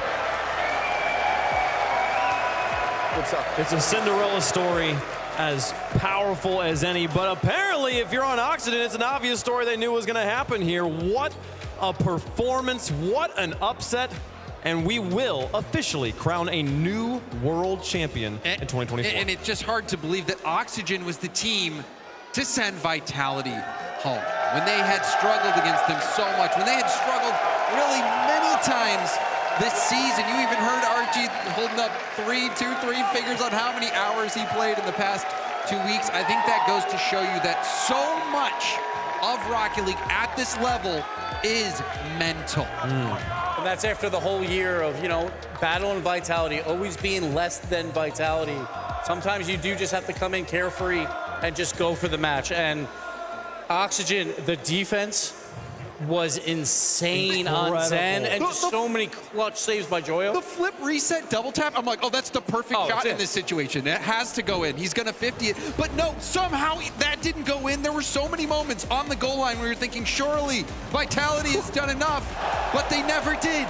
It's a Cinderella story, as powerful as any, but apparently if you're on Oxygen, it's an obvious story they knew was going to happen here. What a performance, what an upset, and we will officially crown a new world champion in 2024. And it's just hard to believe that Oxygen was the team to send Vitality home when they had struggled against them so much, when they had struggled really many times this season. You even heard Archie holding up two, three figures on how many hours he played in the past 2 weeks. I think that goes to show you that so much of Rocket League at this level is mental. And that's after the whole year of, you know, battle and Vitality, always being less than Vitality. Sometimes you do just have to come in carefree and just go for the match. And Oxygen, the defense was insane on Zen, and just so many clutch saves by Joyle. The flip reset double tap, I'm like, oh, that's the perfect shot in this situation. It has to go in. He's gonna 50 it. But no, somehow that didn't go in. There were so many moments on the goal line where you're thinking, surely Vitality has done enough, but they never did.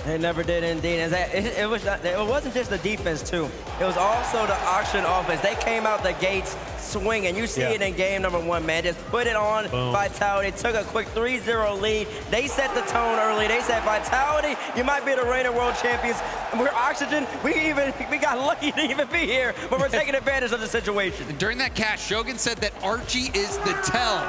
They never did indeed. It wasn't just the defense too. It was also the Oxygen offense. They came out the gates swinging. You see it in game number 1, man. Just put it on Vitality. Took a quick 3-0 lead. They set the tone early. They said, Vitality, you might be the reigning world champions. We're Oxygen. We got lucky to even be here, but we're taking advantage of the situation. During that cast, Shogun said that Archie is the tell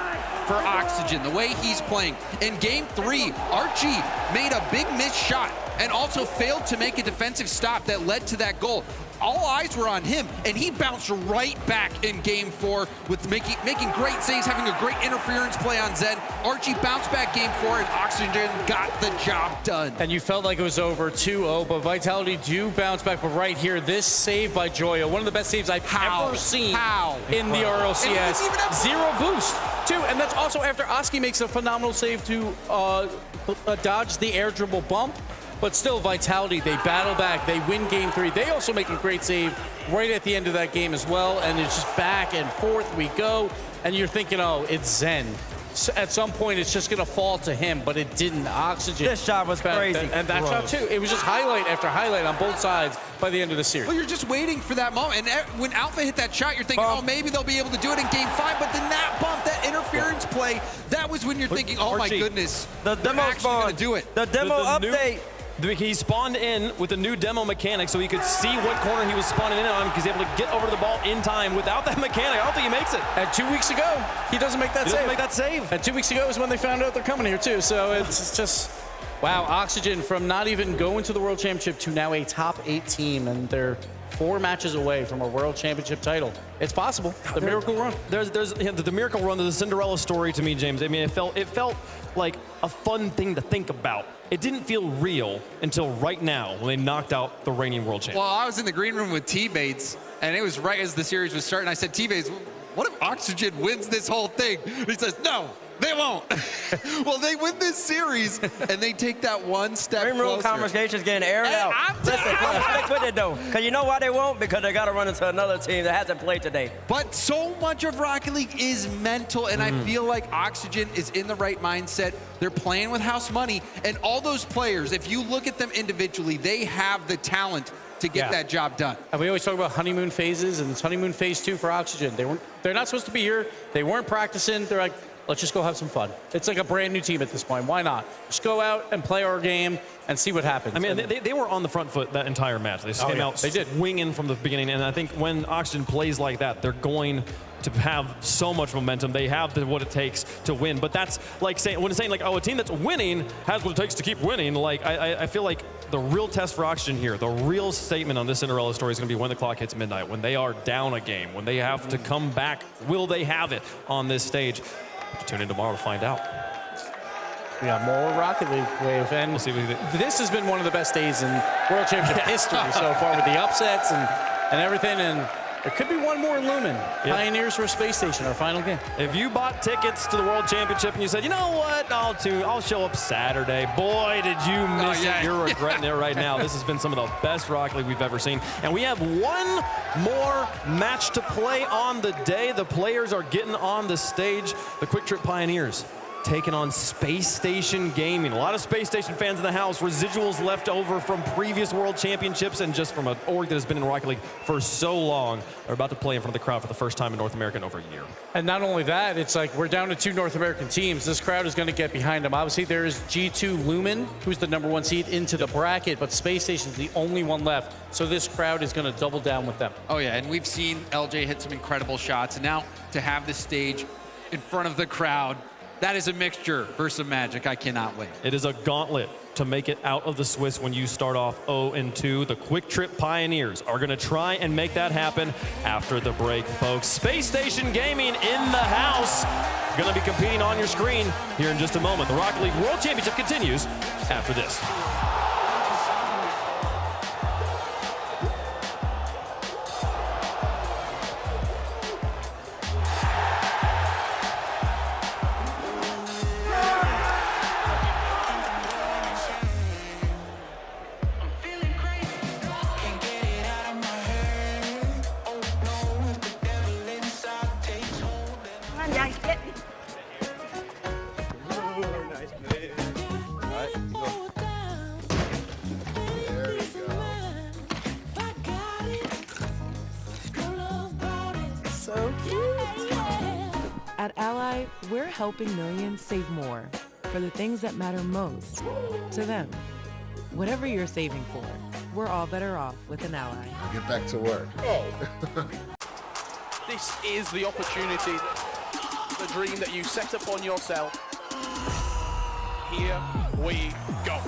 for Oxygen, the way he's playing. In game 3, Archie made a big missed shot and also failed to make a defensive stop that led to that goal. All eyes were on him, and he bounced right back in game 4 with making great saves, having a great interference play on Zed. Archie bounced back game 4, and Oxygen got the job done. And you felt like it was over 2-0, but Vitality do bounce back. But right here, this save by Joyle, one of the best saves I've ever seen in the RLCS. 0 boost, too. And that's also after Oski makes a phenomenal save to dodge the air dribble bump. But still, Vitality, they battle back. They win game 3. They also make a great save right at the end of that game as well. And it's just back and forth we go. And you're thinking, oh, it's Zen. at some point it's just going to fall to him, but it didn't. Oxygen. This shot was crazy. And that shot too. It was just highlight after highlight on both sides by the end of the series. Well, you're just waiting for that moment. And when Alpha hit that shot, you're thinking, oh, maybe they'll be able to do it in game 5. But then that bump, that interference play, that was when you're thinking, oh my goodness, the demo actually going to do it. The demo update. He spawned in with a new demo mechanic so he could see what corner he was spawning in on because he's able to get over to the ball in time. Without that mechanic, I don't think he makes it. And 2 weeks ago, he doesn't make that save. He doesn't make that save. And 2 weeks ago is when they found out they're coming here too. So it's just, wow, Oxygen from not even going to the World Championship to now a top 8 team, and they're 4 matches away from a World Championship title. It's possible. The miracle run. There's the miracle run, the Cinderella story to me, James. I mean, it felt like a fun thing to think about. It didn't feel real until right now when they knocked out the reigning world champion. Well, I was in the green room with T-Bates, and it was right as the series was starting. I said, T-Bates, what if Oxygen wins this whole thing? He says, no, they won't. Well, they win this series, and they take that one step Green room closer. conversations getting aired out. Listen, stick with it, though. Because you know why they won't? Because they got to run into another team that hasn't played today. But so much of Rocket League is mental, and I feel like Oxygen is in the right mindset. They're playing with house money, and all those players, if you look at them individually, they have the talent to get that job done. And we always talk about honeymoon phases, and it's honeymoon phase 2 for Oxygen. They're not supposed to be here. They weren't practicing. They're like, let's just go have some fun. It's like a brand new team at this point. Why not? Just go out and play our game and see what happens. I mean, they were on the front foot that entire match. They came out swinging from the beginning, and I think when Oxygen plays like that, they're going to have so much momentum. They have what it takes to win. But that's like saying, like, oh, a team that's winning has what it takes to keep winning. Like, I feel like the real test for Oxygen here, the real statement on this Cinderella story is going to be when the clock hits midnight, when they are down a game, when they have to come back. Will they have it on this stage? Tune in tomorrow to find out. Yeah, more Rocket League wave, and we'll see this has been one of the best days in World Championship history so far with the upsets and everything, and there could be one more Lumen. Pioneers for Space Station, our final game. If you bought tickets to the World Championship and you said, you know what, I'll show up Saturday. Boy, did you miss it. You're regretting it right now. This has been some of the best Rocket League we've ever seen. And we have one more match to play on the day. The players are getting on the stage. The Quick Trip Pioneers taking on Space Station Gaming. A lot of Space Station fans in the house. Residuals left over from previous World Championships and just from an org that has been in Rocket League for so long. They're about to play in front of the crowd for the first time in North America in over a year. And not only that, it's like we're down to 2 North American teams. This crowd is going to get behind them. Obviously, there is G2 Lumen, who's the #1 seed into the bracket, but Space Station's the only one left. So this crowd is going to double down with them. Oh, yeah, and we've seen LJ hit some incredible shots. And now to have this stage in front of the crowd, that is a mixture for some magic. I cannot wait. It is a gauntlet to make it out of the Swiss when you start off 0-2. The Quick Trip Pioneers are going to try and make that happen after the break, folks. Space Station Gaming in the house. Going to be competing on your screen here in just a moment. The Rocket League World Championship continues after this. At Ally, we're helping millions save more for the things that matter most to them. Whatever you're saving for, we're all better off with an Ally. Get back to work. This is the opportunity, the dream that you set upon yourself. Here we go.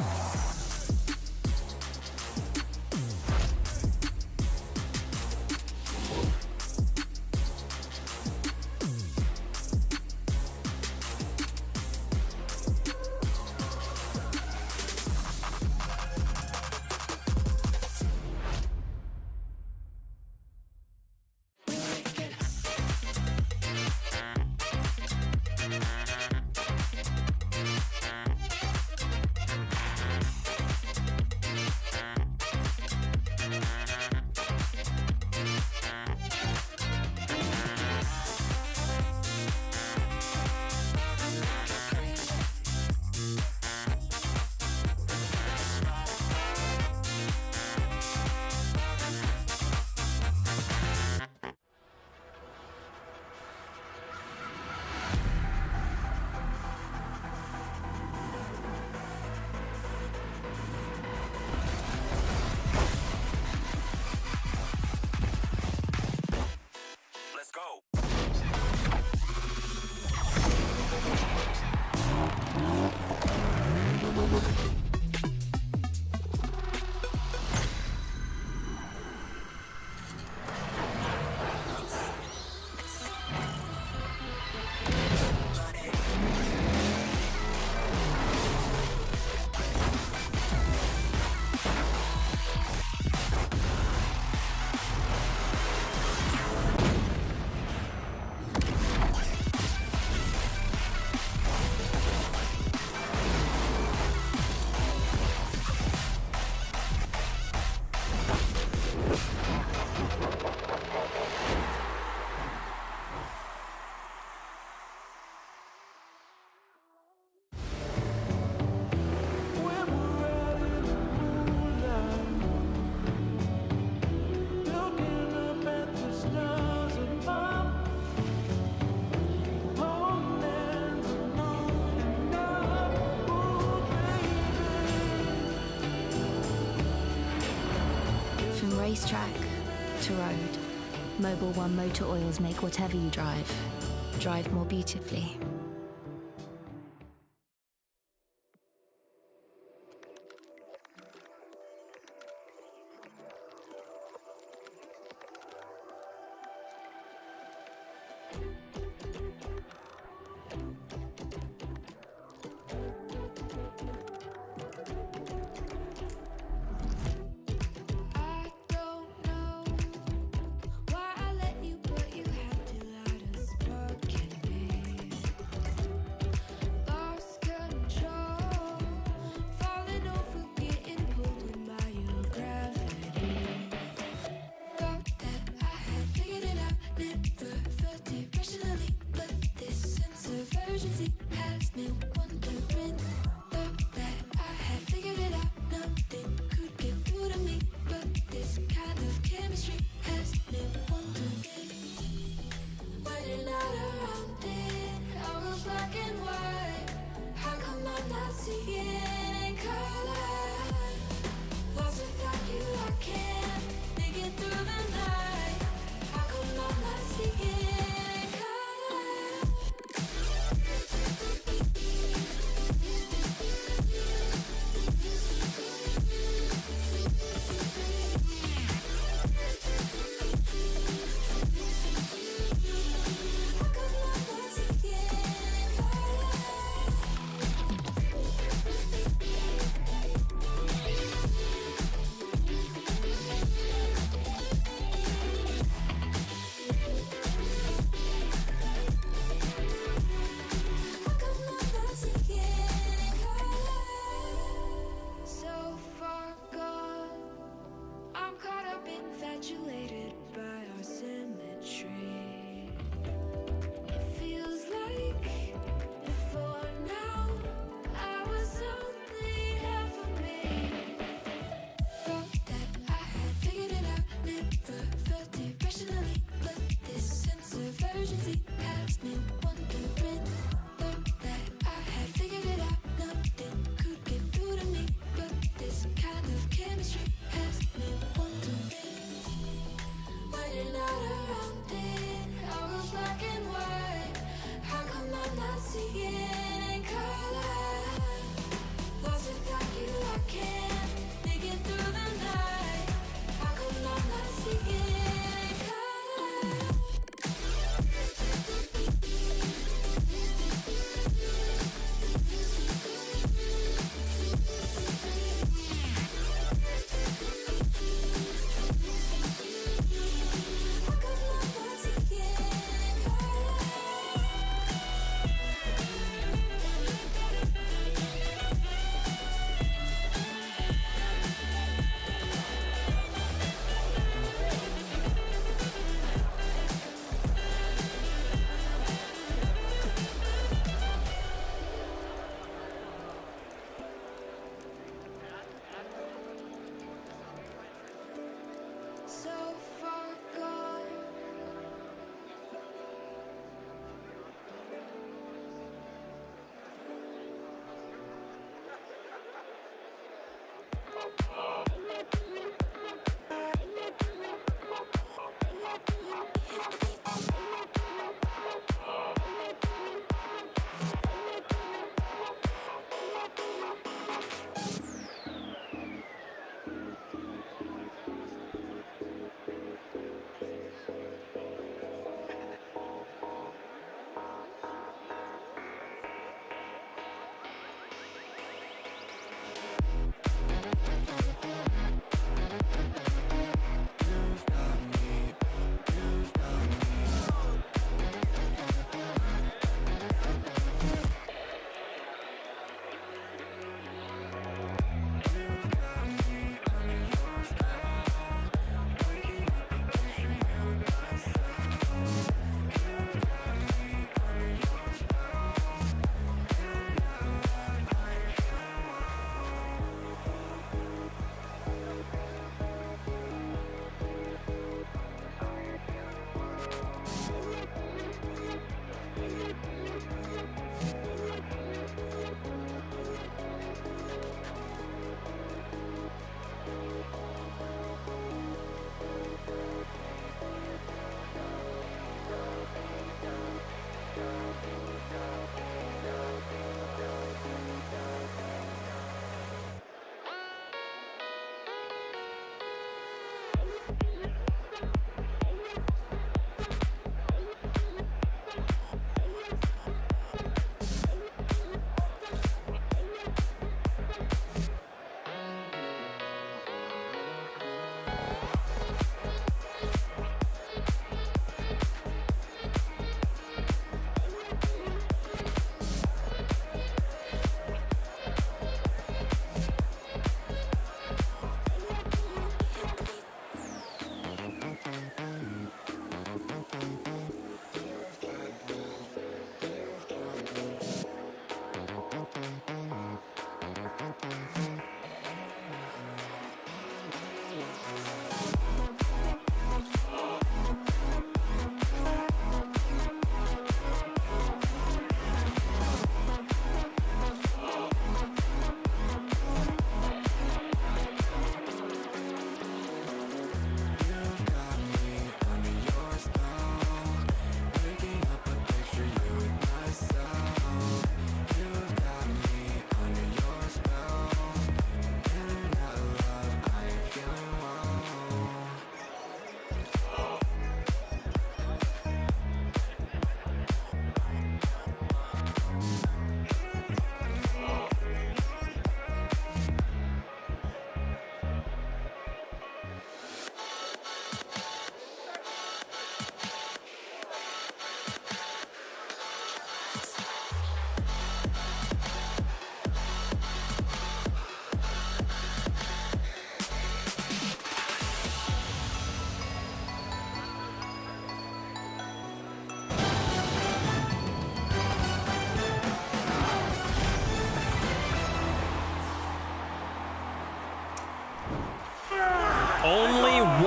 From racetrack to road, Mobil 1 Motor Oils make whatever you drive more beautifully. Professionally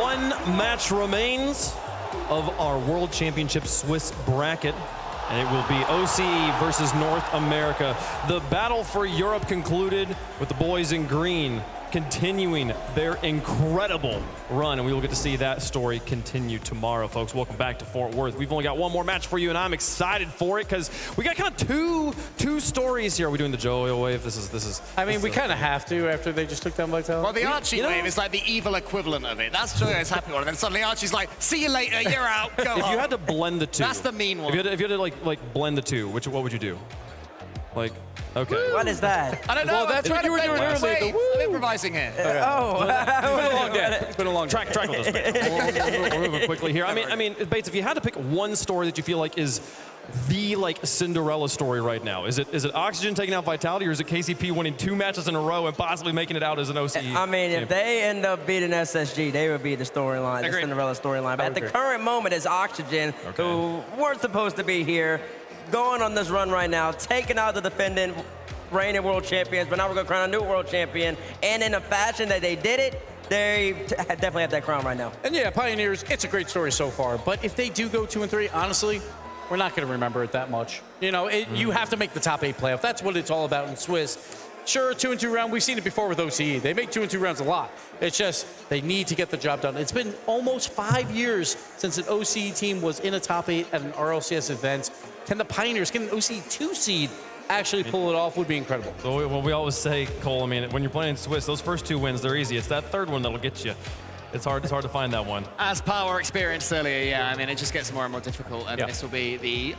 One match remains of our World Championship Swiss bracket, and it will be OCE versus North America. The battle for Europe concluded with the boys in green continuing their incredible run, and we will get to see that story continue tomorrow, folks. Welcome back to Fort Worth. We've only got one more match for you, and I'm excited for it because we got kind of two stories here. Are we doing the Joe Oil wave? This is. I mean, we kind of have to after they just took down Vitality. Well, the Archie wave is like the evil equivalent of it. That's Joe's happy one, and then suddenly Archie's like, "See you later. You're out. Go If home." you had to blend the two, That's the mean one. If you had to like blend the two, what would you do? Like, okay. What is that? I don't know. Well, that's what you were doing earlier. I'm improvising here. Oh, It's been a long day. It's been a long Track with us. We're moving quickly here. I mean, Bates, if you had to pick one story that you feel like is the Cinderella story right now, is it Oxygen taking out Vitality, or is it KCP winning 2 matches in a row and possibly making it out as an OCE? I mean, if they end up beating SSG, they would be the storyline, the Cinderella storyline. But at the current moment, it's Oxygen, who weren't supposed to be here, going on this run right now, taking out the defending reigning world champions, but now we're going to crown a new world champion. And in a fashion that they did it, they definitely have that crown right now. And yeah, Pioneers, it's a great story so far. But if they do go 2-3, honestly, we're not going to remember it that much. You know, you have to make the top 8 playoff. That's what it's all about in Swiss. Sure, 2-2 round. We've seen it before with OCE. They make 2-2 rounds a lot. It's just they need to get the job done. It's been almost 5 years since an OCE team was in a top 8 at an RLCS event. Can the Pioneers get an OCE 2 seed actually pull it off? Would be incredible. So what we always say, Cole, I mean, when you're playing Swiss, those first 2 wins, they're easy. It's that third one that'll get you. It's hard to find that one. As Power experienced earlier, yeah, I mean, it just gets more and more difficult, and this will be the,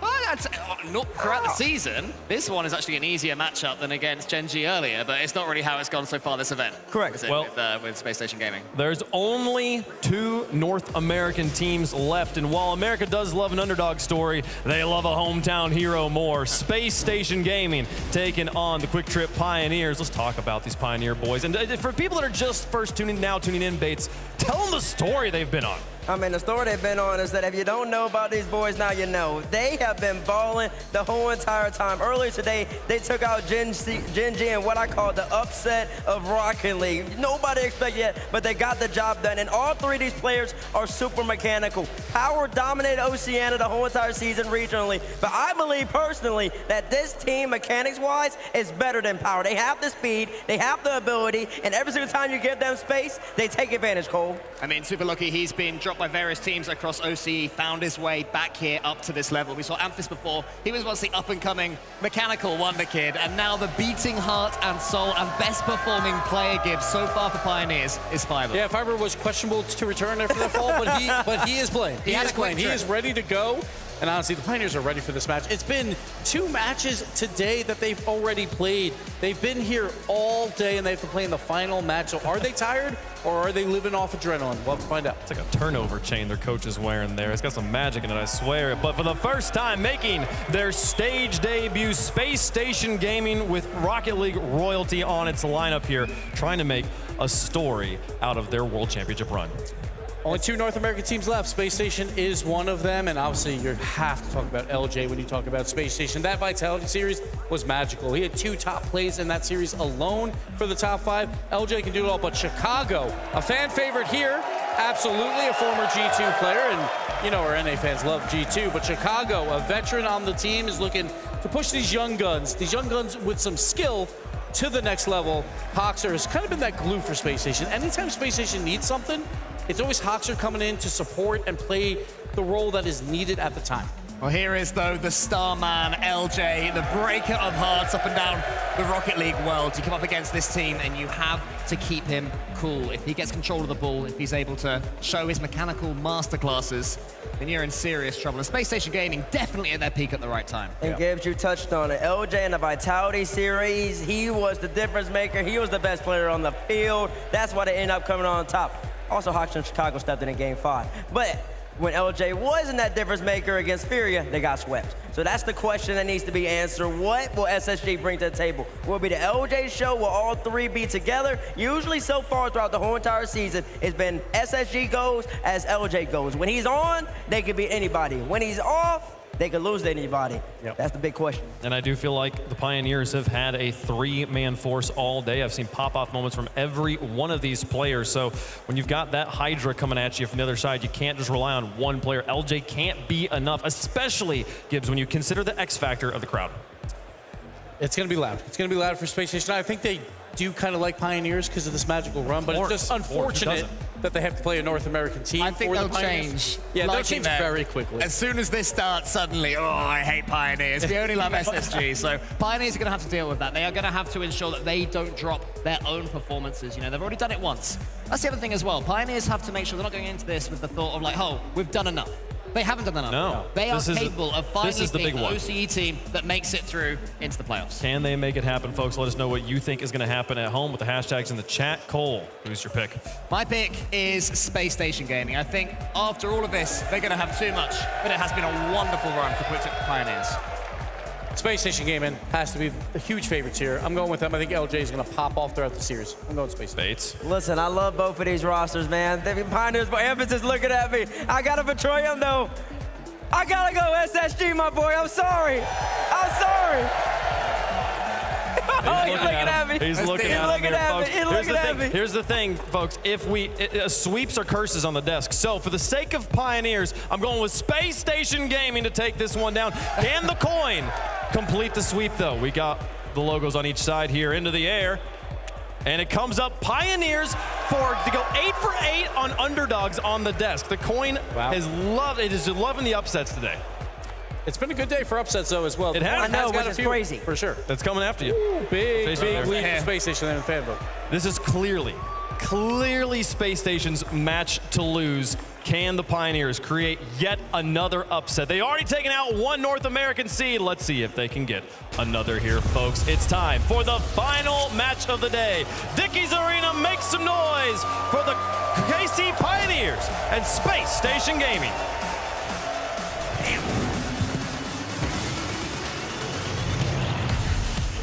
not throughout the season. This one is actually an easier matchup than against Gen G earlier, but it's not really how it's gone so far this event. Correct. Is it, with Space Station Gaming. There's only 2 North American teams left, and while America does love an underdog story, they love a hometown hero more. Space Station Gaming taking on the Quick Trip Pioneers. Let's talk about these Pioneer boys. And for people that are just tuning in, Bates, tell them the story they've been on. I mean, the story they've been on is that if you don't know about these boys, now you know. They have been balling the whole entire time. Earlier today, they took out Gen G in what I call the upset of Rocket League. Nobody expected it, but they got the job done. And all 3 of these players are super mechanical. Power dominated Oceania the whole entire season regionally, but I believe personally that this team, mechanics-wise, is better than Power. They have the speed, they have the ability, and every single time you give them space, they take advantage, Cole. I mean, super lucky he's been dropped by various teams across OCE, found his way back here up to this level. We saw Amphis before. He was once the up-and-coming mechanical wonder kid, and now the beating heart and soul and best-performing player gives so far for Pioneers is Fiber. Yeah, Fiber was questionable to return after the fall, but he is playing. He is playing. He is ready to go. And honestly, the Pioneers are ready for this match. It's been 2 matches today that they've already played. They've been here all day, and they have to play in the final match. So are they tired, or are they living off adrenaline? We'll have to find out. It's like a turnover chain their coach is wearing there. It's got some magic in it, I swear. But for the first time, making their stage debut, Space Station Gaming with Rocket League royalty on its lineup here, trying to make a story out of their World Championship run. Only 2 North American teams left. Space Station is one of them, and obviously you have to talk about LJ when you talk about Space Station. That Vitality series was magical. He had 2 top plays in that series alone for the top 5. LJ can do it all, but Chicago, a fan favorite here, absolutely a former G2 player, and you know our NA fans love G2, but Chicago, a veteran on the team, is looking to push these young guns with some skill to the next level. Hoxer has kind of been that glue for Space Station. Anytime Space Station needs something, it's always Hoxer coming in to support and play the role that is needed at the time. Well, here is, though, the star man, LJ, the breaker of hearts up and down the Rocket League world. You come up against this team, and you have to keep him cool. If he gets control of the ball, if he's able to show his mechanical masterclasses, then you're in serious trouble. And Space Station Gaming definitely at their peak at the right time. And Gibbs, you touched on it. LJ in the Vitality series, he was the difference maker. He was the best player on the field. That's why they ended up coming on top. Also, Hawks and Chicago stepped in Game 5. But when LJ wasn't that difference maker against Furia, they got swept. So that's the question that needs to be answered. What will SSG bring to the table? Will it be the LJ show? Will all 3 be together? Usually so far throughout the whole entire season, it's been SSG goes as LJ goes. When he's on, they can beat anybody. When he's off, they could lose to anybody. That's the big question. And I do feel like the Pioneers have had a three-man force all day. I've seen pop-off moments from every one of these players. So when you've got that Hydra coming at you from the other side, you can't just rely on one player. LJ can't be enough, especially, Gibbs, when you consider the X factor of the crowd. It's going to be loud. It's going to be loud for Space Station. I think they do kind of like Pioneers because of this magical run, but it's just unfortunate that they have to play a North American team. I think they'll change. Yeah, they'll change very quickly. As soon as this starts, suddenly, oh, I hate Pioneers. We only love SSG. So Pioneers are going to have to deal with that. They are going to have to ensure that they don't drop their own performances. You know, they've already done it once. That's the other thing as well. Pioneers have to make sure they're not going into this with the thought of like, oh, we've done enough. They haven't done enough. No. They are capable of finally being the one. OCE team that makes it through into the playoffs. Can they make it happen, folks? Let us know what you think is going to happen at home with the hashtags in the chat. Cole, who's your pick? My pick is Space Station Gaming. I think after all of this, they're going to have too much, but it has been a wonderful run for Quick Pioneers. Space Station Gaming has to be the huge favorites here. I'm going with them. I think LJ is going to pop off throughout the series. I'm going Space Station. Listen, I love both of these rosters, man. The Pioneers, but Emphasis looking at me. I got to betray him, though. I got to go SSG, my boy. I'm sorry. I'm sorry. Oh, he's looking at me. He's looking at me. Here's the thing, folks. If we sweeps or curses on the desk. So for the sake of Pioneers, I'm going with Space Station Gaming to take this one down. Can the coin complete the sweep, though? We got the logos on each side here into the air. And it comes up Pioneers to go 8 for 8 on underdogs on the desk. The coin is loving the upsets today. It's been a good day for upsets, though, as well. It has. I know, got which a is few, crazy. for sure. That's coming after you. Ooh, big lead Yeah. for Space Station there in the fan vote. This is clearly Space Station's match to lose. Can the Pioneers create yet another upset? They already taken out one North American seed. Let's see if they can get another here, folks. It's time for the final match of the day. Dickies Arena, make some noise for the KC Pioneers and Space Station Gaming.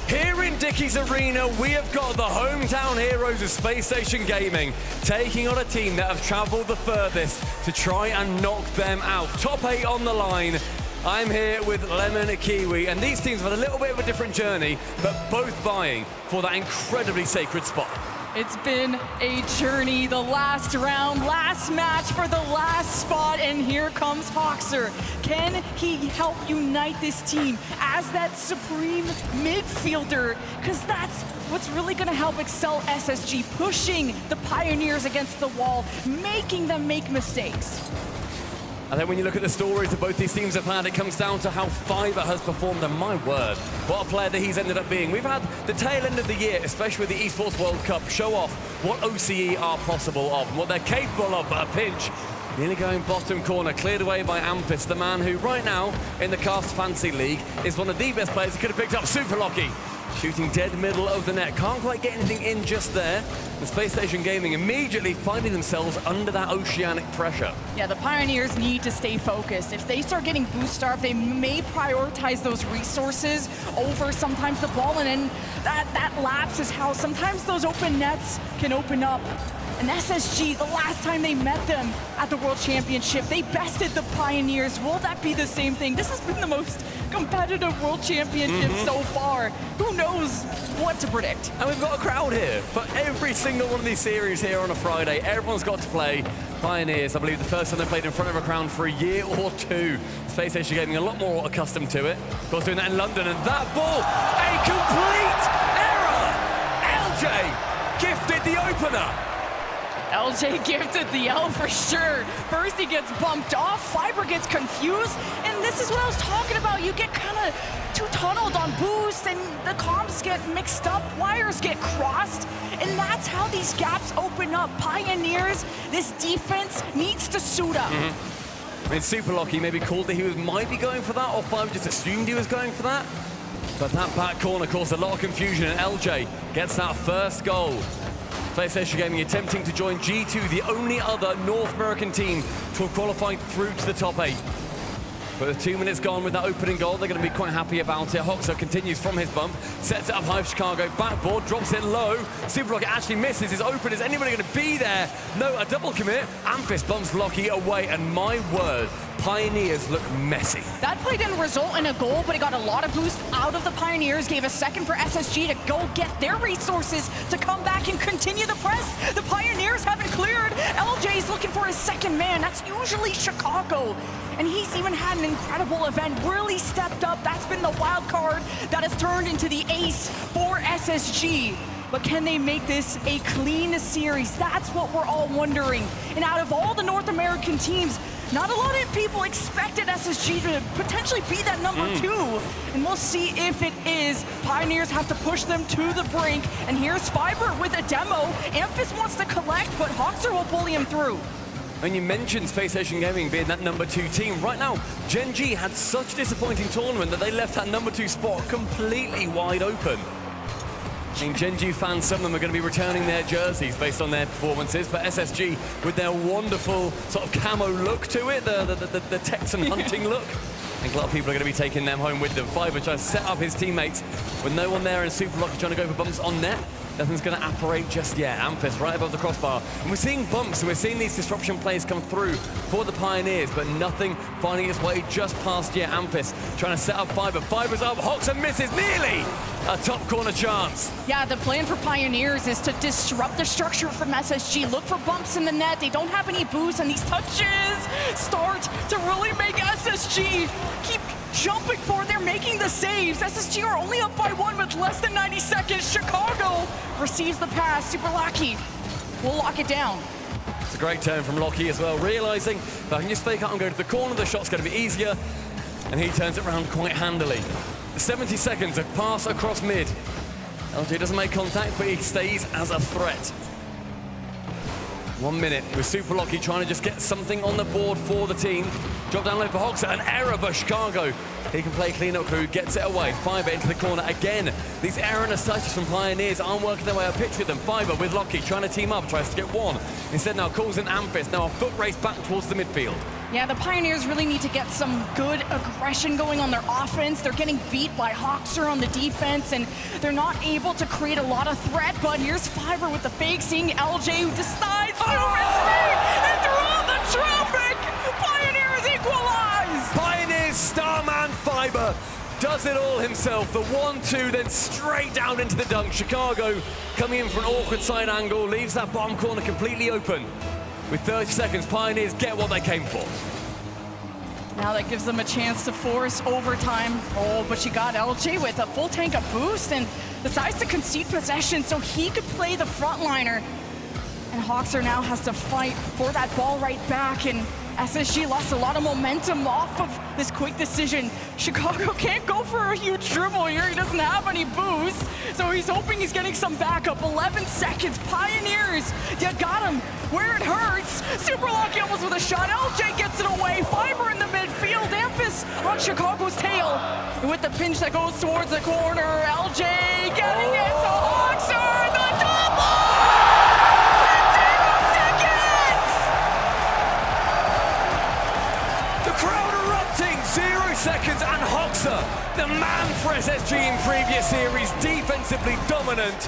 Here in Dickies Arena, we have got the hometown heroes of Space Station Gaming taking on a team that have traveled the furthest to try and knock them out. Top 8 on the line. I'm here with Lemon and Kiwi, and these teams have had a little bit of a different journey, but both vying for that incredibly sacred spot. It's been a journey, the last round, last match for the last spot, and here comes Hoxer. Can he help unite this team as that supreme midfielder? Because that's what's really gonna help excel SSG, pushing the Pioneers against the wall, making them make mistakes. And then when you look at the stories that both these teams have had, it comes down to how Fiverr has performed, and my word, what a player that he's ended up being. We've had the tail end of the year, especially with the Esports World Cup, show off what OCE are possible of and what they're capable of, but a pinch. Nearly going bottom corner, cleared away by Ampis, the man who right now in the Cast Fantasy League is one of the best players who could have picked up Super Lucky. Shooting dead middle of the net. Can't quite get anything in just there. And Space Station Gaming immediately finding themselves under that oceanic pressure. Yeah, the Pioneers need to stay focused. If they start getting boost starved, they may prioritize those resources over sometimes the ball, and then that lapse is how sometimes those open nets can open up. And SSG, the last time they met them at the World Championship, they bested the Pioneers. Will that be the same thing? This has been the most competitive World Championship so far. Who knows what to predict? And we've got a crowd here for every single one of these series here on a Friday. Everyone's got to play. Pioneers, I believe the first time they played in front of a crowd for a year or two. Space Station getting a lot more accustomed to it. Of course, doing that in London, and that ball, a complete error! LJ gifted the opener. LJ gifted the L for sure. First he gets bumped off, Fiverr gets confused, and this is what I was talking about. You get kind of too tunneled on boost, and the comms get mixed up, wires get crossed, and that's how these gaps open up. Pioneers, this defense needs to suit up. I mean, Super Lucky maybe called that he might be going for that, or Fiverr just assumed he was going for that. But that back corner caused a lot of confusion, and LJ gets that first goal. Space Station Gaming attempting to join G2, the only other North American team to have qualified through to the top 8. But with 2 minutes gone with that opening goal, they're going to be quite happy about it. Hoxer continues from his bump, sets it up high for Chicago, backboard, drops it low. Super Rocket actually misses, is open. Is anybody going to be there? No, a double commit. Ampis bumps Lockie away, and my word, Pioneers look messy. That play didn't result in a goal, but it got a lot of boost out of the Pioneers, gave a second for SSG to go get their resources to come back and continue the press. The Pioneers haven't cleared. LJ's looking for his second man. That's usually Chicago. And he's even had an incredible event, really stepped up. That's been the wild card that has turned into the ace for SSG. But can they make this a clean series? That's what we're all wondering. And out of all the North American teams, not a lot of people expected SSG to potentially be that number 2. And we'll see if it is. Pioneers have to push them to the brink. And here's Fiber with a demo. Amphis wants to collect, but Hawkser will bully him through. And you mentioned Space Station Gaming being that number 2 team. Right now, Gen G had such a disappointing tournament that they left that number 2 spot completely wide open. I mean, Gen G fans, some of them are going to be returning their jerseys based on their performances, but SSG, with their wonderful sort of camo look to it, the Texan hunting look, I think a lot of people are going to be taking them home with them. Fiver trying to set up his teammates with no one there, and Super Lucky trying to go for bumps on net. Nothing's going to apparate just yet. Amphis right above the crossbar. And we're seeing bumps, and we're seeing these disruption plays come through for the Pioneers, but nothing finding its way just past yet. Amphis trying to set up Fiber. Fiber's up, Hawkser misses, nearly a top corner chance. Yeah, the plan for Pioneers is to disrupt the structure from SSG, look for bumps in the net. They don't have any boost, and these touches start to really make SSG keep jumping forward. They're making the saves. SSG are only up by 1 with less than 90 seconds. Chicago receives the pass. Super Lucky will lock it down. It's a great turn from Lockie as well, realizing if I can just fake out and go to the corner, the shot's going to be easier, and he turns it around quite handily. 70 seconds of pass across mid. LJ doesn't make contact, but he stays as a threat. 1 minute with Super Lucky trying to just get something on the board for the team. Drop down low for Hawkser, an error by Chicago. He can play clean-up crew, gets it away. Fiber into the corner again. These erroneous touches from Pioneers aren't working their way. I picture them. Fiber with Lucky trying to team up, tries to get one. Instead now calls in Amphis. Now a foot race back towards the midfield. Yeah, the Pioneers really need to get some good aggression going on their offense. They're getting beat by Hawkser on the defense, and they're not able to create a lot of threat. But here's Fiber with the fake, seeing LJ, who decides to and through the traffic, Pioneers equalize! Pioneers Starman Fiber does it all himself. The 1-2, then straight down into the dunk. Chicago coming in for an awkward side angle, leaves that bottom corner completely open. With 30 seconds, Pioneers get what they came for. Now that gives them a chance to force overtime. Oh, but you got LJ with a full tank of boost and decides to concede possession so he could play the frontliner. And Hawkser now has to fight for that ball right back, and SSG lost a lot of momentum off of this quick decision. Chicago can't go for a huge dribble here. He doesn't have any boost, so he's hoping he's getting some backup. 11 seconds. Pioneers, you got him where it hurts. Super Lucky almost with a shot. LJ gets it away. Fiber in the midfield. Amphis on Chicago's tail. And with the pinch that goes towards the corner, LJ getting it to Hawkser. The double! Crowd erupting, 0 seconds, and Hawkser, the man for SSG in previous series, defensively dominant,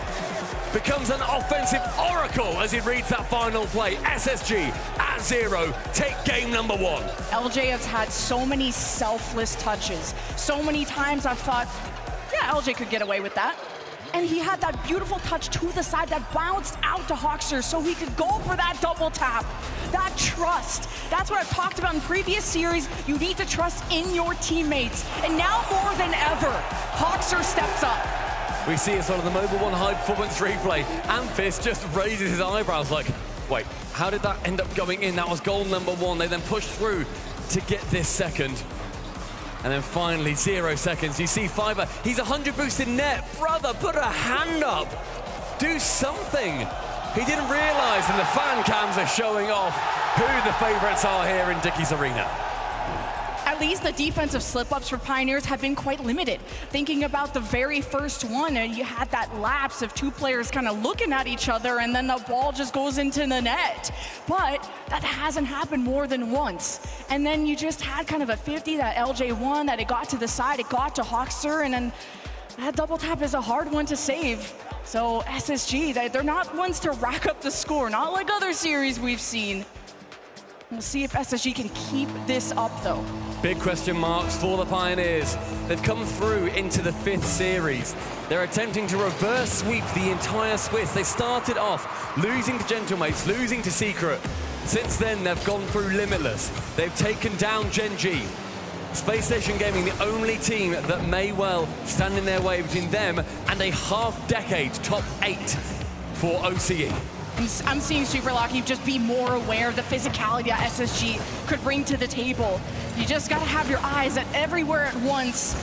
becomes an offensive oracle as he reads that final play. SSG at 0, take game number 1. LJ has had so many selfless touches. So many times I've thought, yeah, LJ could get away with that. And he had that beautiful touch to the side that bounced out to Hawkser so he could go for that double tap. That trust, that's what I've talked about in previous series. You need to trust in your teammates. And now more than ever, Hawkser steps up. We see it sort of the Mobile One high performance replay. Amphis just raises his eyebrows like, wait, how did that end up going in? That was goal number 1. They then pushed through to get this second. And then finally, 0 seconds. You see Fiber, he's 100 boost in net. Brother, put a hand up. Do something. He didn't realize, and the fan cams are showing off who the favorites are here in Dickies Arena. At least the defensive slip-ups for Pioneers have been quite limited. Thinking about the very first one, you had that lapse of 2 players kind of looking at each other, and then the ball just goes into the net. But that hasn't happened more than once. And then you just had kind of a 50 that LJ won, that it got to the side, it got to Hawkser, and then that double tap is a hard one to save. So SSG, they're not ones to rack up the score, not like other series we've seen. We'll see if SSG can keep this up, though. Big question marks for the Pioneers. They've come through into the 5th series. They're attempting to reverse sweep the entire Swiss. They started off losing to Gentlemates, losing to Secret. Since then, they've gone through Limitless. They've taken down Gen G. Space Station Gaming, the only team that may well stand in their way between them and a half-decade top 8 for OCE. I'm seeing Super Lucky just be more aware of the physicality that SSG could bring to the table. You just gotta have your eyes at everywhere at once.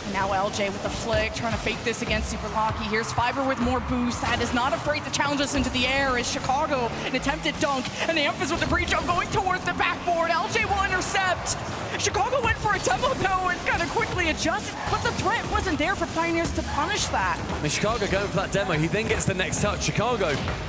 And now LJ with the flick, trying to fake this against Super Lucky. Here's Fiber with more boost. That is not afraid to challenge us into the air. Is Chicago, an attempted dunk, and Amphis with the pre-jump going towards the backboard. LJ will intercept. Chicago went for a tempo though and kind of quickly adjusted, but the threat wasn't there for Pioneers to punish that. I mean, Chicago going for that demo, he then gets the next touch. Chicago,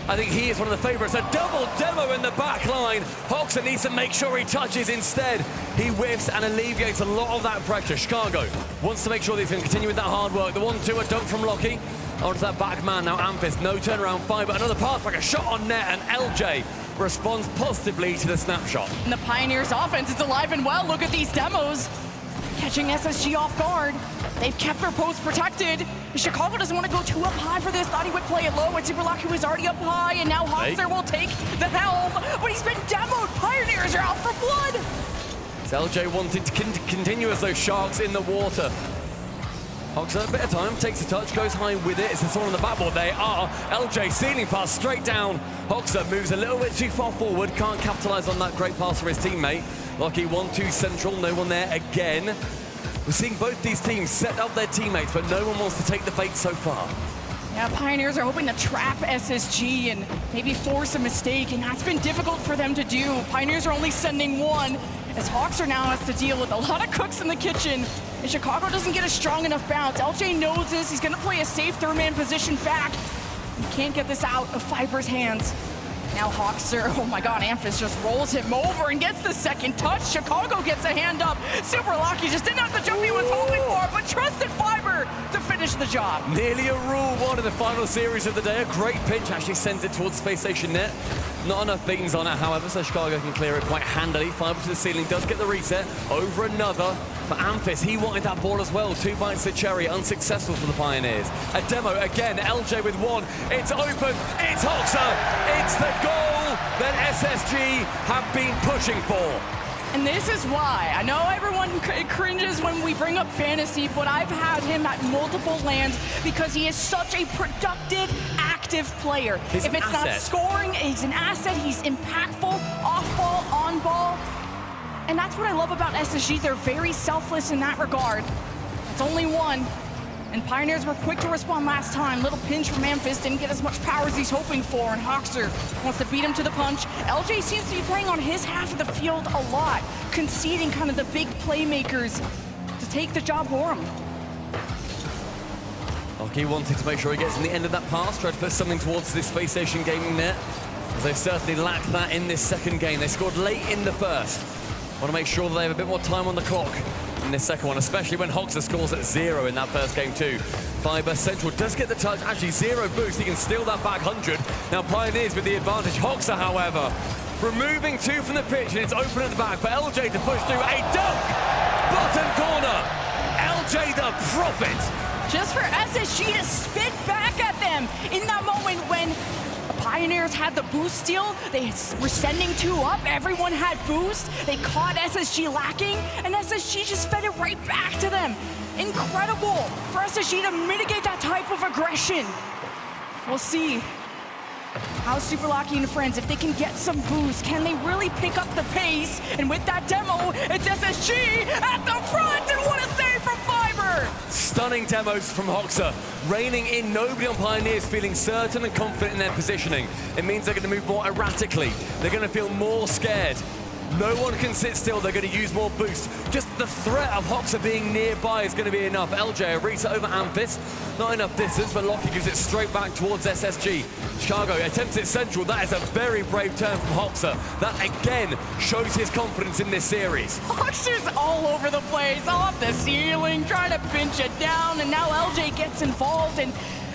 I think he is one of the favorites. A double demo in the back line. Hoxer needs to make sure he touches instead. He whiffs and alleviates a lot of that pressure. Chicago wants to make sure that he's going to continue with that hard work. The 1-2, a dunk from Lockie. Onto that back man now, Amphis, no turnaround, Fiber, another pass back, a shot on net, and LJ responds positively to the snapshot. And the Pioneers offense is alive and well. Look at these demos. Catching SSG off guard. They've kept their post protected. Chicago doesn't want to go too up high for this. Thought he would play it low, and Super Lucky was already up high, and now Hoxer will take the helm, but he's been demoed. Pioneers are out for blood. So LJ wanted to continue as those sharks in the water. Hoxer, a bit of time, takes a touch, goes high with it. It's the on the backboard. They are. LJ ceiling pass straight down. Hoxer moves a little bit too far forward. Can't capitalize on that great pass for his teammate. Lucky 1-2 central. No one there again. We're seeing both these teams set up their teammates, but no one wants to take the bait so far. Yeah, Pioneers are hoping to trap SSG and maybe force a mistake, and that's been difficult for them to do. Pioneers are only sending one, as Hoxer now has to deal with a lot of cooks in the kitchen. And Chicago doesn't get a strong enough bounce. LJ knows this. He's going to play a safe third-man position back. He can't get this out of Fiber's hands. Now Hoxer, oh my God, Amphis just rolls him over and gets the second touch. Chicago gets a hand up. Super Lucky just didn't have the jump he was hoping for, but trusted Fiber to finish the job. Nearly a rule one in the final series of the day. A great pitch, actually sends it towards Space Station net. Not enough beans on it, however, so Chicago can clear it quite handily. Fiber to the ceiling, does get the reset. Over another for Amphis. He wanted that ball as well. 2 bites to cherry, unsuccessful for the Pioneers. A demo again, LJ with one. It's open, it's Hoxer. It's the goal that SSG have been pushing for. And this is why. I know everyone cringes when we bring up fantasy, but I've had him at multiple lands because he is such a productive, active player. He's if it's not scoring, he's an asset. He's impactful, off ball, on ball. And that's what I love about SSG. They're very selfless in that regard. It's only one. And Pioneers were quick to respond last time. Little pinch from Amphis, didn't get as much power as he's hoping for, and Hoxer wants to beat him to the punch. LJ seems to be playing on his half of the field a lot, conceding kind of the big playmakers to take the job for him. He wanted to make sure he gets in the end of that pass, try to put something towards this Space Station Gaming net, as they certainly lacked that in this second game. They scored late in the first. Want to make sure that they have a bit more time on the clock in this second one, especially when Hoxer scores at 0 in that first game too. Fiber Central does get the touch, actually 0 boost, he can steal that back 100. Now Pioneers with the advantage. Hoxer, however, removing 2 from the pitch, and it's open at the back for LJ to push through. A dunk! Bottom corner! LJ the prophet! Just for SSG to spit back at them in that moment when Pioneers had the boost steal. They were sending 2 up. Everyone had boost. They caught SSG lacking, and SSG just fed it right back to them. Incredible for SSG to mitigate that type of aggression. We'll see how Super Lucky and friends, if they can get some boost, can they really pick up the pace? And with that demo, it's SSG at the front, and what a save from Fiber! Stunning demos from Hoxer, reining in. Nobody on Pioneers feeling certain and confident in their positioning. It means they're going to move more erratically. They're going to feel more scared. No one can sit still. They're going to use more boost. Just the threat of Hoxer being nearby is going to be enough. LJ, a reset over Amphis. Not enough distance, but Lockie gives it straight back towards SSG. Chicago attempts it central. That is a very brave turn from Hoxer. That, again, shows his confidence in this series. Hoxer's all over the place, off the ceiling, trying to pinch it down, and now LJ gets involved, and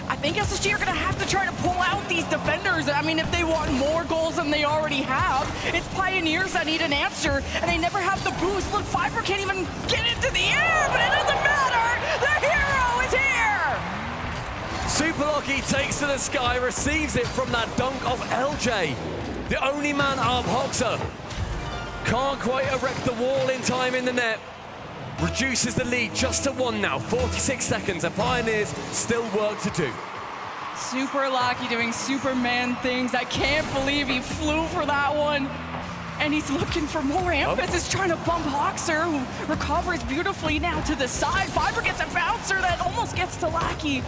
at think SSG are going to have to try to pull out these defenders. I mean, if they want more goals than they already have, it's Pioneers that need an answer, and they never have the boost. Look, Fiber can't even get into the air, but it doesn't matter. The hero is here. Super Lucky takes to the sky, receives it from that dunk of LJ. The only man up, Hoxer. Can't quite erect the wall in time in the net. Reduces the lead just to 1 now. 46 seconds, and Pioneers still work to do. Super Lucky doing Superman things. I can't believe he flew for that one. And he's looking for more. Amphiss is trying to bump Hoxer, who recovers beautifully now to the side. Fiber gets a bouncer that almost gets to Lackey.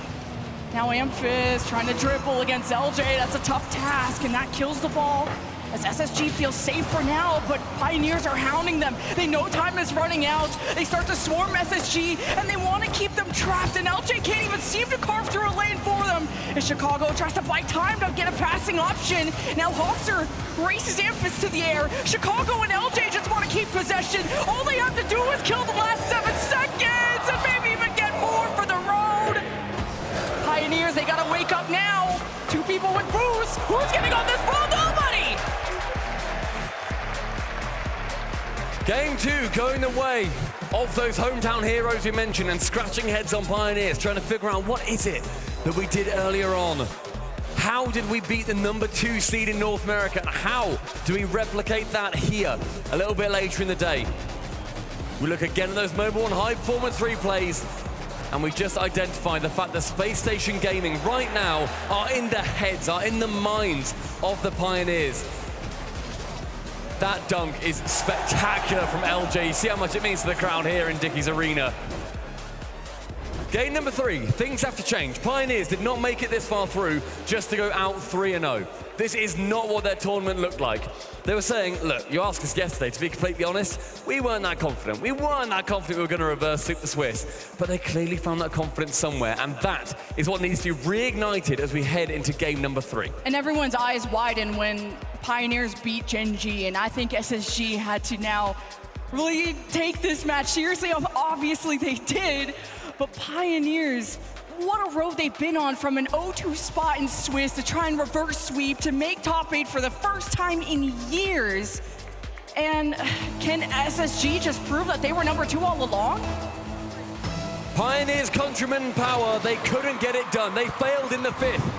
Now Amphiss trying to dribble against LJ. That's a tough task, and that kills the ball. As SSG feels safe for now, but Pioneers are hounding them. They know time is running out. They start to swarm SSG, and they want to keep them trapped, and LJ can't even seem to carve through a lane for them. As Chicago tries to buy time to get a passing option. Now Hoxer races Amphiss to the air. Chicago and LJ just want to keep possession. All they have to do is kill the last 7 seconds, and maybe even get more for the road. Pioneers, they gotta wake up now. 2 people with boost. Who's getting on this ball? Nobody! Game 2 going the way of those hometown heroes we mentioned, and scratching heads on Pioneers, trying to figure out what is it that we did earlier on. How did we beat the number 2 seed in North America? And how do we replicate that here a little bit later in the day? We look again at those mobile and high performance replays, and we just identified the fact that Space Station Gaming right now are in the heads, are in the minds of the Pioneers. That dunk is spectacular from LJ. You see how much it means to the crowd here in Dickies Arena. Game number 3, things have to change. Pioneers did not make it this far through just to go out 3-0. This is not what their tournament looked like. They were saying, look, you asked us yesterday, to be completely honest, we weren't that confident. We weren't that confident we were going to reverse sweep the Swiss, but they clearly found that confidence somewhere, and that is what needs to be reignited as we head into game number 3. And everyone's eyes widen when Pioneers beat Gen G, and I think SSG had to now really take this match seriously. Obviously they did, but Pioneers, what a road they've been on, from an 0-2 spot in Swiss to try and reverse sweep to make top 8 for the first time in years. And can SSG just prove that they were number 2 all along? Pioneers countrymen power, they couldn't get it done. They failed in the 5th.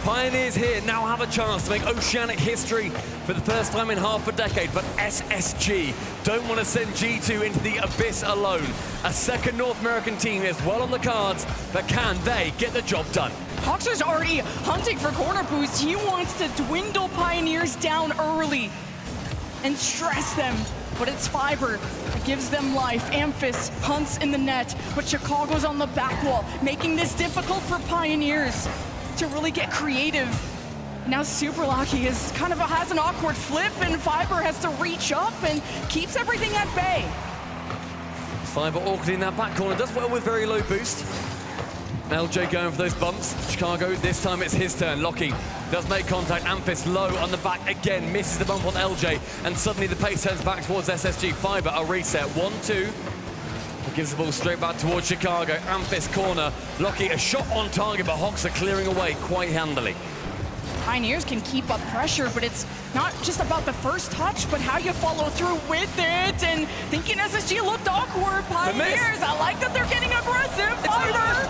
Pioneers here now have a chance to make oceanic history for the first time in half a decade, but SSG don't want to send G2 into the abyss alone. A second North American team is well on the cards, but can they get the job done? Hoxer's already hunting for corner boost. He wants to dwindle Pioneers down early and stress them, but it's Fiber that gives them life. Amphis hunts in the net, but Chicago's on the back wall, making this difficult for Pioneers to really get creative. Now Super Lucky has an awkward flip, and Fiber has to reach up and keeps everything at bay. Fiber awkward in that back corner, does well with very low boost. LJ going for those bumps. Chicago, this time it's his turn. Lockie does make contact. Amphis low on the back again, misses the bump on LJ, and suddenly the pace turns back towards SSG. Fiber, a reset, 1-2. Gives the ball straight back towards Chicago. Amphis corner. Lockie, a shot on target, but Hoxer clearing away quite handily. Pioneers can keep up pressure, but it's not just about the first touch, but how you follow through with it. And thinking SSG looked awkward. Pioneers, I like that they're getting aggressive. Fiber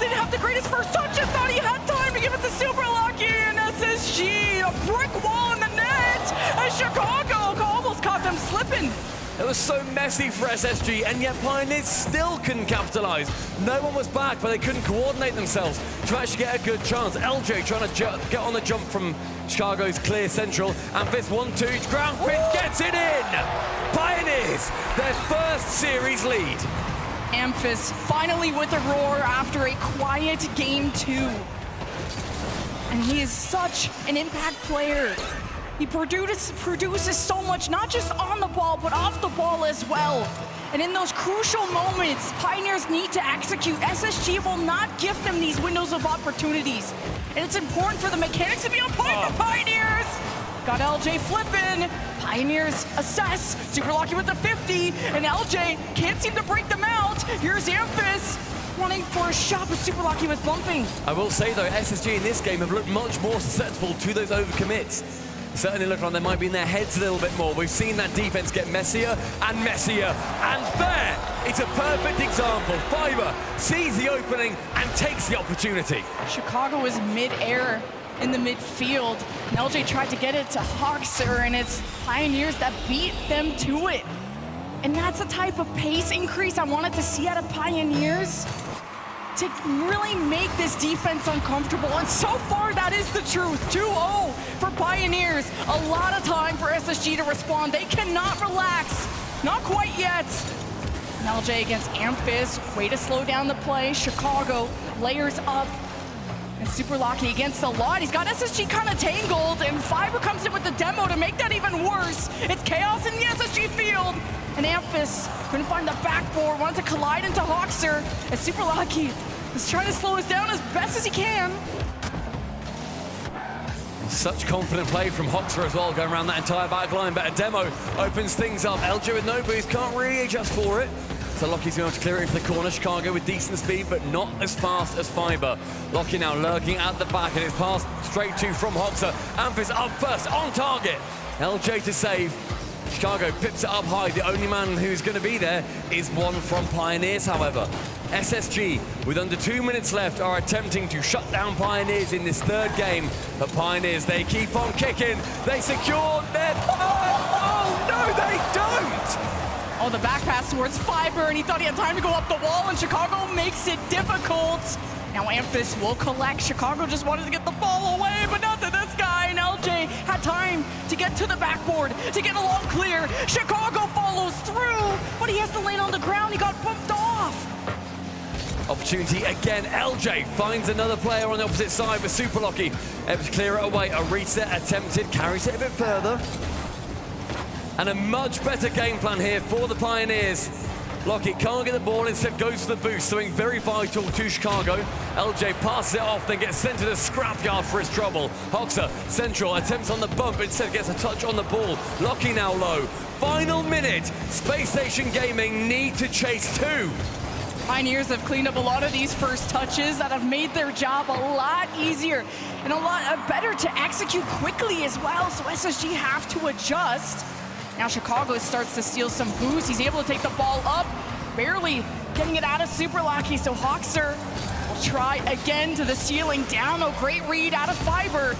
didn't have the greatest first touch. Just thought he had time to give it to Super Lucky, and SSG, a brick wall in the net. And Chicago almost caught them slipping. It was so messy for SSG, and yet Pioneers still couldn't capitalize. No one was back, but they couldn't coordinate themselves to actually get a good chance. LJ trying to get on the jump from Chicago's clear central. Amphis 1-2, ground pitch gets it in! Pioneers, their first series lead. Amphis finally with a roar after a quiet game 2. And he is such an impact player. He produces so much, not just on the ball, but off the ball as well. And in those crucial moments, Pioneers need to execute. SSG will not give them these windows of opportunities. And it's important for the mechanics to be on point for Pioneers. Got LJ flipping. Pioneers assess. Super Lucky with the 50. And LJ can't seem to break them out. Here's Amphis. wanting for a shot, but Super Lucky was bumping. I will say though, SSG in this game have looked much more susceptible to those overcommits. Certainly look like they might be in their heads a little bit more. We've seen that defense get messier and messier. And there, it's a perfect example. Fiber sees the opening and takes the opportunity. Chicago is mid-air in the midfield. And LJ tried to get it to Hoxer, and it's Pioneers that beat them to it. And that's the type of pace increase I wanted to see out of Pioneers, to really make this defense uncomfortable. And so far, that is the truth. 2-0 for Pioneers. A lot of time for SSG to respond. They cannot relax. Not quite yet. And LJ against Amphis. Way to slow down the play. Chicago layers up. And Super Lucky against a lot. He's got SSG kind of tangled, and Fiber comes in with the demo to make that even worse. It's chaos in the SSG field. And Amphis couldn't find the backboard, wanted to collide into Hoxer. And Super Lucky is trying to slow us down as best as he can. Such confident play from Hoxer as well, going around that entire back line. But a demo opens things up. LJ with no boost, can't really adjust for it. So Lockie's going to clear it for the corner. Chicago with decent speed, but not as fast as Fiber. Lockie now lurking at the back, and it's passed straight to from Hoxer. Amphis up first, on target. LJ to save. Chicago pips it up high. The only man who's going to be there is one from Pioneers, however. SSG, with under 2 minutes left, are attempting to shut down Pioneers in this third game. But Pioneers, they keep on kicking. They secure their... Oh, no, they don't! Oh, the back pass towards Fiber, and he thought he had time to go up the wall, and Chicago makes it difficult. Now Amphis will collect. Chicago just wanted to get the ball away, but not to this guy. And LJ had time to get to the backboard, to get a long clear. Chicago follows through, but he has to land on the ground. He got bumped off. Opportunity again. LJ finds another player on the opposite side with Super Lucky. Able to clear it away. A reset attempted, carries it a bit further. And a much better game plan here for the Pioneers. Lockett can't get the ball, instead goes for the boost, something very vital to Chicago. LJ passes it off, then gets sent to the scrapyard for his trouble. Hoxer, central, attempts on the bump, instead gets a touch on the ball. Lockett now low. Final minute, Space Station Gaming need to chase two. Pioneers have cleaned up a lot of these first touches that have made their job a lot easier and a lot better to execute quickly as well, so SSG have to adjust. Now Chicago starts to steal some boost. He's able to take the ball up, barely getting it out of Super Lucky. So Hoxer will try again to the ceiling, down. A great read out of Fiber.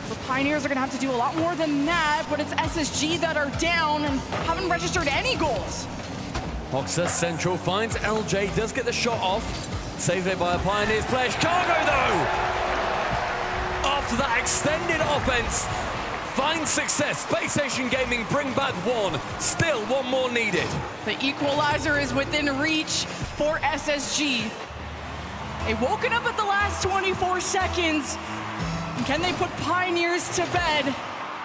The Pioneers are gonna have to do a lot more than that, but it's SSG that are down and haven't registered any goals. Hoxer central finds LJ, does get the shot off. Saved it by a Pioneers player. Chicago though! After that extended offense, finds success. Space Station Gaming bring back one. Still one more needed. The equalizer is within reach for SSG. They've woken up at the last 24 seconds. And can they put Pioneers to bed?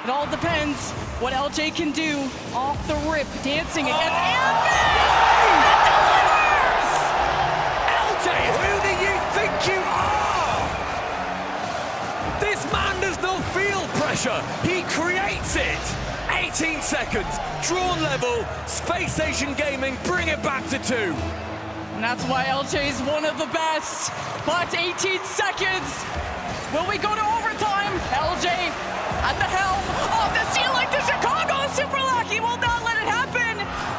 It all depends what LJ can do off the rip, dancing against Amphis. LJ, who do you think you are? This man does not feel pressure. He creates it. 18 seconds, drawn level, Space Station Gaming bring it back to 2. And that's why LJ is one of the best. But 18 seconds. Will we go to overtime? LJ at the helm of the ceiling to Chicago. Super Lucky will not let it happen.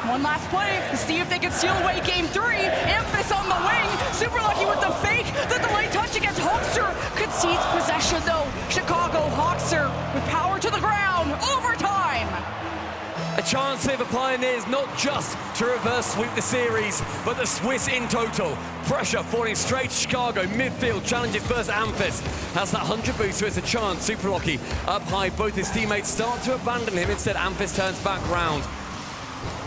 One last play to see if they can steal away game 3. Amphis on the wing. Super Lucky with the fake. The delayed touch against Hoxer. Concedes possession though. Chicago, Hoxer with power to the ground. Overtime. A chance here for Pioneers not just to reverse sweep the series, but the Swiss in total. Pressure falling straight to Chicago. Midfield challenges first Amphis. Has that 100 boost, so it's a chance. Super Lucky up high. Both his teammates start to abandon him. Instead, Amphis turns back round.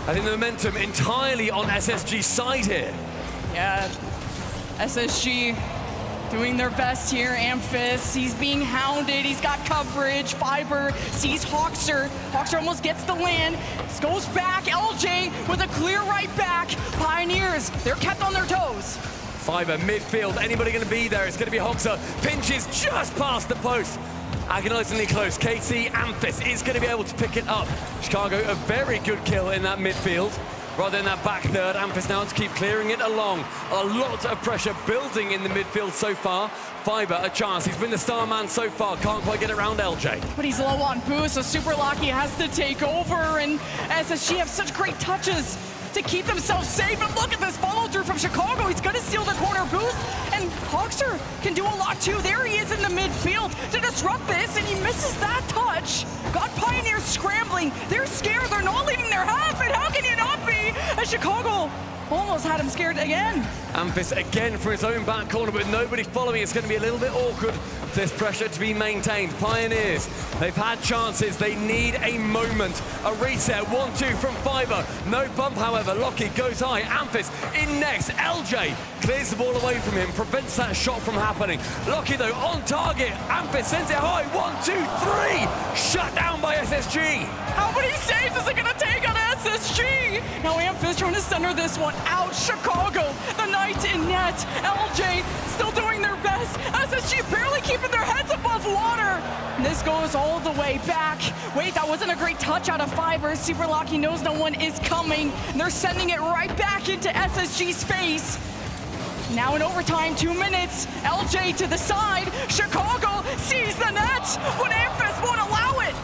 I think the momentum entirely on SSG's side here. Yeah, SSG doing their best here. Amphis, he's being hounded. He's got coverage. Fiber sees Hoxer. Hoxer almost gets the land. Goes back. LJ with a clear right back. Pioneers, they're kept on their toes. Fiber midfield. Anybody going to be there? It's going to be Hoxer. Pinches just past the post. Agonizingly close. KC Amphis is going to be able to pick it up. Chicago, a very good kill in that midfield. rather than that back third. Amphis now to keep clearing it along. A lot of pressure building in the midfield so far. Fiber, a chance. He's been the star man so far. Can't quite get it around LJ. But he's low on boost, so Super Lucky has to take over, and SSG have such great touches to keep themselves safe. And look at this follow through from Chicago. He's going to steal the corner boost, and Hoxer can do a lot too. There he is in the midfield to disrupt this, and he misses that touch. Got Pioneers scrambling. They're scared. They're not leaving their half, and how can you not be? As Chicago almost had him scared again. Amphis again for his own back corner, but nobody following. It's going to be a little bit awkward for this pressure to be maintained. Pioneers, they've had chances. They need a moment. A reset, 1-2 from Fiber. No bump, however. Lockie goes high. Amphis in next. LJ clears the ball away from him, prevents that shot from happening. Lockie, though, on target. Amphis sends it high. 1, 2, 3. Shut down by SSG. How many saves is it going to take on SSG? Now Amphis trying to center this one out. Chicago, the Knight in net. LJ still doing their best. SSG barely keeping their heads above water. And this goes all the way back. Wait, that wasn't a great touch out of Fiber. Super Lucky knows no one is coming. And they're sending it right back into SSG's face. Now in overtime, 2 minutes. LJ to the side. Chicago sees the net, but Amphis won't allow it.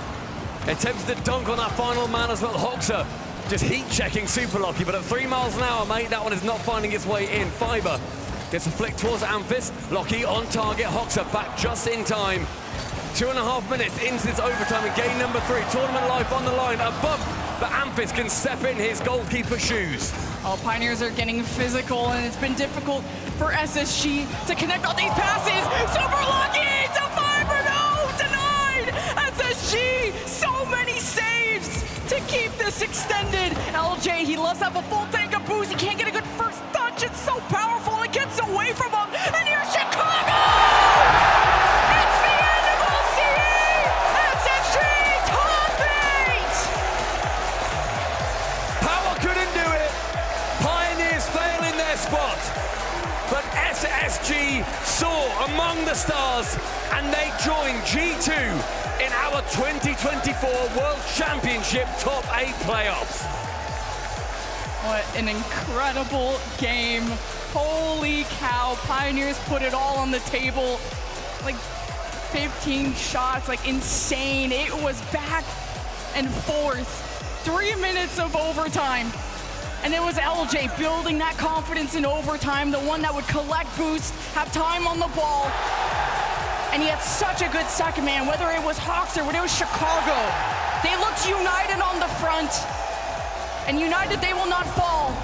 Attempted to dunk on that final man as well. Hoxer just heat checking Super Lucky, but at 3 miles an hour, mate, that one is not finding its way in. Fiber gets a flick towards Amphis. Lucky on target. Hoxer back just in time. 2.5 minutes into this overtime and game number 3. Tournament life on the line. A bump, but Amphis can step in his goalkeeper shoes. Oh, Pioneers are getting physical, and it's been difficult for SSG to connect on these passes. Super Lucky to Fiber, no, denied. SSG, so many saves to keep this extended. LJ, he loves to have a full tank of boost. He can't get a good first touch. It's so powerful. It gets away from him. And here's Chicago! It's the end of LCE! SSG top 8! Power couldn't do it. Pioneers fail in their spot. But SSG soar among the stars, and they join G2 in our 2024 World Championship Top 8 playoffs. What an incredible game. Holy cow, Pioneers put it all on the table. Like 15 shots, like insane. It was back and forth. 3 minutes of overtime. And it was LJ building that confidence in overtime, the one that would collect boost, have time on the ball. And he had such a good second man, whether it was Hawks or whether it was Chicago. They looked united on the front. And united, they will not fall.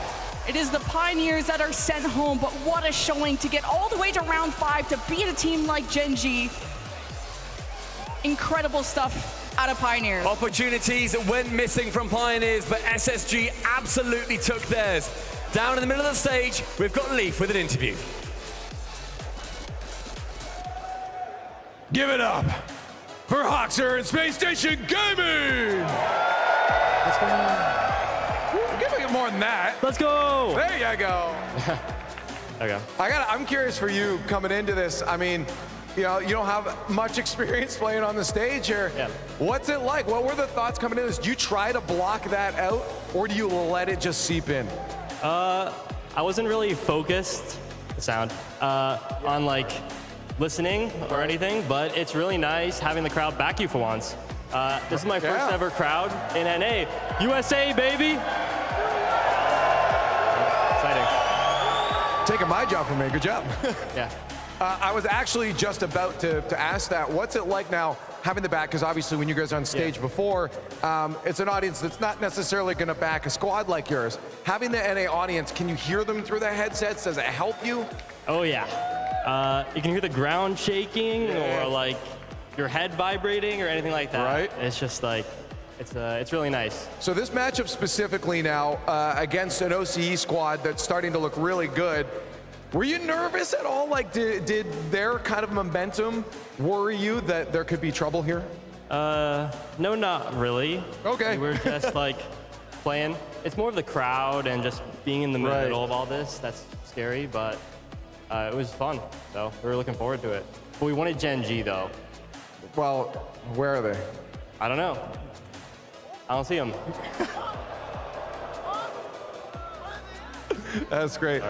It is the Pioneers that are sent home, but what a showing to get all the way to round 5 to beat a team like Gen G. Incredible stuff out of Pioneers. Opportunities went missing from Pioneers, but SSG absolutely took theirs. Down in the middle of the stage, we've got Leaf with an interview. Give it up for Hoxer and Space Station Gaming! We're giving it more than that. Let's go! There you go. Okay. I'm curious for you coming into this. I mean, you know, you don't have much experience playing on the stage here. Yeah. What's it like? What were the thoughts coming into this? Do you try to block that out, or do you let it just seep in? I wasn't really focused, on like listening or anything, but it's really nice having the crowd back you for once. This is my first ever crowd in NA. USA, baby! Exciting. Taking my job from me, good job. Yeah. I was actually just about to ask that. What's it like now having the back? Because obviously when you guys are on stage before, it's an audience that's not necessarily going to back a squad like yours. Having the NA audience, can you hear them through the headsets? Does it help you? Oh yeah. You can hear the ground shaking or like your head vibrating or anything like that. Right. It's just like, it's really nice. So this matchup specifically now against an OCE squad that's starting to look really good. Were you nervous at all? Like, did their kind of momentum worry you that there could be trouble here? No, not really. Okay. We were just like playing. It's more of the crowd and just being in the middle of all this. That's scary, but it was fun. So we were looking forward to it. But we wanted Gen G though. Well, where are they? I don't know. I don't see them. That's great.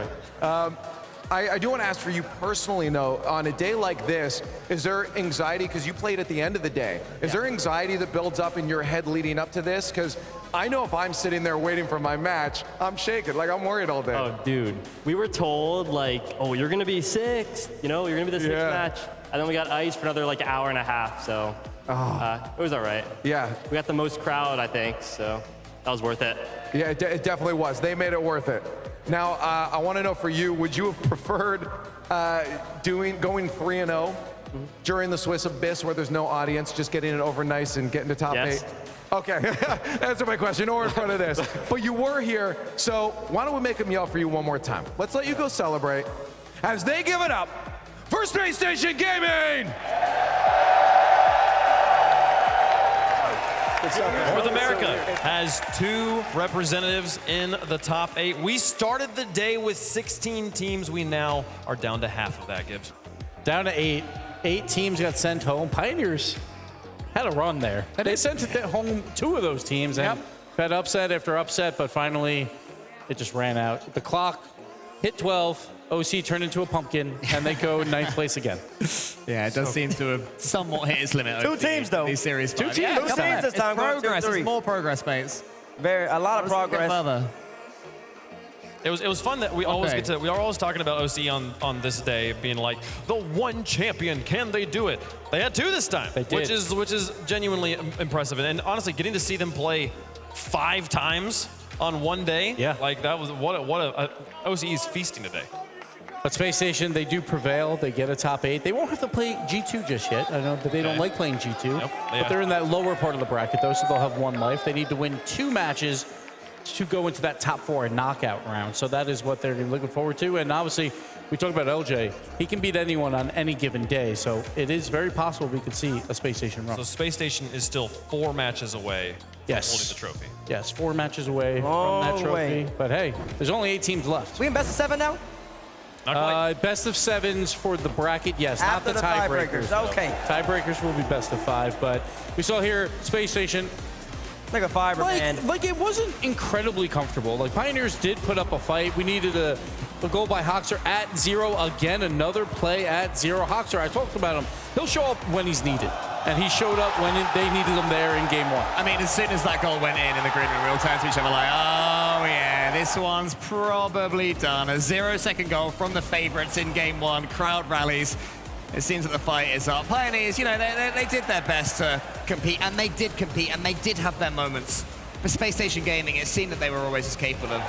I do want to ask for you personally, though, on a day like this, is there anxiety, because you played at the end of the day, is there anxiety that builds up in your head leading up to this? Because I know if I'm sitting there waiting for my match, I'm shaking, like I'm worried all day. Oh, dude, we were told, like, oh, you're going to be sixth, you know, you're going to be the sixth match. And then we got iced for another, like, hour and a half, so it was all right. Yeah. We got the most crowd, I think, so that was worth it. Yeah, it definitely was. They made it worth it. Now, I want to know for you, would you have preferred going 3-0 during the Swiss Abyss where there's no audience, just getting it over nice and getting to top 8? Okay, answer my question, or in front of this. But you were here, so why don't we make them yell for you one more time? Let's let you go celebrate as they give it up for Space Station Gaming! North America has 2 representatives in the top 8. We started the day with 16 teams. We now are down to half of that, Gibbs. Down to 8. 8 teams got sent home. Pioneers had a run there. They sent home 2 of those teams and had upset after upset, but finally it just ran out. The clock hit 12. OC turned into a pumpkin, and they go 9th place again. Yeah, it does seem to have somewhat hit its limit. 2 teams, though. These series 2 5. teams. 2 teams this time. Progress. It's more progress, mates. A lot of progress. It was fun that we always we are always talking about OC on this day being like the one champion. Can they do it? They had 2 this time, which is genuinely impressive. And honestly, getting to see them play 5 times on one day, like that was what a OC is feasting today. But Space Station, they do prevail. They get a top 8. They won't have to play G2 just yet. I know that they don't like playing G2, but they're in that lower part of the bracket, though, so they'll have 1 life. They need to win 2 matches to go into that top 4 knockout round. So that is what they're looking forward to. And obviously, we talk about LJ. He can beat anyone on any given day. So it is very possible we could see a Space Station run. So Space Station is still 4 matches away from holding the trophy. Yes, 4 matches away from that trophy. But hey, there's only 8 teams left. We in best of 7 now? Best of 7s for the bracket, yes. After not the tiebreakers. Okay. Tiebreakers will be best of 5, but we saw here Space Station. Like a fiber, man. Like it wasn't incredibly comfortable. Like Pioneers did put up a fight. We needed a goal by Hoxer at 0 again. Another play at 0. Hoxer, I talked about him. He'll show up when he's needed. And he showed up when they needed him there in game 1. I mean, as soon as that goal went in the green room, we all turned to each other like, oh yeah, this one's probably done. A 0-second goal from the favorites in game 1. Crowd rallies. It seems that the fight is up. Pioneers, you know, they did their best to compete, and they did compete, and they did have their moments. For Space Station Gaming, it seemed that they were always as capable of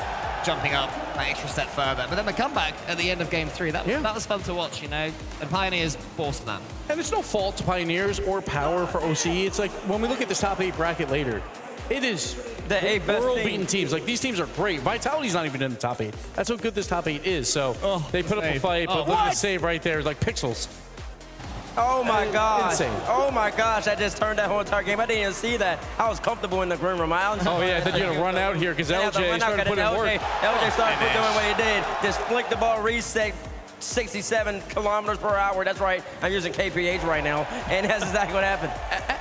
jumping up that extra step further. But then the comeback at the end of game 3, that was fun to watch, you know, and Pioneers forced that. And it's no fault to Pioneers or power for OC. It's like when we look at this top 8 bracket later, it is the 8 best world-beaten teams. Like these teams are great. Vitality's not even in the top 8. That's how good this top 8 is. So they put up a fight, but look at the save right there, like pixels. Oh my gosh. Insane. Oh my gosh, I just turned that whole entire game. I didn't even see that. I was comfortable in the green room. Oh yeah, I thought you were going to run out here because LJ started putting in work. LJ started doing what he did. Just flick the ball, reset, 67 kilometers per hour. That's right. I'm using KPH right now. And that's exactly what happened.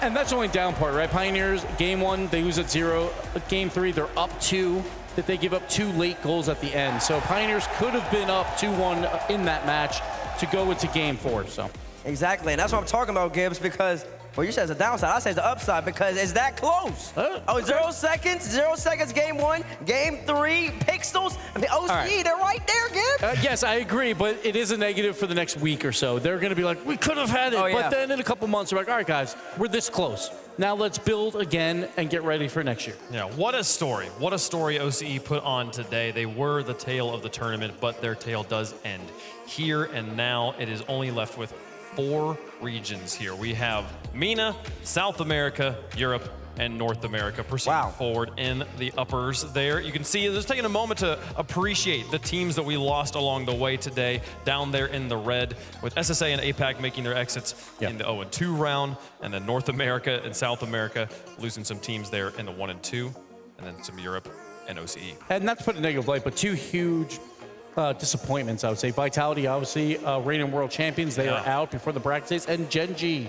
And that's only down part, right? Pioneers, game 1, they lose at 0. Game 3, they're up 2. That they give up 2 late goals at the end. So Pioneers could have been up 2-1 in that match to go into game 4. So. Exactly, and that's what I'm talking about, Gibbs, because, well, you said it's a downside. I say it's the upside because it's that close. Oh, 0 seconds, 0 seconds, game 1, game 3, pixels. I mean, OC, they're right there, Gibbs. Yes, I agree, but it is a negative for the next week or so. They're going to be like, we could have had it. But then in a couple months, they're like, all right, guys, we're this close. Now let's build again and get ready for next year. Yeah, what a story. What a story OCE put on today. They were the tail of the tournament, but their tail does end here and now. It is only left with 4 regions here. We have MENA, South America, Europe, and North America proceeding forward in the uppers there. You can see, just taking a moment to appreciate the teams that we lost along the way today, down there in the red, with SSA and APAC making their exits in the 0-2 round, and then North America and South America losing some teams there in the 1-2, and then some Europe and OCE. And not to put a negative light, but 2 huge disappointments, I would say. Vitality, obviously, reigning world champions. They are out before the bracket stage. And Gen G,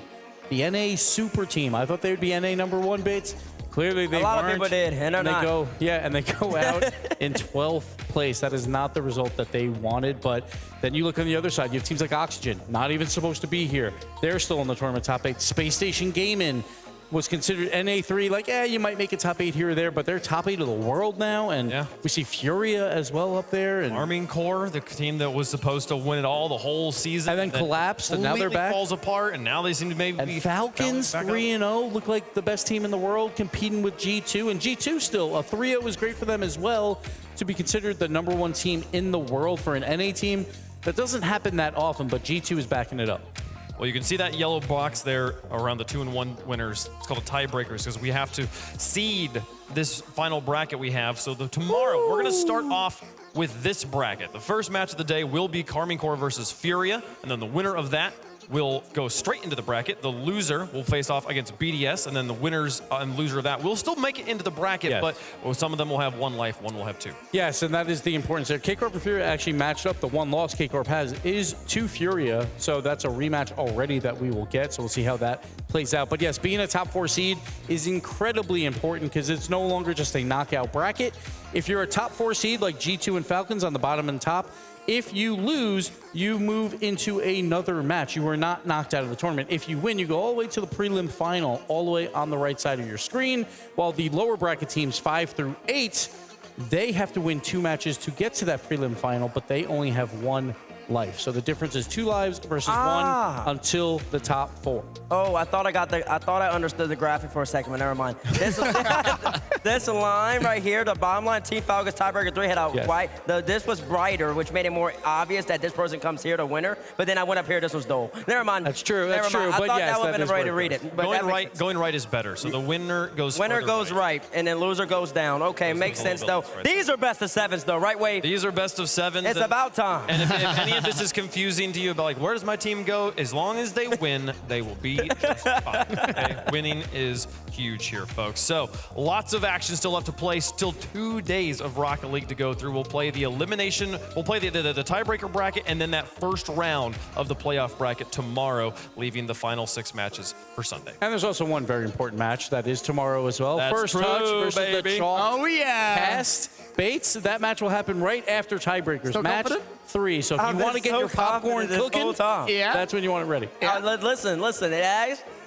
the NA super team. I thought they would be NA #1 bits. Clearly they A lot of weren't, people did, and they're they not. go, and they go out in 12th place. That is not the result that they wanted. But then you look on the other side. You have teams like Oxygen, not even supposed to be here. They're still in the tournament top 8. Space Station Gaming was considered NA3, like, you might make a top 8 here or there, but they're top 8 of the world now, and we see Furia as well up there. And Arming Core, the team that was supposed to win it all the whole season. And then collapsed, and now they're back. Falls apart, and now they seem to maybe be Falcons 3-0 look like the best team in the world, competing with G2, and G2 still, a 3-0 is great for them as well, to be considered the #1 team in the world for an NA team. That doesn't happen that often, but G2 is backing it up. Well, you can see that yellow box there around the 2-1 winners. It's called a tiebreakers because we have to seed this final bracket we have. So tomorrow, we're going to start off with this bracket. The first match of the day will be Arming Core versus Furia, and then the winner of that will go straight into the bracket. The loser will face off against BDS, and then the winners and loser of that will still make it into the bracket, but some of them will have 1 life, one will have 2. Yes, and that is the importance there. K-Corp and Furia actually matched up. The one loss K-Corp has is to Furia, so that's a rematch already that we will get, so we'll see how that plays out. But yes, being a top 4 seed is incredibly important because it's no longer just a knockout bracket. If you're a top 4 seed like G2 and Falcons on the bottom and top, if you lose, you move into another match. You are not knocked out of the tournament. If you win, you go all the way to the prelim final, all the way on the right side of your screen, while the lower bracket teams 5 through 8, they have to win 2 matches to get to that prelim final, but they only have 1 life. So the difference is 2 lives versus 1 until the top 4. Oh, I thought I understood the graphic for a second, but never mind. This line right here, the bottom line, Team Falcons tiebreaker 3 had a white. This was brighter, which made it more obvious that this person comes here to winner. But then I went up here, this was dull. Never mind. That's true. That's Never mind. true. I thought that would have been a way to read it. But Going right is better. So the winner goes right, and then loser goes down. Okay, makes sense though. These are best of 7s though, right, Wade? These are best of 7s. It's about time. And if any of this is confusing to you about like, where does my team go? As long as they win, they will be just fine. Okay? Winning is huge here, folks. So lots of action still left to play. Still 2 days of Rocket League to go through. We'll play the elimination. We'll play the tiebreaker bracket and then that first round of the playoff bracket tomorrow, leaving the final 6 matches for Sunday. And there's also one very important match that is tomorrow as well. That's First true, touch versus baby. the Chalk. Oh, yeah. Cast Bates. That match will happen right after tiebreakers. Still match confident? 3. So if you want to get your popcorn cooking, that's when you want it ready. Listen,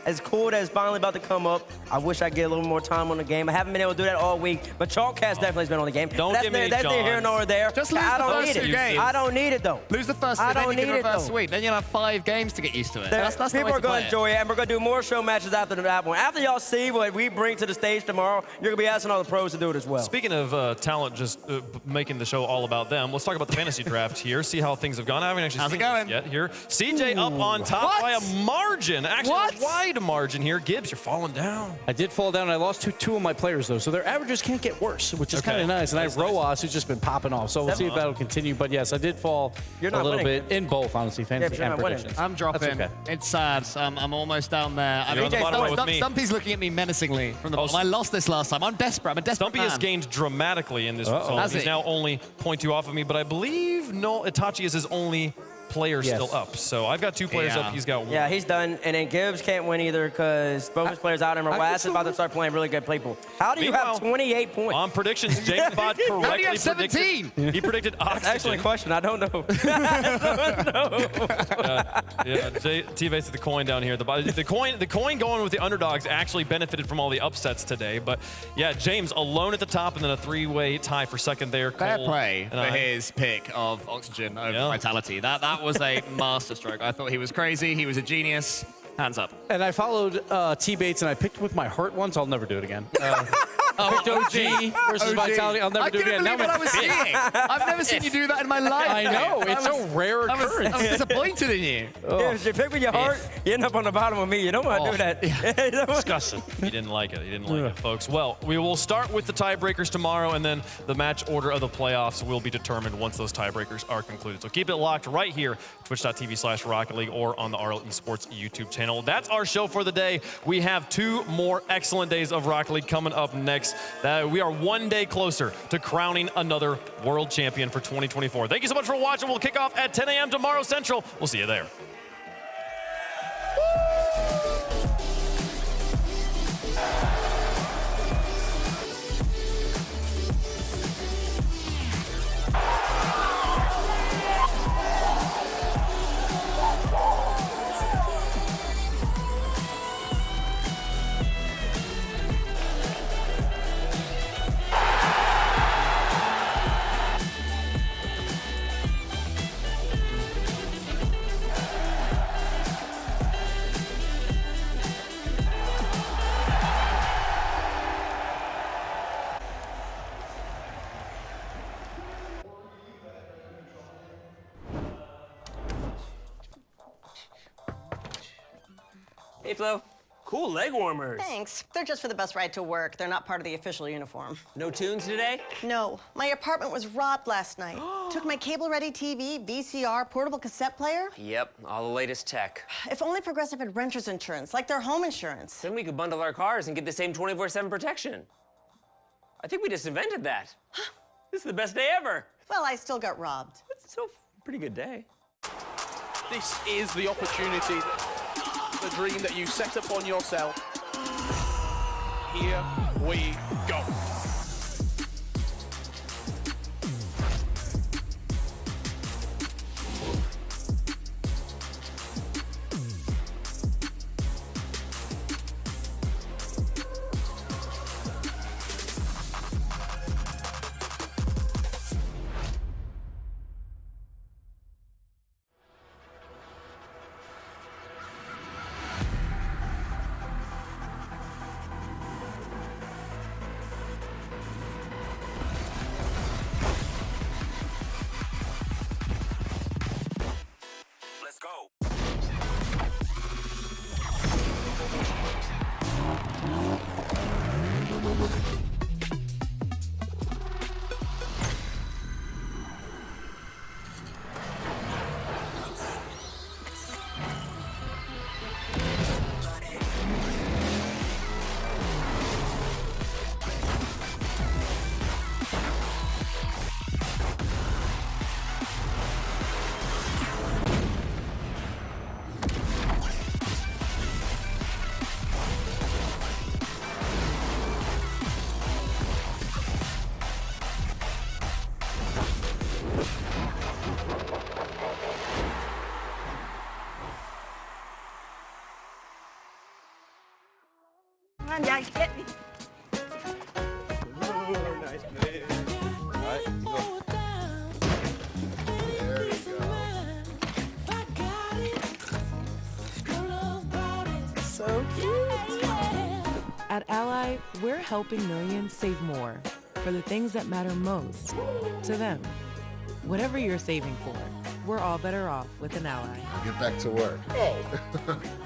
as cool as finally about to come up, I wish I get a little more time on the game. I haven't been able to do that all week, but Chalkcast definitely has been on the game. Don't give me That's neither here nor there. Just lose I the don't first need 2 it. games. I don't need it though. Lose the first 2, then you can reverse sweep. Then you'll have 5 games to get used to it. That's the People way are to play going to enjoy it, and we're going to do more show matches after that one. After y'all see what we bring to the stage tomorrow, you're going to be asking all the pros to do it as well. Speaking of talent, just making the show all about them, let's talk about the fantasy draft here, see how things have gone. I haven't actually seen it yet here. CJ up on top by a margin, actually a wide margin here. Gibbs, you're falling down. I did fall down. I lost two of my players, though, so their averages can't get worse, which is kind of nice. And I have Roas, who's just been popping off, so we'll see if that'll continue. But yes, I did fall a little bit in both, honestly, fantasy and predictions. I'm dropping. Okay. It's sad. I'm almost down there. You're on the bottom row with me. Stumpy's looking at me menacingly from the bottom. I lost this last time. I'm desperate. I'm a desperate Stumpy has gained dramatically in this result. Has He's he? now only 0.2 off of me, but I believe Itachi is his only player still up. So I've got 2 players up. He's got 1. Yeah, he's done. And then Gibbs can't win either because both his players out, and Roas is about to start playing really good people. How do you have 28 points? On predictions, James Bot correctly How do you have 17? He predicted Oxygen. That's actually a question. I don't know. T-Base at the coin down here. The coin going with the underdogs actually benefited from all the upsets today. But yeah, James alone at the top and then a 3-way tie for second there. Fair Cole play and for his pick of Oxygen over Vitality. That was a masterstroke. I thought he was crazy. He was a genius. Hands up. And I followed T-Bates, and I picked with my heart once. I'll never do it again. Picked OG versus Vitality. I'll never do it again. I couldn't believe what I was seeing. I've never seen you do that in my life. I know. It's a rare occurrence. I was disappointed in you. Yeah, if you pick with your heart, you end up on the bottom with me. You don't want to do that. Disgusting. He didn't like it. He didn't like it, folks. Well, we will start with the tiebreakers tomorrow, and then the match order of the playoffs will be determined once those tiebreakers are concluded. So keep it locked right here, twitch.tv/Rocket League or on the RL Esports YouTube channel. That's our show for the day. We have 2 more excellent days of Rocket League coming up next. We are 1 day closer to crowning another world champion for 2024. Thank you so much for watching. We'll kick off at 10 a.m. tomorrow Central. We'll see you there. Hey, Flo. Cool leg warmers. Thanks. They're just for the bus ride to work. They're not part of the official uniform. No tunes today? No. My apartment was robbed last night. Took my cable-ready TV, VCR, portable cassette player. Yep, all the latest tech. If only Progressive had renter's insurance, like their home insurance. Then we could bundle our cars and get the same 24/7 protection. I think we just invented that. This is the best day ever. Well, I still got robbed. It's still a pretty good day. This is the opportunity, the dream that you set upon yourself. Here we go. Come on, Jack, hit me. Nice play. All right, you go. There we go. So cute. At Ally, we're helping millions save more for the things that matter most to them. Whatever you're saving for, we're all better off with an Ally. Get back to work. Oh.